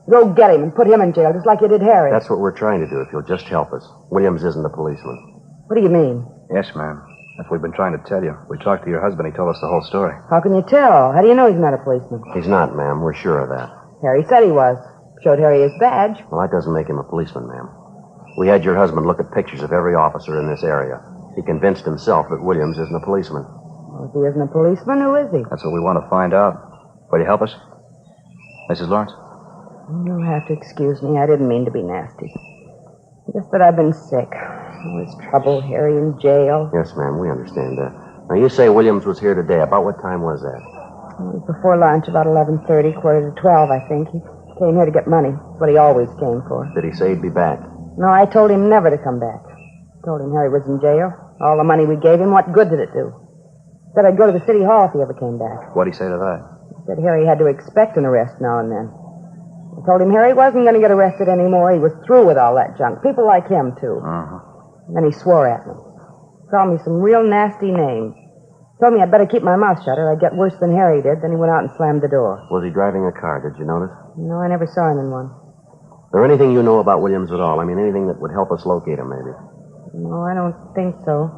Go get him and put him in jail, just like you did Harry. That's what we're trying to do, if you'll just help us. Williams isn't a policeman. What do you mean? Yes, ma'am. That's what we've been trying to tell you. We talked to your husband. He told us the whole story. How can you tell? How do you know he's not a policeman? He's not, ma'am. We're sure of that. Harry said he was. Showed Harry his badge. Well, that doesn't make him a policeman, ma'am. We had your husband look at pictures of every officer in this area. He convinced himself that Williams isn't a policeman. Well, if he isn't a policeman, who is he? That's what we want to find out. Will you help us? Mrs. Lawrence? You'll have to excuse me. I didn't mean to be nasty. Just that I've been sick. All this trouble, Harry in jail. Yes, ma'am, we understand that. Now, you say Williams was here today. About what time was that? It was before lunch, about 11:30, quarter to 12, I think. He came here to get money. That's what he always came for. Did he say he'd be back? No, I told him never to come back. Told him Harry was in jail. All the money we gave him, what good did it do? Said I'd go to the city hall if he ever came back. What'd he say to that? He said Harry had to expect an arrest now and then. I told him Harry wasn't going to get arrested anymore. He was through with all that junk. People like him, too. Uh-huh. And then he swore at me. Called me some real nasty names. Told me I'd better keep my mouth shut or I'd get worse than Harry did. Then he went out and slammed the door. Was he driving a car? Did you notice? No, I never saw him in one. Is there anything you know about Williams at all? I mean, anything that would help us locate him, maybe? No, I don't think so.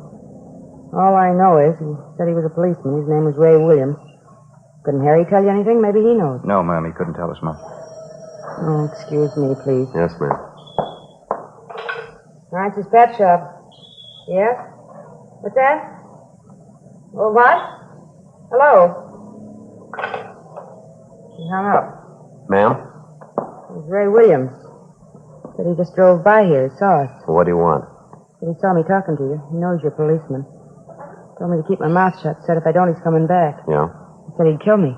All I know is he said he was a policeman. His name was Ray Williams. Couldn't Harry tell you anything? Maybe he knows. No, ma'am, he couldn't tell us, ma'am. Oh, excuse me, please. Yes, ma'am. Lawrence's pet shop. Yes? What's that? Oh, what? Hello? He hung up. Ma'am? It was Ray Williams. Said he just drove by here. He saw us. What do you want? Said he saw me talking to you. He knows you're a policeman. Told me to keep my mouth shut. Said if I don't, he's coming back. Yeah? He said he'd kill me.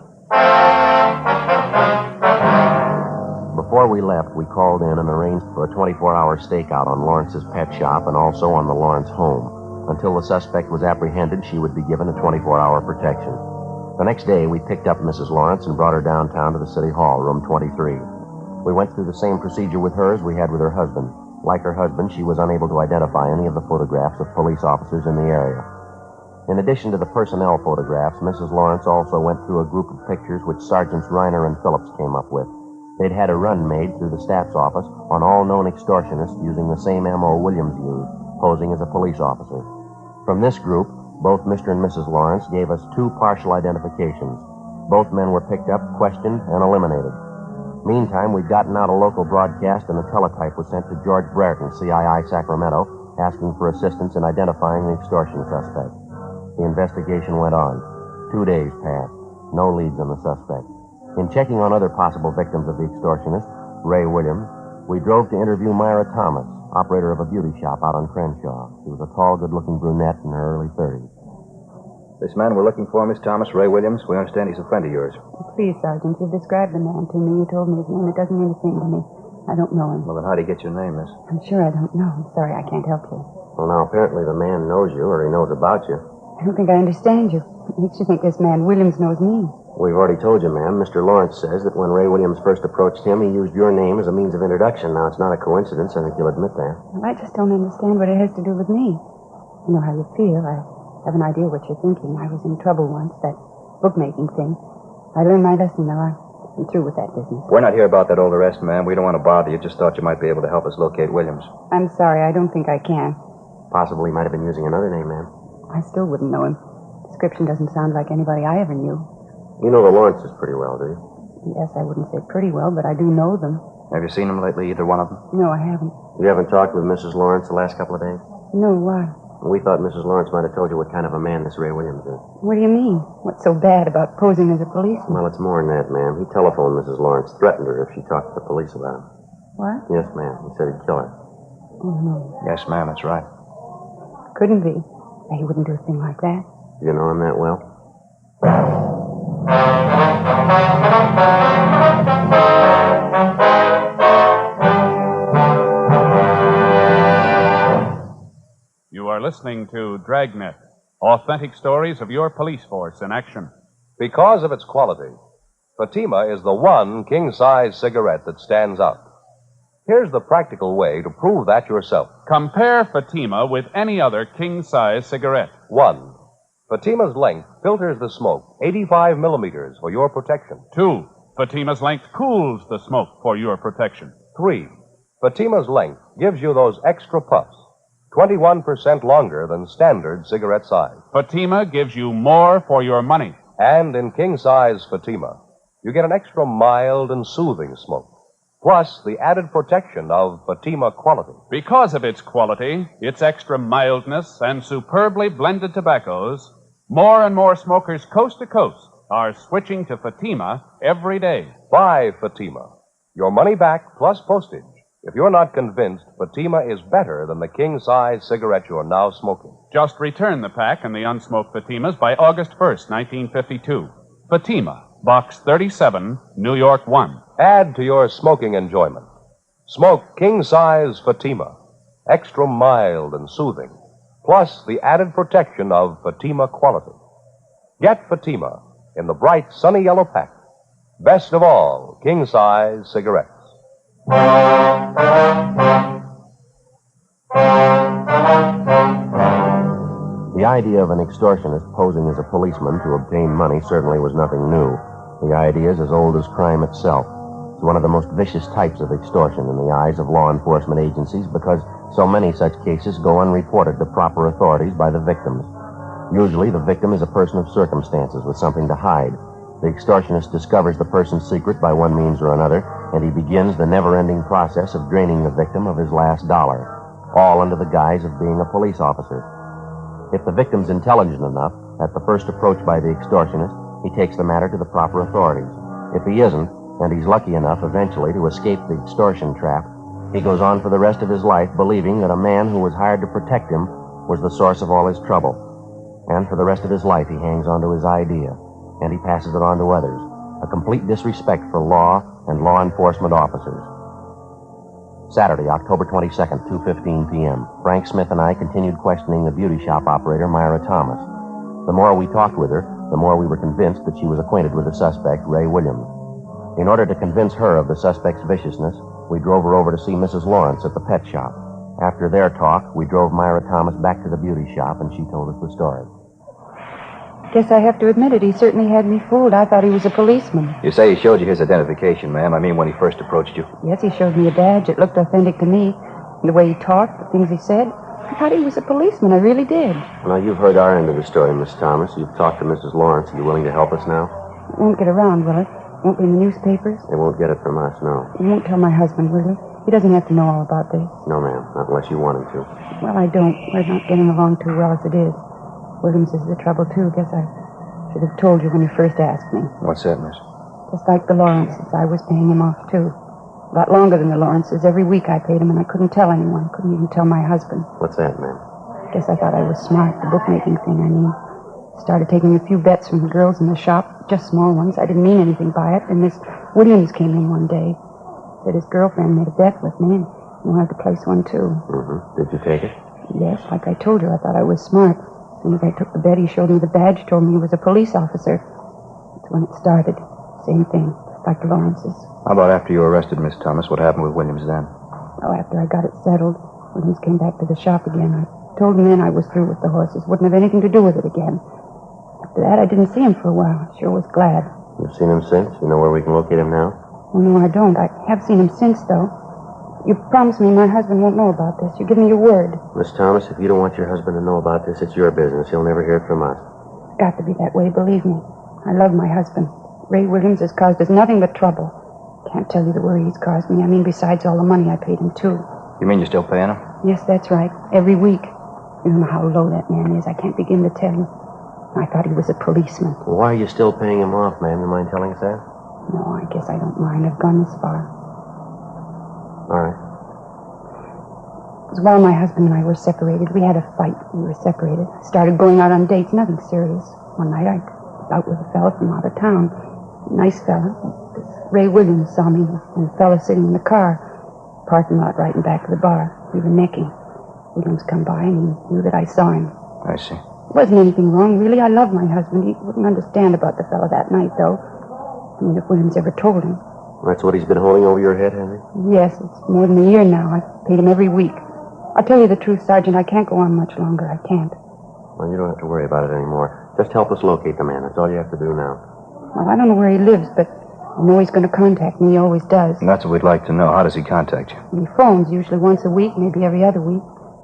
Before we left, we called in and arranged for a 24-hour stakeout on Lawrence's pet shop and also on the Lawrence home. Until the suspect was apprehended, she would be given a 24-hour protection. The next day, we picked up Mrs. Lawrence and brought her downtown to the City Hall, room 23. We went through the same procedure with her as we had with her husband. Like her husband, she was unable to identify any of the photographs of police officers in the area. In addition to the personnel photographs, Mrs. Lawrence also went through a group of pictures which Sergeants Reiner and Phillips came up with. They'd had a run made through the staff's office on all known extortionists using the same M.O. Williams used, posing as a police officer. From this group, both Mr. and Mrs. Lawrence gave us 2 partial identifications. Both men were picked up, questioned, and eliminated. Meantime, we'd gotten out a local broadcast and a teletype was sent to George Brereton, CII Sacramento, asking for assistance in identifying the extortion suspect. The investigation went on. 2 days passed. No leads on the suspect. In checking on other possible victims of the extortionist, Ray Williams, we drove to interview Myra Thomas, operator of a beauty shop out on Crenshaw. She was a tall, good-looking brunette in her early 30s. This man we're looking for, Miss Thomas, Ray Williams, we understand he's a friend of yours. Please, Sergeant, you've described the man to me. You told me his name. It doesn't mean a thing to me. I don't know him. Well, then how'd he get your name, miss? I'm sure I don't know. I'm sorry, I can't help you. Well, now, apparently the man knows you, or he knows about you. I don't think I understand you. What makes you think this man Williams knows me? We've already told you, ma'am. Mr. Lawrence says that when Ray Williams first approached him, he used your name as a means of introduction. Now, it's not a coincidence. I think you'll admit that. Well, I just don't understand what it has to do with me. I know how you feel. I have an idea what you're thinking. I was in trouble once, that bookmaking thing. I learned my lesson, though. I'm through with that business. We're not here about that old arrest, ma'am. We don't want to bother you. Just thought you might be able to help us locate Williams. I'm sorry. I don't think I can. Possibly might have been using another name, ma'am. I still wouldn't know him. Description doesn't sound like anybody I ever knew. You know the Lawrences pretty well, do you? Yes, I wouldn't say pretty well, but I do know them. Have you seen them lately, either one of them? No, I haven't. You haven't talked with Mrs. Lawrence the last couple of days? No, why? We thought Mrs. Lawrence might have told you what kind of a man this Ray Williams is. What do you mean? What's so bad about posing as a policeman? Well, it's more than that, ma'am. He telephoned Mrs. Lawrence, threatened her if she talked to the police about him. What? Yes, ma'am. He said he'd kill her. Oh, no. Yes, ma'am, that's right. Couldn't be. He wouldn't do a thing like that. Do you know him that well? You are listening to Dragnet, authentic stories of your police force in action. Because of its quality, Fatima is the one king-size cigarette that stands out. Here's the practical way to prove that yourself. Compare Fatima with any other king-size cigarette. 1. Fatima's length filters the smoke 85 millimeters for your protection. 2. Fatima's length cools the smoke for your protection. 3. Fatima's length gives you those extra puffs, 21% longer than standard cigarette size. Fatima gives you more for your money. And in king-size Fatima, you get an extra mild and soothing smoke. plus the added protection of Fatima quality. Because of its quality, its extra mildness, and superbly blended tobaccos, more and more smokers coast to coast are switching to Fatima every day. Buy Fatima. Your money back plus postage if you're not convinced Fatima is better than the king-size cigarette you're now smoking. Just return the pack and the unsmoked Fatimas by August 1st, 1952. Fatima, Box 37, New York 1. Add to your smoking enjoyment. Smoke king-size Fatima, extra mild and soothing, plus the added protection of Fatima quality. Get Fatima in the bright sunny yellow pack. Best of all, king-size cigarettes. The idea of an extortionist posing as a policeman to obtain money certainly was nothing new. The idea is as old as crime itself. It's one of the most vicious types of extortion in the eyes of law enforcement agencies because so many such cases go unreported to proper authorities by the victims. Usually the victim is a person of circumstances with something to hide. The extortionist discovers the person's secret by one means or another, and he begins the never-ending process of draining the victim of his last dollar, all under the guise of being a police officer. If the victim's intelligent enough, at the first approach by the extortionist, he takes the matter to the proper authorities. If he isn't, and he's lucky enough eventually to escape the extortion trap, he goes on for the rest of his life believing that a man who was hired to protect him was the source of all his trouble. And for the rest of his life he hangs on to his idea, and he passes it on to others, a complete disrespect for law and law enforcement officers. Saturday, October 22nd, 2:15 p.m. Frank Smith and I continued questioning the beauty shop operator, Myra Thomas. The more we talked with her, the more we were convinced that she was acquainted with the suspect, Ray Williams. In order to convince her of the suspect's viciousness, we drove her over to see Mrs. Lawrence at the pet shop. After their talk, we drove Myra Thomas back to the beauty shop, and she told us the story. Guess I have to admit it. He certainly had me fooled. I thought he was a policeman. You say he showed you his identification, ma'am. I mean, when he first approached you. Yes, he showed me a badge. It looked authentic to me. And the way he talked, the things he said, I thought he was a policeman. I really did. Now, you've heard our end of the story, Miss Thomas. You've talked to Mrs. Lawrence. Are you willing to help us now? It won't get around, will it? Won't be in the newspapers? They won't get it from us, no. You won't tell my husband, will you? He doesn't have to know all about this. No, ma'am. Not unless you want him to. Well, I don't. We're not getting along too well as it is. Williams is the trouble, too. Guess I should have told you when you first asked me. What's that, miss? Just like the Lawrences, I was paying him off, too. A lot longer than the Lawrences. Every week I paid him, and I couldn't tell anyone. Couldn't even tell my husband. What's that, ma'am? Guess I thought I was smart. The bookmaking thing, I mean. Started taking a few bets from the girls in the shop. Just small ones. I didn't mean anything by it. And Miss Williams came in one day. Said his girlfriend made a bet with me, and he wanted to place one, too. Mm-hmm. Did you take it? Yes, like I told you, I thought I was smart. As soon as I took the bet, he showed me the badge, told me he was a police officer. That's when it started. Same thing, just like the Lawrences. How about after you were arrested, Miss Thomas? What happened with Williams then? Oh, after I got it settled, Williams came back to the shop again. I told him then I was through with the horses. Wouldn't have anything to do with it again. After that, I didn't see him for a while. Sure was glad. You've seen him since? You know where we can locate him now? Oh, no, I don't. I have seen him since, though. You promised me my husband won't know about this. You give me your word. Miss Thomas, if you don't want your husband to know about this, it's your business. He'll never hear it from us. It's got to be that way, believe me. I love my husband. Ray Williams has caused us nothing but trouble. Can't tell you the worry he's caused me. I mean, besides all the money I paid him, too. You mean you're still paying him? Yes, that's right. Every week. You don't know how low that man is. I can't begin to tell you. I thought he was a policeman. Well, why are you still paying him off, ma'am? You mind telling us that? No, I guess I don't mind. I've gone this far. All right. It was while my husband and I were separated. We had a fight. We were separated. Started going out on dates. Nothing serious. One night I was out with a fella from out of town. Nice fella. This Ray Williams saw me and the fella sitting in the car. Parking lot right in back of the bar. We were necking. Williams come by and he knew that I saw him. I see. Wasn't anything wrong, really. I love my husband. He wouldn't understand about the fella that night, though. I mean, if Williams ever told him. That's what he's been holding over your head, Henry? Yes, it's more than a year now. I've paid him every week. I'll tell you the truth, Sergeant. I can't go on much longer. I can't. Well, you don't have to worry about it anymore. Just help us locate the man. That's all you have to do now. Well, I don't know where he lives, but I know he's going to contact me. He always does. And that's what we'd like to know. How does he contact you? He phones usually once a week, maybe every other week.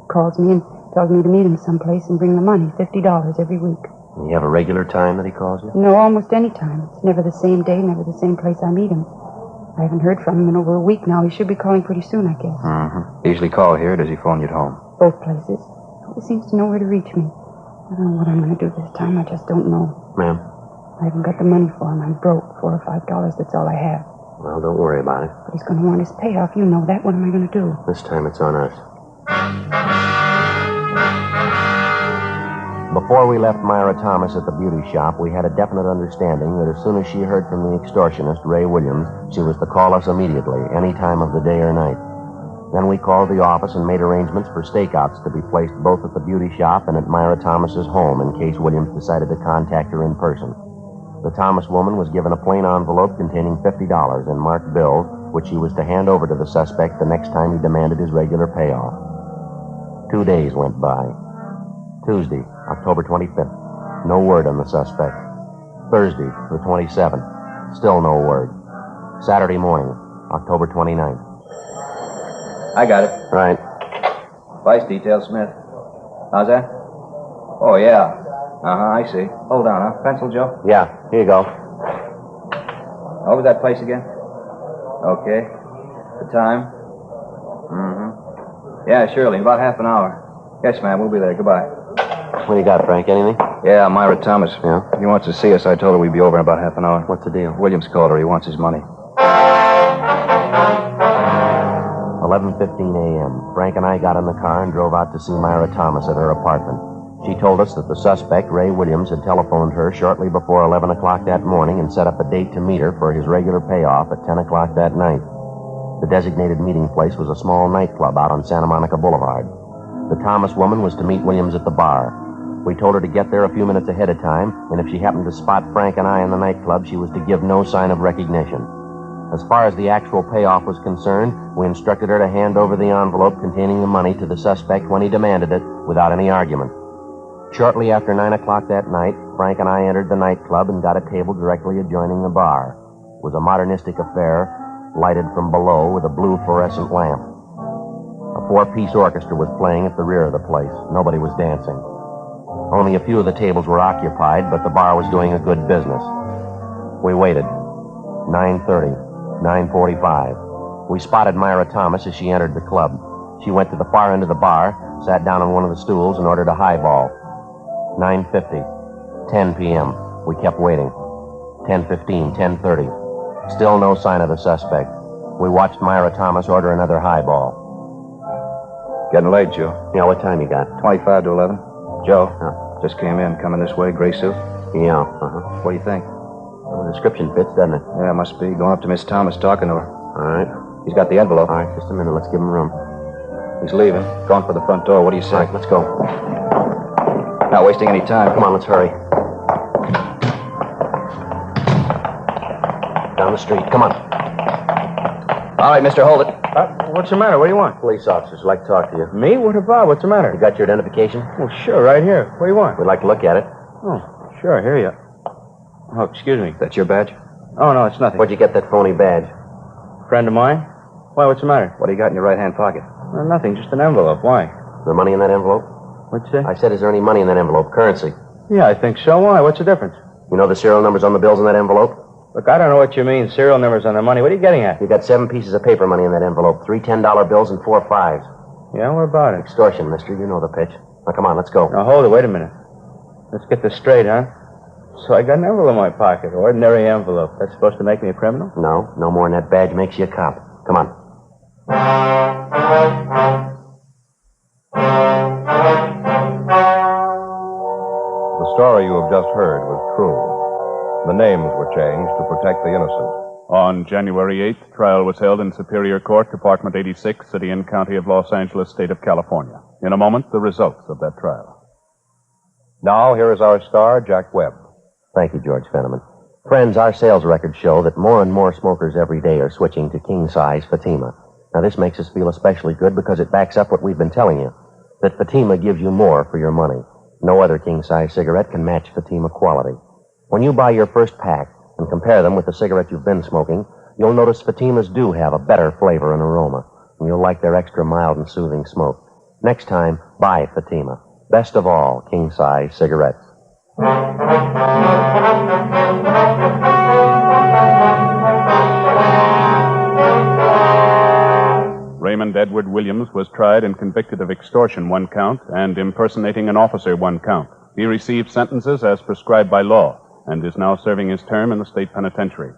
Calls me and tells me to meet him someplace and bring the money, $50 every week. And you have a regular time that he calls you? No, almost any time. It's never the same day, never the same place I meet him. I haven't heard from him in over a week now. He should be calling pretty soon, I guess. Mm-hmm. Usually call here, or does he phone you at home? Both places. He seems to know where to reach me. I don't know what I'm going to do this time. I just don't know. Ma'am? I haven't got the money for him. I'm broke. $4 or $5. That's all I have. Well, don't worry about it. But he's going to want his payoff. You know that. What am I going to do? This time it's on us. Before we left Myra Thomas at the beauty shop, we had a definite understanding that as soon as she heard from the extortionist, Ray Williams, she was to call us immediately, any time of the day or night. Then we called the office and made arrangements for stakeouts to be placed both at the beauty shop and at Myra Thomas's home in case Williams decided to contact her in person. The Thomas woman was given a plain envelope containing $50 in marked bills, which she was to hand over to the suspect the next time he demanded his regular payoff. 2 days went by. Tuesday, October 25th. No word on the suspect. Thursday, the 27th. Still no word. Saturday morning, October 29th. I got it. Right. Vice detail, Smith. How's that? Oh, yeah. I see. Hold on, huh? Pencil, Joe? Yeah, here you go. Over that place again? Okay. The time? Yeah, surely. About half an hour. Yes, ma'am. We'll be there. Goodbye. What do you got, Frank? Anything? Yeah, Myra Thomas. Yeah? He wants to see us. I told her we'd be over in about half an hour. What's the deal? Williams called her. He wants his money. 11:15 a.m. Frank and I got in the car and drove out to see Myra Thomas at her apartment. She told us that the suspect, Ray Williams, had telephoned her shortly before 11 o'clock that morning and set up a date to meet her for his regular payoff at 10 o'clock that night. The designated meeting place was a small nightclub out on Santa Monica Boulevard. The Thomas woman was to meet Williams at the bar. We told her to get there a few minutes ahead of time, and if she happened to spot Frank and I in the nightclub, she was to give no sign of recognition. As far as the actual payoff was concerned, we instructed her to hand over the envelope containing the money to the suspect when he demanded it, without any argument. Shortly after 9 o'clock that night, Frank and I entered the nightclub and got a table directly adjoining the bar. It was a modernistic affair, lighted from below with a blue fluorescent lamp. A 4-piece orchestra was playing at the rear of the place. Nobody was dancing. Only a few of the tables were occupied, but the bar was doing a good business. We waited. 9:30, 9:45. We spotted Myra Thomas as she entered the club. She went to the far end of the bar, sat down on one of the stools, and ordered a highball. 9:50, 10 p.m. We kept waiting. 10:15, 10:30. Still no sign of the suspect. We watched Myra Thomas order another highball. Getting late, Joe. Yeah, what time you got? 25 to 11. Joe, just came in, coming this way, gray suit. Yeah, What do you think? Well, the description fits, doesn't it? Yeah, must be. Going up to Miss Thomas, talking to her. All right. He's got the envelope. All right, just a minute. Let's give him room. He's leaving. Going for the front door. What do you say? All right, let's go. Not wasting any time. Come on, let's hurry. Down the street. Come on. All right, mister, hold it. What's the matter? What do you want? Police officers would like to talk to you. Me? What about? What's the matter? You got your identification? Well, sure, right here. What do you want? We'd like to look at it. Oh, sure, I hear you. Oh, excuse me. That's your badge? Oh, no, it's nothing. Where'd you get that phony badge? Friend of mine? Why, what's the matter? What do you got in your right-hand pocket? Nothing, just an envelope. Why? Is there money in that envelope? What's that? I said, is there any money in that envelope? Currency. Yeah, I think so. Why? What's the difference? You know the serial numbers on the bills in that envelope? Look, I don't know what you mean, serial numbers on the money. What are you getting at? You got 7 pieces of paper money in that envelope. 3 $10 bills and 4 5s. Yeah, what about it? Extortion, mister. You know the pitch. Now, come on, let's go. Now, hold it. Wait a minute. Let's get this straight, huh? So I got an envelope in my pocket. Ordinary envelope. That's supposed to make me a criminal? No. No more than that badge makes you a cop. Come on. The story you have just heard was true. The names were changed to protect the innocent. On January 8th, trial was held in Superior Court, Department 86, City and County of Los Angeles, State of California. In a moment, the results of that trial. Now, here is our star, Jack Webb. Thank you, George Fenneman. Friends, our sales records show that more and more smokers every day are switching to king-size Fatima. Now, this makes us feel especially good because it backs up what we've been telling you, that Fatima gives you more for your money. No other king-size cigarette can match Fatima quality. When you buy your first pack and compare them with the cigarette you've been smoking, you'll notice Fatimas do have a better flavor and aroma, and you'll like their extra mild and soothing smoke. Next time, buy Fatima. Best of all, king-size cigarettes. Raymond Edward Williams was tried and convicted of extortion, 1 count, and impersonating an officer, 1 count. He received sentences as prescribed by law and is now serving his term in the state penitentiary.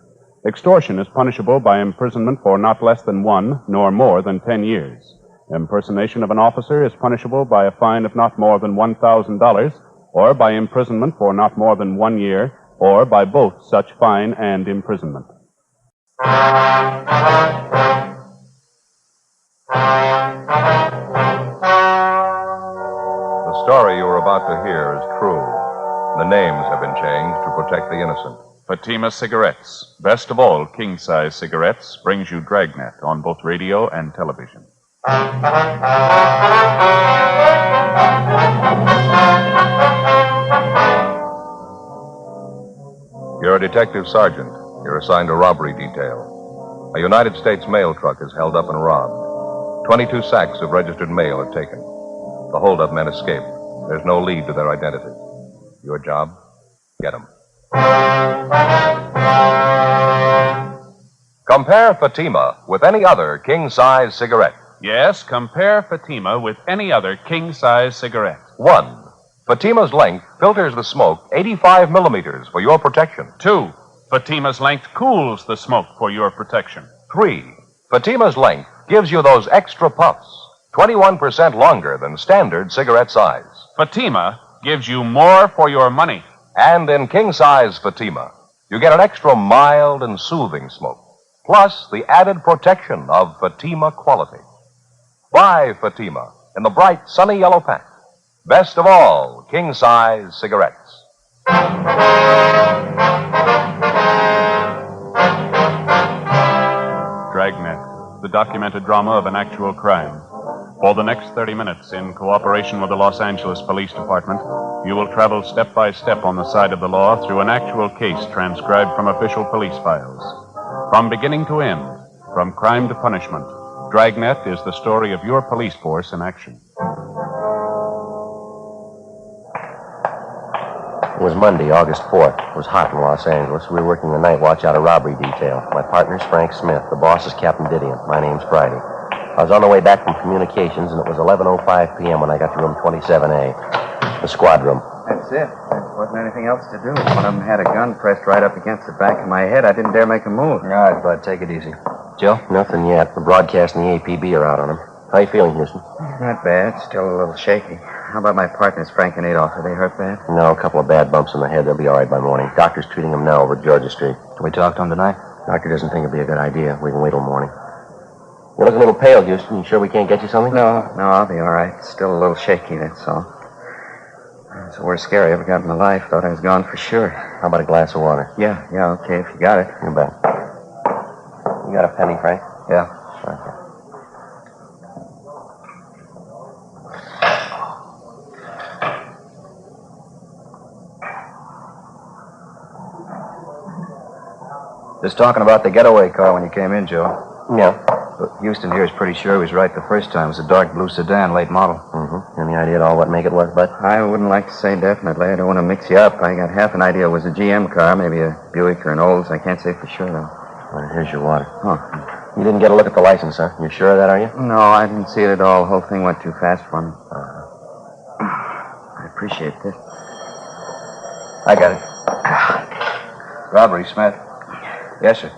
Extortion is punishable by imprisonment for not less than 1 nor more than 10 years. Impersonation of an officer is punishable by a fine of not more than $1,000 or by imprisonment for not more than 1 year or by both such fine and imprisonment. The story you are about to hear is true. The names have been changed to protect the innocent. Fatima Cigarettes, best of all king-size cigarettes, brings you Dragnet on both radio and television. You're a detective sergeant. You're assigned to robbery detail. A United States mail truck is held up and robbed. 22 sacks of registered mail are taken. The holdup men escape. There's no lead to their identity. Your job? Get them. Compare Fatima with any other king-size cigarette. Yes, compare Fatima with any other king-size cigarette. 1. Fatima's length filters the smoke 85 millimeters for your protection. 2. Fatima's length cools the smoke for your protection. 3. Fatima's length gives you those extra puffs, 21% longer than standard cigarette size. Fatima gives you more for your money. And in king-size Fatima, you get an extra mild and soothing smoke, plus the added protection of Fatima quality. Buy Fatima in the bright, sunny yellow pack. Best of all, king-size cigarettes. Dragnet, the documented drama of an actual crime. For the next 30 minutes, in cooperation with the Los Angeles Police Department, you will travel step by step on the side of the law through an actual case transcribed from official police files. From beginning to end, from crime to punishment, Dragnet is the story of your police force in action. It was Monday, August 4th. It was hot in Los Angeles. We were working the night watch out of robbery detail. My partner's Frank Smith. The boss is Captain Didion. My name's Friday. I was on the way back from communications, and it was 11:05 p.m. when I got to room 27A, the squad room. That's it. There wasn't anything else to do. One of them had a gun pressed right up against the back of my head. I didn't dare make a move. All right, Bud, take it easy. Joe? Nothing yet. The broadcast and the APB are out on him. How you feeling, Houston? Not bad. Still a little shaky. How about my partners, Frank and Adolph? Are they hurt bad? No, a couple of bad bumps in the head. They'll be all right by morning. Doctor's treating them now over at Georgia Street. Can we talk to him tonight? Doctor doesn't think it'd be a good idea. We can wait till morning. You're looking a little pale, Houston. You sure we can't get you something? No, I'll be all right. Still a little shaky, that's all. It's the worst scare I ever got in my life. Thought I was gone for sure. How about a glass of water? Yeah, okay, if you got it. You bet. You got a penny, Frank? Yeah. Okay. Just talking about the getaway car when you came in, Joe. Yeah. But Houston here is pretty sure he was right the first time. It was a dark blue sedan, late model. Mm-hmm. Any idea at all what make it was, Bud? I wouldn't like to say definitely. I don't want to mix you up. I got half an idea it was a GM car, maybe a Buick or an Olds. I can't say for sure, though. All right, here's your water. Oh. You didn't get a look at the license, huh? You sure of that, are you? No, I didn't see it at all. The whole thing went too fast for me. I appreciate this. I got it. Robbery, Smith. Yes, sir.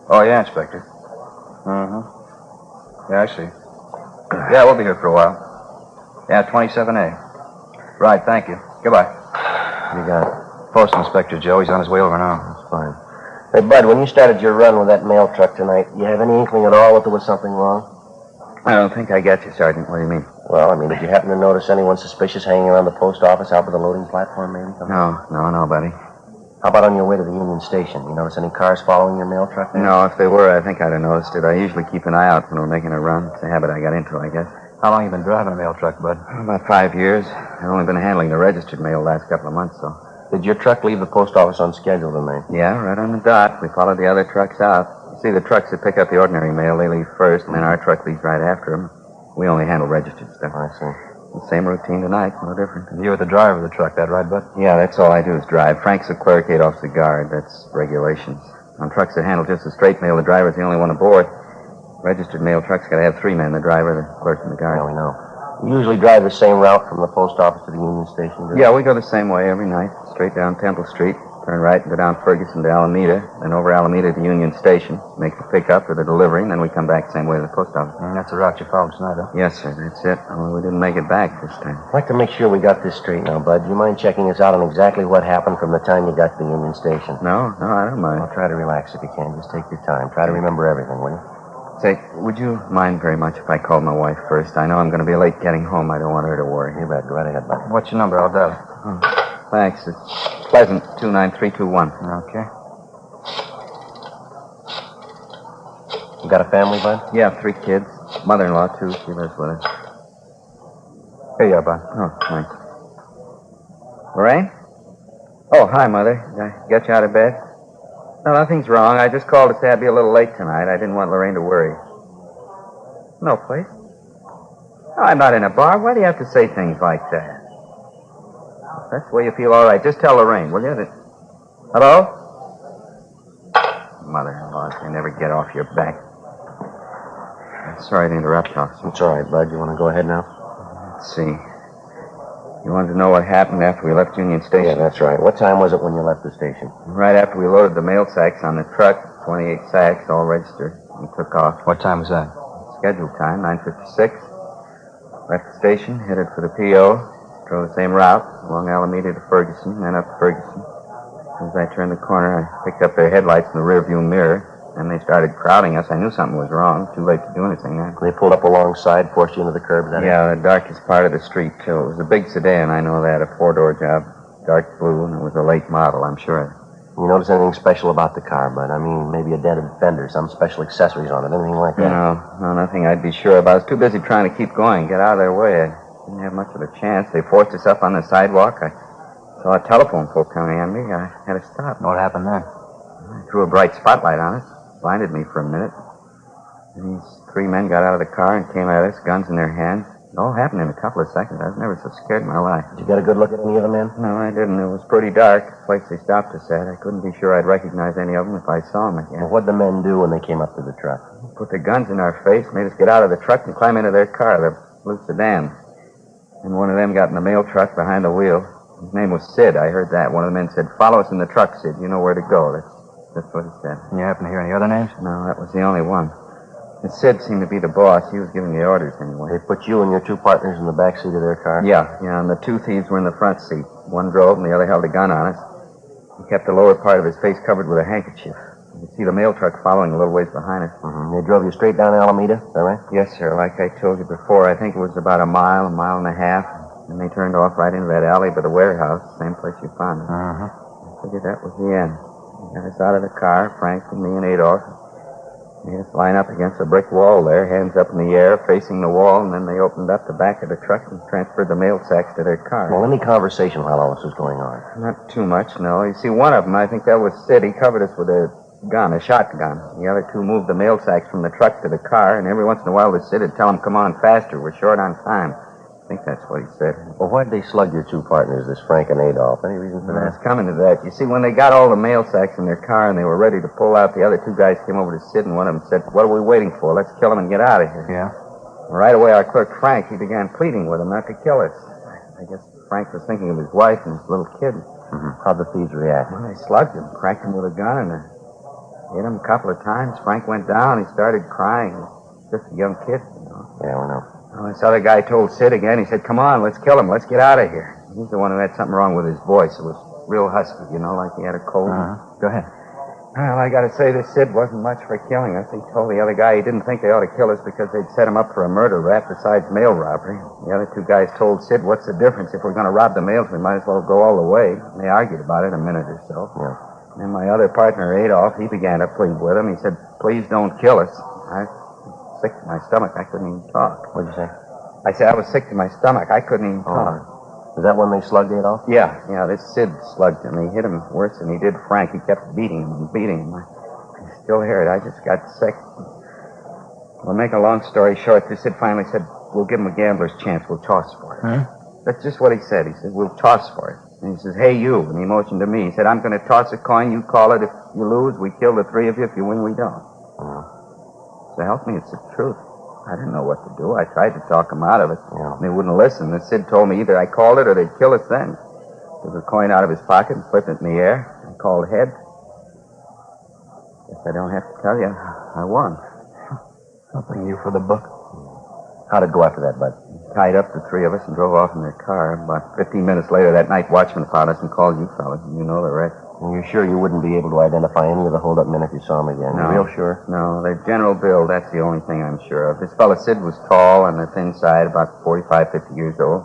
Oh, yeah, Inspector. Mm-hmm. Yeah, I see. Yeah, we'll be here for a while. Yeah, 27A. Right, thank you. Goodbye. You got it. Post Inspector Joe. He's on his way over now. That's fine. Hey, Bud, when you started your run with that mail truck tonight, you have any inkling at all that there was something wrong? I don't think I get you, Sergeant. What do you mean? Well, I mean, did you happen to notice anyone suspicious hanging around the post office out by the loading platform, maybe? No, buddy. How about on your way to the Union Station? You notice any cars following your mail truck there? No, if they were, I think I'd have noticed it. I usually keep an eye out when we're making a run. It's a habit I got into, I guess. How long you been driving a mail truck, Bud? About 5 years. I've only been handling the registered mail the last couple of months, so. Did your truck leave the post office on schedule tonight? Yeah, right on the dot. We followed the other trucks out. You see, the trucks that pick up the ordinary mail, they leave first, and then our truck leaves right after them. We only handle registered stuff. I see. The same routine tonight, no different. You were the driver of the truck, that right, Bud? Yeah, that's all I do is drive. Frank's the clerk, Adolph's the guard. That's regulations. On trucks that handle just the straight mail, the driver's the only one aboard. Registered mail truck's got to have 3 men, the driver, the clerk, and the guard. Yeah, we know. You usually drive the same route from the post office to the Union Station, do you? Yeah, we go the same way every night. Straight down Temple Street, turn right and go down Ferguson to Alameda, then over Alameda to Union Station, make the pickup or the delivery, and then we come back the same way to the post office. And that's the route you followed tonight, huh? Yes, sir, that's it. Only we didn't make it back this time. I'd like to make sure we got this straight now, Bud. Do you mind checking us out on exactly what happened from the time you got to the Union Station? No, I don't mind. Well, try to relax if you can. Just take your time. Try to remember everything, will you? Say, would you mind very much if I called my wife first? I know I'm going to be late getting home. I don't want her to worry. You bet. Go right ahead, Bud. What's your number? I'll dial it. Oh, thanks. It's Pleasant, 29321. Okay. You got a family, Bud? Yeah, 3 kids. Mother-in-law, too. She lives with us. Here you are, Bud. Oh, thanks. Lorraine? Oh, hi, Mother. Did I get you out of bed? No, nothing's wrong. I just called to say I'd be a little late tonight. I didn't want Lorraine to worry. No place? No, I'm not in a bar. Why do you have to say things like that? If that's the way you feel all right, just tell Lorraine, will you? Hello? Mother-in-law, you never get off your back. Sorry to interrupt, officer. It's all right, Bud. You want to go ahead now? Let's see. You wanted to know what happened after we left Union Station? Yeah, that's right. What time was it when you left the station? Right after we loaded the mail sacks on the truck, 28 sacks, all registered, and took off. What time was that? Scheduled time, 9:56. Left the station, headed for the P.O., drove the same route, along Alameda to Ferguson, then up Ferguson. As I turned the corner, I picked up their headlights in the rearview mirror. Then they started crowding us. I knew something was wrong. Too late to do anything then. They pulled up alongside, forced you into the curb, is that it? Yeah, the darkest part of the street, too. It was a big sedan, I know that, a 4-door job. Dark blue, and it was a late model, I'm sure. You notice anything special about the car, Bud? I mean, maybe a dented fender, some special accessories on it, anything like that? No, nothing I'd be sure about. I was too busy trying to keep going, get out of their way. I didn't have much of a chance. They forced us up on the sidewalk. I saw a telephone pole coming at me. I had to stop. What happened then? I threw a bright spotlight on us. Blinded me for a minute. And these 3 men got out of the car and came at us, guns in their hands. It all happened in a couple of seconds. I was never so scared in my life. Did you get a good look at any of the men? No, I didn't. It was pretty dark. The place they stopped us at. I couldn't be sure I'd recognize any of them if I saw them again. Well, what'd the men do when they came up to the truck? Put their guns in our face, made us get out of the truck and climb into their car, the blue sedan. And one of them got in the mail truck behind the wheel. His name was Sid. I heard that. One of the men said, "Follow us in the truck, Sid. You know where to go." That's what he said. You happen to hear any other names? No, that was the only one. And Sid seemed to be the boss. He was giving the orders anyway. They put you and your 2 partners in the back seat of their car? Yeah, and the 2 thieves were in the front seat. One drove and the other held a gun on us. He kept the lower part of his face covered with a handkerchief. You could see the mail truck following a little ways behind us. Mm-hmm. They drove you straight down Alameda, is that right? Yes, sir. Like I told you before, I think it was about a mile and a half. And they turned off right into that alley by the warehouse, same place you found us. Uh-huh. I figured that was the end. They got us out of the car, Frank and me and Adolph. They had us line up against a brick wall there, hands up in the air, facing the wall, and then they opened up the back of the truck and transferred the mail sacks to their car. Well, any conversation while all this was going on? Not too much, no. You see, one of them, I think that was Sid. He covered us with a gun, a shotgun. The other 2 moved the mail sacks from the truck to the car, and every once in a while the Sid would tell them, "Come on faster, we're short on time." I think that's what he said. Well, why'd they slug your 2 partners, this Frank and Adolph? Any reason for I that? was coming to that. You see, when they got all the mail sacks in their car and they were ready to pull out, the other 2 guys came over to Sid, and one of them said, "What are we waiting for? Let's kill him and get out of here." Yeah? Right away, our clerk, Frank, he began pleading with him not to kill us. I guess Frank was thinking of his wife and his little kid. Mm-hmm. How'd the thieves react? Well, they slugged him, cracked him with a gun, and hit him a couple of times. Frank went down. He started crying. Just a young kid, you know. Yeah, we know. Well, this other guy told Sid again. He said, "Come on, let's kill him. Let's get out of here." He's the one who had something wrong with his voice. It was real husky, you know, like he had a cold. Go ahead. Well, I got to say, this Sid wasn't much for killing us. He told the other guy he didn't think they ought to kill us because they'd set him up for a murder rap besides mail robbery. The other 2 guys told Sid, "What's the difference? If we're going to rob the mails, we might as well go all the way." And they argued about it a minute or so. Yeah. And my other partner, Adolph, he began to plead with him. He said, "Please don't kill us." I was sick to my stomach. I couldn't even talk. What'd you say? I said I was sick to my stomach. I couldn't even talk. Is that when they slugged Adolph? Yeah, this Sid slugged him. He hit him worse than he did Frank. He kept beating him and beating him. I still hear it. I just got sick. Well, make a long story short, this Sid finally said, "We'll give him a gambler's chance. We'll toss for it." Huh? That's just what he said. He said, "We'll toss for it." And he says, "Hey, you." And he motioned to me. He said, "I'm going to toss a coin. You call it. If you lose, we kill the 3 of you. If you win, we don't." To help me, it's the truth. I didn't know what to do. I tried to talk them out of it. Yeah. They wouldn't listen. The Sid told me either I called it or they'd kill us then. Took a coin out of his pocket and flipped it in the air. I called heads. Guess I don't have to tell you. I won. Something new for the book. How'd it go after that, Bud? Tied up the three of us and drove off in their car. About 15 minutes later, that night watchman found us and called you fellas. You know the rest. And you're sure you wouldn't be able to identify any of the hold-up men if you saw them again? No. You're real sure? No, they're general build. That's the only thing I'm sure of. This fellow Sid was tall on the thin side, about 45, 50 years old.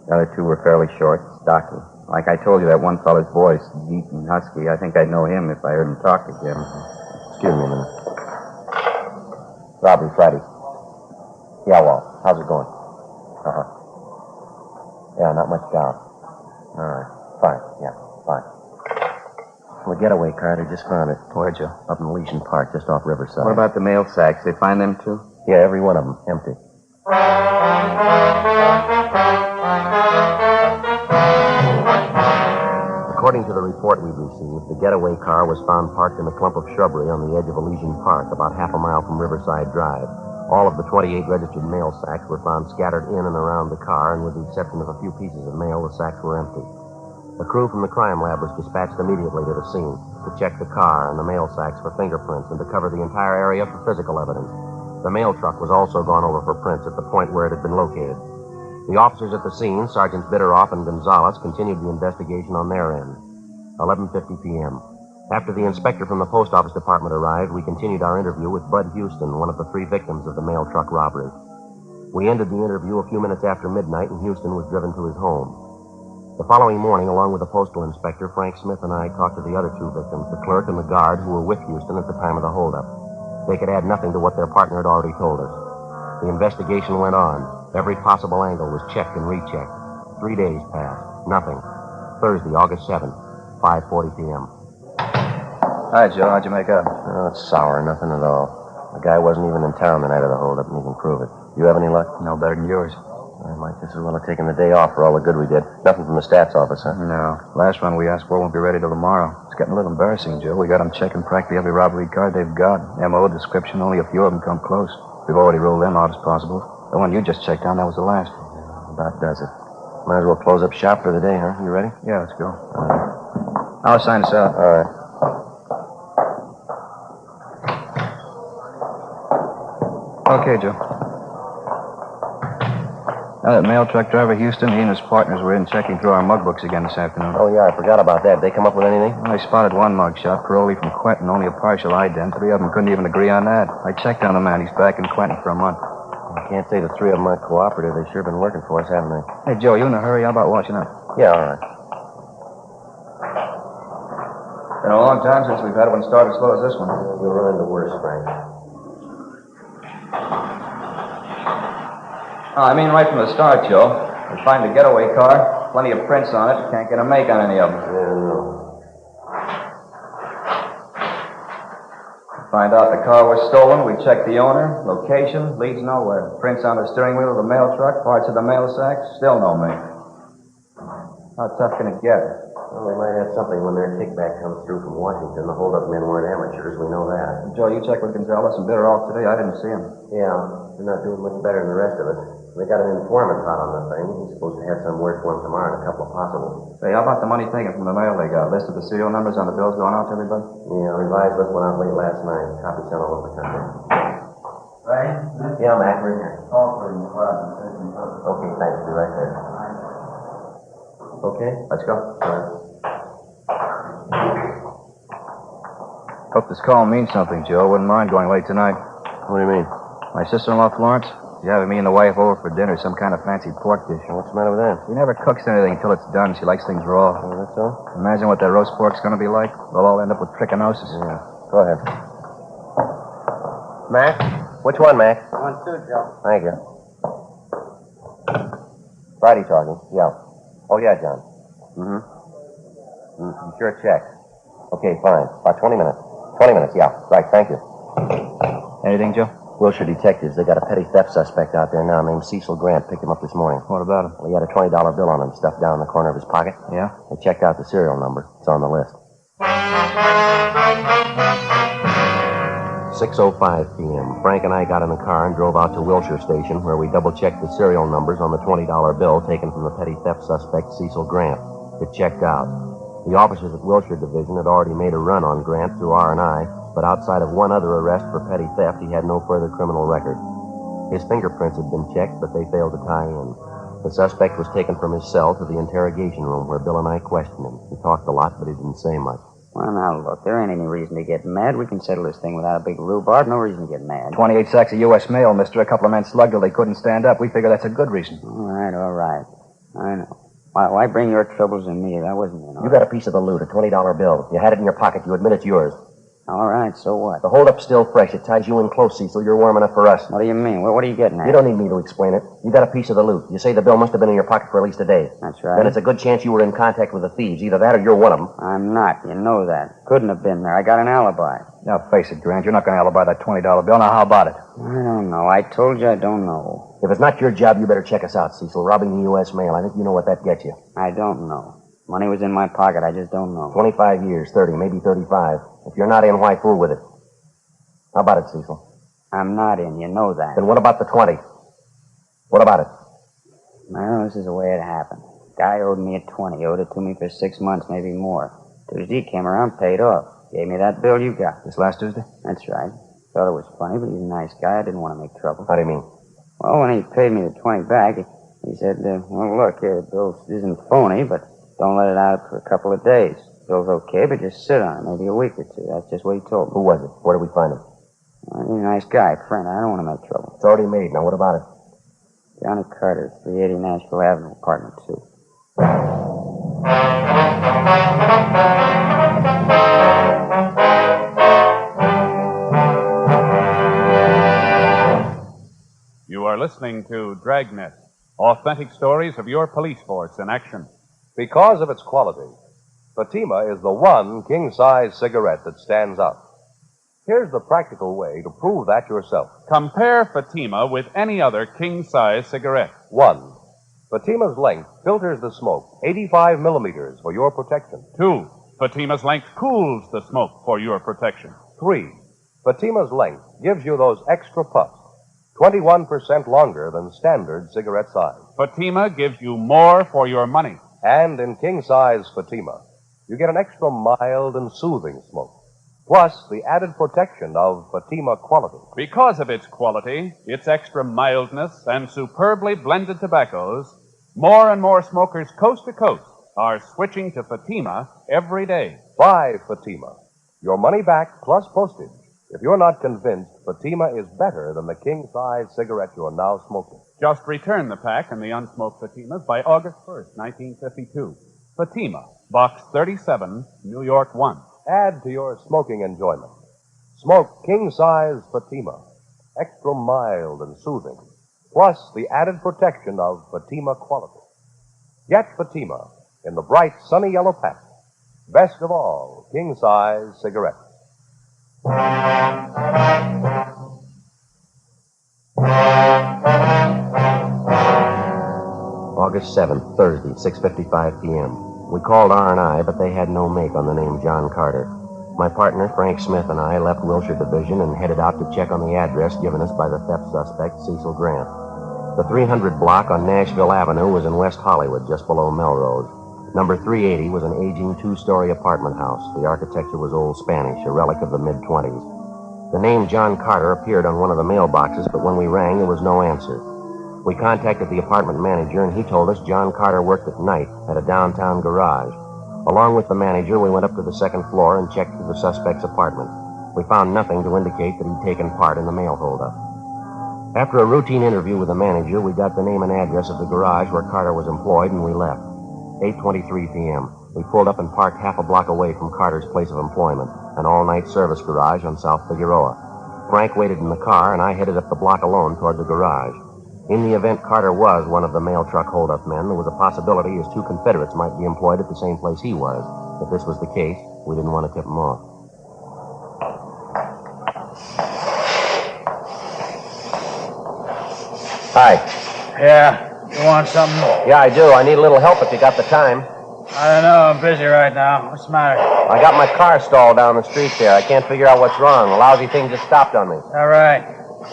The other two were fairly short, stocky. Like I told you, that one fellow's voice, deep and husky. I think I'd know him if I heard him talk to Jim. Excuse me a minute. Robbery Friday. Yeah, Walt. How's it going? Uh-huh. Yeah, not much doubt. All right. Fine. Yeah, fine. The getaway car, they just found it. Where, Joe? Up in Elysian Park, just off Riverside. What about the mail sacks? They find them, too? Yeah, every one of them. Empty. According to the report we've received, the getaway car was found parked in a clump of shrubbery on the edge of Elysian Park, about half a mile from Riverside Drive. All of the 28 registered mail sacks were found scattered in and around the car, and with the exception of a few pieces of mail, the sacks were empty. A crew from the crime lab was dispatched immediately to the scene to check the car and the mail sacks for fingerprints and to cover the entire area for physical evidence. The mail truck was also gone over for prints at the point where it had been located. The officers at the scene, Sergeants Bitteroff and Gonzalez, continued the investigation on their end. 11:50 p.m. After the inspector from the post office department arrived, we continued our interview with Bud Houston, one of the three victims of the mail truck robbery. We ended the interview a few minutes after midnight, and Houston was driven to his home. The following morning, along with the postal inspector, Frank Smith and I talked to the other two victims, the clerk and the guard who were with Houston at the time of the holdup. They could add nothing to what their partner had already told us. The investigation went on. Every possible angle was checked and rechecked. 3 days passed. Nothing. Thursday, August 7th, 5:40 p.m. Hi, Joe. How'd you make out? Oh, it's sour. Nothing at all. The guy wasn't even in town the night of the holdup, and he can prove it. You have any luck? No better than yours. I might just as well have taken the day off for all the good we did. Nothing from the stats office, huh? No. Last one we asked for won't be ready till tomorrow. It's getting a little embarrassing, Joe. We got them checking practically every robbery card they've got. M.O., description, only a few of them come close. We've already ruled them out as possible. The one you just checked on, that was the last. About does it. Might as well close up shop for the day, huh? You ready? Yeah, let's go. All right. I'll sign us out. All right. Okay, Joe. Now, that mail truck driver, Houston, he and his partners were in checking through our mug books again this afternoon. Oh, yeah, I forgot about that. They come up with anything? Well, I spotted one mug shot, Paroli from Quentin, only a partial ident. Three of them couldn't even agree on that. I checked on the man. He's back in Quentin for a month. I can't say the three of them aren't cooperative. They've sure been working for us, haven't they? Hey, Joe, you in a hurry? How about washing up? Yeah, all right. Been a long time since we've had one start as slow as this one. We'll run into worse, Frank. Oh, I mean right from the start, Joe. We find the getaway car, plenty of prints on it. Can't get a make on any of them. Find out the car was stolen. We check the owner. Location leads nowhere. Prints on the steering wheel of the mail truck, parts of the mail sacks, still no make. How tough can it get? Well, they might have something when their kickback comes through from Washington. The hold-up men weren't amateurs. We know that. Joe, you checked with Gonzalez and Bitteroff today. I didn't see him. Yeah, they're not doing much better than the rest of us. They got an informant hot on the thing. He's supposed to have some word for him tomorrow and a couple of possibles. Say, how about the money taken from the mail they got? List of the serial numbers on the bills going out to everybody? Yeah, revised list went out late last night. Copies sent all over the country. Right? Yeah, Mac, we're here. Call for your department. Okay, thanks. Be right there. Okay? Let's go. All right. Hope this call means something, Joe. Wouldn't mind going late tonight. What do you mean? My sister-in-law, Florence, she's having me and the wife over for dinner, some kind of fancy pork dish. What's the matter with that? She never cooks anything until it's done. She likes things raw. Oh, that's so? Imagine what that roast pork's going to be like. We'll all end up with trichinosis. Yeah. Go ahead. Mac? Which one, Mac? 1-2, Joe. Thank you. Friday talking. Yeah. Oh, yeah, John. Mm-hmm. You sure checked? Okay, fine. About 20 minutes. 20 minutes, yeah. Right, thank you. Anything, Joe? Wilshire detectives. They got a petty theft suspect out there now named Cecil Grant. Picked him up this morning. What about him? Well, he had a $20 bill on him stuffed down in the corner of his pocket. Yeah? They checked out the serial number. It's on the list. 6:05 p.m. Frank and I got in the car and drove out to Wilshire Station, where we double-checked the serial numbers on the $20 bill taken from the petty theft suspect, Cecil Grant. It checked out. The officers at Wilshire Division had already made a run on Grant through R&I, but outside of one other arrest for petty theft, he had no further criminal record. His fingerprints had been checked, but they failed to tie in. The suspect was taken from his cell to the interrogation room, where Bill and I questioned him. He talked a lot, but he didn't say much. Well, now, look, there ain't any reason to get mad. We can settle this thing without a big rhubarb. No reason to get mad. 28 sacks of U.S. mail, mister. A couple of men slugged till they couldn't stand up. We figure that's a good reason. All right. I know. Why bring your troubles to me? That wasn't, You got a piece of the loot, a $20 bill. You had it in your pocket. You admit it's yours. All right, so what? The holdup's still fresh. It ties you in close, Cecil. You're warm enough for us. What do you mean? What are you getting at? You don't need me to explain it. You got a piece of the loot. You say the bill must have been in your pocket for at least a day. That's right. Then it's a good chance you were in contact with the thieves. Either that or you're one of them. I'm not. You know that. Couldn't have been there. I got an alibi. Now, face it, Grant. You're not going to alibi that $20 bill. Now, how about it? I don't know. I told you I don't know. If it's not your job, you better check us out, Cecil. Robbing the U.S. mail. I think you know what that gets you. I don't know. Money was in my pocket. I just don't know. 25 years, 30, maybe 35. If you're not in, why fool with it? How about it, Cecil? I'm not in. You know that. Then what about the 20? What about it? Well, this is the way it happened. Guy owed me a 20. Owed it to me for 6 months, maybe more. Tuesday he came around, paid off. Gave me that bill you got. This last Tuesday? That's right. Thought it was funny, but he's a nice guy. I didn't want to make trouble. How do you mean? Well, when he paid me the 20 back, he said, well, look, here, the bill isn't phony, but don't let it out for a couple of days. Bill's okay, but just sit on it, maybe a week or two. That's just what he told me. Who was it? Where did we find him? Well, he's a nice guy, friend. I don't want to make trouble. It's already made. Now, what about it? Johnny Carter, 380 Nashville Avenue, apartment 2. You are listening to Dragnet, authentic stories of your police force in action. Because of its quality, Fatima is the one king-size cigarette that stands out. Here's the practical way to prove that yourself. Compare Fatima with any other king-size cigarette. 1. Fatima's length filters the smoke 85 millimeters for your protection. 2. Fatima's length cools the smoke for your protection. 3. Fatima's length gives you those extra puffs, 21% longer than standard cigarette size. Fatima gives you more for your money. And in king-size Fatima, you get an extra mild and soothing smoke, plus the added protection of Fatima quality. Because of its quality, its extra mildness, and superbly blended tobaccos, more and more smokers coast to coast are switching to Fatima every day. Buy Fatima. Your money back plus postage if you're not convinced Fatima is better than the king-size cigarette you're now smoking. Just return the pack and the unsmoked Fatimas by August 1st, 1952. Fatima, Box 37, New York 1. Add to your smoking enjoyment. Smoke king-size Fatima, extra mild and soothing, plus the added protection of Fatima quality. Get Fatima in the bright, sunny yellow pack. Best of all, king-size cigarettes. August 7th, Thursday, 6:55 p.m. We called R&I, but they had no make on the name John Carter. My partner, Frank Smith, and I left Wilshire Division and headed out to check on the address given us by the theft suspect, Cecil Grant. The 300 block on Nashville Avenue was in West Hollywood, just below Melrose. Number 380 was an aging two-story apartment house. The architecture was old Spanish, a relic of the mid-20s. The name John Carter appeared on one of the mailboxes, but when we rang, there was no answer. We contacted the apartment manager, and he told us John Carter worked at night at a downtown garage. Along with the manager, we went up to the second floor and checked through the suspect's apartment. We found nothing to indicate that he'd taken part in the mail holdup. After a routine interview with the manager, we got the name and address of the garage where Carter was employed, and we left. 8:23 p.m. We pulled up and parked half a block away from Carter's place of employment, an all-night service garage on South Figueroa. Frank waited in the car, and I headed up the block alone toward the garage. In the event Carter was one of the mail truck holdup men, there was a possibility his two Confederates might be employed at the same place he was. If this was the case, we didn't want to tip him off. Hi. Yeah. You want something? Yeah, I do. I need a little help if you got the time. I don't know. I'm busy right now. What's the matter? I got my car stalled down the street there. I can't figure out what's wrong. The lousy thing just stopped on me. All right.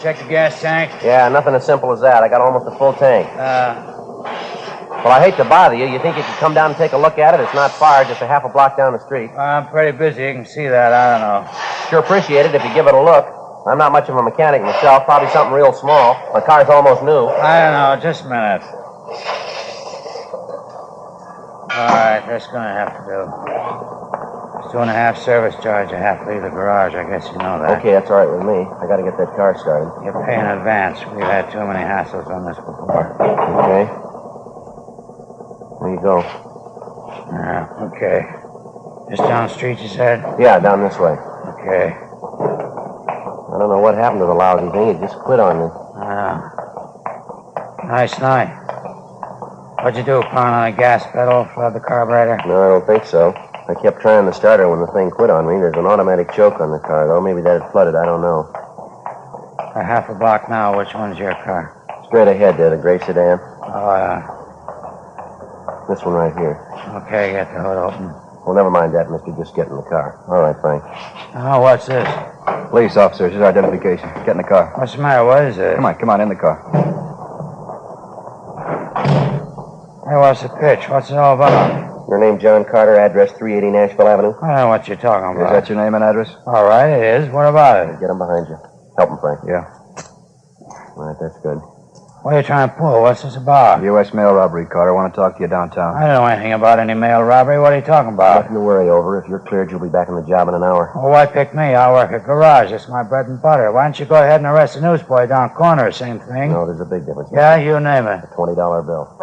Check the gas tank? Yeah, nothing as simple as that. I got almost a full tank. Well, I hate to bother you. You think you could come down and take a look at it? It's not far, just a half a block down the street. I'm pretty busy. You can see that. I don't know. Sure appreciate it if you give it a look. I'm not much of a mechanic myself. Probably something real small. My car's almost new. I don't know. Just a minute. All right, that's going to have to do. It's 2.5 service charge. I have to leave the garage. I guess you know that. Okay, that's all right with me. I got to get that car started. You pay in advance. We've had too many hassles on this before. Okay. There you go. Okay. Just down the street, you said? Yeah, down this way. Okay. I don't know what happened to the lousy thing. It just quit on me. Nice night. What'd you do, pound on the gas pedal, flood the carburetor? No, I don't think so. I kept trying the starter when the thing quit on me. There's an automatic choke on the car, though. Maybe that had flooded. I don't know. A half a block now. Which one's your car? Straight ahead there, the gray sedan. Oh, yeah. This one right here. Okay, get the hood open. Well, never mind that, mister. Just get in the car. All right, Frank. Oh, what's this? Police officer, it's his identification. Get in the car. What's the matter? What is it? Come on, in the car. Hey, what's the pitch? What's it all about? Your name, John Carter, address 380 Nashville Avenue? I don't know what you're talking about. Is that your name and address? All right, it is. What about it? Get him behind you. Help him, Frank. Yeah. All right, that's good. What are you trying to pull? What's this about? U.S. mail robbery, Carter. I want to talk to you downtown. I don't know anything about any mail robbery. What are you talking about? Nothing to worry over. If you're cleared, you'll be back on the job in an hour. Well, why pick me? I work at garage. It's my bread and butter. Why don't you go ahead and arrest the newsboy down corner? Same thing. No, there's a big difference. Yeah, you name it. A $20 bill.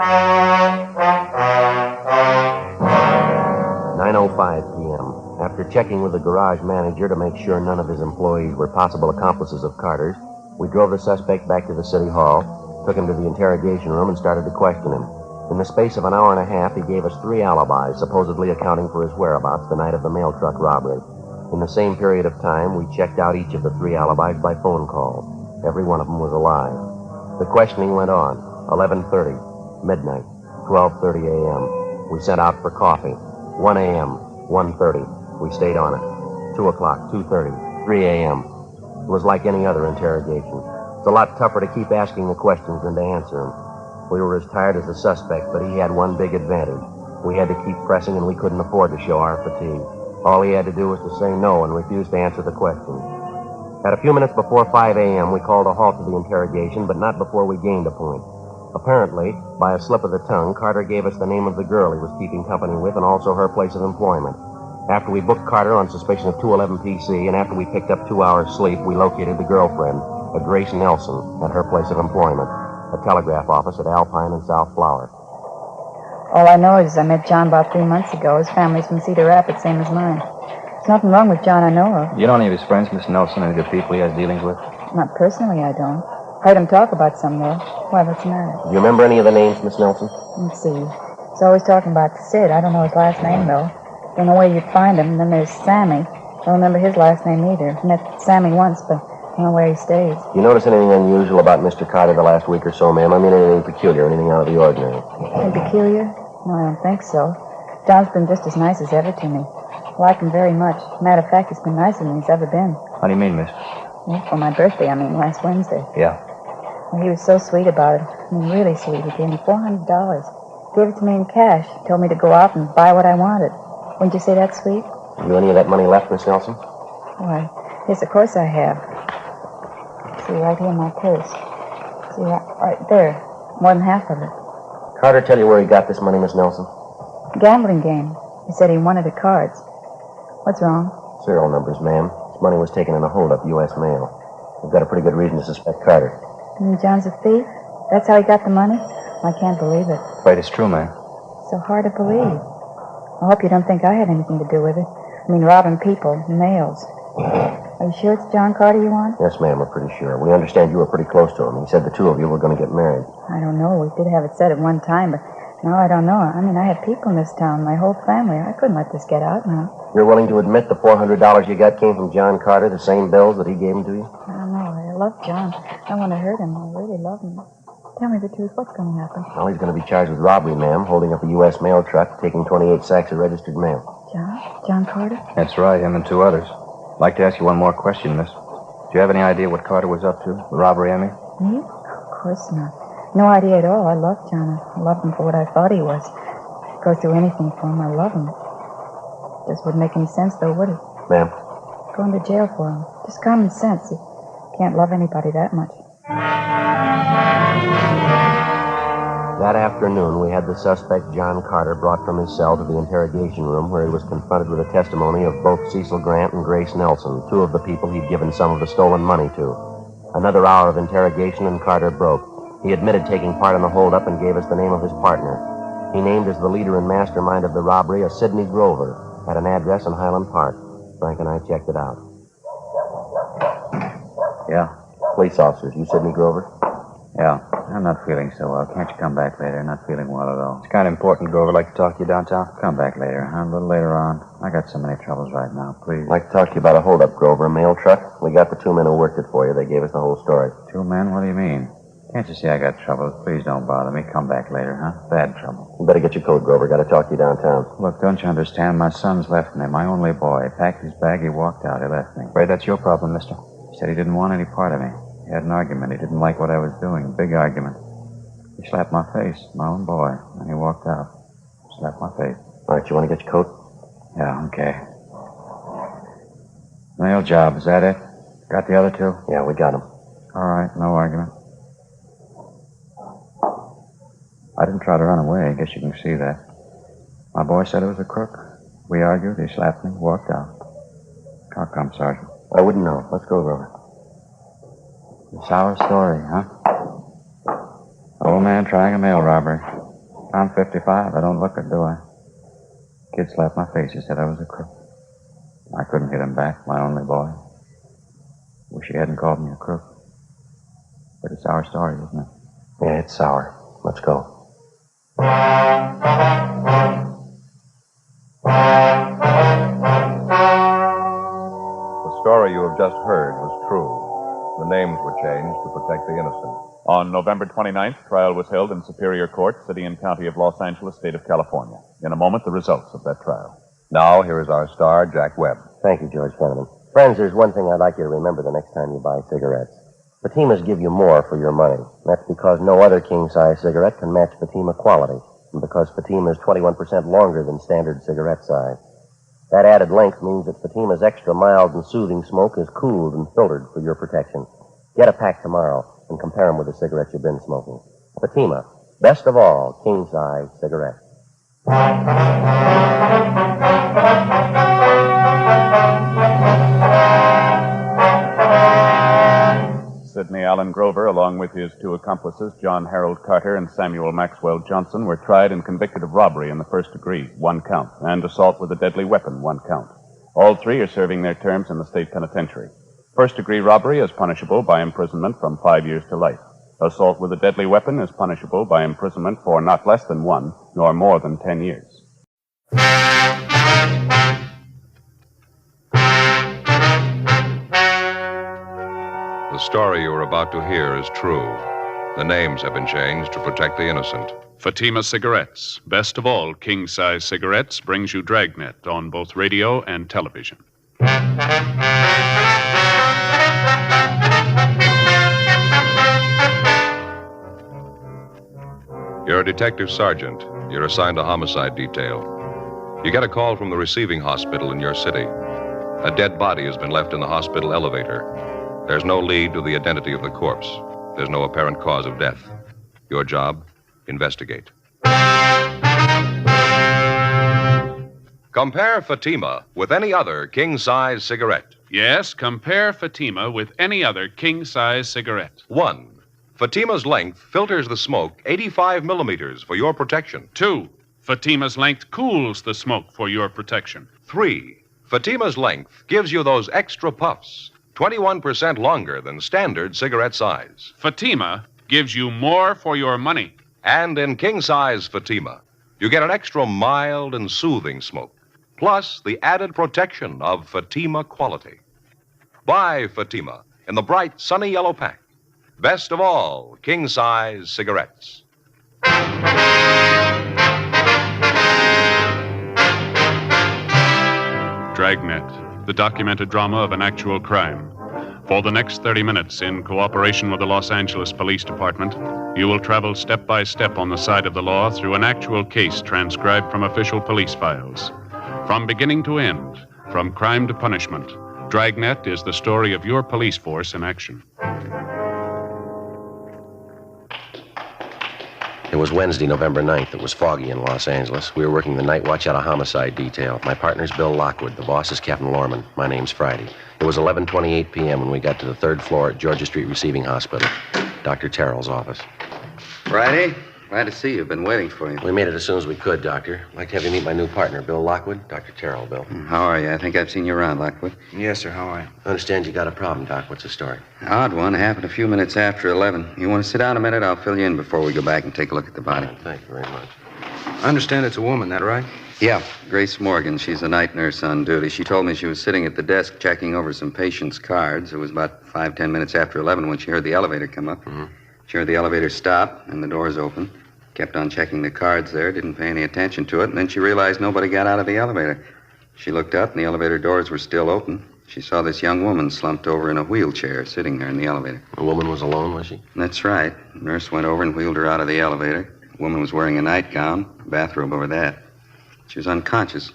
9:05 p.m. After checking with the garage manager to make sure none of his employees were possible accomplices of Carter's, we drove the suspect back to the city hall, took him to the interrogation room, and started to question him. In the space of an hour and a half, he gave us 3 alibis, supposedly accounting for his whereabouts the night of the mail truck robbery. In the same period of time, we checked out each of the 3 alibis by phone call. Every one of them was alive. The questioning went on. 11:30, midnight, 12:30 a.m. We sent out for coffee. 1 a.m., 1:30. We stayed on it. 2 o'clock, 2:30, 3 a.m. It was like any other interrogation. It's a lot tougher to keep asking the questions than to answer them. We were as tired as the suspect, but he had one big advantage. We had to keep pressing, and we couldn't afford to show our fatigue. All he had to do was to say no and refuse to answer the questions. At a few minutes before 5 a.m., we called a halt to the interrogation, but not before we gained a point. Apparently, by a slip of the tongue, Carter gave us the name of the girl he was keeping company with and also her place of employment. After we booked Carter on suspicion of 211 PC, and after we picked up 2 hours' sleep, we located the girlfriend, a Grace Nelson, at her place of employment, a telegraph office at Alpine and South Flower. All I know is I met John about 3 months ago. His family's from Cedar Rapids, same as mine. There's nothing wrong with John I know of. You know any of his friends, Miss Nelson, any of the people he has dealings with? Not personally, I don't. Heard him talk about some, though. Why, what's the matter? Do you remember any of the names, Miss Nelson? Let's see. He's always talking about Sid. I don't know his last name, though. Don't know where you'd find him. And then there's Sammy. Don't remember his last name either. Met Sammy once, but I don't know where he stays. You notice anything unusual about Mr. Carter the last week or so, ma'am? I mean, anything peculiar, anything out of the ordinary? Anything peculiar? No, I don't think so. John's been just as nice as ever to me. I like him very much. Matter of fact, he's been nicer than he's ever been. How do you mean, miss? Well, for my birthday, last Wednesday. Yeah. Well, he was so sweet about it. Really sweet. He gave me $400. Gave it to me in cash. Told me to go out and buy what I wanted. Wouldn't you say that's sweet? Have you any of that money left, Miss Nelson? Why, yes, of course I have. See, right here in my purse. See, right there. More than half of it. Carter tell you where he got this money, Miss Nelson? Gambling game. He said he wanted the cards. What's wrong? Serial numbers, ma'am. This money was taken in a holdup, U.S. mail. We've got a pretty good reason to suspect Carter. John's a thief? That's how he got the money? I can't believe it. Afraid it's true, ma'am. So hard to believe. I hope you don't think I had anything to do with it. Robbing people, mails. Are you sure it's John Carter you want? Yes, ma'am, we're pretty sure. We understand you were pretty close to him. He said the two of you were going to get married. I don't know. We did have it said at one time, but now I don't know. I had people in this town, my whole family. I couldn't let this get out now. You're willing to admit the $400 you got came from John Carter, the same bills that he gave them to you? I don't know. I love John. I want to hurt him. I really love him. Tell me the truth. What's going to happen? Well, he's going to be charged with robbery, ma'am, holding up a U.S. mail truck, taking 28 sacks of registered mail. John Carter? That's right, him and two others. I'd like to ask you one more question, miss. Do you have any idea what Carter was up to? The robbery, I mean? Me? Of course not. No idea at all. I loved John. I loved him for what I thought he was. I'd go through anything for him. I love him. Just wouldn't make any sense, though, would it? Ma'am? Going to jail for him. Just common sense. You can't love anybody that much. That afternoon, we had the suspect, John Carter, brought from his cell to the interrogation room where he was confronted with the testimony of both Cecil Grant and Grace Nelson, two of the people he'd given some of the stolen money to. Another hour of interrogation and Carter broke. He admitted taking part in the holdup and gave us the name of his partner. He named as the leader and mastermind of the robbery a Sidney Grover at an address in Highland Park. Frank and I checked it out. Yeah? Police officers, you Sidney Grover? Yeah. I'm not feeling so well. Can't you come back later? Not feeling well at all. It's kind of important, Grover. Like to talk to you downtown? Come back later, huh? A little later on. I got so many troubles right now, please. I'd like to talk to you about a holdup, Grover, a mail truck. We got the two men who worked it for you. They gave us the whole story. Two men? What do you mean? Can't you see I got troubles? Please don't bother me. Come back later, huh? Bad trouble. You better get your coat, Grover. Got to talk to you downtown. Look, don't you understand? My son's left me, my only boy. Packed his bag, he walked out. He left me. Afraid that's your problem, mister. He said he didn't want any part of me. He had an argument. He didn't like what I was doing. Big argument. He slapped my face, my own boy, and he walked out. Slapped my face. All right, you want to get your coat? Yeah, okay. Mail job, is that it? Got the other two? Yeah, we got them. All right, no argument. I didn't try to run away. I guess you can see that. My boy said it was a crook. We argued. He slapped me, walked out. How come, Sergeant? I wouldn't know. Let's go, Grover. It's our story, huh? Old man trying a mail robbery. I'm 55. I don't look it, do I? Kid slapped my face. He said I was a crook. I couldn't hit him back, my only boy. Wish he hadn't called me a crook. But it's our story, isn't it? Yeah, it's sour. Let's go. The story you have just heard was true. The names were changed to protect the innocent. On November 29th, trial was held in Superior Court, City and County of Los Angeles, State of California. In a moment, the results of that trial. Now, here is our star, Jack Webb. Thank you, George Fenneman. Friends, there's one thing I'd like you to remember the next time you buy cigarettes. Fatimas give you more for your money. That's because no other king-size cigarette can match Fatima quality, and because Fatima is 21% longer than standard cigarette size. That added length means that Fatima's extra mild and soothing smoke is cooled and filtered for your protection. Get a pack tomorrow and compare them with the cigarettes you've been smoking. Fatima, best of all king-size cigarettes. Sidney Allen Grover, along with his two accomplices, John Harold Carter and Samuel Maxwell Johnson, were tried and convicted of robbery in the first degree, 1 count, and assault with a deadly weapon, 1 count. All three are serving their terms in the state penitentiary. First-degree robbery is punishable by imprisonment from 5 years to life. Assault with a deadly weapon is punishable by imprisonment for not less than 1, nor more than 10 years. The story you are about to hear is true. The names have been changed to protect the innocent. Fatima Cigarettes, best of all king-size cigarettes, brings you Dragnet on both radio and television. You're a detective sergeant. You're assigned a homicide detail. You get a call from the receiving hospital in your city. A dead body has been left in the hospital elevator. There's no lead to the identity of the corpse. There's no apparent cause of death. Your job, investigate. Compare Fatima with any other king-size cigarette. Yes, compare Fatima with any other king-size cigarette. 1. Fatima's length filters the smoke 85 millimeters for your protection. 2. Fatima's length cools the smoke for your protection. 3. Fatima's length gives you those extra puffs, 21% longer than standard cigarette size. Fatima gives you more for your money. And in king-size Fatima, you get an extra mild and soothing smoke, plus the added protection of Fatima quality. Buy Fatima in the bright, sunny yellow pack. Best of all, king-size cigarettes. Dragnet, the documented drama of an actual crime. For the next 30 minutes, in cooperation with the Los Angeles Police Department, you will travel step by step on the side of the law through an actual case transcribed from official police files. From beginning to end, from crime to punishment, Dragnet is the story of your police force in action. It was Wednesday, November 9th. It was foggy in Los Angeles. We were working the night watch out of homicide detail. My partner's Bill Lockwood. The boss is Captain Lorman. My name's Friday. It was 11:28 p.m. when we got to the third floor at Georgia Street Receiving Hospital, Dr. Terrell's office. Friday, glad to see you. Been waiting for you. We made it as soon as we could, Doctor. I'd like to have you meet my new partner, Bill Lockwood. Dr. Terrell, Bill. How are you? I think I've seen you around, Lockwood. Yes, sir. How are you? I understand you got a problem, Doc. What's the story? Odd one. Happened a few minutes after 11. You want to sit down a minute? I'll fill you in before we go back and take a look at the body. Thank you very much. I understand it's a woman, that right? Yeah, Grace Morgan. She's a night nurse on duty. She told me she was sitting at the desk checking over some patients' cards. It was about 5-10 minutes after 11 when she heard the elevator come up. Mm-hmm. She heard the elevator stop and the doors open. Kept on checking the cards there, didn't pay any attention to it, and then she realized nobody got out of the elevator. She looked up, and the elevator doors were still open. She saw this young woman slumped over in a wheelchair, sitting there in the elevator. The woman was alone, was she? That's right. The nurse went over and wheeled her out of the elevator. The woman was wearing a nightgown, a bathrobe over that. She was unconscious.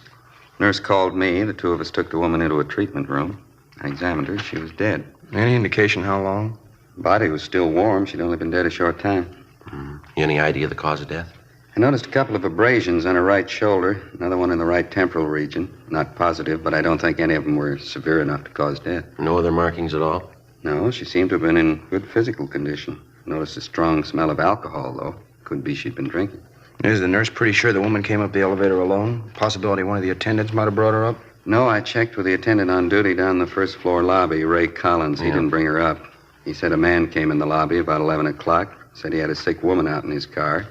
Nurse called me. The two of us took the woman into a treatment room. I examined her. She was dead. Any indication how long? Body was still warm. She'd only been dead a short time. Any idea of the cause of death? I noticed a couple of abrasions on her right shoulder, another one in the right temporal region. Not positive, but I don't think any of them were severe enough to cause death. No other markings at all? No, she seemed to have been in good physical condition. Noticed a strong smell of alcohol, though. Could be she'd been drinking. Is the nurse pretty sure the woman came up the elevator alone? Possibility one of the attendants might have brought her up? No, I checked with the attendant on duty down the first floor lobby, Ray Collins. He didn't bring her up. He said a man came in the lobby about 11 o'clock. Said he had a sick woman out in his car.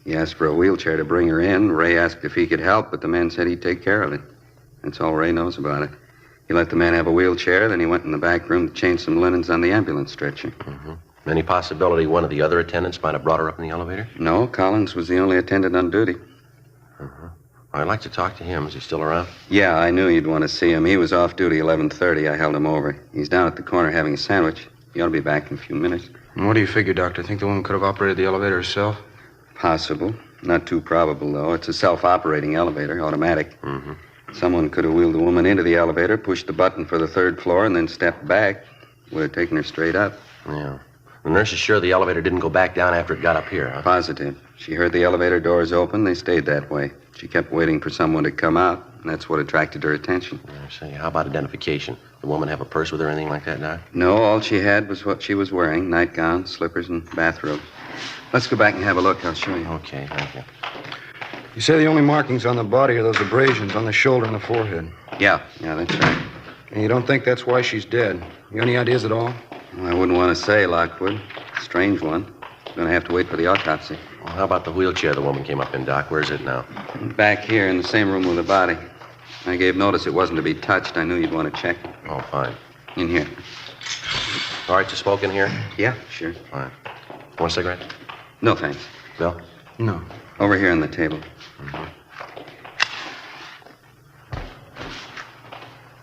He asked for a wheelchair to bring her in. Ray asked if he could help, but the man said he'd take care of it. That's all Ray knows about it. He let the man have a wheelchair, then he went in the back room to change some linens on the ambulance stretcher. Mm-hmm. Any possibility one of the other attendants might have brought her up in the elevator? No, Collins was the only attendant on duty. I'd like to talk to him. Is he still around? Yeah, I knew you'd want to see him. He was off duty 11:30. I held him over. He's down at the corner having a sandwich. He ought to be back in a few minutes. And what do you figure, Doctor? Think the woman could have operated the elevator herself? Possible. Not too probable, though. It's a self-operating elevator, automatic. Mm-hmm. Someone could have wheeled the woman into the elevator, pushed the button for the third floor, and then stepped back. Would have taken her straight up. Yeah. The nurse is sure the elevator didn't go back down after it got up here, huh? Positive. She heard the elevator doors open. They stayed that way. She kept waiting for someone to come out, and that's what attracted her attention. I see. How about identification? Did the woman have a purse with her or anything like that, Doc? No, all she had was what she was wearing, nightgown, slippers, and bathrobe. Let's go back and have a look. I'll show you. Okay, thank you. You say the only markings on the body are those abrasions on the shoulder and the forehead. Yeah, that's right. And you don't think that's why she's dead? You got any ideas at all? Well, I wouldn't want to say, Lockwood. Strange one. Going to have to wait for the autopsy. Well, how about the wheelchair the woman came up in, Doc? Where's it now? Back here in the same room with the body. I gave notice it wasn't to be touched. I knew you'd want to check. Oh, fine. In here. All right to smoke in here? Yeah, sure. Fine. Want a cigarette? No, thanks. Bill? No. Over here on the table. Mm-hmm.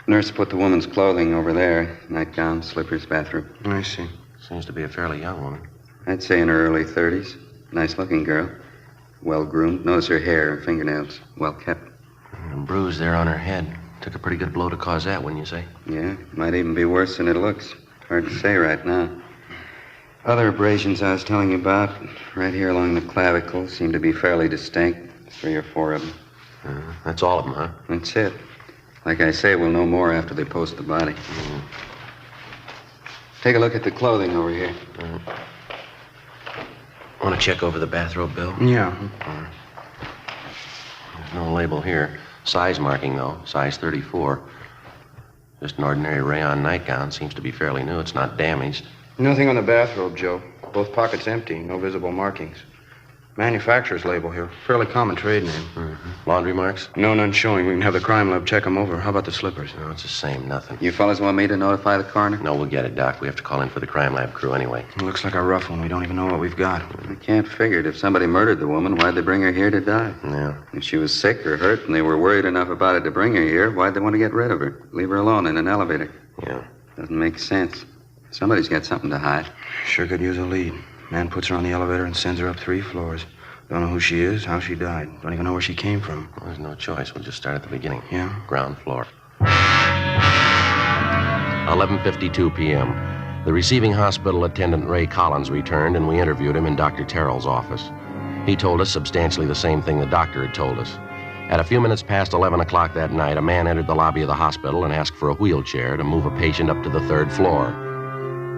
Nurse put the woman's clothing over there. Nightgown, slippers, bathrobe. I see. Seems to be a fairly young woman. I'd say in her early 30s. Nice-looking girl. Well-groomed. Notice her hair and fingernails. Well-kept. And a bruise there on her head. Took a pretty good blow to cause that, wouldn't you say? Yeah, might even be worse than it looks. Hard to say right now. Other abrasions I was telling you about, right here along the clavicle, seem to be fairly distinct. 3 or 4 of them. That's all of them, huh? That's it. Like I say, we'll know more after they post the body. Take a look at the clothing over here. Want to check over the bathrobe, Bill? Yeah. There's no label here. Size marking, though. Size 34. Just an ordinary rayon nightgown. Seems to be fairly new. It's not damaged. Nothing on the bathrobe, Joe. Both pockets empty. No visible markings. Manufacturer's label here. Fairly common trade name. Mm-hmm. Laundry marks? No, none showing. We can have the crime lab check them over. How about the slippers? No, it's the same. Nothing. You fellas want me to notify the coroner? No, we'll get it, Doc. We have to call in for the crime lab crew anyway. It looks like a rough one. We don't even know what we've got. I can't figure it. If somebody murdered the woman, why'd they bring her here to die? Yeah. If she was sick or hurt and they were worried enough about it to bring her here, why'd they want to get rid of her? Leave her alone in an elevator. Yeah. Doesn't make sense. Somebody's got something to hide. Sure could use a lead. Man puts her on the elevator and sends her up 3 floors. Don't know who she is, how she died. Don't even know where she came from. Well, there's no choice. We'll just start at the beginning. Yeah? Ground floor. 11:52 p.m. The receiving hospital attendant, Ray Collins, returned, and we interviewed him in Dr. Terrell's office. He told us substantially the same thing the doctor had told us. At a few minutes past 11 o'clock that night, a man entered the lobby of the hospital and asked for a wheelchair to move a patient up to the 3rd floor.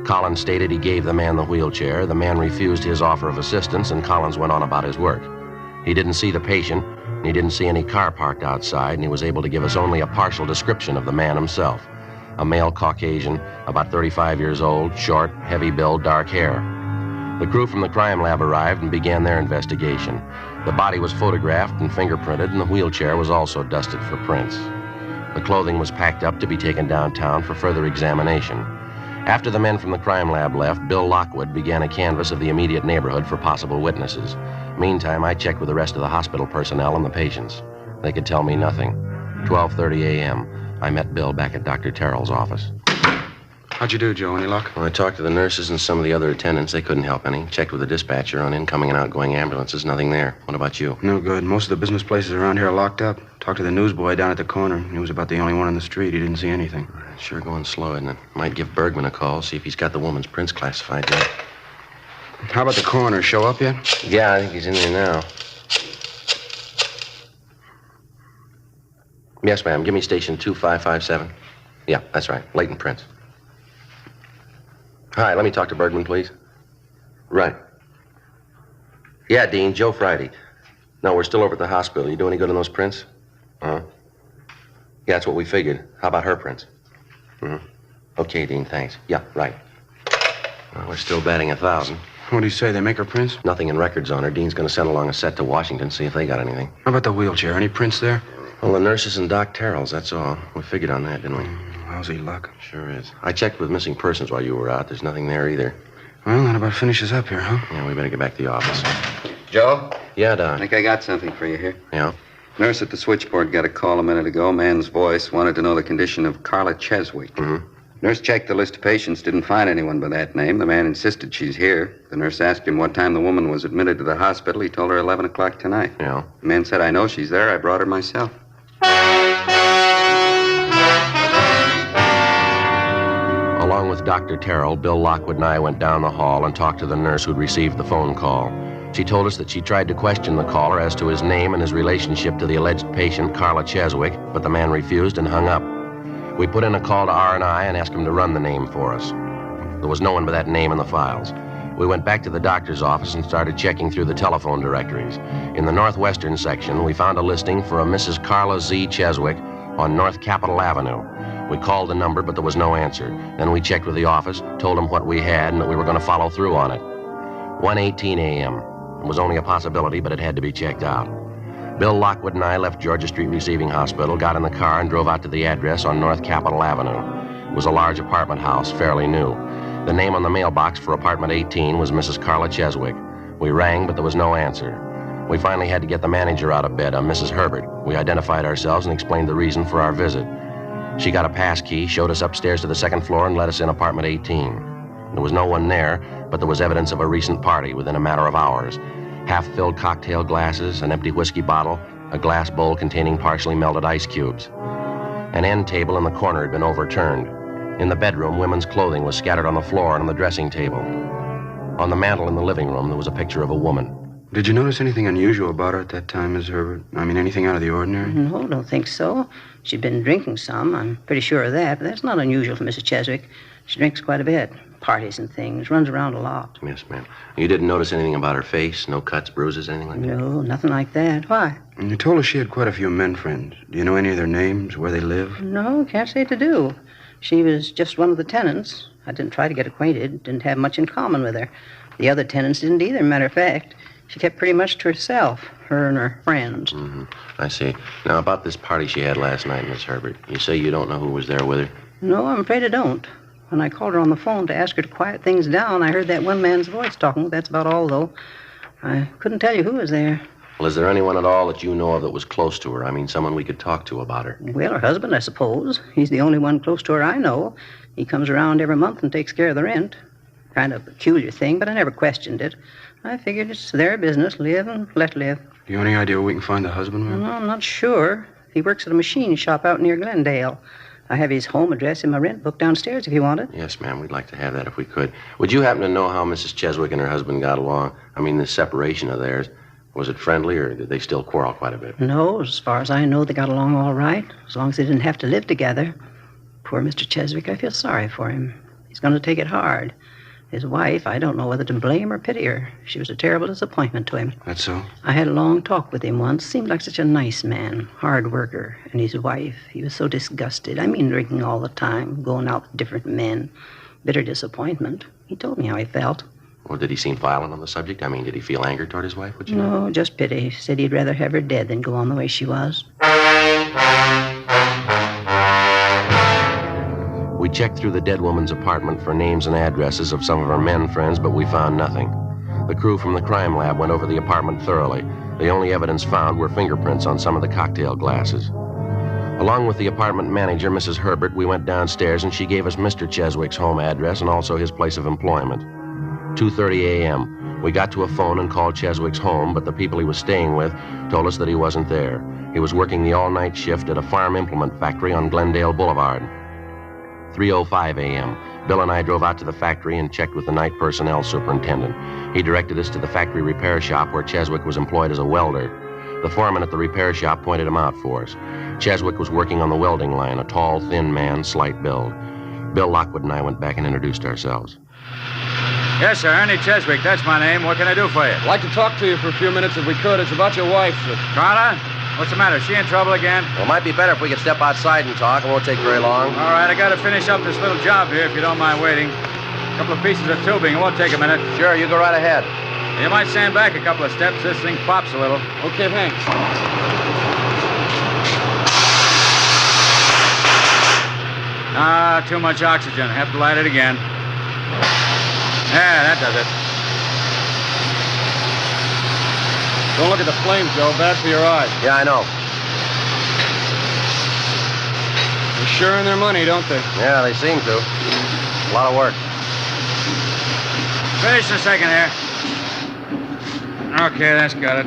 Collins stated he gave the man the wheelchair. The man refused his offer of assistance, and Collins went on about his work. He didn't see the patient, and he didn't see any car parked outside, and he was able to give us only a partial description of the man himself. A male Caucasian, about 35 years old, short, heavy build, dark hair. The crew from the crime lab arrived and began their investigation. The body was photographed and fingerprinted, and the wheelchair was also dusted for prints. The clothing was packed up to be taken downtown for further examination. After the men from the crime lab left, Bill Lockwood began a canvass of the immediate neighborhood for possible witnesses. Meantime, I checked with the rest of the hospital personnel and the patients. They could tell me nothing. 12:30 a.m., I met Bill back at Dr. Terrell's office. How'd you do, Joe? Any luck? Well, I talked to the nurses and some of the other attendants. They couldn't help any. Checked with the dispatcher on incoming and outgoing ambulances. Nothing there. What about you? No good. Most of the business places around here are locked up. Talked to the newsboy down at the corner. He was about the only one on the street. He didn't see anything. It's sure going slow, isn't it? Might give Bergman a call, see if he's got the woman's prints classified yet. How about the coroner? Show up yet? Yeah, I think he's in there now. Yes, ma'am. Give me station 2557. Yeah, that's right. Latent prints. Hi, let me talk to Bergman, please. Right. Yeah, Dean, Joe Friday. No, we're still over at the hospital. You do any good on those prints? Uh-huh. Yeah, that's what we figured. How about her prints? Mm-hmm. Okay, Dean, thanks. Yeah, right. Well, we're still batting 1,000. What do you say? They make her prints? Nothing in records on her. Dean's going to send along a set to Washington, see if they got anything. How about the wheelchair? Any prints there? Well, the nurses and Doc Terrell's, that's all. We figured on that, didn't we? Lousy luck. Sure is. I checked with missing persons while you were out. There's nothing there either. Well, that about finishes up here, huh? Yeah, we better get back to the office. Joe? Yeah, Doc. I think I got something for you here. Yeah? Nurse at the switchboard got a call a minute ago. Man's voice wanted to know the condition of Carla Cheswick. Mm-hmm. Nurse checked the list of patients, didn't find anyone by that name. The man insisted she's here. The nurse asked him what time the woman was admitted to the hospital. He told her 11 o'clock tonight. Yeah? The man said, I know she's there. I brought her myself. Along with Dr. Terrell, Bill Lockwood and I went down the hall and talked to the nurse who'd received the phone call. She told us that she tried to question the caller as to his name and his relationship to the alleged patient, Carla Cheswick, but the man refused and hung up. We put in a call to R&I and asked him to run the name for us. There was no one by that name in the files. We went back to the doctor's office and started checking through the telephone directories. In the northwestern section, we found a listing for a Mrs. Carla Z. Cheswick on North Capitol Avenue. We called the number, but there was no answer. Then we checked with the office, told them what we had, and that we were going to follow through on it. 1:18 a.m. It was only a possibility, but it had to be checked out. Bill Lockwood and I left Georgia Street Receiving Hospital, got in the car, and drove out to the address on North Capitol Avenue. It was a large apartment house, fairly new. The name on the mailbox for apartment 18 was Mrs. Carla Cheswick. We rang, but there was no answer. We finally had to get the manager out of bed, a Mrs. Herbert. We identified ourselves and explained the reason for our visit. She got a pass key, showed us upstairs to the 2nd floor, and let us in apartment 18. There was no one there, but there was evidence of a recent party within a matter of hours. Half-filled cocktail glasses, an empty whiskey bottle, a glass bowl containing partially melted ice cubes. An end table in the corner had been overturned. In the bedroom, women's clothing was scattered on the floor and on the dressing table. On the mantel in the living room, there was a picture of a woman. Did you notice anything unusual about her at that time, Miss Herbert? I mean, anything out of the ordinary? No, don't think so. She'd been drinking some. I'm pretty sure of that, but that's not unusual for Mrs. Cheswick. She drinks quite a bit. Parties and things. Runs around a lot. Yes, ma'am. You didn't notice anything about her face? No cuts, bruises, anything like that? No, nothing like that. Why? And you told us she had quite a few men friends. Do you know any of their names, where they live? No, can't say to do. She was just one of the tenants. I didn't try to get acquainted. Didn't have much in common with her. The other tenants didn't either, matter of fact. She kept pretty much to herself, her and her friends. Mm-hmm. I see. Now, about this party she had last night, Miss Herbert. You say you don't know who was there with her? No, I'm afraid I don't. When I called her on the phone to ask her to quiet things down, I heard that one man's voice talking. That's about all, though. I couldn't tell you who was there. Well, is there anyone at all that you know of that was close to her? I mean, someone we could talk to about her. Well, her husband, I suppose. He's the only one close to her I know. He comes around every month and takes care of the rent. Kind of a peculiar thing, but I never questioned it. I figured it's their business, live and let live. Do you have any idea where we can find the husband, ma'am? No, I'm not sure. He works at a machine shop out near Glendale. I have his home address in my rent book downstairs if you want it. Yes, ma'am, we'd like to have that if we could. Would you happen to know how Mrs. Cheswick and her husband got along? I mean, this separation of theirs. Was it friendly, or did they still quarrel quite a bit? No, as far as I know, they got along all right, as long as they didn't have to live together. Poor Mr. Cheswick, I feel sorry for him. He's going to take it hard. His wife, I don't know whether to blame or pity her. She was a terrible disappointment to him. That's so? I had a long talk with him once. Seemed like such a nice man, hard worker. And his wife, he was so disgusted. I mean, drinking all the time, going out with different men. Bitter disappointment. He told me how he felt. Well, did he seem violent on the subject? I mean, did he feel anger toward his wife? Would you know? No, just pity. He said he'd rather have her dead than go on the way she was. We checked through the dead woman's apartment for names and addresses of some of her men friends, but we found nothing. The crew from the crime lab went over the apartment thoroughly. The only evidence found were fingerprints on some of the cocktail glasses. Along with the apartment manager, Mrs. Herbert, we went downstairs and she gave us Mr. Cheswick's home address and also his place of employment. 2:30 a.m. We got to a phone and called Cheswick's home, but the people he was staying with told us that he wasn't there. He was working the all-night shift at a farm implement factory on Glendale Boulevard. 3:05 a.m. Bill and I drove out to the factory and checked with the night personnel superintendent. He directed us to the factory repair shop where Cheswick was employed as a welder. The foreman at the repair shop pointed him out for us. Cheswick was working on the welding line, a tall, thin man, slight build. Bill Lockwood and I went back and introduced ourselves. Yes, sir, Ernie Cheswick. That's my name. What can I do for you? I'd like to talk to you for a few minutes if we could. It's about your wife, sir. Carla? What's the matter? Is she in trouble again? Well, it might be better if we could step outside and talk. It won't take very long. All right, I got to finish up this little job here, if you don't mind waiting. A couple of pieces of tubing. It won't take a minute. Sure, you go right ahead. You might stand back a couple of steps. This thing pops a little. Okay, thanks. Ah, too much oxygen. Have to light it again. Yeah, that does it. Don't look at the flames, Joe. Bad for your eyes. Yeah, I know. They're sure earn their money, don't they? Yeah, they seem to. A lot of work. Finish in a second here. Okay, that's got it.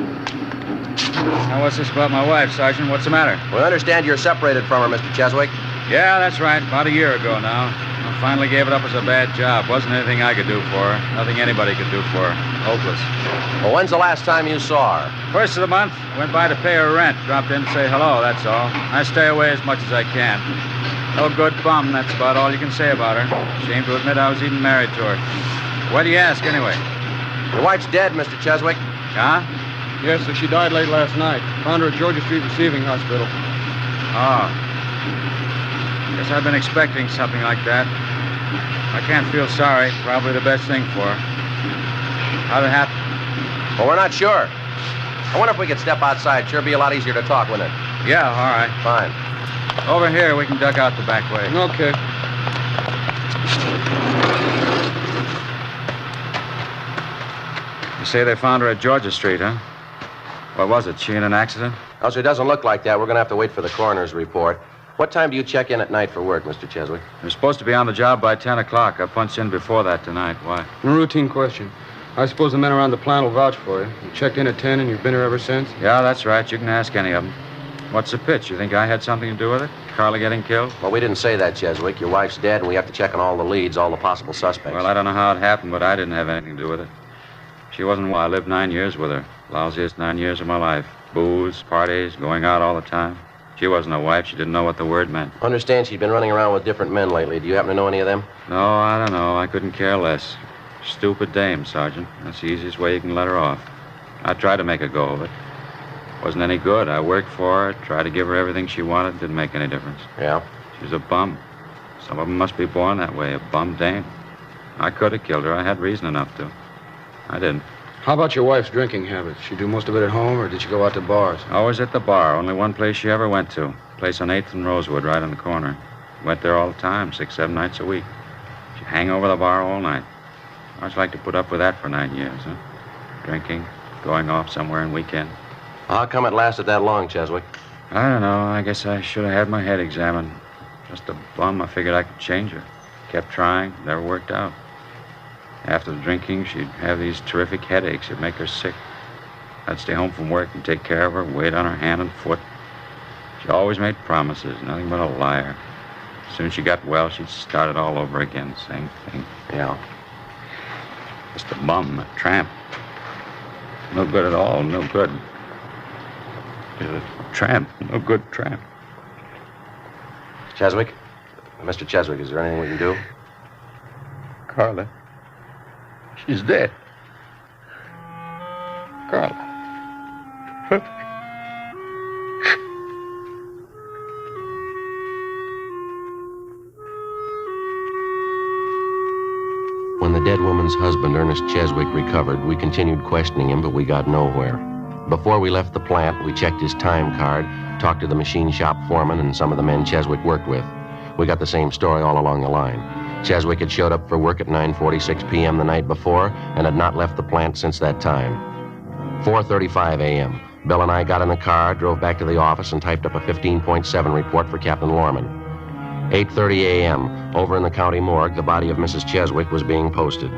Now, what's this about my wife, Sergeant? What's the matter? We understand you're separated from her, Mr. Cheswick. Yeah, that's right. About a year ago now. I finally gave it up as a bad job. Wasn't anything I could do for her. Nothing anybody could do for her. Hopeless. Well, when's the last time you saw her? First of the month. Went by to pay her rent. Dropped in to say hello, that's all. I stay away as much as I can. No good bum, that's about all you can say about her. Shame to admit I was even married to her. Why do you ask, anyway? Your wife's dead, Mr. Cheswick. Huh? Yes, sir. She died late last night. Found her at Georgia Street Receiving Hospital. Oh. Guess I've been expecting something like that. I can't feel sorry. Probably the best thing for her. How'd it happen? Well, we're not sure. I wonder if we could step outside. Sure be a lot easier to talk, wouldn't it? Yeah, all right. Fine. Over here, we can duck out the back way. Okay. You say they found her at Georgia Street, huh? What was it? She in an accident? Oh, sir, it doesn't look like that. We're going to have to wait for the coroner's report. What time do you check in at night for work, Mr. Cheswick? You're supposed to be on the job by 10 o'clock. I punched in before that tonight. Why? A routine question. I suppose the men around the plant will vouch for you. You checked in at 10 and you've been here ever since? Yeah, that's right. You can ask any of them. What's the pitch? You think I had something to do with it? Carla getting killed? Well, we didn't say that, Cheswick. Your wife's dead, and we have to check on all the leads, all the possible suspects. Well, I don't know how it happened, but I didn't have anything to do with it. She wasn't one. I lived 9 years with her. Lousiest 9 years of my life. Booze, parties, going out all the time. She wasn't a wife. She didn't know what the word meant. I understand she'd been running around with different men lately. Do you happen to know any of them? No, I don't know. I couldn't care less. Stupid dame, Sergeant. That's the easiest way you can let her off. I tried to make a go of it. Wasn't any good. I worked for her, tried to give her everything she wanted. Didn't make any difference. Yeah? She was a bum. Some of them must be born that way, a bum dame. I could have killed her. I had reason enough to. I didn't. How about your wife's drinking habits? She do most of it at home, or did she go out to bars? Always at the bar. Only one place she ever went to. Place on 8th and Rosewood, right on the corner. Went there all the time, 6, 7 nights a week. She'd hang over the bar all night. How'd you like to put up with that for 9 years, huh? Drinking, going off somewhere on weekend. How come it lasted that long, Cheswick? I don't know. I guess I should have had my head examined. Just a bum. I figured I could change her. Kept trying. Never worked out. After the drinking, she'd have these terrific headaches. It'd make her sick. I'd stay home from work and take care of her, wait on her hand and foot. She always made promises, nothing but a liar. As soon as she got well, she'd start it all over again, same thing. Yeah. Just a bum, a tramp. No good at all, no good. She's a tramp, no good tramp. Cheswick? Mr. Cheswick, is there anything we can do? Carla. She's dead. Carla. When the dead woman's husband, Ernest Cheswick, recovered, we continued questioning him, but we got nowhere. Before we left the plant, we checked his time card, talked to the machine shop foreman and some of the men Cheswick worked with. We got the same story all along the line. Cheswick had showed up for work at 9:46 p.m. the night before and had not left the plant since that time. 4:35 a.m. Bill and I got in the car, drove back to the office, and typed up a 15.7 report for Captain Lorman. 8:30 a.m., over in the county morgue, the body of Mrs. Cheswick was being posted.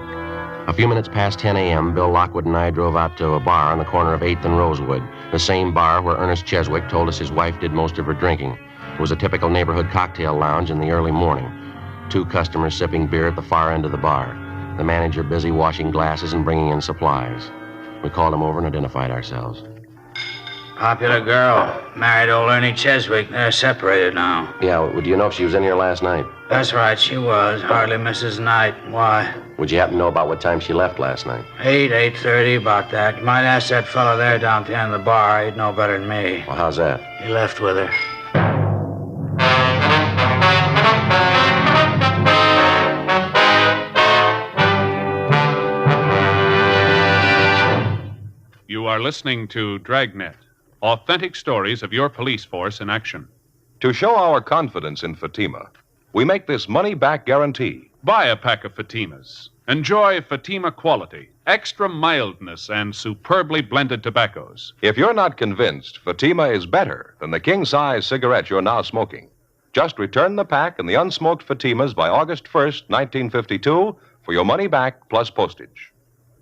A few minutes past 10 a.m., Bill Lockwood and I drove out to a bar on the corner of 8th and Rosewood, the same bar where Ernest Cheswick told us his wife did most of her drinking. It was a typical neighborhood cocktail lounge in the early morning. 2 customers sipping beer at the far end of the bar. The manager busy washing glasses and bringing in supplies. We called him over and identified ourselves. Popular girl. Married old Ernie Cheswick. They're separated now. Yeah, well, do you know if she was in here last night? That's right, she was. Hardly misses night. Why? Would you happen to know about what time she left last night? 8:30, about that. You might ask that fellow there down at the end of the bar. He'd know better than me. Well, how's that? He left with her. You are listening to Dragnet, authentic stories of your police force in action. To show our confidence in Fatima, we make this money-back guarantee. Buy a pack of Fatimas. Enjoy Fatima quality, extra mildness, and superbly blended tobaccos. If you're not convinced Fatima is better than the king-size cigarette you're now smoking, just return the pack and the unsmoked Fatimas by August 1st, 1952, for your money back plus postage.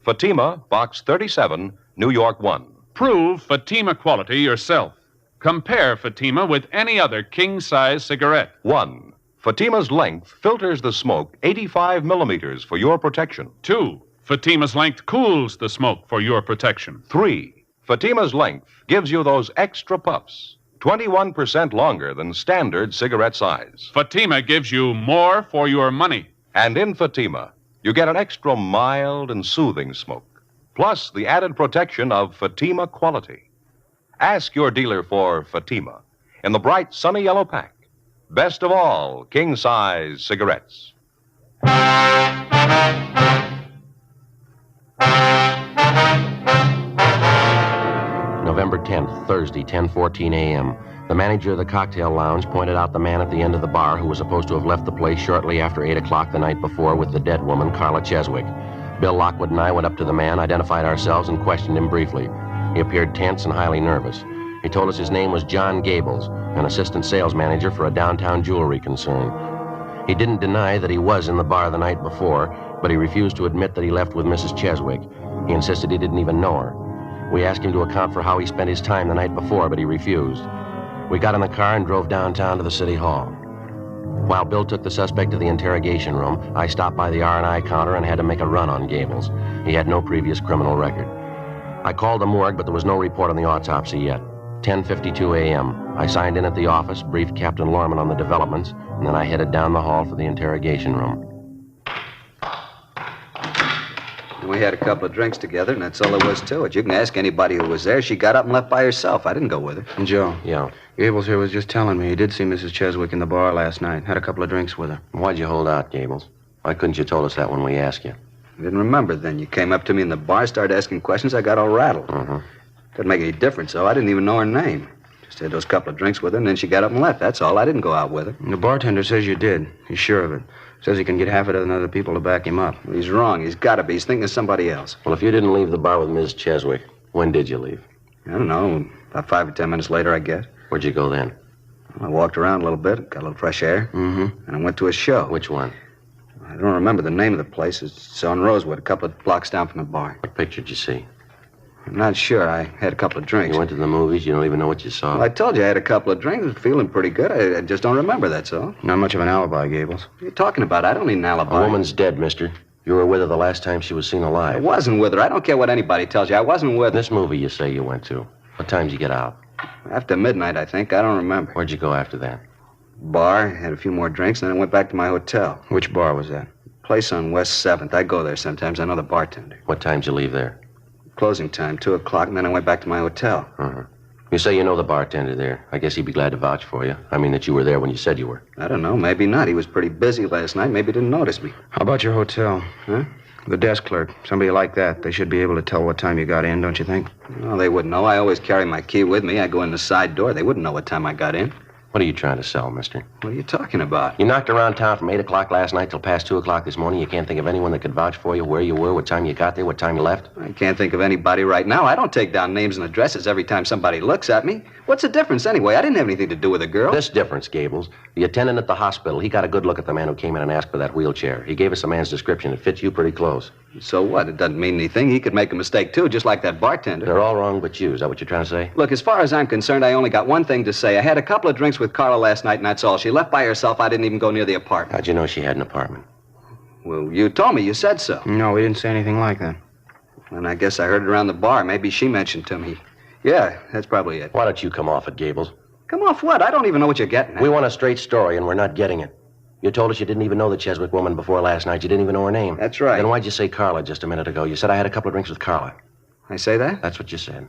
Fatima, Box 37, New York 1. Prove Fatima quality yourself. Compare Fatima with any other king-size cigarette. 1. Fatima's length filters the smoke 85 millimeters for your protection. 2. Fatima's length cools the smoke for your protection. 3. Fatima's length gives you those extra puffs, 21% longer than standard cigarette size. Fatima gives you more for your money. And in Fatima, you get an extra mild and soothing smoke, plus the added protection of Fatima quality. Ask your dealer for Fatima in the bright sunny yellow pack. Best of all, king-size cigarettes. November 10th, Thursday, 10:14 a.m. The manager of the cocktail lounge pointed out the man at the end of the bar who was supposed to have left the place shortly after 8 o'clock the night before with the dead woman, Carla Cheswick. Bill Lockwood and I went up to the man, identified ourselves, and questioned him briefly. He appeared tense and highly nervous. He told us his name was John Gables, an assistant sales manager for a downtown jewelry concern. He didn't deny that he was in the bar the night before, but he refused to admit that he left with Mrs. Cheswick. He insisted he didn't even know her. We asked him to account for how he spent his time the night before, but he refused. We got in the car and drove downtown to the city hall. While Bill took the suspect to the interrogation room, I stopped by the R&I counter and had to make a run on Gables. He had no previous criminal record. I called the morgue, but there was no report on the autopsy yet. 10:52 a.m. I signed in at the office, briefed Captain Lorman on the developments, and then I headed down the hall for the interrogation room. We had a couple of drinks together, and that's all there was to it. You can ask anybody who was there. She got up and left by herself. I didn't go with her. And Joe. Yeah. Gables here was just telling me he did see Mrs. Cheswick in the bar last night. Had a couple of drinks with her. Why'd you hold out, Gables? Why couldn't you told us that when we asked you? I didn't remember then. You came up to me in the bar, started asking questions. I got all rattled. Couldn't make any difference, though. I didn't even know her name. Just had those couple of drinks with her, and then she got up and left. That's all. I didn't go out with her. The bartender says you did. He's sure of it. Says he can get half a dozen other people to back him up. He's wrong. He's got to be. He's thinking of somebody else. Well, if you didn't leave the bar with Ms. Cheswick, when did you leave? I don't know. About 5 or 10 minutes later, I guess. Where'd you go then? I walked around a little bit, got a little fresh air. And I went to a show. Which one? I don't remember the name of the place. It's on Rosewood, a couple of blocks down from the bar. What picture did you see? I'm not sure. I had a couple of drinks. You went to the movies? You don't even know what you saw? Well, I told you I had a couple of drinks. Feeling pretty good. I just don't remember, that's all. Not much of an alibi, Gables. What are you talking about? I don't need an alibi. A woman's dead, mister. You were with her the last time she was seen alive. I wasn't with her. I don't care what anybody tells you. I wasn't with her. This movie you say you went to. What time did you get out? After midnight, I think. I don't remember. Where'd you go after that? Bar, had a few more drinks, and then I went back to my hotel. Which bar was that? Place on West 7th. I go there sometimes. I know the bartender. What time did you leave there? Closing time, 2 o'clock, and then I went back to my hotel. You say you know the bartender there. I guess he'd be glad to vouch for you. I mean that you were there when you said you were. I don't know. Maybe not. He was pretty busy last night. Maybe he didn't notice me. How about your hotel? Huh? The desk clerk. Somebody like that. They should be able to tell what time you got in, don't you think? Well, they wouldn't know. I always carry my key with me. I go in the side door. They wouldn't know what time I got in. What are you trying to sell, mister? What are you talking about? You knocked around town from 8 o'clock last night till past 2 o'clock this morning. You can't think of anyone that could vouch for you, where you were, what time you got there, what time you left? I can't think of anybody right now. I don't take down names and addresses every time somebody looks at me. What's the difference anyway? I didn't have anything to do with the girl. This difference, Gables. The attendant at the hospital, he got a good look at the man who came in and asked for that wheelchair. He gave us a man's description. It fits you pretty close. So what? It doesn't mean anything. He could make a mistake, too, just like that bartender. They're all wrong but you. Is that what you're trying to say? Look, as far as I'm concerned, I only got one thing to say. I had a couple of drinks with Carla last night, and that's all. She left by herself. I didn't even go near the apartment. How'd you know she had an apartment? Well, you told me. You said so. No, we didn't say anything like that. And I guess I heard it around the bar. Maybe she mentioned to me. Yeah, that's probably it. Why don't you come off it, Gables? Come off what? I don't even know what you're getting at. We want a straight story, and we're not getting it. You told us you didn't even know the Cheswick woman before last night. You didn't even know her name. That's right. Then why'd you say Carla just a minute ago? You said I had a couple of drinks with Carla. I say that? That's what you said.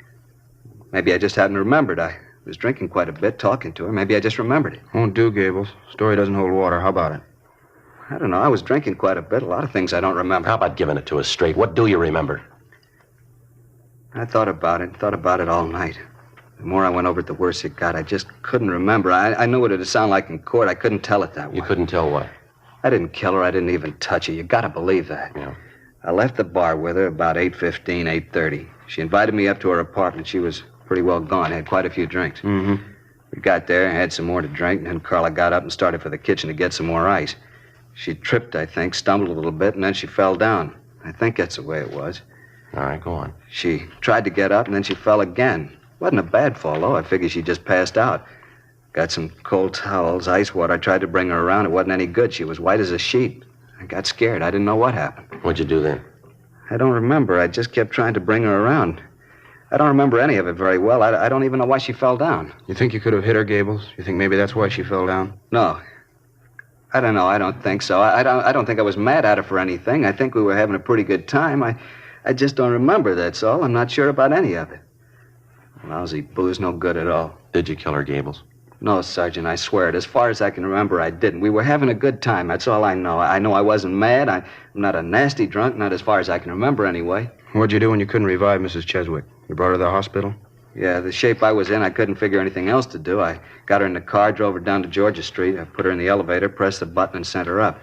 Maybe I just hadn't remembered. I was drinking quite a bit, talking to her. Maybe I just remembered it. Won't do, Gables. Story doesn't hold water. How about it? I don't know. I was drinking quite a bit. A lot of things I don't remember. How about giving it to us straight? What do you remember? I thought about it all night. The more I went over it, the worse it got. I just couldn't remember. I knew what it would sound like in court. I couldn't tell it that way. You couldn't tell what? I didn't kill her. I didn't even touch her. You gotta believe that. Yeah. I left the bar with her about 8:15, 8:30. She invited me up to her apartment. She was pretty well gone. Had quite a few drinks. We got there, had some more to drink, and then Carla got up and started for the kitchen to get some more ice. She tripped, I think, stumbled a little bit, and then she fell down. I think that's the way it was. All right, go on. She tried to get up, and then she fell again. Wasn't a bad fall, though. I figured she just passed out. Got some cold towels, ice water. I tried to bring her around. It wasn't any good. She was white as a sheet. I got scared. I didn't know what happened. What'd you do then? I don't remember. I just kept trying to bring her around. I don't remember any of it very well. I don't even know why she fell down. You think you could have hit her, Gables? You think maybe that's why she fell down? No. I don't know. I don't think so. I don't think I was mad at her for anything. I think we were having a pretty good time. I just don't remember, that's all. I'm not sure about any of it. Lousy booze, no good at all. Did you kill her, Gables? No, Sergeant, I swear it. As far as I can remember, I didn't. We were having a good time. That's all I know. I know I wasn't mad. I'm not a nasty drunk, not as far as I can remember anyway. What'd you do when you couldn't revive Mrs. Cheswick? You brought her to the hospital? Yeah, the shape I was in, I couldn't figure anything else to do. I got her in the car, drove her down to Georgia Street. I put her in the elevator, pressed the button, and sent her up.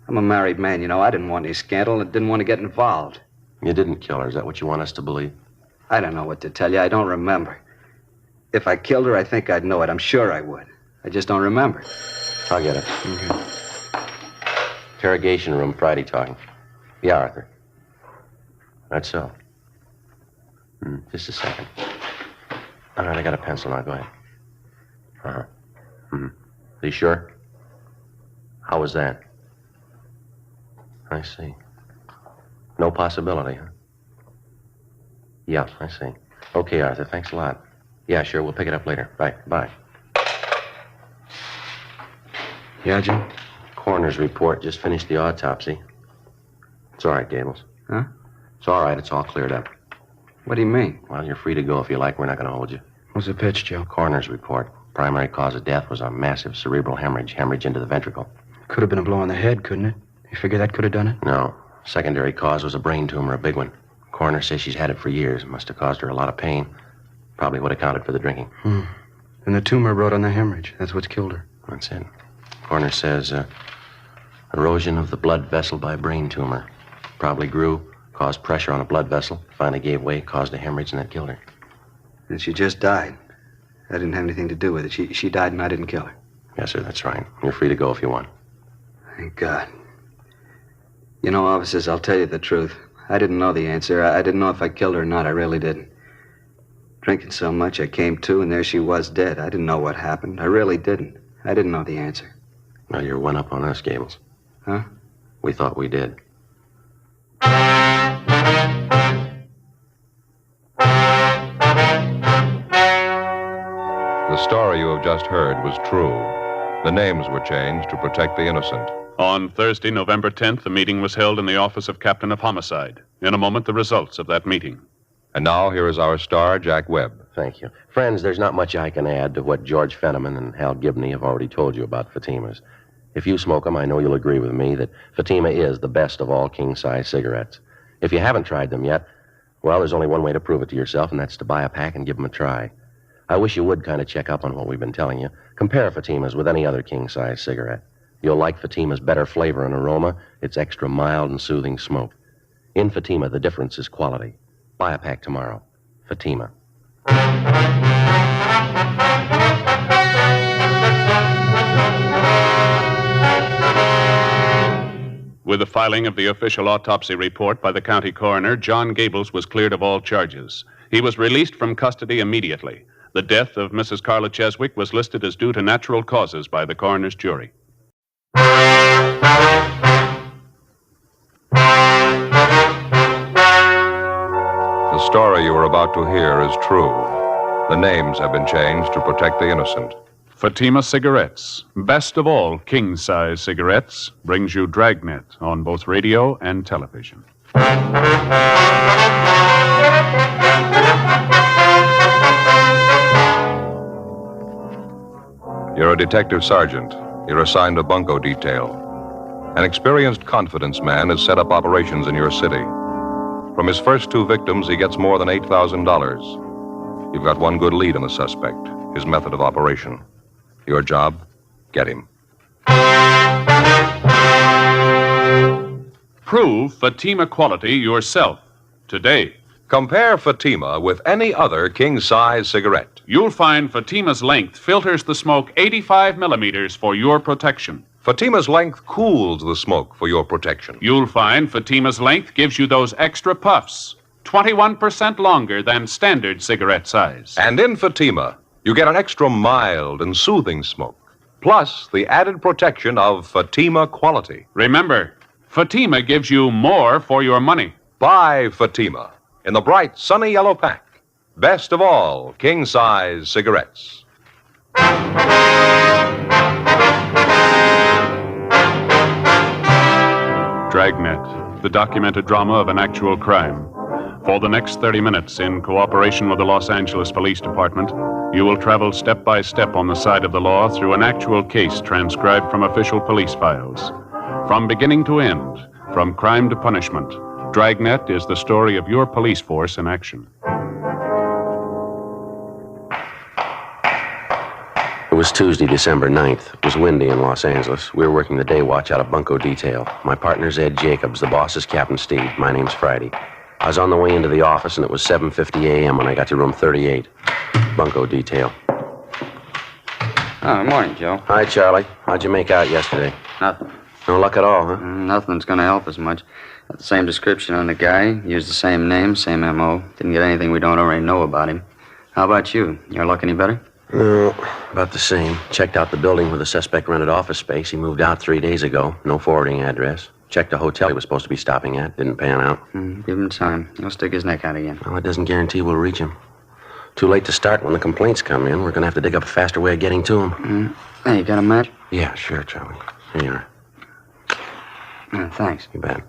I'm a married man, you know. I didn't want any scandal and didn't want to get involved. You didn't kill her. Is that what you want us to believe? I don't know what to tell you. I don't remember. If I killed her, I think I'd know it. I'm sure I would. I just don't remember. I'll get it. Interrogation room, Friday talking. Yeah, Arthur. That's so. Just a second. All right, I got a pencil now. Go ahead. Are you sure? How was that? I see. No possibility, huh? Yeah, I see. Okay, Arthur, thanks a lot. Yeah, sure, we'll pick it up later. Right, bye. Yeah, Jim? Coroner's report. Just finished the autopsy. It's all right, Gables. Huh? It's all right. It's all cleared up. What do you mean? Well, you're free to go if you like. We're not going to hold you. What's the pitch, Joe? Coroner's report. Primary cause of death was a massive cerebral hemorrhage into the ventricle. Could have been a blow on the head, couldn't it? You figure that could have done it? No. Secondary cause was a brain tumor, a big one. Coroner says she's had it for years. Must have caused her a lot of pain. Probably would have accounted for the drinking. And the tumor brought on the hemorrhage. That's what's killed her. That's it. Coroner says erosion of the blood vessel by brain tumor. Probably grew, caused pressure on a blood vessel, finally gave way, caused a hemorrhage, and that killed her. And she just died. I didn't have anything to do with it. She died and I didn't kill her. Yes, sir, that's right. You're free to go if you want. Thank God. You know, officers, I'll tell you the truth. I didn't know the answer. I didn't know if I killed her or not. I really didn't. Drinking so much, I came to, and there she was dead. I didn't know what happened. I really didn't. I didn't know the answer. Well, you're one up on us, Gables. Huh? We thought we did. The story you have just heard was true. The names were changed to protect the innocent. On Thursday, November 10th, a meeting was held in the office of Captain of Homicide. In a moment, the results of that meeting. And now, here is our star, Jack Webb. Thank you. Friends, there's not much I can add to what George Fenneman and Hal Gibney have already told you about Fatima's. If you smoke them, I know you'll agree with me that Fatima is the best of all king-size cigarettes. If you haven't tried them yet, well, there's only one way to prove it to yourself, and that's to buy a pack and give them a try. I wish you would kind of check up on what we've been telling you. Compare Fatima's with any other king-size cigarette. You'll like Fatima's better flavor and aroma. It's extra mild and soothing smoke. In Fatima, the difference is quality. Buy a pack tomorrow. Fatima. With the filing of the official autopsy report by the county coroner, John Gables was cleared of all charges. He was released from custody immediately. The death of Mrs. Carla Cheswick was listed as due to natural causes by the coroner's jury. The story you are about to hear is true. The names have been changed to protect the innocent. Fatima Cigarettes, best of all king-size cigarettes, brings you Dragnet on both radio and television. You're a detective sergeant. You're assigned a bunco detail. An experienced confidence man has set up operations in your city. From his first two victims, he gets more than $8,000. You've got one good lead on the suspect, his method of operation. Your job, get him. Prove Fatima quality yourself today. Compare Fatima with any other king-size cigarette. You'll find Fatima's length filters the smoke 85 millimeters for your protection. Fatima's length cools the smoke for your protection. You'll find Fatima's length gives you those extra puffs, 21% longer than standard cigarette size. And in Fatima, you get an extra mild and soothing smoke, plus the added protection of Fatima quality. Remember, Fatima gives you more for your money. Buy Fatima in the bright, sunny yellow pack. Best of all king-size cigarettes. Dragnet, the documented drama of an actual crime. For the next 30 minutes, in cooperation with the Los Angeles Police Department, you will travel step by step on the side of the law through an actual case transcribed from official police files. From beginning to end, from crime to punishment, Dragnet is the story of your police force in action. It was Tuesday, December 9th. It was windy in Los Angeles. We were working the day watch out of Bunco detail. My partner's Ed Jacobs. The boss is Captain Steve. My name's Friday. I was on the way into the office, and it was 7:50 a.m. when I got to room 38. Bunco detail. Oh, morning, Joe. Hi, Charlie. How'd you make out yesterday? Nothing. No luck at all, huh? Nothing's going to help us much. Got the same description on the guy. Used the same name, same M.O. Didn't get anything we don't already know about him. How about you? Your luck any better? No, about the same. Checked out the building where the suspect rented office space. He moved out 3 days ago. No forwarding address. Checked a hotel he was supposed to be stopping at. Didn't pan out. Give him time. He'll stick his neck out again. Well, it doesn't guarantee we'll reach him. Too late to start when the complaints come in. We're going to have to dig up a faster way of getting to him. Hey, you got a match? Yeah, sure, Charlie. Here you are. Thanks. You bet.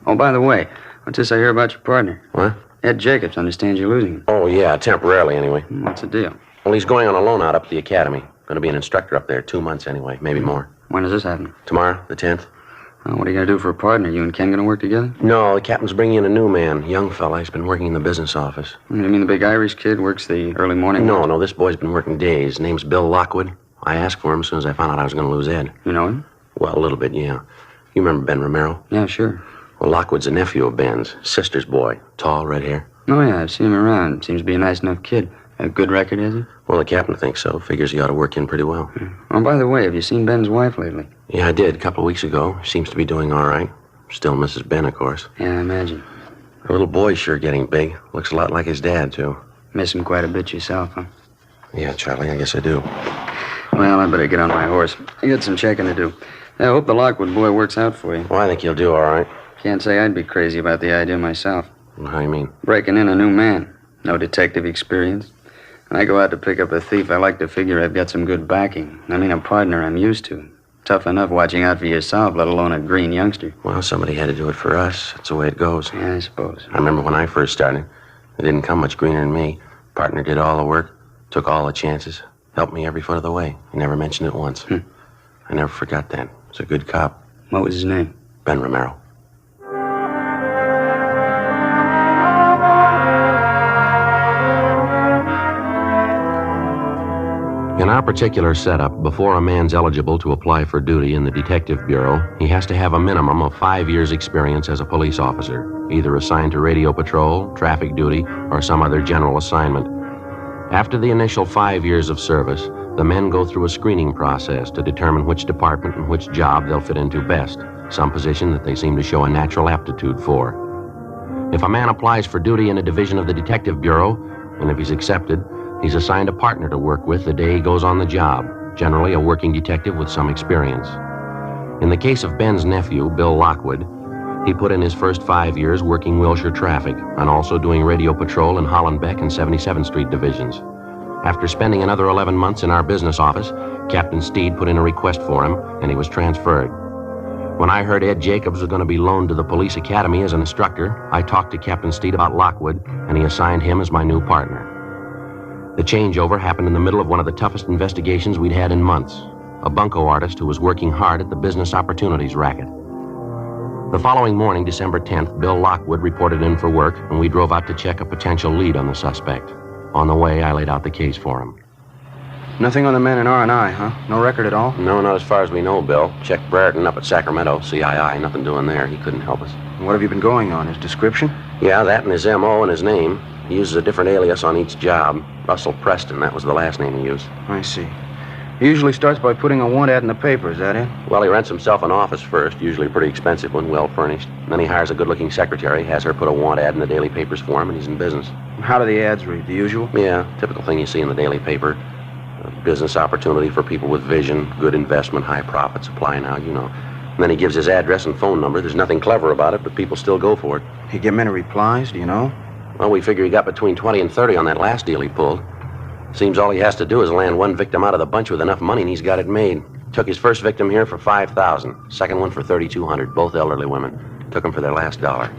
Oh, by the way, what's this I hear about your partner? What? Ed Jacobs understands you're losing him. Oh, yeah, temporarily anyway. What's the deal? Well, he's going on a loan out up at the academy. Going to be an instructor up there 2 months anyway, maybe more. When does this happen? Tomorrow, the 10th. Well, what are you going to do for a partner? You and Ken going to work together? No, the captain's bringing in a new man, young fella. He's been working in the business office. You mean the big Irish kid works the early morning? No, this boy's been working days. His name's Bill Lockwood. I asked for him as soon as I found out I was going to lose Ed. You know him? Well, a little bit, yeah. You remember Ben Romero? Yeah, sure. Well, Lockwood's a nephew of Ben's, sister's boy. Tall, red hair. Oh, yeah, I've seen him around. Seems to be a nice enough kid. A good record, is he? Well, the captain thinks so. Figures he ought to work in pretty well. Oh, by the way, have you seen Ben's wife lately? Yeah, I did, a couple of weeks ago. Seems to be doing all right. Still Mrs. Ben, of course. Yeah, I imagine. Her little boy's sure getting big. Looks a lot like his dad, too. Miss him quite a bit yourself, huh? Yeah, Charlie, I guess I do. Well, I better get on my horse. I got some checking to do. I hope the Lockwood boy works out for you. Well, I think he'll do all right. Can't say I'd be crazy about the idea myself. How do you mean? Breaking in a new man. No detective experience. When I go out to pick up a thief, I like to figure I've got some good backing. I mean, a partner I'm used to. Tough enough watching out for yourself, let alone a green youngster. Well, somebody had to do it for us. That's the way it goes. Yeah, I suppose. I remember when I first started. It didn't come much greener than me. Partner did all the work, took all the chances, helped me every foot of the way. He never mentioned it once. I never forgot that. He's a good cop. What was his name? Ben Romero. In our particular setup, before a man's eligible to apply for duty in the Detective Bureau, he has to have a minimum of 5 years' experience as a police officer, either assigned to radio patrol, traffic duty, or some other general assignment. After the initial 5 years of service, the men go through a screening process to determine which department and which job they'll fit into best, some position that they seem to show a natural aptitude for. If a man applies for duty in a division of the Detective Bureau, and if he's accepted, he's assigned a partner to work with the day he goes on the job, generally a working detective with some experience. In the case of Ben's nephew, Bill Lockwood, he put in his first 5 years working Wilshire traffic and also doing radio patrol in Hollenbeck and 77th Street divisions. After spending another 11 months in our business office, Captain Steed put in a request for him, and he was transferred. When I heard Ed Jacobs was going to be loaned to the police academy as an instructor, I talked to Captain Steed about Lockwood, and he assigned him as my new partner. The changeover happened in the middle of one of the toughest investigations we'd had in months. A bunco artist who was working hard at the business opportunities racket. The following morning, December 10th, Bill Lockwood reported in for work, and we drove out to check a potential lead on the suspect. On the way, I laid out the case for him. Nothing on the man in R&I, huh? No record at all? No, not as far as we know, Bill. Checked Brereton up at Sacramento, CII. Nothing doing there. He couldn't help us. What have you been going on? His description? Yeah, that and his M.O. and his name. He uses a different alias on each job. Russell Preston, that was the last name he used. I see. He usually starts by putting a want ad in the paper, is that it? Well, he rents himself an office first, usually a pretty expensive one, well furnished. Then he hires a good-looking secretary, has her put a want ad in the daily papers for him, and he's in business. How do the ads read? The usual? Yeah, typical thing you see in the daily paper. A business opportunity for people with vision, good investment, high profits. Apply now, you know. And then he gives his address and phone number. There's nothing clever about it, but people still go for it. He get many replies, do you know? Well, we figure he got between 20 and 30 on that last deal he pulled. Seems all he has to do is land one victim out of the bunch with enough money, and he's got it made. Took his first victim here for $5,000. Second one for $3,200. Both elderly women. Took them for their last dollar.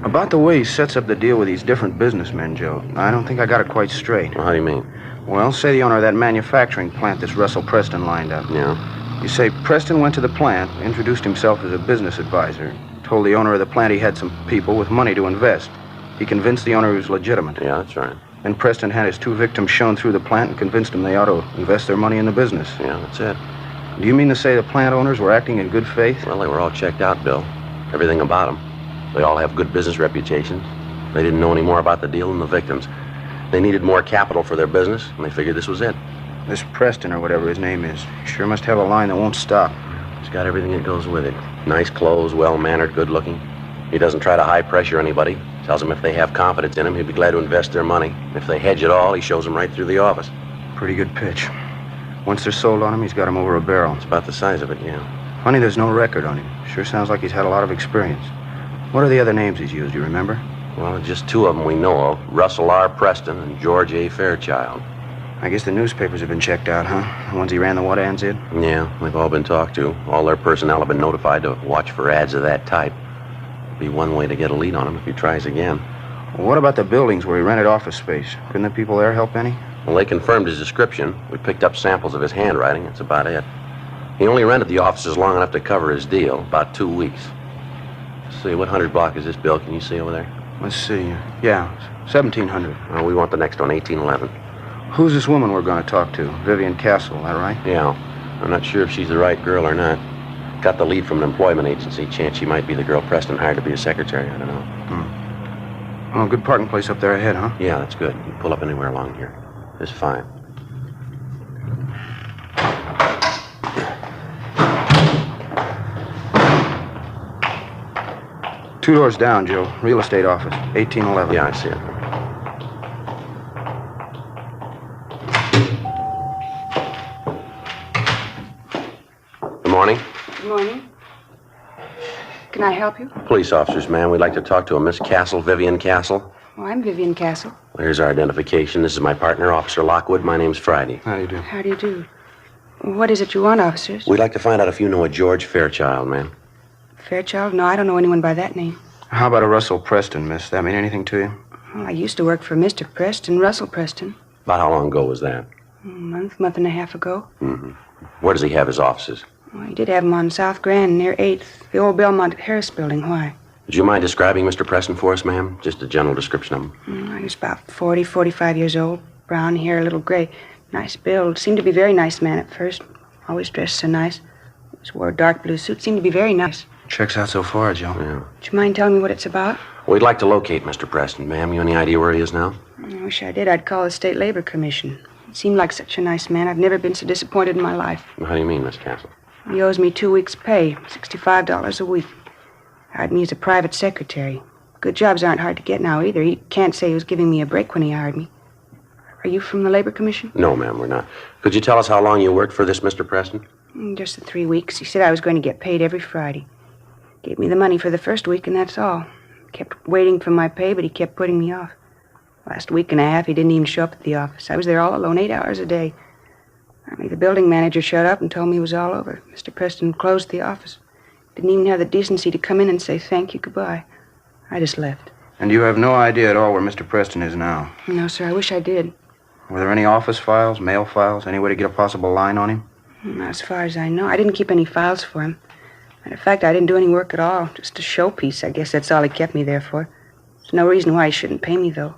About the way he sets up the deal with these different businessmen, Joe, I don't think I got it quite straight. Well, how do you mean? Well, say the owner of that manufacturing plant this Russell Preston lined up. Yeah. You say Preston went to the plant, introduced himself as a business advisor, told the owner of the plant he had some people with money to invest. He convinced the owner he was legitimate. Yeah, that's right. Then Preston had his two victims shown through the plant and convinced them they ought to invest their money in the business. Yeah, that's it. Do you mean to say the plant owners were acting in good faith? Well, they were all checked out, Bill. Everything about them. They all have good business reputations. They didn't know any more about the deal than the victims. They needed more capital for their business, and they figured this was it. This Preston, or whatever his name is, sure must have a line that won't stop. He's got everything that goes with it. Nice clothes, well-mannered, good-looking. He doesn't try to high-pressure anybody. Tells them if they have confidence in him, he'd be glad to invest their money. If they hedge at all, he shows them right through the office. Pretty good pitch. Once they're sold on him, he's got them over a barrel. It's about the size of it, yeah. Funny there's no record on him. Sure sounds like he's had a lot of experience. What are the other names he's used, you remember? Well, just two of them we know of. Russell R. Preston and George A. Fairchild. I guess the newspapers have been checked out, huh? The ones he ran the what ads in? Yeah, they've all been talked to. All their personnel have been notified to watch for ads of that type. Be one way to get a lead on him if he tries again. Well, what about the buildings where he rented office space? Couldn't the people there help any? Well, they confirmed his description. We picked up samples of his handwriting. That's about it. He only rented the offices long enough to cover his deal, about 2 weeks. Let's see, what 100 block is this, Bill? Can you see over there? Let's see. Yeah, 1700. Oh, we want the next one, 1811. Who's this woman we're going to talk to? Vivian Castle, that right? Yeah. I'm not sure if she's the right girl or not. Got the lead from an employment agency. Chance she might be the girl Preston hired to be a secretary. I don't know. Oh, good parking place up there ahead, huh? Yeah, that's good. You can pull up anywhere along here. It's fine. Two doors down, Joe. Real estate office, 1811. Yeah, I see it. Good morning. Good morning. Can I help you? Police officers, ma'am. We'd like to talk to a Miss Castle, Vivian Castle. Oh, I'm Vivian Castle. Well, here's our identification. This is my partner, Officer Lockwood. My name's Friday. How do you do? How do you do? What is it you want, officers? We'd like to find out if you know a George Fairchild, ma'am. Fairchild? No, I don't know anyone by that name. How about a Russell Preston, miss? That mean anything to you? Well, I used to work for Mr. Preston, Russell Preston. About how long ago was that? A month and a half ago. Mm-hmm. Where does he have his offices? Well, he did have them on South Grand near 8th, the old Belmont Harris building. Why? Would you mind describing Mr. Preston for us, ma'am? Just a general description of him. He was about 40, 45 years old. Brown hair, a little gray. Nice build. Seemed to be a very nice man at first. Always dressed so nice. Always wore a dark blue suit. Seemed to be very nice. Checks out so far, Joe. Yeah. Would you mind telling me what it's about? We'd like to locate Mr. Preston, ma'am. You any idea where he is now? I wish I did. I'd call the State Labor Commission. He seemed like such a nice man. I've never been so disappointed in my life. How do you mean, Miss Castle? He owes me 2 weeks' pay, $65 a week. Hired me as a private secretary. Good jobs aren't hard to get now either. He can't say he was giving me a break when he hired me. Are you from the Labor Commission? No, ma'am, we're not. Could you tell us how long you worked for this Mr. Preston? Just the 3 weeks. He said I was going to get paid every Friday. Gave me the money for the first week, and that's all. Kept waiting for my pay, but he kept putting me off. Last week and a half, he didn't even show up at the office. I was there all alone, 8 hours a day. Finally, the building manager showed up and told me it was all over. Mr. Preston closed the office. Didn't even have the decency to come in and say thank you, goodbye. I just left. And you have no idea at all where Mr. Preston is now? No, sir, I wish I did. Were there any office files, mail files, any way to get a possible line on him? Not as far as I know. I didn't keep any files for him. Matter of fact, I didn't do any work at all. Just a showpiece. I guess that's all he kept me there for. There's no reason why he shouldn't pay me, though.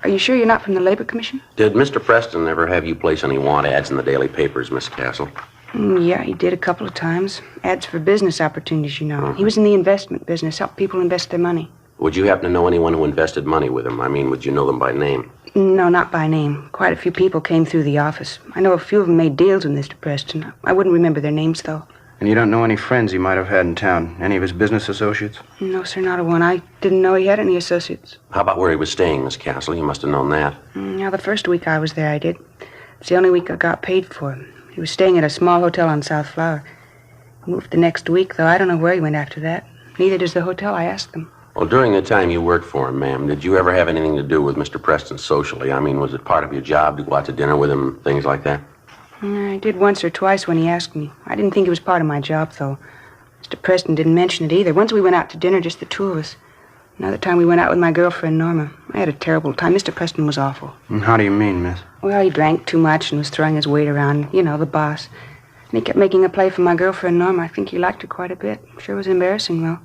Are you sure you're not from the Labor Commission? Did Mr. Preston ever have you place any want ads in the daily papers, Miss Castle? Yeah, he did a couple of times. Ads for business opportunities, you know. He was in the investment business, helped people invest their money. Would you happen to know anyone who invested money with him? I mean, would you know them by name? No, not by name. Quite a few people came through the office. I know a few of them made deals with Mr. Preston. I wouldn't remember their names, though. And you don't know any friends he might have had in town? Any of his business associates? No, sir, not a one. I didn't know he had any associates. How about where he was staying, Miss Castle? You must have known that. Now, the first week I was there, I did. It's the only week I got paid for. He was staying at a small hotel on South Flower. He moved the next week, though I don't know where he went after that. Neither does the hotel, I asked them. Well, during the time you worked for him, ma'am, did you ever have anything to do with Mr. Preston socially? I mean, was it part of your job to go out to dinner with him, things like that? I did once or twice when he asked me. I didn't think it was part of my job, though. Mr. Preston didn't mention it either. Once we went out to dinner, just the two of us. Another time we went out with my girlfriend, Norma. I had a terrible time. Mr. Preston was awful. And how do you mean, miss? Well, he drank too much and was throwing his weight around. You know, the boss. And he kept making a play for my girlfriend, Norma. I think he liked her quite a bit. Sure was embarrassing, though.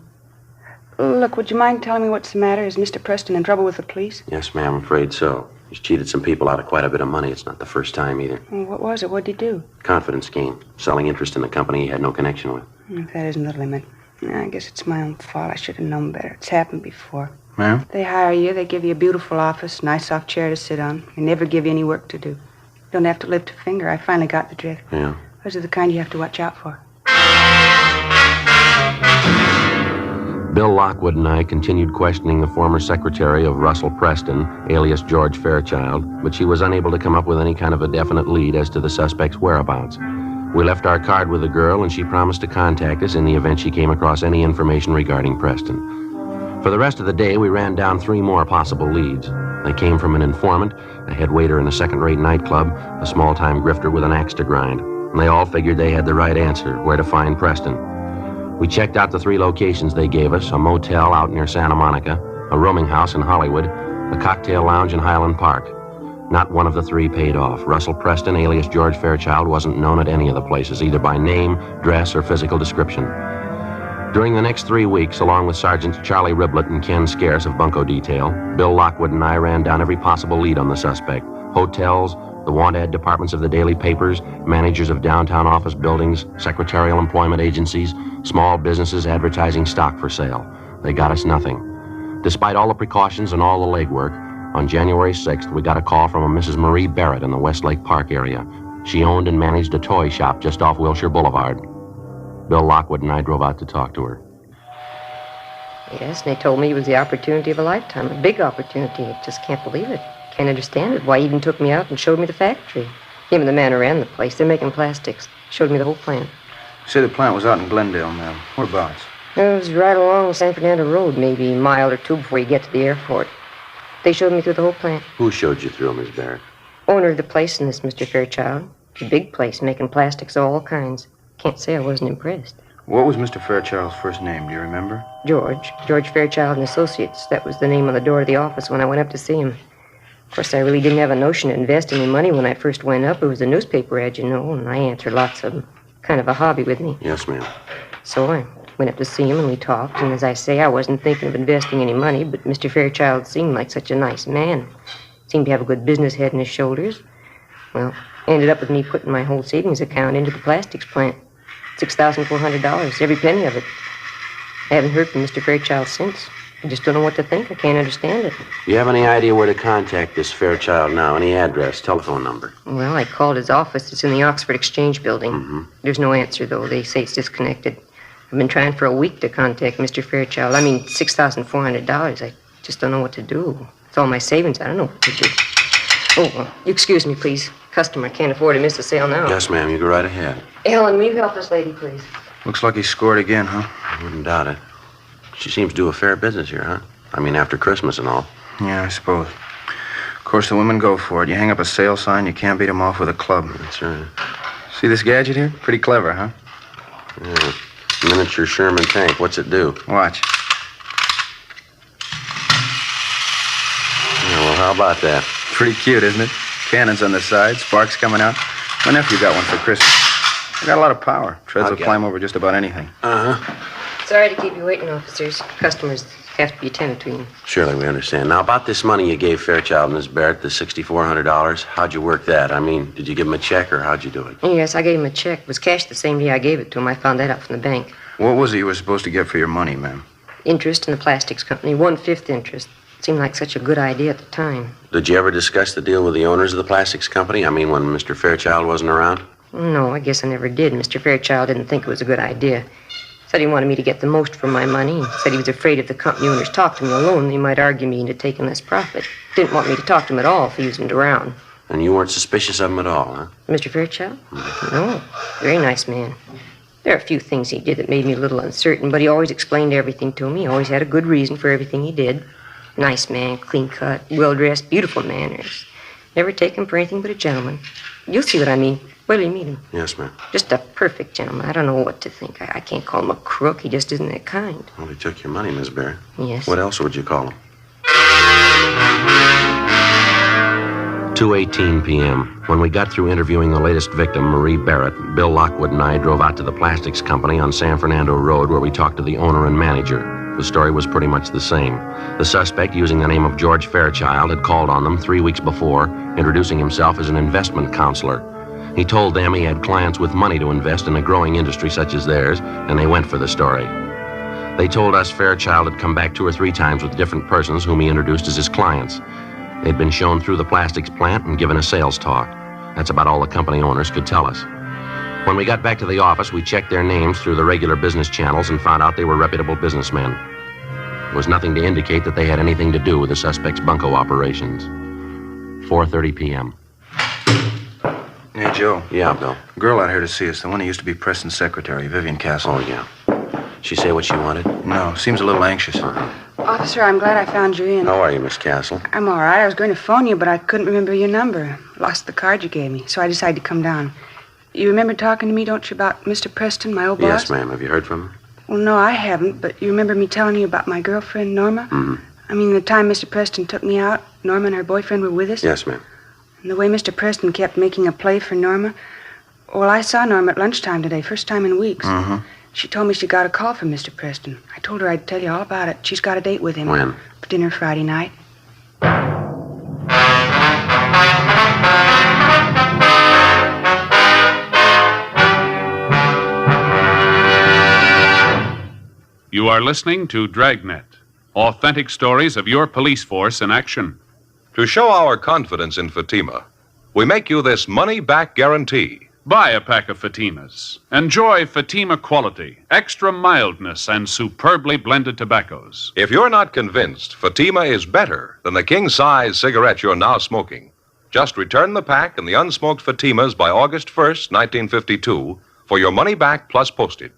Look, would you mind telling me what's the matter? Is Mr. Preston in trouble with the police? Yes, ma'am, I'm afraid so. He's cheated some people out of quite a bit of money. It's not the first time either. Well, what was it? What did he do? Confidence scheme. Selling interest in a company he had no connection with. If that isn't the limit. I guess it's my own fault. I should have known better. It's happened before. Ma'am? They hire you. They give you a beautiful office, nice soft chair to sit on. They never give you any work to do. You don't have to lift a finger. I finally got the drift. Yeah. Those are the kind you have to watch out for. Bill Lockwood and I continued questioning the former secretary of Russell Preston, alias George Fairchild, but she was unable to come up with any kind of a definite lead as to the suspect's whereabouts. We left our card with the girl, and she promised to contact us in the event she came across any information regarding Preston. For the rest of the day, we ran down 3 more possible leads. They came from an informant, a head waiter in a second-rate nightclub, a small-time grifter with an axe to grind. And they all figured they had the right answer, where to find Preston. We checked out the 3 locations they gave us, a motel out near Santa Monica, a rooming house in Hollywood, a cocktail lounge in Highland Park. Not one of the three paid off. Russell Preston, alias George Fairchild, wasn't known at any of the places, either by name, dress, or physical description. During the next 3 weeks, along with Sergeants Charlie Riblett and Ken Scarce of Bunco Detail, Bill Lockwood and I ran down every possible lead on the suspect. Hotels, the want-ad departments of the daily papers, managers of downtown office buildings, secretarial employment agencies, small businesses advertising stock for sale. They got us nothing. Despite all the precautions and all the legwork, on January 6th, we got a call from a Mrs. Marie Barrett in the Westlake Park area. She owned and managed a toy shop just off Wilshire Boulevard. Bill Lockwood and I drove out to talk to her. Yes, and they told me it was the opportunity of a lifetime, a big opportunity. I just can't believe it. Can't understand it. Why, he even took me out and showed me the factory. Him and the man who ran the place. They're making plastics. Showed me the whole plant. You say the plant was out in Glendale, ma'am. Whereabouts? It was right along San Fernando Road, maybe a mile or two before you get to the airport. They showed me through the whole plant. Who showed you through, Miss Barrett? Owner of the place in this, Mr. Fairchild. It's a big place, making plastics of all kinds. Can't say I wasn't impressed. What was Mr. Fairchild's first name? Do you remember? George Fairchild and Associates. That was the name on the door of the office when I went up to see him. Of course, I really didn't have a notion of investing any money when I first went up. It was a newspaper ad, you know, and I answered lots of them. Kind of a hobby with me. Yes, ma'am. So I went up to see him and we talked, and as I say, I wasn't thinking of investing any money, but Mr. Fairchild seemed like such a nice man. Seemed to have a good business head on his shoulders. Well, ended up with me putting my whole savings account into the plastics plant. $6,400, every penny of it. I haven't heard from Mr. Fairchild since. I just don't know what to think. I can't understand it. Do you have any idea where to contact this Fairchild now? Any address, telephone number? Well, I called his office. It's in the Oxford Exchange building. Mm-hmm. There's no answer, though. They say it's disconnected. I've been trying for a week to contact Mr. Fairchild. I mean, $6,400. I just don't know what to do. It's all my savings. I don't know what to do. Oh, well, you excuse me, please. Customer can't afford to miss a sale now. Yes, ma'am. You go right ahead. Ellen, will you help this lady, please? Looks like he scored again, huh? I wouldn't doubt it. She seems to do a fair business here, huh? I mean, after Christmas and all. Yeah, I suppose. Of course, the women go for it. You hang up a sale sign, you can't beat them off with a club. That's right. See this gadget here? Pretty clever, huh? Yeah. Miniature Sherman tank. What's it do? Watch. Yeah, well, how about that? Pretty cute, isn't it? Cannons on the side, sparks coming out. My nephew got one for Christmas. It got a lot of power. Treads will climb over just about anything. Uh-huh. Sorry to keep you waiting, officers. Customers have to be attended to. Surely we understand. Now, about this money you gave Fairchild and Miss Barrett, the $6,400, how'd you work that? I mean, did you give him a check or how'd you do it? Yes, I gave him a check. It was cashed the same day I gave it to him. I found that out from the bank. What was it you were supposed to get for your money, ma'am? Interest in the plastics company, 1/5 interest. Seemed like such a good idea at the time. Did you ever discuss the deal with the owners of the plastics company? I mean, when Mr. Fairchild wasn't around? No, I guess I never did. Mr. Fairchild didn't think it was a good idea. Said he wanted me to get the most for my money. Said he was afraid if the company owners talked to me alone, they might argue me into taking less profit. Didn't want me to talk to him at all if he wasn't around. And you weren't suspicious of him at all, huh? Mr. Fairchild? No. Very nice man. There are a few things he did that made me a little uncertain, but he always explained everything to me. He always had a good reason for everything he did. Nice man, clean-cut, well-dressed, beautiful manners. Never take him for anything but a gentleman. You'll see what I mean. Wait till you meet him. Yes, ma'am. Just a perfect gentleman. I don't know what to think. I can't call him a crook. He just isn't that kind. Well, he took your money, Miss Barrett. Yes. What else would you call him? 2:18 p.m. When we got through interviewing the latest victim, Marie Barrett, Bill Lockwood and I drove out to the plastics company on San Fernando Road where we talked to the owner and manager. The story was pretty much the same. The suspect, using the name of George Fairchild, had called on them 3 weeks before, introducing himself as an investment counselor. He told them he had clients with money to invest in a growing industry such as theirs, and they went for the story. They told us Fairchild had come back 2 or 3 times with different persons whom he introduced as his clients. They'd been shown through the plastics plant and given a sales talk. That's about all the company owners could tell us. When we got back to the office, we checked their names through the regular business channels and found out they were reputable businessmen. There was nothing to indicate that they had anything to do with the suspect's bunco operations. 4:30 p.m. Hey, Joe. Yeah, Bill. A girl out here to see us, the one who used to be Preston's secretary, Vivian Castle. Oh, yeah. She say what she wanted? No, seems a little anxious. Officer, I'm glad I found you in. How are you, Miss Castle? I'm all right. I was going to phone you, but I couldn't remember your number. Lost the card you gave me, so I decided to come down. You remember talking to me, don't you, about Mr. Preston, my old boss? Yes, ma'am. Have you heard from him? Well, no, I haven't, but you remember me telling you about my girlfriend, Norma? Mm-hmm. I mean, the time Mr. Preston took me out, Norma and her boyfriend were with us? Yes, ma'am. And the way Mr. Preston kept making a play for Norma. Well, I saw Norma at lunchtime today, first time in weeks. Mm-hmm. She told me she got a call from Mr. Preston. I told her I'd tell you all about it. She's got a date with him. When? For dinner Friday night. You are listening to Dragnet, authentic stories of your police force in action. To show our confidence in Fatima, we make you this money-back guarantee. Buy a pack of Fatimas. Enjoy Fatima quality, extra mildness, and superbly blended tobaccos. If you're not convinced Fatima is better than the king-size cigarette you're now smoking, just return the pack and the unsmoked Fatimas by August 1st, 1952, for your money back plus postage.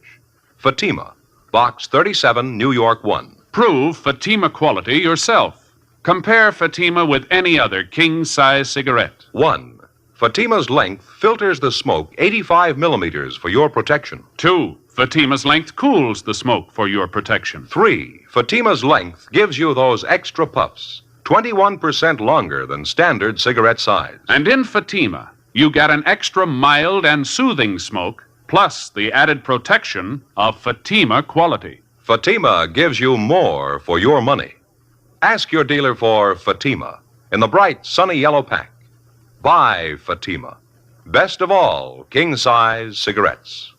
Fatima, Box 37, New York 1. Prove Fatima quality yourself. Compare Fatima with any other king-size cigarette. 1. Fatima's length filters the smoke 85 millimeters for your protection. 2. Fatima's length cools the smoke for your protection. 3. Fatima's length gives you those extra puffs, 21% longer than standard cigarette size. And in Fatima, you get an extra mild and soothing smoke, plus the added protection of Fatima quality. Fatima gives you more for your money. Ask your dealer for Fatima in the bright, sunny yellow pack. Buy Fatima. Best of all, king-size cigarettes.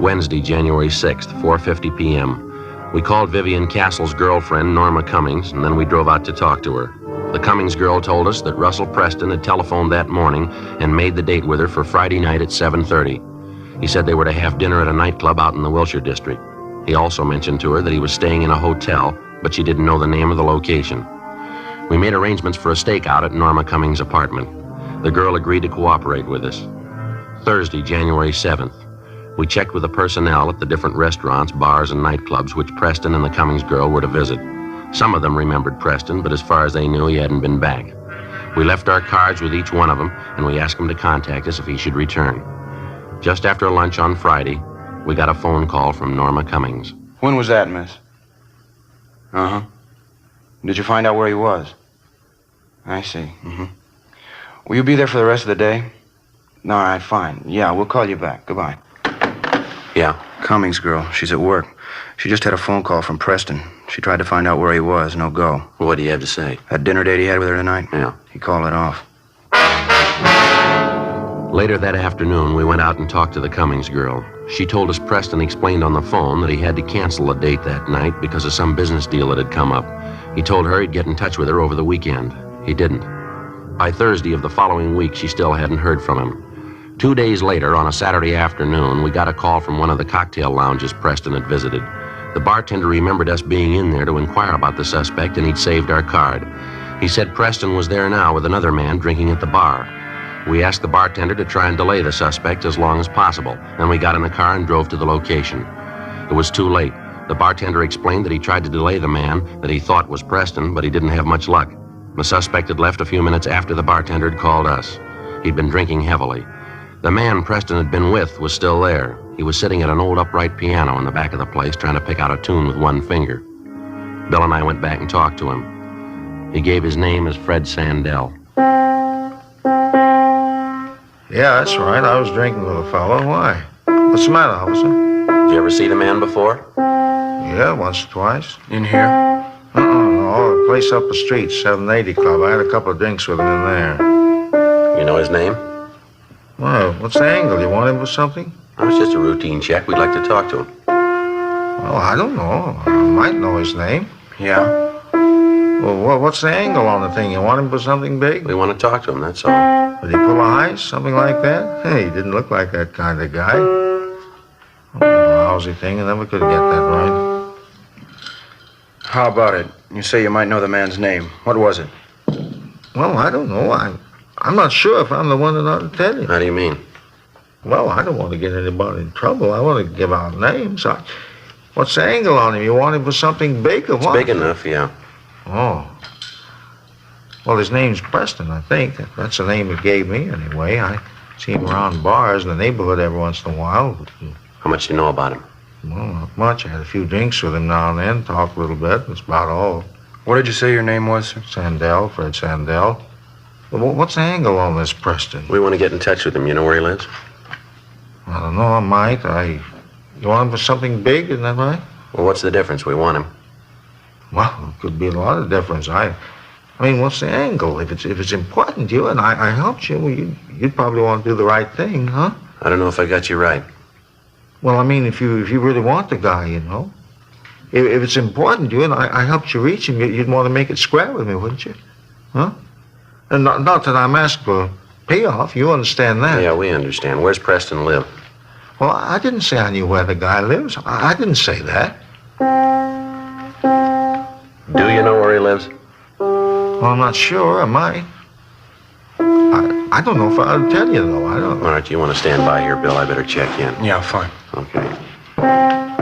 Wednesday, January 6th, 4:50 p.m. We called Vivian Castle's girlfriend, Norma Cummings, and then we drove out to talk to her. The Cummings girl told us that Russell Preston had telephoned that morning and made the date with her for Friday night at 7:30. He said they were to have dinner at a nightclub out in the Wilshire district. He also mentioned to her that he was staying in a hotel, but she didn't know the name of the location. We made arrangements for a stakeout at Norma Cummings' apartment. The girl agreed to cooperate with us. Thursday, January 7th. We checked with the personnel at the different restaurants, bars, and nightclubs which Preston and the Cummings girl were to visit. Some of them remembered Preston, but as far as they knew, he hadn't been back. We left our cards with each one of them, and we asked him to contact us if he should return. Just after lunch on Friday, we got a phone call from Norma Cummings. When was that, miss? Uh-huh. Did you find out where he was? I see. Mm-hmm. Will you be there for the rest of the day? All right, fine. Yeah, we'll call you back. Goodbye. Yeah? Cummings girl. She's at work. She just had a phone call from Preston. She tried to find out where he was. No go. Well, what do you have to say? That dinner date he had with her tonight? Yeah. He called it off. Later that afternoon, we went out and talked to the Cummings girl. She told us Preston explained on the phone that he had to cancel a date that night because of some business deal that had come up. He told her he'd get in touch with her over the weekend. He didn't. By Thursday of the following week, she still hadn't heard from him. 2 days later, on a Saturday afternoon, we got a call from one of the cocktail lounges Preston had visited. The bartender remembered us being in there to inquire about the suspect, and he'd saved our card. He said Preston was there now with another man drinking at the bar. We asked the bartender to try and delay the suspect as long as possible. Then we got in the car and drove to the location. It was too late. The bartender explained that he tried to delay the man that he thought was Preston, but he didn't have much luck. The suspect had left a few minutes after the bartender had called us. He'd been drinking heavily. The man Preston had been with was still there. He was sitting at an old upright piano in the back of the place trying to pick out a tune with one finger. Bill and I went back and talked to him. He gave his name as Fred Sandell. Yeah, that's right. I was drinking with a fellow. Why? What's the matter, officer? Did you ever see the man before? Yeah, once or twice. In here? No, a place up the street, 780 Club. I had a couple of drinks with him in there. You know his name? Well, what's the angle? You want him for something? Oh, it's just a routine check. We'd like to talk to him. Well, I don't know. I might know his name. Yeah. Well, what's the angle on the thing? You want him for something big? We want to talk to him, that's all. Did he pull a heist? Something like that? Hey, he didn't look like that kind of guy. Oh, lousy thing. I never could get that right. How about it? You say you might know the man's name. What was it? Well, I don't know. I'm not sure if I'm the one that ought to tell you. How do you mean? Well, I don't want to get anybody in trouble. I want to give out names. What's the angle on him? You want him for something big or what? It's big enough, yeah. Oh. Well, his name's Preston, I think. That's the name he gave me, anyway. I see him around bars in the neighborhood every once in a while. How much do you know about him? Well, not much. I had a few drinks with him now and then, talked a little bit. That's about all. What did you say your name was, sir? Sandell, Fred Sandell. Well, what's the angle on this, Preston? We want to get in touch with him. You know where he lives? I don't know. I might. You want him for something big, isn't that right? Well, what's the difference? We want him. Well, it could be a lot of difference. I mean, what's the angle? If it's important to you and I helped you, well, you'd probably want to do the right thing, huh? I don't know if I got you right. Well, I mean, if you really want the guy, you know. If it's important to you and I helped you reach him, you'd want to make it square with me, wouldn't you? Huh? And not that I'm asking for payoff. You understand that? Yeah, we understand. Where's Preston live? Well, I didn't say I knew where the guy lives. I didn't say that. Do you know where he lives? Well, I'm not sure. I might. I don't know if I'll tell you, though. I don't know. All right, you want to stand by here, Bill? I better check in. Yeah, fine. Okay.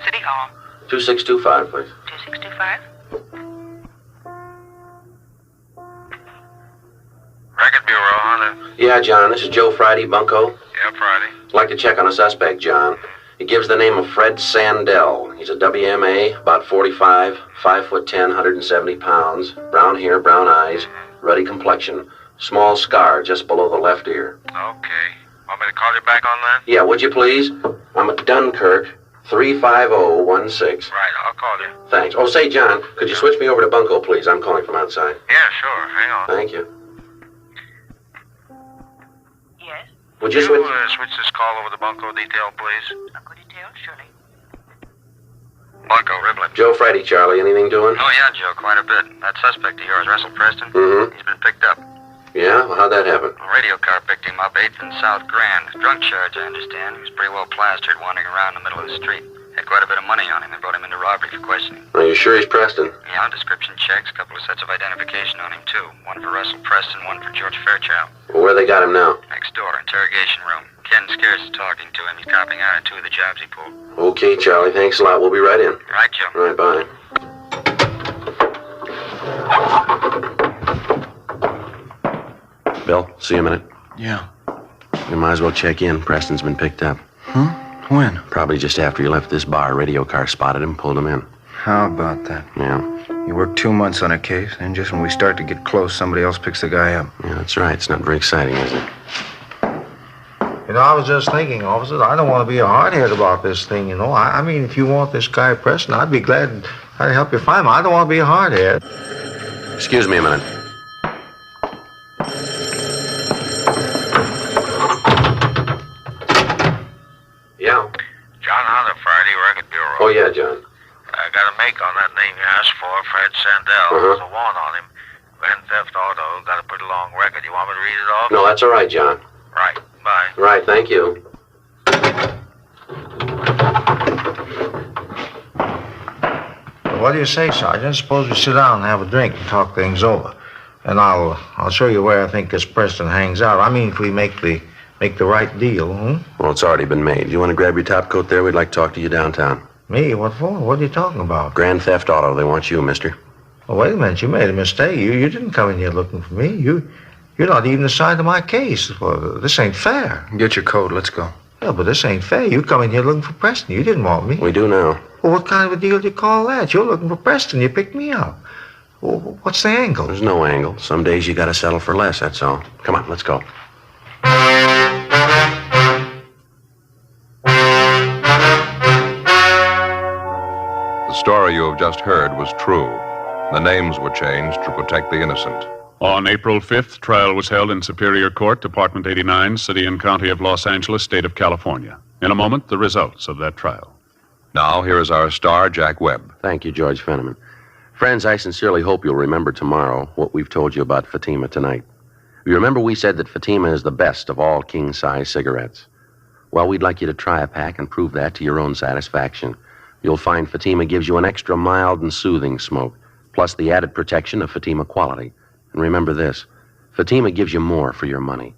City Hall. 2625, please. 2625. Record Bureau, huh? Yeah, John, this is Joe Friday, Bunco. Yeah, Friday. I'd like to check on a suspect, John. He gives the name of Fred Sandell. He's a WMA, about 45, 5'10", 170 pounds, brown hair, brown eyes, ruddy complexion, small scar just below the left ear. Okay. Want me to call you back on that? Yeah, would you please? I'm at Dunkirk, 35016. Right, I'll call you. Thanks. Oh, say, John, could you switch me over to Bunco, please? I'm calling from outside. Yeah, sure. Hang on. Thank you. Yes? Would you switch? Switch this call over to Bunco detail, please? Bunco detail, surely. Bunco, Riblett. Joe Friday, Charlie. Anything doing? Oh, yeah, Joe, quite a bit. That suspect of yours, Russell Preston, Mm-hmm. he's been picked up. Yeah? Well, how'd that happen? A radio car picked him up 8th and South Grand. Drunk charge, I understand. He was pretty well plastered, wandering around in the middle of the street. Had quite a bit of money on him. They brought him into robbery for questioning. Are you sure he's Preston? Yeah, description checks. A couple of sets of identification on him, too. One for Russell Preston, one for George Fairchild. Well, where they got him now? Next door, interrogation room. Ken Scarce is talking to him. He's copying out on 2 of the jobs he pulled. Okay, Charlie. Thanks a lot. We'll be right in. Right, Joe. All right, bye. Bill, see you a minute. Yeah. We might as well check in. Preston's been picked up. Huh? When? Probably just after you left this bar. A radio car spotted him, pulled him in. How about that? Yeah. You work 2 months on a case, and just when we start to get close, somebody else picks the guy up. Yeah, that's right. It's not very exciting, is it? You know, I was just thinking, officers, I don't want to be a hardhead about this thing, you know. I mean, if you want this guy Preston, I'd be glad I'd help you find him. I don't want to be a hardhead. Excuse me a minute. Yeah. John Hunter, Friday, Record Bureau. Oh, yeah, John. I got a make on that name you asked for, Fred Sandell. There's a warrant on him. Grand theft auto, got a pretty long record. You want me to read it off? No, that's all right, John. Right. Bye. Right, thank you. Well, what do you say, Sergeant? Suppose we sit down and have a drink and talk things over. And I'll show you where I think this Preston hangs out. I mean, if we make the right deal, Well, it's already been made. You want to grab your top coat there? We'd like to talk to you downtown. Me? What for? What are you talking about? Grand theft auto. They want you, mister. Well, wait a minute. You made a mistake. You didn't come in here looking for me. You're not even assigned to my case. Well, this ain't fair. Get your coat. Let's go. Yeah, but this ain't fair. You come in here looking for Preston. You didn't want me. We do now. Well, what kind of a deal do you call that? You're looking for Preston. You picked me up. Well, what's the angle? There's no angle. Some days you gotta settle for less, that's all. Come on, let's go. The story you have just heard was true. The names were changed to protect the innocent. On April 5th, trial was held in Superior Court, Department 89, City and County of Los Angeles, State of California. In a moment, the results of that trial. Now, here is our star, Jack Webb. Thank you, George Fenneman. Friends, I sincerely hope you'll remember tomorrow what we've told you about Fatima tonight. You remember we said that Fatima is the best of all king-size cigarettes. Well, we'd like you to try a pack and prove that to your own satisfaction. You'll find Fatima gives you an extra mild and soothing smoke, plus the added protection of Fatima quality. And remember this, Fatima gives you more for your money.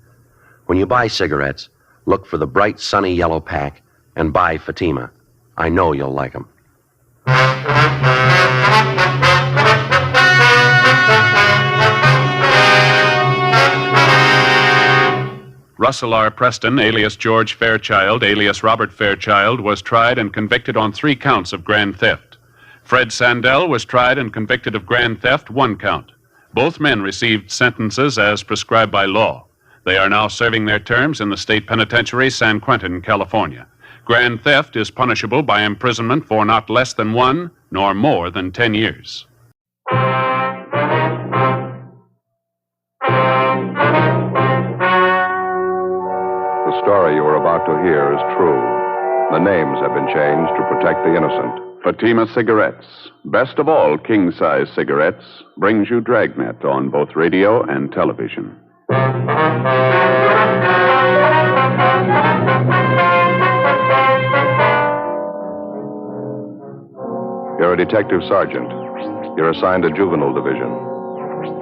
When you buy cigarettes, look for the bright, sunny yellow pack and buy Fatima. I know you'll like them. Russell R. Preston, alias George Fairchild, alias Robert Fairchild, was tried and convicted on 3 counts of grand theft. Fred Sandell was tried and convicted of grand theft, 1 count. Both men received sentences as prescribed by law. They are now serving their terms in the state penitentiary, San Quentin, California. Grand theft is punishable by imprisonment for not less than 1 nor more than 10 years. The story you are about to hear is true. The names have been changed to protect the innocent. Fatima Cigarettes, best of all king-size cigarettes, brings you Dragnet on both radio and television. You're a detective sergeant. You're assigned to juvenile division.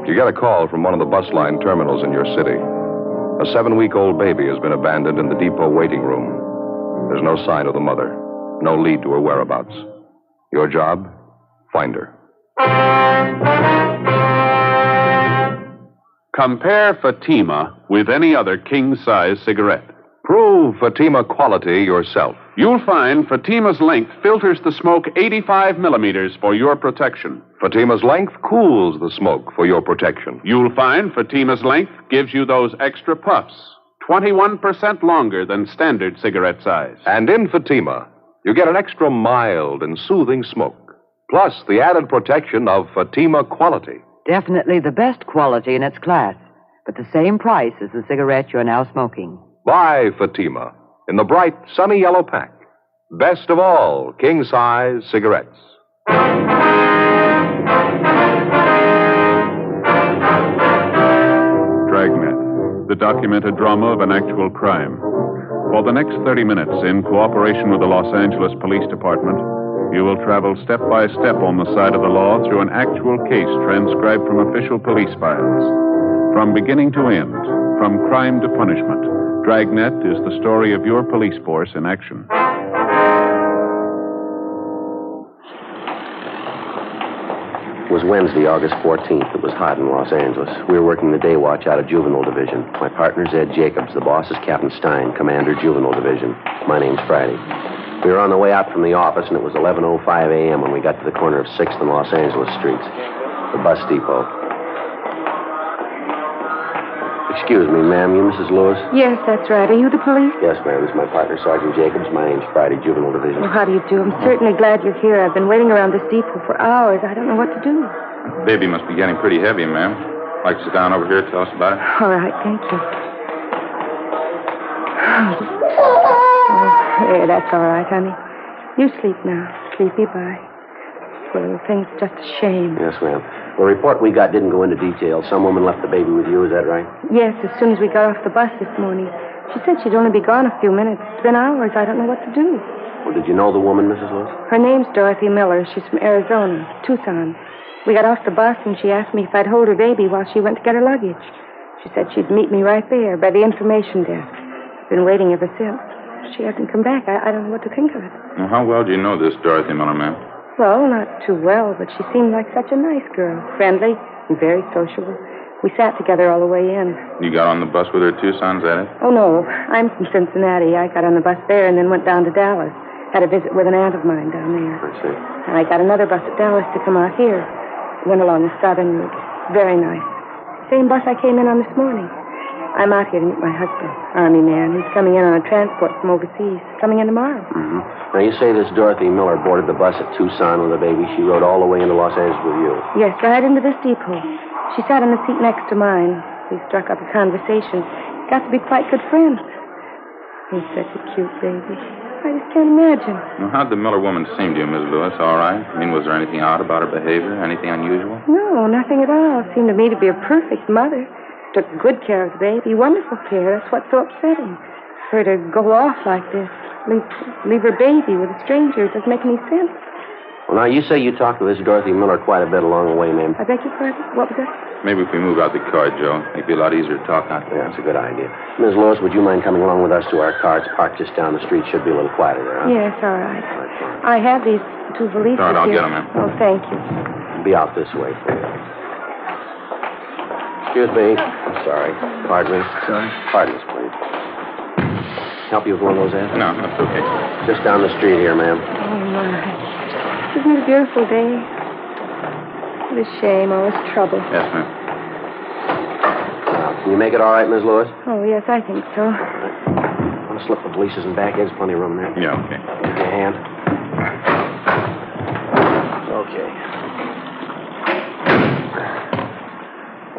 You get a call from one of the bus line terminals in your city. A 7-week-old baby has been abandoned in the depot waiting room. There's no sign of the mother, no lead to her whereabouts. Your job? Find her. Compare Fatima with any other king-size cigarette. Prove Fatima quality yourself. You'll find Fatima's length filters the smoke 85 millimeters for your protection. Fatima's length cools the smoke for your protection. You'll find Fatima's length gives you those extra puffs, 21% longer than standard cigarette size. And in Fatima, you get an extra mild and soothing smoke, plus the added protection of Fatima quality. Definitely the best quality in its class, but the same price as the cigarette you're now smoking. Buy Fatima in the bright, sunny yellow pack. Best of all king-size cigarettes. Dragnet, the documented drama of an actual crime. For the next 30 minutes, in cooperation with the Los Angeles Police Department, you will travel step by step on the side of the law through an actual case transcribed from official police files. From beginning to end, from crime to punishment, Dragnet is the story of your police force in action. It was Wednesday, August 14th. It was hot in Los Angeles. We were working the day watch out of Juvenile Division. My partner's Ed Jacobs. The boss is Captain Stein, Commander, Juvenile Division. My name's Friday. We were on the way out from the office, and it was 11:05 a.m. when we got to the corner of 6th and Los Angeles streets, the bus depot. Excuse me, ma'am. You Mrs. Lewis? Yes, that's right. Are you the police? Yes, ma'am. This is my partner, Sergeant Jacobs. My name's Friday, Juvenile Division. Well, how do you do? I'm certainly glad you're here. I've been waiting around this depot for hours. I don't know what to do. Baby must be getting pretty heavy, ma'am. Like to sit down over here and tell us about it? All right, thank you. Oh, there, that's all right, honey. You sleep now. Sleepy, bye. Poor little thing's just a shame. Yes, ma'am. The report we got didn't go into detail. Some woman left the baby with you, is that right? Yes, as soon as we got off the bus this morning. She said she'd only be gone a few minutes. It's been hours. I don't know what to do. Well, did you know the woman, Mrs. Lewis? Her name's Dorothy Miller. She's from Arizona, Tucson. We got off the bus, and she asked me if I'd hold her baby while she went to get her luggage. She said she'd meet me right there by the information desk. Been waiting ever since. She hasn't come back. I don't know what to think of it. Well, how well do you know this Dorothy Miller, ma'am? Well, not too well, but she seemed like such a nice girl. Friendly and very sociable. We sat together all the way in. You got on the bus with her, Tucson, is that it? Oh, no. I'm from Cincinnati. I got on the bus there and then went down to Dallas. Had a visit with an aunt of mine down there. I see. And I got another bus at Dallas to come out here. Went along the southern route. Very nice. Same bus I came in on this morning. I'm out here to meet my husband, Army man. He's coming in on a transport from overseas. Coming in tomorrow. Mm-hmm. Now, you say this Dorothy Miller boarded the bus at Tucson with a baby. She rode all the way into Los Angeles with you. Yes, right into this depot. She sat in the seat next to mine. We struck up a conversation. Got to be quite good friends. He's such a cute baby. I just can't imagine. Well, how'd the Miller woman seem to you, Miss Lewis? All right? I mean, was there anything odd about her behavior? Anything unusual? No, nothing at all. Seemed to me to be a perfect mother. Took good care of the baby. Wonderful care. That's what's so upsetting. For her to go off like this. Leave her baby with a stranger. It doesn't make any sense. Well, now, you say you talked to this Dorothy Miller quite a bit along the way, ma'am. I beg your pardon? What was that? Maybe if we move out the car, Joe, it'd be a lot easier to talk out there. Yeah, that's a good idea. Ms. Lewis, would you mind coming along with us to our car? It's parked just down the street. Should be a little quieter there, huh? Yes, all right. I have these two valises All right, I'll here. get 'em, ma'am. Oh, thank you. Be out this way, please. Excuse me. I'm sorry. Pardon me. Sorry? Pardon us, please. Help you with one of those, Ed? No, that's okay. Just down the street here, ma'am. Oh, my. Isn't it a beautiful day? What a shame, all this trouble. Yes, ma'am. Can you make it all right, Ms. Lewis? Oh, yes, I think so. Want to slip the valises in back? There's plenty of room there. Yeah, okay. Give me a hand. Okay.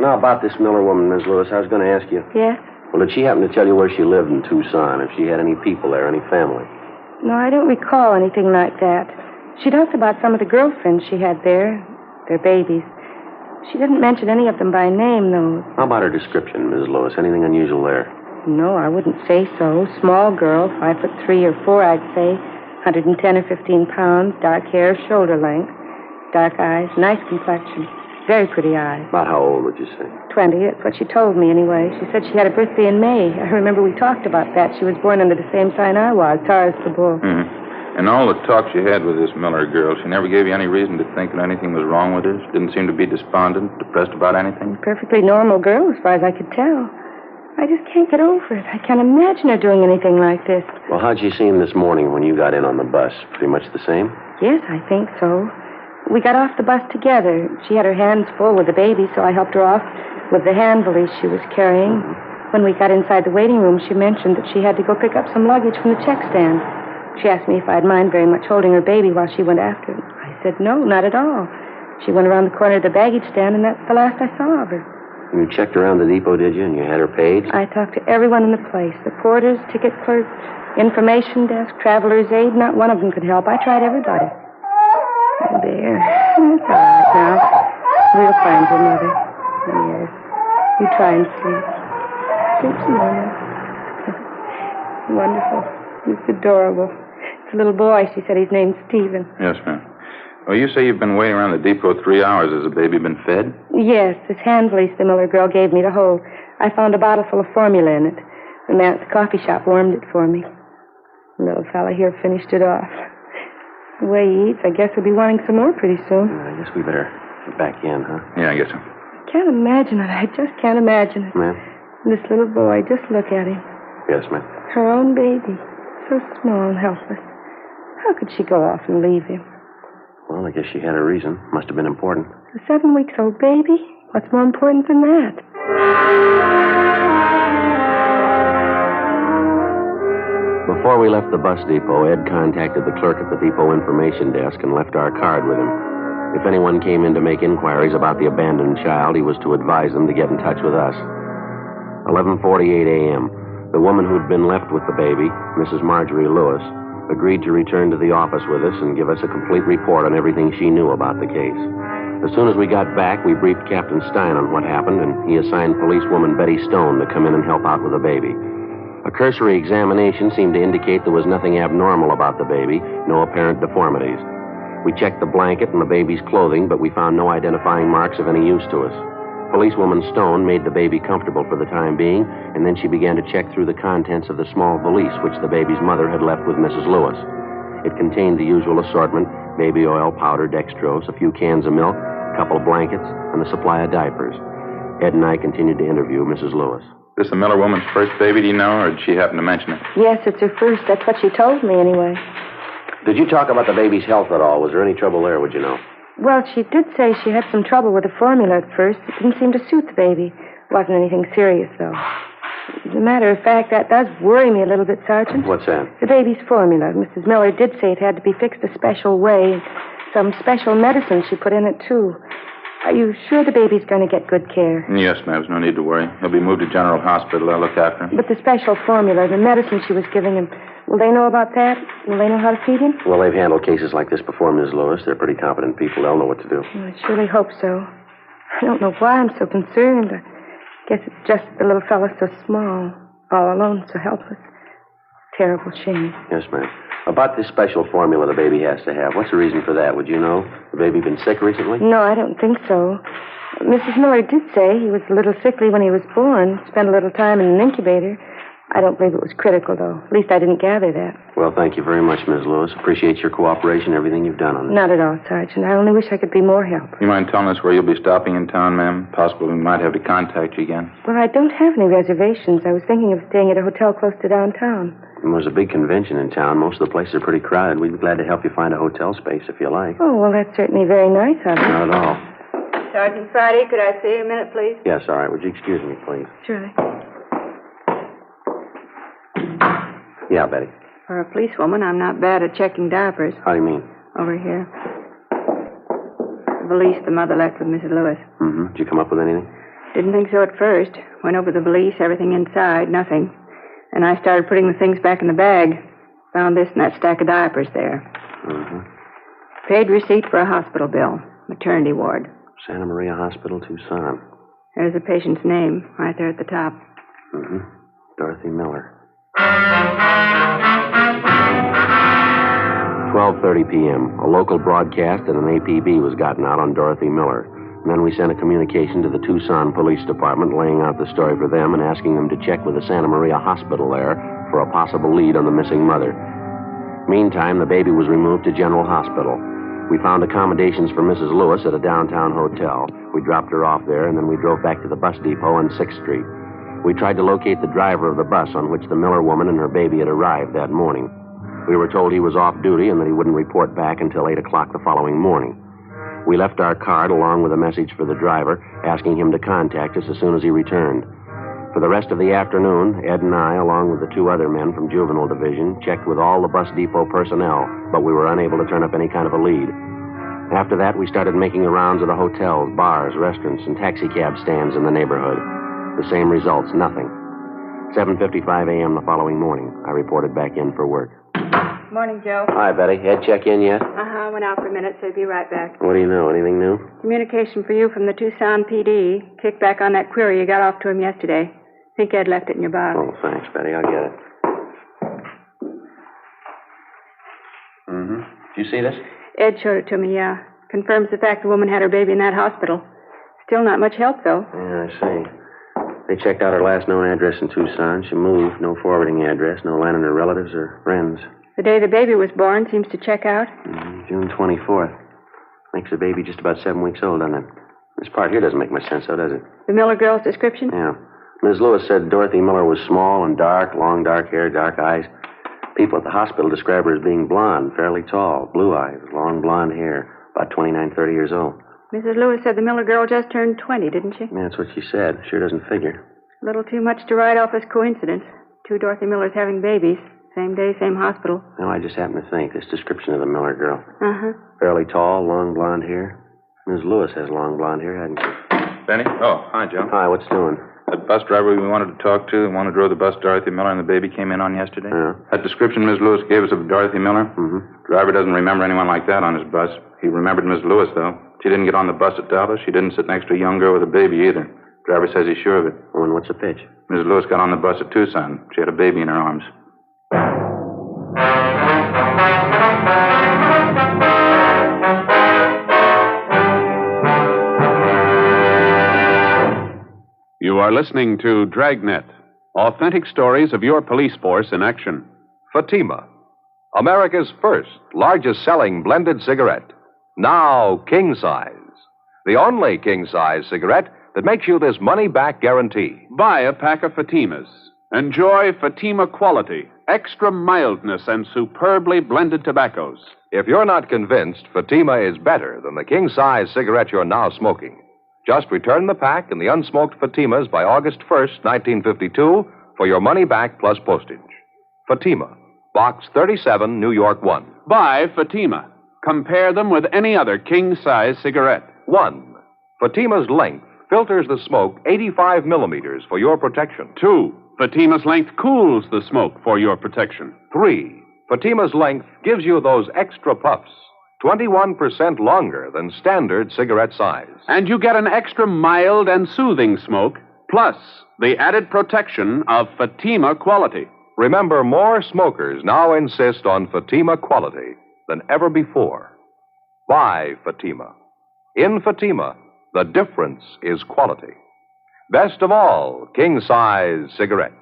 Now, about this Miller woman, Ms. Lewis, I was going to ask you. Yes? Well, did she happen to tell you where she lived in Tucson, if she had any people there, any family? No, I don't recall anything like that. She talked about some of the girlfriends she had there, their babies. She didn't mention any of them by name, though. How about her description, Ms. Lewis? Anything unusual there? No, I wouldn't say so. Small girl, 5'3" or 4", I'd say. 110 or 15 pounds, dark hair, shoulder length, dark eyes, nice complexion, very pretty eyes. About how old would you say? 20, that's what she told me anyway. She said she had a birthday in May. I remember we talked about that. She was born under the same sign I was, Taurus the Bull. Mm-hmm. And all the talk she had with this Miller girl, she never gave you any reason to think that anything was wrong with her? She didn't seem to be despondent, depressed about anything? Perfectly normal girl, as far as I could tell. I just can't get over it. I can't imagine her doing anything like this. Well, how'd she seem this morning when you got in on the bus? Pretty much the same? Yes, I think so. We got off the bus together. She had her hands full with the baby, so I helped her off with the hand valise she was carrying. When we got inside the waiting room, she mentioned that she had to go pick up some luggage from the check stand. She asked me if I'd mind very much holding her baby while she went after it. I said no, not at all. She went around the corner of the baggage stand, and that's the last I saw of her. You checked around the depot, did you? And you had her paid? I talked to everyone in the place. The porters, ticket clerks, information desk, traveler's aid. Not one of them could help. I tried everybody. Oh, dear. It's all right now. We'll find your mother. Yes. You try and sleep. Sleep some more now. Wonderful. He's adorable. It's a little boy. She said his name's Stephen. Yes, ma'am. Well, you say you've been waiting around the depot 3 hours. Has the baby been fed? Yes, this hand valise the Miller girl gave me to hold. I found a bottle full of formula in it. The man at the coffee shop warmed it for me. The little fella here finished it off. The way he eats, I guess he'll be wanting some more pretty soon. I guess we better get back in, huh? Yeah, I guess so. I can't imagine it. I just can't imagine it. Ma'am? And this little boy, just look at him. Yes, ma'am. Her own baby. So small and helpless. How could she go off and leave him? Well, I guess she had a reason. Must have been important. A 7-week-old baby? What's more important than that? Before we left the bus depot, Ed contacted the clerk at the depot information desk and left our card with him. If anyone came in to make inquiries about the abandoned child, he was to advise them to get in touch with us. 11:48 a.m. The woman who'd been left with the baby, Mrs. Marjorie Lewis, agreed to return to the office with us and give us a complete report on everything she knew about the case. As soon as we got back, we briefed Captain Stein on what happened, and he assigned policewoman Betty Stone to come in and help out with the baby. A cursory examination seemed to indicate there was nothing abnormal about the baby, no apparent deformities. We checked the blanket and the baby's clothing, but we found no identifying marks of any use to us. Policewoman Stone made the baby comfortable for the time being, and then she began to check through the contents of the small valise which the baby's mother had left with Mrs. Lewis. It contained the usual assortment: baby oil, powder, dextrose, a few cans of milk, a couple of blankets, and a supply of diapers. Ed and I continued to interview Mrs. Lewis. Is this the Miller woman's first baby, do you know, or did she happen to mention it? Yes, it's her first. That's what she told me, anyway. Did you talk about the baby's health at all? Was there any trouble there, would you know? Well, she did say she had some trouble with the formula at first. It didn't seem to suit the baby. Wasn't anything serious, though. As a matter of fact, that does worry me a little bit, Sergeant. What's that? The baby's formula. Mrs. Miller did say it had to be fixed a special way. Some special medicine she put in it, too. Are you sure the baby's going to get good care? Yes, ma'am. There's no need to worry. He'll be moved to General Hospital. They'll look after him. But the special formula, the medicine she was giving him, will they know about that? Will they know how to feed him? Well, they've handled cases like this before, Ms. Lewis. They're pretty competent people. They'll know what to do. Well, I surely hope so. I don't know why I'm so concerned. I guess it's just the little fellow's so small, all alone, so helpless. Terrible shame. Yes, ma'am. About this special formula the baby has to have, what's the reason for that? Would you know? The baby been sick recently? No, I don't think so. Mrs. Miller did say he was a little sickly when he was born. Spent a little time in an incubator. I don't believe it was critical, though. At least I didn't gather that. Well, thank you very much, Ms. Lewis. Appreciate your cooperation, everything you've done on this. Not at all, Sergeant. I only wish I could be more help. You mind telling us where you'll be stopping in town, ma'am? Possible we might have to contact you again. Well, I don't have any reservations. I was thinking of staying at a hotel close to downtown. And there's a big convention in town. Most of the places are pretty crowded. We'd be glad to help you find a hotel space if you like. Oh, well, that's certainly very nice of you. Not at all. Sergeant Friday, could I see you a minute, please? Yes, all right. Would you excuse me, please? Surely. Yeah, Betty. For a policewoman, I'm not bad at checking diapers. How do you mean? Over here. The valise the mother left with Mrs. Lewis. Mm-hmm. Did you come up with anything? Didn't think so at first. Went over the valise, everything inside, nothing. And I started putting the things back in the bag. Found this in that stack of diapers there. Mm-hmm. Paid receipt for a hospital bill. Maternity ward. Santa Maria Hospital, Tucson. There's the patient's name right there at the top. Mm-hmm. Dorothy Miller. 12:30 p.m. A local broadcast at an APB was gotten out on Dorothy Miller. And then we sent a communication to the Tucson Police Department laying out the story for them and asking them to check with the Santa Maria Hospital there for a possible lead on the missing mother. Meantime, the baby was removed to General Hospital. We found accommodations for Mrs. Lewis at a downtown hotel. We dropped her off there, and then we drove back to the bus depot on 6th Street. We tried to locate the driver of the bus on which the Miller woman and her baby had arrived that morning. We were told he was off duty and that he wouldn't report back until 8 o'clock the following morning. We left our card along with a message for the driver, asking him to contact us as soon as he returned. For the rest of the afternoon, Ed and I, along with the 2 other men from Juvenile Division, checked with all the bus depot personnel, but we were unable to turn up any kind of a lead. After that, we started making the rounds of the hotels, bars, restaurants, and taxicab stands in the neighborhood. The same results, nothing. 7:55 a.m. the following morning, I reported back in for work. Morning, Joe. Hi, Betty. Ed check in yet? Uh-huh. Went out for a minute, so he'll be right back. What do you know? Anything new? Communication for you from the Tucson PD. Kick back on that query you got off to him yesterday. Think Ed left it in your box. Oh, thanks, Betty. I'll get it. Mm-hmm. Did you see this? Ed showed it to me, yeah. Confirms the fact the woman had her baby in that hospital. Still not much help, though. Yeah, I see. They checked out her last known address in Tucson. She moved. No forwarding address. No line on her relatives or friends. The day the baby was born seems to check out. June 24th. Makes the baby just about 7 weeks old, doesn't it? This part here doesn't make much sense, though, does it? The Miller girl's description? Yeah. Ms. Lewis said Dorothy Miller was small and dark, long dark hair, dark eyes. People at the hospital describe her as being blonde, fairly tall, blue eyes, long blonde hair, about 29, 30 years old. Mrs. Lewis said the Miller girl just turned 20, didn't she? Yeah, that's what she said. Sure doesn't figure. A little too much to write off as coincidence. 2 Dorothy Millers having babies. Same day, same hospital. No, I just happen to think this description of the Miller girl. Uh-huh. Fairly tall, long blonde hair. Ms. Lewis has long blonde hair, hasn't she? Benny? Oh, hi, Joe. Hi, what's doing? That bus driver we wanted to talk to, the one who drove the bus Dorothy Miller and the baby came in on yesterday? Yeah. That description Ms. Lewis gave us of Dorothy Miller? Mm-hmm. Driver doesn't remember anyone like that on his bus. He remembered Ms. Lewis, though. She didn't get on the bus at Dallas. She didn't sit next to a young girl with a baby either. Driver says he's sure of it. Oh, and what's the pitch? Ms. Lewis got on the bus at Tucson. She had a baby in her arms. You are listening to Dragnet, authentic stories of your police force in action. Fatima, America's first, largest selling blended cigarette. Now king size. The only king size cigarette that makes you this money back guarantee. Buy a pack of Fatimas. Enjoy Fatima quality, extra mildness, and superbly blended tobaccos. If you're not convinced Fatima is better than the king size cigarette you're now smoking, just return the pack and the unsmoked Fatimas by August 1st, 1952, for your money back plus postage. Fatima, Box 37, New York 1. Buy Fatima. Compare them with any other king-size cigarette. 1. Fatima's length filters the smoke 85 millimeters for your protection. 2. Fatima's length cools the smoke for your protection. 3. Fatima's length gives you those extra puffs, 21% longer than standard cigarette size. And you get an extra mild and soothing smoke, plus the added protection of Fatima quality. Remember, more smokers now insist on Fatima quality than ever before. Buy Fatima. In Fatima, the difference is quality. Best of all, king-size cigarettes.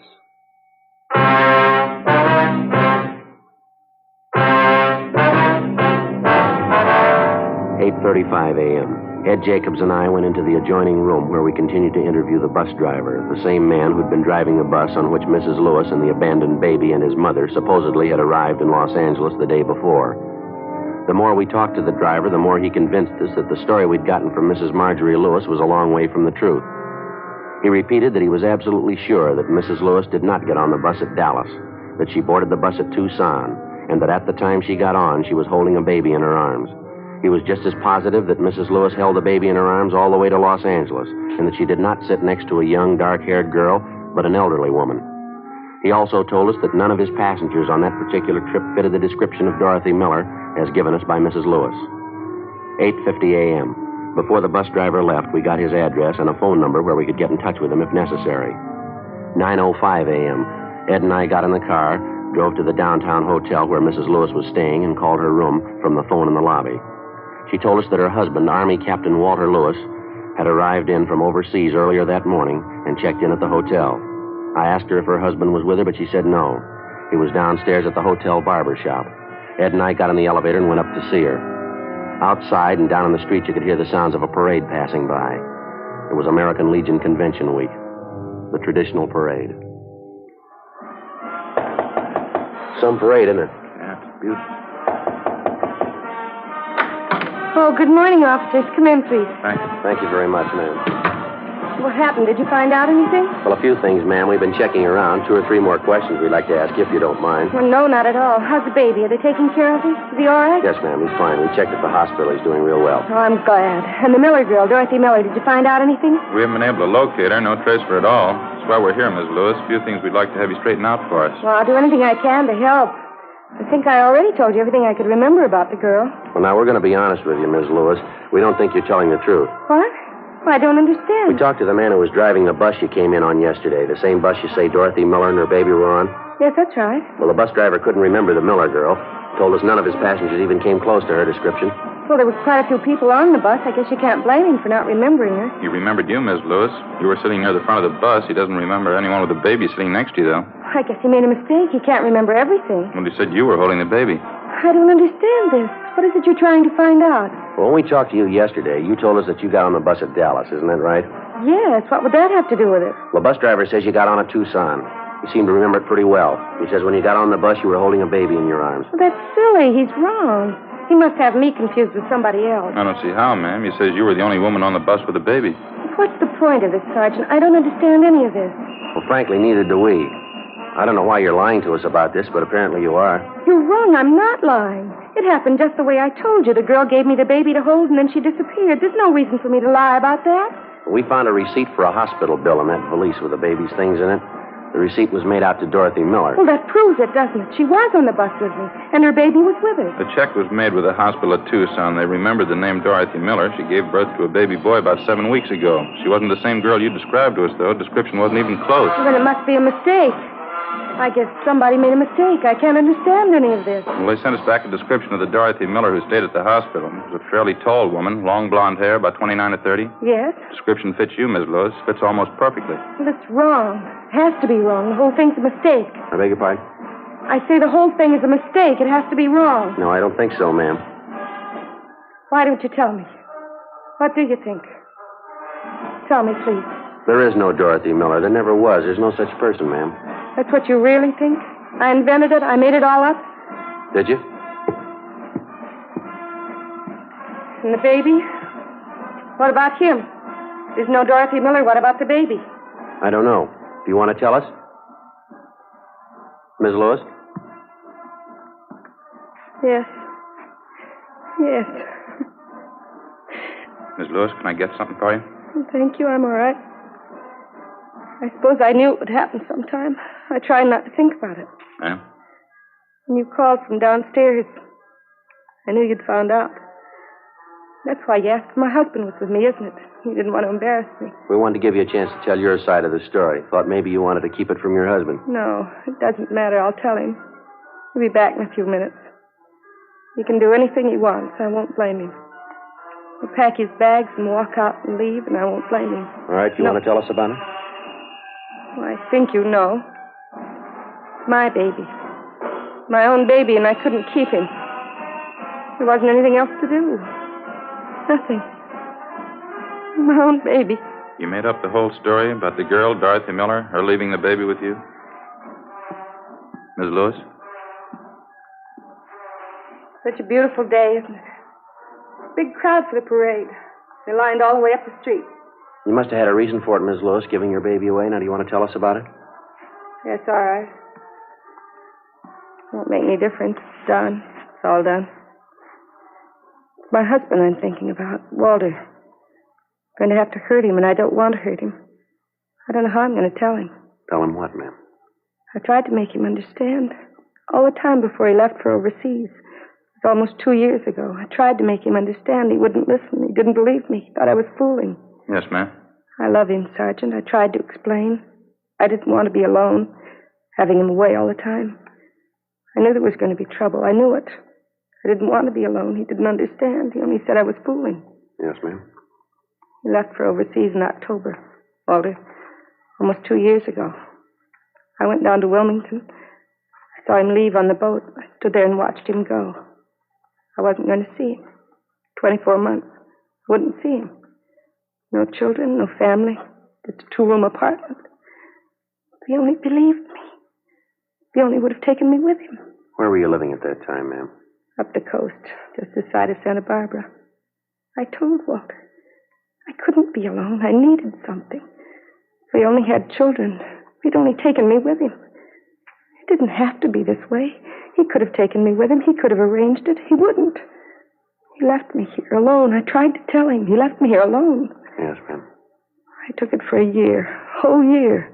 8:35 a.m. Ed Jacobs and I went into the adjoining room where we continued to interview the bus driver, the same man who'd been driving the bus on which Mrs. Lewis and the abandoned baby and his mother supposedly had arrived in Los Angeles the day before. The more we talked to the driver, the more he convinced us that the story we'd gotten from Mrs. Marjorie Lewis was a long way from the truth. He repeated that he was absolutely sure that Mrs. Lewis did not get on the bus at Dallas, that she boarded the bus at Tucson, and that at the time she got on, she was holding a baby in her arms. He was just as positive that Mrs. Lewis held the baby in her arms all the way to Los Angeles, and that she did not sit next to a young, dark-haired girl, but an elderly woman. He also told us that none of his passengers on that particular trip fitted the description of Dorothy Miller as given us by Mrs. Lewis. 8:50 a.m. Before the bus driver left, we got his address and a phone number where we could get in touch with him if necessary. 9:05 a.m. Ed and I got in the car, drove to the downtown hotel where Mrs. Lewis was staying, and called her room from the phone in the lobby. She told us that her husband, Army Captain Walter Lewis, had arrived in from overseas earlier that morning and checked in at the hotel. I asked her if her husband was with her, but she said no. He was downstairs at the hotel barber shop. Ed and I got in the elevator and went up to see her. Outside and down on the street, you could hear the sounds of a parade passing by. It was American Legion Convention Week, the traditional parade. Some parade, isn't it? Yeah, it's beautiful. Oh, good morning, officers. Come in, please. Thank you very much, ma'am. What happened? Did you find out anything? Well, a few things, ma'am. We've been checking around. 2 or 3 more questions we'd like to ask you, if you don't mind. Well, no, not at all. How's the baby? Are they taking care of him? Is he all right? Yes, ma'am. He's fine. We checked at the hospital. He's doing real well. Oh, I'm glad. And the Miller girl, Dorothy Miller, did you find out anything? We haven't been able to locate her. No trace of her at all. That's why we're here, Miss Lewis. A few things we'd like to have you straighten out for us. Well, I'll do anything I can to help. I think I already told you everything I could remember about the girl. Well, now, we're going to be honest with you, Miss Lewis. We don't think you're telling the truth. What? Well, I don't understand. We talked to the man who was driving the bus you came in on yesterday, the same bus you say Dorothy Miller and her baby were on. Yes, that's right. Well, the bus driver couldn't remember the Miller girl. Told us none of his passengers even came close to her description. Well, there was quite a few people on the bus. I guess you can't blame him for not remembering her. He remembered you, Miss Lewis. You were sitting near the front of the bus. He doesn't remember anyone with a baby sitting next to you, though. I guess he made a mistake. He can't remember everything. Well, he said you were holding the baby. I don't understand this. What is it you're trying to find out? Well, when we talked to you yesterday, you told us that you got on the bus at Dallas. Isn't that right? Yes. What would that have to do with it? The bus driver says you got on at Tucson. You seem to remember it pretty well. He says when you got on the bus, you were holding a baby in your arms. Well, that's silly. He's wrong. He must have me confused with somebody else. I don't see how, ma'am. He says you were the only woman on the bus with a baby. What's the point of this, Sergeant? I don't understand any of this. Well, frankly, neither do we. I don't know why you're lying to us about this, but apparently you are. You're wrong. I'm not lying. It happened just the way I told you. The girl gave me the baby to hold, and then she disappeared. There's no reason for me to lie about that. We found a receipt for a hospital bill in that valise with the baby's things in it. The receipt was made out to Dorothy Miller. Well, that proves it, doesn't it? She was on the bus with me, and her baby was with her. The check was made with the hospital at Tucson. They remembered the name Dorothy Miller. She gave birth to a baby boy about 7 weeks ago. She wasn't the same girl you described to us, though. Description wasn't even close. Well, then it must be a mistake. I guess somebody made a mistake. I can't understand any of this. Well, they sent us back a description of the Dorothy Miller who stayed at the hospital. She was a fairly tall woman, long blonde hair, about 29 or 30. Yes? Description fits you, Miss Lewis. Fits almost perfectly. Well, it's wrong. It has to be wrong. The whole thing's a mistake. I beg your pardon? I say the whole thing is a mistake. It has to be wrong. No, I don't think so, ma'am. Why don't you tell me? What do you think? Tell me, please. There is no Dorothy Miller. There never was. There's no such person, ma'am. That's what you really think? I invented it? I made it all up? Did you? And the baby? What about him? There's no Dorothy Miller. What about the baby? I don't know. Do you want to tell us? Ms. Lewis? Yes. Yes. Miss Lewis, can I get something for you? Thank you. I'm all right. I suppose I knew it would happen sometime. I tried not to think about it. Yeah? When you called from downstairs, I knew you'd found out. That's why you asked if my husband was with me, isn't it? You didn't want to embarrass me. We wanted to give you a chance to tell your side of the story. Thought maybe you wanted to keep it from your husband. No, it doesn't matter. I'll tell him. He'll be back in a few minutes. He can do anything he wants. I won't blame him. He'll pack his bags and walk out and leave, and I won't blame him. All right, you want to tell us about it? Well, I think you know. My baby. My own baby, and I couldn't keep him. There wasn't anything else to do. Nothing. My own baby. You made up the whole story about the girl, Dorothy Miller, her leaving the baby with you? Miss Lewis? Such a beautiful day, isn't it? Big crowd for the parade. They lined all the way up the street. You must have had a reason for it, Miss Lewis, giving your baby away. Now, do you want to tell us about it? Yes, all right. Won't make any difference. It's done. It's all done. It's my husband I'm thinking about, Walter. I'm going to have to hurt him, and I don't want to hurt him. I don't know how I'm going to tell him. Tell him what, ma'am? I tried to make him understand. All the time before he left for overseas. It was almost 2 years ago. I tried to make him understand. He wouldn't listen. He didn't believe me. He thought I was fooling. Yes, ma'am. I love him, Sergeant. I tried to explain. I didn't want to be alone, having him away all the time. I knew there was going to be trouble. I knew it. I didn't want to be alone. He didn't understand. He only said I was fooling. Yes, ma'am. He left for overseas in October, Walter. Almost 2 years ago. I went down to Wilmington. I saw him leave on the boat. I stood there and watched him go. I wasn't going to see him. 24 months. I wouldn't see him. No children, no family. Just a 2-room apartment. If he only believed me. If he only would have taken me with him. Where were you living at that time, ma'am? Up the coast, just this side of Santa Barbara. I told Walter. I couldn't be alone. I needed something. If he only had children, if he'd only taken me with him. It didn't have to be this way. He could have taken me with him. He could have arranged it. He wouldn't. He left me here alone. I tried to tell him. He left me here alone. Yes, ma'am. I took it for a year. Whole year.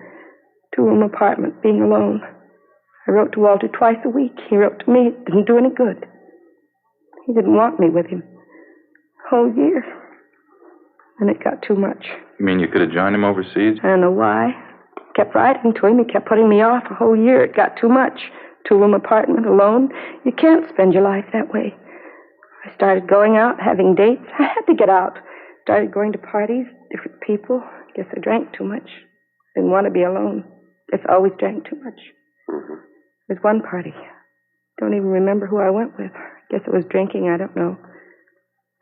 2-room apartment, being alone. I wrote to Walter twice a week. He wrote to me. It didn't do any good. He didn't want me with him. Whole year. And it got too much. You mean you could have joined him overseas? I don't know why. Kept writing to him. He kept putting me off a whole year. It got too much. 2-room apartment, alone. You can't spend your life that way. I started going out, having dates. I had to get out. Started going to parties, different people. Guess I drank too much. Didn't want to be alone. Guess I always drank too much. Mm-hmm. There's one party. Don't even remember who I went with. Guess it was drinking. I don't know.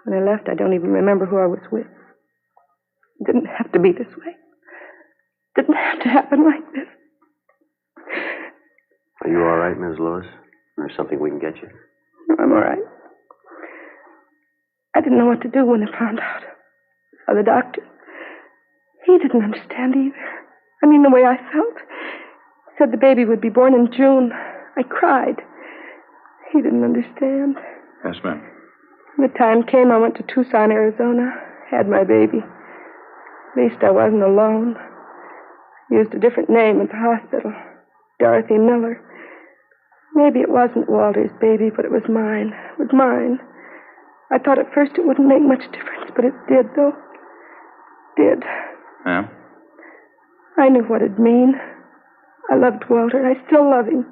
When I left, I don't even remember who I was with. It didn't have to be this way. It didn't have to happen like this. Are you all right, Ms. Lewis? Or something we can get you? No, I'm all right. I didn't know what to do when I found out. I saw the doctor. He didn't understand either. I mean, the way I felt. He said the baby would be born in June. I cried. He didn't understand. Yes, ma'am. When the time came, I went to Tucson, Arizona. Had my baby. At least I wasn't alone. Used a different name at the hospital. Dorothy Miller. Maybe it wasn't Walter's baby, but it was mine. It was mine. I thought at first it wouldn't make much difference, but it did, though. It did. Ma'am? I knew what it'd mean. I loved Walter. I still love him.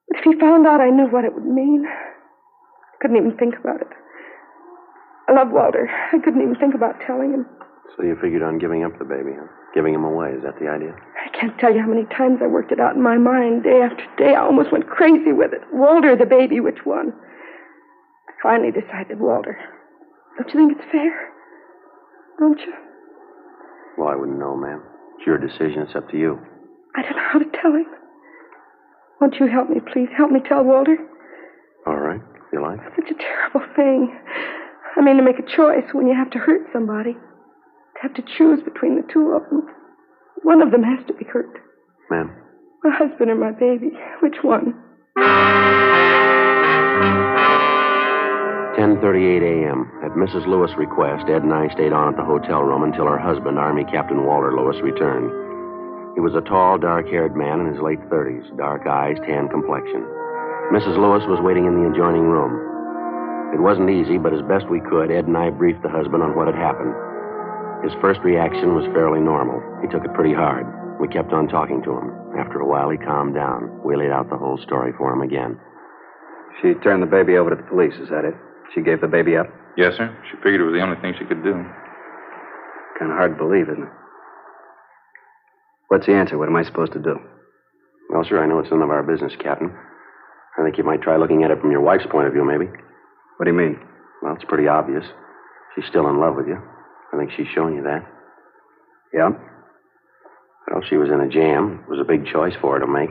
But if he found out I knew what it would mean, I couldn't even think about it. I love Walter. I couldn't even think about telling him. So you figured on giving up the baby, huh? Giving him away, is that the idea? I can't tell you how many times I worked it out in my mind, day after day. I almost went crazy with it. Walter, the baby, which one? I finally decided Walter. Don't you think it's fair? Don't you? Well, I wouldn't know, ma'am. It's your decision. It's up to you. I don't know how to tell him. Won't you help me, please? Help me tell Walter. All right, if you like. It's such a terrible thing. I mean, to make a choice when you have to hurt somebody. To have to choose between the two of them. One of them has to be hurt. Ma'am? My husband or my baby. Which one? 10:38 a.m. At Mrs. Lewis' request, Ed and I stayed on at the hotel room until her husband, Army Captain Walter Lewis, returned. He was a tall, dark-haired man in his late 30s, dark eyes, tan complexion. Mrs. Lewis was waiting in the adjoining room. It wasn't easy, but as best we could, Ed and I briefed the husband on what had happened. His first reaction was fairly normal. He took it pretty hard. We kept on talking to him. After a while, he calmed down. We laid out the whole story for him again. She turned the baby over to the police, is that it? She gave the baby up? Yes, sir. She figured it was the only thing she could do. Kind of hard to believe, isn't it? What's the answer? What am I supposed to do? Well, sir, I know it's none of our business, Captain. I think you might try looking at it from your wife's point of view, maybe. What do you mean? Well, it's pretty obvious. She's still in love with you. I think she's shown you that. Yeah? Well, she was in a jam. It was a big choice for her to make.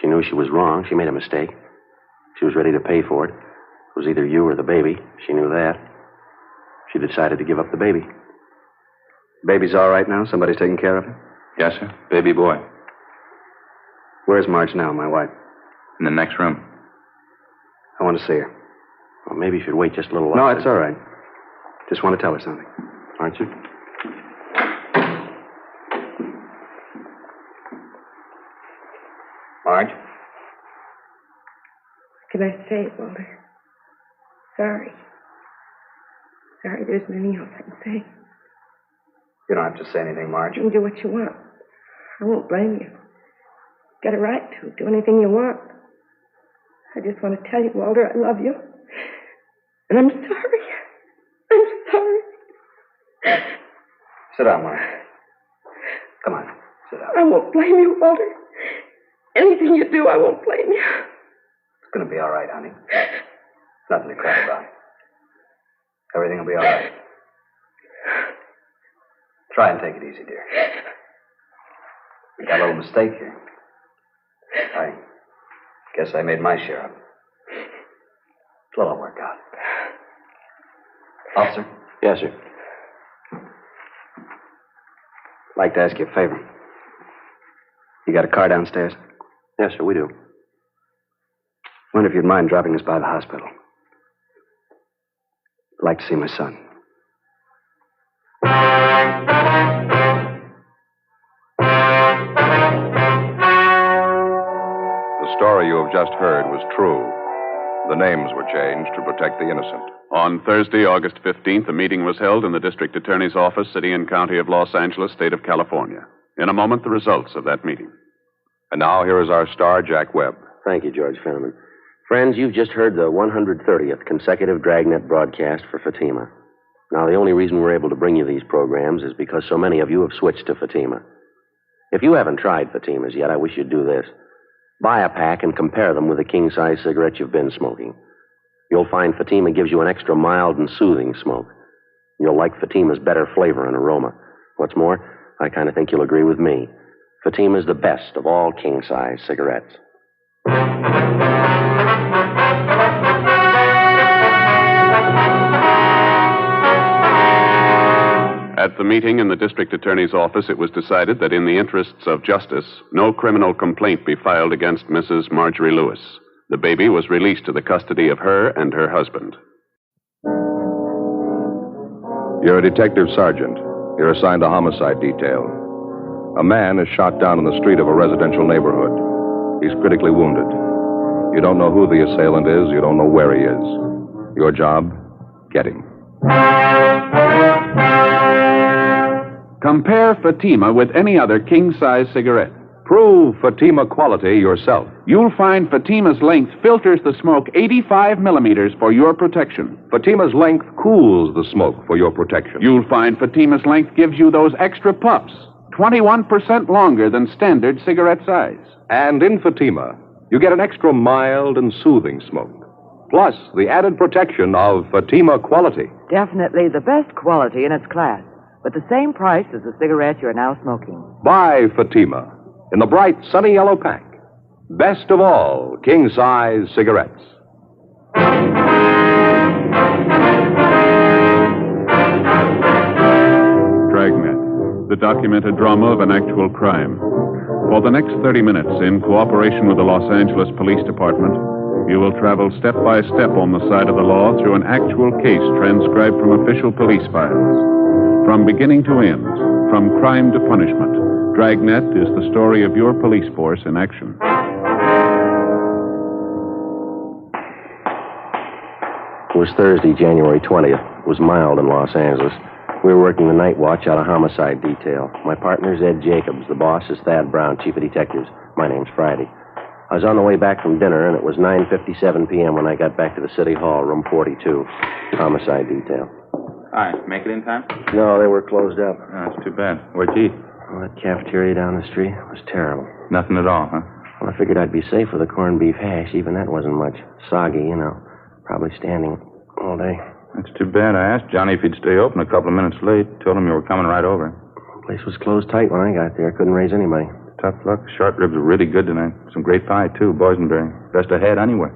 She knew she was wrong. She made a mistake. She was ready to pay for it. It was either you or the baby. She knew that. She decided to give up the baby. Baby's all right now? Somebody's taking care of her? Yes, sir. Baby boy. Where's Marge now, my wife? In the next room. I want to see her. Well, maybe you should wait just a little while. No, it's all right. Just want to tell her something. Aren't you? Marge? What can I say, Walter? Sorry. Sorry, there isn't anything else I can say. You don't have to say anything, Marge. You can do what you want. I won't blame you. You've got a right to do anything you want. I just want to tell you, Walter, I love you. And I'm sorry. I'm sorry. Sit down, Marge. Come on, sit down. I won't blame you, Walter. Anything you do, I won't blame you. It's going to be all right, honey. Nothing to cry about. Everything will be all right. Try and take it easy, dear. We got a little mistake here. I guess I made my share of it. It'll work out. Officer? Yes, sir. I'd like to ask you a favor. You got a car downstairs? Yes, sir, we do. Wonder if you'd mind dropping us by the hospital. I'd like to see my son. The story you have just heard was true. The names were changed to protect the innocent. On Thursday, August 15th, a meeting was held in the district attorney's office, City and County of Los Angeles, State of California. In a moment, the results of that meeting. And now, here is our star, Jack Webb. Thank you, George Fenneman. Friends, you've just heard the 130th consecutive Dragnet broadcast for Fatima. Now, the only reason we're able to bring you these programs is because so many of you have switched to Fatima. If you haven't tried Fatimas yet, I wish you'd do this. Buy a pack and compare them with the king-size cigarette you've been smoking. You'll find Fatima gives you an extra mild and soothing smoke. You'll like Fatima's better flavor and aroma. What's more, I kind of think you'll agree with me. Fatima's the best of all king-size cigarettes. At the meeting in the district attorney's office, it was decided that in the interests of justice, no criminal complaint be filed against Mrs. Marjorie Lewis. The baby was released to the custody of her and her husband. You're a detective sergeant. You're assigned a homicide detail. A man is shot down in the street of a residential neighborhood. He's critically wounded. You don't know who the assailant is. You don't know where he is. Your job, get him. Compare Fatima with any other king-size cigarette. Prove Fatima quality yourself. You'll find Fatima's length filters the smoke 85 millimeters for your protection. Fatima's length cools the smoke for your protection. You'll find Fatima's length gives you those extra puffs, 21% longer than standard cigarette size. And in Fatima, you get an extra mild and soothing smoke. Plus, the added protection of Fatima quality. Definitely the best quality in its class, but the same price as the cigarette you're now smoking. Buy Fatima in the bright, sunny yellow pack. Best of all king-size cigarettes. Dragnet, the documented drama of an actual crime. For the next 30 minutes, in cooperation with the Los Angeles Police Department, you will travel step by step on the side of the law through an actual case transcribed from official police files. From beginning to end, from crime to punishment, Dragnet is the story of your police force in action. was Thursday, January 20th. It was mild in Los Angeles. We were working the night watch out of homicide detail. My partner's Ed Jacobs. The boss is Thad Brown, chief of detectives. My name's Friday. I was on the way back from dinner, and it was 9:57 p.m. when I got back to the city hall, room 42. Homicide detail. Hi, make it in time? No, they were closed up. Oh, that's too bad. Where'd you eat? Well, that cafeteria down the street was terrible. Nothing at all, huh? Well, I figured I'd be safe with a corned beef hash. Even that wasn't much. Soggy, you know. Probably standing all day. That's too bad. I asked Johnny if he'd stay open a couple of minutes late. Told him you were coming right over. The place was closed tight when I got there. Couldn't raise anybody. Tough luck. Short ribs were really good tonight. Some great pie, too. Boysenberry. Best I had anyway.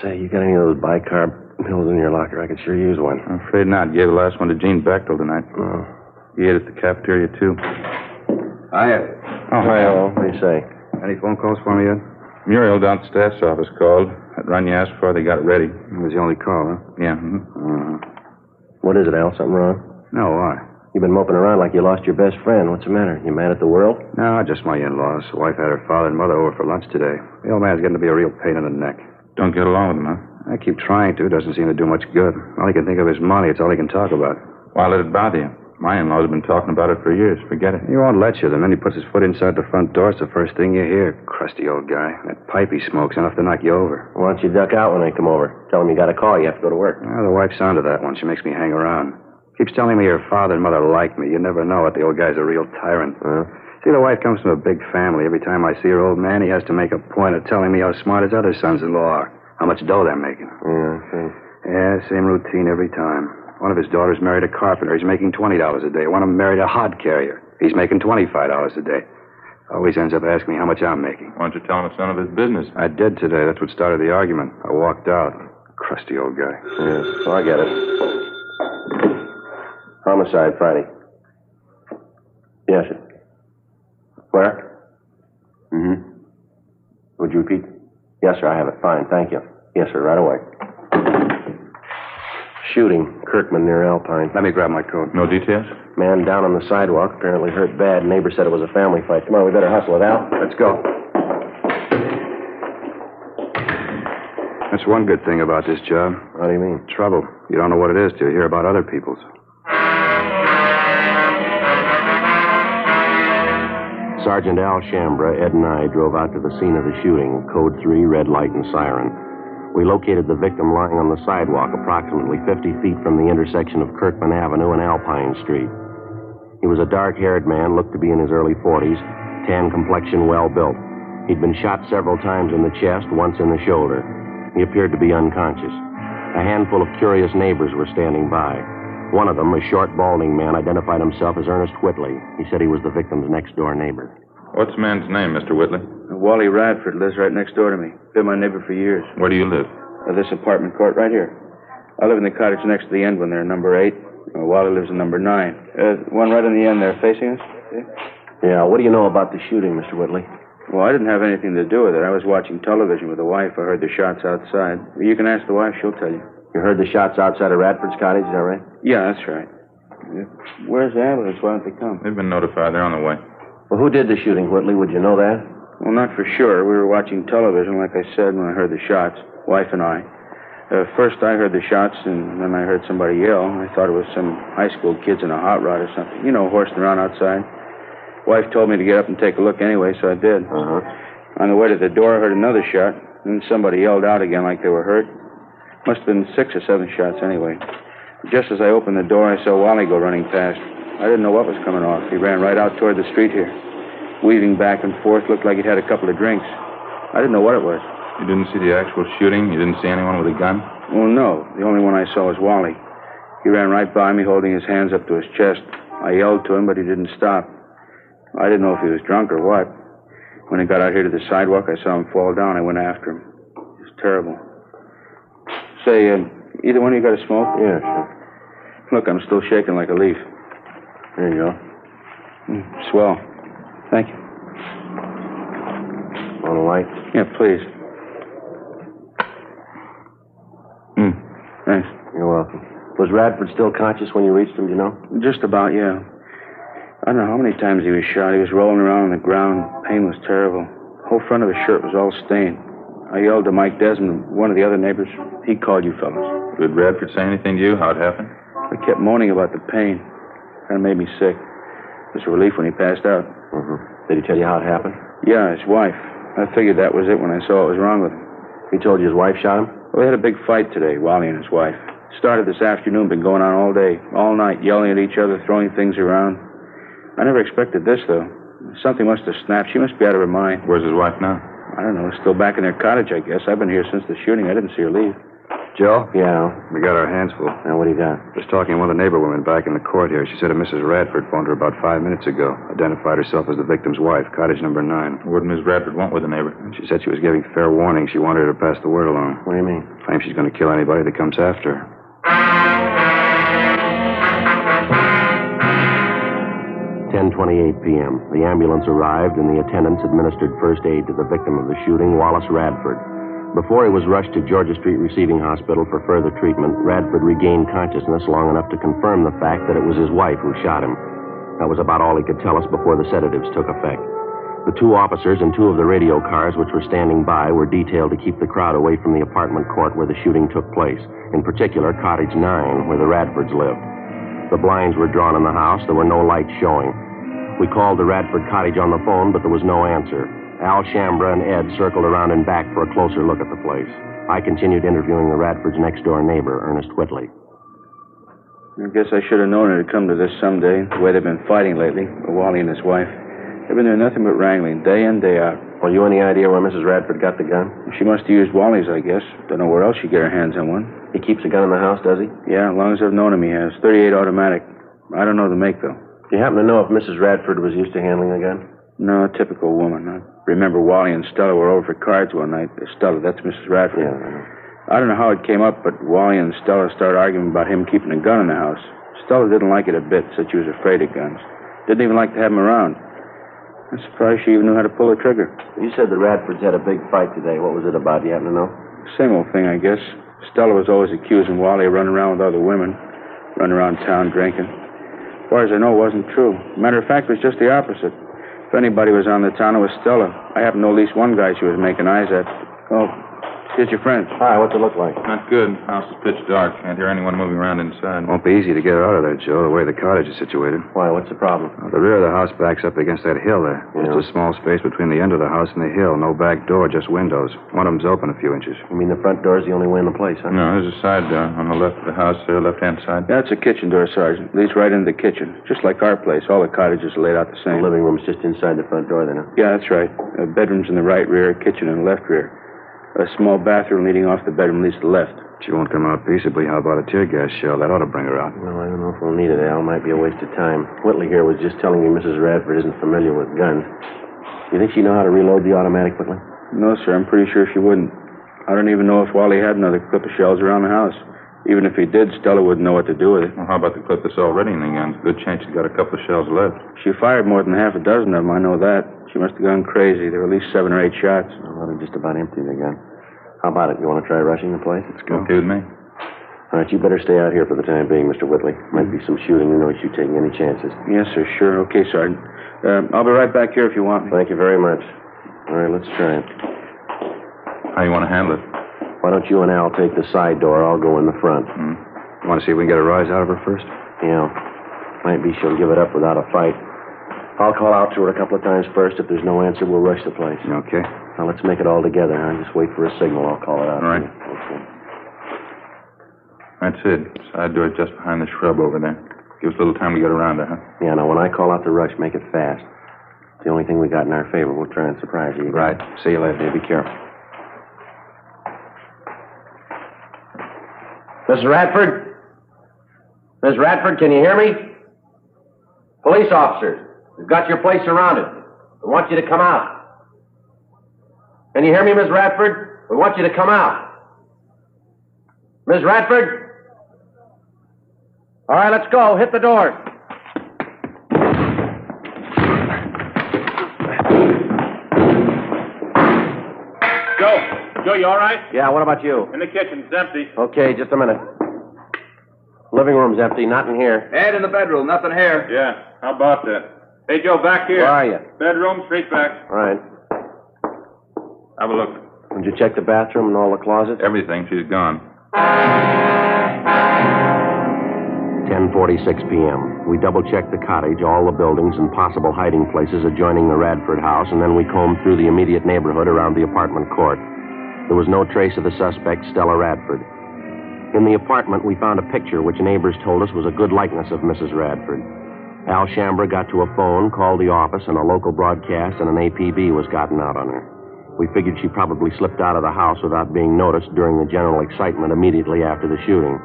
Say, you got any of those bicarb pills in your locker? I could sure use one. I'm afraid not. Gave the last one to Gene Bechtel tonight. Oh. He ate at the cafeteria, too. Hiya. Oh, hi, Al. What do you say? Any phone calls for me yet? Muriel down at the staff's office called. That run you asked for, they got it ready. It was the only call, huh? Yeah. What is it, Al? Something wrong? No, why? You've been moping around like you lost your best friend. What's the matter? You mad at the world? No, just my in-laws. The wife had her father and mother over for lunch today. The old man's getting to be a real pain in the neck. Don't get along with him, huh? I keep trying to. Doesn't seem to do much good. All he can think of is money. It's all he can talk about. Why let it bother you? My in-laws have been talking about it for years. Forget it. He won't let you. The minute he puts his foot inside the front door, it's the first thing you hear. Crusty old guy. That pipe he smokes enough to knock you over. Why don't you duck out when they come over? Tell them you got a call. You have to go to work. Well, the wife's onto that one. She makes me hang around. Keeps telling me her father and mother like me. You never know it. The old guy's a real tyrant. See, the wife comes from a big family. Every time I see her old man, he has to make a point of telling me how smart his other sons-in-law are. How much dough they're making. Yeah, same routine every time. One of his daughters married a carpenter. He's making $20 a day. One of them married a hod carrier. He's making $25 a day. Always ends up asking me how much I'm making. Why don't you tell him it's none of his business? I did today. That's what started the argument. I walked out. Crusty old guy. Yes, well, I get it. Homicide, Friday. Yes, sir. Where? Would you repeat? Yes, sir, I have it. Fine, thank you. Yes, sir, right away. Shooting. Kirkman near Alpine. Let me grab my coat. No details? Man down on the sidewalk, apparently hurt bad. Neighbor said it was a family fight. Come on, we better hustle it out. Let's go. That's one good thing about this job. How do you mean? Trouble. You don't know what it is till you hear about other people's. Sergeant Al Shambra, Ed and I drove out to the scene of the shooting. Code 3, red light and siren. We located the victim lying on the sidewalk approximately 50 feet from the intersection of Kirkman Avenue and Alpine Street. He was a dark-haired man, looked to be in his early 40s, tan complexion, well-built. He'd been shot several times in the chest, once in the shoulder. He appeared to be unconscious. A handful of curious neighbors were standing by. One of them, a short, balding man, identified himself as Ernest Whitley. He said he was the victim's next-door neighbor. What's the man's name, Mr. Whitley? Wally Radford lives right next door to me. Been my neighbor for years. Where do you live? This apartment court right here. I live in the cottage next to the end when they're number 8. Wally lives in number 9. One right in the end there facing us. See? Yeah, what do you know about the shooting, Mr. Whitley? Well, I didn't have anything to do with it. I was watching television with the wife. I heard the shots outside. You can ask the wife. She'll tell you. You heard the shots outside of Radford's cottage, is that right? Yeah, that's right. Where's the ambulance? Why don't they come? They've been notified. They're on the way. Well, who did the shooting, Whitley? Would you know that? Well, not for sure. We were watching television, like I said, when I heard the shots, wife and I. First, I heard the shots, and then I heard somebody yell. I thought it was some high school kids in a hot rod or something. You know, horsing around outside. Wife told me to get up and take a look anyway, so I did. On the way to the door, I heard another shot. Then somebody yelled out again like they were hurt. Must have been 6 or 7 shots anyway. Just as I opened the door, I saw Wally go running past. I didn't know what was coming off. He ran right out toward the street here. Weaving back and forth, looked like he'd had a couple of drinks. I didn't know what it was. You didn't see the actual shooting? You didn't see anyone with a gun? Well, no. The only one I saw was Wally. He ran right by me, holding his hands up to his chest. I yelled to him, but he didn't stop. I didn't know if he was drunk or what. When he got out here to the sidewalk, I saw him fall down. I went after him. It was terrible. Say, either one of you got a smoke? Yeah, sure. Look, I'm still shaking like a leaf. There you go. Swell. Thank you. Want a light? Yeah, please. Thanks. You're welcome. Was Radford still conscious when you reached him, do you know? Just about, yeah. I don't know how many times he was shot. He was rolling around on the ground. Pain was terrible. The whole front of his shirt was all stained. I yelled to Mike Desmond, one of the other neighbors. He called you fellas. Did Radford say anything to you? How it happened? I kept moaning about the pain. Kind of made me sick. It was a relief when he passed out. Mm-hmm. Did he tell you how it happened? Yeah, his wife. I figured that was it when I saw what was wrong with him. He told you his wife shot him? Well, they had a big fight today, Wally and his wife. Started this afternoon, been going on all day, all night, yelling at each other, throwing things around. I never expected this, though. Something must have snapped. She must be out of her mind. Where's his wife now? I don't know. Still back in their cottage, I guess. I've been here since the shooting. I didn't see her leave. Joe? Yeah? We got our hands full. Now, what do you got? Just talking to one of the neighbor women back in the court here. She said a Mrs. Radford phoned her about 5 minutes ago. Identified herself as the victim's wife, cottage number 9. What did Miss Radford want with the neighbor? She said she was giving fair warning. She wanted her to pass the word along. What do you mean? Claims she's going to kill anybody that comes after her. 10:28 p.m. The ambulance arrived, and the attendants administered first aid to the victim of the shooting, Wallace Radford. Before he was rushed to Georgia Street Receiving Hospital for further treatment, Radford regained consciousness long enough to confirm the fact that it was his wife who shot him. That was about all he could tell us before the sedatives took effect. The 2 officers and 2 of the radio cars which were standing by were detailed to keep the crowd away from the apartment court where the shooting took place, in particular Cottage 9, where the Radfords lived. The blinds were drawn in the house. There were no lights showing. We called the Radford cottage on the phone, but there was no answer. Al Shambra and Ed circled around and back for a closer look at the place. I continued interviewing the Radford's next-door neighbor, Ernest Whitley. I guess I should have known it'd come to this someday, the way they've been fighting lately, Wally and his wife. They've been doing nothing but wrangling, day in, day out. Well, you any idea where Mrs. Radford got the gun? She must have used Wally's, I guess. Don't know where else she'd get her hands on one. He keeps a gun in the house, does he? Yeah, as long as I've known him, he has. 38 automatic. I don't know the make, though. Do you happen to know if Mrs. Radford was used to handling a gun? No, a typical woman. I remember Wally and Stella were over for cards one night. Stella, that's Mrs. Radford. Yeah, I know. I don't know how it came up, but Wally and Stella started arguing about him keeping a gun in the house. Stella didn't like it a bit, said she was afraid of guns. Didn't even like to have him around. I'm surprised she even knew how to pull a trigger. You said the Radfords had a big fight today. What was it about? Do you happen to know? Same old thing, I guess. Stella was always accusing Wally of running around with other women, running around town drinking. As far as I know, it wasn't true. Matter of fact, it was just the opposite. If anybody was on the town, it was Stella. I happen to know at least one guy she was making eyes at. Oh, here's your friend. Hi, what's it look like? Not good. House is pitch dark. Can't hear anyone moving around inside. Won't be easy to get her out of there, Joe, the way the cottage is situated. Why, what's the problem? The rear of the house backs up against that hill there. Yeah. Just a small space between the end of the house and the hill. No back door, just windows. One of them's open a few inches. You mean the front door's the only way in the place, huh? No, there's a side door on the left of the house there, left-hand side. That's a kitchen door, Sergeant. Leads right into the kitchen. Just like our place. All the cottages are laid out the same. The living room's just inside the front door, then, huh? Yeah, that's right. Bedroom's in the right rear, kitchen in the left rear. A small bathroom leading off the bedroom leads to the left. She won't come out peaceably. How about a tear gas shell? That ought to bring her out. Well, I don't know if we'll need it, Al. Might be a waste of time. Whitley here was just telling me Mrs. Radford isn't familiar with guns. You think she know how to reload the automatic, Whitley? No, sir. I'm pretty sure she wouldn't. I don't even know if Wally had another clip of shells around the house. Even if he did, Stella wouldn't know what to do with it. Well, how about the clip that's already in the gun? Good chance she's got a couple of shells left. She fired more than half a dozen of them, I know that. She must have gone crazy. There were at least 7 or 8 shots. Well, they're just about empty, the gun. How about it? You want to try rushing the place? Let's go. Okay with me. All right, you better stay out here for the time being, Mr. Whitley. Might be some shooting. You know you taking any chances. Yes, sir, sure. Okay, Sergeant. I'll be right back here if you want me. Thank you very much. All right, let's try it. How you want to handle it? Why don't you and Al take the side door? I'll go in the front. You want to see if we can get a rise out of her first? Yeah. Might be she'll give it up without a fight. I'll call out to her a couple of times first. If there's no answer, we'll rush the place. Okay. Now, let's make it all together, huh? Just wait for a signal. I'll call it out. All right. Okay. That's it. Side door just behind the shrub over there. Give us a little time to get around her, huh? Yeah, now, when I call out the rush, make it fast. It's the only thing we got in our favor. We'll try and surprise you. Right. See you later. Yeah, be careful. Mrs. Radford? Miss Radford, can you hear me? Police officers, we've got your place surrounded. We want you to come out. Can you hear me, Miss Radford? We want you to come out. Miss Radford? All right, let's go. Hit the doors. Joe, you all right? Yeah, what about you? In the kitchen. It's empty. Okay, just a minute. Living room's empty, not in here. Ed, in the bedroom. Nothing here. Yeah, how about that? Hey, Joe, back here. Where are you? Bedroom, straight back. All right. Have a look. Did you check the bathroom and all the closets? Everything. She's gone. 10:46 p.m. We double-checked the cottage, all the buildings, and possible hiding places adjoining the Radford house, and then we combed through the immediate neighborhood around the apartment court. There was no trace of the suspect, Stella Radford. In the apartment, we found a picture which neighbors told us was a good likeness of Mrs. Radford. Al Shambra got to a phone, called the office, and a local broadcast and an APB was gotten out on her. We figured she probably slipped out of the house without being noticed during the general excitement immediately after the shooting.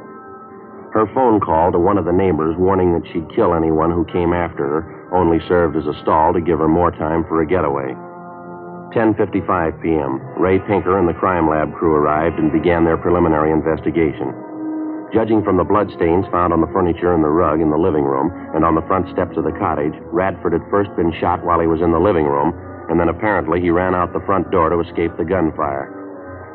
Her phone call to one of the neighbors warning that she'd kill anyone who came after her only served as a stall to give her more time for a getaway. 10:55 p.m. Ray Pinker and the crime lab crew arrived and began their preliminary investigation. Judging from the bloodstains found on the furniture and the rug in the living room and on the front steps of the cottage, Radford had first been shot while he was in the living room, and then apparently he ran out the front door to escape the gunfire.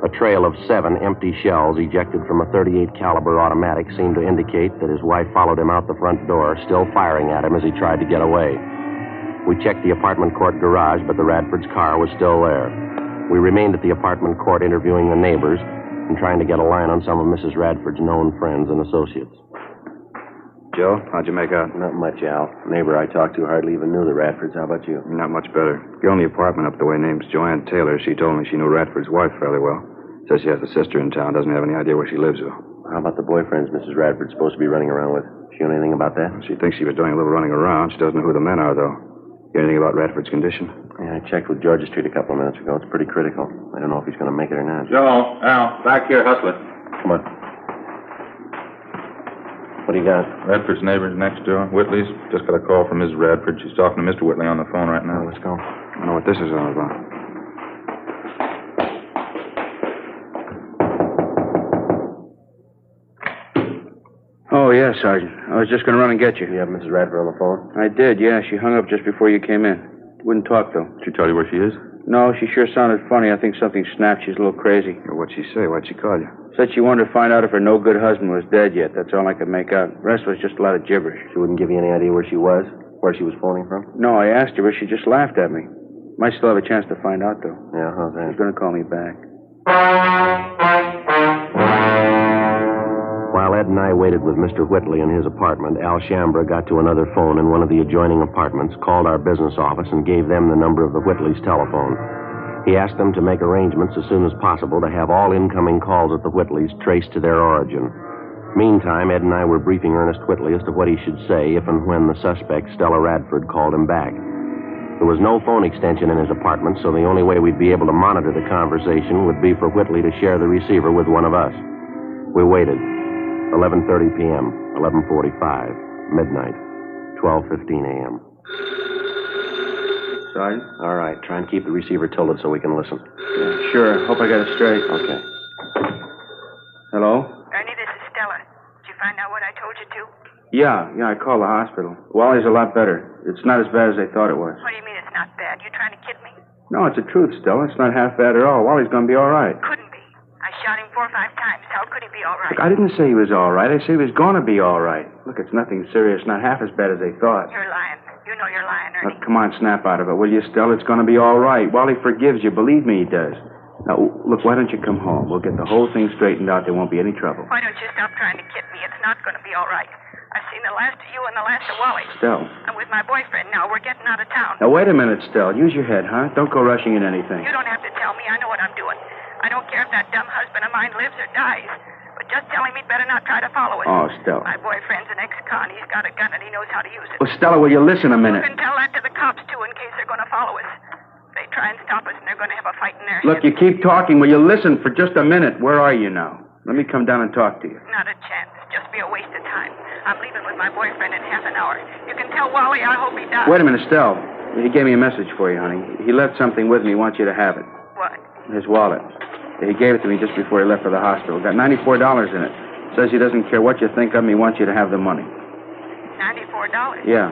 A trail of 7 empty shells ejected from a .38 caliber automatic seemed to indicate that his wife followed him out the front door, still firing at him as he tried to get away. We checked the apartment court garage, but the Radford's car was still there. We remained at the apartment court interviewing the neighbors and trying to get a line on some of Mrs. Radford's known friends and associates. Joe, how'd you make out? Not much, Al. The neighbor I talked to hardly even knew the Radfords. How about you? Not much better. Girl in the apartment up the way name's Joanne Taylor. She told me she knew Radford's wife fairly well. Says she has a sister in town. Doesn't have any idea where she lives, though. How about the boyfriends Mrs. Radford's supposed to be running around with? She know anything about that? She thinks she was doing a little running around. She doesn't know who the men are, though. Hear anything about Radford's condition? Yeah, I checked with Georgia Street a couple of minutes ago. It's pretty critical. I don't know if he's going to make it or not. Joe, Al, back here, hustler. Come on. What do you got? Radford's neighbors next door. Whitley's. Just got a call from Mrs. Radford. She's talking to Mr. Whitley on the phone right now. Let's go. I don't know what this is all about. Oh, yeah, Sergeant. I was just going to run and get you. You have Mrs. Radford on the phone? I did, yeah. She hung up just before you came in. Wouldn't talk, though. Did she tell you where she is? No, she sure sounded funny. I think something snapped. She's a little crazy. What'd she say? Why'd she call you? Said she wanted to find out if her no-good husband was dead yet. That's all I could make out. The rest was just a lot of gibberish. She wouldn't give you any idea where she was? Where she was phoning from? No, I asked her, but she just laughed at me. Might still have a chance to find out, though. Yeah, how's that? She's going to call me back. While Ed and I waited with Mr. Whitley in his apartment, Al Shambra got to another phone in one of the adjoining apartments, called our business office, and gave them the number of the Whitleys' telephone. He asked them to make arrangements as soon as possible to have all incoming calls at the Whitleys traced to their origin. Meantime, Ed and I were briefing Ernest Whitley as to what he should say if and when the suspect, Stella Radford, called him back. There was no phone extension in his apartment, so the only way we'd be able to monitor the conversation would be for Whitley to share the receiver with one of us. We waited. 11:30 p.m., 11:45, midnight, 12:15 a.m. Sergeant? All right, try and keep the receiver tilted so we can listen. Yeah, sure. Hope I got it straight. Okay. Hello? Ernie, this is Stella. Did you find out what I told you to? Yeah, I called the hospital. Wally's a lot better. It's not as bad as they thought it was. What do you mean it's not bad? You trying to kid me? No, it's the truth, Stella. It's not half bad at all. Wally's going to be all right. Couldn't be. I shot him 4 or 5 times. How could he be all right? Look, I didn't say he was all right. I said he was going to be all right. Look, it's nothing serious. Not half as bad as they thought. You're lying. You know you're lying, Ernie. Look, come on, snap out of it, will you, Stella? It's going to be all right. Wally forgives you. Believe me, he does. Now, look, why don't you come home? We'll get the whole thing straightened out. There won't be any trouble. Why don't you stop trying to kid me? It's not going to be all right. I've seen the last of you and the last of Wally. Stella. I'm with my boyfriend now. We're getting out of town. Now, wait a minute, Stella. Use your head, huh? Don't go rushing in anything. You don't have to tell me. I know what I'm doing. I don't care if that dumb husband of mine lives or dies. But just tell him he'd better not try to follow us. Oh, Stella. My boyfriend's an ex-con. He's got a gun and he knows how to use it. Well, Stella, will you listen a minute? You can tell that to the cops, too, in case they're going to follow us. They try and stop us and they're going to have a fight in their Look, heads. you keep talking. Will you listen for just a minute? Where are you now? Let me come down and talk to you. Not a chance. Just be a waste of time. I'm leaving with my boyfriend in half an hour. You can tell Wally I hope he dies. Wait a minute, Stella. He gave me a message for you, honey. He left something with me. He wants you to have it. What? His wallet. He gave it to me just before he left for the hospital. Got $94 in it. Says he doesn't care what you think of him. He wants you to have the money. $94? Yeah.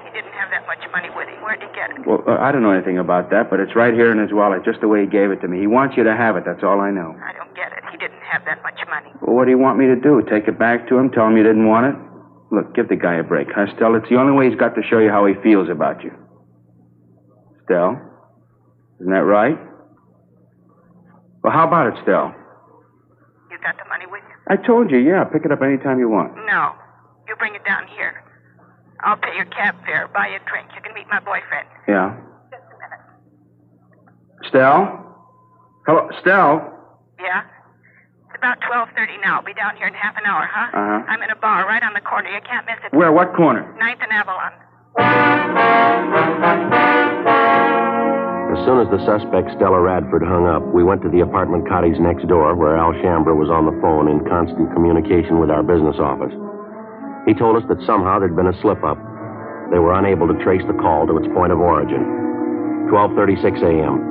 He didn't have that much money with him. Where'd he get it? Well, I don't know anything about that, but it's right here in his wallet, just the way he gave it to me. He wants you to have it. That's all I know. I don't get it. He didn't have that much money. Well, what do you want me to do? Take it back to him? Tell him you didn't want it? Look, give the guy a break, huh, Stella? It's the only way he's got to show you how he feels about you. Stella? Isn't that right? Well, how about it, Stell? You got the money with you? I told you, yeah. Pick it up any time you want. No. You bring it down here. I'll pay your cab fare, buy you a drink. You can meet my boyfriend. Yeah. Just a minute. Stell? Hello, Stell? Yeah? It's about 12:30 now. I'll be down here in half an hour, huh? Uh-huh. I'm in a bar right on the corner. You can't miss it. Where? What corner? 9th and Avalon. As soon as the suspect, Stella Radford, hung up, we went to the apartment cottage next door where Al Shambra was on the phone in constant communication with our business office. He told us that somehow there'd been a slip-up. They were unable to trace the call to its point of origin. 12:36 a.m.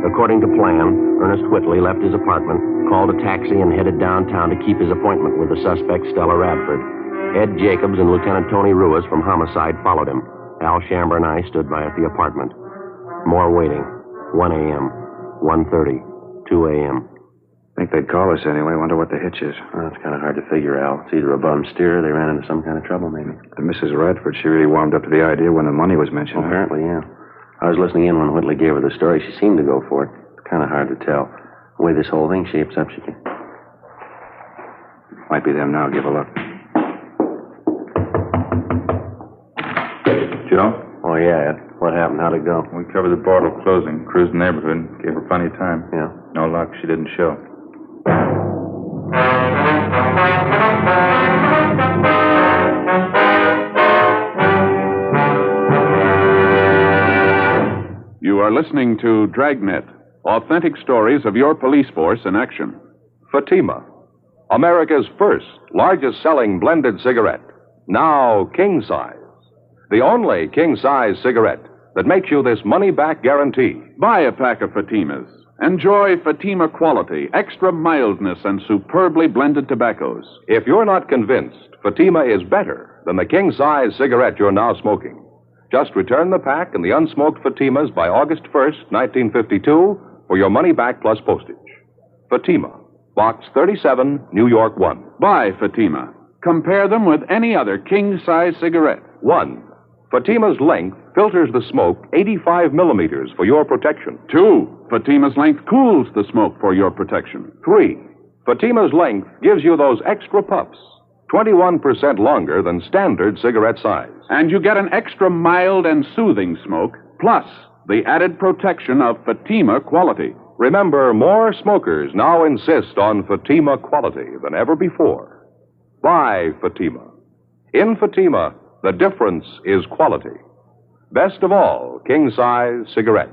According to plan, Ernest Whitley left his apartment, called a taxi, and headed downtown to keep his appointment with the suspect, Stella Radford. Ed Jacobs and Lieutenant Tony Ruiz from Homicide followed him. Al Shambra and I stood by at the apartment. More waiting. 1 a.m., 1:30, 2 a.m. Think they'd call us anyway. Wonder what the hitch is. Well, it's kind of hard to figure, Al. It's either a bum steer or they ran into some kind of trouble, maybe. And Mrs. Radford, she really warmed up to the idea when the money was mentioned. Well, apparently, yeah. I was listening in when Whitley gave her the story. She seemed to go for it. It's kind of hard to tell. The way this whole thing shapes up, she can... Might be them now. Give a look. Joe? Oh, yeah, Ed. What happened? How'd it go? We covered the portal closing, cruised the neighborhood, gave her plenty of time. Yeah. No luck. She didn't show. You are listening to Dragnet, authentic stories of your police force in action. Fatima, America's first, largest-selling blended cigarette. Now king-size. The only king-size cigarette that makes you this money-back guarantee. Buy a pack of Fatimas. Enjoy Fatima quality, extra mildness, and superbly blended tobaccos. If you're not convinced Fatima is better than the king-size cigarette you're now smoking, just return the pack and the unsmoked Fatimas by August 1st, 1952, for your money back plus postage. Fatima, Box 37, New York 1. Buy Fatima. Compare them with any other king-size cigarette. 1. Fatima's length filters the smoke 85 millimeters for your protection. 2. Fatima's length cools the smoke for your protection. 3. Fatima's length gives you those extra puffs, 21% longer than standard cigarette size. And you get an extra mild and soothing smoke, plus the added protection of Fatima quality. Remember, more smokers now insist on Fatima quality than ever before. Buy Fatima. In Fatima, the difference is quality. Best of all, king-size cigarettes.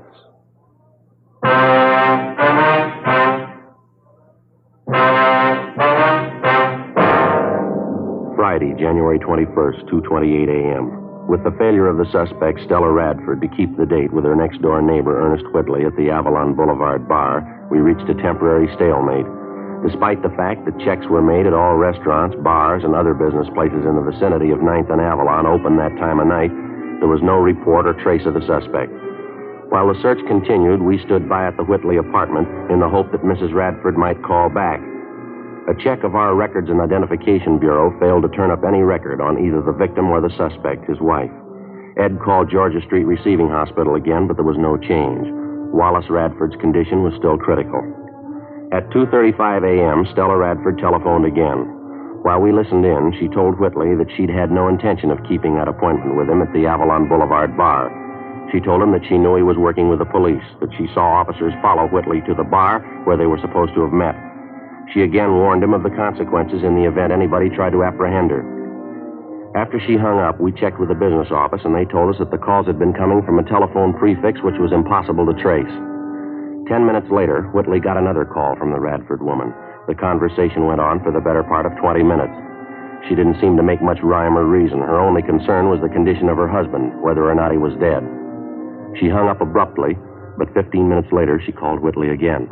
Friday, January 21st, 2:28 a.m. With the failure of the suspect, Stella Radford, to keep the date with her next-door neighbor, Ernest Whitley, at the Avalon Boulevard bar, we reached a temporary stalemate. Despite the fact that checks were made at all restaurants, bars, and other business places in the vicinity of 9th and Avalon open that time of night, there was no report or trace of the suspect. While the search continued, we stood by at the Whitley apartment in the hope that Mrs. Radford might call back. A check of our Records and Identification Bureau failed to turn up any record on either the victim or the suspect, his wife. Ed called Georgia Street Receiving Hospital again, but there was no change. Wallace Radford's condition was still critical. At 2:35 a.m., Stella Radford telephoned again. While we listened in, she told Whitley that she'd had no intention of keeping that appointment with him at the Avalon Boulevard bar. She told him that she knew he was working with the police, that she saw officers follow Whitley to the bar where they were supposed to have met. She again warned him of the consequences in the event anybody tried to apprehend her. After she hung up, we checked with the business office, and they told us that the calls had been coming from a telephone prefix which was impossible to trace. 10 minutes later, Whitley got another call from the Radford woman. The conversation went on for the better part of 20 minutes. She didn't seem to make much rhyme or reason. Her only concern was the condition of her husband, whether or not he was dead. She hung up abruptly, but 15 minutes later, she called Whitley again.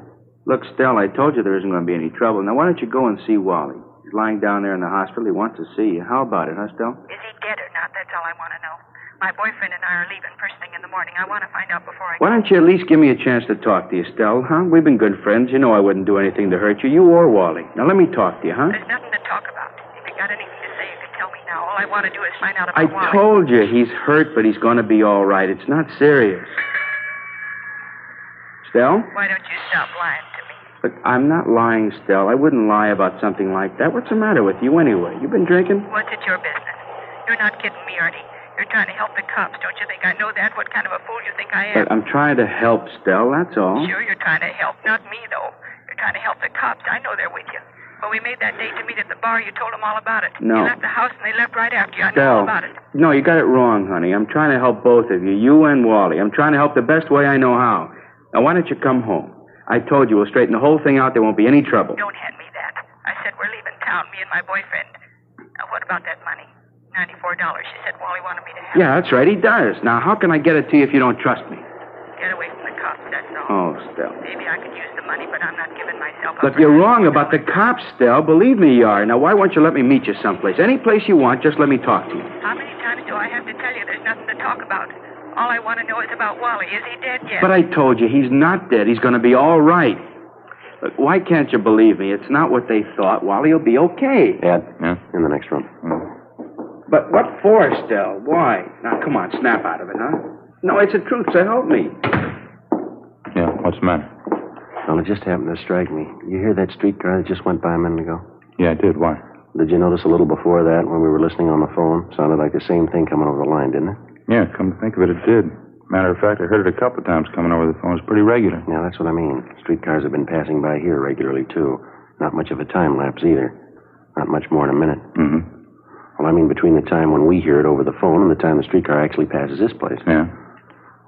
Look, Stell, I told you there isn't going to be any trouble. Now, why don't you go and see Wally? He's lying down there in the hospital. He wants to see you. How about it, huh, Stell? Is he dead or not? That's all I want to know. My boyfriend and I are leaving first thing in the morning. I want to find out before I go. Why don't you at least give me a chance to talk to you, Stell, huh? We've been good friends. You know I wouldn't do anything to hurt you or Wally. Now, let me talk to you, huh? There's nothing to talk about. If you got anything to say, you can tell me now. All I want to do is find out about I Wally. told you he's hurt, but he's going to be all right. It's not serious. Stell? Why don't you stop lying to me? Look, I'm not lying, Stell. I wouldn't lie about something like that. What's the matter with you anyway? You been drinking? What's it your business? You're not kidding me, Artie. You're trying to help the cops. Don't you think I know that? What kind of a fool you think I am? But I'm trying to help, Stell, that's all. Sure, you're trying to help. Not me, though. You're trying to help the cops. I know they're with you. When we made that date to meet at the bar, you told them all about it. No. You left the house and they left right after you. I know Stell, all about it. no, you got it wrong, honey. I'm trying to help both of you, you and Wally. I'm trying to help the best way I know how. Now, why don't you come home? I told you we'll straighten the whole thing out. There won't be any trouble. Don't hand me that. I said we're leaving town, me and my boyfriend. Now, what about that money? $94. She said Wally wanted me to have Yeah, that's right. He does. Now, how can I get it to you if you don't trust me? Get away from the cops, that's all. Oh, Stell. Maybe I could use the money, but I'm not giving myself up. Look, you're wrong about the cops, Stell. Believe me, you are. Now, why won't you let me meet you someplace? Any place you want, just let me talk to you. How many times do I have to tell you there's nothing to talk about? All I want to know is about Wally. Is he dead yet? But I told you, he's not dead. He's going to be all right. Look, why can't you believe me? It's not what they thought. Wally will be okay. Ed, in the next room. But what for, Stell? Why? Now, come on, snap out of it, huh? No, it's the truth, so help me. Yeah, what's the matter? Well, it just happened to strike me. You hear that streetcar that just went by a minute ago? Yeah, I did. Why? Did you notice a little before that when we were listening on the phone? Sounded like the same thing coming over the line, didn't it? Yeah, come to think of it, it did. Matter of fact, I heard it a couple of times coming over the phone. It's pretty regular. Yeah, that's what I mean. Streetcars have been passing by here regularly, too. Not much of a time lapse, either. Not much more than a minute. Mm-hmm. Well, I mean between the time when we hear it over the phone and the time the streetcar actually passes this place. Yeah.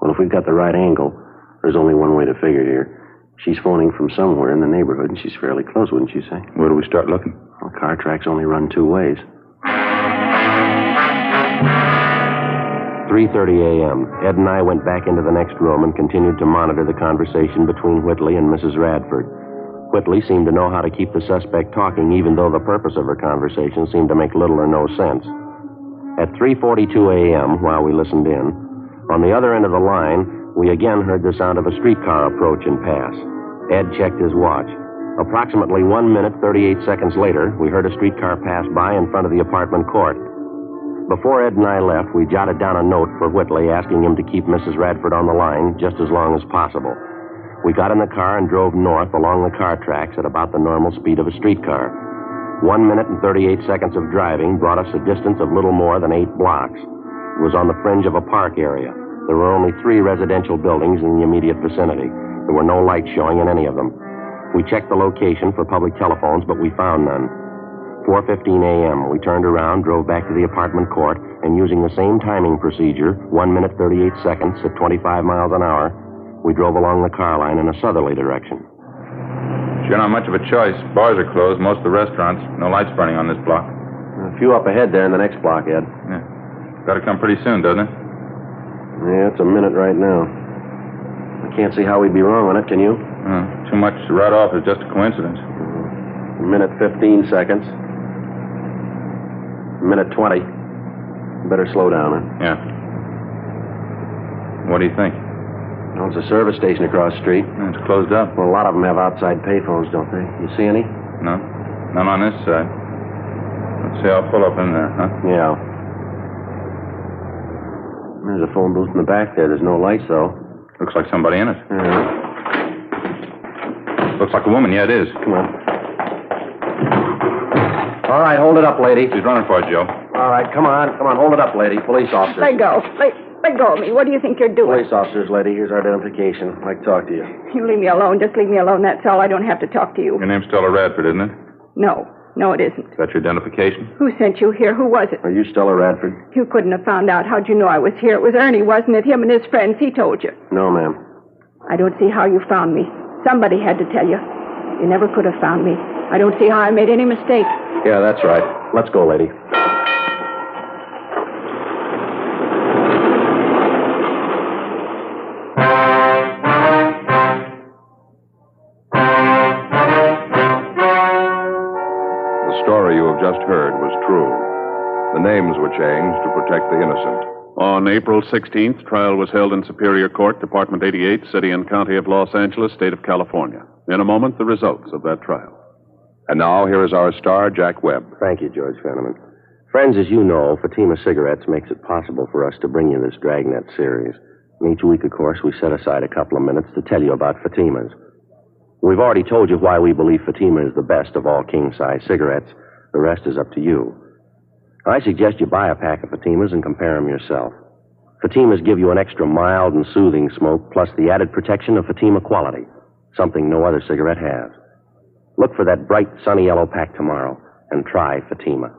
Well, if we've got the right angle, there's only one way to figure it here. She's phoning from somewhere in the neighborhood, and she's fairly close, wouldn't you say? Where do we start looking? Well, car tracks only run two ways. 3:30 a.m. Ed and I went back into the next room and continued to monitor the conversation between Whitley and Mrs. Radford. Whitley seemed to know how to keep the suspect talking, even though the purpose of her conversation seemed to make little or no sense. At 3:42 a.m., while we listened in, on the other end of the line, we again heard the sound of a streetcar approach and pass. Ed checked his watch. Approximately 1 minute, 38 seconds later, we heard a streetcar pass by in front of the apartment court. Before Ed and I left, we jotted down a note for Whitley asking him to keep Mrs. Radford on the line just as long as possible. We got in the car and drove north along the car tracks at about the normal speed of a streetcar. 1 minute and 38 seconds of driving brought us a distance of little more than 8 blocks. It was on the fringe of a park area. There were only 3 residential buildings in the immediate vicinity. There were no lights showing in any of them. We checked the location for public telephones, but we found none. 4:15 a.m., we turned around, drove back to the apartment court, and using the same timing procedure, 1 minute, 38 seconds at 25 miles an hour, we drove along the car line in a southerly direction. Sure not much of a choice. Bars are closed, most of the restaurants. No lights burning on this block. A few up ahead there in the next block, Ed. Yeah. Got to come pretty soon, doesn't it? Yeah, it's a minute right now. I can't see how we'd be wrong on it, can you? Too much to write off is just a coincidence. A minute, 15 seconds. A minute, 20. Better slow down, huh? Yeah. What do you think? Well, it's a service station across the street. It's closed up. Well, a lot of them have outside payphones, don't they? You see any? No. None on this side. Let's see, I'll pull up in there, huh? Yeah. There's a phone booth in the back there. There's no lights, though. Looks like somebody in it. Yeah. Looks like a woman. Yeah, it is. Come on. All right, hold it up, lady. She's running for it, Joe. All right, come on. Come on, hold it up, lady. Police officers. Let go. Let go of me. What do you think you're doing? Police officers, lady. Here's our identification. I'd like to talk to you. You leave me alone. Just leave me alone. That's all. I don't have to talk to you. Your name's Stella Radford, isn't it? No. No, it isn't. Is that your identification? Who sent you here? Who was it? Are you Stella Radford? You couldn't have found out. How'd you know I was here? It was Ernie, wasn't it? Him and his friends. He told you. No, ma'am. I don't see how you found me. Somebody had to tell you. You never could have found me. I don't see how I made any mistake. Yeah, that's right. Let's go, lady. The story you have just heard was true. The names were changed to protect the innocent. On April 16th, trial was held in Superior Court, Department 88, City and County of Los Angeles, State of California. In a moment, the results of that trial. And now, here is our star, Jack Webb. Thank you, George Fenneman. Friends, as you know, Fatima Cigarettes makes it possible for us to bring you this Dragnet series. And each week, of course, we set aside a couple of minutes to tell you about Fatima's. We've already told you why we believe Fatima is the best of all king-size cigarettes. The rest is up to you. I suggest you buy a pack of Fatimas and compare them yourself. Fatimas give you an extra mild and soothing smoke, plus the added protection of Fatima quality, something no other cigarette has. Look for that bright, sunny yellow pack tomorrow and try Fatima.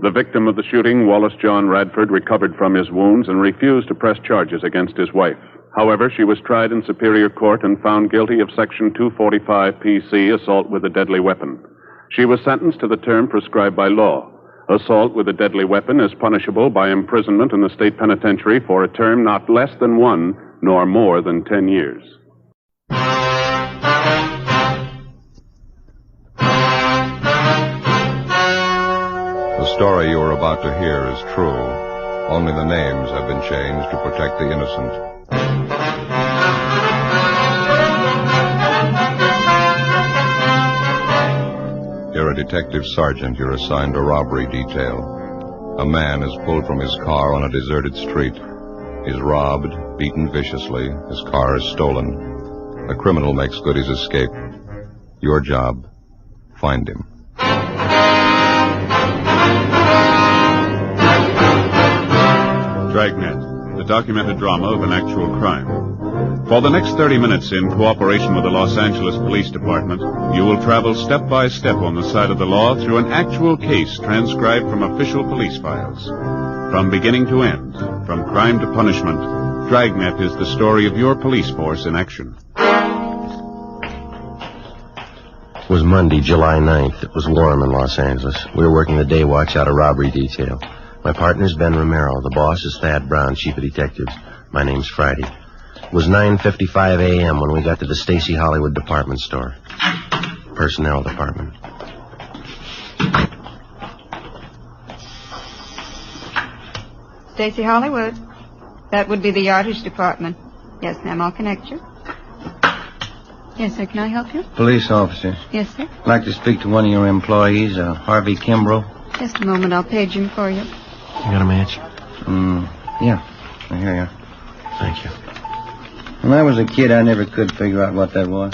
The victim of the shooting, Wallace John Radford, recovered from his wounds and refused to press charges against his wife. However, she was tried in Superior Court and found guilty of Section 245 PC, assault with a deadly weapon. She was sentenced to the term prescribed by law. Assault with a deadly weapon is punishable by imprisonment in the state penitentiary for a term not less than 1 nor more than 10 years. The story you are about to hear is true. Only the names have been changed to protect the innocent. You're a detective sergeant. You're assigned a robbery detail. A man is pulled from his car on a deserted street. He's robbed, beaten viciously. His car is stolen. A criminal makes good his escape. Your job, find him. Dragnet, the documented drama of an actual crime. For the next 30 minutes, in cooperation with the Los Angeles Police Department, you will travel step by step on the side of the law through an actual case transcribed from official police files. From beginning to end, from crime to punishment, Dragnet is the story of your police force in action. It was Monday, July 9th. It was warm in Los Angeles. We were working the day watch out of robbery detail. My partner's Ben Romero. The boss is Thad Brown, chief of detectives. My name's Friday. It was 9:55 a.m. when we got to the Stacy Hollywood department store. Personnel department. Stacy Hollywood. That would be the yardage department. Yes, ma'am, I'll connect you. Yes, sir, can I help you? Police officer. Yes, sir. I'd like to speak to one of your employees, Harvey Kimbrough. Just a moment, I'll page him for you. You got a match? Yeah. Here you are. Thank you. When I was a kid, I never could figure out what that was.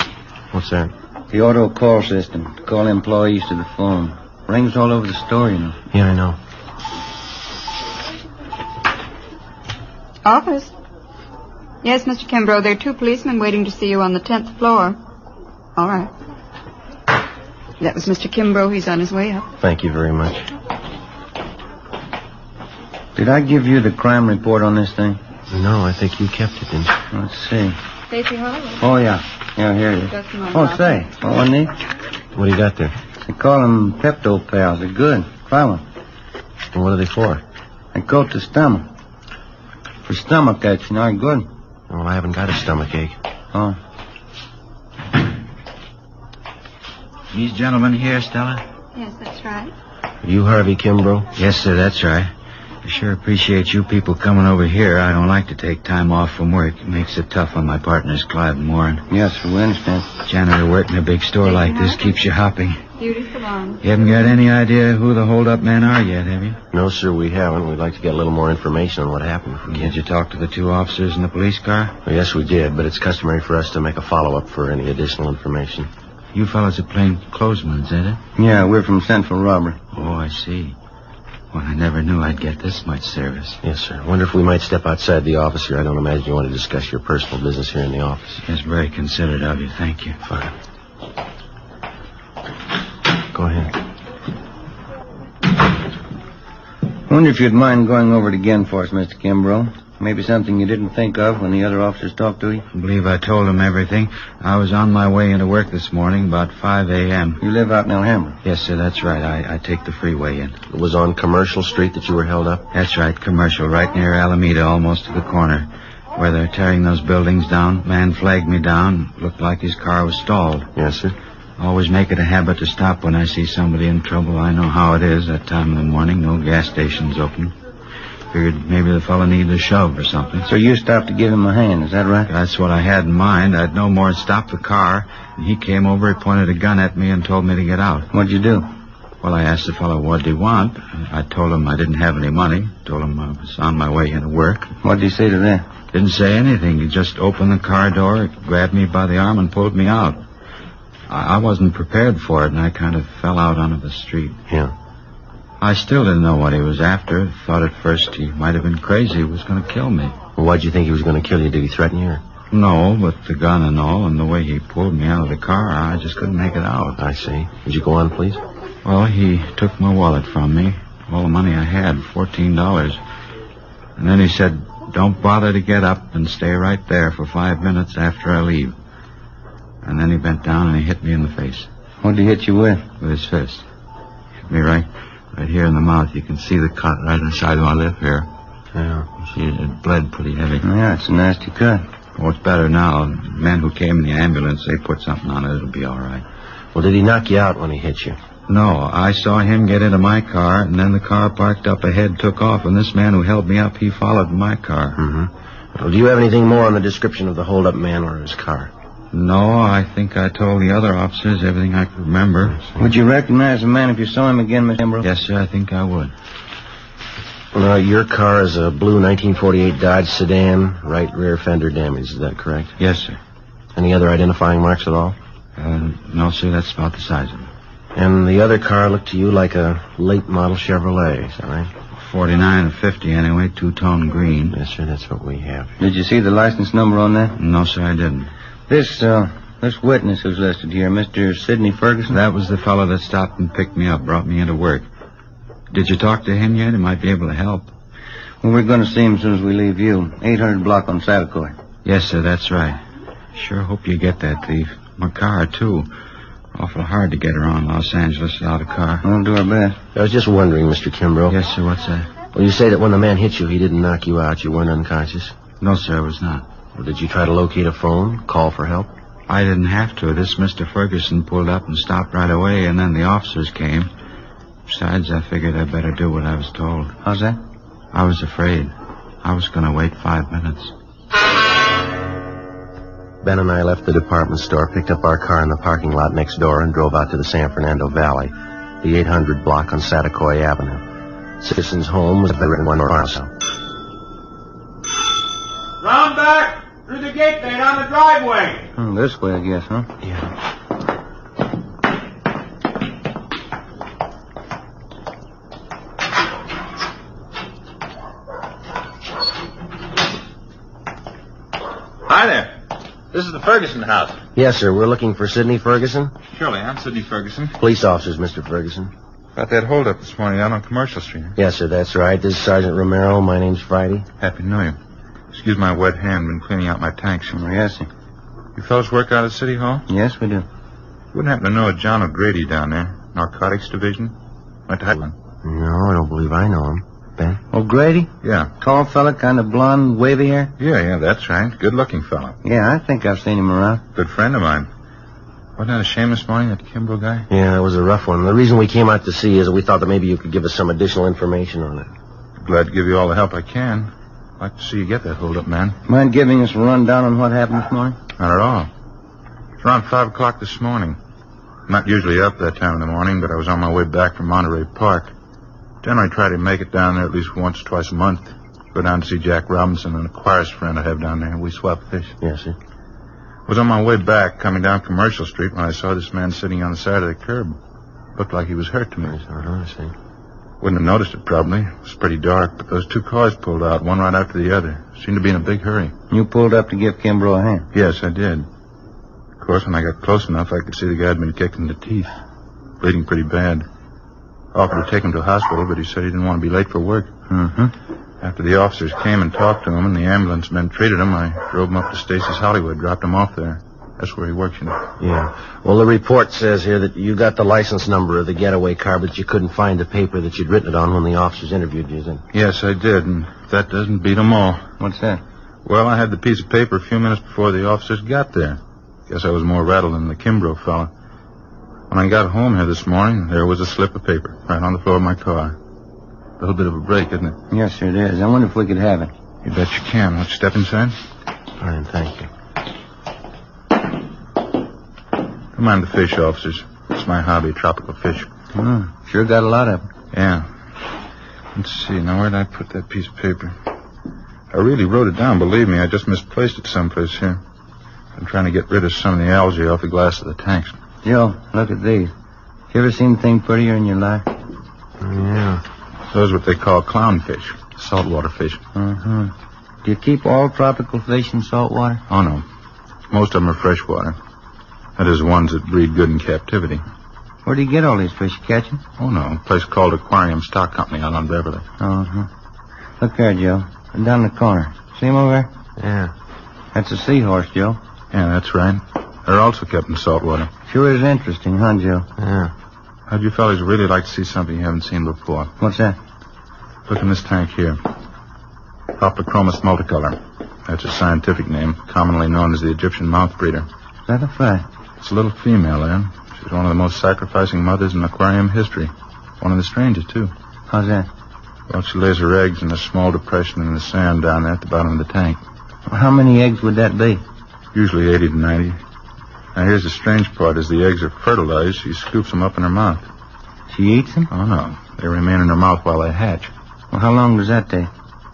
What's that? The auto call system. To call employees to the phone. Rings all over the store, you know. Yeah, I know. Office. Yes, Mr. Kimbrough, there are 2 policemen waiting to see you on the 10th floor. All right. That was Mr. Kimbrough. He's on his way up. Thank you very much. Did I give you the crime report on this thing? No, I think you kept it, didn't you? Let's see. Stacy Hollywood. Oh, yeah. Yeah, here it is. Just a moment, Oh, say. Oh, wasn't he? What do you got there? They call them Pepto Pals. They're good. Try one. And what are they for? They coat the stomach. For stomach aches, you know, they're good. Well, I haven't got a stomach ache. Oh. These gentlemen here, Stella? Yes, that's right. Are you Harvey Kimbrough? Yes, sir, that's right. I sure appreciate you people coming over here. I don't like to take time off from work. It makes it tough on my partners, Clive and Warren. Yes, we understand. Janitor work in a big store like this keeps you hopping. Beauty salon. You haven't got any idea who the hold-up men are yet, have you? No, sir, we haven't. We'd like to get a little more information on what happened. Did you talk to the 2 officers in the police car? Well, yes, we did, but it's customary for us to make a follow-up for any additional information. You fellas are plain clothesmen, is it? Yeah, we're from Central Robbery. Oh, I see. Well, I never knew I'd get this much service. Yes, sir. Wonder if we might step outside the office here. I don't imagine you want to discuss your personal business here in the office. That's very considerate of you. Thank you. Fine. Go ahead. Wonder if you'd mind going over it again for us, Mr. Kimbrough. Maybe something you didn't think of when the other officers talked to you? I believe I told them everything. I was on my way into work this morning about 5 a.m. You live out in Alhambra? Yes, sir, that's right. I take the freeway in. It was on Commercial Street that you were held up? That's right, Commercial, right near Alameda, almost to the corner. Where they're tearing those buildings down. Man flagged me down. Looked like his car was stalled. Yes, sir. Always make it a habit to stop when I see somebody in trouble. I know how it is that time of the morning. No gas stations open. Figured maybe the fellow needed a shove or something. So you stopped to give him a hand, is that right? That's what I had in mind. I'd no more than stop the car. And he came over, he pointed a gun at me and told me to get out. What'd you do? Well, I asked the fellow what did he want. I told him I didn't have any money. Told him I was on my way into work. What did he say to that? Didn't say anything. He just opened the car door, grabbed me by the arm, and pulled me out. I wasn't prepared for it, and I kind of fell out onto the street. Yeah. I still didn't know what he was after. Thought at first he might have been crazy. He was going to kill me. Well, why'd you think he was going to kill you? Did he threaten you? No, but the gun and all, and the way he pulled me out of the car, I just couldn't make it out. I see. Would you go on, please? Well, he took my wallet from me, all the money I had, $14. And then he said, don't bother to get up and stay right there for 5 minutes after I leave. And then he bent down and he hit me in the face. What did he hit you with? With his fist. Hit me right here in the mouth. You can see the cut right inside my lip here. Yeah. See, it bled pretty heavy. Yeah, it's a nasty cut. Oh, it's better now. The men who came in the ambulance, they put something on it. It'll be all right. Well, did he knock you out when he hit you? No, I saw him get into my car, and then the car parked up ahead took off, and this man who held me up, he followed my car. Mm-hmm. Well, do you have anything more on the description of the hold-up man or his car? No, I think I told the other officers everything I could remember. Would you recognize the man if you saw him again, Mr. Kimbrough? Yes, sir, I think I would. Well, your car is a blue 1948 Dodge sedan, right rear fender damage. Is that correct? Yes, sir. Any other identifying marks at all? No, sir, that's about the size of it. And the other car looked to you like a late model Chevrolet, is that right? 49 or 50 anyway, two-tone green. Yes, sir, that's what we have. Did you see the license number on that? No, sir, I didn't. This witness who's listed here, Mr. Sidney Ferguson? That was the fellow that stopped and picked me up, brought me into work. Did you talk to him yet? He might be able to help. Well, we're going to see him as soon as we leave you. 800 block on Satakoy. Yes, sir, that's right. Sure hope you get that thief. My car, too. Awful hard to get around Los Angeles without a car. We'll do our best. I was just wondering, Mr. Kimbrough. Yes, sir, what's that? Well, you say that when the man hit you, he didn't knock you out. You weren't unconscious? No, sir, I was not. Well, did you try to locate a phone, call for help? I didn't have to. This Mr. Ferguson pulled up and stopped right away, and then the officers came. Besides, I figured I'd better do what I was told. How's that? I was afraid. I was going to wait 5 minutes. Ben and I left the department store, picked up our car in the parking lot next door, and drove out to the San Fernando Valley, the 800 block on Satakoy Avenue. Citizen's home was better than one or so. Round back! Through the gate there, down the driveway. This way, I guess, huh? Yeah. Hi there. This is the Ferguson house. Yes, sir. We're looking for Sidney Ferguson. Surely, I'm Sidney Ferguson. Police officers, Mr. Ferguson. Got that holdup this morning out on Commercial Street. Yes, sir, that's right. This is Sergeant Romero. My name's Friday. Happy to know you. Excuse my wet hand. Been cleaning out my tanks. Yes, sir. You fellas work out at City Hall? Yes, we do. Wouldn't happen to know a John O'Grady down there. Narcotics Division? Went to Highland. No, I don't believe I know him. Ben? O'Grady? Yeah. Tall fella, kind of blonde, wavy hair? Yeah, that's right. Good-looking fellow. Yeah, I think I've seen him around. Good friend of mine. Wasn't that a shame this morning, that Kimbrough guy? Yeah, it was a rough one. The reason we came out to see you is that we thought that maybe you could give us some additional information on it. Glad to give you all the help I can. I'd like to see you get that hold-up, man. Mind giving us a rundown on what happened this morning? Not at all. It's around 5 o'clock this morning. I'm not usually up that time in the morning, but I was on my way back from Monterey Park. Generally try to make it down there at least once or twice a month. Go down to see Jack Robinson and a chorus friend I have down there. We swap fish. Yes, sir. I was on my way back, coming down Commercial Street, when I saw this man sitting on the side of the curb. Looked like he was hurt to me. I see. Wouldn't have noticed it, probably. It was pretty dark, but those two cars pulled out, one right after the other. Seemed to be in a big hurry. You pulled up to give Kimbrough a hand? Yes, I did. Of course, when I got close enough, I could see the guy had been kicked in the teeth. Bleeding pretty bad. Offered to take him to a hospital, but he said he didn't want to be late for work. Mm-hmm. After the officers came and talked to him and the ambulance men treated him, I drove him up to Stacy's Hollywood, dropped him off there. That's where he works, you know. Yeah. Well, the report says here that you got the license number of the getaway car, but you couldn't find the paper that you'd written it on when the officers interviewed you, then? Yes, I did, and that doesn't beat them all. What's that? Well, I had the piece of paper a few minutes before the officers got there. Guess I was more rattled than the Kimbrough fella. When I got home here this morning, there was a slip of paper right on the floor of my car. A little bit of a break, isn't it? Yes, sir, it is. I wonder if we could have it. You bet you can. Won't you step inside? Fine, thank you. Don't mind the fish, officers. It's my hobby, tropical fish. Sure got a lot of them. Yeah. Let's see. Now, where did I put that piece of paper? I really wrote it down, believe me. I just misplaced it someplace here. I'm trying to get rid of some of the algae off the glass of the tanks. Joe, look at these. You ever seen anything prettier in your life? Yeah. Those are what they call clownfish. Saltwater fish. Mm-hmm. Do you keep all tropical fish in salt water? Oh, no. Most of them are freshwater. That is, ones that breed good in captivity. Where do you get all these fish? You catch them? Oh, no. A place called Aquarium Stock Company out on Beverly. Uh-huh. Look there, Joe. Down the corner. See him over there? Yeah. That's a seahorse, Joe. Yeah, that's right. They're also kept in salt water. Sure is interesting, huh, Joe? Yeah. How'd you fellas really like to see something you haven't seen before? What's that? Look in this tank here. Hoplochromos multicolor. That's a scientific name, commonly known as the Egyptian mouth breeder. Is that a fact? It's a little female, Ann. She's one of the most sacrificing mothers in aquarium history. One of the strangest, too. How's that? Well, she lays her eggs in a small depression in the sand down there at the bottom of the tank. Well, how many eggs would that be? Usually 80 to 90. Now, here's the strange part. As the eggs are fertilized, she scoops them up in her mouth. She eats them? Oh, no. They remain in her mouth while they hatch. Well, how long does that take?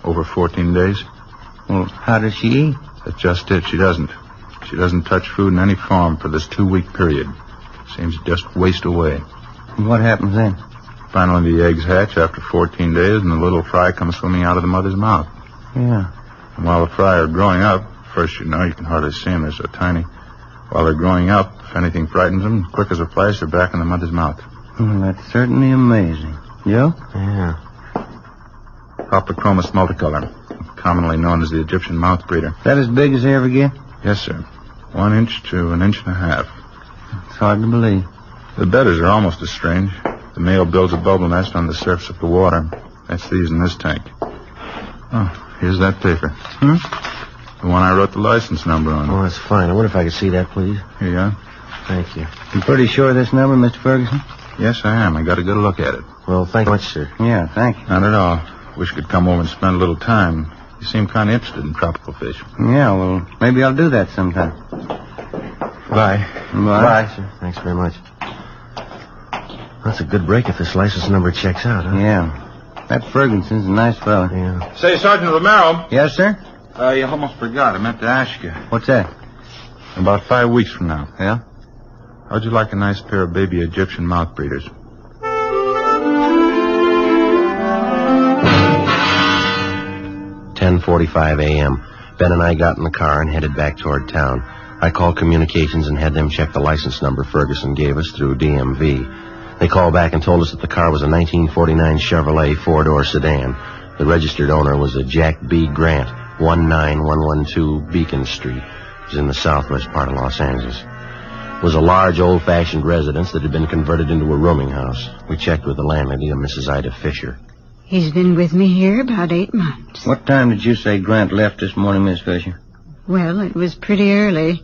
Over 14 days. Well, how does she eat? That's just it. She doesn't. She doesn't touch food in any form for this 2-week period. Seems to just waste away. And what happens then? Finally, the eggs hatch after 14 days, and the little fry comes swimming out of the mother's mouth. Yeah. And while the fry are growing up, first, you can hardly see them. They're so tiny. While they're growing up, if anything frightens them, quick as a flash, they're back in the mother's mouth. Well, that's certainly amazing. Joe? Yeah. Hoplochromos multicolor, commonly known as the Egyptian mouth breeder. That as big as they ever get? Yes, sir. 1 inch to 1.5 inches. It's hard to believe. The bedders are almost as strange. The male builds a bubble nest on the surface of the water. That's these in this tank. Oh, here's that paper. The one I wrote the license number on. Oh, that's fine. I wonder if I could see that, please. Here you are. Thank you. You pretty sure of this number, Mr. Ferguson? Yes, I am. I got a good look at it. Well, thank you much, sir. Yeah, thank you. Not at all. Wish you could come over and spend a little time. You seem kind of interested in tropical fish. Yeah, well, maybe I'll do that sometime. Bye. Bye. Sir. Thanks very much. That's a good break if this license number checks out, huh? Yeah. That Ferguson's a nice fellow. Yeah. Say, Sergeant Romero. Yes, sir? You almost forgot. I meant to ask you. What's that? About 5 weeks from now. Yeah? How'd you like a nice pair of baby Egyptian mouth breeders? "10:45 a.m. Ben and I got in the car and headed back toward town. I called communications and had them check the license number Ferguson gave us through DMV. They called back and told us that the car was a 1949 Chevrolet 4-door sedan. The registered owner was a Jack B. Grant, 19112 Beacon Street. It was in the southwest part of Los Angeles. It was a large, old-fashioned residence that had been converted into a rooming house. We checked with the landlady, a Mrs. Ida Fisher. He's been with me here about 8 months. What time did you say Grant left this morning, Miss Fisher? Well, it was pretty early.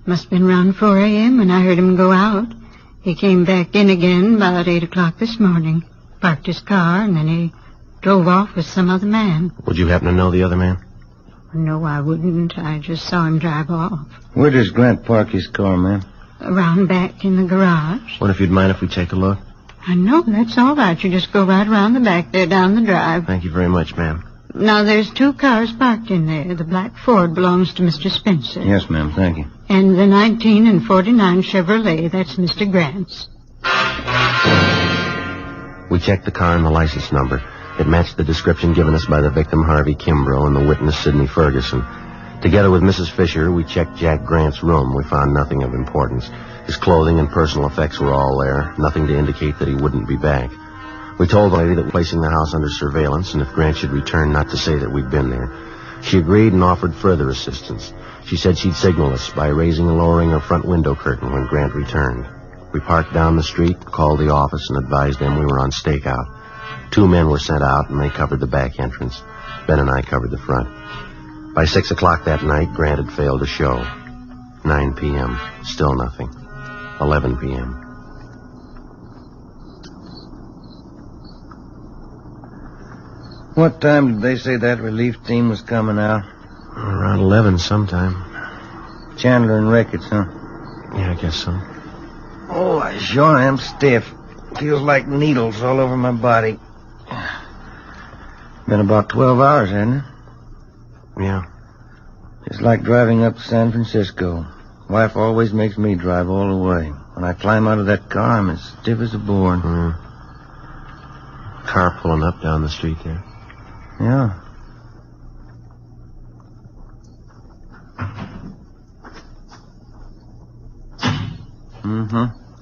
Must have been around 4 a.m. when I heard him go out. He came back in again about 8 o'clock this morning, parked his car, and then he drove off with some other man. Would you happen to know the other man? No, I wouldn't. I just saw him drive off. Where does Grant park his car, ma'am? Around back in the garage. What if you'd mind if we take a look? I know, that's all right. You just go right around the back there down the drive. Thank you very much, ma'am. Now, there's 2 cars parked in there. The black Ford belongs to Mr. Spencer. Yes, ma'am. Thank you. And the 19 and 49 Chevrolet, that's Mr. Grant's. We checked the car and the license number. It matched the description given us by the victim, Harvey Kimbrough, and the witness, Sidney Ferguson. Together with Mrs. Fisher, we checked Jack Grant's room. We found nothing of importance. His clothing and personal effects were all there, nothing to indicate that he wouldn't be back. We told the lady that we're placing the house under surveillance, and if Grant should return, not to say that we'd been there. She agreed and offered further assistance. She said she'd signal us by raising and lowering her front window curtain when Grant returned. We parked down the street, called the office, and advised them we were on stakeout. 2 men were sent out, and they covered the back entrance. Ben and I covered the front. By 6 o'clock that night, Grant had failed to show. 9 p.m., still nothing. 11 p.m. What time did they say that relief team was coming out? Around 11 sometime. Chandler and Ricketts, huh? Yeah, I guess so. Oh, I sure am stiff. Feels like needles all over my body. Been about 12 hours, hasn't it? Yeah. It's like driving up to San Francisco. Wife always makes me drive all the way. When I climb out of that car, I'm as stiff as a board. Car pulling up down the street there. Yeah.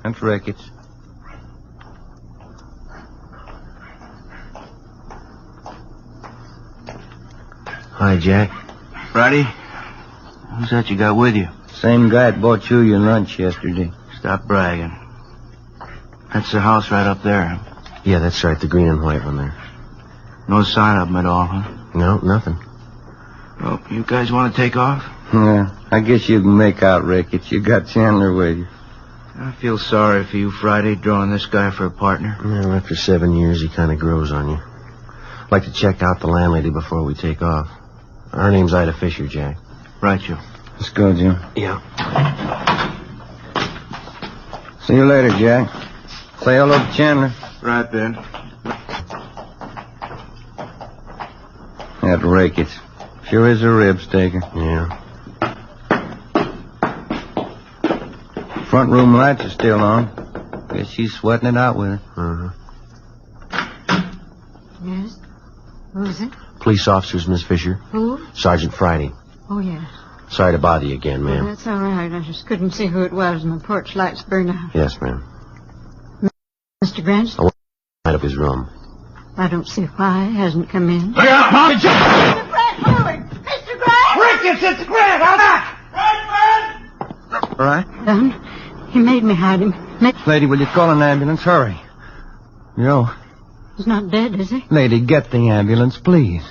That's Ricketts. Hi, Jack. Friday? Who's that you got with you? Same guy that bought you your lunch yesterday. Stop bragging. That's the house right up there. Yeah, that's right, the green and white one there. No sign of him at all, huh? No, nothing. Well, you guys want to take off? Yeah, I guess you can make out, Ricketts. You got Chandler with you. I feel sorry for you, Friday, drawing this guy for a partner. Well, after 7 years, he kind of grows on you. I'd like to check out the landlady before we take off. Her name's Ida Fisher, Jack. Right, Joe. Let's go, Jim. Yeah. See you later, Jack. Say hello to Chandler. Right, Ben. That Ricketts. Sure is a rib staker. Yeah. Front room lights are still on. Guess she's sweating it out with her. Yes? Who's it? Police officers, Miss Fisher. Who? Sergeant Friday. Oh, yes. Sorry to bother you again, ma'am. Oh, that's all right. I just couldn't see who it was, and the porch lights burned out. Yes, ma'am. Mr. Grant? I want to light up his room. I don't see why he hasn't come in. Look out, Mom! Mr. Grant, forward! Mr. Grant! Ricketts, it's Grant! I'm back! All right? Done. He made me hide him. Lady, will you call an ambulance? Hurry. Joe. He's not dead, is he? Lady, get the ambulance, please.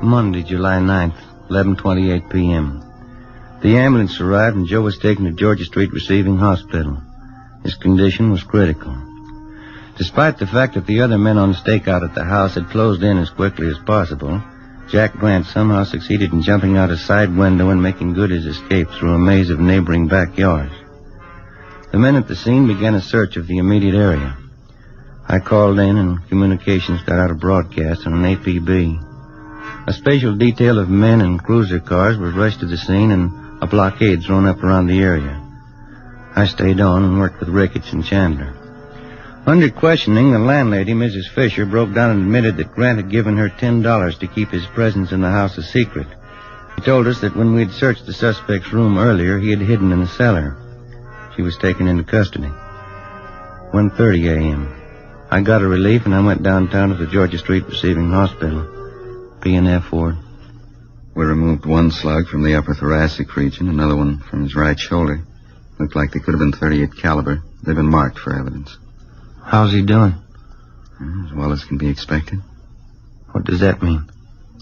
Monday, July 9th, 11:28 p.m. The ambulance arrived and Joe was taken to Georgia Street Receiving Hospital. His condition was critical. Despite the fact that the other men on stakeout at the house had closed in as quickly as possible, Jack Grant somehow succeeded in jumping out a side window and making good his escape through a maze of neighboring backyards. The men at the scene began a search of the immediate area. I called in and communications got out a broadcast on an APB. A special detail of men and cruiser cars was rushed to the scene and a blockade thrown up around the area. I stayed on and worked with Ricketts and Chandler. Under questioning, the landlady, Mrs. Fisher, broke down and admitted that Grant had given her $10 to keep his presence in the house a secret. He told us that when we'd searched the suspect's room earlier, he had hidden in the cellar. She was taken into custody. 1:30 a.m. I got a relief and I went downtown to the Georgia Street Receiving Hospital. P&F ward. We removed one slug from the upper thoracic region, another one from his right shoulder. Looked like they could have been .38 caliber. They've been marked for evidence. How's he doing? As well as can be expected. What does that mean?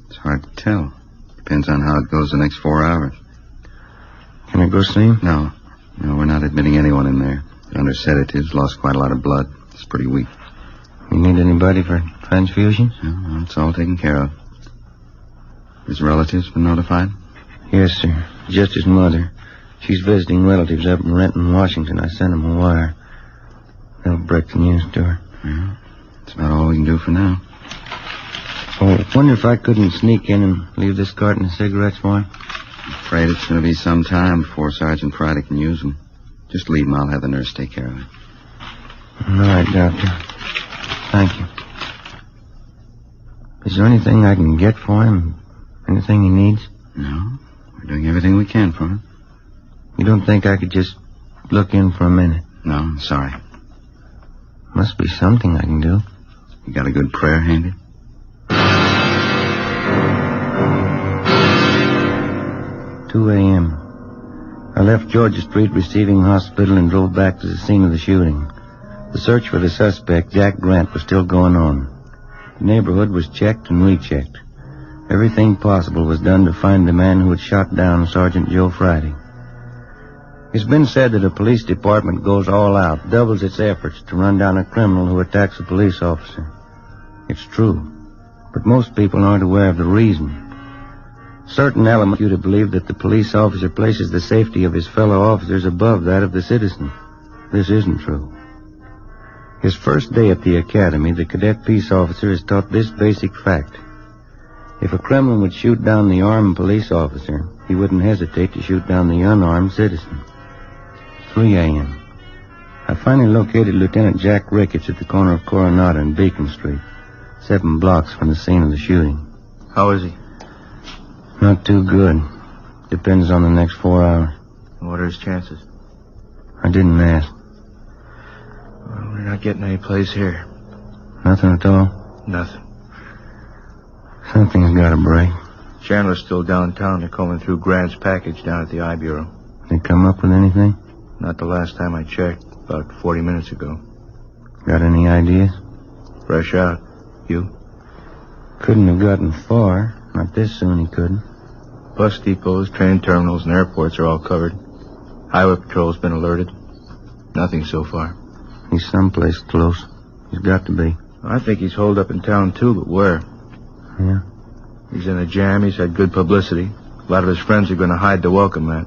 It's hard to tell. Depends on how it goes the next 4 hours. Can I go see him? No, we're not admitting anyone in there. They're under sedatives, lost quite a lot of blood. It's pretty weak. You need anybody for transfusions? No, it's all taken care of. His relatives been notified? Yes, sir. Just his mother. She's visiting relatives up in Renton, Washington. I sent them a wire. They'll break the news to her. Yeah, that's about all we can do for now. Oh, I wonder if I couldn't sneak in and leave this carton of cigarettes for him. I'm afraid it's going to be some time before Sergeant Friday can use them. Just leave them. I'll have the nurse take care of it. All right, Doctor. Thank you. Is there anything I can get for him? Anything he needs? No. We're doing everything we can for him. You don't think I could just look in for a minute? No, I'm sorry. Must be something I can do. You got a good prayer handy? 2 a.m. I left Georgia Street Receiving Hospital and drove back to the scene of the shooting. The search for the suspect, Jack Grant, was still going on. The neighborhood was checked and rechecked. Everything possible was done to find the man who had shot down Sergeant Joe Friday. It's been said that a police department goes all out, doubles its efforts to run down a criminal who attacks a police officer. It's true, but most people aren't aware of the reason. Certain elements you to believe that the police officer places the safety of his fellow officers above that of the citizen. This isn't true. His first day at the academy, the cadet peace officer is taught this basic fact. If a criminal would shoot down the armed police officer, he wouldn't hesitate to shoot down the unarmed citizen. 3 a.m. I finally located Lieutenant Jack Ricketts at the corner of Coronado and Beacon Street, 7 blocks from the scene of the shooting. How is he? Not too good. Depends on the next 4 hours. What are his chances? I didn't ask. Well, we're not getting any place here. Nothing at all? Nothing. Something's got to break. Chandler's still downtown. They're combing through Grant's package down at the I Bureau. They come up with anything? Not the last time I checked, about 40 minutes ago. Got any ideas? Fresh out. You? Couldn't have gotten far. Not this soon he couldn't. Bus depots, train terminals, and airports are all covered. Highway patrol's been alerted. Nothing so far. He's someplace close. He's got to be. I think he's holed up in town, too, but where? Yeah? He's in a jam. He's had good publicity. A lot of his friends are going to hide to welcome that.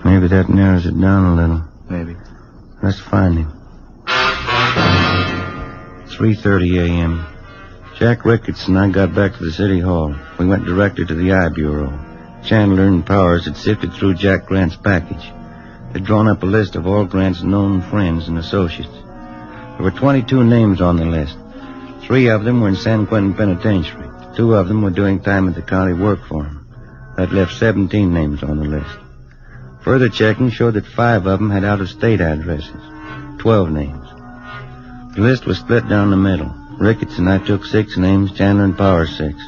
Maybe that narrows it down a little. Maybe. Let's find him. 3:30 a.m. Jack Ricketts and I got back to the city hall. We went directly to the I Bureau. Chandler and Powers had sifted through Jack Grant's package. They'd drawn up a list of all Grant's known friends and associates. There were 22 names on the list. 3 of them were in San Quentin Penitentiary. 2 of them were doing time at the county work for him. That left 17 names on the list. Further checking showed that 5 of them had out-of-state addresses. 12 names. The list was split down the middle. Ricketts and I took 6 names, Chandler and Powers 6.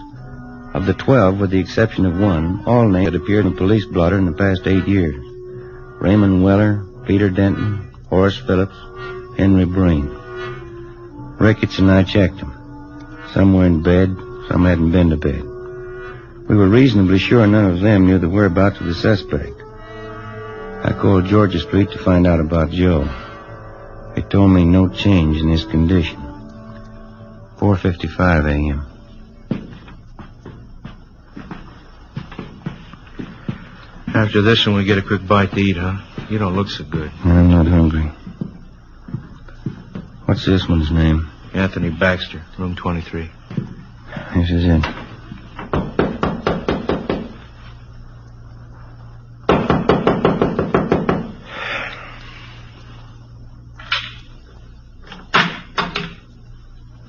Of the 12, with the exception of 1, all names had appeared in a police blotter in the past 8 years. Raymond Weller, Peter Denton, Horace Phillips, Henry Breen. Ricketts and I checked them. Some were in bed, some hadn't been to bed. We were reasonably sure none of them knew the whereabouts of the suspect. I called Georgia Street to find out about Joe. They told me no change in his condition. 4:55 a.m. After this one, we get a quick bite to eat, huh? You don't look so good. I'm not hungry. What's this one's name? Anthony Baxter, room 23. This is it.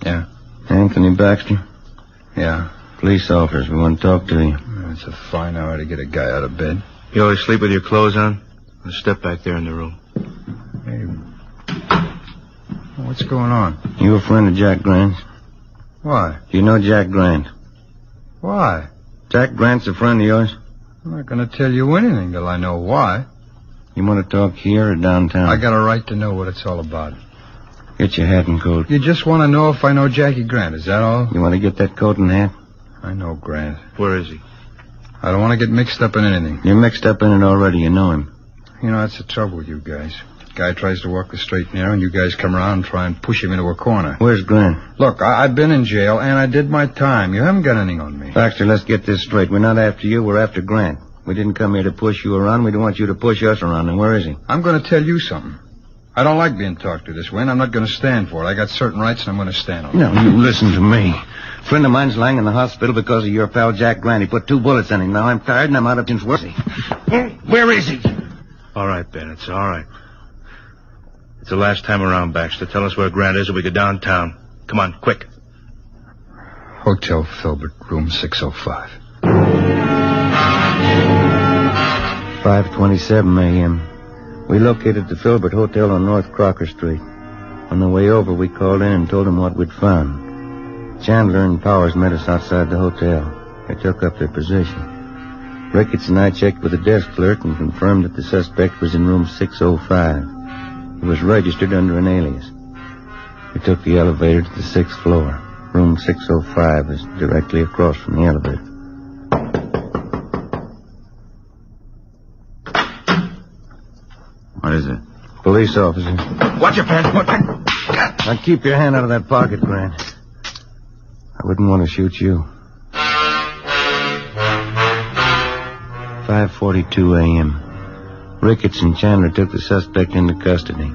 Yeah? Anthony Baxter? Yeah. Police officers, we want to talk to you. It's a fine hour to get a guy out of bed. You always sleep with your clothes on? Let's step back there in the room. Hey, what's going on? You a friend of Jack Grant's? Why? You know Jack Grant? Why? Jack Grant's a friend of yours? I'm not going to tell you anything till I know why. You want to talk here or downtown? I got a right to know what it's all about. Get your hat and coat. You just want to know if I know Jackie Grant, is that all? You want to get that coat and hat? I know Grant. Where is he? I don't want to get mixed up in anything. You're mixed up in it already. You know him. You know, that's the trouble with you guys. Guy tries to walk the straight and narrow, and you guys come around and try and push him into a corner. Where's Grant? Look, I've been in jail, and I did my time. You haven't got anything on me. Baxter, let's get this straight. We're not after you. We're after Grant. We didn't come here to push you around. We don't want you to push us around. And where is he? I'm going to tell you something. I don't like being talked to this way, and I'm not going to stand for it. I got certain rights, and I'm going to stand on them. No, you listen to me. A friend of mine's lying in the hospital because of your pal Jack Grant. He put 2 bullets in him. Now I'm tired, and I'm out of since where is he? Where is he? All right, Ben, it's all right. It's the last time around, Baxter. Tell us where Grant is, or we go downtown. Come on, quick. Hotel Filbert, room 605. 5:27 a.m. We located the Filbert Hotel on North Crocker Street. On the way over, we called in and told them what we'd found. Chandler and Powers met us outside the hotel. They took up their position. Ricketts and I checked with the desk clerk and confirmed that the suspect was in room 605. He was registered under an alias. We took the elevator to the 6th floor. Room 605 is directly across from the elevator. police officer. Watch your pants. Now keep your hand out of that pocket, Grant. I wouldn't want to shoot you. 5:42 a.m. Ricketts and Chandler took the suspect into custody.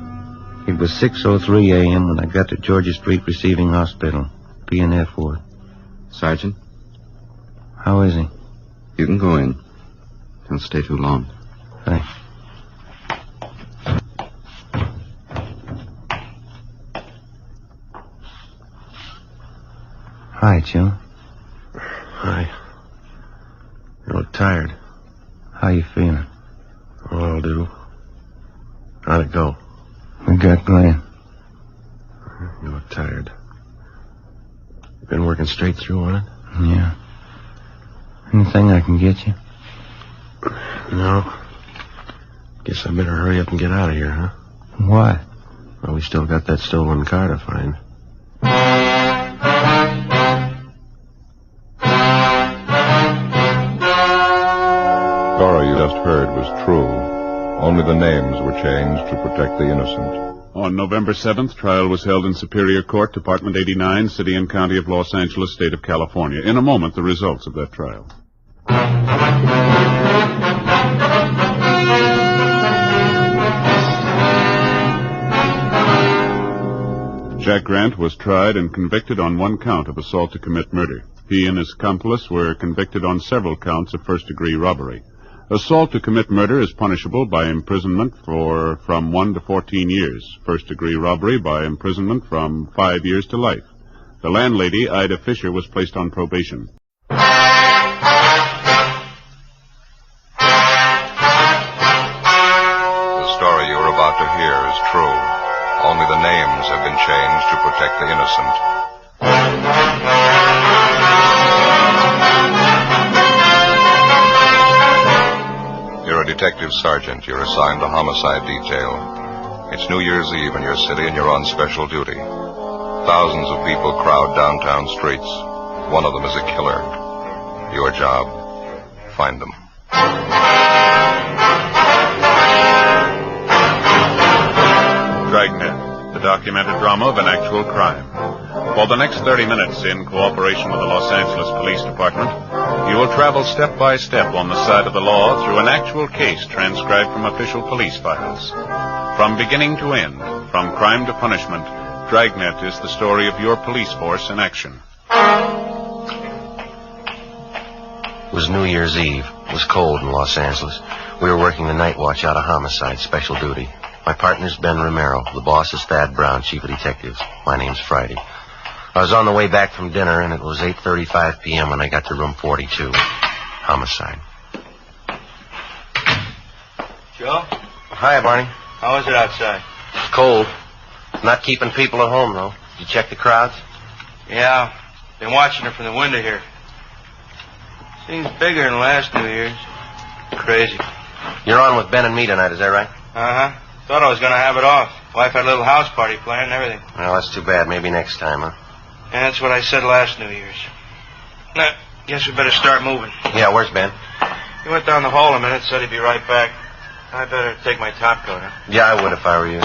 It was 6:03 a.m. when I got to Georgia Street Receiving Hospital, P&F ward. Sergeant? How is he? You can go in. Don't stay too long. Thanks. Hi, Joe. Hi. You look tired. How you feeling? Oh, I'll do. How'd it go? We got Glenn. You look tired. You been working straight through on it? Yeah. Anything I can get you? No. Guess I better hurry up and get out of here, huh? Why? Well, we still got that stolen car to find. Story you just heard was true. Only the names were changed to protect the innocent. On November 7th, trial was held in Superior Court, Department 89, City and County of Los Angeles, State of California. In a moment, the results of that trial. Jack Grant was tried and convicted on one count of assault to commit murder. He and his accomplice were convicted on several counts of first-degree robbery. Assault to commit murder is punishable by imprisonment for from 1 to 14 years. First-degree robbery by imprisonment from 5 years to life. The landlady, Ida Fisher, was placed on probation. The story you're about to hear is true. Only the names have been changed to protect the innocent. You're a detective sergeant. You're assigned to homicide detail. It's New Year's Eve in your city and you're on special duty. Thousands of people crowd downtown streets. One of them is a killer. Your job, find them. Dragnet, the documented drama of an actual crime. For the next 30 minutes, in cooperation with the Los Angeles Police Department, you will travel step by step on the side of the law through an actual case transcribed from official police files. From beginning to end, from crime to punishment, Dragnet is the story of your police force in action. It was New Year's Eve. It was cold in Los Angeles. We were working the night watch out of homicide, special duty. My partner's Ben Romero. The boss is Thad Brown, chief of detectives. My name's Friday. I was on the way back from dinner, and it was 8:35 p.m. when I got to room 42. Homicide. Joe? Hi, Barney. How is it outside? It's cold. Not keeping people at home, though. Did you check the crowds? Yeah. Been watching it from the window here. Seems bigger than last New Year's. Crazy. You're on with Ben and me tonight, is that right? Uh-huh. Thought I was going to have it off. Wife had a little house party planned and everything. Well, that's too bad. Maybe next time, huh? Yeah, that's what I said last New Year's. Nah, guess we better start moving. Yeah, where's Ben? He went down the hall a minute, said he'd be right back. I better take my top coat, huh? Yeah, I would if I were you.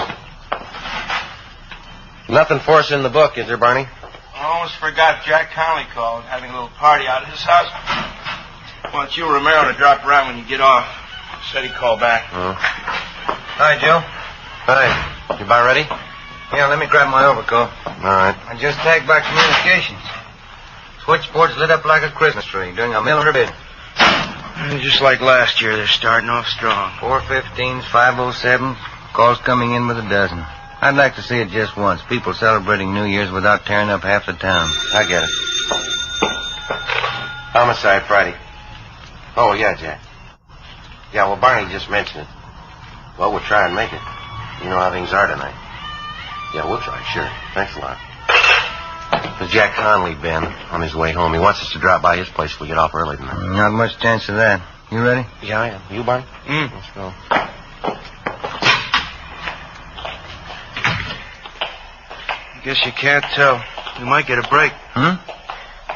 Nothing for us in the book, is there, Barney? I almost forgot Jack Conley called, having a little party out at his house. Wants you, Romero, to drop around when you get off. Said he'd call back. Oh. Hi, Joe. Hi. You about ready? Yeah, let me grab my overcoat. All right. I just tagged by communications. Switchboard's lit up like a Christmas tree during a mill bid. Just like last year, they're starting off strong. 415s, 507. Calls coming in with a dozen. I'd like to see it just once. People celebrating New Year's without tearing up half the town. I get it. Homicide Friday. Oh, yeah, Jack. Yeah, well, Barney just mentioned it. Well, we'll try and make it. You know how things are tonight. Yeah, we'll try, sure. Thanks a lot. There's Jack Conley, Ben, on his way home. He wants us to drop by his place if we get off early tonight. Not much chance of that. You ready? Yeah, I am. You, Barney? Let's go. Guess you can't tell. You might get a break. Hmm?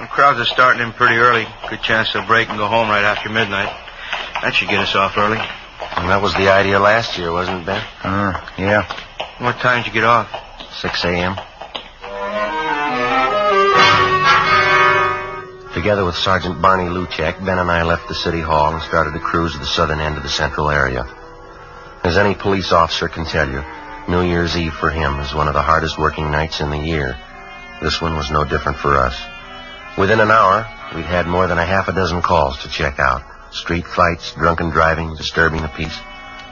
The crowds are starting in pretty early. Good chance they'll break and go home right after midnight. That should get us off early. And that was the idea last year, wasn't it, Ben? Yeah. What time did you get off? 6 a.m. Together with Sergeant Barney Luchek, Ben and I left the city hall and started to cruise to the southern end of the central area. As any police officer can tell you, New Year's Eve for him is one of the hardest working nights in the year. This one was no different for us. Within an hour, we'd had more than a half a dozen calls to check out. Street fights, drunken driving, disturbing the peace.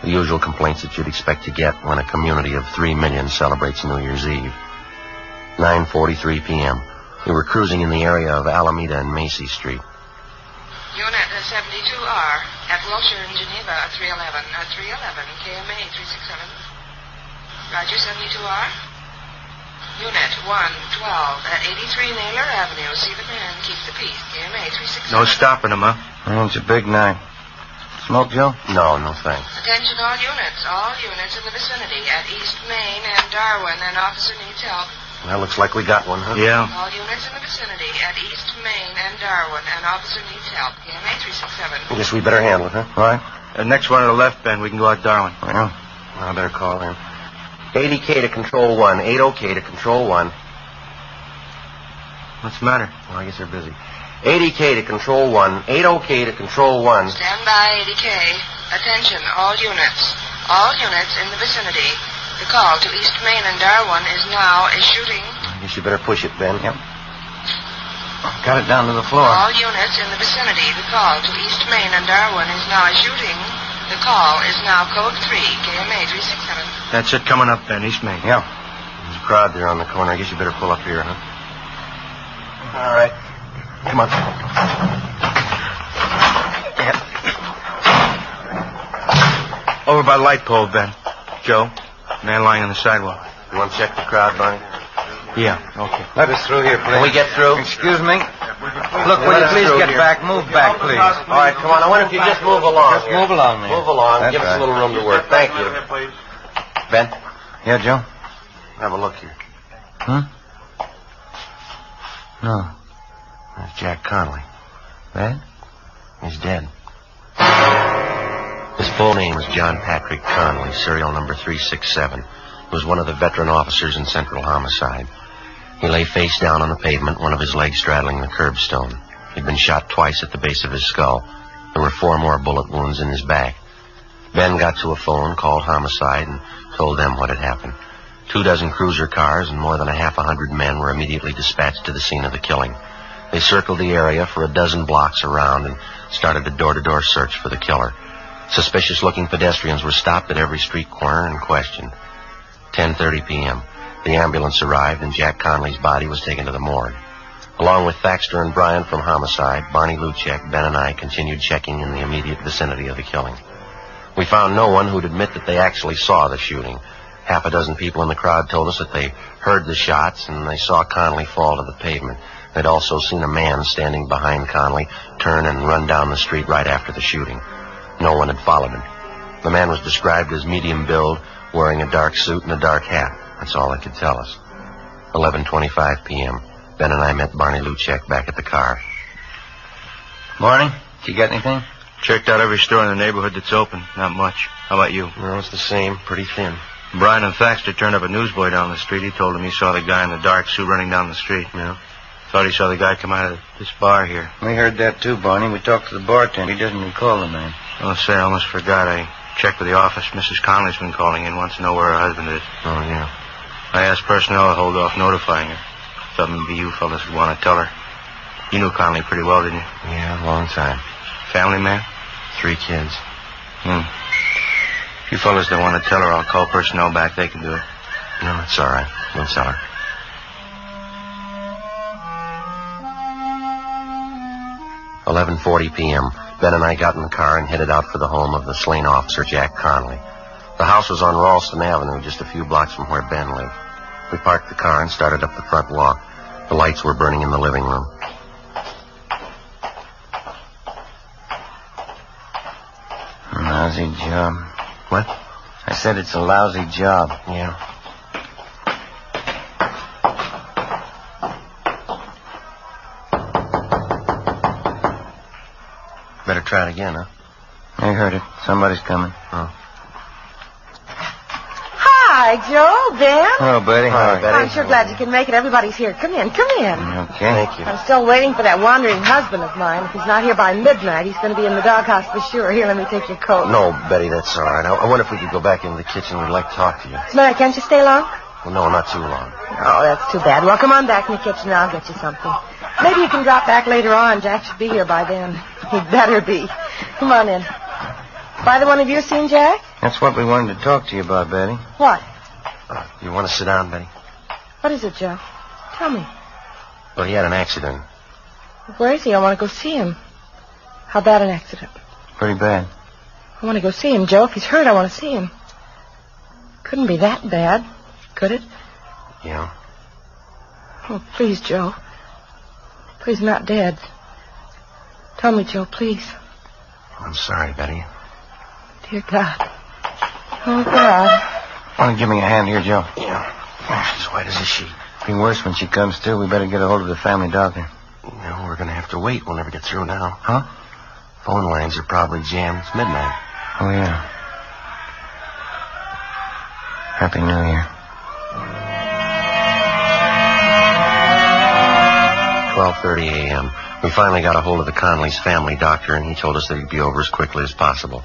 The usual complaints that you'd expect to get when a community of 3 million celebrates New Year's Eve. 9:43 p.m. We were cruising in the area of Alameda and Macy Street. Unit 72R at Wilshire in Geneva, 311. 311, KMA 367. Roger, 72R. Unit 112 at 83 Naylor Avenue. See the man, keep the peace. KMA 367. No stopping him, huh? Well, it's a big night. Smoke, Joe? No, thanks. Attention all units in the vicinity at East Main and Darwin. An officer needs help. That looks like we got one, huh? Yeah. All units in the vicinity at East Main and Darwin. An officer needs help. KMA 367. I guess we better handle it, huh? All right. Next one to the left, Ben. We can go out Darwin. Well, I better call in. 80K to Control 1. 80K to Control 1. What's the matter? Well, I guess they're busy. 80K to Control 1. 80K to Control 1. Stand by, 80K. Attention, all units. All units in the vicinity. The call to East Main and Darwin is now a shooting. I guess you better push it, Ben. Yep. Got it down to the floor. All units in the vicinity. The call to East Main and Darwin is now a shooting. The call is now code 3, KMA 367. That's it coming up, Ben. East Main. Yeah. There's a crowd there on the corner. I guess you better pull up here, huh? All right. Come on. Yeah. Over by the light pole, Ben. Joe, man lying on the sidewalk. You want to check the crowd, Barney? Yeah, okay. Let us through here, please. Can we get through? Excuse me? Look, will you please get back? Move back, please. All right, come on. I wonder if you just move along. Just move along, man. Move along. That's Give us a right. little room to work. Thank you. Ben? Yeah, Joe? Have a look here. Huh? No. That's Jack Connolly. That? He's dead. His full name was John Patrick Connolly, serial number 367. He was one of the veteran officers in Central Homicide. He lay face down on the pavement, one of his legs straddling the curbstone. He'd been shot twice at the base of his skull. There were 4 more bullet wounds in his back. Ben got to a phone, called Homicide, and told them what had happened. 24 cruiser cars and more than a half 100 men were immediately dispatched to the scene of the killing. They circled the area for a dozen blocks around and started a door-to-door search for the killer. Suspicious-looking pedestrians were stopped at every street corner and questioned. 10:30 p.m. The ambulance arrived and Jack Connolly's body was taken to the morgue. Along with Thaxter and Bryant from Homicide, Barney Luchek, Ben, and I continued checking in the immediate vicinity of the killing. We found no one who'd admit that they actually saw the shooting. Half a dozen people in the crowd told us that they heard the shots and they saw Connolly fall to the pavement. They'd also seen a man standing behind Connolly turn and run down the street right after the shooting. No one had followed him. The man was described as medium build, wearing a dark suit and a dark hat. That's all they could tell us. 11:25 p.m. Ben and I met Barney Luchek back at the car. Morning. Did you get anything? Checked out every store in the neighborhood that's open. Not much. How about you? No, it's the same. Pretty thin. Brian and Thaxter turned up a newsboy down the street. He told him he saw the guy in the dark suit running down the street. Yeah. Thought he saw the guy come out of this bar here. We heard that too, Barney. We talked to the bartender. He doesn't recall the man. Oh, say, I almost forgot. I checked with the office. Mrs. Connolly's been calling in. Wants to know where her husband is. Oh, yeah. I asked personnel to hold off notifying her. Thought maybe you fellas would want to tell her. You knew Connolly pretty well, didn't you? Yeah, a long time. Family man? 3 kids. If you fellas don't want to tell her, I'll call personnel back. They can do it. No, it's all right. We'll tell her. 11:40 p.m. Ben and I got in the car and headed out for the home of the slain officer, Jack Connolly. The house was on Ralston Avenue, just a few blocks from where Ben lived. We parked the car and started up the front walk. The lights were burning in the living room. A lousy job. What? I said it's a lousy job. Yeah. Better try it again, huh? I heard it. Somebody's coming. Oh. Hi, Joe, Ben. Hello, Betty. Hi, Betty. I'm sure glad you can make it. Everybody's here. Come in, come in. Okay. Thank you. I'm still waiting for that wandering husband of mine. If he's not here by midnight, he's going to be in the doghouse for sure. Here, let me take your coat. No, Betty, that's all right. I wonder if we could go back into the kitchen. We'd like to talk to you. What's the matter? Can't you stay long? Well, no, not too long. Oh, that's too bad. Well, come on back in the kitchen and I'll get you something. Maybe you can drop back later on. Jack should be here by then. He'd better be. Come on in. Either one of you seen Jack? That's what we wanted to talk to you about, Betty. What? You want to sit down, Betty? What is it, Joe? Tell me. Well, he had an accident. Where is he? I want to go see him. How bad an accident? Pretty bad. I want to go see him, Joe. If he's hurt, I want to see him. Couldn't be that bad, could it? Yeah. Oh, please, Joe. Please, not dead. Tell me, Joe, please. I'm sorry, Betty. Dear God. Oh, God. Want to give me a hand here, Joe? Yeah. Oh, she's white as a sheet. Be worse when she comes to. We better get a hold of the family doctor. No, we're going to have to wait. We'll never get through now. Huh? Phone lines are probably jammed. It's midnight. Oh, yeah. Happy New Year. 12:30 a.m. We finally got a hold of the Conley's family doctor, and he told us that he'd be over as quickly as possible.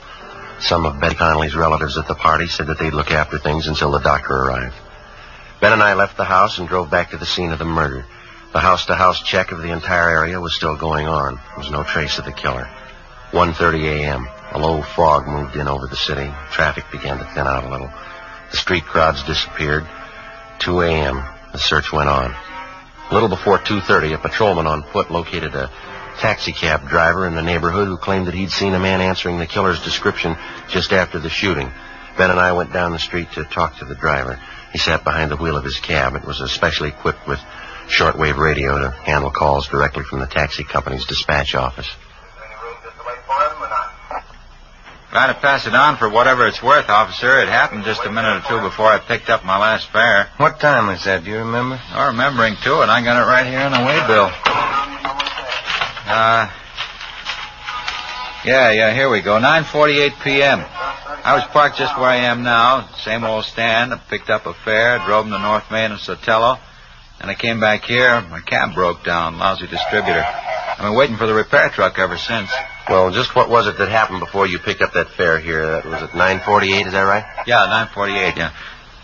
Some of Betty Conley's relatives at the party said that they'd look after things until the doctor arrived. Ben and I left the house and drove back to the scene of the murder. The house-to-house check of the entire area was still going on. There was no trace of the killer. 1:30 a.m. A low fog moved in over the city. Traffic began to thin out a little. The street crowds disappeared. 2 a.m. The search went on. A little before 2:30, a patrolman on foot located a taxicab driver in the neighborhood who claimed that he'd seen a man answering the killer's description just after the shooting. Ben and I went down the street to talk to the driver. He sat behind the wheel of his cab. It was especially equipped with shortwave radio to handle calls directly from the taxi company's dispatch office. Glad to pass it on for whatever it's worth, officer. It happened just a minute or two before I picked up my last fare. What time was that? Do you remember? Oh, remembering, too, and I got it right here on the waybill. Yeah, here we go. 9:48 p.m. I was parked just where I am now. Same old stand. I picked up a fare, drove them to North Main and Sotelo, and I came back here. My cab broke down. Lousy distributor. I've been waiting for the repair truck ever since. Well, just what was it that happened before you picked up that fare here? That was at 9:48, is that right? Yeah, 9:48, yeah.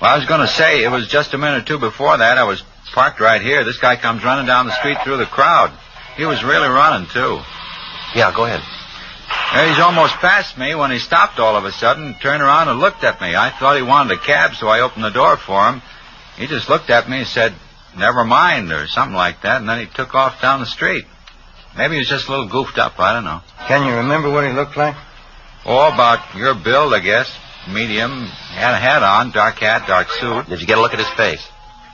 Well, I was going to say, it was just a minute or two before that. I was parked right here. This guy comes running down the street through the crowd. He was really running, too. Yeah, go ahead. He's almost past me when he stopped all of a sudden, turned around and looked at me. I thought he wanted a cab, so I opened the door for him. He just looked at me and said, "Never mind," or something like that, and then he took off down the street. Maybe he was just a little goofed up, I don't know. Can you remember what he looked like? Oh, about your build, I guess. Medium. He had a hat on, dark hat, dark suit. Did you get a look at his face?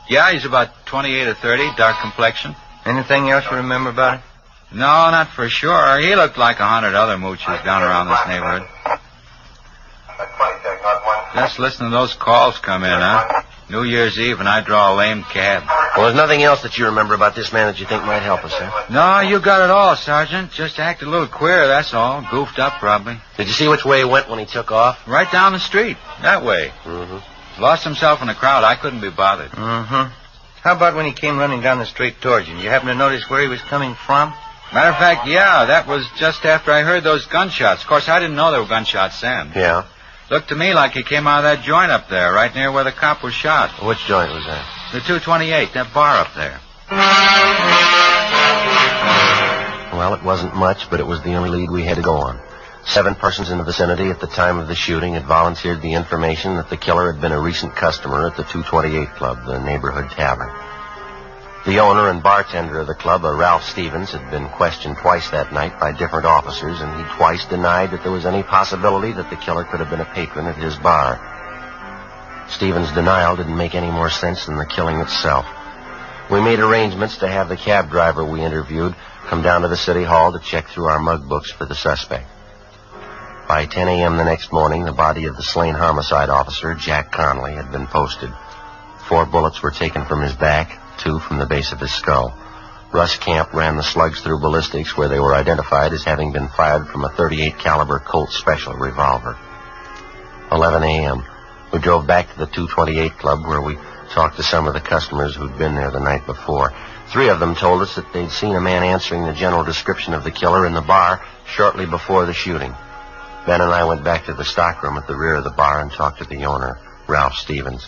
Yeah, he's about 28 or 30, dark complexion. Anything else you remember about it? No, not for sure. He looked like 100 other mooches down around this neighborhood. Just listen to those calls come in, huh? New Year's Eve and I draw a lame cab. Well, there's nothing else that you remember about this man that you think might help us, huh? No, you got it all, Sergeant. Just acted a little queer, that's all. Goofed up, probably. Did you see which way he went when he took off? Right down the street. That way. Mm-hmm. Lost himself in the crowd. I couldn't be bothered. Mm-hmm. How about when he came running down the street towards you? Did you happen to notice where he was coming from? Matter of fact, yeah, that was just after I heard those gunshots. Of course, I didn't know there were gunshots then. Yeah. Looked to me like he came out of that joint up there, right near where the cop was shot. Which joint was that? The 228, that bar up there. Well, it wasn't much, but it was the only lead we had to go on. 7 persons in the vicinity at the time of the shooting had volunteered the information that the killer had been a recent customer at the 228 Club, the neighborhood tavern. The owner and bartender of the club, a Ralph Stevens, had been questioned twice that night by different officers, and he twice denied that there was any possibility that the killer could have been a patron at his bar. Stevens' denial didn't make any more sense than the killing itself. We made arrangements to have the cab driver we interviewed come down to the city hall to check through our mug books for the suspect. By 10 a.m. the next morning, the body of the slain homicide officer, Jack Conley, had been posted. 4 bullets were taken from his back, 2 from the base of his skull. Russ Camp ran the slugs through ballistics, where they were identified as having been fired from a .38 caliber Colt Special revolver. 11 a.m. We drove back to the 228 Club, where we talked to some of the customers who'd been there the night before. 3 of them told us that they'd seen a man answering the general description of the killer in the bar shortly before the shooting. Ben and I went back to the stockroom at the rear of the bar and talked to the owner, Ralph Stevens.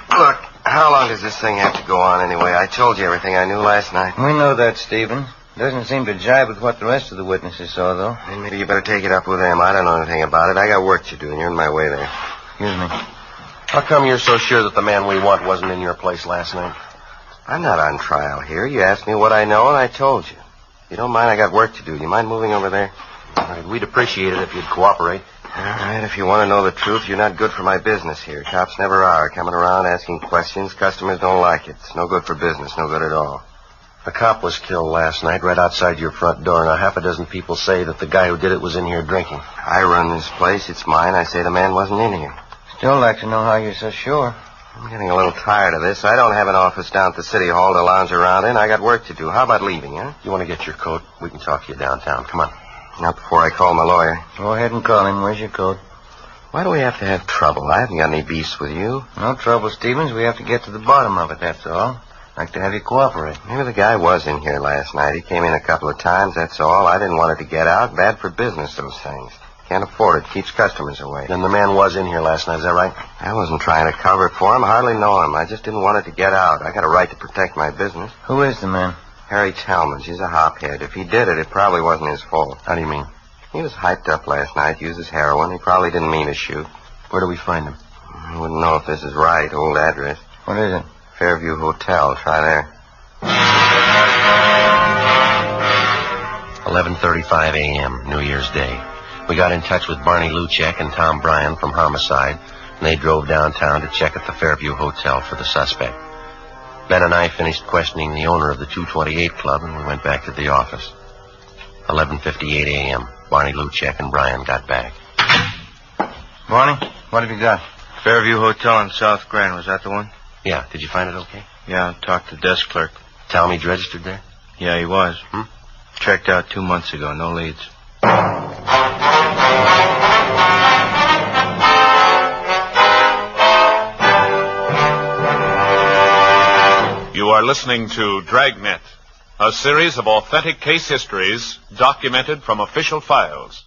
Look, how long does this thing have to go on anyway? I told you everything I knew last night. We know that, Stevens. Doesn't seem to jibe with what the rest of the witnesses saw, though. Then maybe you better take it up with them. I don't know anything about it. I got work to do, and you're in my way there. Excuse me. How come you're so sure that the man we want wasn't in your place last night? I'm not on trial here. You asked me what I know, and I told you. If you don't mind, I got work to do. You mind moving over there? All right, we'd appreciate it if you'd cooperate. All right, if you want to know the truth, you're not good for my business here. Cops never are. Coming around asking questions, customers don't like it. It's no good for business, no good at all. A cop was killed last night right outside your front door. Now, half a dozen people say that the guy who did it was in here drinking. I run this place. It's mine. I say the man wasn't in here. Still like to know how you're so sure. I'm getting a little tired of this. I don't have an office down at the City Hall to lounge around in. I got work to do. How about leaving, huh? You want to get your coat? We can talk to you downtown. Come on. Not before I call my lawyer. Go ahead and call him. Where's your coat? Why do we have to have trouble? I haven't got any beefs with you. No trouble, Stevens. We have to get to the bottom of it, that's all. Like to have you cooperate. Maybe the guy was in here last night. He came in a couple of times, that's all. I didn't want it to get out. Bad for business, those things. Can't afford it. Keeps customers away. Then the man was in here last night, is that right? I wasn't trying to cover it for him. I hardly know him. I just didn't want it to get out. I got a right to protect my business. Who is the man? Harry Talmadge. He's a hophead. If he did it, it probably wasn't his fault. How do you mean? He was hyped up last night, uses heroin. He probably didn't mean to shoot. Where do we find him? I wouldn't know if this is right. Old address. What is it? Fairview Hotel. Try there. 11:35 a.m., New Year's Day. We got in touch with Barney Luchek and Tom Bryan from Homicide, and they drove downtown to check at the Fairview Hotel for the suspect. Ben and I finished questioning the owner of the 228 Club, and we went back to the office. 11:58 a.m., Barney Luchek and Bryan got back. Barney, what have you got? Fairview Hotel in South Grand. Was that the one? Yeah. Did you find it okay? Yeah, I talked to the desk clerk. Talmadge registered there? Yeah, he was. Checked out 2 months ago. No leads. You are listening to Dragnet, a series of authentic case histories documented from official files.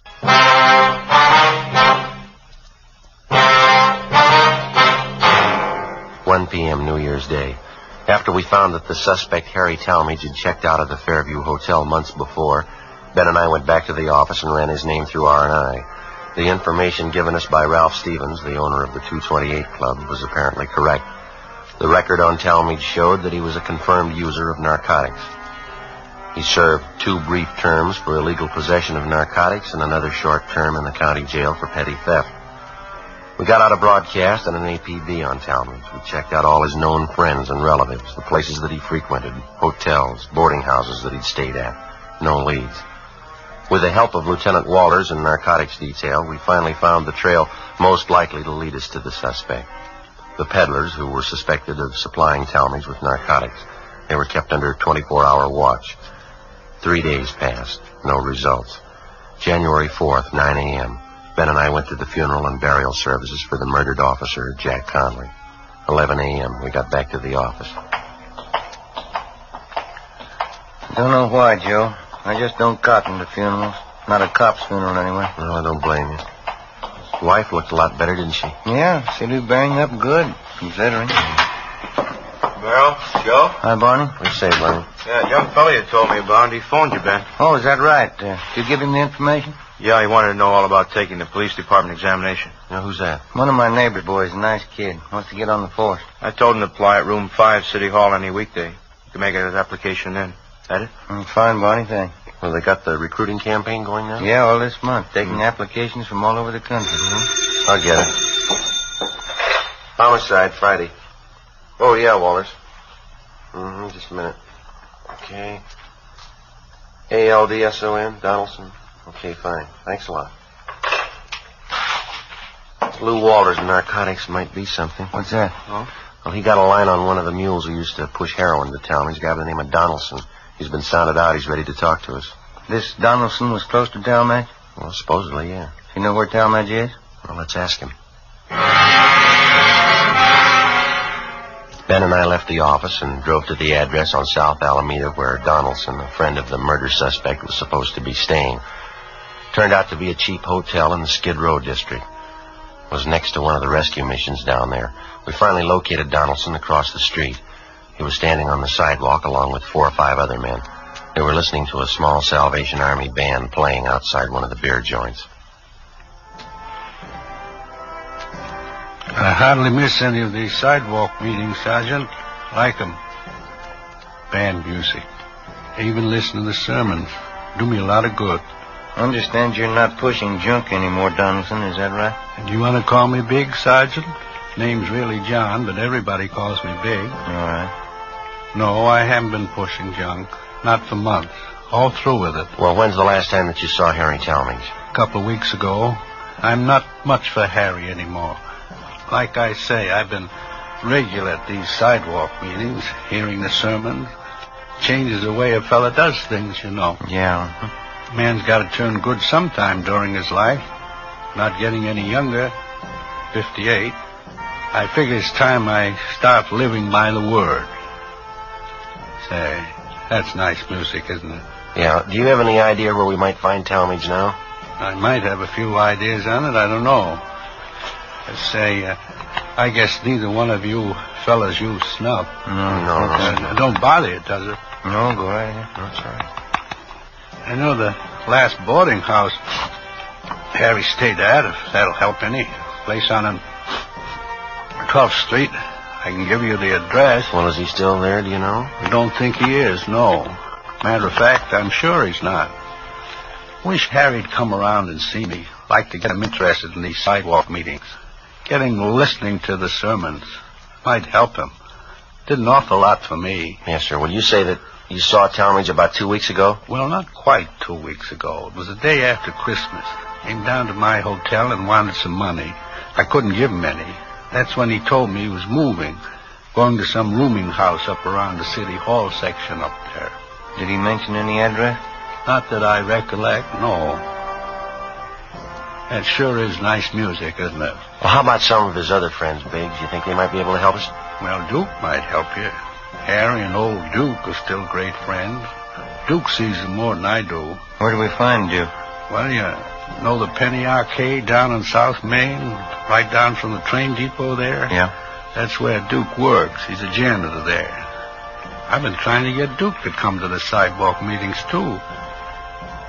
1 p.m. New Year's Day. After we found that the suspect, Harry Talmadge, had checked out of the Fairview Hotel months before, Ben and I went back to the office and ran his name through R&I. The information given us by Ralph Stevens, the owner of the 228 Club, was apparently correct. The record on Talmadge showed that he was a confirmed user of narcotics. He served 2 brief terms for illegal possession of narcotics and another short term in the county jail for petty theft. We got out a broadcast and an APB on Talmadge. We checked out all his known friends and relatives, the places that he frequented, hotels, boarding houses that he'd stayed at. No leads. With the help of Lieutenant Walters and narcotics detail, we finally found the trail most likely to lead us to the suspect. The peddlers who were suspected of supplying Talmadge with narcotics. They were kept under 24-hour watch. 3 days passed. No results. January 4th, 9 a.m. Ben and I went to the funeral and burial services for the murdered officer, Jack Conley. 11 a.m. We got back to the office. Don't know why, Joe. I just don't cotton to funerals. Not a cop's funeral, anyway. No, I don't blame you. His wife looked a lot better, didn't she? Yeah, she'll be bearing up good, considering. Well, Joe? Hi, Barney. What do you say, Barney? Yeah, young fella you told me about. He phoned you, Ben. Oh, is that right? Did you give him the information? Yeah, he wanted to know all about taking the police department examination. Now, who's that? One of my neighbor boys, a nice kid. Wants to get on the force. I told him to apply at room 5, City Hall, any weekday. You can make his application then. That it? Fine, Barney, thanks. Well, they got the recruiting campaign going now? Yeah, all this month. Taking applications from all over the country. I'll get it. Homicide, Friday. Oh, yeah, Walters. Just a minute. Okay. A-L-D-S-O-N, Donaldson. Okay, fine. Thanks a lot. Lou Walters, narcotics might be something. What's that? Oh? Well, he got a line on one of the mules who used to push heroin to town. He's a guy by the name of Donaldson. He's been sounded out. He's ready to talk to us. This Donaldson was close to Talmadge? Well, supposedly, yeah. You know where Talmadge is? Well, let's ask him. Ben and I left the office and drove to the address on South Alameda where Donaldson, a friend of the murder suspect, was supposed to be staying. Turned out to be a cheap hotel in the Skid Row district. It was next to one of the rescue missions down there. We finally located Donaldson across the street. He was standing on the sidewalk along with 4 or 5 other men. They were listening to a small Salvation Army band playing outside one of the beer joints. I hardly miss any of these sidewalk meetings, Sergeant. Like 'em. Band music. I even listen to the sermons. Do me a lot of good. I understand you're not pushing junk anymore, Donaldson. Is that right? And you want to call me Big, Sergeant? Name's really John, but everybody calls me Big. All right. No, I haven't been pushing junk. Not for months. All through with it. Well, when's the last time that you saw Harry Talmadge? A couple of weeks ago. I'm not much for Harry anymore. Like I say, I've been regular at these sidewalk meetings, hearing the sermons. Changes the way a fella does things, you know. Yeah. Man's got to turn good sometime during his life. Not getting any younger. 58. I figure it's time I start living by the word. Say, that's nice music, isn't it? Yeah. Do you have any idea where we might find Talmadge now? I might have a few ideas on it. I don't know. Say, I guess neither one of you fellas use snuff. No. Don't bother you, does it? No, go right ahead. That's all right. I know the last boarding house Harry stayed at, if that'll help any. Place on 12th Street. I can give you the address. Well, is he still there, do you know? I don't think he is, no. Matter of fact, I'm sure he's not. Wish Harry'd come around and see me. Like to get him interested in these sidewalk meetings. Get him listening to the sermons. Might help him. Did an awful lot for me. Yes, sir. Will you say that you saw Talmadge about 2 weeks ago? Well, not quite 2 weeks ago. It was the day after Christmas. Came down to my hotel and wanted some money. I couldn't give him any. That's when he told me he was moving. Going to some rooming house up around the City Hall section up there. Did he mention any address? Not that I recollect, no. That sure is nice music, isn't it? Well, how about some of his other friends, Biggs? You think they might be able to help us? Well, Duke might help you. Harry and old Duke are still great friends. Duke sees them more than I do. Where do we find Duke? Well, you know the Penny Arcade down on South Main? Right down from the train depot there? Yeah. That's where Duke works. He's a janitor there. I've been trying to get Duke to come to the sidewalk meetings, too.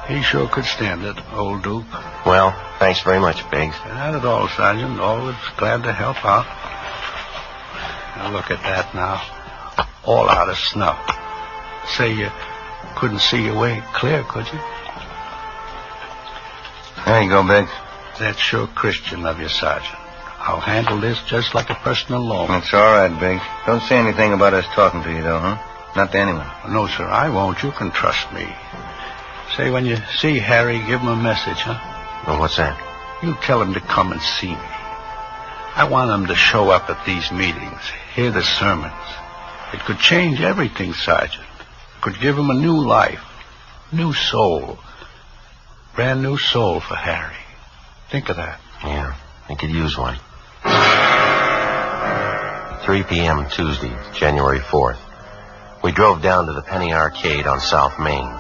He sure could stand it, old Duke. Well, thanks very much, Biggs. Not at all, Sergeant. Always glad to help out. Now, look at that now. All out of snuff. Say you couldn't see your way clear, could you? There you go, Biggs. That's sure Christian of you, Sergeant. I'll handle this just like a personal loan. That's all right, Biggs. Don't say anything about us talking to you, though, huh? Not to anyone. No, sir, I won't. You can trust me. Say, when you see Harry, give him a message, huh? Well, what's that? You tell him to come and see me. I want him to show up at these meetings, hear the sermons. It could change everything, Sergeant. Could give him a new life, new soul. Brand new soul for Harry. Think of that. Yeah, he could use one. 3 p.m. Tuesday, January 4th. We drove down to the Penny Arcade on South Main.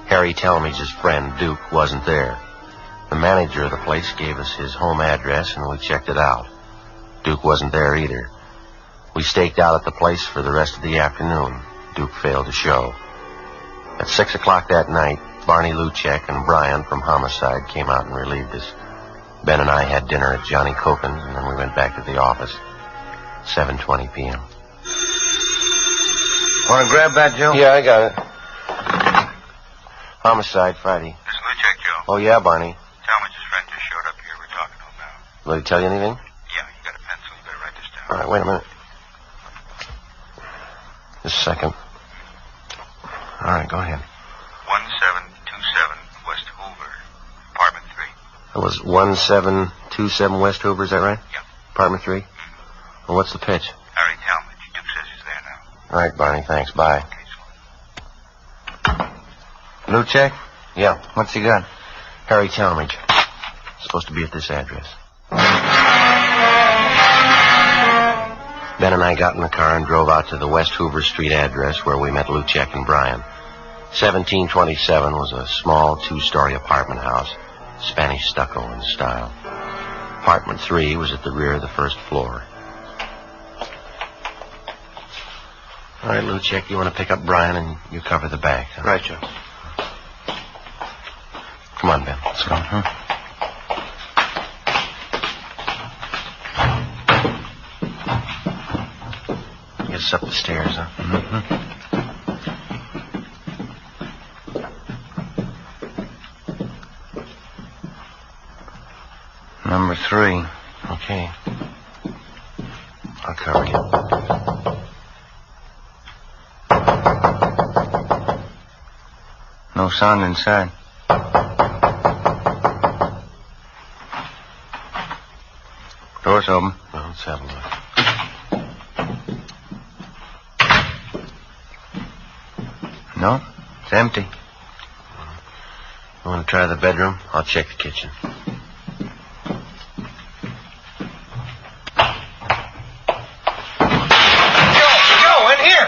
Harry Talmadge's friend, Duke, wasn't there. The manager of the place gave us his home address, and we checked it out. Duke wasn't there either. We staked out at the place for the rest of the afternoon. Duke failed to show. At 6 o'clock that night, Barney Luchek and Brian from Homicide came out and relieved us. Ben and I had dinner at Johnny Copen's, and then we went back to the office. 7:20 p.m. Want to grab that, Joe? Yeah, I got it. Homicide, Friday. This is Luchek, Joe. Oh, yeah, Barney. Talmadge's friend just showed up here. We're talking to him now. Will he tell you anything? Yeah, you got a pencil. You better write this down. All right, wait a minute. Just a second. All right, go ahead. 1727 West Hoover, apartment 3. It was 1727 West Hoover, is that right? Yeah. Apartment 3? Well, what's the pitch? Harry All right, Barney, thanks. Bye. Blue check? Yeah. What's he got? Harry Talmadge. Supposed to be at this address. Ben and I got in the car and drove out to the West Hoover Street address where we met Luchek and Brian. 1727 was a small two-story apartment house, Spanish stucco in style. Apartment 3 was at the rear of the first floor. All right, Luchek, you want to pick up Brian and you cover the back. Huh? Right, Joe. Come on, Ben. Let's go, huh? Get us up the stairs, huh? Mm-hmm. Number 3. Okay. I'll cover you. No sound inside. Door's open. Well, let's have a look. No, it's empty. You want to try the bedroom? I'll check the kitchen. Joe, in here.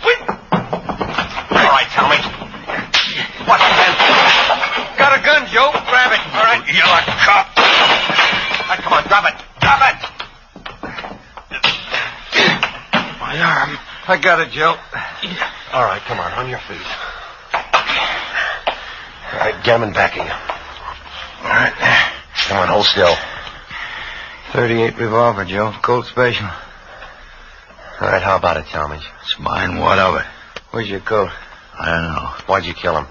Wait. All right, tell me. What's that? Got a gun, Joe. Grab it. All right. You're a cop. Right, come on, drop it. Drop it. My arm. I got it, Joe. All right, come on your feet. All right, get him and backing him. All right. Come on, hold still. 38 revolver, Joe. Colt special. All right, how about it, Talmadge? It's mine. What of it? Where's your coat? I don't know. Why'd you kill him?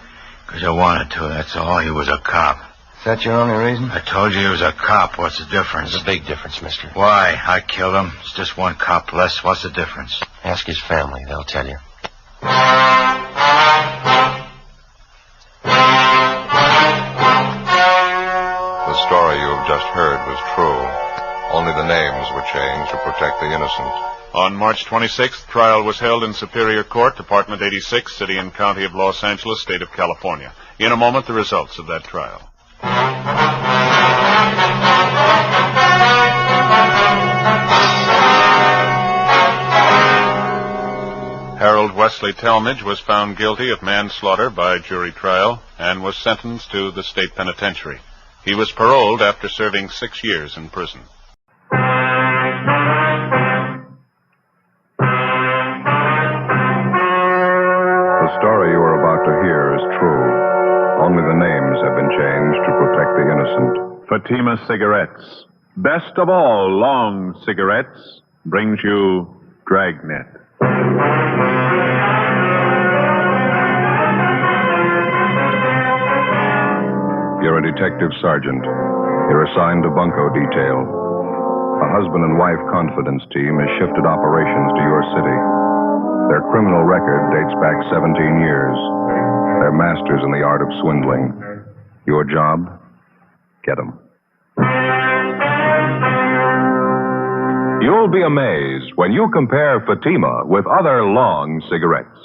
Because I wanted to, that's all. He was a cop. Is that your only reason? I told you he was a cop. What's the difference? There's a big difference, mister. Why? I killed him. It's just one cop less. What's the difference? Ask his family. They'll tell you. The story you have just heard was true. Only the names were changed to protect the innocent. On March 26th, trial was held in Superior Court, Department 86, City and County of Los Angeles, State of California. In a moment, the results of that trial. Harold Wesley Talmadge was found guilty of manslaughter by jury trial and was sentenced to the state penitentiary. He was paroled after serving 6 years in prison. The story you are about to hear is true. Only the names have been changed to protect the innocent. Fatima Cigarettes, best of all long cigarettes, brings you Dragnet. You're a detective sergeant. You're assigned to Bunco detail. A husband and wife confidence team has shifted operations to your city. Their criminal record dates back 17 years. They're masters in the art of swindling. Your job? Get them. You'll be amazed when you compare Fatima with other long cigarettes.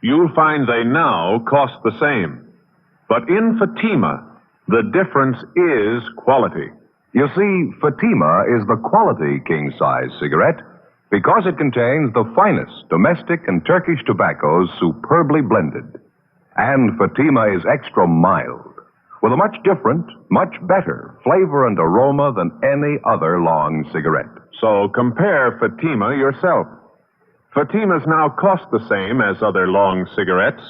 You'll find they now cost the same. But in Fatima, the difference is quality. You see, Fatima is the quality king-size cigarette because it contains the finest domestic and Turkish tobaccos superbly blended. And Fatima is extra mild, with a much different, much better flavor and aroma than any other long cigarette. So compare Fatima yourself. Fatimas now cost the same as other long cigarettes,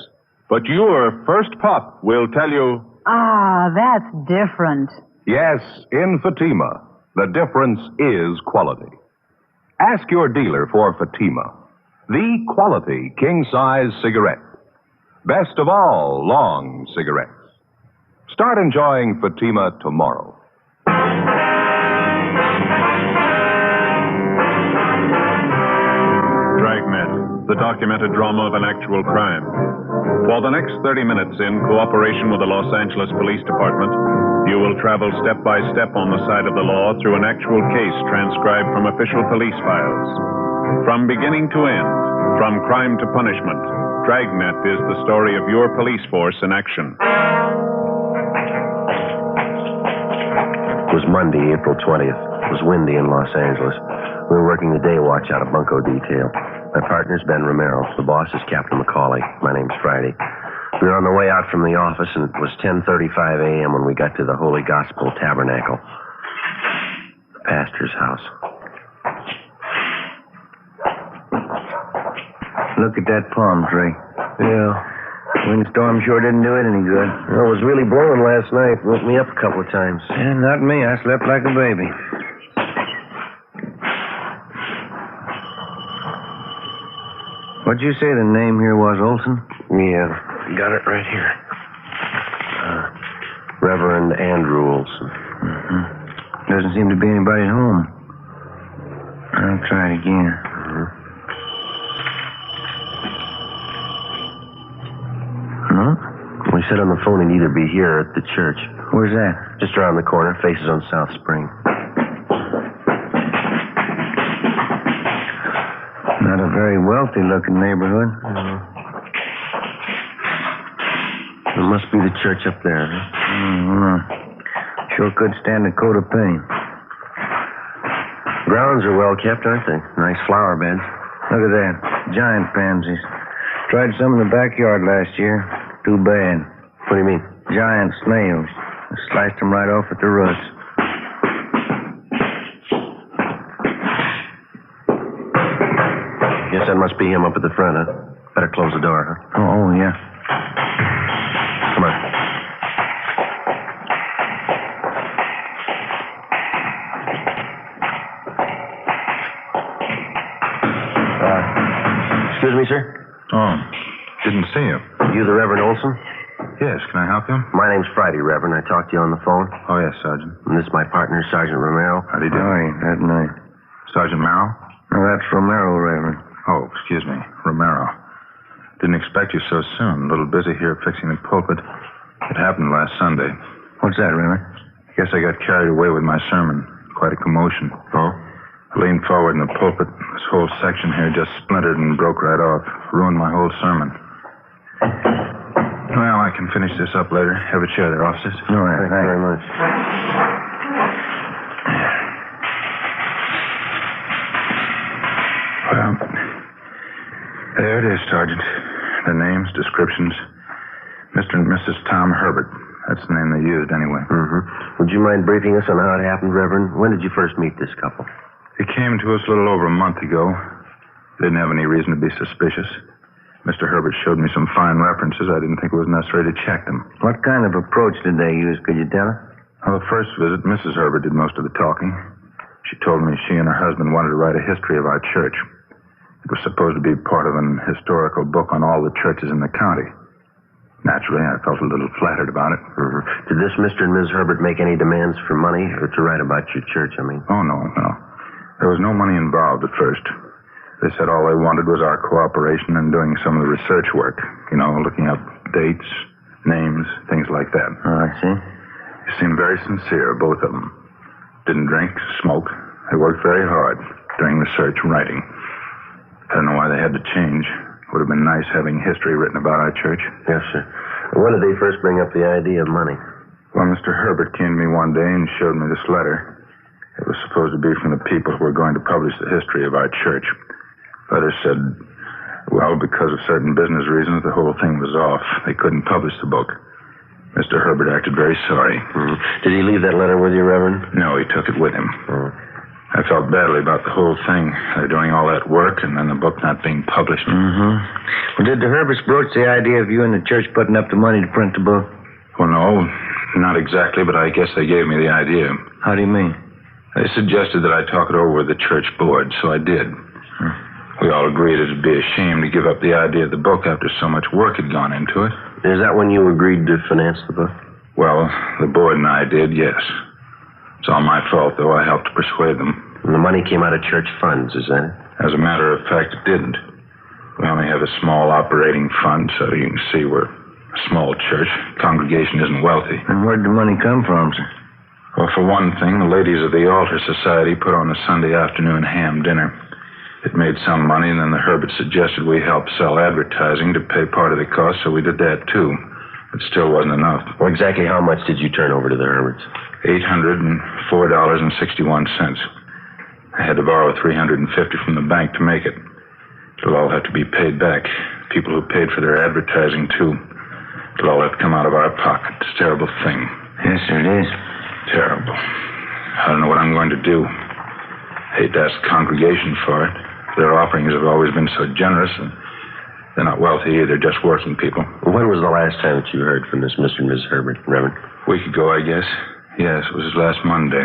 but your first puff will tell you... Ah, that's different. Yes, in Fatima, the difference is quality. Ask your dealer for Fatima, the quality king-size cigarette. Best of all long cigarettes. Start enjoying Fatima tomorrow. Dragnet, the documented drama of an actual crime. For the next 30 minutes, in cooperation with the Los Angeles Police Department, you will travel step by step on the side of the law through an actual case transcribed from official police files. From beginning to end, from crime to punishment, Dragnet is the story of your police force in action. It was Monday, April 20th. It was windy in Los Angeles. We were working the day watch out of Bunco detail. My partner's Ben Romero. The boss is Captain McCauley. My name's Friday. We were on the way out from the office, and it was 10:35 a.m. when we got to the Holy Gospel Tabernacle, the pastor's house. Look at that palm tree. Yeah. Windstorm sure didn't do it any good. Well, it was really blowing last night. Woke me up a couple of times. Yeah, not me. I slept like a baby. What'd you say the name here was, Olson? Yeah, got it right here. Reverend Andrew Olson. Mm-hmm. Doesn't seem to be anybody at home. I'll try it again. Mm-hmm. No? We said on the phone he'd either be here or at the church. Where's that? Just around the corner, faces on South Spring. Not a very wealthy-looking neighborhood. It must be the church up there, huh? Mm-hmm. Sure could stand a coat of paint. Grounds are well kept, aren't they? Nice flower beds. Look at that. Giant pansies. Tried some in the backyard last year. Too bad. What do you mean? Giant snails. I sliced them right off at the roots. Guess that must be him up at the front, huh? Better close the door, huh? Oh, yeah. Come on. Excuse me, sir? Oh, didn't see you. You the Reverend Olson? Yes, can I help you? My name's Friday, Reverend. I talked to you on the phone. Oh, yes, Sergeant. And this is my partner, Sergeant Romero. How do you do? Oh, yeah, that's nice. Sergeant Merrill? No, that's Romero, Reverend. Oh, excuse me, Romero. Didn't expect you so soon. A little busy here fixing the pulpit. It happened last Sunday. What's that, Reverend? Guess I got carried away with my sermon. Quite a commotion. Oh? I leaned forward in the pulpit. This whole section here just splintered and broke right off. Ruined my whole sermon. Well, I can finish this up later. Have a chair there, officers. All right, Thank you very much. Well, there it is, Sergeant. The names, descriptions. Mr. and Mrs. Tom Herbert. That's the name they used, anyway. Mm-hmm. Would you mind briefing us on how it happened, Reverend? When did you first meet this couple? They came to us a little over a month ago. Didn't have any reason to be suspicious. Mr. Herbert showed me some fine references. I didn't think it was necessary to check them. What kind of approach did they use? Could you tell us? Well, the first visit, Mrs. Herbert did most of the talking. She told me she and her husband wanted to write a history of our church. It was supposed to be part of an historical book on all the churches in the county. Naturally, I felt a little flattered about it. Mm-hmm. Did this Mr. and Ms. Herbert make any demands for money or to write about your church, I mean? Oh, no. There was no money involved at first. They said all they wanted was our cooperation in doing some of the research work. You know, looking up dates, names, things like that. Oh, I see. They seemed very sincere, both of them. Didn't drink, smoke. They worked very hard during the search and writing. I don't know why they had to change. It would have been nice having history written about our church. Yes, sir. When did they first bring up the idea of money? Well, Mr. Herbert came to me one day and showed me this letter. It was supposed to be from the people who were going to publish the history of our church. The letter said, well, because of certain business reasons, the whole thing was off. They couldn't publish the book. Mr. Herbert acted very sorry. Mm-hmm. Did he leave that letter with you, Reverend? No, he took it with him. Mm-hmm. I felt badly about the whole thing. They're doing all that work and then the book not being published. Mm-hmm. Well, did the Herberts broach the idea of you and the church putting up the money to print the book? Well, no, not exactly, but I guess they gave me the idea. How do you mean? They suggested that I talk it over with the church board, so I did. We all agreed it'd be a shame to give up the idea of the book after so much work had gone into it. Is that when you agreed to finance the book? Well, the board and I did, yes. It's all my fault, though. I helped to persuade them. And the money came out of church funds, is that it? As a matter of fact, it didn't. We only have a small operating fund, so you can see we're a small church. Congregation isn't wealthy. And where'd the money come from, sir? Well, for one thing, the ladies of the Altar Society put on a Sunday afternoon ham dinner. It made some money, and then the Herberts suggested we help sell advertising to pay part of the cost, so we did that, too. It still wasn't enough. Well, exactly how much did you turn over to the Herberts? $804.61. I had to borrow $350 from the bank to make it. It'll all have to be paid back. People who paid for their advertising, too. It'll all have to come out of our pocket. It's a terrible thing. Yes, sir, it is. Terrible. I don't know what I'm going to do. I hate to ask the congregation for it. Their offerings have always been so generous, and they're not wealthy either, just working people. When was the last time that you heard from this Mr. and Mrs. Herbert, Reverend? A week ago, I guess. Yes, it was last Monday.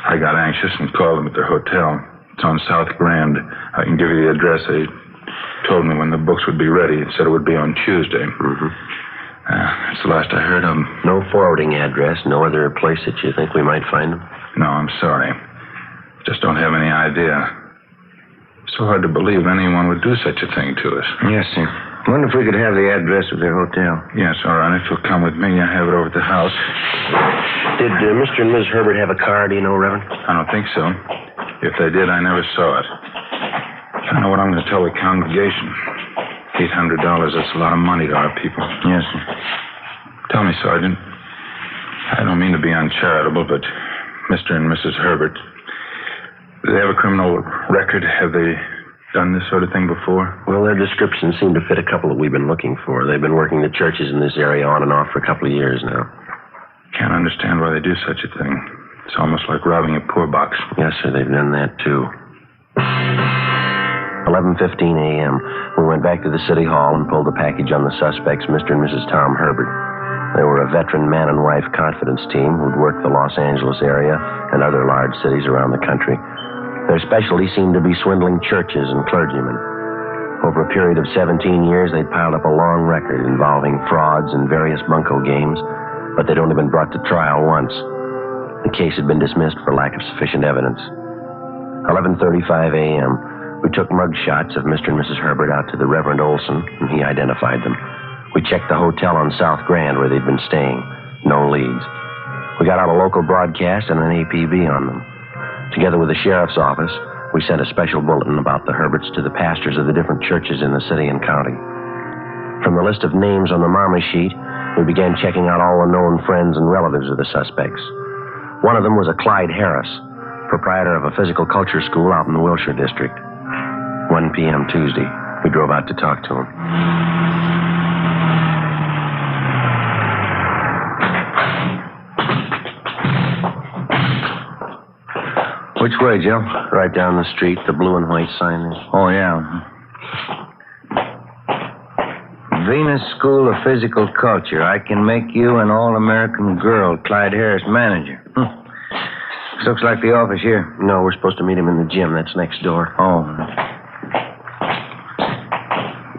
I got anxious and called them at their hotel. It's on South Grand. I can give you the address. They told me when the books would be ready. They said it would be on Tuesday. Mm-hmm. That's the last I heard of them. No forwarding address? No other place that you think we might find them? No, I'm sorry. Just don't have any idea. It's so hard to believe anyone would do such a thing to us. Yes, sir. Wonder if we could have the address of their hotel. Yes, all right. If you'll come with me, I have it over at the house. Did Mr. and Mrs. Herbert have a car, do you know, Reverend? I don't think so. If they did, I never saw it. I don't know what I'm going to tell the congregation. $800, that's a lot of money to our people. Yes, sir. Tell me, Sergeant. I don't mean to be uncharitable, but Mr. and Mrs. Herbert, do they have a criminal record? Have they done this sort of thing before? Well, their descriptions seem to fit a couple that we've been looking for. They've been working the churches in this area on and off for a couple of years now. Can't understand why they do such a thing. It's almost like robbing a poor box. Yes, sir, they've done that, too. 11:15 a.m. We went back to the city hall and pulled the package on the suspects, Mr. and Mrs. Tom Herbert. They were a veteran man and wife confidence team who'd worked the Los Angeles area and other large cities around the country. Their specialty seemed to be swindling churches and clergymen. Over a period of 17 years, they'd piled up a long record involving frauds and various bunco games, but they'd only been brought to trial once. The case had been dismissed for lack of sufficient evidence. 11:35 a.m., we took mug shots of Mr. and Mrs. Herbert out to the Reverend Olson, and he identified them. We checked the hotel on South Grand where they'd been staying. No leads. We got out a local broadcast and an APB on them. Together with the sheriff's office, we sent a special bulletin about the Herberts to the pastors of the different churches in the city and county. From the list of names on the Marmy sheet, we began checking out all the known friends and relatives of the suspects. One of them was a Clyde Harris, proprietor of a physical culture school out in the Wilshire district. 1 p.m. Tuesday, we drove out to talk to him. Which way, Joe? Right down the street, the blue and white sign there. Oh, yeah. Venus School of Physical Culture. I can make you an all-American girl, Clyde Harris, manager. This looks like the office here. No, we're supposed to meet him in the gym. That's next door. Oh.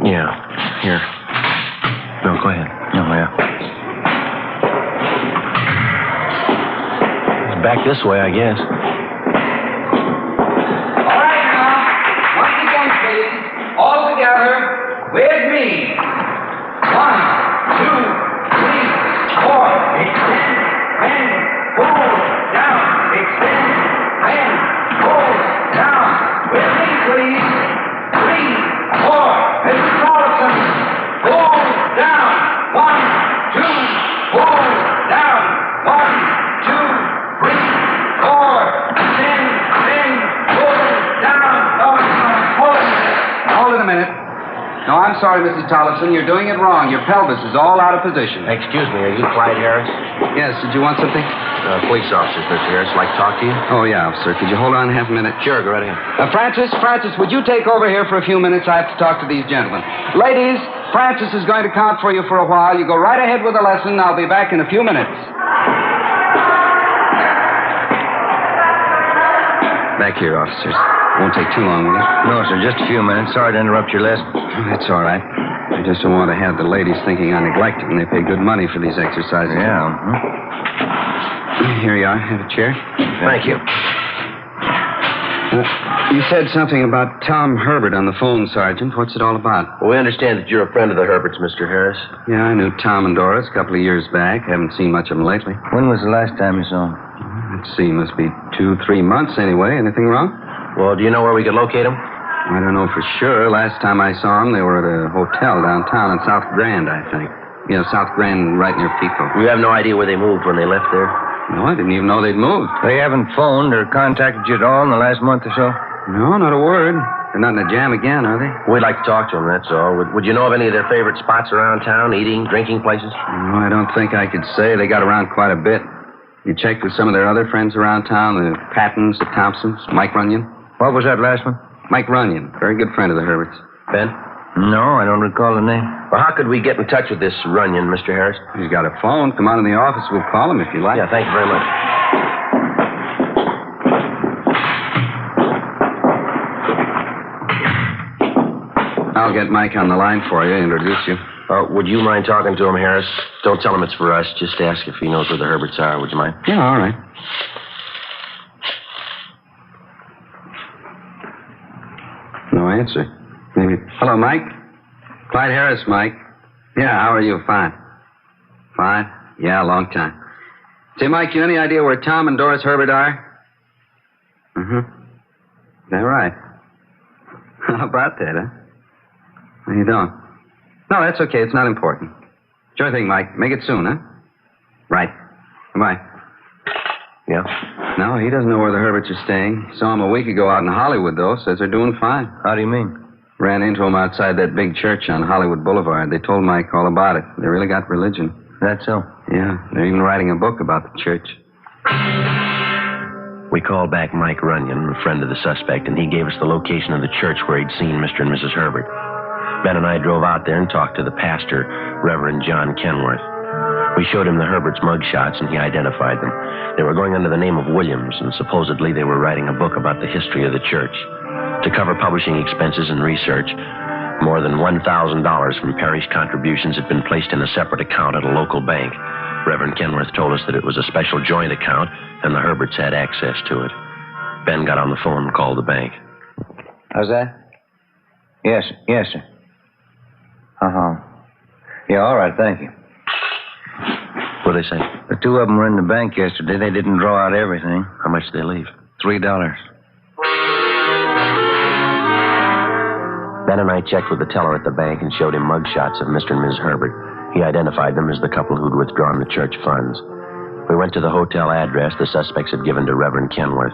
Yeah, here. No, go ahead. Oh, yeah. It's back this way, I guess. All right, now. Once again, please. All together. With me. 1, 2, 3, 4. Extend and pull down. Extend and pull down. With me, please. 3, 4. Mr. Robertson. Pull down. 1, 2. Pull down. 1, 2, 3, 4. Extend, pull down. Hold it a minute. No, I'm sorry, Mrs. Tollefson. You're doing it wrong. Your pelvis is all out of position. Excuse me, are you Clyde Harris? Yes, did you want something? Police officers, Mr. Harris. Like to talk to you? Oh, yeah, officer. Could you hold on half a minute? Sure, go right ahead. Francis, would you take over here for a few minutes? I have to talk to these gentlemen. Ladies, Francis is going to count for you for a while. You go right ahead with the lesson. I'll be back in a few minutes. Back here, officers. Won't take too long, will it? No, sir, just a few minutes. Sorry to interrupt your lesson. That's all right. I just don't want to have the ladies thinking I neglect them. They pay good money for these exercises. Yeah. Here you are. Have a chair. Thank you. You said something about Tom Herbert on the phone, Sergeant. What's it all about? Well, we understand that you're a friend of the Herberts, Mr. Harris. Yeah, I knew Tom and Doris a couple of years back. Haven't seen much of them lately. When was the last time you saw him? Let's see, must be 2-3 months anyway. Anything wrong? Well, do you know where we could locate them? I don't know for sure. Last time I saw them, they were at a hotel downtown in South Grand, I think. Yeah, South Grand, right near Pico. You have no idea where they moved when they left there? No, I didn't even know they'd moved. They haven't phoned or contacted you at all in the last month or so? No, not a word. They're not in a jam again, are they? We'd like to talk to them, that's all. Would you know of any of their favorite spots around town, eating, drinking places? No, I don't think I could say. They got around quite a bit. You checked with some of their other friends around town, the Pattons, the Thompsons, Mike Runyon? What was that last one? Mike Runyon, very good friend of the Herberts. Ben? No, I don't recall the name. Well, how could we get in touch with this Runyon, Mr. Harris? He's got a phone. Come on in the office. We'll call him if you like. Yeah, thank you very much. I'll get Mike on the line for you, introduce you. Would you mind talking to him, Harris? Don't tell him it's for us. Just ask if he knows where the Herberts are. Would you mind? Yeah, all right. No answer. Maybe. Hello, Mike? Clyde Harris, Mike. Yeah, how are you? Fine. Fine? Yeah, long time. Say, Mike, you any idea where Tom and Doris Herbert are? Mm-hmm. Is that right? How about that, huh? No, you don't. No, that's okay. It's not important. Sure thing, Mike. Make it soon, huh? Right. Goodbye. Yeah? No, he doesn't know where the Herberts are staying. Saw him a week ago out in Hollywood, though. Says they're doing fine. How do you mean? Ran into him outside that big church on Hollywood Boulevard. They told Mike all about it. They really got religion. That's so? Yeah, they're even writing a book about the church. We called back Mike Runyon, a friend of the suspect, and he gave us the location of the church where he'd seen Mr. and Mrs. Herbert. Ben and I drove out there and talked to the pastor, Reverend John Kenworth. We showed him the Herberts' mugshots, and he identified them. They were going under the name of Williams, and supposedly they were writing a book about the history of the church. To cover publishing expenses and research, more than $1,000 from parish contributions had been placed in a separate account at a local bank. Reverend Kenworth told us that it was a special joint account, and the Herberts had access to it. Ben got on the phone and called the bank. How's that? Yes, sir. Uh-huh. Yeah, all right, thank you. What'd they say? The two of them were in the bank yesterday. They didn't draw out everything. How much did they leave? $3. Ben and I checked with the teller at the bank and showed him mugshots of Mr. and Ms. Herbert. He identified them as the couple who'd withdrawn the church funds. We went to the hotel address the suspects had given to Reverend Kenworth.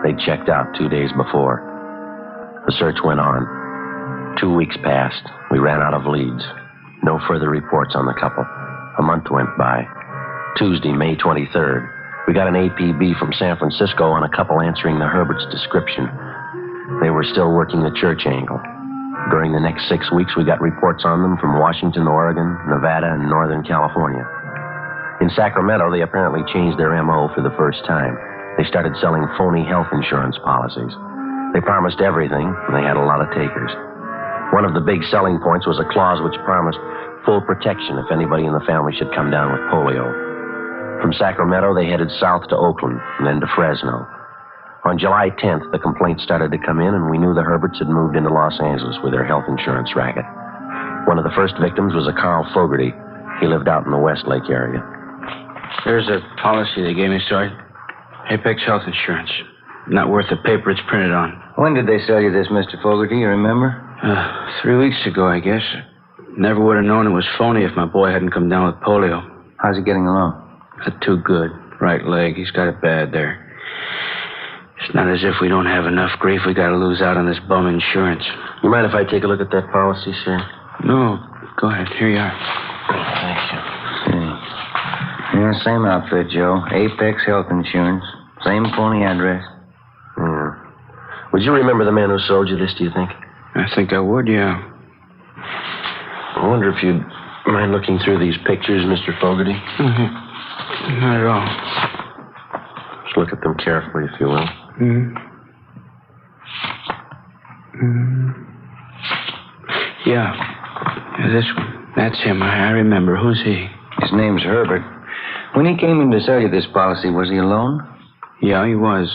They'd checked out 2 days before. The search went on. 2 weeks passed. We ran out of leads. No further reports on the couple. A month went by. Tuesday, May 23rd, we got an APB from San Francisco on a couple answering the Herberts' description. They were still working the church angle. During the next 6 weeks, we got reports on them from Washington, Oregon, Nevada, and Northern California. In Sacramento, they apparently changed their M.O. for the first time. They started selling phony health insurance policies. They promised everything, and they had a lot of takers. One of the big selling points was a clause which promised full protection if anybody in the family should come down with polio. From Sacramento, they headed south to Oakland and then to Fresno. On July 10th, the complaints started to come in, and we knew the Herberts had moved into Los Angeles with their health insurance racket. One of the first victims was a Carl Fogarty. He lived out in the Westlake area. There's a policy they gave me, Sergeant. Apex Health Insurance. Not worth the paper it's printed on. When did they sell you this, Mr. Fogarty? You remember? 3 weeks ago, I guess. Never would have known it was phony if my boy hadn't come down with polio. How's he getting along? Not too good. Right leg. He's got it bad there. It's not as if we don't have enough grief. We got to lose out on this bum insurance. You mind if I take a look at that policy, sir? No. Go ahead. Here you are. Thank you. Yeah, same outfit, Joe. Apex Health Insurance. Same phony address. Yeah. Would you remember the man who sold you this, do you think? I think I would, yeah. I wonder if you'd mind looking through these pictures, Mr. Fogarty? Mm-hmm. Not at all. Just look at them carefully, if you will. Mm-hmm. Mm-hmm. Yeah, this one. That's him. I remember. Who's he? His name's Herbert. When he came in to sell you this policy, was he alone? Yeah, he was.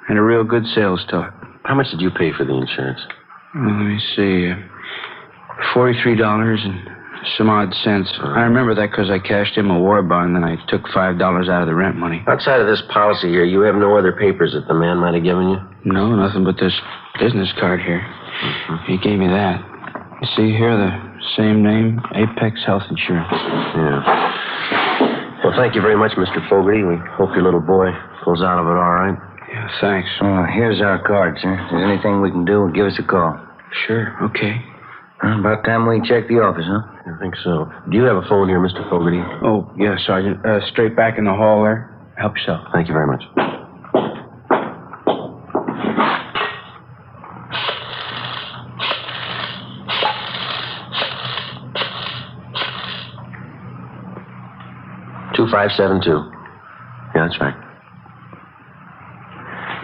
Had a real good sales talk. How much did you pay for the insurance? Let me see. $43 and some odd cents. I remember that because I cashed in my war bond, and then I took $5 out of the rent money. Outside of this policy here, you have no other papers that the man might have given you? No, nothing but this business card here. He gave me that. You see here, the same name, Apex Health Insurance. Yeah. Well, thank you very much, Mr. Fogarty. We hope your little boy pulls out of it all right. Yeah, thanks. Here's our card, sir. If there's anything we can do, give us a call. Sure, okay. About time we check the office, huh? I think so. Do you have a phone here, Mr. Fogarty? Oh, yeah, Sergeant. Straight back in the hall there. Help yourself. Thank you very much. $2572. Yeah, that's right.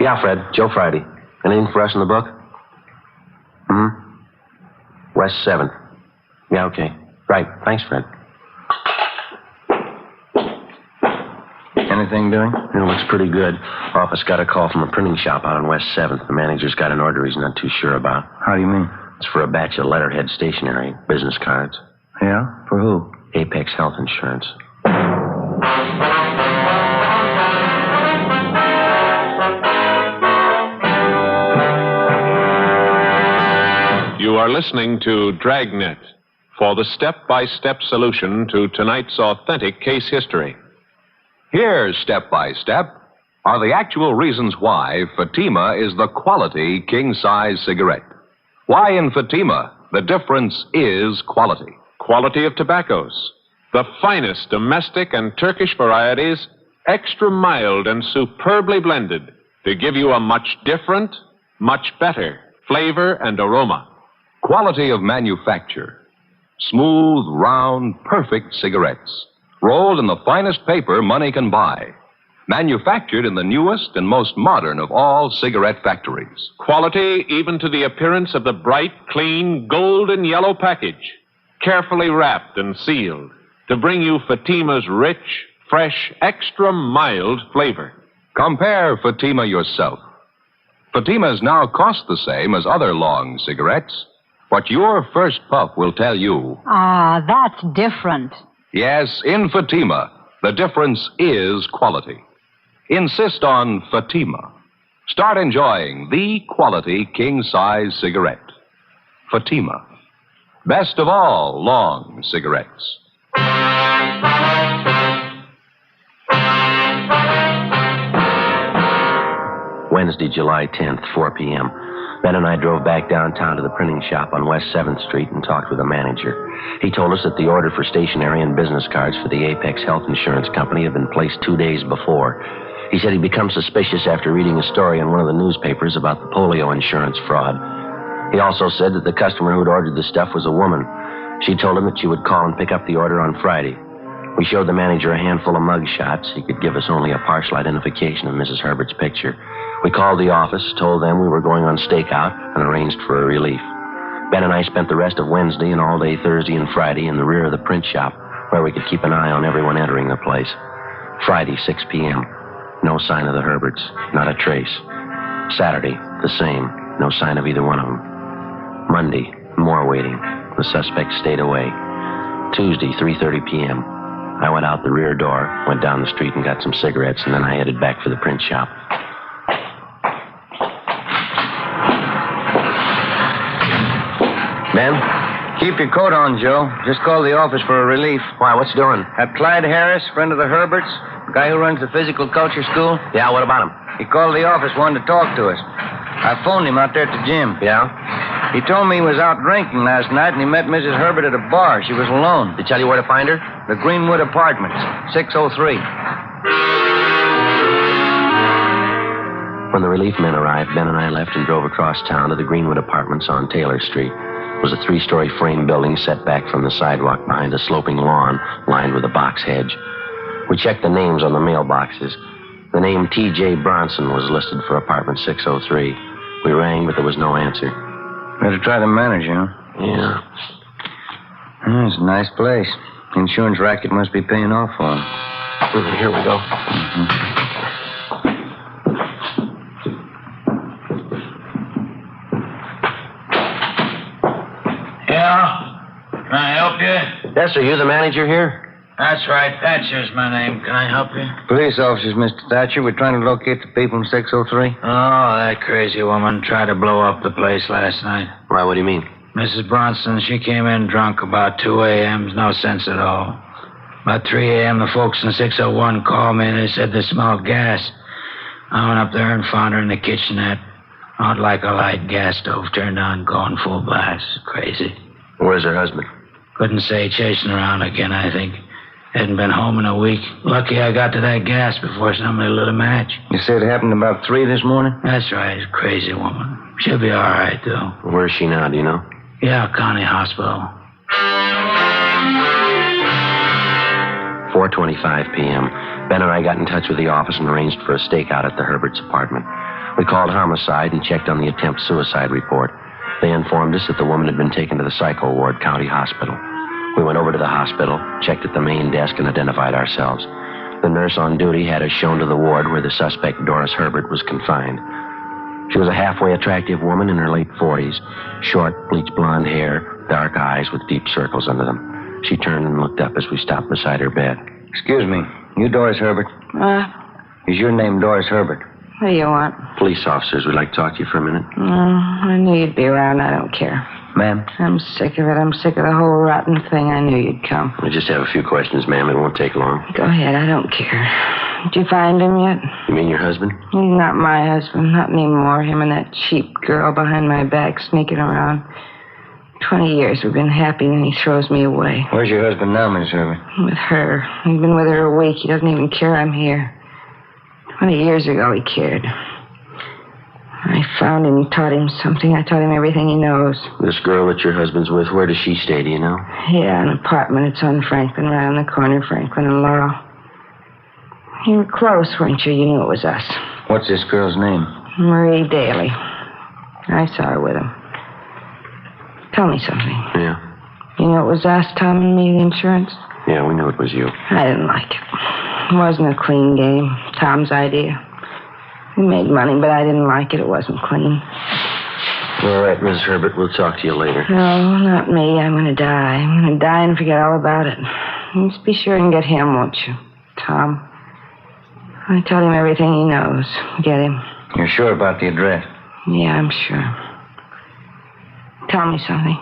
Yeah, Fred. Joe Friday. Anything for us in the book? West 7th. Yeah, okay. Right. Thanks, Fred. Anything doing? It looks pretty good. Office got a call from a printing shop out on West 7th. The manager's got an order he's not too sure about. How do you mean? It's for a batch of letterhead stationery, business cards. Yeah? For who? Apex Health Insurance. You are listening to Dragnet for the step-by-step solution to tonight's authentic case history. Here, step by step, are the actual reasons why Fatima is the quality king-size cigarette. Why in Fatima the difference is quality. Quality of tobaccos. The finest domestic and Turkish varieties, extra mild and superbly blended to give you a much different, much better flavor and aroma. Quality of manufacture. Smooth, round, perfect cigarettes. Rolled in the finest paper money can buy. Manufactured in the newest and most modern of all cigarette factories. Quality even to the appearance of the bright, clean, golden yellow package. Carefully wrapped and sealed to bring you Fatima's rich, fresh, extra mild flavor. Compare Fatima yourself. Fatimas now cost the same as other long cigarettes, but your first puff will tell you. Ah, that's different. Yes, in Fatima, the difference is quality. Insist on Fatima. Start enjoying the quality king-size cigarette. Fatima. Best of all long cigarettes. Wednesday, July 10th, 4 p.m. Ben and I drove back downtown to the printing shop on West 7th Street and talked with the manager. He told us that the order for stationery and business cards for the Apex Health Insurance Company had been placed 2 days before. He said he'd become suspicious after reading a story in one of the newspapers about the polio insurance fraud. He also said that the customer who'd ordered the stuff was a woman. She told him that she would call and pick up the order on Friday. We showed the manager a handful of mug shots. He could give us only a partial identification of Mrs. Herbert's picture. We called the office, told them we were going on stakeout, and arranged for a relief. Ben and I spent the rest of Wednesday and all day Thursday and Friday in the rear of the print shop, where we could keep an eye on everyone entering the place. Friday, 6 p.m. No sign of the Herberts. Not a trace. Saturday, the same. No sign of either one of them. Monday, more waiting. The suspect stayed away. Tuesday, 3:30 p.m. I went out the rear door, went down the street and got some cigarettes, and then I headed back for the print shop. Ben? Keep your coat on, Joe. Just call the office for a relief. Why, what's doing? Have Clyde Harris, friend of the Herberts, the guy who runs the physical culture school. Yeah, what about him? He called the office, wanted to talk to us. I phoned him out there at the gym. Yeah? He told me he was out drinking last night and he met Mrs. Herbert at a bar. She was alone. Did he tell you where to find her? The Greenwood Apartments, 603. When the relief men arrived, Ben and I left and drove across town to the Greenwood Apartments on Taylor Street. It was a 3-story frame building set back from the sidewalk behind a sloping lawn lined with a box hedge. We checked the names on the mailboxes. The name T.J. Bronson was listed for apartment 603. We rang, but there was no answer. Better try the manager, huh? Yeah. It's a nice place. The insurance racket must be paying off for him. Here we go. help you? Yes, sir. You the manager here? That's right. Thatcher's my name. Can I help you? Police officers, Mr. Thatcher. We're trying to locate the people in 603. Oh, that crazy woman tried to blow up the place last night. Why, what do you mean? Mrs. Bronson, she came in drunk about 2 a.m. No sense at all. About 3 a.m., the folks in 601 called me and they said they smelled gas. I went up there and found her in the kitchenette. Out like a light gas stove turned on, going full blast. Crazy. Where's her husband? Couldn't say, chasing around again, I think. Hadn't been home in a week. Lucky I got to that gas before somebody lit a match. You said it happened about 3 this morning? That's right. Crazy woman. She'll be all right, though. Where is she now, do you know? Yeah, County Hospital. 4:25 p.m. Ben and I got in touch with the office and arranged for a stakeout at the Herberts' apartment. We called homicide and checked on the attempt suicide report. They informed us that the woman had been taken to the psycho ward, County Hospital. We went over to the hospital, checked at the main desk, and identified ourselves. The nurse on duty had us shown to the ward where the suspect, Doris Herbert, was confined. She was a halfway attractive woman in her late 40s. Short, bleached blonde hair, dark eyes with deep circles under them. She turned and looked up as we stopped beside her bed. Excuse me. You Doris Herbert? Is your name Doris Herbert? What do you want? Police officers would like to talk to you for a minute. I knew you'd be around. I don't care. Ma'am? I'm sick of it. I'm sick of the whole rotten thing. I knew you'd come. I just have a few questions, ma'am. It won't take long. Go ahead. I don't care. Did you find him yet? You mean your husband? He's not my husband. Not anymore. Him and that cheap girl behind my back sneaking around. 20 years we've been happy, and he throws me away. Where's your husband now, Miss Herbert? With her. He's been with her a week. He doesn't even care I'm here. 20 years ago, he cared. I found him and taught him something. I taught him everything he knows. This girl that your husband's with, where does she stay, do you know? Yeah, an apartment. It's on Franklin, right on the corner, Franklin and Laurel. You were close, weren't you? You knew it was us. What's this girl's name? Marie Daly. I saw her with him. Tell me something. Yeah. You know it was us, Tom and me, the insurance? Yeah, we knew it was you. I didn't like it. It wasn't a clean game. Tom's idea. We made money, but I didn't like it. It wasn't clean. All right, Miss Herbert, we'll talk to you later. No, not me. I'm going to die. I'm going to die and forget all about it. You just be sure and get him, won't you, Tom? I told him everything he knows. Get him. You're sure about the address? Yeah, I'm sure. Tell me something.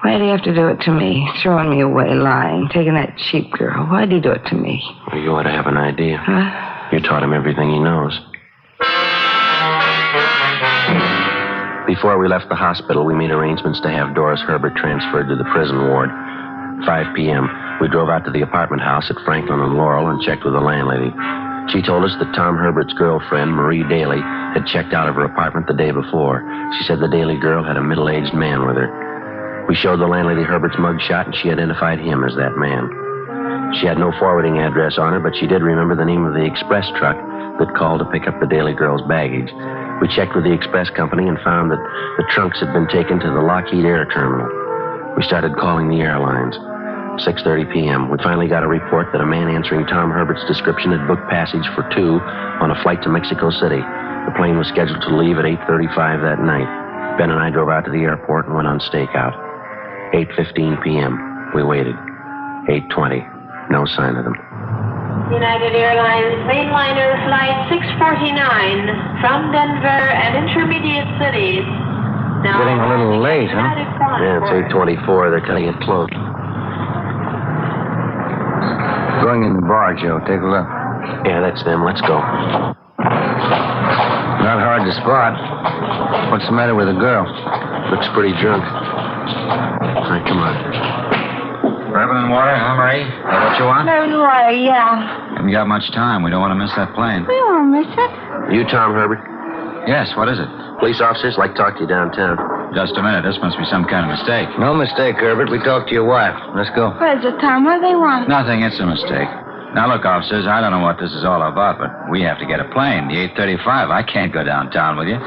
Why do you have to do it to me? Throwing me away, lying, taking that cheap girl. Why'd you do it to me? Well, you ought to have an idea. Huh? You taught him everything he knows. Before we left the hospital, we made arrangements to have Doris Herbert transferred to the prison ward. 5 p.m., we drove out to the apartment house at Franklin and Laurel and checked with the landlady. She told us that Tom Herbert's girlfriend, Marie Daly, had checked out of her apartment the day before. She said the Daly girl had a middle-aged man with her. We showed the landlady Herbert's mugshot, and she identified him as that man. She had no forwarding address on her, but she did remember the name of the express truck that called to pick up the Daly girl's baggage. We checked with the express company and found that the trunks had been taken to the Lockheed Air Terminal. We started calling the airlines. 6:30 p.m. We finally got a report that a man answering Tom Herbert's description had booked passage for 2 on a flight to Mexico City. The plane was scheduled to leave at 8:35 that night. Ben and I drove out to the airport and went on stakeout. 8:15 p.m. We waited. 8:20. No sign of them. United Airlines mainliner flight 649 from Denver and intermediate cities. Now Getting a little late, huh? Yeah, it's 8:24. They're cutting it close. Going in the bar, Joe. Take a look. Yeah, that's them. Let's go. Not hard to spot. What's the matter with the girl? Looks pretty drunk. All right, come on. Bourbon and water, huh, Marie? Is that what you want? Bourbon and water, yeah. Haven't got much time. We don't want to miss that plane. We won't miss it. You Tom Herbert? Yes, what is it? Police officers like to talk to you downtown. Just a minute. This must be some kind of mistake. No mistake, Herbert. We talked to your wife. Let's go. What is it, Tom? What do they want? Nothing. It's a mistake. Now, look, officers, I don't know what this is all about, but we have to get a plane, the 8:35. I can't go downtown with you.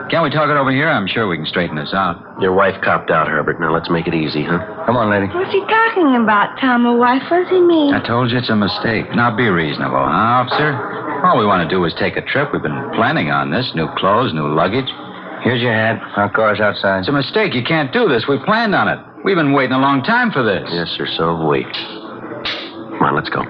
Can't we talk it over here? I'm sure we can straighten this out. Your wife copped out, Herbert. Now, let's make it easy, huh? Come on, lady. What's he talking about, Tom? A wife? What does he mean? I told you it's a mistake. Now, be reasonable, huh, officer? All we want to do is take a trip. We've been planning on this. New clothes, new luggage. Here's your hat. Our car's outside. It's a mistake. You can't do this. We planned on it. We've been waiting a long time for this. Yes, sir, so have we. Come on, let's go.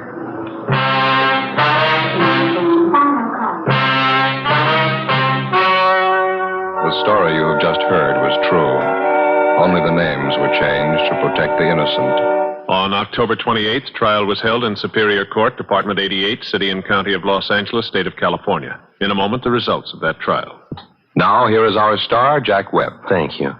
The story you have just heard was true. Only the names were changed to protect the innocent. On October 28th, trial was held in Superior Court, Department 88, City and County of Los Angeles, State of California. In a moment, the results of that trial. Now, here is our star, Jack Webb. Thank you.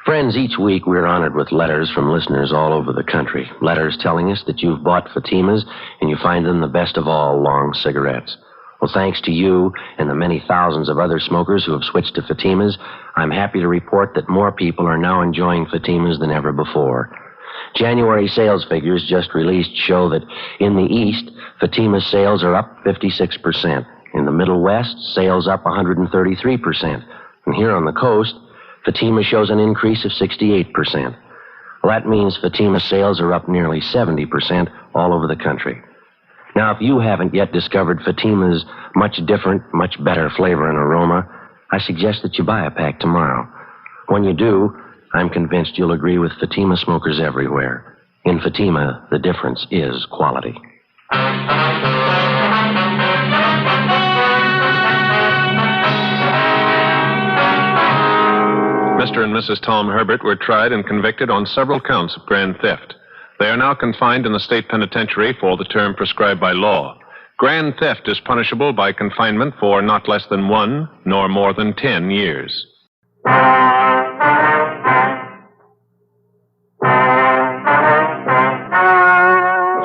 Friends, each week we're honored with letters from listeners all over the country. Letters telling us that you've bought Fatimas and you find them the best of all long cigarettes. Well, thanks to you and the many thousands of other smokers who have switched to Fatimas, I'm happy to report that more people are now enjoying Fatimas than ever before. January sales figures just released show that in the East, Fatima sales are up 56%. In the Middle West, sales up 133%. And here on the coast, Fatima shows an increase of 68%. Well, that means Fatima sales are up nearly 70% all over the country. Now, if you haven't yet discovered Fatima's much different, much better flavor and aroma, I suggest that you buy a pack tomorrow. When you do, I'm convinced you'll agree with Fatima smokers everywhere. In Fatima, the difference is quality. Mr. and Mrs. Tom Herbert were tried and convicted on several counts of grand theft. They are now confined in the state penitentiary for the term prescribed by law. Grand theft is punishable by confinement for not less than 1 nor more than 10 years. The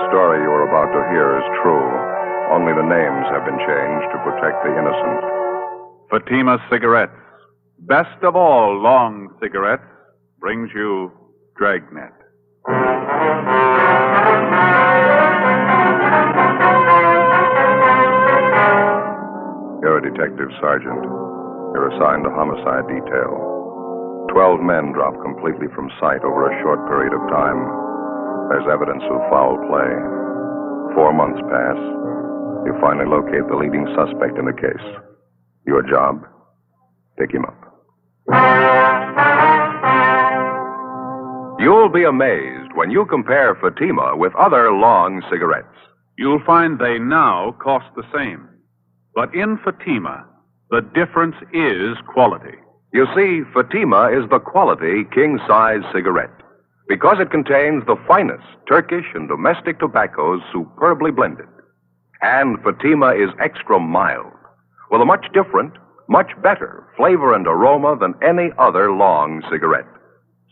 story you are about to hear is true. Only the names have been changed to protect the innocent. Fatima Cigarettes, best of all long cigarettes, brings you Dragnet. You're a detective sergeant. You're assigned to homicide detail. 12 men drop completely from sight over a short period of time. There's evidence of foul play. 4 months pass. You finally locate the leading suspect in the case. Your job? Pick him up. You'll be amazed when you compare Fatima with other long cigarettes. You'll find they now cost the same. But in Fatima, the difference is quality. You see, Fatima is the quality king-size cigarette because it contains the finest Turkish and domestic tobaccos superbly blended. And Fatima is extra mild, with a much different, much better flavor and aroma than any other long cigarette.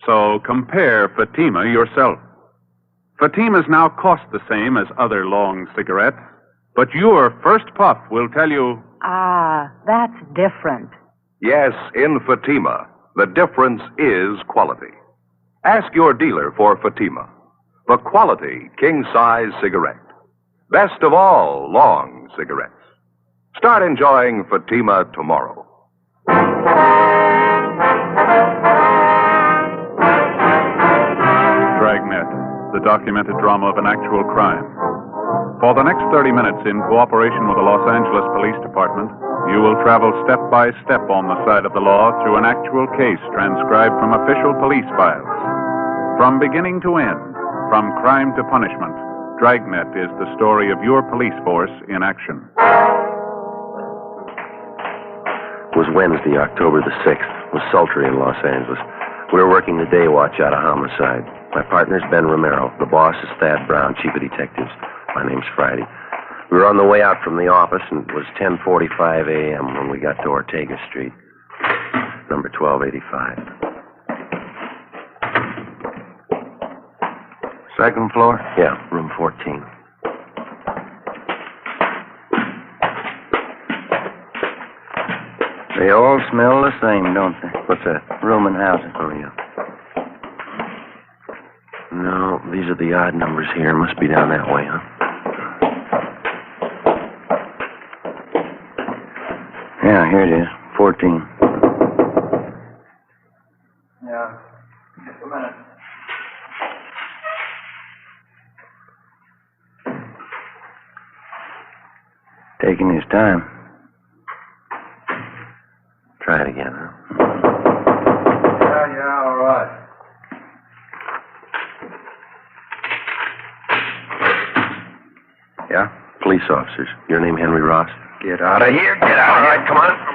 So compare Fatima yourself. Fatimas now cost the same as other long cigarettes, but your first puff will tell you... Ah, that's different. Yes, in Fatima, the difference is quality. Ask your dealer for Fatima, the quality king-size cigarette. Best of all long cigarettes. Start enjoying Fatima tomorrow. Dragnet, the documented drama of an actual crime. For the next 30 minutes, in cooperation with the Los Angeles Police Department, you will travel step by step on the side of the law through an actual case transcribed from official police files. From beginning to end, from crime to punishment, Dragnet is the story of your police force in action. It was Wednesday, October the 6th. It was sultry in Los Angeles. We were working the day watch out of homicide. My partner's Ben Romero. The boss is Thad Brown, chief of detectives. My name's Friday. We were on the way out from the office, and it was 10:45 a.m. when we got to Ortega Street, number 1285. Second floor? Yeah, room 14. They all smell the same, don't they? What's that? Room and housing. Oh, yeah. No, these are the odd numbers here. Must be down that way, huh? Yeah, here it is. 14. Yeah. Just a minute. Taking his time. Try it again, huh? Yeah, all right. Yeah? Police officers. Your name Henry Ross? Get out of here. Get out. All right, come on.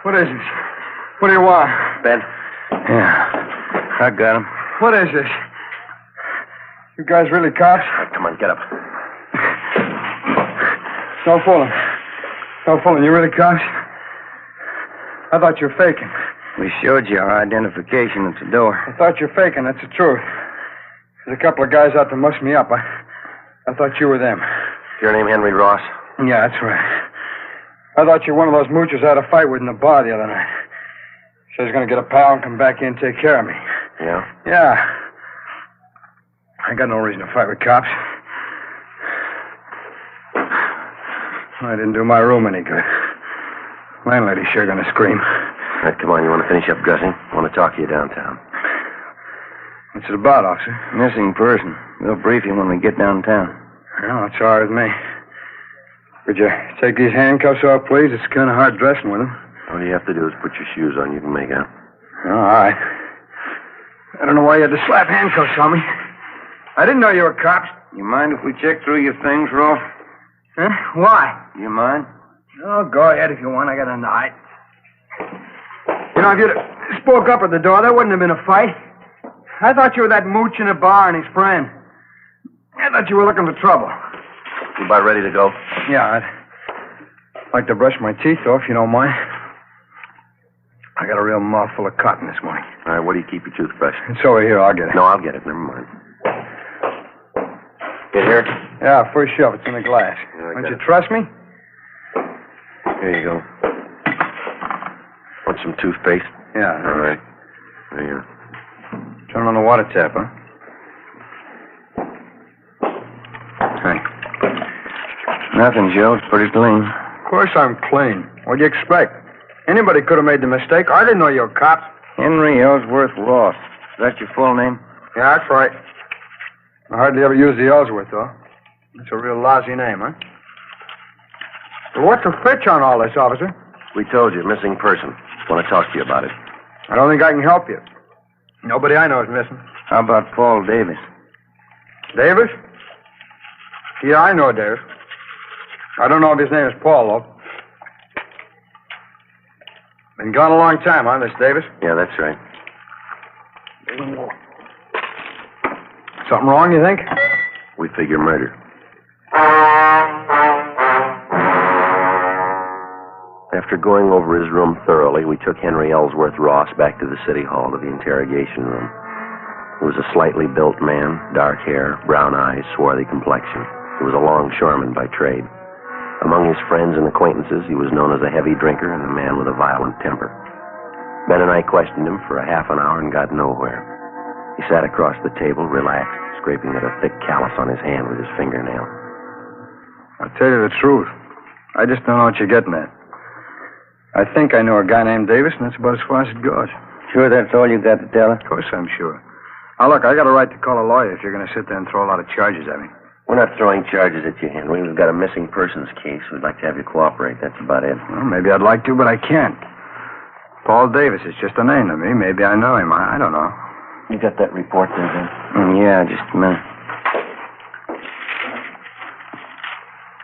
What is this? What do you want? Ben? Yeah. I got him. What is this? You guys really cops? All right, come on, get up. No fooling. No fooling. You really cops? I thought you were faking. We showed you our identification at the door. I thought you were faking. That's the truth. There's a couple of guys out to muss me up. I thought you were them. Your name Henry Ross? Yeah, that's right. I thought you were one of those moochers I had a fight with in the bar the other night. Said he's going to get a pal and come back in and take care of me. Yeah? Yeah. I got no reason to fight with cops. I didn't do my room any good. Landlady's sure going to scream. All right, come on. You want to finish up dressing? I want to talk to you downtown. What's it about, officer? Missing person. We'll brief you when we get downtown. Well, that's all right with me. Could you take these handcuffs off, please? It's kind of hard dressing with them. All you have to do is put your shoes on. You can make out. All right. I don't know why you had to slap handcuffs on me. I didn't know you were cops. You mind if we check through your things, Rolf? Huh? Why? You mind? Oh, go ahead if you want. I got a night. You know, if you'd spoke up at the door, there wouldn't have been a fight. I thought you were that mooch in a bar and his friend. I thought you were looking for trouble. You about ready to go? Yeah, I'd like to brush my teeth off, if you don't mind. I got a real mouthful of cotton this morning. All right, where do you keep your toothbrush? It's over here. I'll get it. No, I'll get it. Never mind. Get here? Yeah, first shelf. It's in the glass. Yeah, Don't you trust me? Here you go. Want some toothpaste? Yeah. All right. There you are. Turn on the water tap, huh? Hey. Nothing, Joe. It's pretty clean. Of course I'm clean. What'd you expect? Anybody could have made the mistake. I didn't know you were cops. Henry Ellsworth Ross. Is that your full name? Yeah, that's right. I hardly ever use the Ellsworth, though. It's a real lousy name, huh? Well, what's the fetch on all this, officer? We told you, missing person. Want to talk to you about it. I don't think I can help you. Nobody I know is missing. How about Paul Davis? Davis? Yeah, I know Davis. I don't know if his name is Paul, though. Been gone a long time, huh, Miss Davis? Yeah, that's right. Something wrong, you think? We figure murder. After going over his room thoroughly, we took Henry Ellsworth Ross back to the city hall to the interrogation room. He was a slightly built man, dark hair, brown eyes, swarthy complexion. He was a longshoreman by trade. Among his friends and acquaintances, he was known as a heavy drinker and a man with a violent temper. Ben and I questioned him for a half an hour and got nowhere. He sat across the table, relaxed, scraping at a thick callus on his hand with his fingernail. I'll tell you the truth. I just don't know what you're getting at. I think I know a guy named Davis, and that's about as far as it goes. Sure that's all you got to tell us? Of course I'm sure. Now, look, I got a right to call a lawyer if you're going to sit there and throw a lot of charges at me. We're not throwing charges at you, Henry. We've got a missing persons case. We'd like to have you cooperate. That's about it. Well, maybe I'd like to, but I can't. Paul Davis is just a name to me. Maybe I know him. I don't know. You got that report there, Ben? Yeah, just a minute.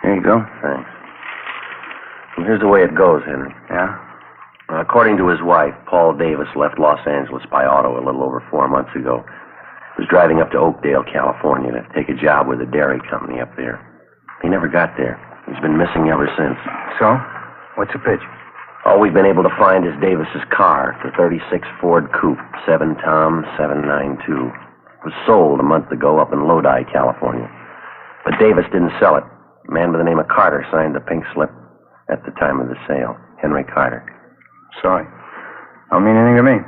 Here you go. Thanks. Well, here's the way it goes, Henry. Yeah? According to his wife, Paul Davis left Los Angeles by auto a little over 4 months ago. He was driving up to Oakdale, California to take a job with a dairy company up there. He never got there. He's been missing ever since. So? What's the pitch? All we've been able to find is Davis's car, the 36 Ford Coupe, 7 Tom 792. It was sold a month ago up in Lodi, California. But Davis didn't sell it. A man by the name of Carter signed the pink slip at the time of the sale. Henry Carter. Sorry. Don't mean anything to me.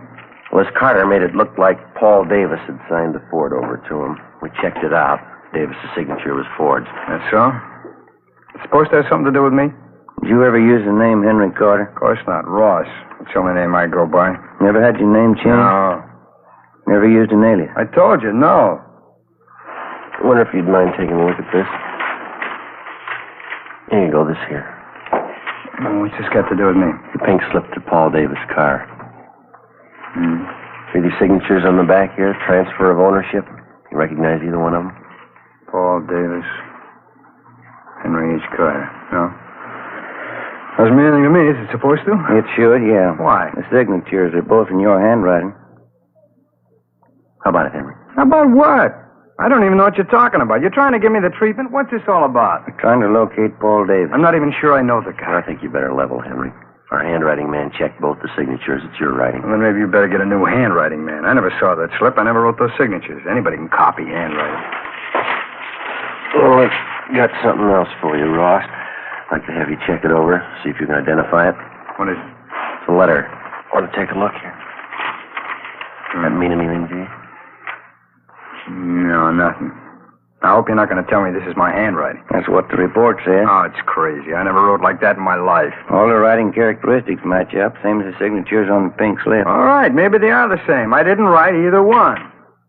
Well, this Carter made it look like Paul Davis had signed the Ford over to him. We checked it out. Davis's signature was Ford's. That's so? It's supposed to have something to do with me? Did you ever use the name Henry Carter? Of course not. Ross. It's the only name I go by. Never had your name changed? No. Never used an alias. I told you, no. I wonder if you'd mind taking a look at this. Here you go, this here. What's this got to do with me? The pink slip to Paul Davis' car. See these signatures on the back here? Transfer of ownership. You recognize either one of them? Paul Davis. Henry H. Carter. No. Doesn't mean anything to me. Is it supposed to? It should, yeah. Why? The signatures are both in your handwriting. How about it, Henry? How about what? I don't even know what you're talking about. You're trying to give me the treatment? What's this all about? I'm trying to locate Paul Davis. I'm not even sure I know the guy. I think you better level, Henry. Our handwriting man checked both the signatures. It's your writing. Well, then maybe you better get a new handwriting man. I never saw that slip. I never wrote those signatures. Anybody can copy handwriting. Well, I've got something else for you, Ross. I'd like to have you check it over, see if you can identify it. What is it? It's a letter. Want to take a look here? That mean anything to you? No, nothing. I hope you're not going to tell me this is my handwriting. That's what the report said. Oh, it's crazy. I never wrote like that in my life. All the writing characteristics match up, same as the signatures on the pink slip. All right, maybe they are the same. I didn't write either one.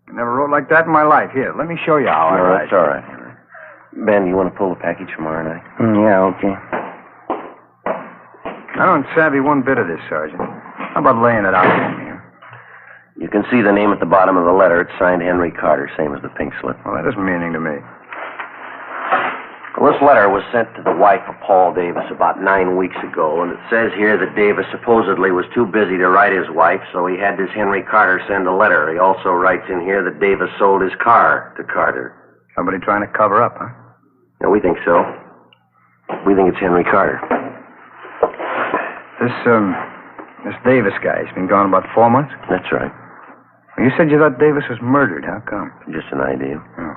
I never wrote like that in my life. Here, let me show you how I write. That's all right, Henry. Ben, you want to pull the package tomorrow night? Yeah, okay. I don't savvy one bit of this, Sergeant. How about laying it out for me? You can see the name at the bottom of the letter. It's signed Henry Carter, same as the pink slip. Well, that doesn't mean anything to me. Well, this letter was sent to the wife of Paul Davis about 9 weeks ago, and it says here that Davis supposedly was too busy to write his wife, so he had this Henry Carter send a letter. He also writes in here that Davis sold his car to Carter. Somebody trying to cover up, huh? Yeah, we think so. We think it's Henry Carter. This Davis guy, he's been gone about 4 months? That's right. You said you thought Davis was murdered. How come? Just an idea. Oh.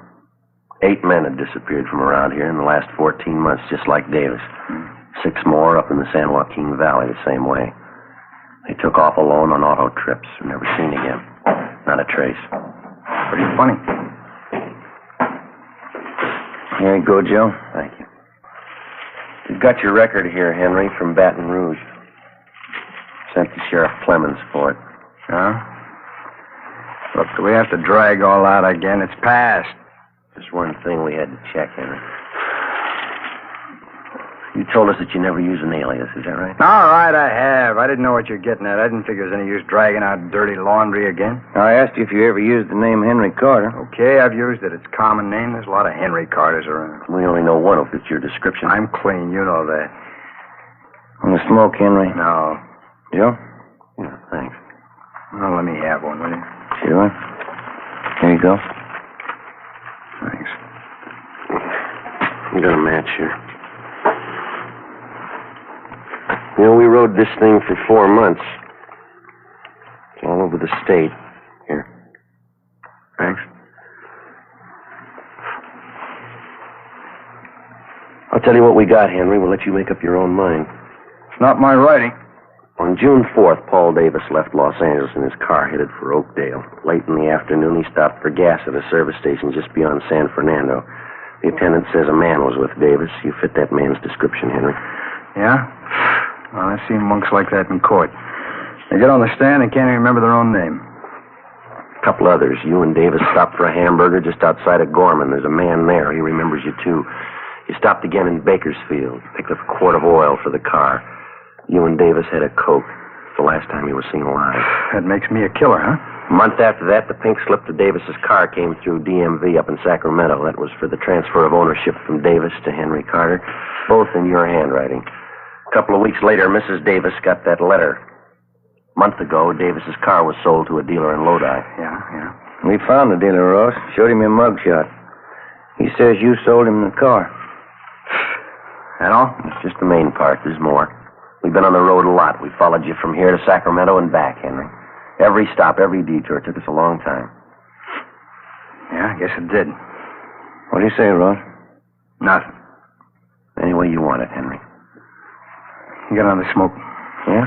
8 men had disappeared from around here in the last 14 months, just like Davis. 6 more up in the San Joaquin Valley the same way. They took off alone on auto trips. Never seen again. Not a trace. Pretty funny. Here you go, Joe. Thank you. You've got your record here, Henry, from Baton Rouge. Sent to Sheriff Clemens for it. Huh? Look, do we have to drag all out again? It's past. Just one thing we had to check, Henry. You told us that you never use an alias, is that right? All right, I have. I didn't know what you're getting at. I didn't think there was any use dragging out dirty laundry again. I asked you if you ever used the name Henry Carter. Okay, I've used it. It's a common name. There's a lot of Henry Carters around. We only know one who fits your description. I'm clean. You know that. Want to smoke, Henry? No. Joe? Yeah, thanks. Well, let me have one, will you? Sure. Here you go. Thanks. You got a match here. You know, we rode this thing for 4 months. It's all over the state. Here. Thanks. I'll tell you what we got, Henry. We'll let you make up your own mind. It's not my writing. On June 4th, Paul Davis left Los Angeles in his car headed for Oakdale. Late in the afternoon, he stopped for gas at a service station just beyond San Fernando. The attendant says a man was with Davis. You fit that man's description, Henry. Yeah? Well, I've seen monks like that in court. They get on the stand and can't even remember their own name. A couple others. You and Davis stopped for a hamburger just outside of Gorman. There's a man there. He remembers you, too. You stopped again in Bakersfield. Picked up a quart of oil for the car. You and Davis had a Coke. The last time he was seen alive. That makes me a killer, huh? A month after that, the pink slip to Davis's car came through DMV up in Sacramento. That was for the transfer of ownership from Davis to Henry Carter, both in your handwriting. A couple of weeks later, Mrs. Davis got that letter. A month ago, Davis's car was sold to a dealer in Lodi. Yeah. We found the dealer, Ross. Showed him your mugshot. He says you sold him the car. That all? It's just the main part. There's more. We've been on the road a lot. We followed you from here to Sacramento and back, Henry. Every stop, every detour. It took us a long time. Yeah, I guess it did. What do you say, Ross? Nothing. Any way you want it, Henry. You got another smoke? Yeah?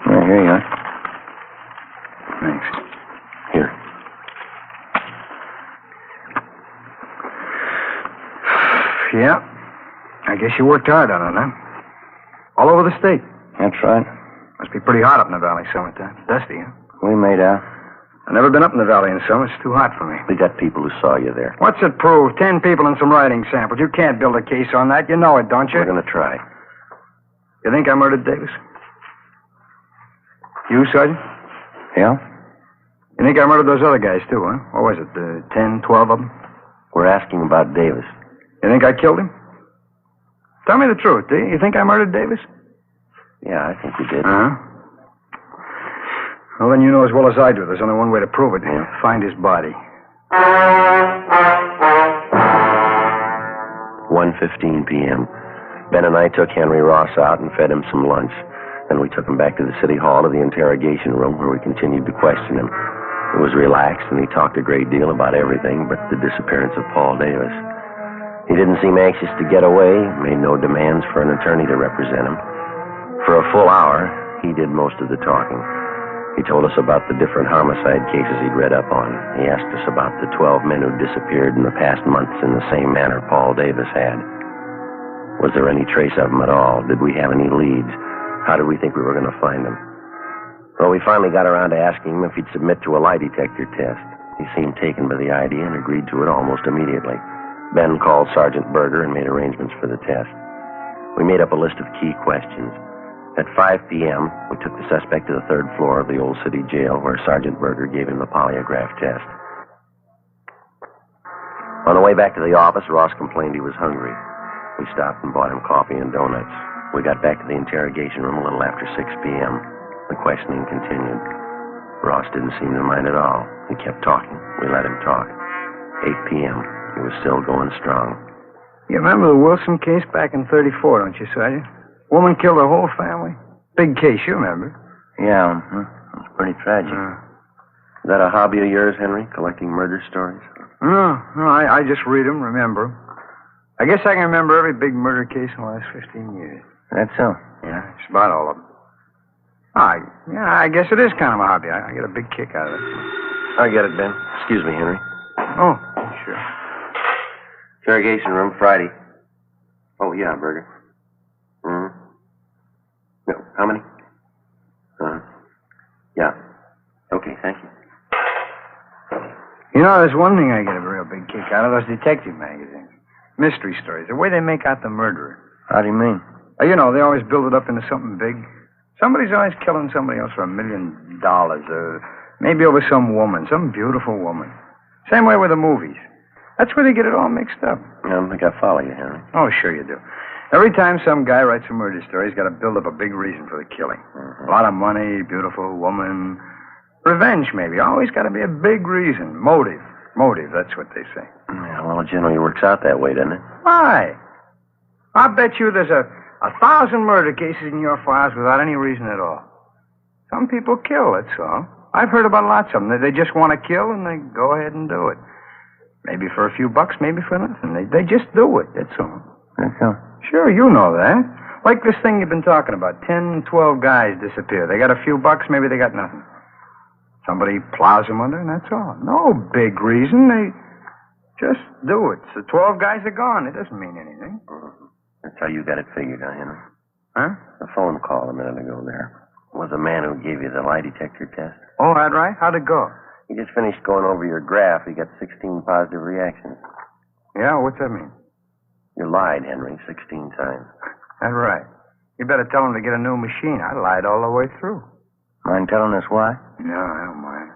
Yeah, here you are. Thanks. Here. Yeah. I guess you worked hard on it, huh? All over the state. That's right. Must be pretty hot up in the valley summertime. Dusty, huh? We made out. I've never been up in the valley in summer. It's too hot for me. We got people who saw you there. What's it prove? 10 people and some writing samples. You can't build a case on that. You know it, don't you? We're going to try. You think I murdered Davis? You, Sergeant? Yeah? You think I murdered those other guys, too, huh? What was it, 10, 12 of them? We're asking about Davis. You think I killed him? Tell me the truth, do you? You think I murdered Davis? Yeah, I think you did. Uh-huh. Well, then you know as well as I do. There's only one way to prove it. Yeah. Find his body. 1:15 p.m. Ben and I took Henry Ross out and fed him some lunch. Then we took him back to the city hall to the interrogation room where we continued to question him. He was relaxed and he talked a great deal about everything but the disappearance of Paul Davis. He didn't seem anxious to get away, made no demands for an attorney to represent him. For a full hour, he did most of the talking. He told us about the different homicide cases he'd read up on. He asked us about the 12 men who disappeared in the past months in the same manner Paul Davis had. Was there any trace of him at all? Did we have any leads? How did we think we were going to find him? Well, we finally got around to asking him if he'd submit to a lie detector test. He seemed taken by the idea and agreed to it almost immediately. Ben called Sergeant Berger and made arrangements for the test. We made up a list of key questions. At 5 p.m., we took the suspect to the third floor of the old city jail where Sergeant Berger gave him the polygraph test. On the way back to the office, Ross complained he was hungry. We stopped and bought him coffee and donuts. We got back to the interrogation room a little after 6 p.m. The questioning continued. Ross didn't seem to mind at all. He kept talking. We let him talk. 8 p.m. He was still going strong. You remember the Wilson case back in 34, don't you, Sergeant? Woman killed her whole family. Big case, you remember. Yeah, it was pretty tragic. Is that a hobby of yours, Henry, collecting murder stories? No, I just read them, remember them. I guess I can remember every big murder case in the last 15 years. That's so? Yeah, it's about all of them. I guess it is kind of a hobby. I get a big kick out of it. I get it, Ben. Excuse me, Henry. Oh, sure. Interrogation room, Friday. Oh, yeah, Berger. No, how many? Yeah. Okay, thank you. You know, there's one thing I get a real big kick out of, those detective magazines. Mystery stories, the way they make out the murderer. How do you mean? You know, they always build it up into something big. Somebody's always killing somebody else for $1 million, or maybe over some woman, some beautiful woman. Same way with the movies. That's where they get it all mixed up. I don't think I follow you, Henry. Oh, sure you do. Every time some guy writes a murder story, he's got to build up a big reason for the killing. A lot of money, beautiful woman, revenge maybe. Always got to be a big reason. Motive, that's what they say. Yeah, well, it generally works out that way, doesn't it? Why? I bet you there's a 1,000 murder cases in your files without any reason at all. Some people kill, that's all. I've heard about lots of them. They just want to kill, and they go ahead and do it. Maybe for a few bucks, maybe for nothing. They just do it, that's all. That's all. Sure, you know that. Like this thing you've been talking about. 10, 12 guys disappear. They got a few bucks, maybe they got nothing. Somebody plows them under, and that's all. No big reason. They just do it. So 12 guys are gone. It doesn't mean anything. That's how you got it figured, Henry. Huh? The phone call a minute ago there was the man who gave you the lie detector test. Oh, that right? How'd it go? He just finished going over your graph. He got 16 positive reactions. Yeah, what's that mean? You lied, Henry, 16 times. That's right. You better tell him to get a new machine. I lied all the way through. Mind telling us why? No, I don't mind.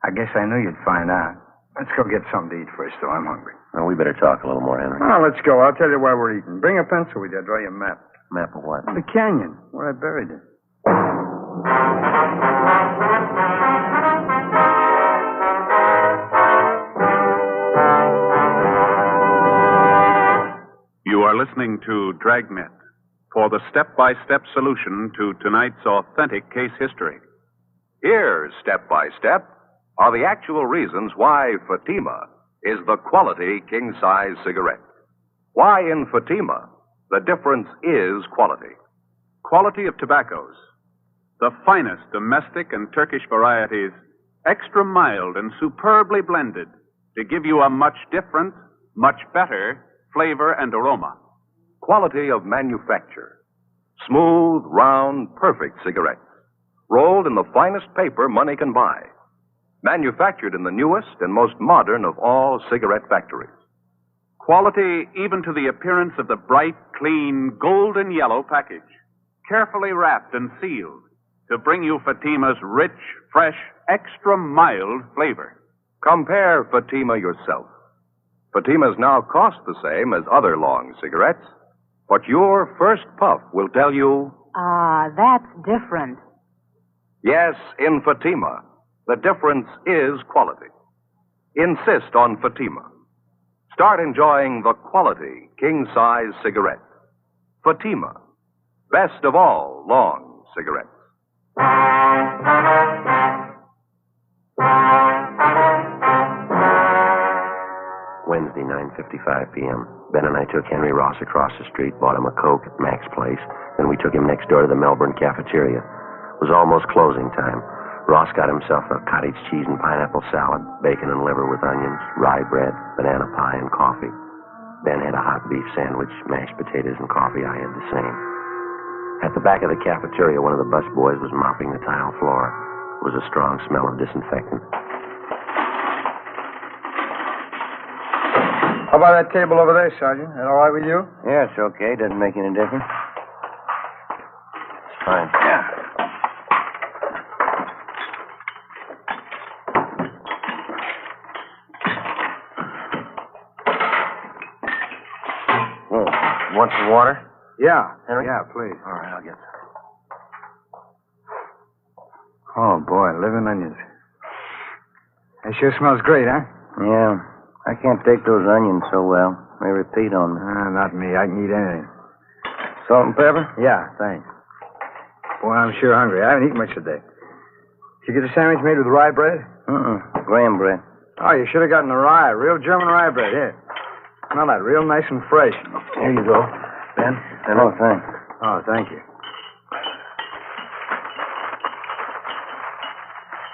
I guess I knew you'd find out. Let's go get something to eat first, though. I'm hungry. Well, we better talk a little more, Henry. Oh, let's go. I'll tell you why we're eating. Bring a pencil with you. I'll draw you a map. Map of what? The canyon, where I buried it. You are listening to Dragnet for the step-by-step solution to tonight's authentic case history. Here, step by step, are the actual reasons why Fatima is the quality king-size cigarette. Why in Fatima, the difference is quality. Quality of tobaccos. The finest domestic and Turkish varieties, extra mild and superbly blended to give you a much different, much better flavor and aroma. Quality of manufacture. Smooth, round, perfect cigarettes. Rolled in the finest paper money can buy. manufactured in the newest and most modern of all cigarette factories. Quality even to the appearance of the bright, clean, golden yellow package, carefully wrapped and sealed to bring you Fatima's rich, fresh, extra mild flavor. Compare Fatima yourself. Fatimas now cost the same as other long cigarettes, but your first puff will tell you, Ah, that's different. yes, in Fatima, the difference is quality. Insist on Fatima. Start enjoying the quality king-size cigarette. Fatima, best of all long cigarettes. Wednesday, 9:55 p.m. Ben and I took Henry Ross across the street, bought him a Coke at Mac's place. Then we took him next door to the Melbourne cafeteria. It was almost closing time. Ross got himself a cottage cheese and pineapple salad, bacon and liver with onions, rye bread, banana pie, and coffee. Ben had a hot beef sandwich, mashed potatoes, and coffee. I had the same. At the back of the cafeteria, one of the bus boys was mopping the tile floor. It was a strong smell of disinfectant. How about that table over there, Sergeant? That all right with you? Yeah, it's okay. Doesn't make any difference. It's fine. Yeah. Want some water? Yeah. Henry? Yeah, please. All right, I'll get some. Oh, boy, living onions. It sure smells great, huh? Yeah. I can't take those onions so well. They repeat on me. Not me. I can eat anything. Salt and pepper? Yeah, thanks. Boy, I'm sure hungry. I haven't eaten much today. Did you get a sandwich made with rye bread? Graham bread. Oh, you should have gotten the rye. Real German rye bread. Here. Smell that. Real nice and fresh. Here you go, Ben. Oh, thanks. Oh, thank you.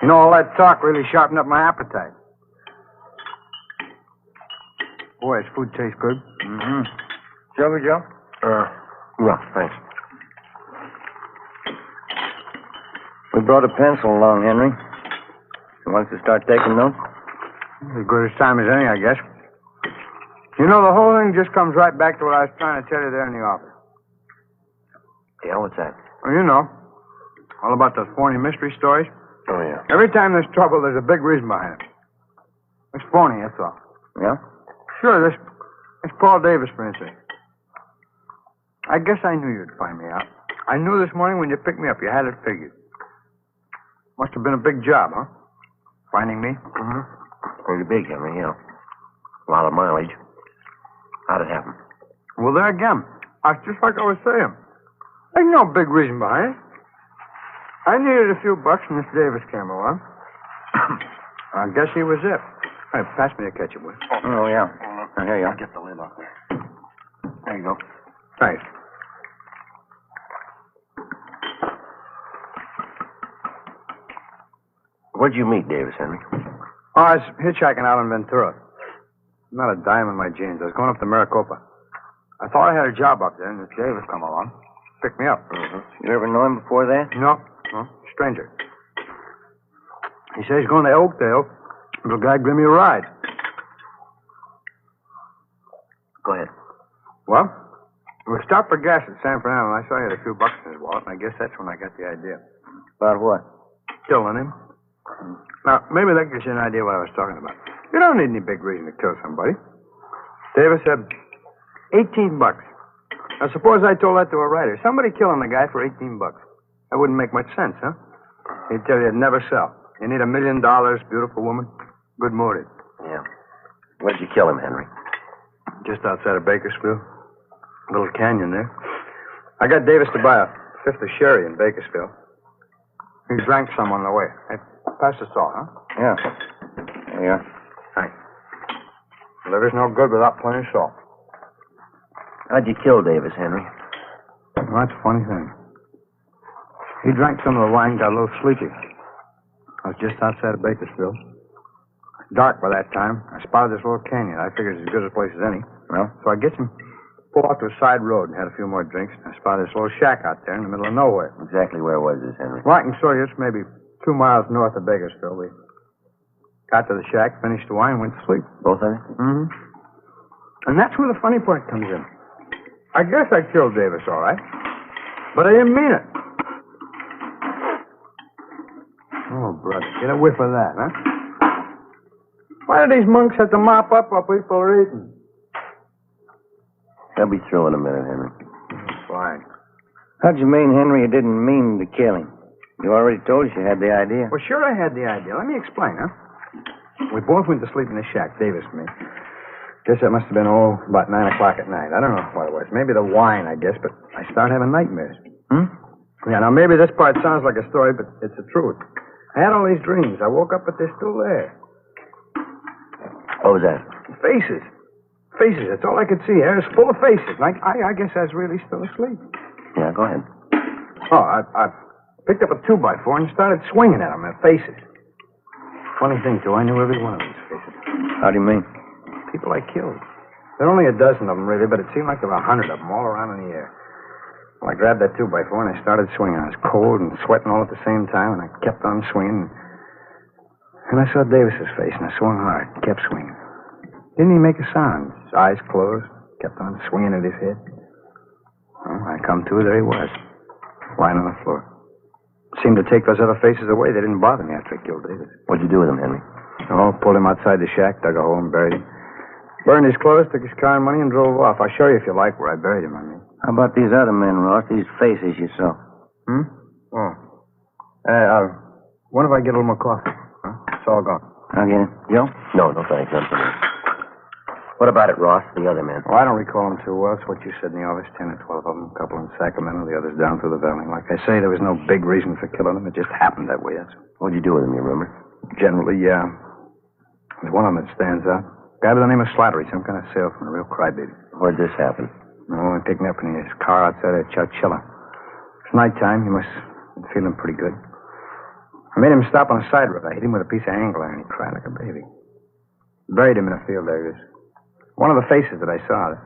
You know, all that talk really sharpened up my appetite. Boy, this food tastes good. Mm-hmm. Sugar, Joe? No, thanks. We brought a pencil along, Henry. You want us to start taking notes? As good as time as any, I guess. You know, the whole thing just comes right back to what I was trying to tell you there in the office. Yeah, what's that? Well, you know, all about those phony mystery stories. Oh, yeah. Every time there's trouble, there's a big reason behind it. It's phony, that's all. Yeah? Sure, this Paul Davis, for instance. I guess I knew you'd find me out. I knew this morning when you picked me up, you had it figured. Must have been a big job, huh? Finding me? Mm-hmm. Pretty big, Henry, yeah. A lot of mileage. How'd it happen? Well, there again. It's just like I was saying. There's no big reason behind it. I needed a few bucks, and this Davis came along. I guess he was it. Hey, pass me a ketchup, will you? Oh, yeah. Here you are. I'll get the lid off there. There you go. Thanks. Where'd you meet Davis, Henry? Oh, I was hitchhiking out in Ventura. Not a dime in my jeans. I was going up to Maricopa. I thought I had a job up there, and this Davis come along. Picked me up. Mm-hmm. You ever know him before that? No. Stranger. He says he's going to Oakdale. The guy give me a ride. Go ahead. Well, we stopped for gas at San Fernando, and I saw he had a few bucks in his wallet, and I guess that's when I got the idea. About what? Killing him. Now, maybe that gives you an idea what I was talking about. You don't need any big reason to kill somebody. Davis said, 18 bucks. Now, suppose I told that to a writer. Somebody killing the guy for 18 bucks. That wouldn't make much sense, huh? He'd tell you it'd never sell. You need $1 million, beautiful woman, good motive. Yeah. Where'd you kill him, Henry? Just outside of Bakersfield. A little canyon there. I got Davis to buy a fifth of sherry in Bakersfield. He drank some on the way. Hey, pass the salt, huh? Yeah. There you are. Thanks. Liver's no good without plenty of salt. How'd you kill Davis, Henry? Well, that's a funny thing. He drank some of the wine, got a little sleepy. I was just outside of Bakersfield. Dark by that time. I spotted this little canyon. I figured it's as good a place as any. Well? So I get him, pulled out to a side road and had a few more drinks. I spotted this little shack out there in the middle of nowhere. Exactly where was this, Henry? Well, I can show you. It's maybe 2 miles north of Bakersfield. We Got to the shack, finished the wine, went to sleep. Both of you? Mm-hmm. And that's where the funny part comes in. I guess I killed Davis, all right. But I didn't mean it. Oh, brother, get a whiff of that, huh? Why do these monks have to mop up while people are eating? They'll be through in a minute, Henry. Fine. How'd you mean, Henry, you didn't mean to kill him? You already told us you had the idea. Well, sure I had the idea. Let me explain, huh? We both went to sleep in the shack, Davis and me. Guess that must have been, about 9 o'clock at night. I don't know what it was. Maybe the wine, I guess, but I started having nightmares. Yeah, now maybe this part sounds like a story, but it's the truth. I had all these dreams. I woke up, but they're still there. What was that? Faces. Faces. That's all I could see. Air is full of faces. I guess I was really still asleep. Yeah, go ahead. Oh, I picked up a 2x4 and started swinging at them. Their faces. Funny thing, too. I knew every one of these faces. How do you mean? People I killed. There are only a dozen of them, really, but it seemed like there were 100 of them all around in the air. Well, I grabbed that 2x4 and I started swinging. I was cold and sweating all at the same time, and I kept on swinging. And I saw Davis's face, and I swung hard, kept swinging. Didn't even make a sound. His eyes closed, kept on swinging at his head. Well, I come to, there he was, lying on the floor. Seemed to take those other faces away. They didn't bother me after I killed Davis. What'd you do with him, Henry? Oh, pulled him outside the shack, dug a hole and buried him. Burned his clothes, took his car and money, and drove off. I'll show you if you like where I buried him, I mean. How about these other men, Ross? These faces you saw. Oh. What if I get a little more coffee? Huh? It's all gone. I'll get it. Joe? No, thanks. None for me. What about it, Ross? The other men? Well, I don't recall them too well. It's what you said in the office. 10 or 12 of them. A couple in Sacramento, the others down through the valley. Like I say, there was no big reason for killing them. It just happened that way, that's all. What'd you do with them, you remember? Generally, yeah. There's one of them that stands out. Guy by the name of Slattery, some kind of salesman, a real crybaby. Where'd this happen? Oh, I picked him up in his car outside of Chowchilla. It's nighttime. He must have been feeling pretty good. I made him stop on a side road. I hit him with a piece of angle iron. He cried like a baby. Buried him in a field there. He was one of the faces that I saw.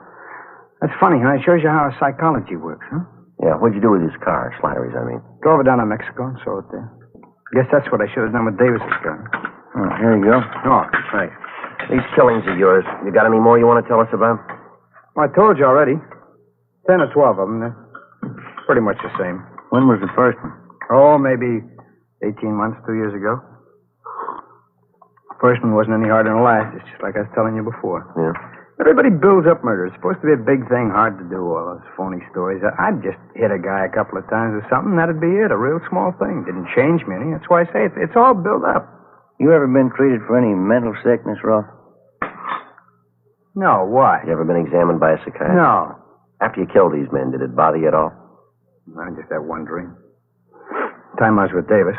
That's funny, huh? It shows you how psychology works, huh? Yeah, what'd you do with his car, Slattery's, I mean? Drove it down to Mexico and sold it there. Guess that's what I should have done with Davis's gun. Oh, here you go. Oh, thanks. These killings of yours, you got any more you want to tell us about? Well, I told you already. 10 or 12 of them. They're pretty much the same. When was the first one? Oh, maybe 18 months, 2 years ago. The first one wasn't any harder than the last. It's just like I was telling you before. Yeah. Everybody builds up murder. It's supposed to be a big thing, hard to do, all those phony stories. I'd just hit a guy a couple of times or something. That'd be it. A real small thing. Didn't change me any. That's why I say it's all built up. You ever been treated for any mental sickness, Ross? No, why? You ever been examined by a psychiatrist? No. After you killed these men, did it bother you at all? I just had one dream. Time I was with Davis.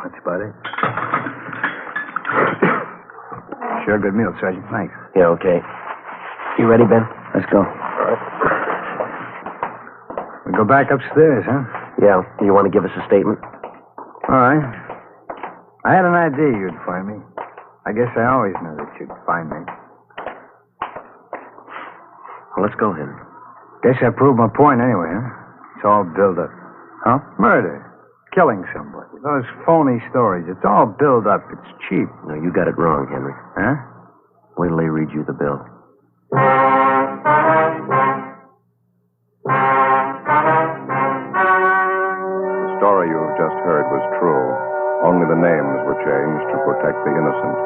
That's about it. Sure, good meal, Sergeant. Thanks. Yeah, okay. You ready, Ben? Let's go. All right. We go back upstairs, huh? Yeah. You want to give us a statement? All right. I had an idea you'd find me. I guess I always knew that you'd find me. Well, let's go, Henry. Guess I proved my point anyway, huh? It's all built up. Huh? Murder. Killing somebody. Those phony stories. It's all built up. It's cheap. No, you got it wrong, Henry. Huh? Wait till they read you the bill. The story you have just heard was true. Only the names were changed to protect the innocent.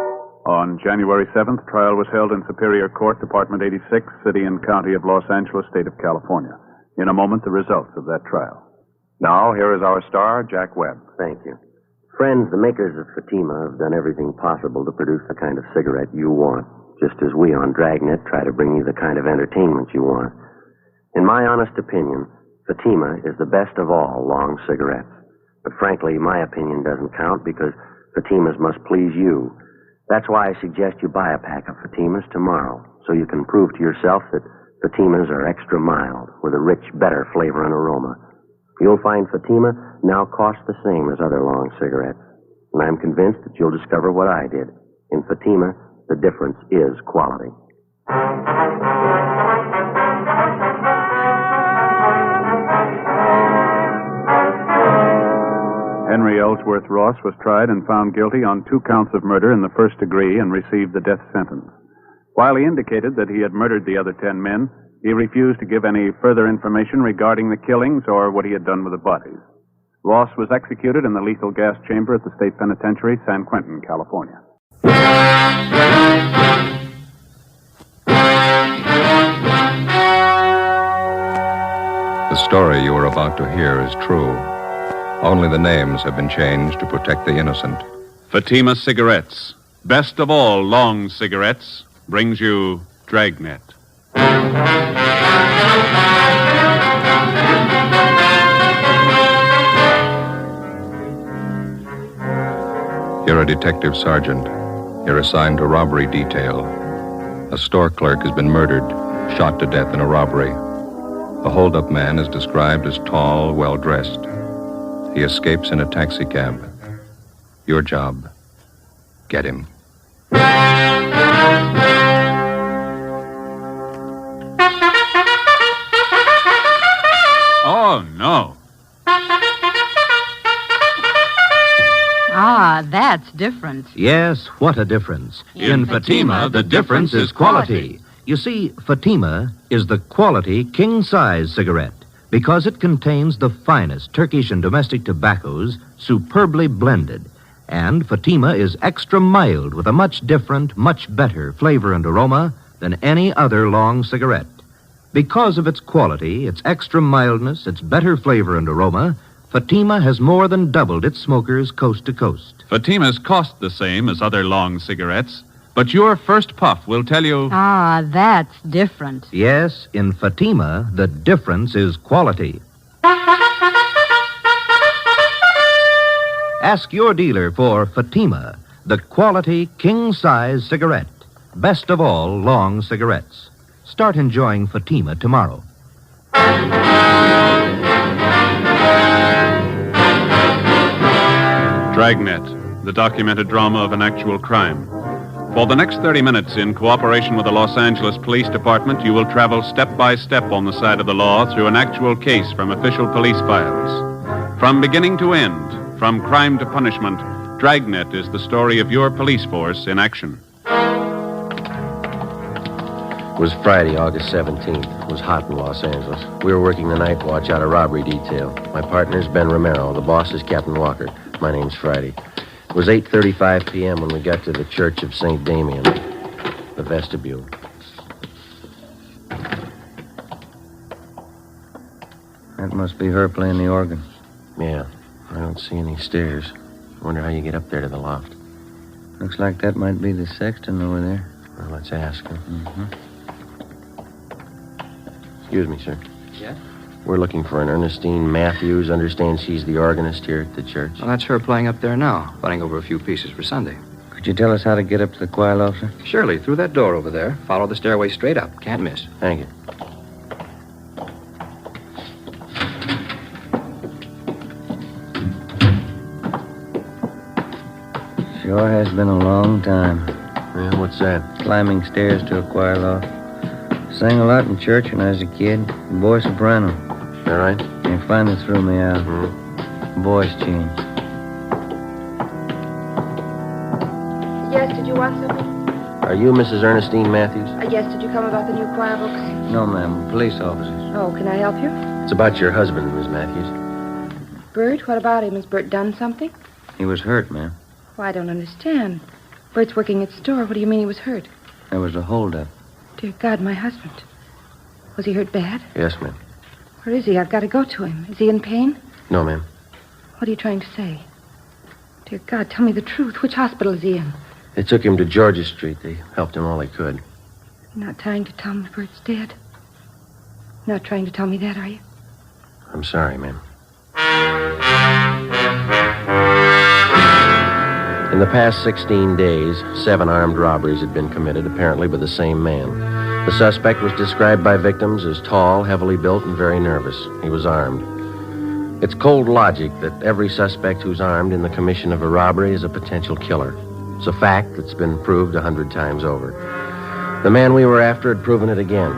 On January 7th, trial was held in Superior Court, Department 86, City and County of Los Angeles, State of California. In a moment, the results of that trial. Now, here is our star, Jack Webb. Thank you. Friends, the makers of Fatima have done everything possible to produce the kind of cigarette you want, just as we on Dragnet try to bring you the kind of entertainment you want. In my honest opinion, Fatima is the best of all long cigarettes. But frankly, my opinion doesn't count because Fatimas must please you. That's why I suggest you buy a pack of Fatimas tomorrow, so you can prove to yourself that Fatimas are extra mild, with a rich, better flavor and aroma. You'll find Fatima now costs the same as other long cigarettes. And I'm convinced that you'll discover what I did. In Fatima, the difference is quality. Henry L. Ellsworth Ross was tried and found guilty on 2 counts of murder in the first degree and received the death sentence. While he indicated that he had murdered the other 10 men, he refused to give any further information regarding the killings or what he had done with the bodies. Ross was executed in the lethal gas chamber at the State Penitentiary, San Quentin, California. The story you are about to hear is true. Only the names have been changed to protect the innocent. Fatima Cigarettes, best of all long cigarettes, brings you Dragnet. You're a detective sergeant. You're assigned to robbery detail. A store clerk has been murdered, shot to death in a robbery. The holdup man is described as tall, well-dressed. He escapes in a taxicab. Your job, get him. Oh, no. Ah, that's different. Yes, what a difference. In Fatima, the difference is quality. You see, Fatima is the quality king-size cigarette because it contains the finest Turkish and domestic tobaccos superbly blended. And Fatima is extra mild with a much different, much better flavor and aroma than any other long cigarette. Because of its quality, its extra mildness, its better flavor and aroma, Fatima has more than doubled its smokers coast to coast. Fatimas cost the same as other long cigarettes, but your first puff will tell you... Ah, that's different. Yes, in Fatima, the difference is quality. Ask your dealer for Fatima, the quality king-size cigarette. Best of all long cigarettes. Start enjoying Fatima tomorrow. Dragnet, the documented drama of an actual crime. For the next 30 minutes, in cooperation with the Los Angeles Police Department, you will travel step by step on the side of the law through an actual case from official police files. From beginning to end, from crime to punishment, Dragnet is the story of your police force in action. It was Friday, August 17th. It was hot in Los Angeles. We were working the night watch out of robbery detail. My partner's Ben Romero. The boss is Captain Walker. My name's Friday. It was 8:35 p.m. when we got to the Church of St. Damien, the vestibule. That must be her playing the organ. Yeah, I don't see any stairs. I wonder how you get up there to the loft. Looks like that might be the sexton over there. Well, let's ask her. Mm-hmm. Excuse me, sir. Yeah? We're looking for an Ernestine Matthews. Understand she's the organist here at the church. Well, that's her playing up there now, playing over a few pieces for Sunday. Could you tell us how to get up to the choir loft, sir? Surely, through that door over there. Follow the stairway straight up. Can't miss. Thank you. Sure has been a long time. Yeah, what's that? Climbing stairs to a choir loft. Sang a lot in church when I was a kid. Boy soprano. All right? They finally threw me out. Voice change. Yes, did you want something? Are you Mrs. Ernestine Matthews? Yes, did you come about the new choir books? No, ma'am. Police officers. Oh, can I help you? It's about your husband, Miss Matthews. Bert, what about him? Has Bert done something? He was hurt, ma'am. Well, I don't understand. Bert's working at the store. What do you mean he was hurt? There was a holdup. Dear God, my husband. Was he hurt bad? Yes, ma'am. Where is he? I've got to go to him. Is he in pain? No, ma'am. What are you trying to say? Dear God, tell me the truth. Which hospital is he in? They took him to Georgia Street. They helped him all they could. You're not trying to tell me Bert's dead? You're not trying to tell me that, are you? I'm sorry, ma'am. In the past 16 days, 7 armed robberies had been committed, apparently by the same man. The suspect was described by victims as tall, heavily built, and very nervous. He was armed. It's cold logic that every suspect who's armed in the commission of a robbery is a potential killer. It's a fact that's been proved 100 times over. The man we were after had proven it again.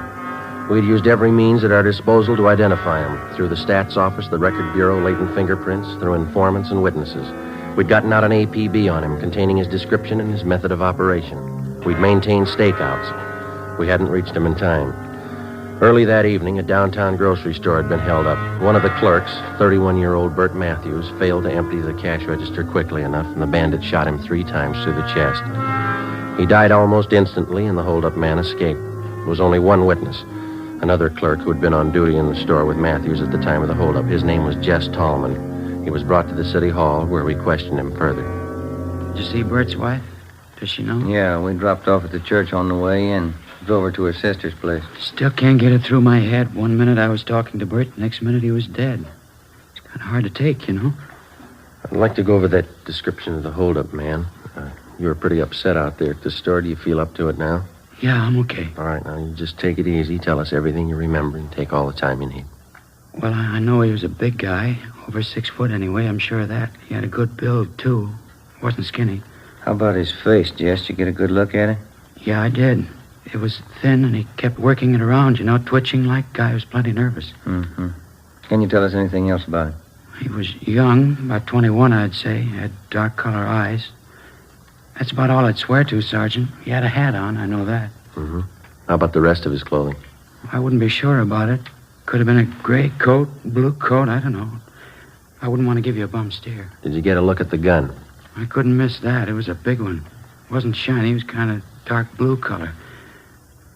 We'd used every means at our disposal to identify him, through the stats office, the record bureau, latent fingerprints, through informants and witnesses. We'd gotten out an APB on him containing his description and his method of operation. We'd maintained stakeouts. We hadn't reached him in time. Early that evening, a downtown grocery store had been held up. One of the clerks, 31-year-old Bert Matthews, failed to empty the cash register quickly enough, and the bandit shot him 3 times through the chest. He died almost instantly, and the hold-up man escaped. There was only one witness, another clerk who had been on duty in the store with Matthews at the time of the hold-up. His name was Jess Tallman. He was brought to the city hall, where we questioned him further. Did you see Bert's wife? Does she know? Yeah, we dropped off at the church on the way in. Drove her to her sister's place. Still can't get it through my head. One minute I was talking to Bert, the next minute he was dead. It's kind of hard to take, you know. I'd like to go over that description of the hold-up man. You were pretty upset out there at the store. Do you feel up to it now? Yeah, I'm okay. All right, now you just take it easy. Tell us everything you remember and take all the time you need. Well, I know he was a big guy. Over 6 foot anyway, I'm sure of that. He had a good build, too. Wasn't skinny. How about his face, Jess? Did you get a good look at it? Yeah, I did. It was thin, and he kept working it around, you know, twitching like a guy who was plenty nervous. Mm-hmm. Can you tell us anything else about him? He was young, about 21, I'd say. Had dark color eyes. That's about all I'd swear to, Sergeant. He had a hat on, I know that. Mm-hmm. How about the rest of his clothing? I wouldn't be sure about it. Could have been a gray coat, blue coat, I don't know. I wouldn't want to give you a bum steer. Did you get a look at the gun? I couldn't miss that. It was a big one. It wasn't shiny. It was kind of dark blue color.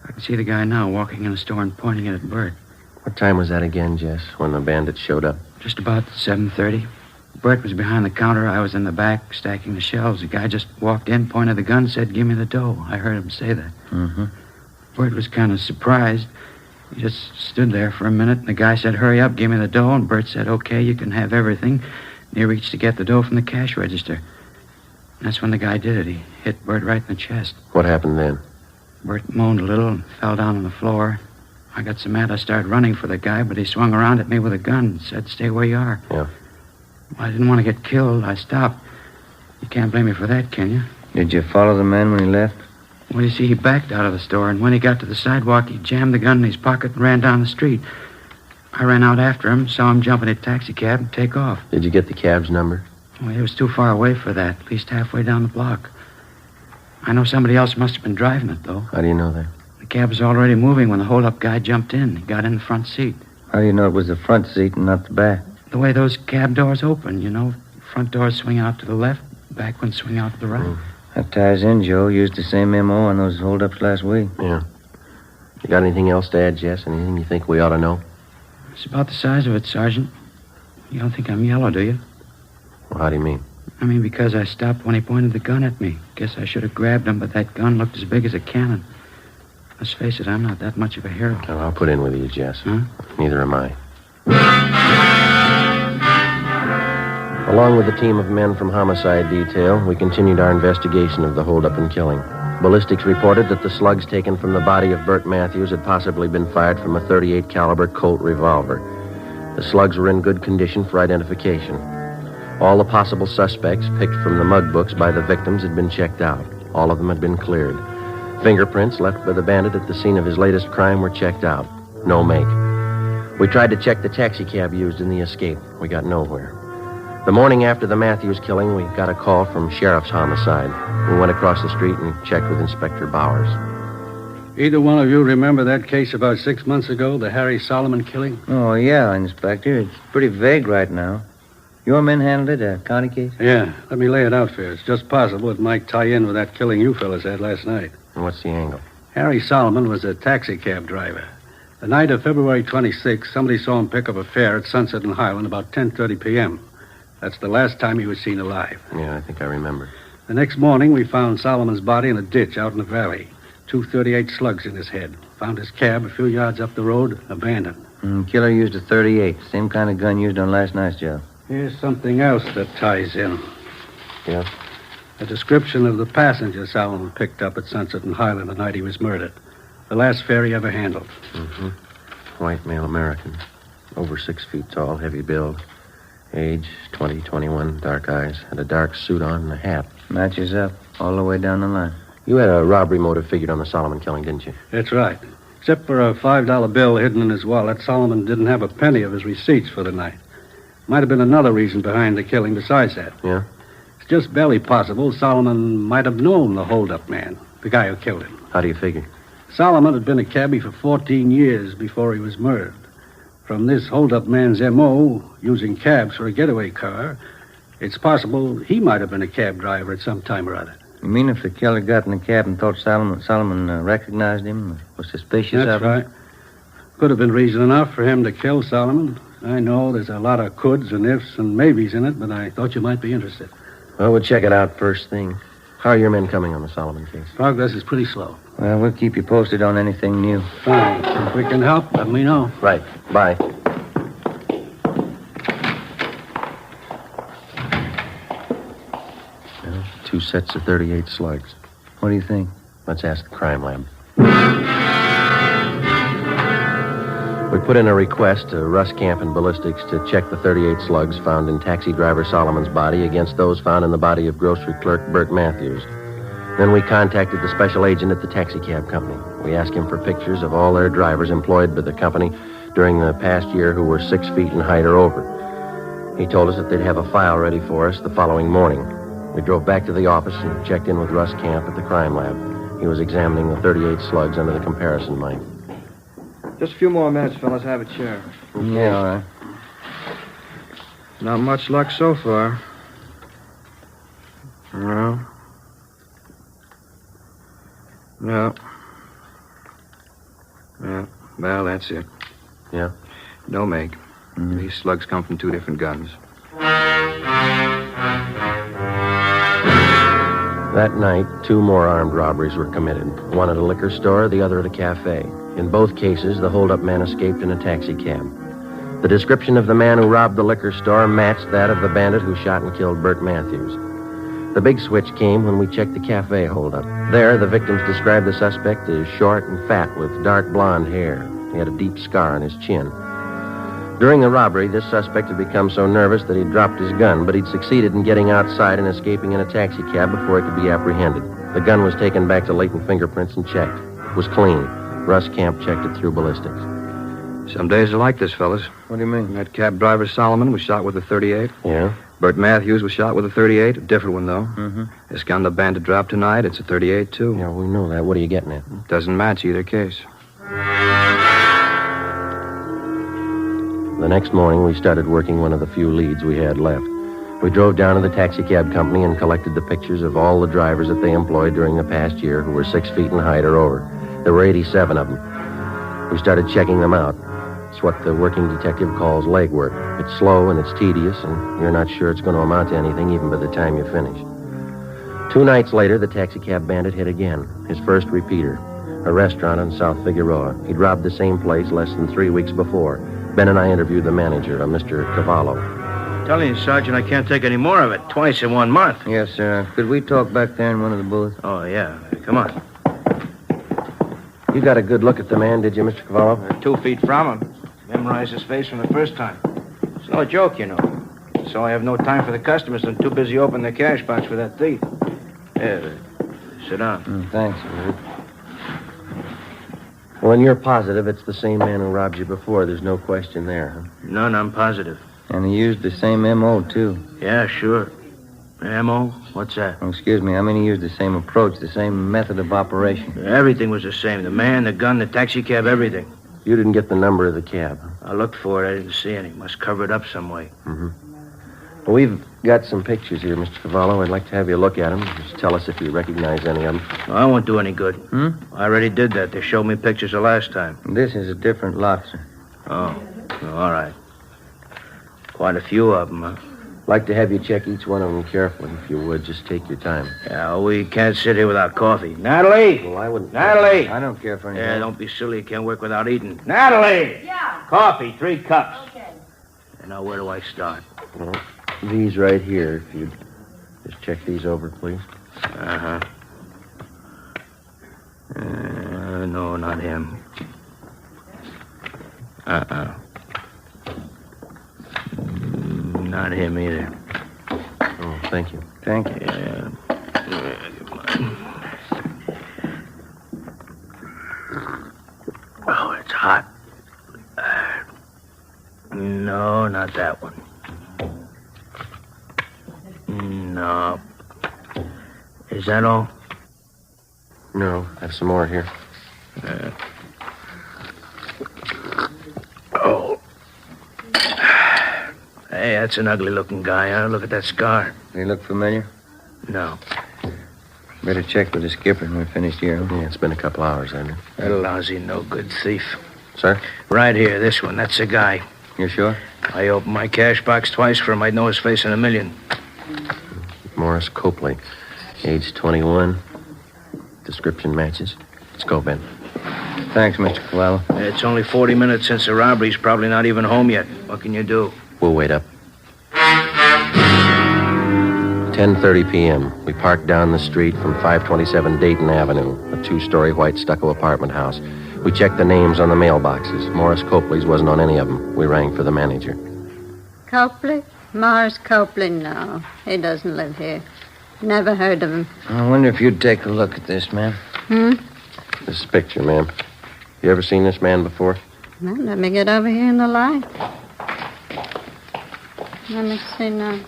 I can see the guy now walking in the store and pointing it at Bert. What time was that again, Jess, when the bandits showed up? Just about 7:30. Bert was behind the counter. I was in the back stacking the shelves. The guy just walked in, pointed the gun, said, "Give me the dough." I heard him say that. Mm-hmm. Bert was kind of surprised. He just stood there for a minute, and the guy said, "Hurry up, give me the dough." And Bert said, "Okay, you can have everything." And he reached to get the dough from the cash register. And that's when the guy did it. He hit Bert right in the chest. What happened then? Bert moaned a little and fell down on the floor. I got so mad I started running for the guy, but he swung around at me with a gun and said, "Stay where you are." Yeah. Well, I didn't want to get killed. I stopped. You can't blame me for that, can you? Did you follow the man when he left? Well, you see, he backed out of the store, and when he got to the sidewalk, he jammed the gun in his pocket and ran down the street. I ran out after him, saw him jump in a taxi cab and take off. Did you get the cab's number? Well, he was too far away for that, at least halfway down the block. I know somebody else must have been driving it, though. How do you know that? The cab was already moving when the hold-up guy jumped in. He got in the front seat. How do you know it was the front seat and not the back? The way those cab doors open, you know. Front doors swing out to the left, back ones swing out to the right. That ties in, Joe. Used the same M.O. on those hold-ups last week. Yeah. You got anything else to add, Jess? Anything you think we ought to know? It's about the size of it, Sergeant. You don't think I'm yellow, do you? Well, how do you mean? I mean, because I stopped when he pointed the gun at me. Guess I should have grabbed him, but that gun looked as big as a cannon. Let's face it, I'm not that much of a hero. Well, I'll put in with you, Jess. Huh? Neither am I. Along with a team of men from Homicide Detail, we continued our investigation of the holdup and killing. Ballistics reported that the slugs taken from the body of Bert Matthews had possibly been fired from a .38 caliber Colt revolver. The slugs were in good condition for identification. All the possible suspects picked from the mug books by the victims had been checked out. All of them had been cleared. Fingerprints left by the bandit at the scene of his latest crime were checked out. No make. We tried to check the taxi cab used in the escape. We got nowhere. The morning after the Matthews killing, we got a call from Sheriff's Homicide. We went across the street and checked with Inspector Bowers. Either one of you remember that case about 6 months ago, the Harry Solomon killing? Oh, yeah, Inspector. It's pretty vague right now. Your men handled it, a county case? Yeah. Let me lay it out for you. It's just possible it might tie in with that killing you fellas had last night. And what's the angle? Harry Solomon was a taxi cab driver. The night of February 26th, somebody saw him pick up a fare at Sunset and Highland about 10:30 p.m. That's the last time he was seen alive. Yeah, I think I remember. The next morning, we found Solomon's body in a ditch out in the valley. 2 .38 slugs in his head. Found his cab a few yards up the road, abandoned. Killer used a .38, same kind of gun used on last night's job. Here's something else that ties in. Yeah? A description of the passenger Solomon picked up at Sunset and Highland the night he was murdered. The last fare he ever handled. Mm-hmm. White male American. Over 6 feet tall, heavy build. Age, 20, 21, dark eyes. Had a dark suit on and a hat. Matches up all the way down the line. You had a robbery motive figured on the Solomon killing, didn't you? That's right. Except for a $5 bill hidden in his wallet, Solomon didn't have a penny of his receipts for the night. Might have been another reason behind the killing besides that. Yeah? It's just barely possible Solomon might have known the hold-up man, the guy who killed him. How do you figure? Solomon had been a cabbie for 14 years before he was murdered. From this hold-up man's M.O., using cabs for a getaway car, it's possible he might have been a cab driver at some time or other. You mean if the killer got in the cab and thought Solomon recognized him, was suspicious That's of him? right. Could have been reason enough for him to kill Solomon. I know there's a lot of coulds and ifs and maybes in it, but I thought you might be interested. Well, we'll check it out first thing. How are your men coming on the Solomon case? Progress is pretty slow. Well, we'll keep you posted on anything new. Fine. If we can help, let me know. Right. Bye. Well, 2 sets of 38 slugs. What do you think? Let's ask the crime lab. We put in a request to Russ Camp and Ballistics to check the 38 slugs found in taxi driver Solomon's body against those found in the body of grocery clerk Bert Matthews. Then we contacted the special agent at the taxi cab company. We asked him for pictures of all their drivers employed by the company during the past year who were 6 feet in height or over. He told us that they'd have a file ready for us the following morning. We drove back to the office and checked in with Russ Camp at the crime lab. He was examining the 38 slugs under the comparison mic. Just a few more minutes, fellas. Have a chair. Yeah, all right. Not much luck so far. No. No. Yeah. Well, that's it. Yeah? No make. These slugs come from 2 different guns. That night, 2 more armed robberies were committed. One at a liquor store, the other at a cafe. In both cases, the hold-up man escaped in a taxi cab. The description of the man who robbed the liquor store matched that of the bandit who shot and killed Bert Matthews. The big switch came when we checked the cafe hold-up. There, the victims described the suspect as short and fat with dark blonde hair. He had a deep scar on his chin. During the robbery, this suspect had become so nervous that he dropped his gun, but he'd succeeded in getting outside and escaping in a taxi cab before he could be apprehended. The gun was taken back to latent fingerprints and checked. It was clean. Russ Camp checked it through ballistics. Some days are like this, fellas. What do you mean? That cab driver Solomon was shot with a 38. Yeah? Bert Matthews was shot with a 38. A different one, though. Mm-hmm. This gun the bandit dropped tonight, it's a 38, too. Yeah, we know that. What are you getting at? Doesn't match either case. The next morning, we started working one of the few leads we had left. We drove down to the taxi cab company and collected the pictures of all the drivers that they employed during the past year who were 6 feet in height or over. There were 87 of them. We started checking them out. It's what the working detective calls legwork. It's slow and it's tedious, and you're not sure it's going to amount to anything even by the time you finish. 2 nights later, the taxi cab bandit hit again. His first repeater. A restaurant on South Figueroa. He'd robbed the same place less than 3 weeks before. Ben and I interviewed the manager, a Mr. Cavallo. Telling you, Sergeant, I can't take any more of it. Twice in 1 month. Yes, sir. Could we talk back there in one of the booths? Oh, yeah. Come on. You got a good look at the man, did you, Mr. Cavallo? 2 feet from him. Memorized his face from the first time. It's no joke, you know. So I have no time for the customers. I'm too busy opening the cash box for that thief. Yeah, sit down. Thanks. Well, and you're positive it's the same man who robbed you before. There's no question there, huh? None, I'm positive. And he used the same M.O., too. Yeah, sure. M.O.? What's that? Oh, excuse me. I mean, he used the same approach, the same method of operation. Everything was the same. The man, the gun, the taxi cab, everything. You didn't get the number of the cab. I looked for it. I didn't see any. Must cover it up some way. Mm-hmm. Well, we've got some pictures here, Mr. Cavallo. I'd like to have you look at them. Just tell us if you recognize any of them. Well, I won't do any good. I already did that. They showed me pictures the last time. This is a different lot, sir. Oh, all right. Quite a few of them, huh? I'd like to have you check each one of them carefully, if you would. Just take your time. Yeah, we can't sit here without coffee. Natalie! Well, I wouldn't... Natalie! I don't care for anything. Yeah, don't be silly. You can't work without eating. Natalie! Yeah? Coffee, 3 cups. Okay. And now, where do I start? Well, these right here, if you'd just check these over, please. Uh-huh. No, not him. Not him either. Oh, thank you. Thank you. Yeah. hot. No, not that one. No. Is that all? No, I have some more here. Oh. Hey, that's an ugly-looking guy, huh? Look at that scar. They look familiar? No. Better check with the skipper when we're finished here. Yeah, it's been a couple hours, hasn't it? That lousy, no-good thief. Sir? Right here, this one. That's the guy. You sure? I opened my cash box twice for him. I'd know his face in a million. Morris Copley. Age 21. Description matches. Let's go, Ben. Thanks, Mr. Cavallo. It's only 40 minutes since the robbery. He's probably not even home yet. What can you do? We'll wait up. 10:30 p.m. We parked down the street from 527 Dayton Avenue, a two-story white stucco apartment house. We checked the names on the mailboxes. Morris Copley's wasn't on any of them. We rang for the manager. Copley? Morris Copley? No, he doesn't live here. Never heard of him. I wonder if you'd take a look at this, ma'am. This picture, ma'am. You ever seen this man before? Well, let me get over here in the light. Let me see now.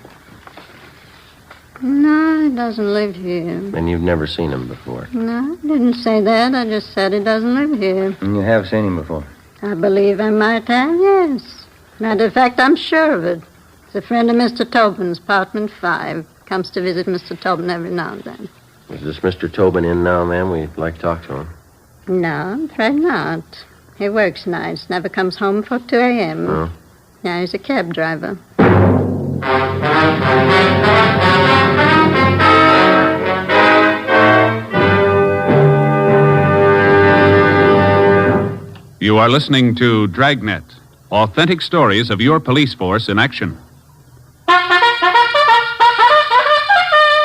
No, he doesn't live here. And you've never seen him before? No, I didn't say that. I just said he doesn't live here. And you have seen him before? I believe I might have, yes. Matter of fact, I'm sure of it. He's a friend of Mr. Tobin's, apartment 5. Comes to visit Mr. Tobin every now and then. Is this Mr. Tobin in now, ma'am? We'd like to talk to him. No, I'm afraid not. He works nights, never comes home before 2 a.m. Oh. Yeah, he's a cab driver. You are listening to Dragnet, authentic stories of your police force in action.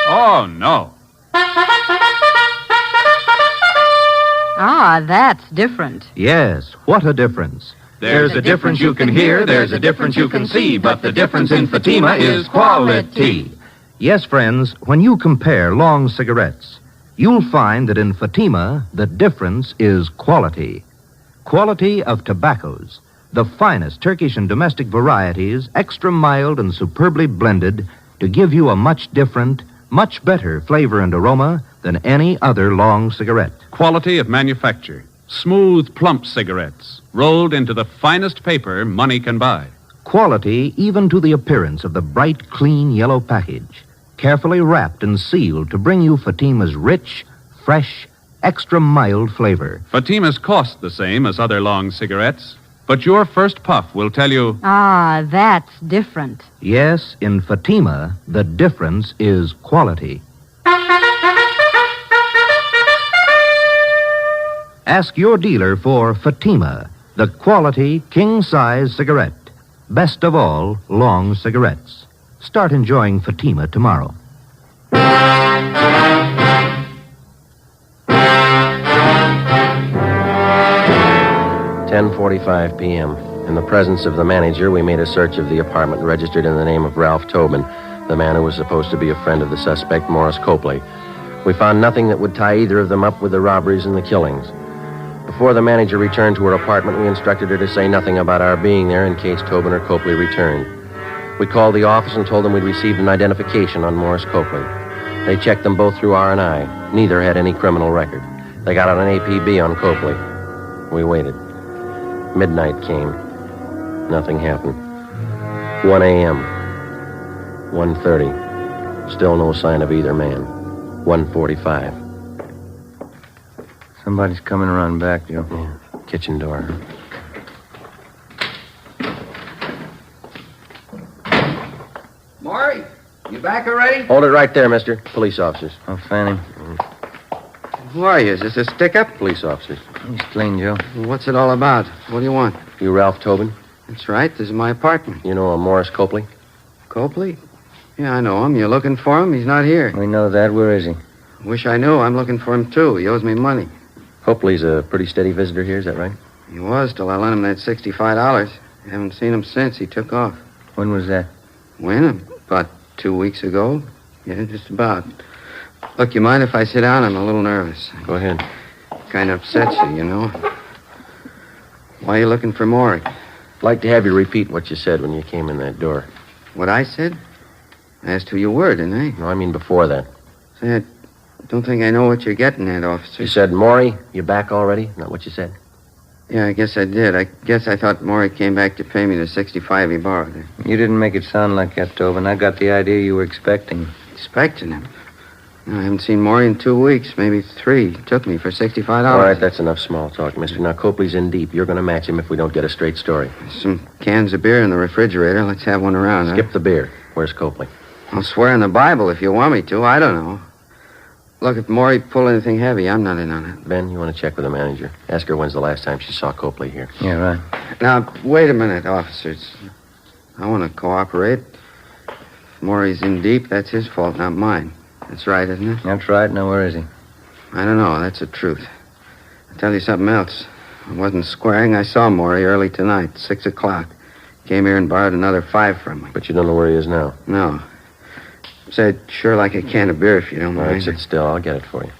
Oh, no. Ah, that's different. Yes, what a difference. There's a difference you can hear, there's a difference you can see, but the difference in Fatima is quality. Yes, friends, when you compare long cigarettes, you'll find that in Fatima, the difference is quality. Quality of tobaccos, the finest Turkish and domestic varieties, extra mild and superbly blended to give you a much different, much better flavor and aroma than any other long cigarette. Quality of manufacture. Smooth, plump cigarettes, rolled into the finest paper money can buy. Quality even to the appearance of the bright, clean yellow package, carefully wrapped and sealed to bring you Fatima's rich, fresh, extra mild flavor. Fatimas cost the same as other long cigarettes, but your first puff will tell you... Ah, that's different. Yes, in Fatima, the difference is quality. Ask your dealer for Fatima, the quality king-size cigarette. Best of all, long cigarettes. Start enjoying Fatima tomorrow. 10:45 p.m. In the presence of the manager, we made a search of the apartment registered in the name of Ralph Tobin, the man who was supposed to be a friend of the suspect, Morris Copley. We found nothing that would tie either of them up with the robberies and the killings. Before the manager returned to her apartment, we instructed her to say nothing about our being there in case Tobin or Copley returned. We called the office and told them we'd received an identification on Morris Copley. They checked them both through R&I. Neither had any criminal record. They got out an APB on Copley. We waited. Midnight came. Nothing happened. 1 a.m. 1:30. Still no sign of either man. 1:45. Somebody's coming around back, Joe. Yeah. Kitchen door. Maury, you back already? Hold it right there, mister. Police officers. Oh, Fanning. Who are you? Is this a stick-up? Police officers. He's clean, Joe. What's it all about? What do you want? You Ralph Tobin? That's right. This is my apartment. You know a Morris Copley? Copley? Yeah, I know him. You looking for him? He's not here. We know that. Where is he? Wish I knew. I'm looking for him, too. He owes me money. Copley's a pretty steady visitor here, is that right? He was till I lent him that $65. Haven't seen him since. He took off. When was that? When? About 2 weeks ago. Yeah, just about. Look, you mind if I sit down? I'm a little nervous. Go ahead. Kind of upsets you, you know. Why are you looking for Maury? I'd like to have you repeat what you said when you came in that door. What I said? I asked who you were, didn't I? No, I mean before that. Say, I don't think I know what you're getting at, officer. You said, Maury, you back already? Not what you said? Yeah, I guess I did. I guess I thought Maury came back to pay me the $65 he borrowed. You didn't make it sound like that, Tobin. I got the idea you were expecting. Expecting him? No, I haven't seen Maury in 2 weeks, maybe 3. He took me for $65. All right, that's enough small talk, mister. Now, Copley's in deep. You're going to match him if we don't get a straight story. Some cans of beer in the refrigerator. Let's have one around, Skip the beer. Where's Copley? I'll swear on the Bible if you want me to. I don't know. Look, if Maury pulled anything heavy, I'm not in on it. Ben, you want to check with the manager? Ask her when's the last time she saw Copley here. Yeah, right. Now, wait a minute, officers. I want to cooperate. If Maury's in deep, that's his fault, not mine. That's right, isn't it? That's right. Now, where is he? I don't know. That's the truth. I'll tell you something else. I wasn't squaring. I saw Maury early tonight, 6 o'clock. Came here and borrowed another 5 from me. But you don't know where he is now? No. Said, sure like a can of beer if you don't mind. All right, sit still. I'll get it for you.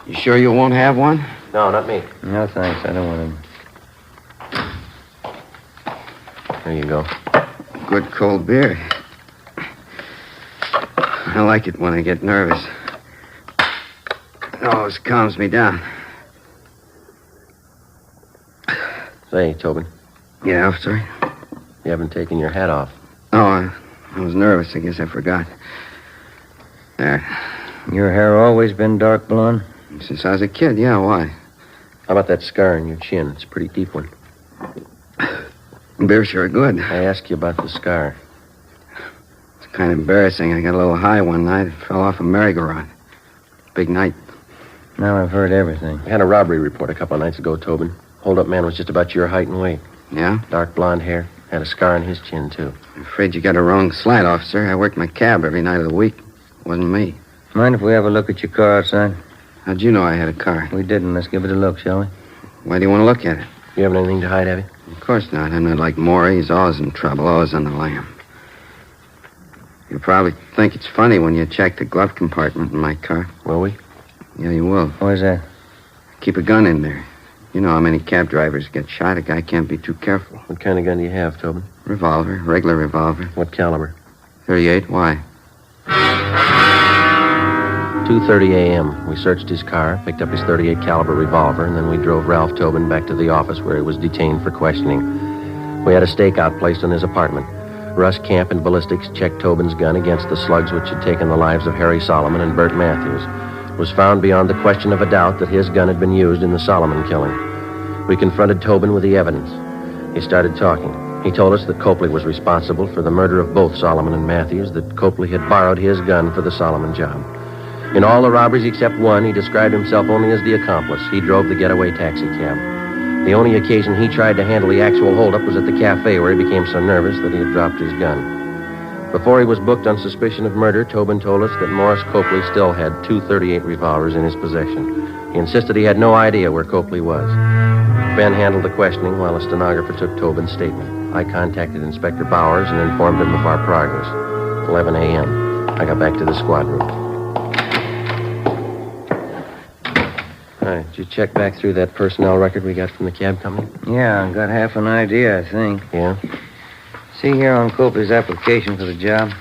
You sure you won't have one? No, not me. No, thanks. I don't want him. There you go. Good cold beer. I like it when I get nervous. It always calms me down. Say, Tobin. Yeah, officer? You haven't taken your hat off. Oh, I was nervous. I guess I forgot. There. Your hair always been dark blonde? Since I was a kid, yeah. Why? How about that scar on your chin? It's a pretty deep one. Beer's sure good. I asked you about the scar. It's kind of embarrassing. I got a little high one night. Fell off a merry-go-round. Big night. Now I've heard everything. We had a robbery report a couple of nights ago, Tobin. Hold-up man was just about your height and weight. Yeah? Dark blonde hair. Had a scar on his chin, too. I'm afraid you got a wrong slant, officer. I worked my cab every night of the week. Wasn't me. Mind if we have a look at your car outside? How'd you know I had a car? We didn't. Let's give it a look, shall we? Why do you want to look at it? You haven't anything to hide, have you? Of course not. I'm not like Maury. He's always in trouble, always on the lam. You'll probably think it's funny when you check the glove compartment in my car. Will we? Yeah, you will. Why's that? Keep a gun in there. You know how many cab drivers get shot. A guy can't be too careful. What kind of gun do you have, Tobin? Revolver. Regular revolver. What caliber? 38. Why? 2:30 a.m. We searched his car, picked up his 38 caliber revolver, and then we drove Ralph Tobin back to the office where he was detained for questioning. We had a stakeout placed in his apartment. Russ Camp and ballistics checked Tobin's gun against the slugs which had taken the lives of Harry Solomon and Bert Matthews. It was found beyond the question of a doubt that his gun had been used in the Solomon killing. We confronted Tobin with the evidence. He started talking. He told us that Copley was responsible for the murder of both Solomon and Matthews, that Copley had borrowed his gun for the Solomon job. In all the robberies except one, he described himself only as the accomplice. He drove the getaway taxi cab. The only occasion he tried to handle the actual holdup was at the cafe, where he became so nervous that he had dropped his gun. Before he was booked on suspicion of murder, Tobin told us that Morris Copley still had 2 .38 revolvers in his possession. He insisted he had no idea where Copley was. Ben handled the questioning while a stenographer took Tobin's statement. I contacted Inspector Bowers and informed him of our progress. 11 a.m. I got back to the squad room. All right, did you check back through that personnel record we got from the cab company? Yeah, I got half an idea, I think. Yeah? See here on Copley's application for the job?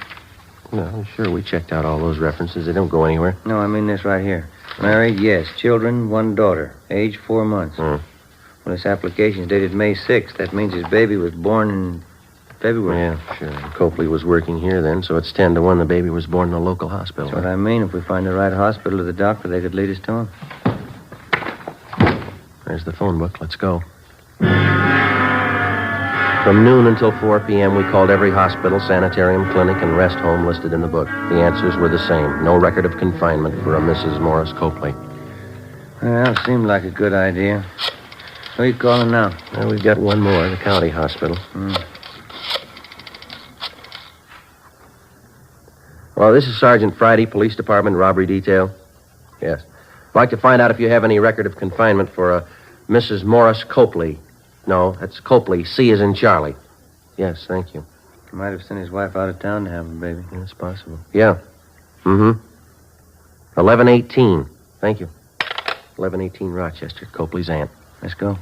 No, sure, we checked out all those references. They don't go anywhere. No, I mean this right here. Married, yes. Children, 1 daughter. Age 4 months. Well, this application's dated May 6th. That means his baby was born in February. Yeah, sure. Copley was working here then, so it's 10 to 1 the baby was born in a local hospital. That's what I mean. If we find the right hospital or the doctor, they could lead us to him. There's the phone book. Let's go. From noon until 4 p.m., we called every hospital, sanitarium, clinic, and rest home listed in the book. The answers were the same. No record of confinement for a Mrs. Morris Copley. Well, seemed like a good idea. Who are you calling now? Well, we've got one more, the county hospital. Well, this is Sergeant Friday, Police Department, Robbery Detail. Yes. I'd like to find out if you have any record of confinement for a Mrs. Morris Copley. No, that's Copley. C as in Charlie. Yes, thank you. He might have sent his wife out of town to have a baby. That's possible. Yeah. 1118. Thank you. 1118 Rochester, Copley's aunt. Let's go.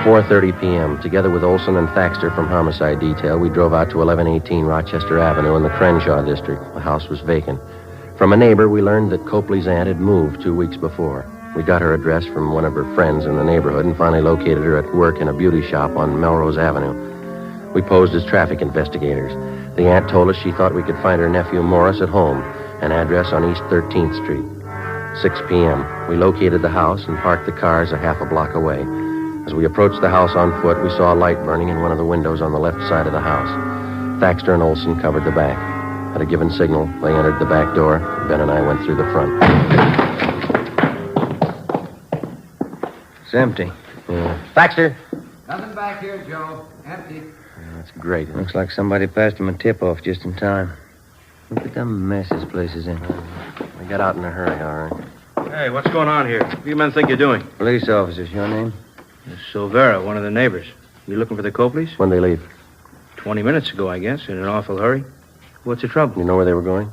4:30 p.m., together with Olson and Thaxter from Homicide Detail, we drove out to 1118 Rochester Avenue in the Crenshaw district. The house was vacant. From a neighbor, we learned that Copley's aunt had moved 2 weeks before. We got her address from one of her friends in the neighborhood and finally located her at work in a beauty shop on Melrose Avenue. We posed as traffic investigators. The aunt told us she thought we could find her nephew Morris at home, an address on East 13th Street. 6 p.m. We located the house and parked the cars a half a block away. As we approached the house on foot, we saw a light burning in one of the windows on the left side of the house. Thaxter and Olson covered the back. At a given signal, they entered the back door. Ben and I went through the front. It's empty. Yeah. Thaxter! Nothing back here, Joe. Empty. That's great. Looks like somebody passed him a tip-off just in time. Look at the mess this place is in. We got out in a hurry, all right. Hey, what's going on here? What do you men think you're doing? Police officers, your name? Silvera, one of the neighbors. You looking for the Copleys? When'd they leave? 20 minutes ago, I guess, in an awful hurry. What's the trouble? You know where they were going?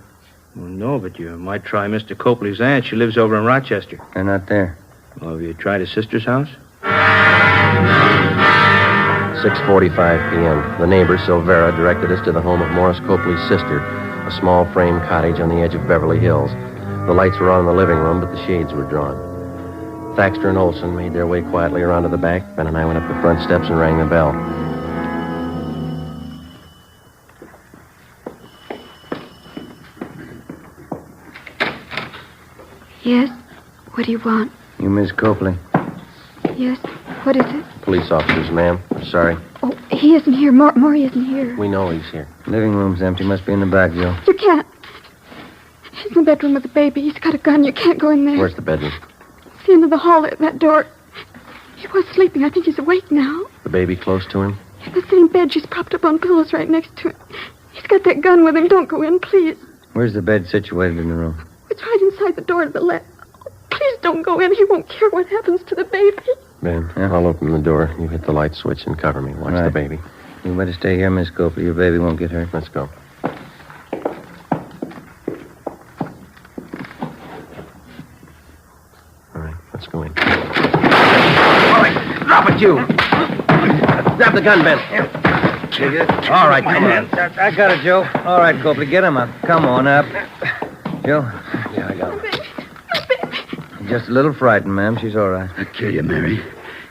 Well, no, but you might try Mr. Copley's aunt. She lives over in Rochester. They're not there. Well, have you tried his sister's house? 6:45 p.m. The neighbor, Silvera, directed us to the home of Morris Copley's sister, a small frame cottage on the edge of Beverly Hills. The lights were on in the living room, but the shades were drawn. Thaxter and Olson made their way quietly around to the back. Ben and I went up the front steps and rang the bell. Yes? What do you want? You Miss Copley? Yes? What is it? Police officers, ma'am. I'm sorry. Oh, he isn't here. Maury isn't here. We know he's here. Living room's empty. Must be in the back, Joe. You can't. He's in the bedroom with the baby. He's got a gun. You can't go in there. Where's the bedroom? It's the end of the hall there, that door. He was sleeping. I think he's awake now. The baby close to him? In the same bed. She's propped up on pillows right next to him. He's got that gun with him. Don't go in, please. Where's the bed situated in the room? It's right inside the door to the left. Oh, please don't go in. He won't care what happens to the baby. Ben, I'll open the door. You hit the light switch and cover me. Watch the baby. You better stay here, Miss Copley. Your baby won't get hurt. Let's go. All right, let's go in. All right, drop it, you. Grab the gun, Ben. All right, come on. I got it, Joe. All right, Copley, get him up. Come on up. Joe? Yeah, I got him. Just a little frightened, ma'am. She's all right. I'll kill you, Mary.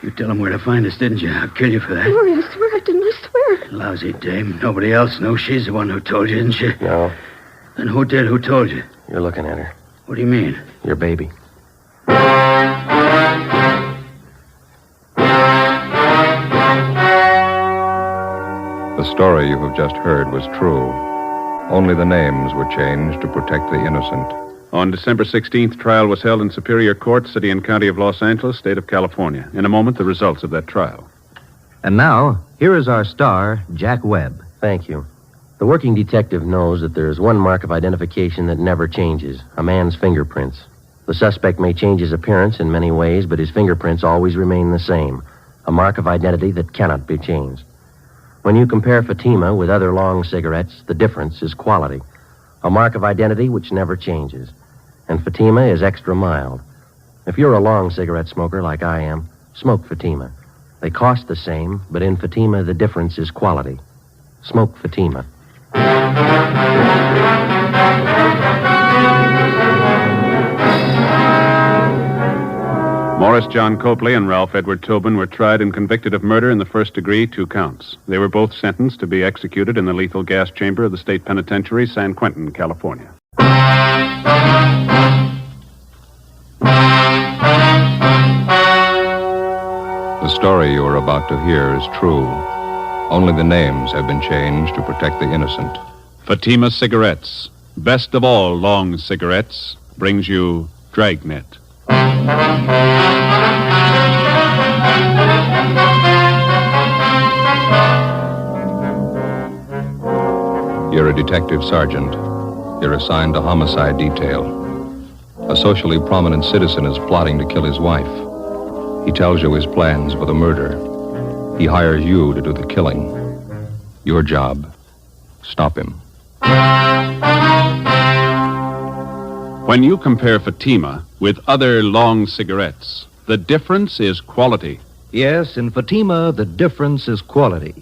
You tell him where to find us, didn't you? I'll kill you for that. Maury, I swear I didn't. I swear. Lousy dame. Nobody else knows she's the one who told you, isn't she? No. Then who did? Who told you? You're looking at her. What do you mean? Your baby. The story you have just heard was true. Only the names were changed to protect the innocent. On December 16th, trial was held in Superior Court, City and County of Los Angeles, State of California. In a moment, the results of that trial. And now, here is our star, Jack Webb. Thank you. The working detective knows that there is one mark of identification that never changes, a man's fingerprints. The suspect may change his appearance in many ways, but his fingerprints always remain the same, a mark of identity that cannot be changed. When you compare Fatima with other long cigarettes, the difference is quality, a mark of identity which never changes. And Fatima is extra mild. If you're a long cigarette smoker like I am, smoke Fatima. They cost the same, but in Fatima, the difference is quality. Smoke Fatima. Morris John Copley and Ralph Edward Tobin were tried and convicted of murder in the first degree, 2 counts. They were both sentenced to be executed in the lethal gas chamber of the state penitentiary, San Quentin, California. The story you are about to hear is true. Only the names have been changed to protect the innocent. Fatima Cigarettes, best of all long cigarettes, brings you Dragnet. You're a detective sergeant. You're assigned to homicide detail. A socially prominent citizen is plotting to kill his wife. He tells you his plans for the murder. He hires you to do the killing. Your job, stop him. When you compare Fatima with other long cigarettes, the difference is quality. Yes, in Fatima, the difference is quality.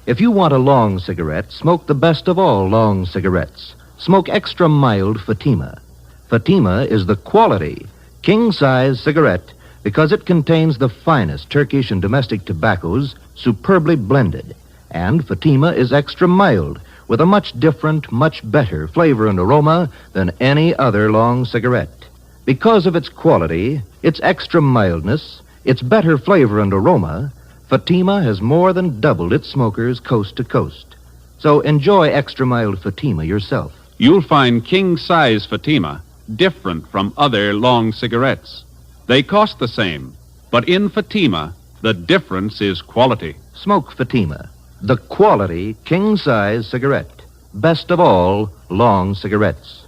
If you want a long cigarette, smoke the best of all long cigarettes. Smoke extra mild Fatima. Fatima is the quality, king-size cigarette because it contains the finest Turkish and domestic tobaccos superbly blended. And Fatima is extra mild with a much different, much better flavor and aroma than any other long cigarette. Because of its quality, its extra mildness, its better flavor and aroma, Fatima has more than doubled its smokers coast to coast. So enjoy extra mild Fatima yourself. You'll find king-size Fatima different from other long cigarettes. They cost the same, but in Fatima, the difference is quality. Smoke Fatima, the quality king-size cigarette. Best of all long cigarettes.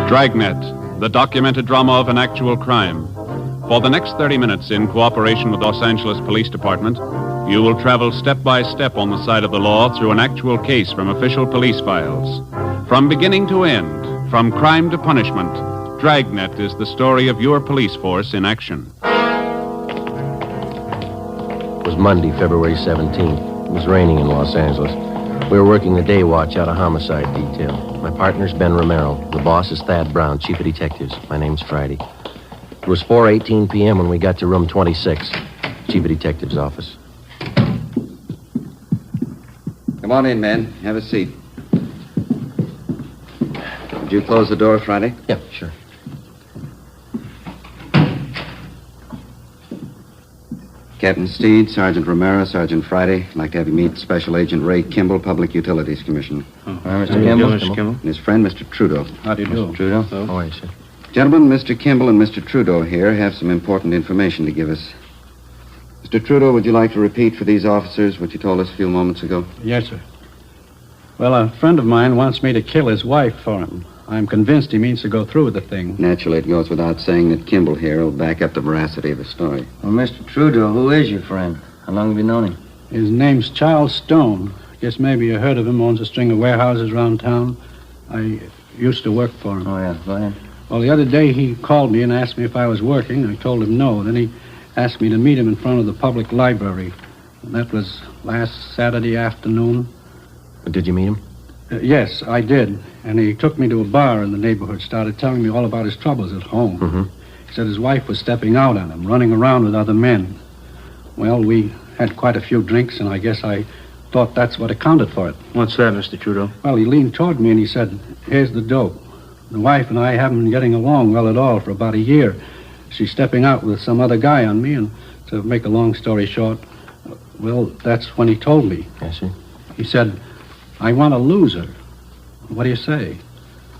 Dragnet, the documented drama of an actual crime. For the next 30 minutes, in cooperation with Los Angeles Police Department, you will travel step by step on the side of the law through an actual case from official police files. From beginning to end, from crime to punishment, Dragnet is the story of your police force in action. It was Monday, February 17th. It was raining in Los Angeles. We were working the day watch out of homicide detail. My partner's Ben Romero. The boss is Thad Brown, chief of detectives. My name's Friday. It was 4:18 p.m. when we got to room 26, chief of detectives' office. Come on in, man. Have a seat. Did you close the door, Friday? Yeah, sure. Captain Steed, Sergeant Romero, Sergeant Friday. I'd like to have you meet Special Agent Ray Kimball, Public Utilities Commission. Mr. Kimball. Mr. Kimball. And his friend, Mr. Trudeau. How do you do? Mr. Trudeau. How are you, sir? Gentlemen, Mr. Kimball and Mr. Trudeau here have some important information to give us. Mr. Trudeau, would you like to repeat for these officers what you told us a few moments ago? Yes, sir. Well, a friend of mine wants me to kill his wife for him. I'm convinced he means to go through with the thing. Naturally, it goes without saying that Kimball here will back up the veracity of the story. Well, Mr. Trudeau, who is your friend? How long have you known him? His name's Charles Stone. Guess maybe you heard of him. Owns a string of warehouses around town. I used to work for him. Oh, yeah. Go ahead. Well, the other day he called me and asked me if I was working. I told him no. Then he asked me to meet him in front of the public library. And that was last Saturday afternoon. Did you meet him? Yes, I did. And he took me to a bar in the neighborhood, started telling me all about his troubles at home. Mm-hmm. He said his wife was stepping out on him, running around with other men. Well, we had quite a few drinks, and I guess I thought that's what accounted for it. What's that, Mr. Trudeau? Well, he leaned toward me and he said, "Here's the dope. The wife and I haven't been getting along well at all for about a year. She's stepping out with some other guy on me, and to make a long story short, well, that's when he told me." I see. He said, "I want to lose her. What do you say?"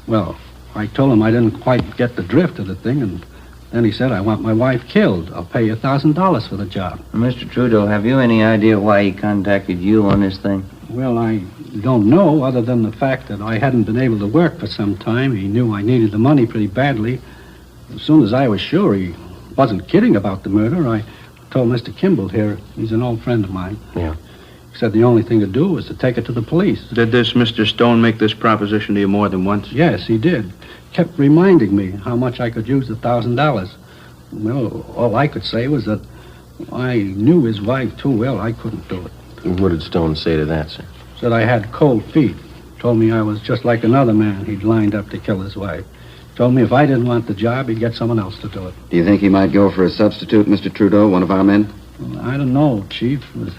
Well, I told him I didn't quite get the drift of the thing, and then he said, "I want my wife killed. I'll pay you $1,000 for the job." Mr. Trudeau, have you any idea why he contacted you on this thing? Well, I don't know, other than the fact that I hadn't been able to work for some time. He knew I needed the money pretty badly. As soon as I was sure he wasn't kidding about the murder, I told Mr. Kimball here. He's an old friend of mine. Yeah. He said the only thing to do was to take it to the police. Did this Mr. Stone make this proposition to you more than once? Yes, he did. Kept reminding me how much I could use the $1,000. Well, all I could say was that I knew his wife too well. I couldn't do it. What did Stone say to that, sir? Said I had cold feet. Told me I was just like another man he'd lined up to kill his wife. Told me if I didn't want the job, he'd get someone else to do it. Do you think he might go for a substitute, Mr. Trudeau, one of our men? Well, I don't know, Chief. There's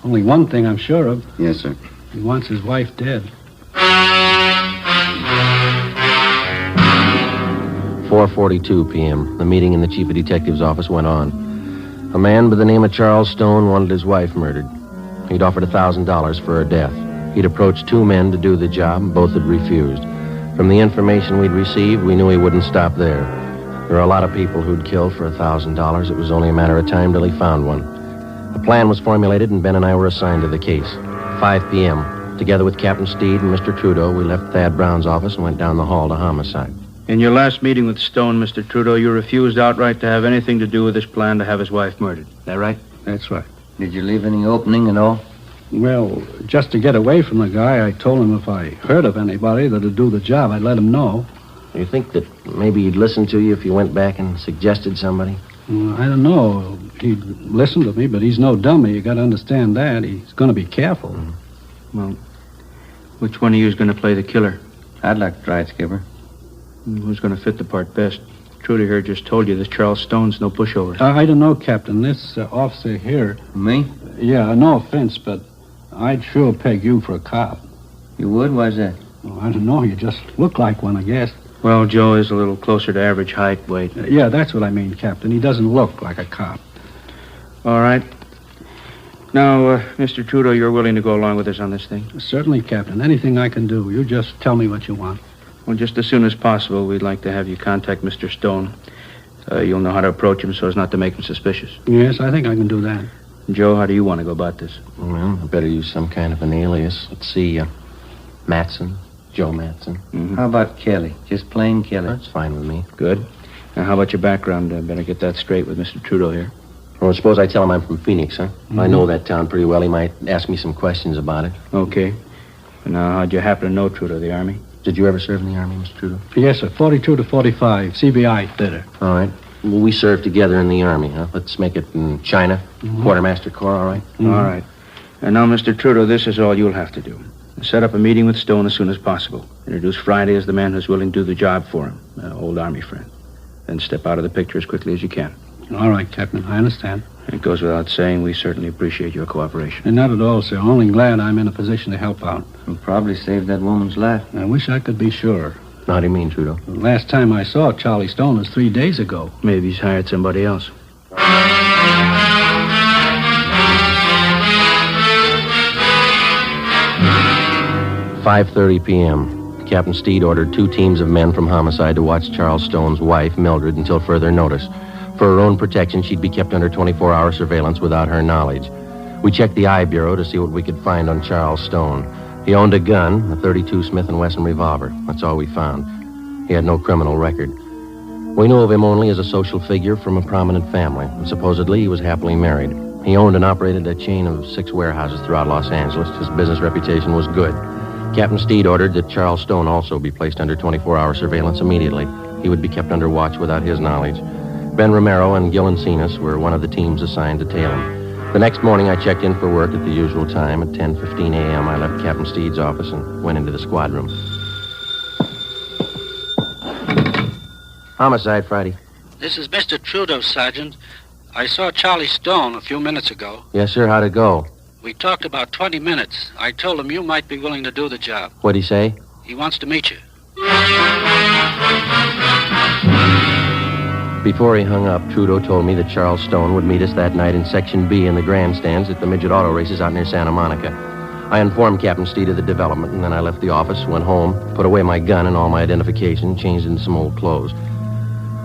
only one thing I'm sure of. Yes, sir. He wants his wife dead. 4:42 p.m. The meeting in the chief of detectives' office went on. A man by the name of Charles Stone wanted his wife murdered. He'd offered $1,000 for her death. He'd approached two men to do the job, and both had refused. From the information we'd received, we knew he wouldn't stop there. There are a lot of people who'd kill for $1,000. It was only a matter of time till he found one. A plan was formulated, and Ben and I were assigned to the case. 5 p.m., together with Captain Steed and Mr. Trudeau, we left Thad Brown's office and went down the hall to homicide. In your last meeting with Stone, Mr. Trudeau, you refused outright to have anything to do with this plan to have his wife murdered. Is that right? That's right. Did you leave any opening at all? Well, just to get away from the guy, I told him if I heard of anybody that'd do the job, I'd let him know. You think that maybe he'd listen to you if you went back and suggested somebody? I don't know. He'd listen to me, but he's no dummy. You got to understand that. He's going to be careful. Well, which one of you is going to play the killer? I'd like to try it, Skipper. Who's going to fit the part best? Trudy here just told you that Charles Stone's no pushover. I don't know, Captain. This officer here... Me? Yeah, no offense, but I'd sure peg you for a cop. You would? Why's that? Well, I don't know. You just look like one, I guess. Well, Joe is a little closer to average height, weight. Yeah, that's what I mean, Captain. He doesn't look like a cop. All right. Now, Mr. Trudeau, you're willing to go along with us on this thing? Certainly, Captain. Anything I can do. You just tell me what you want. Well, just as soon as possible, we'd like to have you contact Mr. Stone. You'll know how to approach him so as not to make him suspicious. Yes, I think I can do that. Joe, how do you want to go about this? Well, I better use some kind of an alias. Let's see, Matson. Joe Matson. Mm-hmm. How about Kelly? Just plain Kelly? That's fine with me. Good. Now, how about your background? Better get that straight with Mr. Trudeau here. Well, suppose I tell him I'm from Phoenix, huh? Mm-hmm. I know that town pretty well. He might ask me some questions about it. Okay. And now, how'd you happen to know Trudeau, the Army? Did you ever serve in the Army, Mr. Trudeau? Yes, sir. 42 to 45. CBI theater. All right. Well, we served together in the Army, huh? Let's make it in China. Mm-hmm. Quartermaster Corps, all right? Mm-hmm. All right. And now, Mr. Trudeau, this is all you'll have to do. Set up a meeting with Stone as soon as possible. Introduce Friday as the man who's willing to do the job for him, an old Army friend. Then step out of the picture as quickly as you can. All right, Captain. I understand. It goes without saying, we certainly appreciate your cooperation. And not at all, sir. Only glad I'm in a position to help out. You'll probably save that woman's life. I wish I could be sure. How do you mean, Trudeau? The last time I saw Charlie Stone was 3 days ago. Maybe he's hired somebody else. 5:30 p.m. Captain Steed ordered 2 teams of men from Homicide to watch Charles Stone's wife, Mildred, until further notice. For her own protection, she'd be kept under 24-hour surveillance without her knowledge. We checked the eye bureau to see what we could find on Charles Stone. He owned a gun, a .32 Smith & Wesson revolver. That's all we found. He had no criminal record. We knew of him only as a social figure from a prominent family, and supposedly he was happily married. He owned and operated a chain of 6 warehouses throughout Los Angeles. His business reputation was good. Captain Steed ordered that Charles Stone also be placed under 24-hour surveillance immediately. He would be kept under watch without his knowledge. Ben Romero and Gil Encinas were one of the teams assigned to tail him. The next morning, I checked in for work at the usual time. At 10:15 a.m., I left Captain Steed's office and went into the squad room. Homicide, Friday. This is Mr. Trudeau, Sergeant. I saw Charlie Stone a few minutes ago. Yes, sir. How'd it go? We talked about 20 minutes. I told him you might be willing to do the job. What'd he say? He wants to meet you. Before he hung up, Trudeau told me that Charles Stone would meet us that night in Section B in the grandstands at the midget auto races out near Santa Monica. I informed Captain Steed of the development, and then I left the office, went home, put away my gun and all my identification, changed into some old clothes.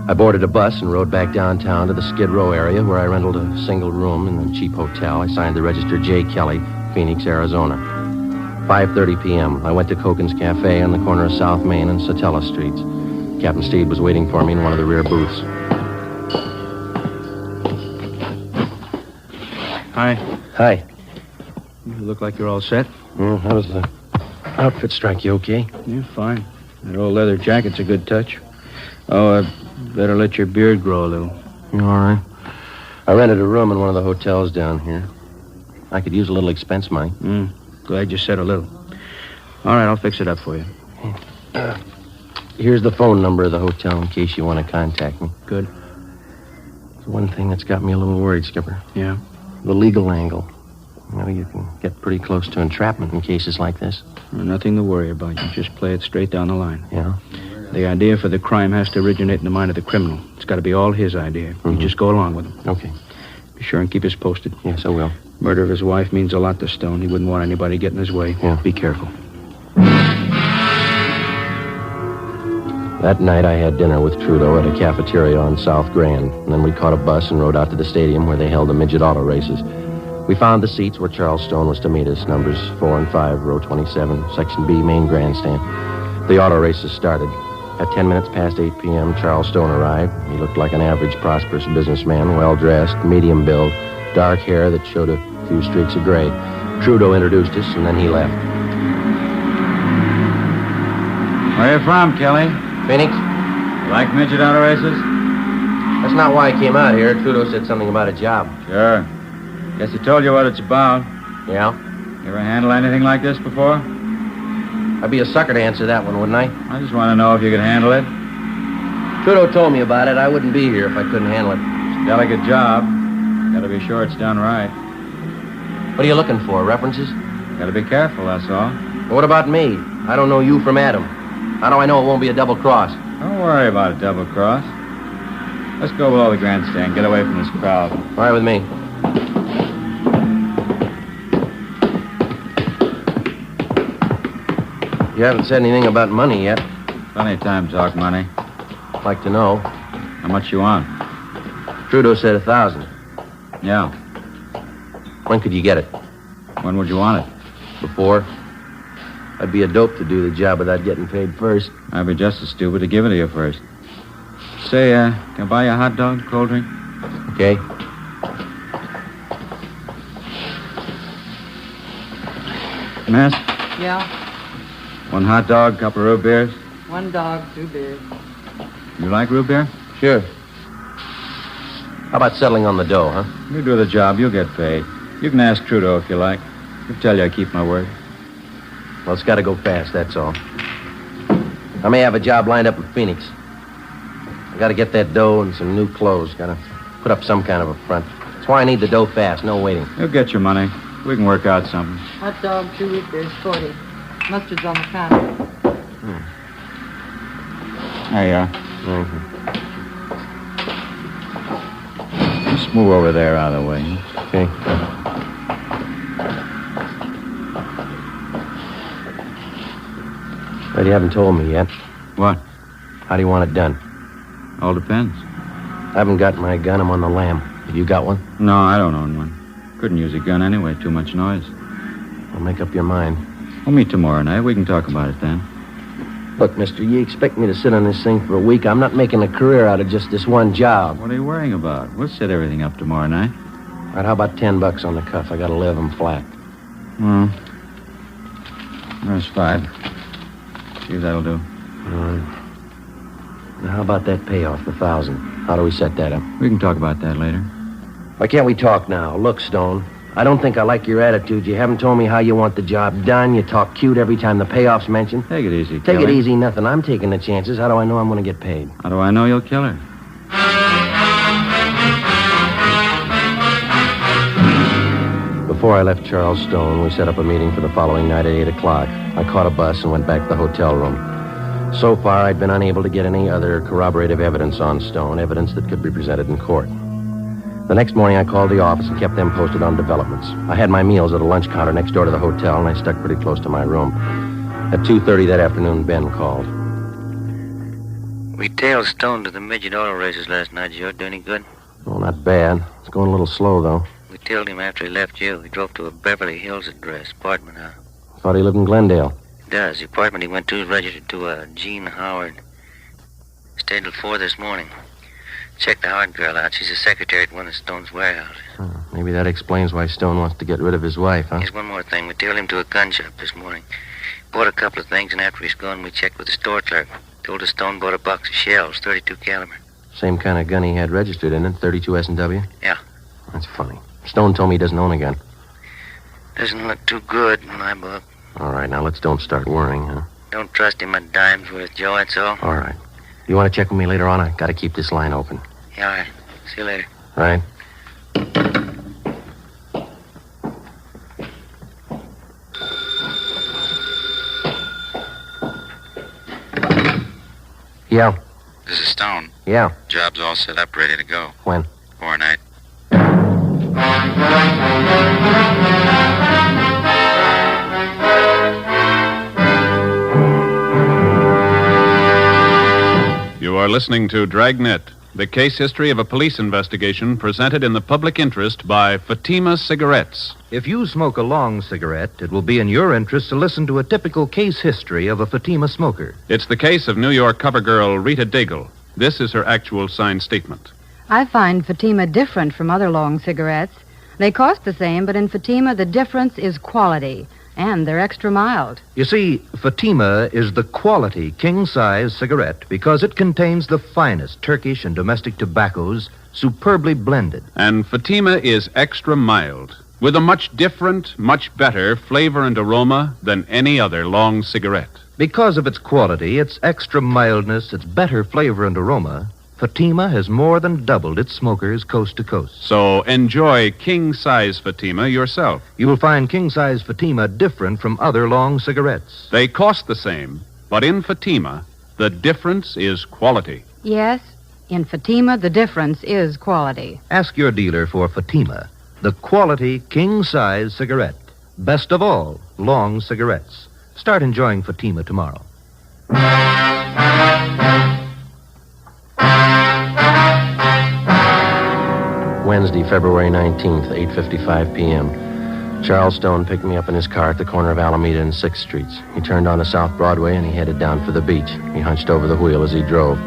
I boarded a bus and rode back downtown to the Skid Row area where I rented a single room in a cheap hotel. I signed the register J. Kelly, Phoenix, Arizona. 5:30 p.m. I went to Koken's Cafe on the corner of South Main and Satella Streets. Captain Steed was waiting for me in one of the rear booths. Hi. Hi. You look like you're all set. How does the outfit strike you, okay? Yeah, fine. That old leather jacket's a good touch. Oh, better let your beard grow a little. You all right? I rented a room in one of the hotels down here. I could use a little expense money. Glad you said a little. All right, I'll fix it up for you. Here's the phone number of the hotel in case you want to contact me. Good. It's one thing that's got me a little worried, Skipper. Yeah? The legal angle. You know, you can get pretty close to entrapment in cases like this. Nothing to worry about. You just play it straight down the line. Yeah? The idea for the crime has to originate in the mind of the criminal. It's got to be all his idea. You just go along with him. Okay. Be sure and keep us posted. Yes, I will. Murder of his wife means a lot to Stone. He wouldn't want anybody getting in his way. Yeah. Be careful. That night I had dinner with Trudeau at a cafeteria on South Grand, and then we caught a bus and rode out to the stadium where they held the midget auto races. We found the seats where Charles Stone was to meet us, numbers 4 and 5, row 27, Section B, main grandstand. The auto races started. At 10 minutes past 8 p.m., Charles Stone arrived. He looked like an average, prosperous businessman, well-dressed, medium build, dark hair that showed a few streaks of gray. Trudeau introduced us, and then he left. Where you from, Kelly? Phoenix? Like midget auto races? That's not why I came out here. Trudeau said something about a job. Sure. Guess he told you what it's about. Yeah? You ever handle anything like this before? I'd be a sucker to answer that one, wouldn't I? I just want to know if you could handle it. Trudeau told me about it. I wouldn't be here if I couldn't handle it. It's a delicate job. Gotta be sure it's done right. What are you looking for, references? Gotta be careful, that's all. Well, what about me? I don't know you from Adam. How do I know it won't be a double cross? Don't worry about a double cross. Let's go below the grandstand. Get away from this crowd. All right with me. You haven't said anything about money yet. Plenty of time to talk money. Like to know. How much you want? Trudeau said 1,000. Yeah. When could you get it? When would you want it? Before. I'd be a dope to do the job without getting paid first. I'd be just as stupid to give it to you first. Say, can I buy you a hot dog, cold drink? Okay. Miss? Yeah, One hot dog, couple of root beers. 1 dog, 2 beers. You like root beer? Sure. How about settling on the dough, huh? You do the job, you'll get paid. You can ask Trudeau if you like. He'll tell you I keep my word. Well, it's got to go fast, that's all. I may have a job lined up in Phoenix. I got to get that dough and some new clothes. Got to put up some kind of a front. That's why I need the dough fast, no waiting. You'll get your money. We can work out something. Hot dog, 2 root beers, 40. Mustard's on the counter. There you are. Thank you. Just move over there out of the way. Okay. But you haven't told me yet. What? How do you want it done? All depends. I haven't got my gun. I'm on the lam. Have you got one? No, I don't own one. Couldn't use a gun anyway. Too much noise. Well, make up your mind. We'll meet tomorrow night. We can talk about it then. Look, mister, you expect me to sit on this thing for a week? I'm not making a career out of just this one job. What are you worrying about? We'll set everything up tomorrow night. All right, how about $10 on the cuff? I gotta live. I'm flat. There's 5. See if that'll do. All right. Now, how about that payoff, the 1,000? How do we set that up? We can talk about that later. Why can't we talk now? Look, Stone, I don't think I like your attitude. You haven't told me how you want the job done. You talk cute every time the payoff's mentioned. Take it easy, Take Kelly. it easy, nothing. I'm taking the chances. How do I know I'm going to get paid? How do I know you'll kill her? Before I left Charles Stone, we set up a meeting for the following night at 8 o'clock. I caught a bus and went back to the hotel room. So far, I'd been unable to get any other corroborative evidence on Stone, evidence that could be presented in court. The next morning, I called the office and kept them posted on developments. I had my meals at a lunch counter next door to the hotel, and I stuck pretty close to my room. At 2:30 that afternoon, Ben called. We tailed Stone to the midget auto races last night, Joe. Do any good? Oh, not bad. It's going a little slow, though. We tailed him after he left you. We drove to a Beverly Hills address, apartment house. Thought he lived in Glendale. He does. The apartment he went to is registered to a Jean Howard. Stayed till 4 this morning. Checked the Howard girl out. She's a secretary at one of Stone's warehouses. Maybe that explains why Stone wants to get rid of his wife, huh? Here's one more thing. We tailed him to a gun shop this morning. Bought a couple of things, and after he's gone, we checked with the store clerk. Told us Stone bought a box of shells, 32 caliber. Same kind of gun he had registered in it, 32 S&W? Yeah. That's funny. Stone told me he doesn't own a gun. Doesn't look too good in my book. All right, now let's don't start worrying, huh? Don't trust him a dime's worth, Joe, that's all. All right. You want to check with me later on? I got to keep this line open. Yeah, all right. See you later. Right? Yeah. This is Stone. Yeah. Job's all set up, ready to go. When? Tomorrow night. You are listening to Dragnet, the case history of a police investigation presented in the public interest by Fatima Cigarettes. If you smoke a long cigarette, it will be in your interest to listen to a typical case history of a Fatima smoker. It's the case of New York cover girl Rita Daigle. This is her actual signed statement. I find Fatima different from other long cigarettes. They cost the same, but in Fatima, the difference is quality. And they're extra mild. You see, Fatima is the quality king-size cigarette because it contains the finest Turkish and domestic tobaccos superbly blended. And Fatima is extra mild, with a much different, much better flavor and aroma than any other long cigarette. Because of its quality, its extra mildness, its better flavor and aroma, Fatima has more than doubled its smokers coast to coast. So enjoy king-size Fatima yourself. You will find king-size Fatima different from other long cigarettes. They cost the same, but in Fatima, the difference is quality. Yes, in Fatima, the difference is quality. Ask your dealer for Fatima, the quality king-size cigarette. Best of all, long cigarettes. Start enjoying Fatima tomorrow. Wednesday, February 19th, 8:55 p.m. Charles Stone picked me up in his car at the corner of Alameda and 6th Streets. He turned onto South Broadway and he headed down for the beach. He hunched over the wheel as he drove.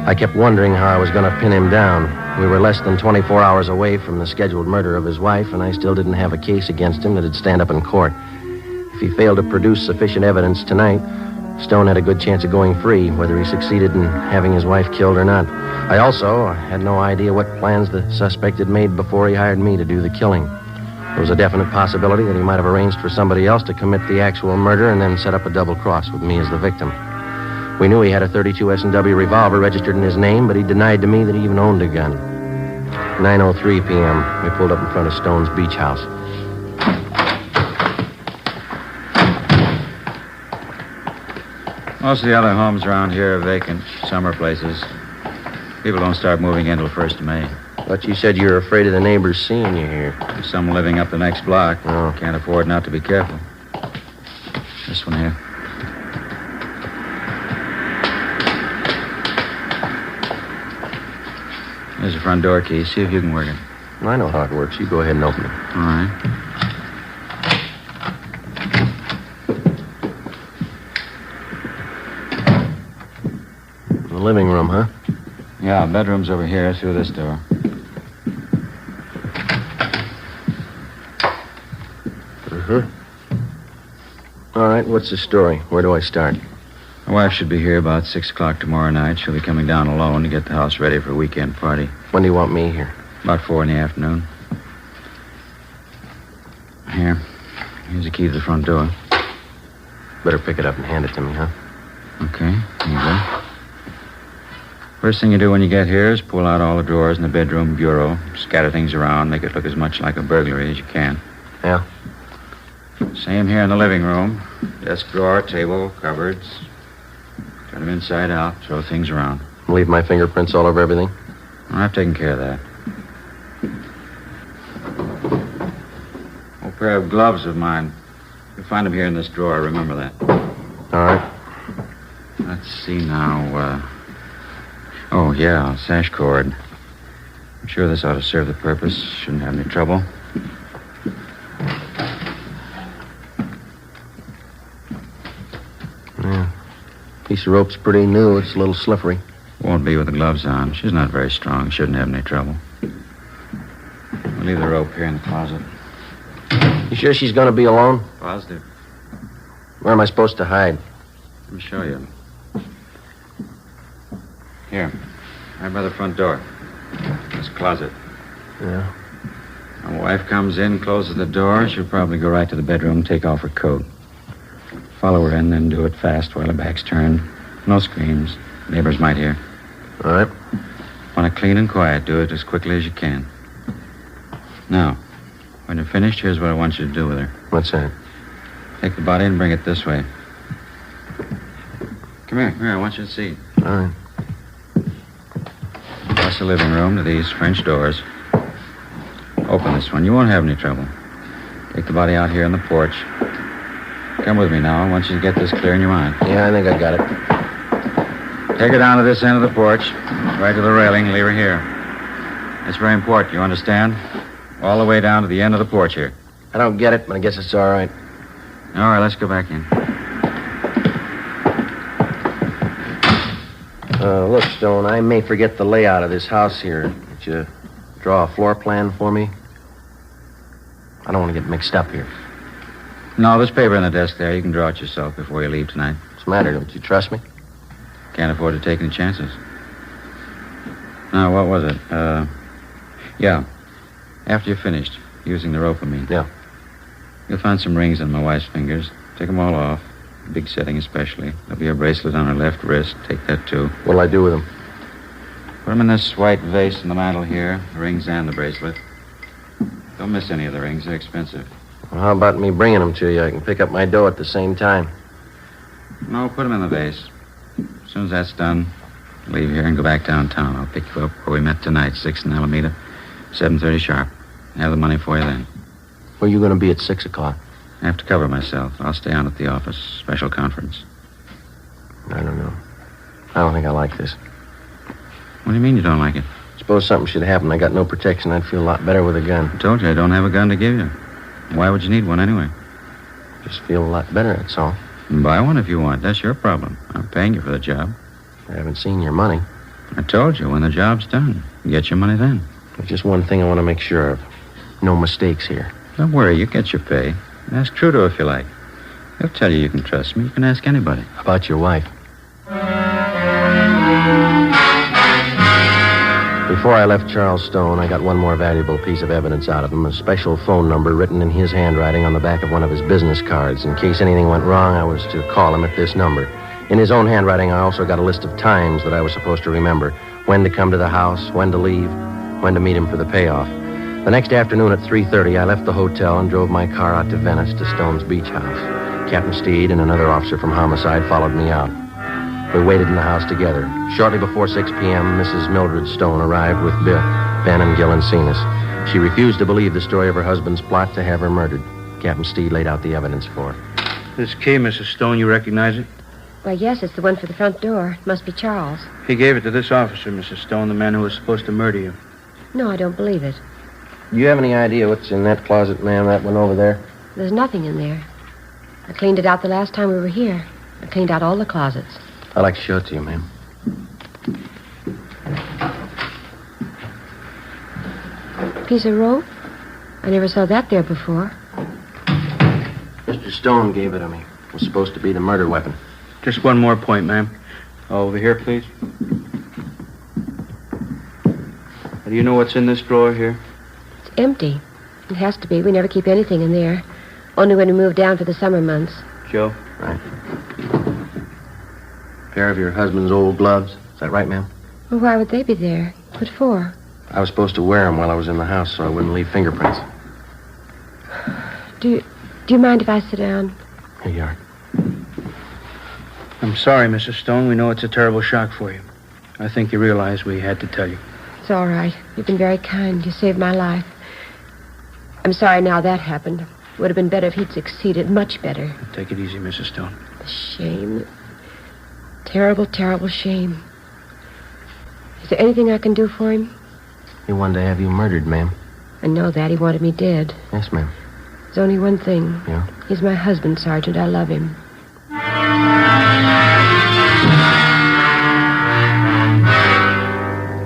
I kept wondering how I was going to pin him down. We were less than 24 hours away from the scheduled murder of his wife, and I still didn't have a case against him that'd stand up in court. If he failed to produce sufficient evidence tonight, Stone had a good chance of going free, whether he succeeded in having his wife killed or not. I also had no idea what plans the suspect had made before he hired me to do the killing. There was a definite possibility that he might have arranged for somebody else to commit the actual murder and then set up a double cross with me as the victim. We knew he had a .32 S&W revolver registered in his name, but he denied to me that he even owned a gun. 9:03 p.m., we pulled up in front of Stone's beach house. Most of the other homes around here are vacant, summer places. People don't start moving in till 1st of May. But you said you were afraid of the neighbors seeing you here. There's some living up the next block. Oh. Can't afford not to be careful. This one here. There's the front door key. See if you can work it. I know how it works. You go ahead and open it. All right. The living room, huh? Yeah, bedroom's over here through this door. All right, what's the story? Where do I start? My wife should be here about 6 o'clock tomorrow night. She'll be coming down alone to get the house ready for a weekend party. When do you want me here? About 4 in the afternoon. Here. Here's the key to the front door. Better pick it up and hand it to me, huh? Okay, here you go. First thing you do when you get here is pull out all the drawers in the bedroom bureau, scatter things around, make it look as much like a burglary as you can. Yeah? Same here in the living room. Desk drawer, table, cupboards. Turn them inside out, throw things around. Leave my fingerprints all over everything? I've taken care of that. Old pair of gloves of mine. You'll find them here in this drawer, remember that. All right. Let's see now, Oh, yeah, sash cord. I'm sure this ought to serve the purpose. Shouldn't have any trouble. Yeah. Piece of rope's pretty new. It's a little slippery. Won't be with the gloves on. She's not very strong. Shouldn't have any trouble. We'll leave the rope here in the closet. You sure she's going to be alone? Positive. Where am I supposed to hide? Let me show you. Here. Right by the front door. This closet. Yeah. My wife comes in, closes the door. She'll probably go right to the bedroom, take off her coat. Follow her in, then do it fast while her back's turned. No screams. Neighbors might hear. All right. Want it clean and quiet. Do it as quickly as you can. Now, when you're finished, here's what I want you to do with her. What's that? Take the body and bring it this way. Come here. Here, I want you to see. All right. Across the living room to these French doors. Open this one. You won't have any trouble. Take the body out here on the porch. Come with me now. I want you to get this clear in your mind. Yeah, I think I got it. Take her down to this end of the porch. Right to the railing. Leave her here. It's very important. You understand? All the way down to the end of the porch here. I don't get it, but I guess it's all right. All right, let's go back in. Look, Stone, I may forget the layout of this house here. Could you draw a floor plan for me? I don't want to get mixed up here. No, there's paper on the desk there. You can draw it yourself before you leave tonight. What's the matter? Don't you trust me? Can't afford to take any chances. Now, what was it? Yeah. After you're finished using the rope, I mean. Yeah. You'll find some rings on my wife's fingers. Take them all off. Big setting especially. There'll be a bracelet on her left wrist. Take that, too. What'll I do with them? Put them in this white vase in the mantel here. The rings and the bracelet. Don't miss any of the rings. They're expensive. Well, how about me bringing them to you? I can pick up my dough at the same time. No, put them in the vase. As soon as that's done, leave here and go back downtown. I'll pick you up where we met tonight, 6th and Alameda, 7:30 sharp. I have the money for you then. Where are you going to be at 6 o'clock? I have to cover myself. I'll stay on at the office. Special conference. I don't know. I don't think I like this. What do you mean you don't like it? Suppose something should happen. I got no protection. I'd feel a lot better with a gun. I told you I don't have a gun to give you. Why would you need one anyway? Just feel a lot better, that's all. Buy one if you want. That's your problem. I'm paying you for the job. I haven't seen your money. I told you, when the job's done, you get your money then. There's just one thing I want to make sure of. No mistakes here. Don't worry, you get your pay. Ask Trudeau if you like. He'll tell you can trust me. You can ask anybody. How about your wife? Before I left Charles Stone, I got one more valuable piece of evidence out of him, a special phone number written in his handwriting on the back of one of his business cards. In case anything went wrong, I was to call him at this number. In his own handwriting, I also got a list of times that I was supposed to remember. When to come to the house, when to leave, when to meet him for the payoff. The next afternoon at 3:30, I left the hotel and drove my car out to Venice to Stone's beach house. Captain Steed and another officer from Homicide followed me out. We waited in the house together. Shortly before 6 p.m., Mrs. Mildred Stone arrived with Ben and Gil Encinas. She refused to believe the story of her husband's plot to have her murdered. Captain Steed laid out the evidence for her. This key, Mrs. Stone, you recognize it? Why, yes, it's the one for the front door. It must be Charles. He gave it to this officer, Mrs. Stone, the man who was supposed to murder you. No, I don't believe it. Do you have any idea what's in that closet, ma'am, that one over there? There's nothing in there. I cleaned it out the last time we were here. I cleaned out all the closets. I'd like to show it to you, ma'am. Piece of rope? I never saw that there before. Mr. Stone gave it to me. It was supposed to be the murder weapon. Just one more point, ma'am. Over here, please. Do you know what's in this drawer here? It's empty. It has to be. We never keep anything in there. Only when we move down for the summer months. Joe? Right. Pair of your husband's old gloves. Is that right, ma'am? Well, why would they be there? What for? I was supposed to wear them while I was in the house so I wouldn't leave fingerprints. Do you mind if I sit down? Here you are. I'm sorry, Mrs. Stone. We know it's a terrible shock for you. I think you realize we had to tell you. It's all right. You've been very kind. You saved my life. I'm sorry now that happened. It would have been better if he'd succeeded. Much better. Take it easy, Mrs. Stone. The shame. Terrible, terrible shame. Is there anything I can do for him? He wanted to have you murdered, ma'am. I know that. He wanted me dead. Yes, ma'am. There's only one thing. Yeah? He's my husband, Sergeant. I love him.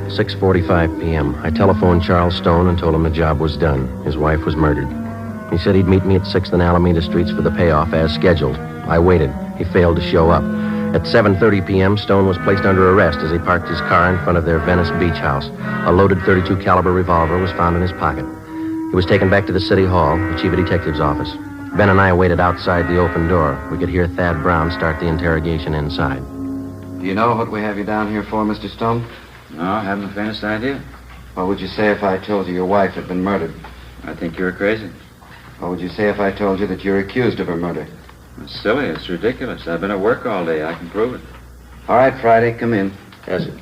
6:45 p.m. I telephoned Charles Stone and told him the job was done. His wife was murdered. He said he'd meet me at 6th and Alameda Streets for the payoff as scheduled. I waited. He failed to show up. At 7:30 p.m., Stone was placed under arrest as he parked his car in front of their Venice beach house. A loaded .32 caliber revolver was found in his pocket. He was taken back to the city hall, the chief of detective's office. Ben and I waited outside the open door. We could hear Thad Brown start the interrogation inside. Do you know what we have you down here for, Mr. Stone? No, I haven't the faintest idea. What would you say if I told you your wife had been murdered? I think you're crazy. What would you say if I told you that you're accused of her murder? It's silly. It's ridiculous. I've been at work all day. I can prove it. All right, Friday, come in. Yes, sir.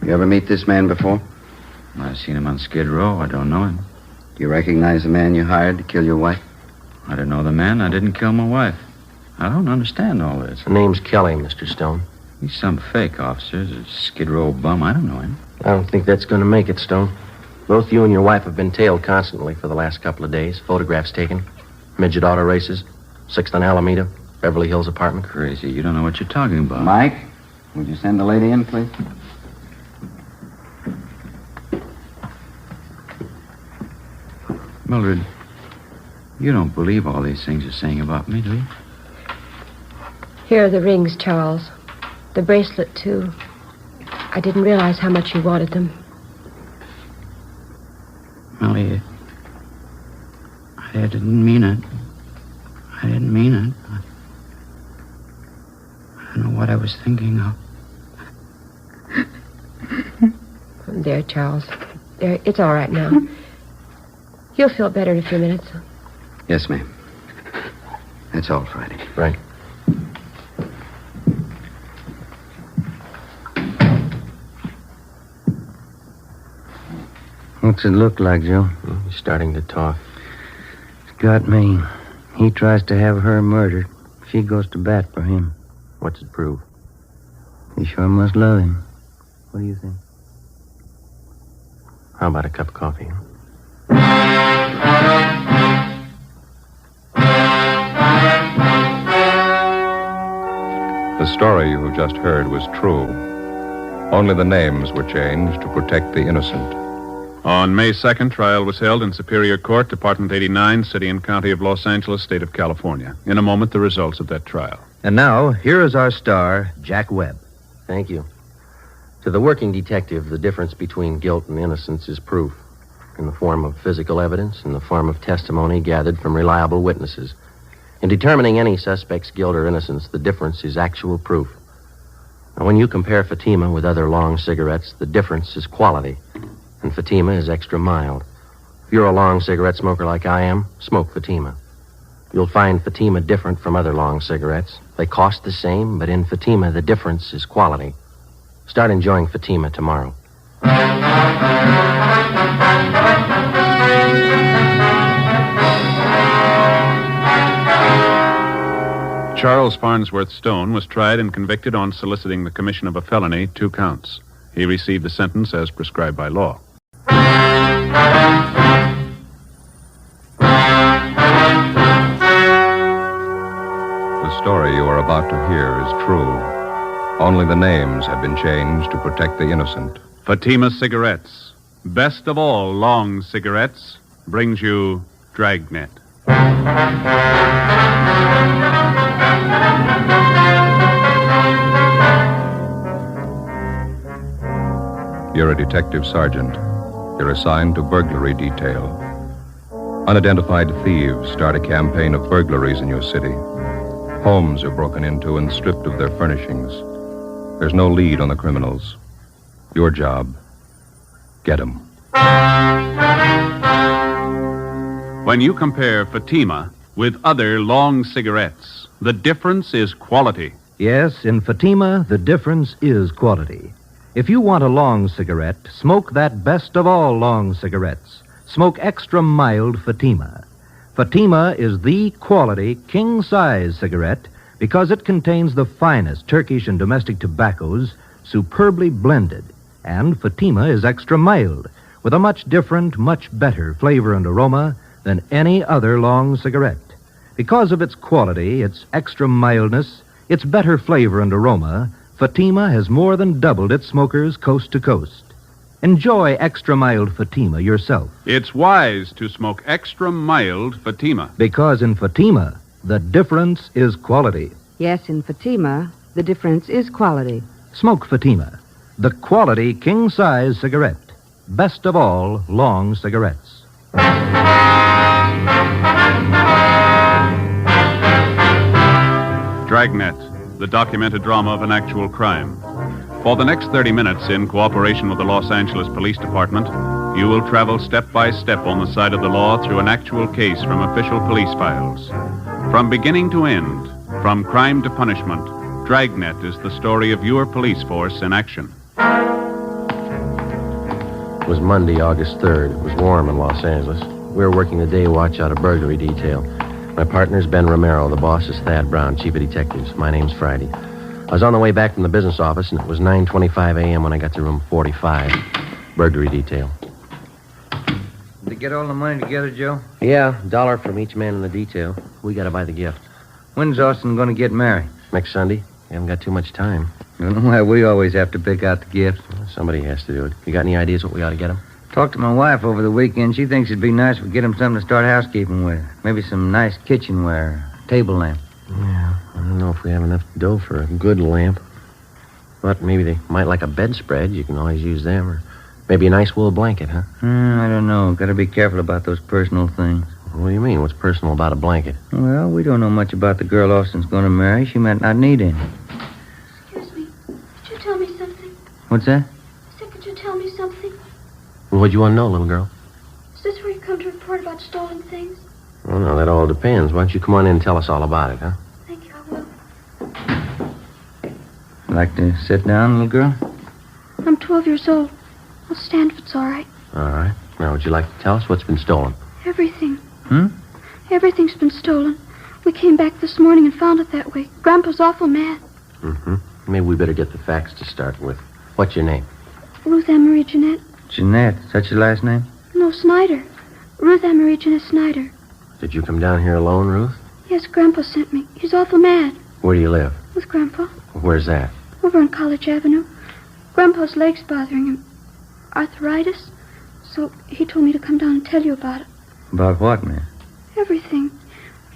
You ever meet this man before? I've seen him on Skid Row. I don't know him. Do you recognize the man you hired to kill your wife? I don't know the man. I didn't kill my wife. I don't understand all this. The name's Kelly, Mr. Stone. He's some fake officer. He's a Skid Row bum. I don't know him. I don't think that's going to make it, Stone. Both you and your wife have been tailed constantly for the last couple of days. Photographs taken. Midget auto races. 6th and Alameda. Beverly Hills apartment. Crazy. You don't know what you're talking about. Mike, would you send the lady in, please? Mildred, You don't believe all these things you're saying about me, do you? Here are the rings, Charles. The bracelet, too. I didn't realize how much you wanted them. Millie, I didn't mean it. I didn't mean it. I don't know what I was thinking of. There, Charles. There, it's all right now. You'll feel better in a few minutes. Yes, ma'am. That's all, Friday. Frank. What's it look like, Joe? He's starting to talk. It's got me. He tries to have her murdered. She goes to bat for him. What's it prove? He sure must love him. What do you think? How about a cup of coffee? The story you have just heard was true. Only the names were changed to protect the innocent. On May 2nd, trial was held in Superior Court, Department 89, City and County of Los Angeles, State of California. In a moment, the results of that trial. And now, here is our star, Jack Webb. Thank you. To the working detective, the difference between guilt and innocence is proof, in the form of physical evidence, in the form of testimony gathered from reliable witnesses. In determining any suspect's guilt or innocence, the difference is actual proof. Now, when you compare Fatima with other long cigarettes, the difference is quality, and Fatima is extra mild. If you're a long cigarette smoker like I am, smoke Fatima. You'll find Fatima different from other long cigarettes. They cost the same, but in Fatima, the difference is quality. Start enjoying Fatima tomorrow. Charles Farnsworth Stone was tried and convicted on soliciting the commission of a felony, 2 counts. He received the sentence as prescribed by law. The story you are about to hear is true. Only the names have been changed to protect the innocent. Fatima Cigarettes, best of all long cigarettes, brings you Dragnet. You're a detective sergeant. You're assigned to burglary detail. Unidentified thieves start a campaign of burglaries in your city. Homes are broken into and stripped of their furnishings. There's no lead on the criminals. Your job, get them. When you compare Fatima with other long cigarettes, the difference is quality. Yes, in Fatima, the difference is quality. If you want a long cigarette, smoke that best of all long cigarettes. Smoke extra mild Fatima. Fatima is the quality king-size cigarette because it contains the finest Turkish and domestic tobaccos superbly blended. And Fatima is extra mild with a much different, much better flavor and aroma than any other long cigarette. Because of its quality, its extra mildness, its better flavor and aroma, Fatima has more than doubled its smokers coast to coast. Enjoy extra mild Fatima yourself. It's wise to smoke extra mild Fatima. Because in Fatima, the difference is quality. Yes, in Fatima, the difference is quality. Smoke Fatima, the quality king-size cigarette. Best of all long cigarettes. Dragnet, the documented drama of an actual crime. For the next 30 minutes, in cooperation with the Los Angeles Police Department, you will travel step by step on the side of the law through an actual case from official police files. From beginning to end, from crime to punishment, Dragnet is the story of your police force in action. It was Monday, August 3rd. It was warm in Los Angeles. We were working the day watch out of burglary detail. My partner's Ben Romero. The boss is Thad Brown, chief of detectives. My name's Friday. I was on the way back from the business office, and it was 9:25 a.m. when I got to room 45, burglary detail. Did they get all the money together, Joe? Yeah, $1 from each man in the detail. We got to buy the gift. When's Austin going to get married? Next Sunday. We haven't got too much time. I don't know why we always have to pick out the gifts. Somebody has to do it. You got any ideas what we ought to get him? Talked to my wife over the weekend. She thinks it'd be nice if we get him something to start housekeeping with. Maybe some nice kitchenware, a table lamp. Yeah, I don't know if we have enough dough for a good lamp. But maybe they might like a bedspread. You can always use them. Or maybe a nice wool blanket, huh? I don't know. Got to be careful about those personal things. What do you mean? What's personal about a blanket? Well, we don't know much about the girl Austin's going to marry. She might not need any. Excuse me. Could you tell me something? What's that? I said, could you tell me something? Well, what do you want to know, little girl? Is this where you come to report about stolen things? Well, no, that all depends. Why don't you come on in and tell us all about it, huh? Thank you, I will. Like to sit down, little girl? I'm 12 years old. I'll stand if it's all right. All right. Now, would you like to tell us what's been stolen? Everything. Hmm? Everything's been stolen. We came back this morning and found it that way. Grandpa's awful mad. Mm-hmm. Maybe we better get the facts to start with. What's your name? Ruth Ann Marie Jeanette. Jeanette. Is that your last name? No, Snyder. Ruth Ann Marie Jeanette Snyder. Did you come down here alone, Ruth? Yes, Grandpa sent me. He's awful mad. Where do you live? With Grandpa. Where's that? Over on College Avenue. Grandpa's leg's bothering him. Arthritis. So he told me to come down and tell you about it. About what, man? Everything.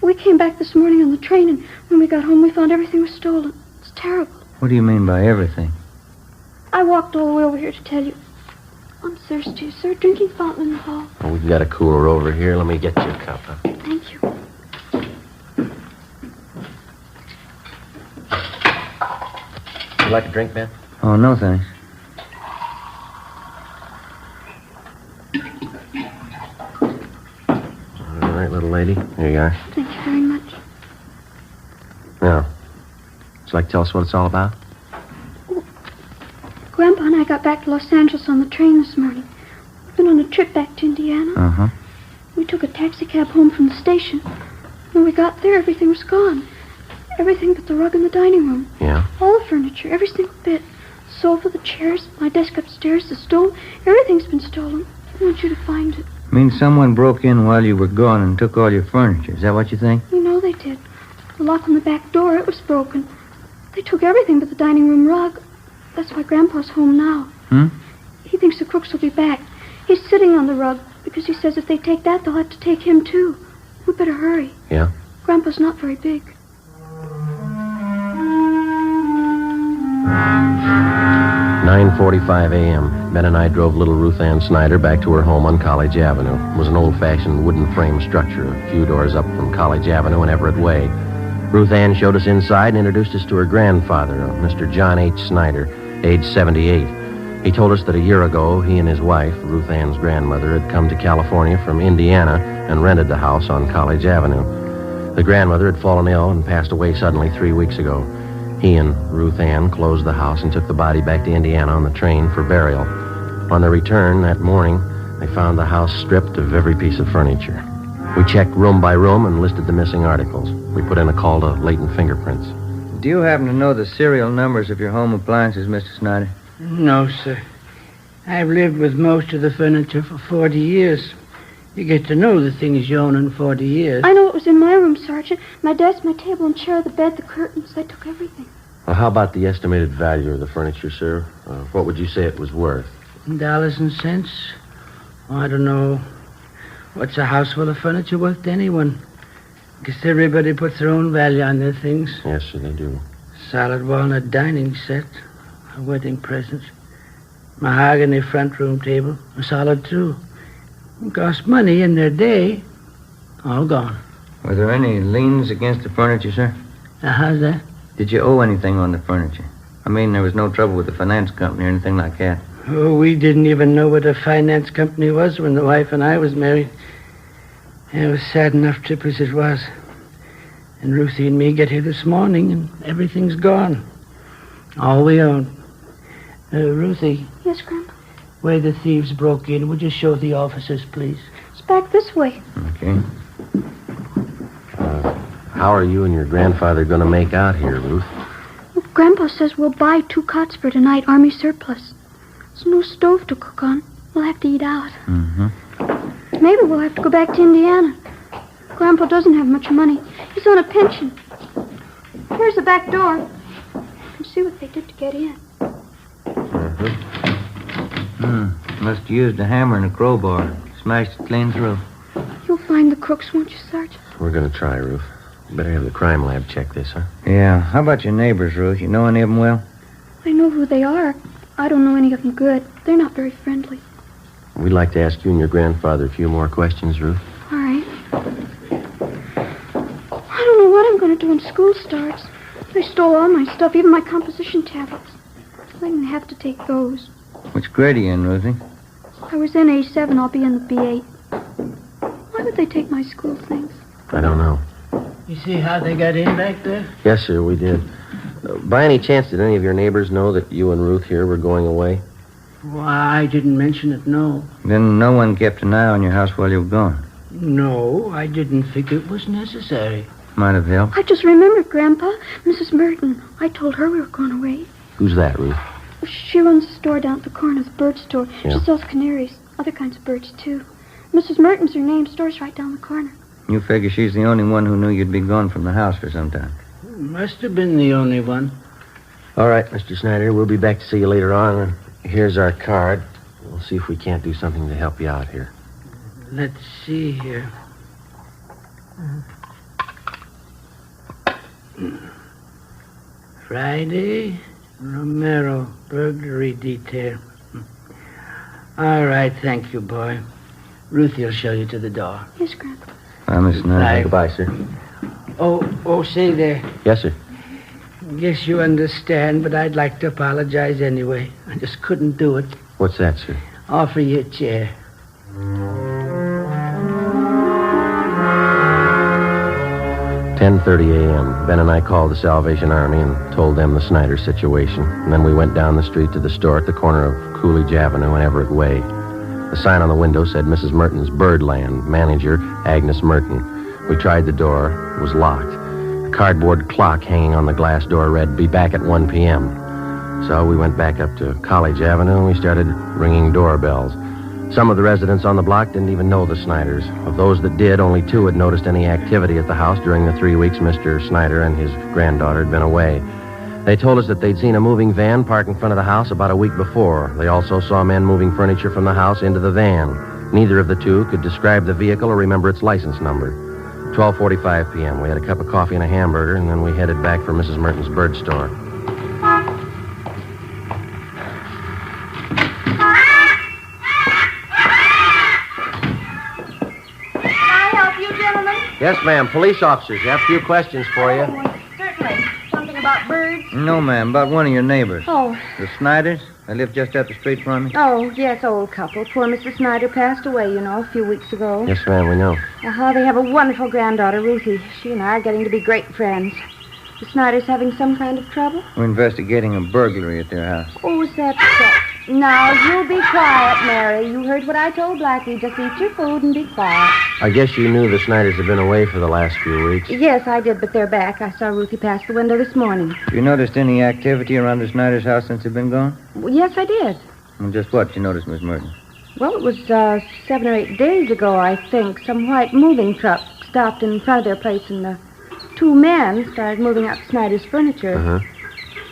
We came back this morning on the train, and when we got home, we found everything was stolen. It's terrible. What do you mean by everything? I walked all the way over here to tell you. I'm thirsty. Is there a drinking fountain in the hall? Oh, we've got a cooler over here. Let me get you a cup, huh? Thank you. You like a drink, Ben? Oh, no, thanks. All right, little lady. Here you are. Thank you very much. Now, would you like to tell us what it's all about? Grandpa and I got back to Los Angeles on the train this morning. We've been on a trip back to Indiana. Uh-huh. We took a taxi cab home from the station. When we got there, everything was gone. Everything but the rug in the dining room. Yeah? All the furniture, every single bit. The sofa, the chairs, my desk upstairs, the stove. Everything's been stolen. I want you to find it. Means someone broke in while you were gone and took all your furniture. Is that what you think? You know they did. The lock on the back door, it was broken. They took everything but the dining room rug. That's why Grandpa's home now. He thinks the crooks will be back. He's sitting on the rug because he says if they take that, they'll have to take him, too. We better hurry. Yeah? Grandpa's not very big. 9:45 a.m. Ben and I drove little Ruth Ann Snyder back to her home on College Avenue. It was an old-fashioned wooden frame structure a few doors up from College Avenue and Everett Way. Ruth Ann showed us inside and introduced us to her grandfather, Mr. John H. Snyder, age 78. He told us that a year ago, he and his wife, Ruth Ann's grandmother, had come to California from Indiana and rented the house on College Avenue. The grandmother had fallen ill and passed away suddenly 3 weeks ago. He and Ruth Ann closed the house and took the body back to Indiana on the train for burial. On their return that morning, they found the house stripped of every piece of furniture. We checked room by room and listed the missing articles. We put in a call to latent fingerprints. Do you happen to know the serial numbers of your home appliances, Mr. Snyder? No, sir. I've lived with most of the furniture for 40 years. You get to know the things you own in 40 years. I know it was in my room, Sergeant. My desk, my table and chair, the bed, the curtains. I took everything. Well, how about the estimated value of the furniture, sir? What would you say it was worth? Dollars and cents? Oh, I don't know. What's a house full of furniture worth to anyone? Guess everybody puts their own value on their things. Yes, sir, they do. Solid walnut dining set. A wedding present. Mahogany front room table. A solid, too. It cost money in their day. All gone. Were there any liens against the furniture, sir? How's that? Did you owe anything on the furniture? I mean, there was no trouble with the finance company or anything like that. Oh, we didn't even know what a finance company was when the wife and I was married. It was a sad enough trip as it was. And Ruthie and me get here this morning, and everything's gone. All we own. Ruthie. Yes, Grandpa? Where the thieves broke in, would you show the officers, please? It's back this way. Okay. How are you and your grandfather going to make out here, Ruth? Well, Grandpa says we'll buy 2 cots for tonight, Army surplus. There's no stove to cook on. We'll have to eat out. Mm-hmm. Maybe we'll have to go back to Indiana. Grandpa doesn't have much money. He's on a pension. Here's the back door. You can see what they did to get in. Must have used a hammer and a crowbar. Smashed it clean through. You'll find the crooks, won't you, Sergeant? We're going to try, Ruth. Better have the crime lab check this, huh? Yeah. How about your neighbors, Ruth? You know any of them well? I know who they are. I don't know any of them good. They're not very friendly. We'd like to ask you and your grandfather a few more questions, Ruth. All right. I don't know what I'm going to do when school starts. They stole all my stuff, even my composition tablets. I'm going to have to take those. Which grade are you in, Ruthie? I was in A7. I'll be in the B8. Why would they take my school things? I don't know. You see how they got in back there? Yes, sir, we did. By any chance, did any of your neighbors know that you and Ruth here were going away? Why, I didn't mention it, no. Then no one kept an eye on your house while you were gone? No, I didn't think it was necessary. Might have helped. I just remembered, Grandpa. Mrs. Merton. I told her we were going away. Who's that, Ruth? She runs a store down at the corner, the bird store. Yeah. She sells canaries, other kinds of birds, too. Mrs. Merton's her name. Store's right down the corner. You figure she's the only one who knew you'd be gone from the house for some time. Must have been the only one. All right, Mr. Snyder, we'll be back to see you later on. And here's our card. We'll see if we can't do something to help you out here. Let's see here. Friday, Romero, burglary detail. All right, thank you, boy. Ruthie will show you to the door. Yes, Grandpa. Bye, Miss Snyder. Goodbye, sir. Oh, say there. Yes, sir. Guess you understand, but I'd like to apologize anyway. I just couldn't do it. What's that, sir? Offer you a chair. 10:30 a.m. Ben and I called the Salvation Army and told them the Snyder situation. And then we went down the street to the store at the corner of Coolidge Avenue and Everett Way. The sign on the window said Mrs. Merton's Birdland, manager Agnes Merton. We tried the door. It was locked. A cardboard clock hanging on the glass door read, "Be back at 1 p.m." So we went back up to College Avenue and we started ringing doorbells. Some of the residents on the block didn't even know the Snyders. Of those that did, only 2 had noticed any activity at the house during the 3 weeks Mr. Snyder and his granddaughter had been away. They told us that they'd seen a moving van parked in front of the house about a week before. They also saw men moving furniture from the house into the van. Neither of the 2 could describe the vehicle or remember its license number. 12:45 p.m. We had a cup of coffee and a hamburger, and then we headed back for Mrs. Merton's bird store. Yes, ma'am. Police officers. You have a few questions for you. Certainly. Something about birds? No, ma'am. About one of your neighbors. Oh. The Snyders? They live just up the street from me. Oh, yes, old couple. Poor Mr. Snyder passed away, you know, a few weeks ago. Yes, ma'am, we know. They have a wonderful granddaughter, Ruthie. She and I are getting to be great friends. The Snyders having some kind of trouble? We're investigating a burglary at their house. Oh, is that so? Now, you be quiet, Mary. You heard what I told Blackie. Just eat your food and be quiet. I guess you knew the Snyders have been away for the last few weeks. Yes, I did, but they're back. I saw Ruthie pass the window this morning. Have you noticed any activity around the Snyders' house since they've been gone? Well, yes, I did. Well, just what did you notice, Miss Merton? Well, it was 7 or 8 days ago, I think. Some white moving truck stopped in front of their place, and the 2 men started moving out Snyder's furniture. Uh-huh.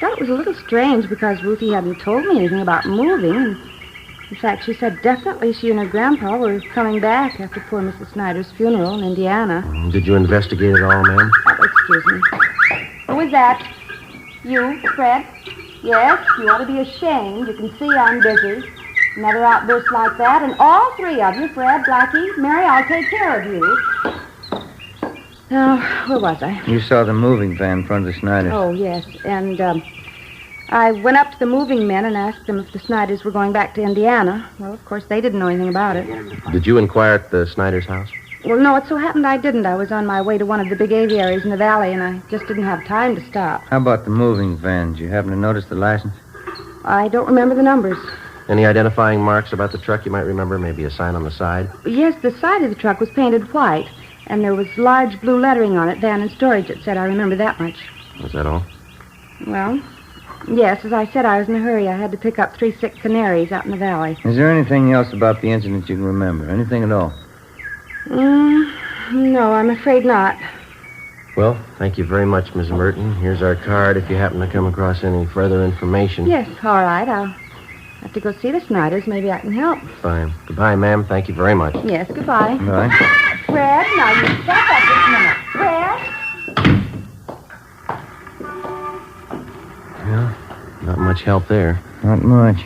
Thought it was a little strange because Ruthie hadn't told me anything about moving. And in fact, she said definitely she and her grandpa were coming back after poor Mrs. Snyder's funeral in Indiana. Did you investigate it all, ma'am? Oh, excuse me. Who is that? You, Fred? Yes, you ought to be ashamed. You can see I'm busy. Another outburst like that, and all 3 of you, Fred, Blackie, Mary, I'll take care of you. Now, where was I? You saw the moving van in front of the Snyders. Oh, yes. And I went up to the moving men and asked them if the Snyders were going back to Indiana. Well, of course, they didn't know anything about it. Did you inquire at the Snyders' house? Well, no, it so happened I didn't. I was on my way to one of the big aviaries in the valley, and I just didn't have time to stop. How about the moving van? Did you happen to notice the license? I don't remember the numbers. Any identifying marks about the truck you might remember? Maybe a sign on the side? Yes, the side of the truck was painted white, and there was large blue lettering on it, van and storage, it said. I remember that much. Was that all? Well, yes, as I said, I was in a hurry. I had to pick up 3 sick canaries out in the valley. Is there anything else about the incident you can remember? Anything at all? No, I'm afraid not. Well, thank you very much, Miss Merton. Here's our card if you happen to come across any further information. Yes, all right. I have to go see the Snyders. Maybe I can help. Fine. Goodbye, ma'am. Thank you very much. Yes, goodbye. Bye. Fred, now you step up just a minute. Fred? Yeah, not much help there. Not much.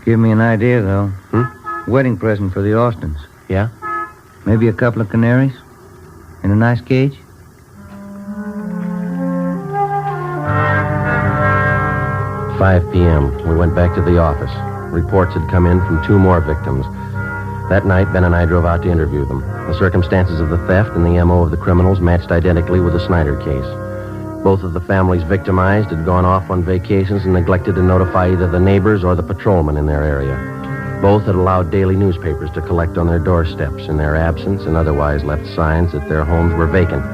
Give me an idea, though. Wedding present for the Austins. Yeah? Maybe a couple of canaries? In a nice cage? 5 p.m. We went back to the office. Reports had come in from 2 more victims. That night, Ben and I drove out to interview them. The circumstances of the theft and the M.O. of the criminals matched identically with the Snyder case. Both of the families victimized had gone off on vacations and neglected to notify either the neighbors or the patrolmen in their area. Both had allowed daily newspapers to collect on their doorsteps in their absence and otherwise left signs that their homes were vacant.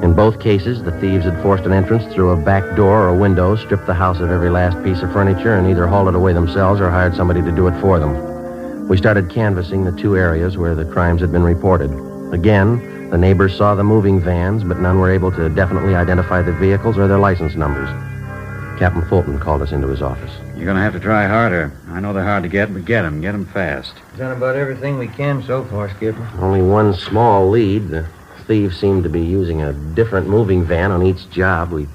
In both cases, the thieves had forced an entrance through a back door or window, stripped the house of every last piece of furniture, and either hauled it away themselves or hired somebody to do it for them. We started canvassing the 2 areas where the crimes had been reported. Again, the neighbors saw the moving vans, but none were able to definitely identify the vehicles or their license numbers. Captain Fulton called us into his office. You're going to have to try harder. I know they're hard to get, but get them fast. Done about everything we can so far, Skipper. Only one small lead. The thieves seemed to be using a different moving van on each job. We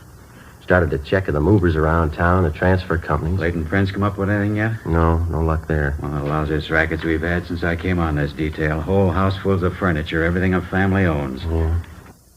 started to check the movers around town, the transfer companies. Leighton Prince come up with anything yet? No luck there. One of the lousiest rackets we've had since I came on this detail. Whole house full of furniture, everything a family owns. Yeah.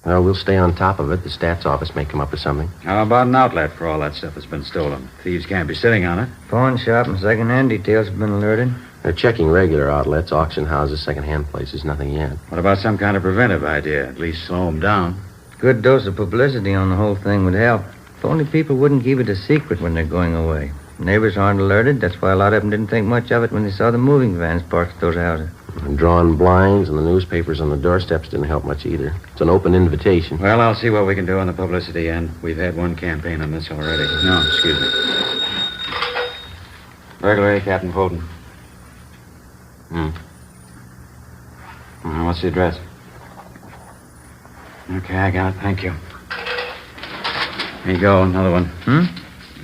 Well, we'll stay on top of it. The stats office may come up with something. How about an outlet for all that stuff that's been stolen? Thieves can't be sitting on it. Pawn shop and second-hand details have been alerted. They're checking regular outlets, auction houses, second-hand places. Nothing yet. What about some kind of preventive idea? At least slow them down. Good dose of publicity on the whole thing would help. If only people wouldn't keep it a secret when they're going away. Neighbors aren't alerted. That's why a lot of them didn't think much of it when they saw the moving vans parked at those houses. And drawn blinds and the newspapers on the doorsteps didn't help much either. It's an open invitation. Well, I'll see what we can do on the publicity end. We've had one campaign on this already. No, excuse me. Burglary, Captain Fulton. What's the address? Okay, I got it. Thank you. Here you go, another one.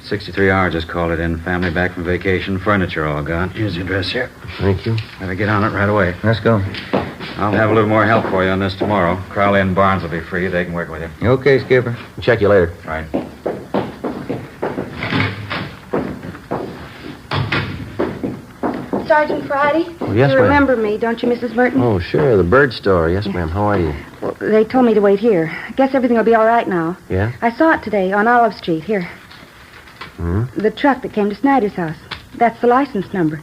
63R just called it in. Family back from vacation. Furniture all gone. Here's the address here. Thank you. Better get on it right away. Let's go. I'll have a little more help for you on this tomorrow. Crowley and Barnes will be free. They can work with you. Okay, Skipper. Check you later. Right. Sergeant Friday? Oh, yes, you ma'am. remember me, don't you, Mrs. Merton? Oh, sure. The bird store. Yes, ma'am. How are you? Well, they told me to wait here. I guess everything will be all right now. Yeah? I saw it today on Olive Street. Here. The truck that came to Snyder's house. That's the license number.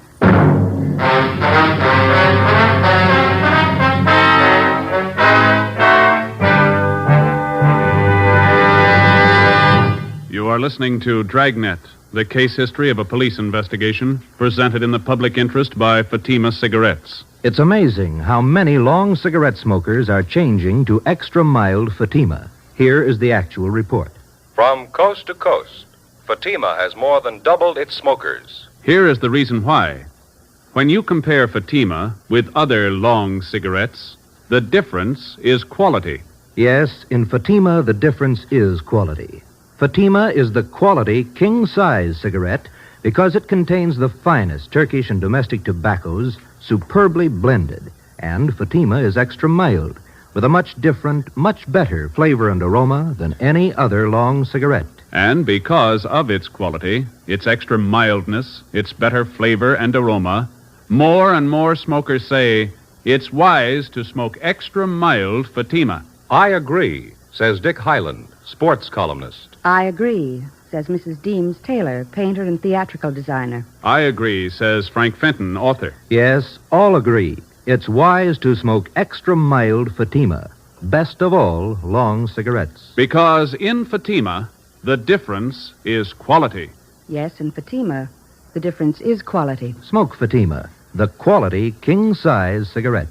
You are listening to Dragnet, the case history of a police investigation, presented in the public interest by Fatima Cigarettes. It's amazing how many long cigarette smokers are changing to extra mild Fatima. Here is the actual report. From coast to coast, Fatima has more than doubled its smokers. Here is the reason why. When you compare Fatima with other long cigarettes, the difference is quality. Yes, in Fatima, the difference is quality. Fatima is the quality king-size cigarette because it contains the finest Turkish and domestic tobaccos superbly blended. And Fatima is extra mild with a much different, much better flavor and aroma than any other long cigarette. And because of its quality, its extra mildness, its better flavor and aroma, more and more smokers say it's wise to smoke extra mild Fatima. I agree, says Dick Hyland, sports columnist. I agree, says Mrs. Deems Taylor, painter and theatrical designer. I agree, says Frank Fenton, author. Yes, all agree. It's wise to smoke extra mild Fatima. Best of all, long cigarettes. Because in Fatima, the difference is quality. Yes, in Fatima, the difference is quality. Smoke Fatima, the quality king-size cigarette.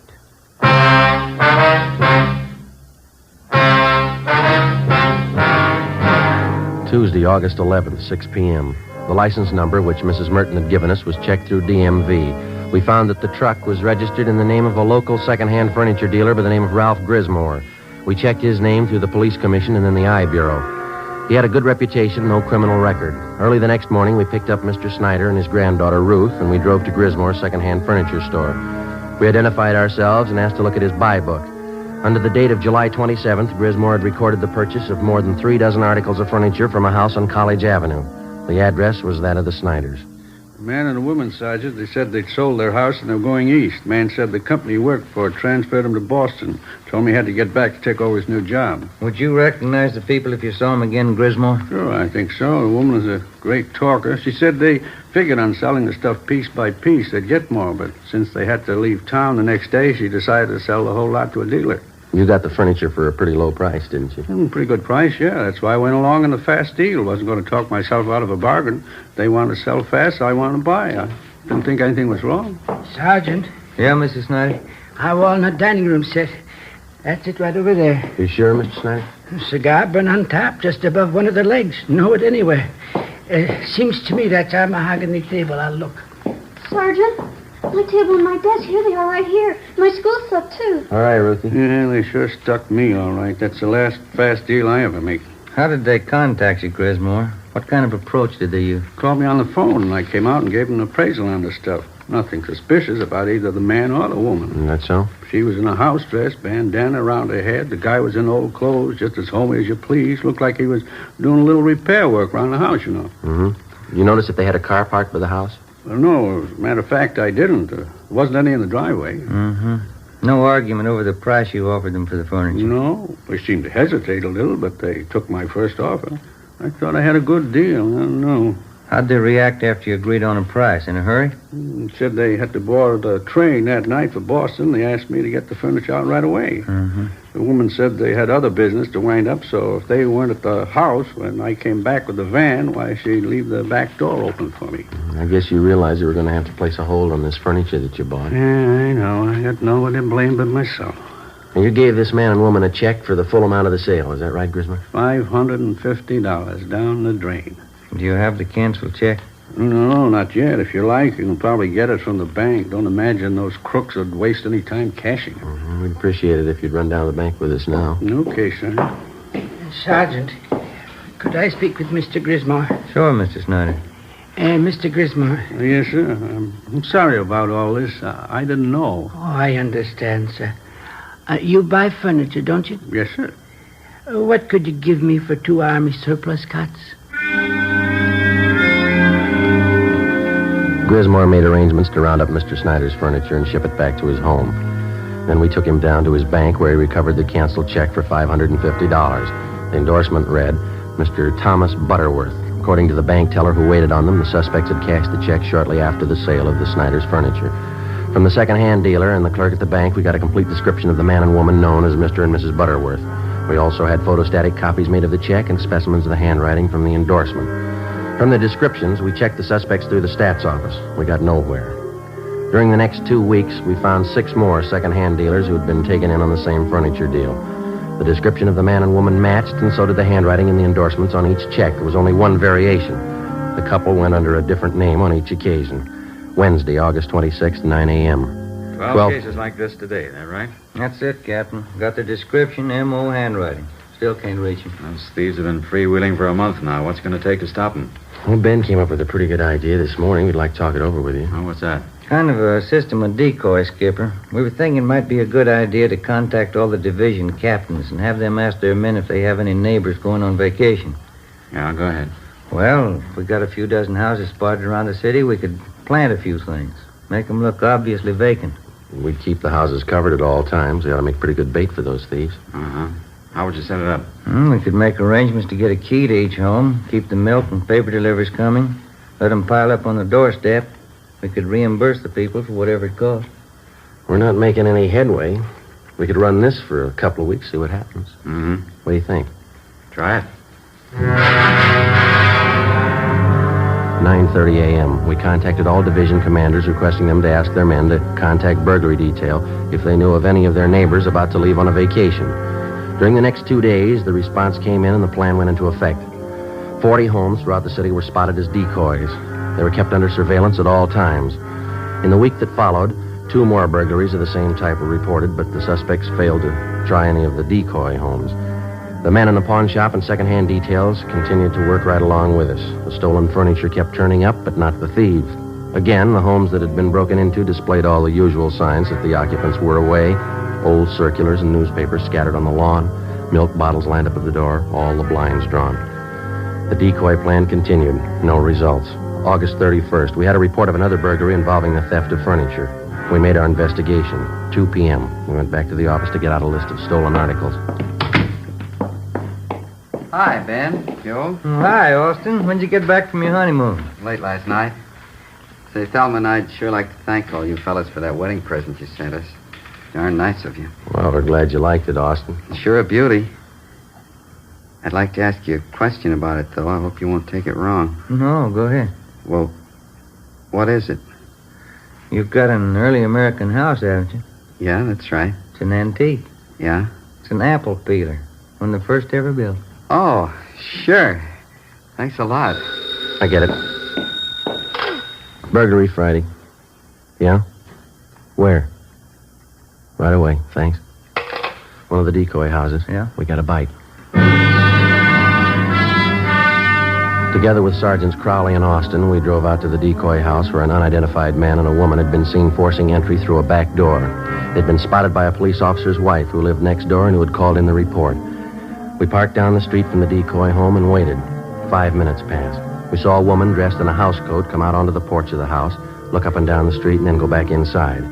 Tuesday, August 11th, 6 p.m. The license number, which Mrs. Merton had given us, was checked through DMV. We found that the truck was registered in the name of a local second-hand furniture dealer by the name of Ralph Grismore. We checked his name through the police commission and then the I Bureau. He had a good reputation, no criminal record. Early the next morning, we picked up Mr. Snyder and his granddaughter, Ruth, and we drove to Grismore's second-hand furniture store. We identified ourselves and asked to look at his buy book. Under the date of July 27th, Grismore had recorded the purchase of more than 3 dozen articles of furniture from a house on College Avenue. The address was that of the Snyders. The man and the woman, Sergeant, they said they'd sold their house and they were going east. Man said the company he worked for transferred him to Boston. Told me he had to get back to take over his new job. Would you recognize the people if you saw them again, Grismore? Sure, I think so. The woman was a great talker. She said they figured on selling the stuff piece by piece. They'd get more, but since they had to leave town the next day, she decided to sell the whole lot to a dealer. You got the furniture for a pretty low price, didn't you? Pretty good price, yeah. That's why I went along in the fast deal. Wasn't going to talk myself out of a bargain. They wanted to sell fast, so I wanted to buy. I didn't think anything was wrong. Sergeant. Yeah, Mrs. Snyder? Our walnut dining room set. That's it right over there. You sure, Mr. Snyder? Cigar burn on top, just above one of the legs. Know it anywhere. Seems to me that's our mahogany table. I'll look. Sergeant, my table and my desk, here they are right here. My school stuff, too. All right, Ruthie. Yeah, they sure stuck me all right. That's the last fast deal I ever make. How did they contact you, Grismore? What kind of approach did they use? Called me on the phone, and I came out and gave them an appraisal on the stuff. Nothing suspicious about either the man or the woman. That's so? She was in a house dress, bandana around her head. The guy was in old clothes, just as homey as you please. Looked like he was doing a little repair work around the house, you know. Mm-hmm. You notice if they had a car parked by the house? Well, no, as a matter of fact, I didn't. There wasn't any in the driveway. Mm-hmm. No argument over the price you offered them for the furniture? No. They seemed to hesitate a little, but they took my first offer. I thought I had a good deal. I don't know. How'd they react after you agreed on a price? In a hurry? Said they had to board the train that night for Boston. They asked me to get the furniture out right away. Mm-hmm. The woman said they had other business to wind up, so if they weren't at the house when I came back with the van, why, she'd leave the back door open for me. I guess you realized you were going to have to place a hold on this furniture that you bought. Yeah, I know. I got no one to blame but myself. And you gave this man and woman a check for the full amount of the sale. Is that right, Grismore? $550 down the drain. Do you have the canceled check? No, not yet. If you like, you can probably get it from the bank. Don't imagine those crooks would waste any time cashing it. Mm-hmm. We'd appreciate it if you'd run down to the bank with us now. Okay, sir. Sergeant, could I speak with Mr. Grismore? Sure, Mr. Snyder. Mr. Grismore. Yes, sir. I'm sorry about all this. I didn't know. Oh, I understand, sir. You buy furniture, don't you? Yes, sir. What could you give me for 2 Army surplus cots? Grismore made arrangements to round up Mr. Snyder's furniture and ship it back to his home. Then we took him down to his bank where he recovered the canceled check for $550. The endorsement read, Mr. Thomas Butterworth. According to the bank teller who waited on them, the suspects had cashed the check shortly after the sale of the Snyder's furniture. From the second-hand dealer and the clerk at the bank, we got a complete description of the man and woman known as Mr. and Mrs. Butterworth. We also had photostatic copies made of the check and specimens of the handwriting from the endorsement. From the descriptions, we checked the suspects through the stats office. We got nowhere. During the next 2 weeks, we found 6 more second-hand dealers who had been taken in on the same furniture deal. The description of the man and woman matched, and so did the handwriting and the endorsements on each check. There was only one variation. The couple went under a different name on each occasion. Wednesday, August 26th, 9 a.m. 12 cases like this today, is that right? That's it, Captain. Got the description, M.O. handwriting. Still can't reach him. Those thieves have been freewheeling for a month now. What's going to take to stop them? Well, Ben came up with a pretty good idea this morning. We'd like to talk it over with you. Oh, what's that? Kind of a system of decoy, Skipper. We were thinking it might be a good idea to contact all the division captains and have them ask their men if they have any neighbors going on vacation. Yeah, go ahead. Well, if we got a few dozen houses spotted around the city, we could plant a few things. Make them look obviously vacant. We'd keep the houses covered at all times. They ought to make pretty good bait for those thieves. Uh-huh. How would you set it up? We could make arrangements to get a key to each home, keep the milk and paper deliveries coming, let them pile up on the doorstep. We could reimburse the people for whatever it cost. We're not making any headway. We could run this for a couple of weeks, see what happens. Mm-hmm. What do you think? Try it. 9:30 a.m. We contacted all division commanders, requesting them to ask their men to contact burglary detail if they knew of any of their neighbors about to leave on a vacation. During the next 2 days, the response came in and the plan went into effect. 40 homes throughout the city were spotted as decoys. They were kept under surveillance at all times. In the week that followed, 2 more burglaries of the same type were reported, but the suspects failed to try any of the decoy homes. The men in the pawn shop and second-hand details continued to work right along with us. The stolen furniture kept turning up, but not the thieves. Again, the homes that had been broken into displayed all the usual signs that the occupants were away. Old circulars and newspapers scattered on the lawn, milk bottles lined up at the door, all the blinds drawn. The decoy plan continued. No results. August 31st, we had a report of another burglary involving the theft of furniture. We made our investigation. 2 p.m. We went back to the office to get out a list of stolen articles. Hi, Ben. Joe. Hi, Austin. When'd you get back from your honeymoon? Late last night. Say, Thelma, I'd sure like to thank all you fellas for that wedding present you sent us. Darn nice of you. Well, we're glad you liked it, Austin. Sure a beauty. I'd like to ask you a question about it, though. I hope you won't take it wrong. No, go ahead. Well, what is it? You've got an early American house, haven't you? Yeah, that's right. It's an antique. Yeah? It's an apple peeler. One of the first ever built. Oh, sure. Thanks a lot. I get it. Burglary Friday. Yeah? Where? Right away, thanks. One of the decoy houses. Yeah? We got a bite. Together with Sergeants Crowley and Austin, we drove out to the decoy house where an unidentified man and a woman had been seen forcing entry through a back door. They'd been spotted by a police officer's wife who lived next door and who had called in the report. We parked down the street from the decoy home and waited. 5 minutes passed. We saw a woman dressed in a housecoat come out onto the porch of the house, look up and down the street, and then go back inside.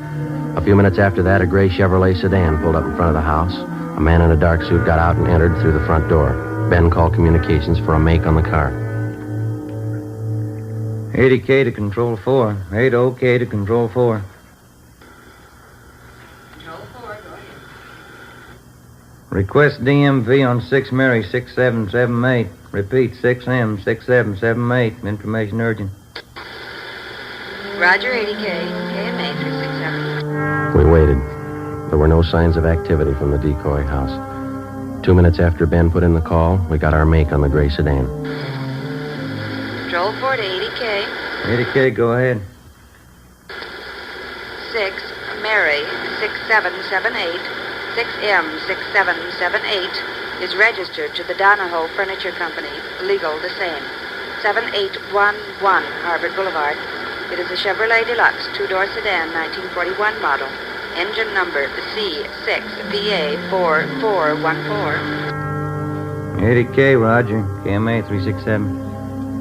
A few minutes after that, a gray Chevrolet sedan pulled up in front of the house. A man in a dark suit got out and entered through the front door. Ben called communications for a make on the car. 80K to Control 4. 80K to Control 4. Request DMV on 6 Mary 6778. Repeat, 6M 6778. Information urgent. Roger, 80K. KMA 367. We waited. There were no signs of activity from the decoy house. 2 minutes after Ben put in the call, we got our make on the gray sedan. Control 4 to 80K. 80K, go ahead. 6 Mary 6778. 6M 6778 is registered to the Donahoe Furniture Company. Legal the same. 7811 Harvard Boulevard. It is a Chevrolet Deluxe two-door sedan, 1941 model. Engine number C6VA4414. 80K, Roger. KMA 367.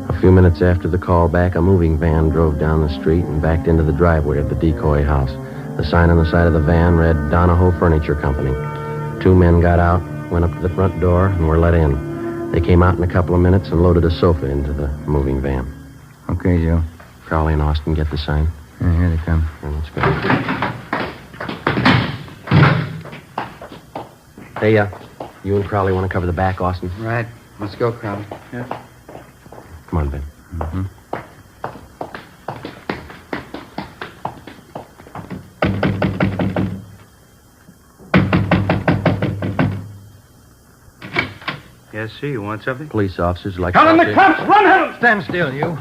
A few minutes after the call back, a moving van drove down the street and backed into the driveway of the decoy house. The sign on the side of the van read Donahoe Furniture Company. 2 men got out, went up to the front door, and were let in. They came out in a couple of minutes and loaded a sofa into the moving van. Okay, Joe. Crowley and Austin get the sign. Yeah, here they come. Well, let's go. Hey, you and Crowley want to cover the back, Austin? Right. Let's go, Crowley. Yeah. Come on, Ben. Mm-hmm. Yes, sir. You want something? Police officers like... Call in the cops! Run, hell! Stand still, you.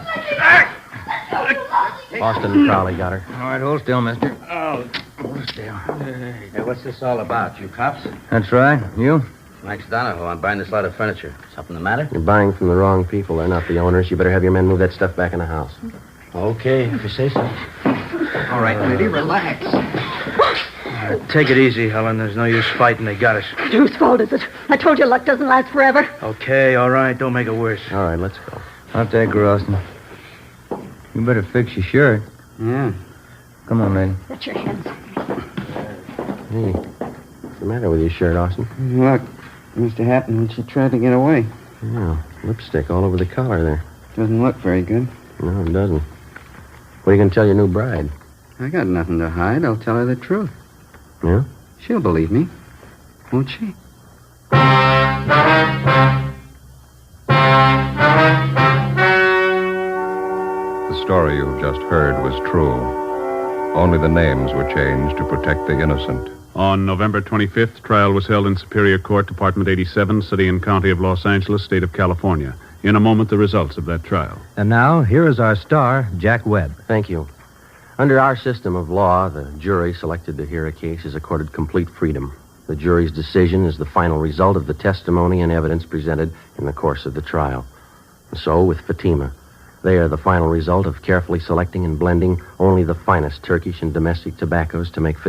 Austin and Crowley got her. All right, hold still, mister. Oh, Hold still. hey, what's this all about? You cops? That's right. You? Max Donahoe. I'm buying this lot of furniture. Something the matter? You're buying from the wrong people. They're not the owners. You better have your men move that stuff back in the house. Okay, if you say so. All right, lady, relax. Take it easy, Helen. There's no use fighting. They got us. Whose fault is it? I told you luck doesn't last forever. Okay, all right. Don't make it worse. All right, let's go. I'll take her, Austin. You better fix your shirt. Yeah. Come on, lady. Get your hands. Hey, what's the matter with your shirt, Austin? Look, it must have happened when she tried to get away. Yeah, lipstick all over the collar there. Doesn't look very good. No, it doesn't. What are you going to tell your new bride? I got nothing to hide. I'll tell her the truth. Yeah? She'll believe me. Won't she? The story you've just heard was true. Only the names were changed to protect the innocent. On November 25th, trial was held in Superior Court, Department 87, City and County of Los Angeles, State of California. In a moment, the results of that trial. And now, here is our star, Jack Webb. Thank you. Under our system of law, the jury selected to hear a case is accorded complete freedom. The jury's decision is the final result of the testimony and evidence presented in the course of the trial. And so, with Fatima, they are the final result of carefully selecting and blending only the finest Turkish and domestic tobaccos to make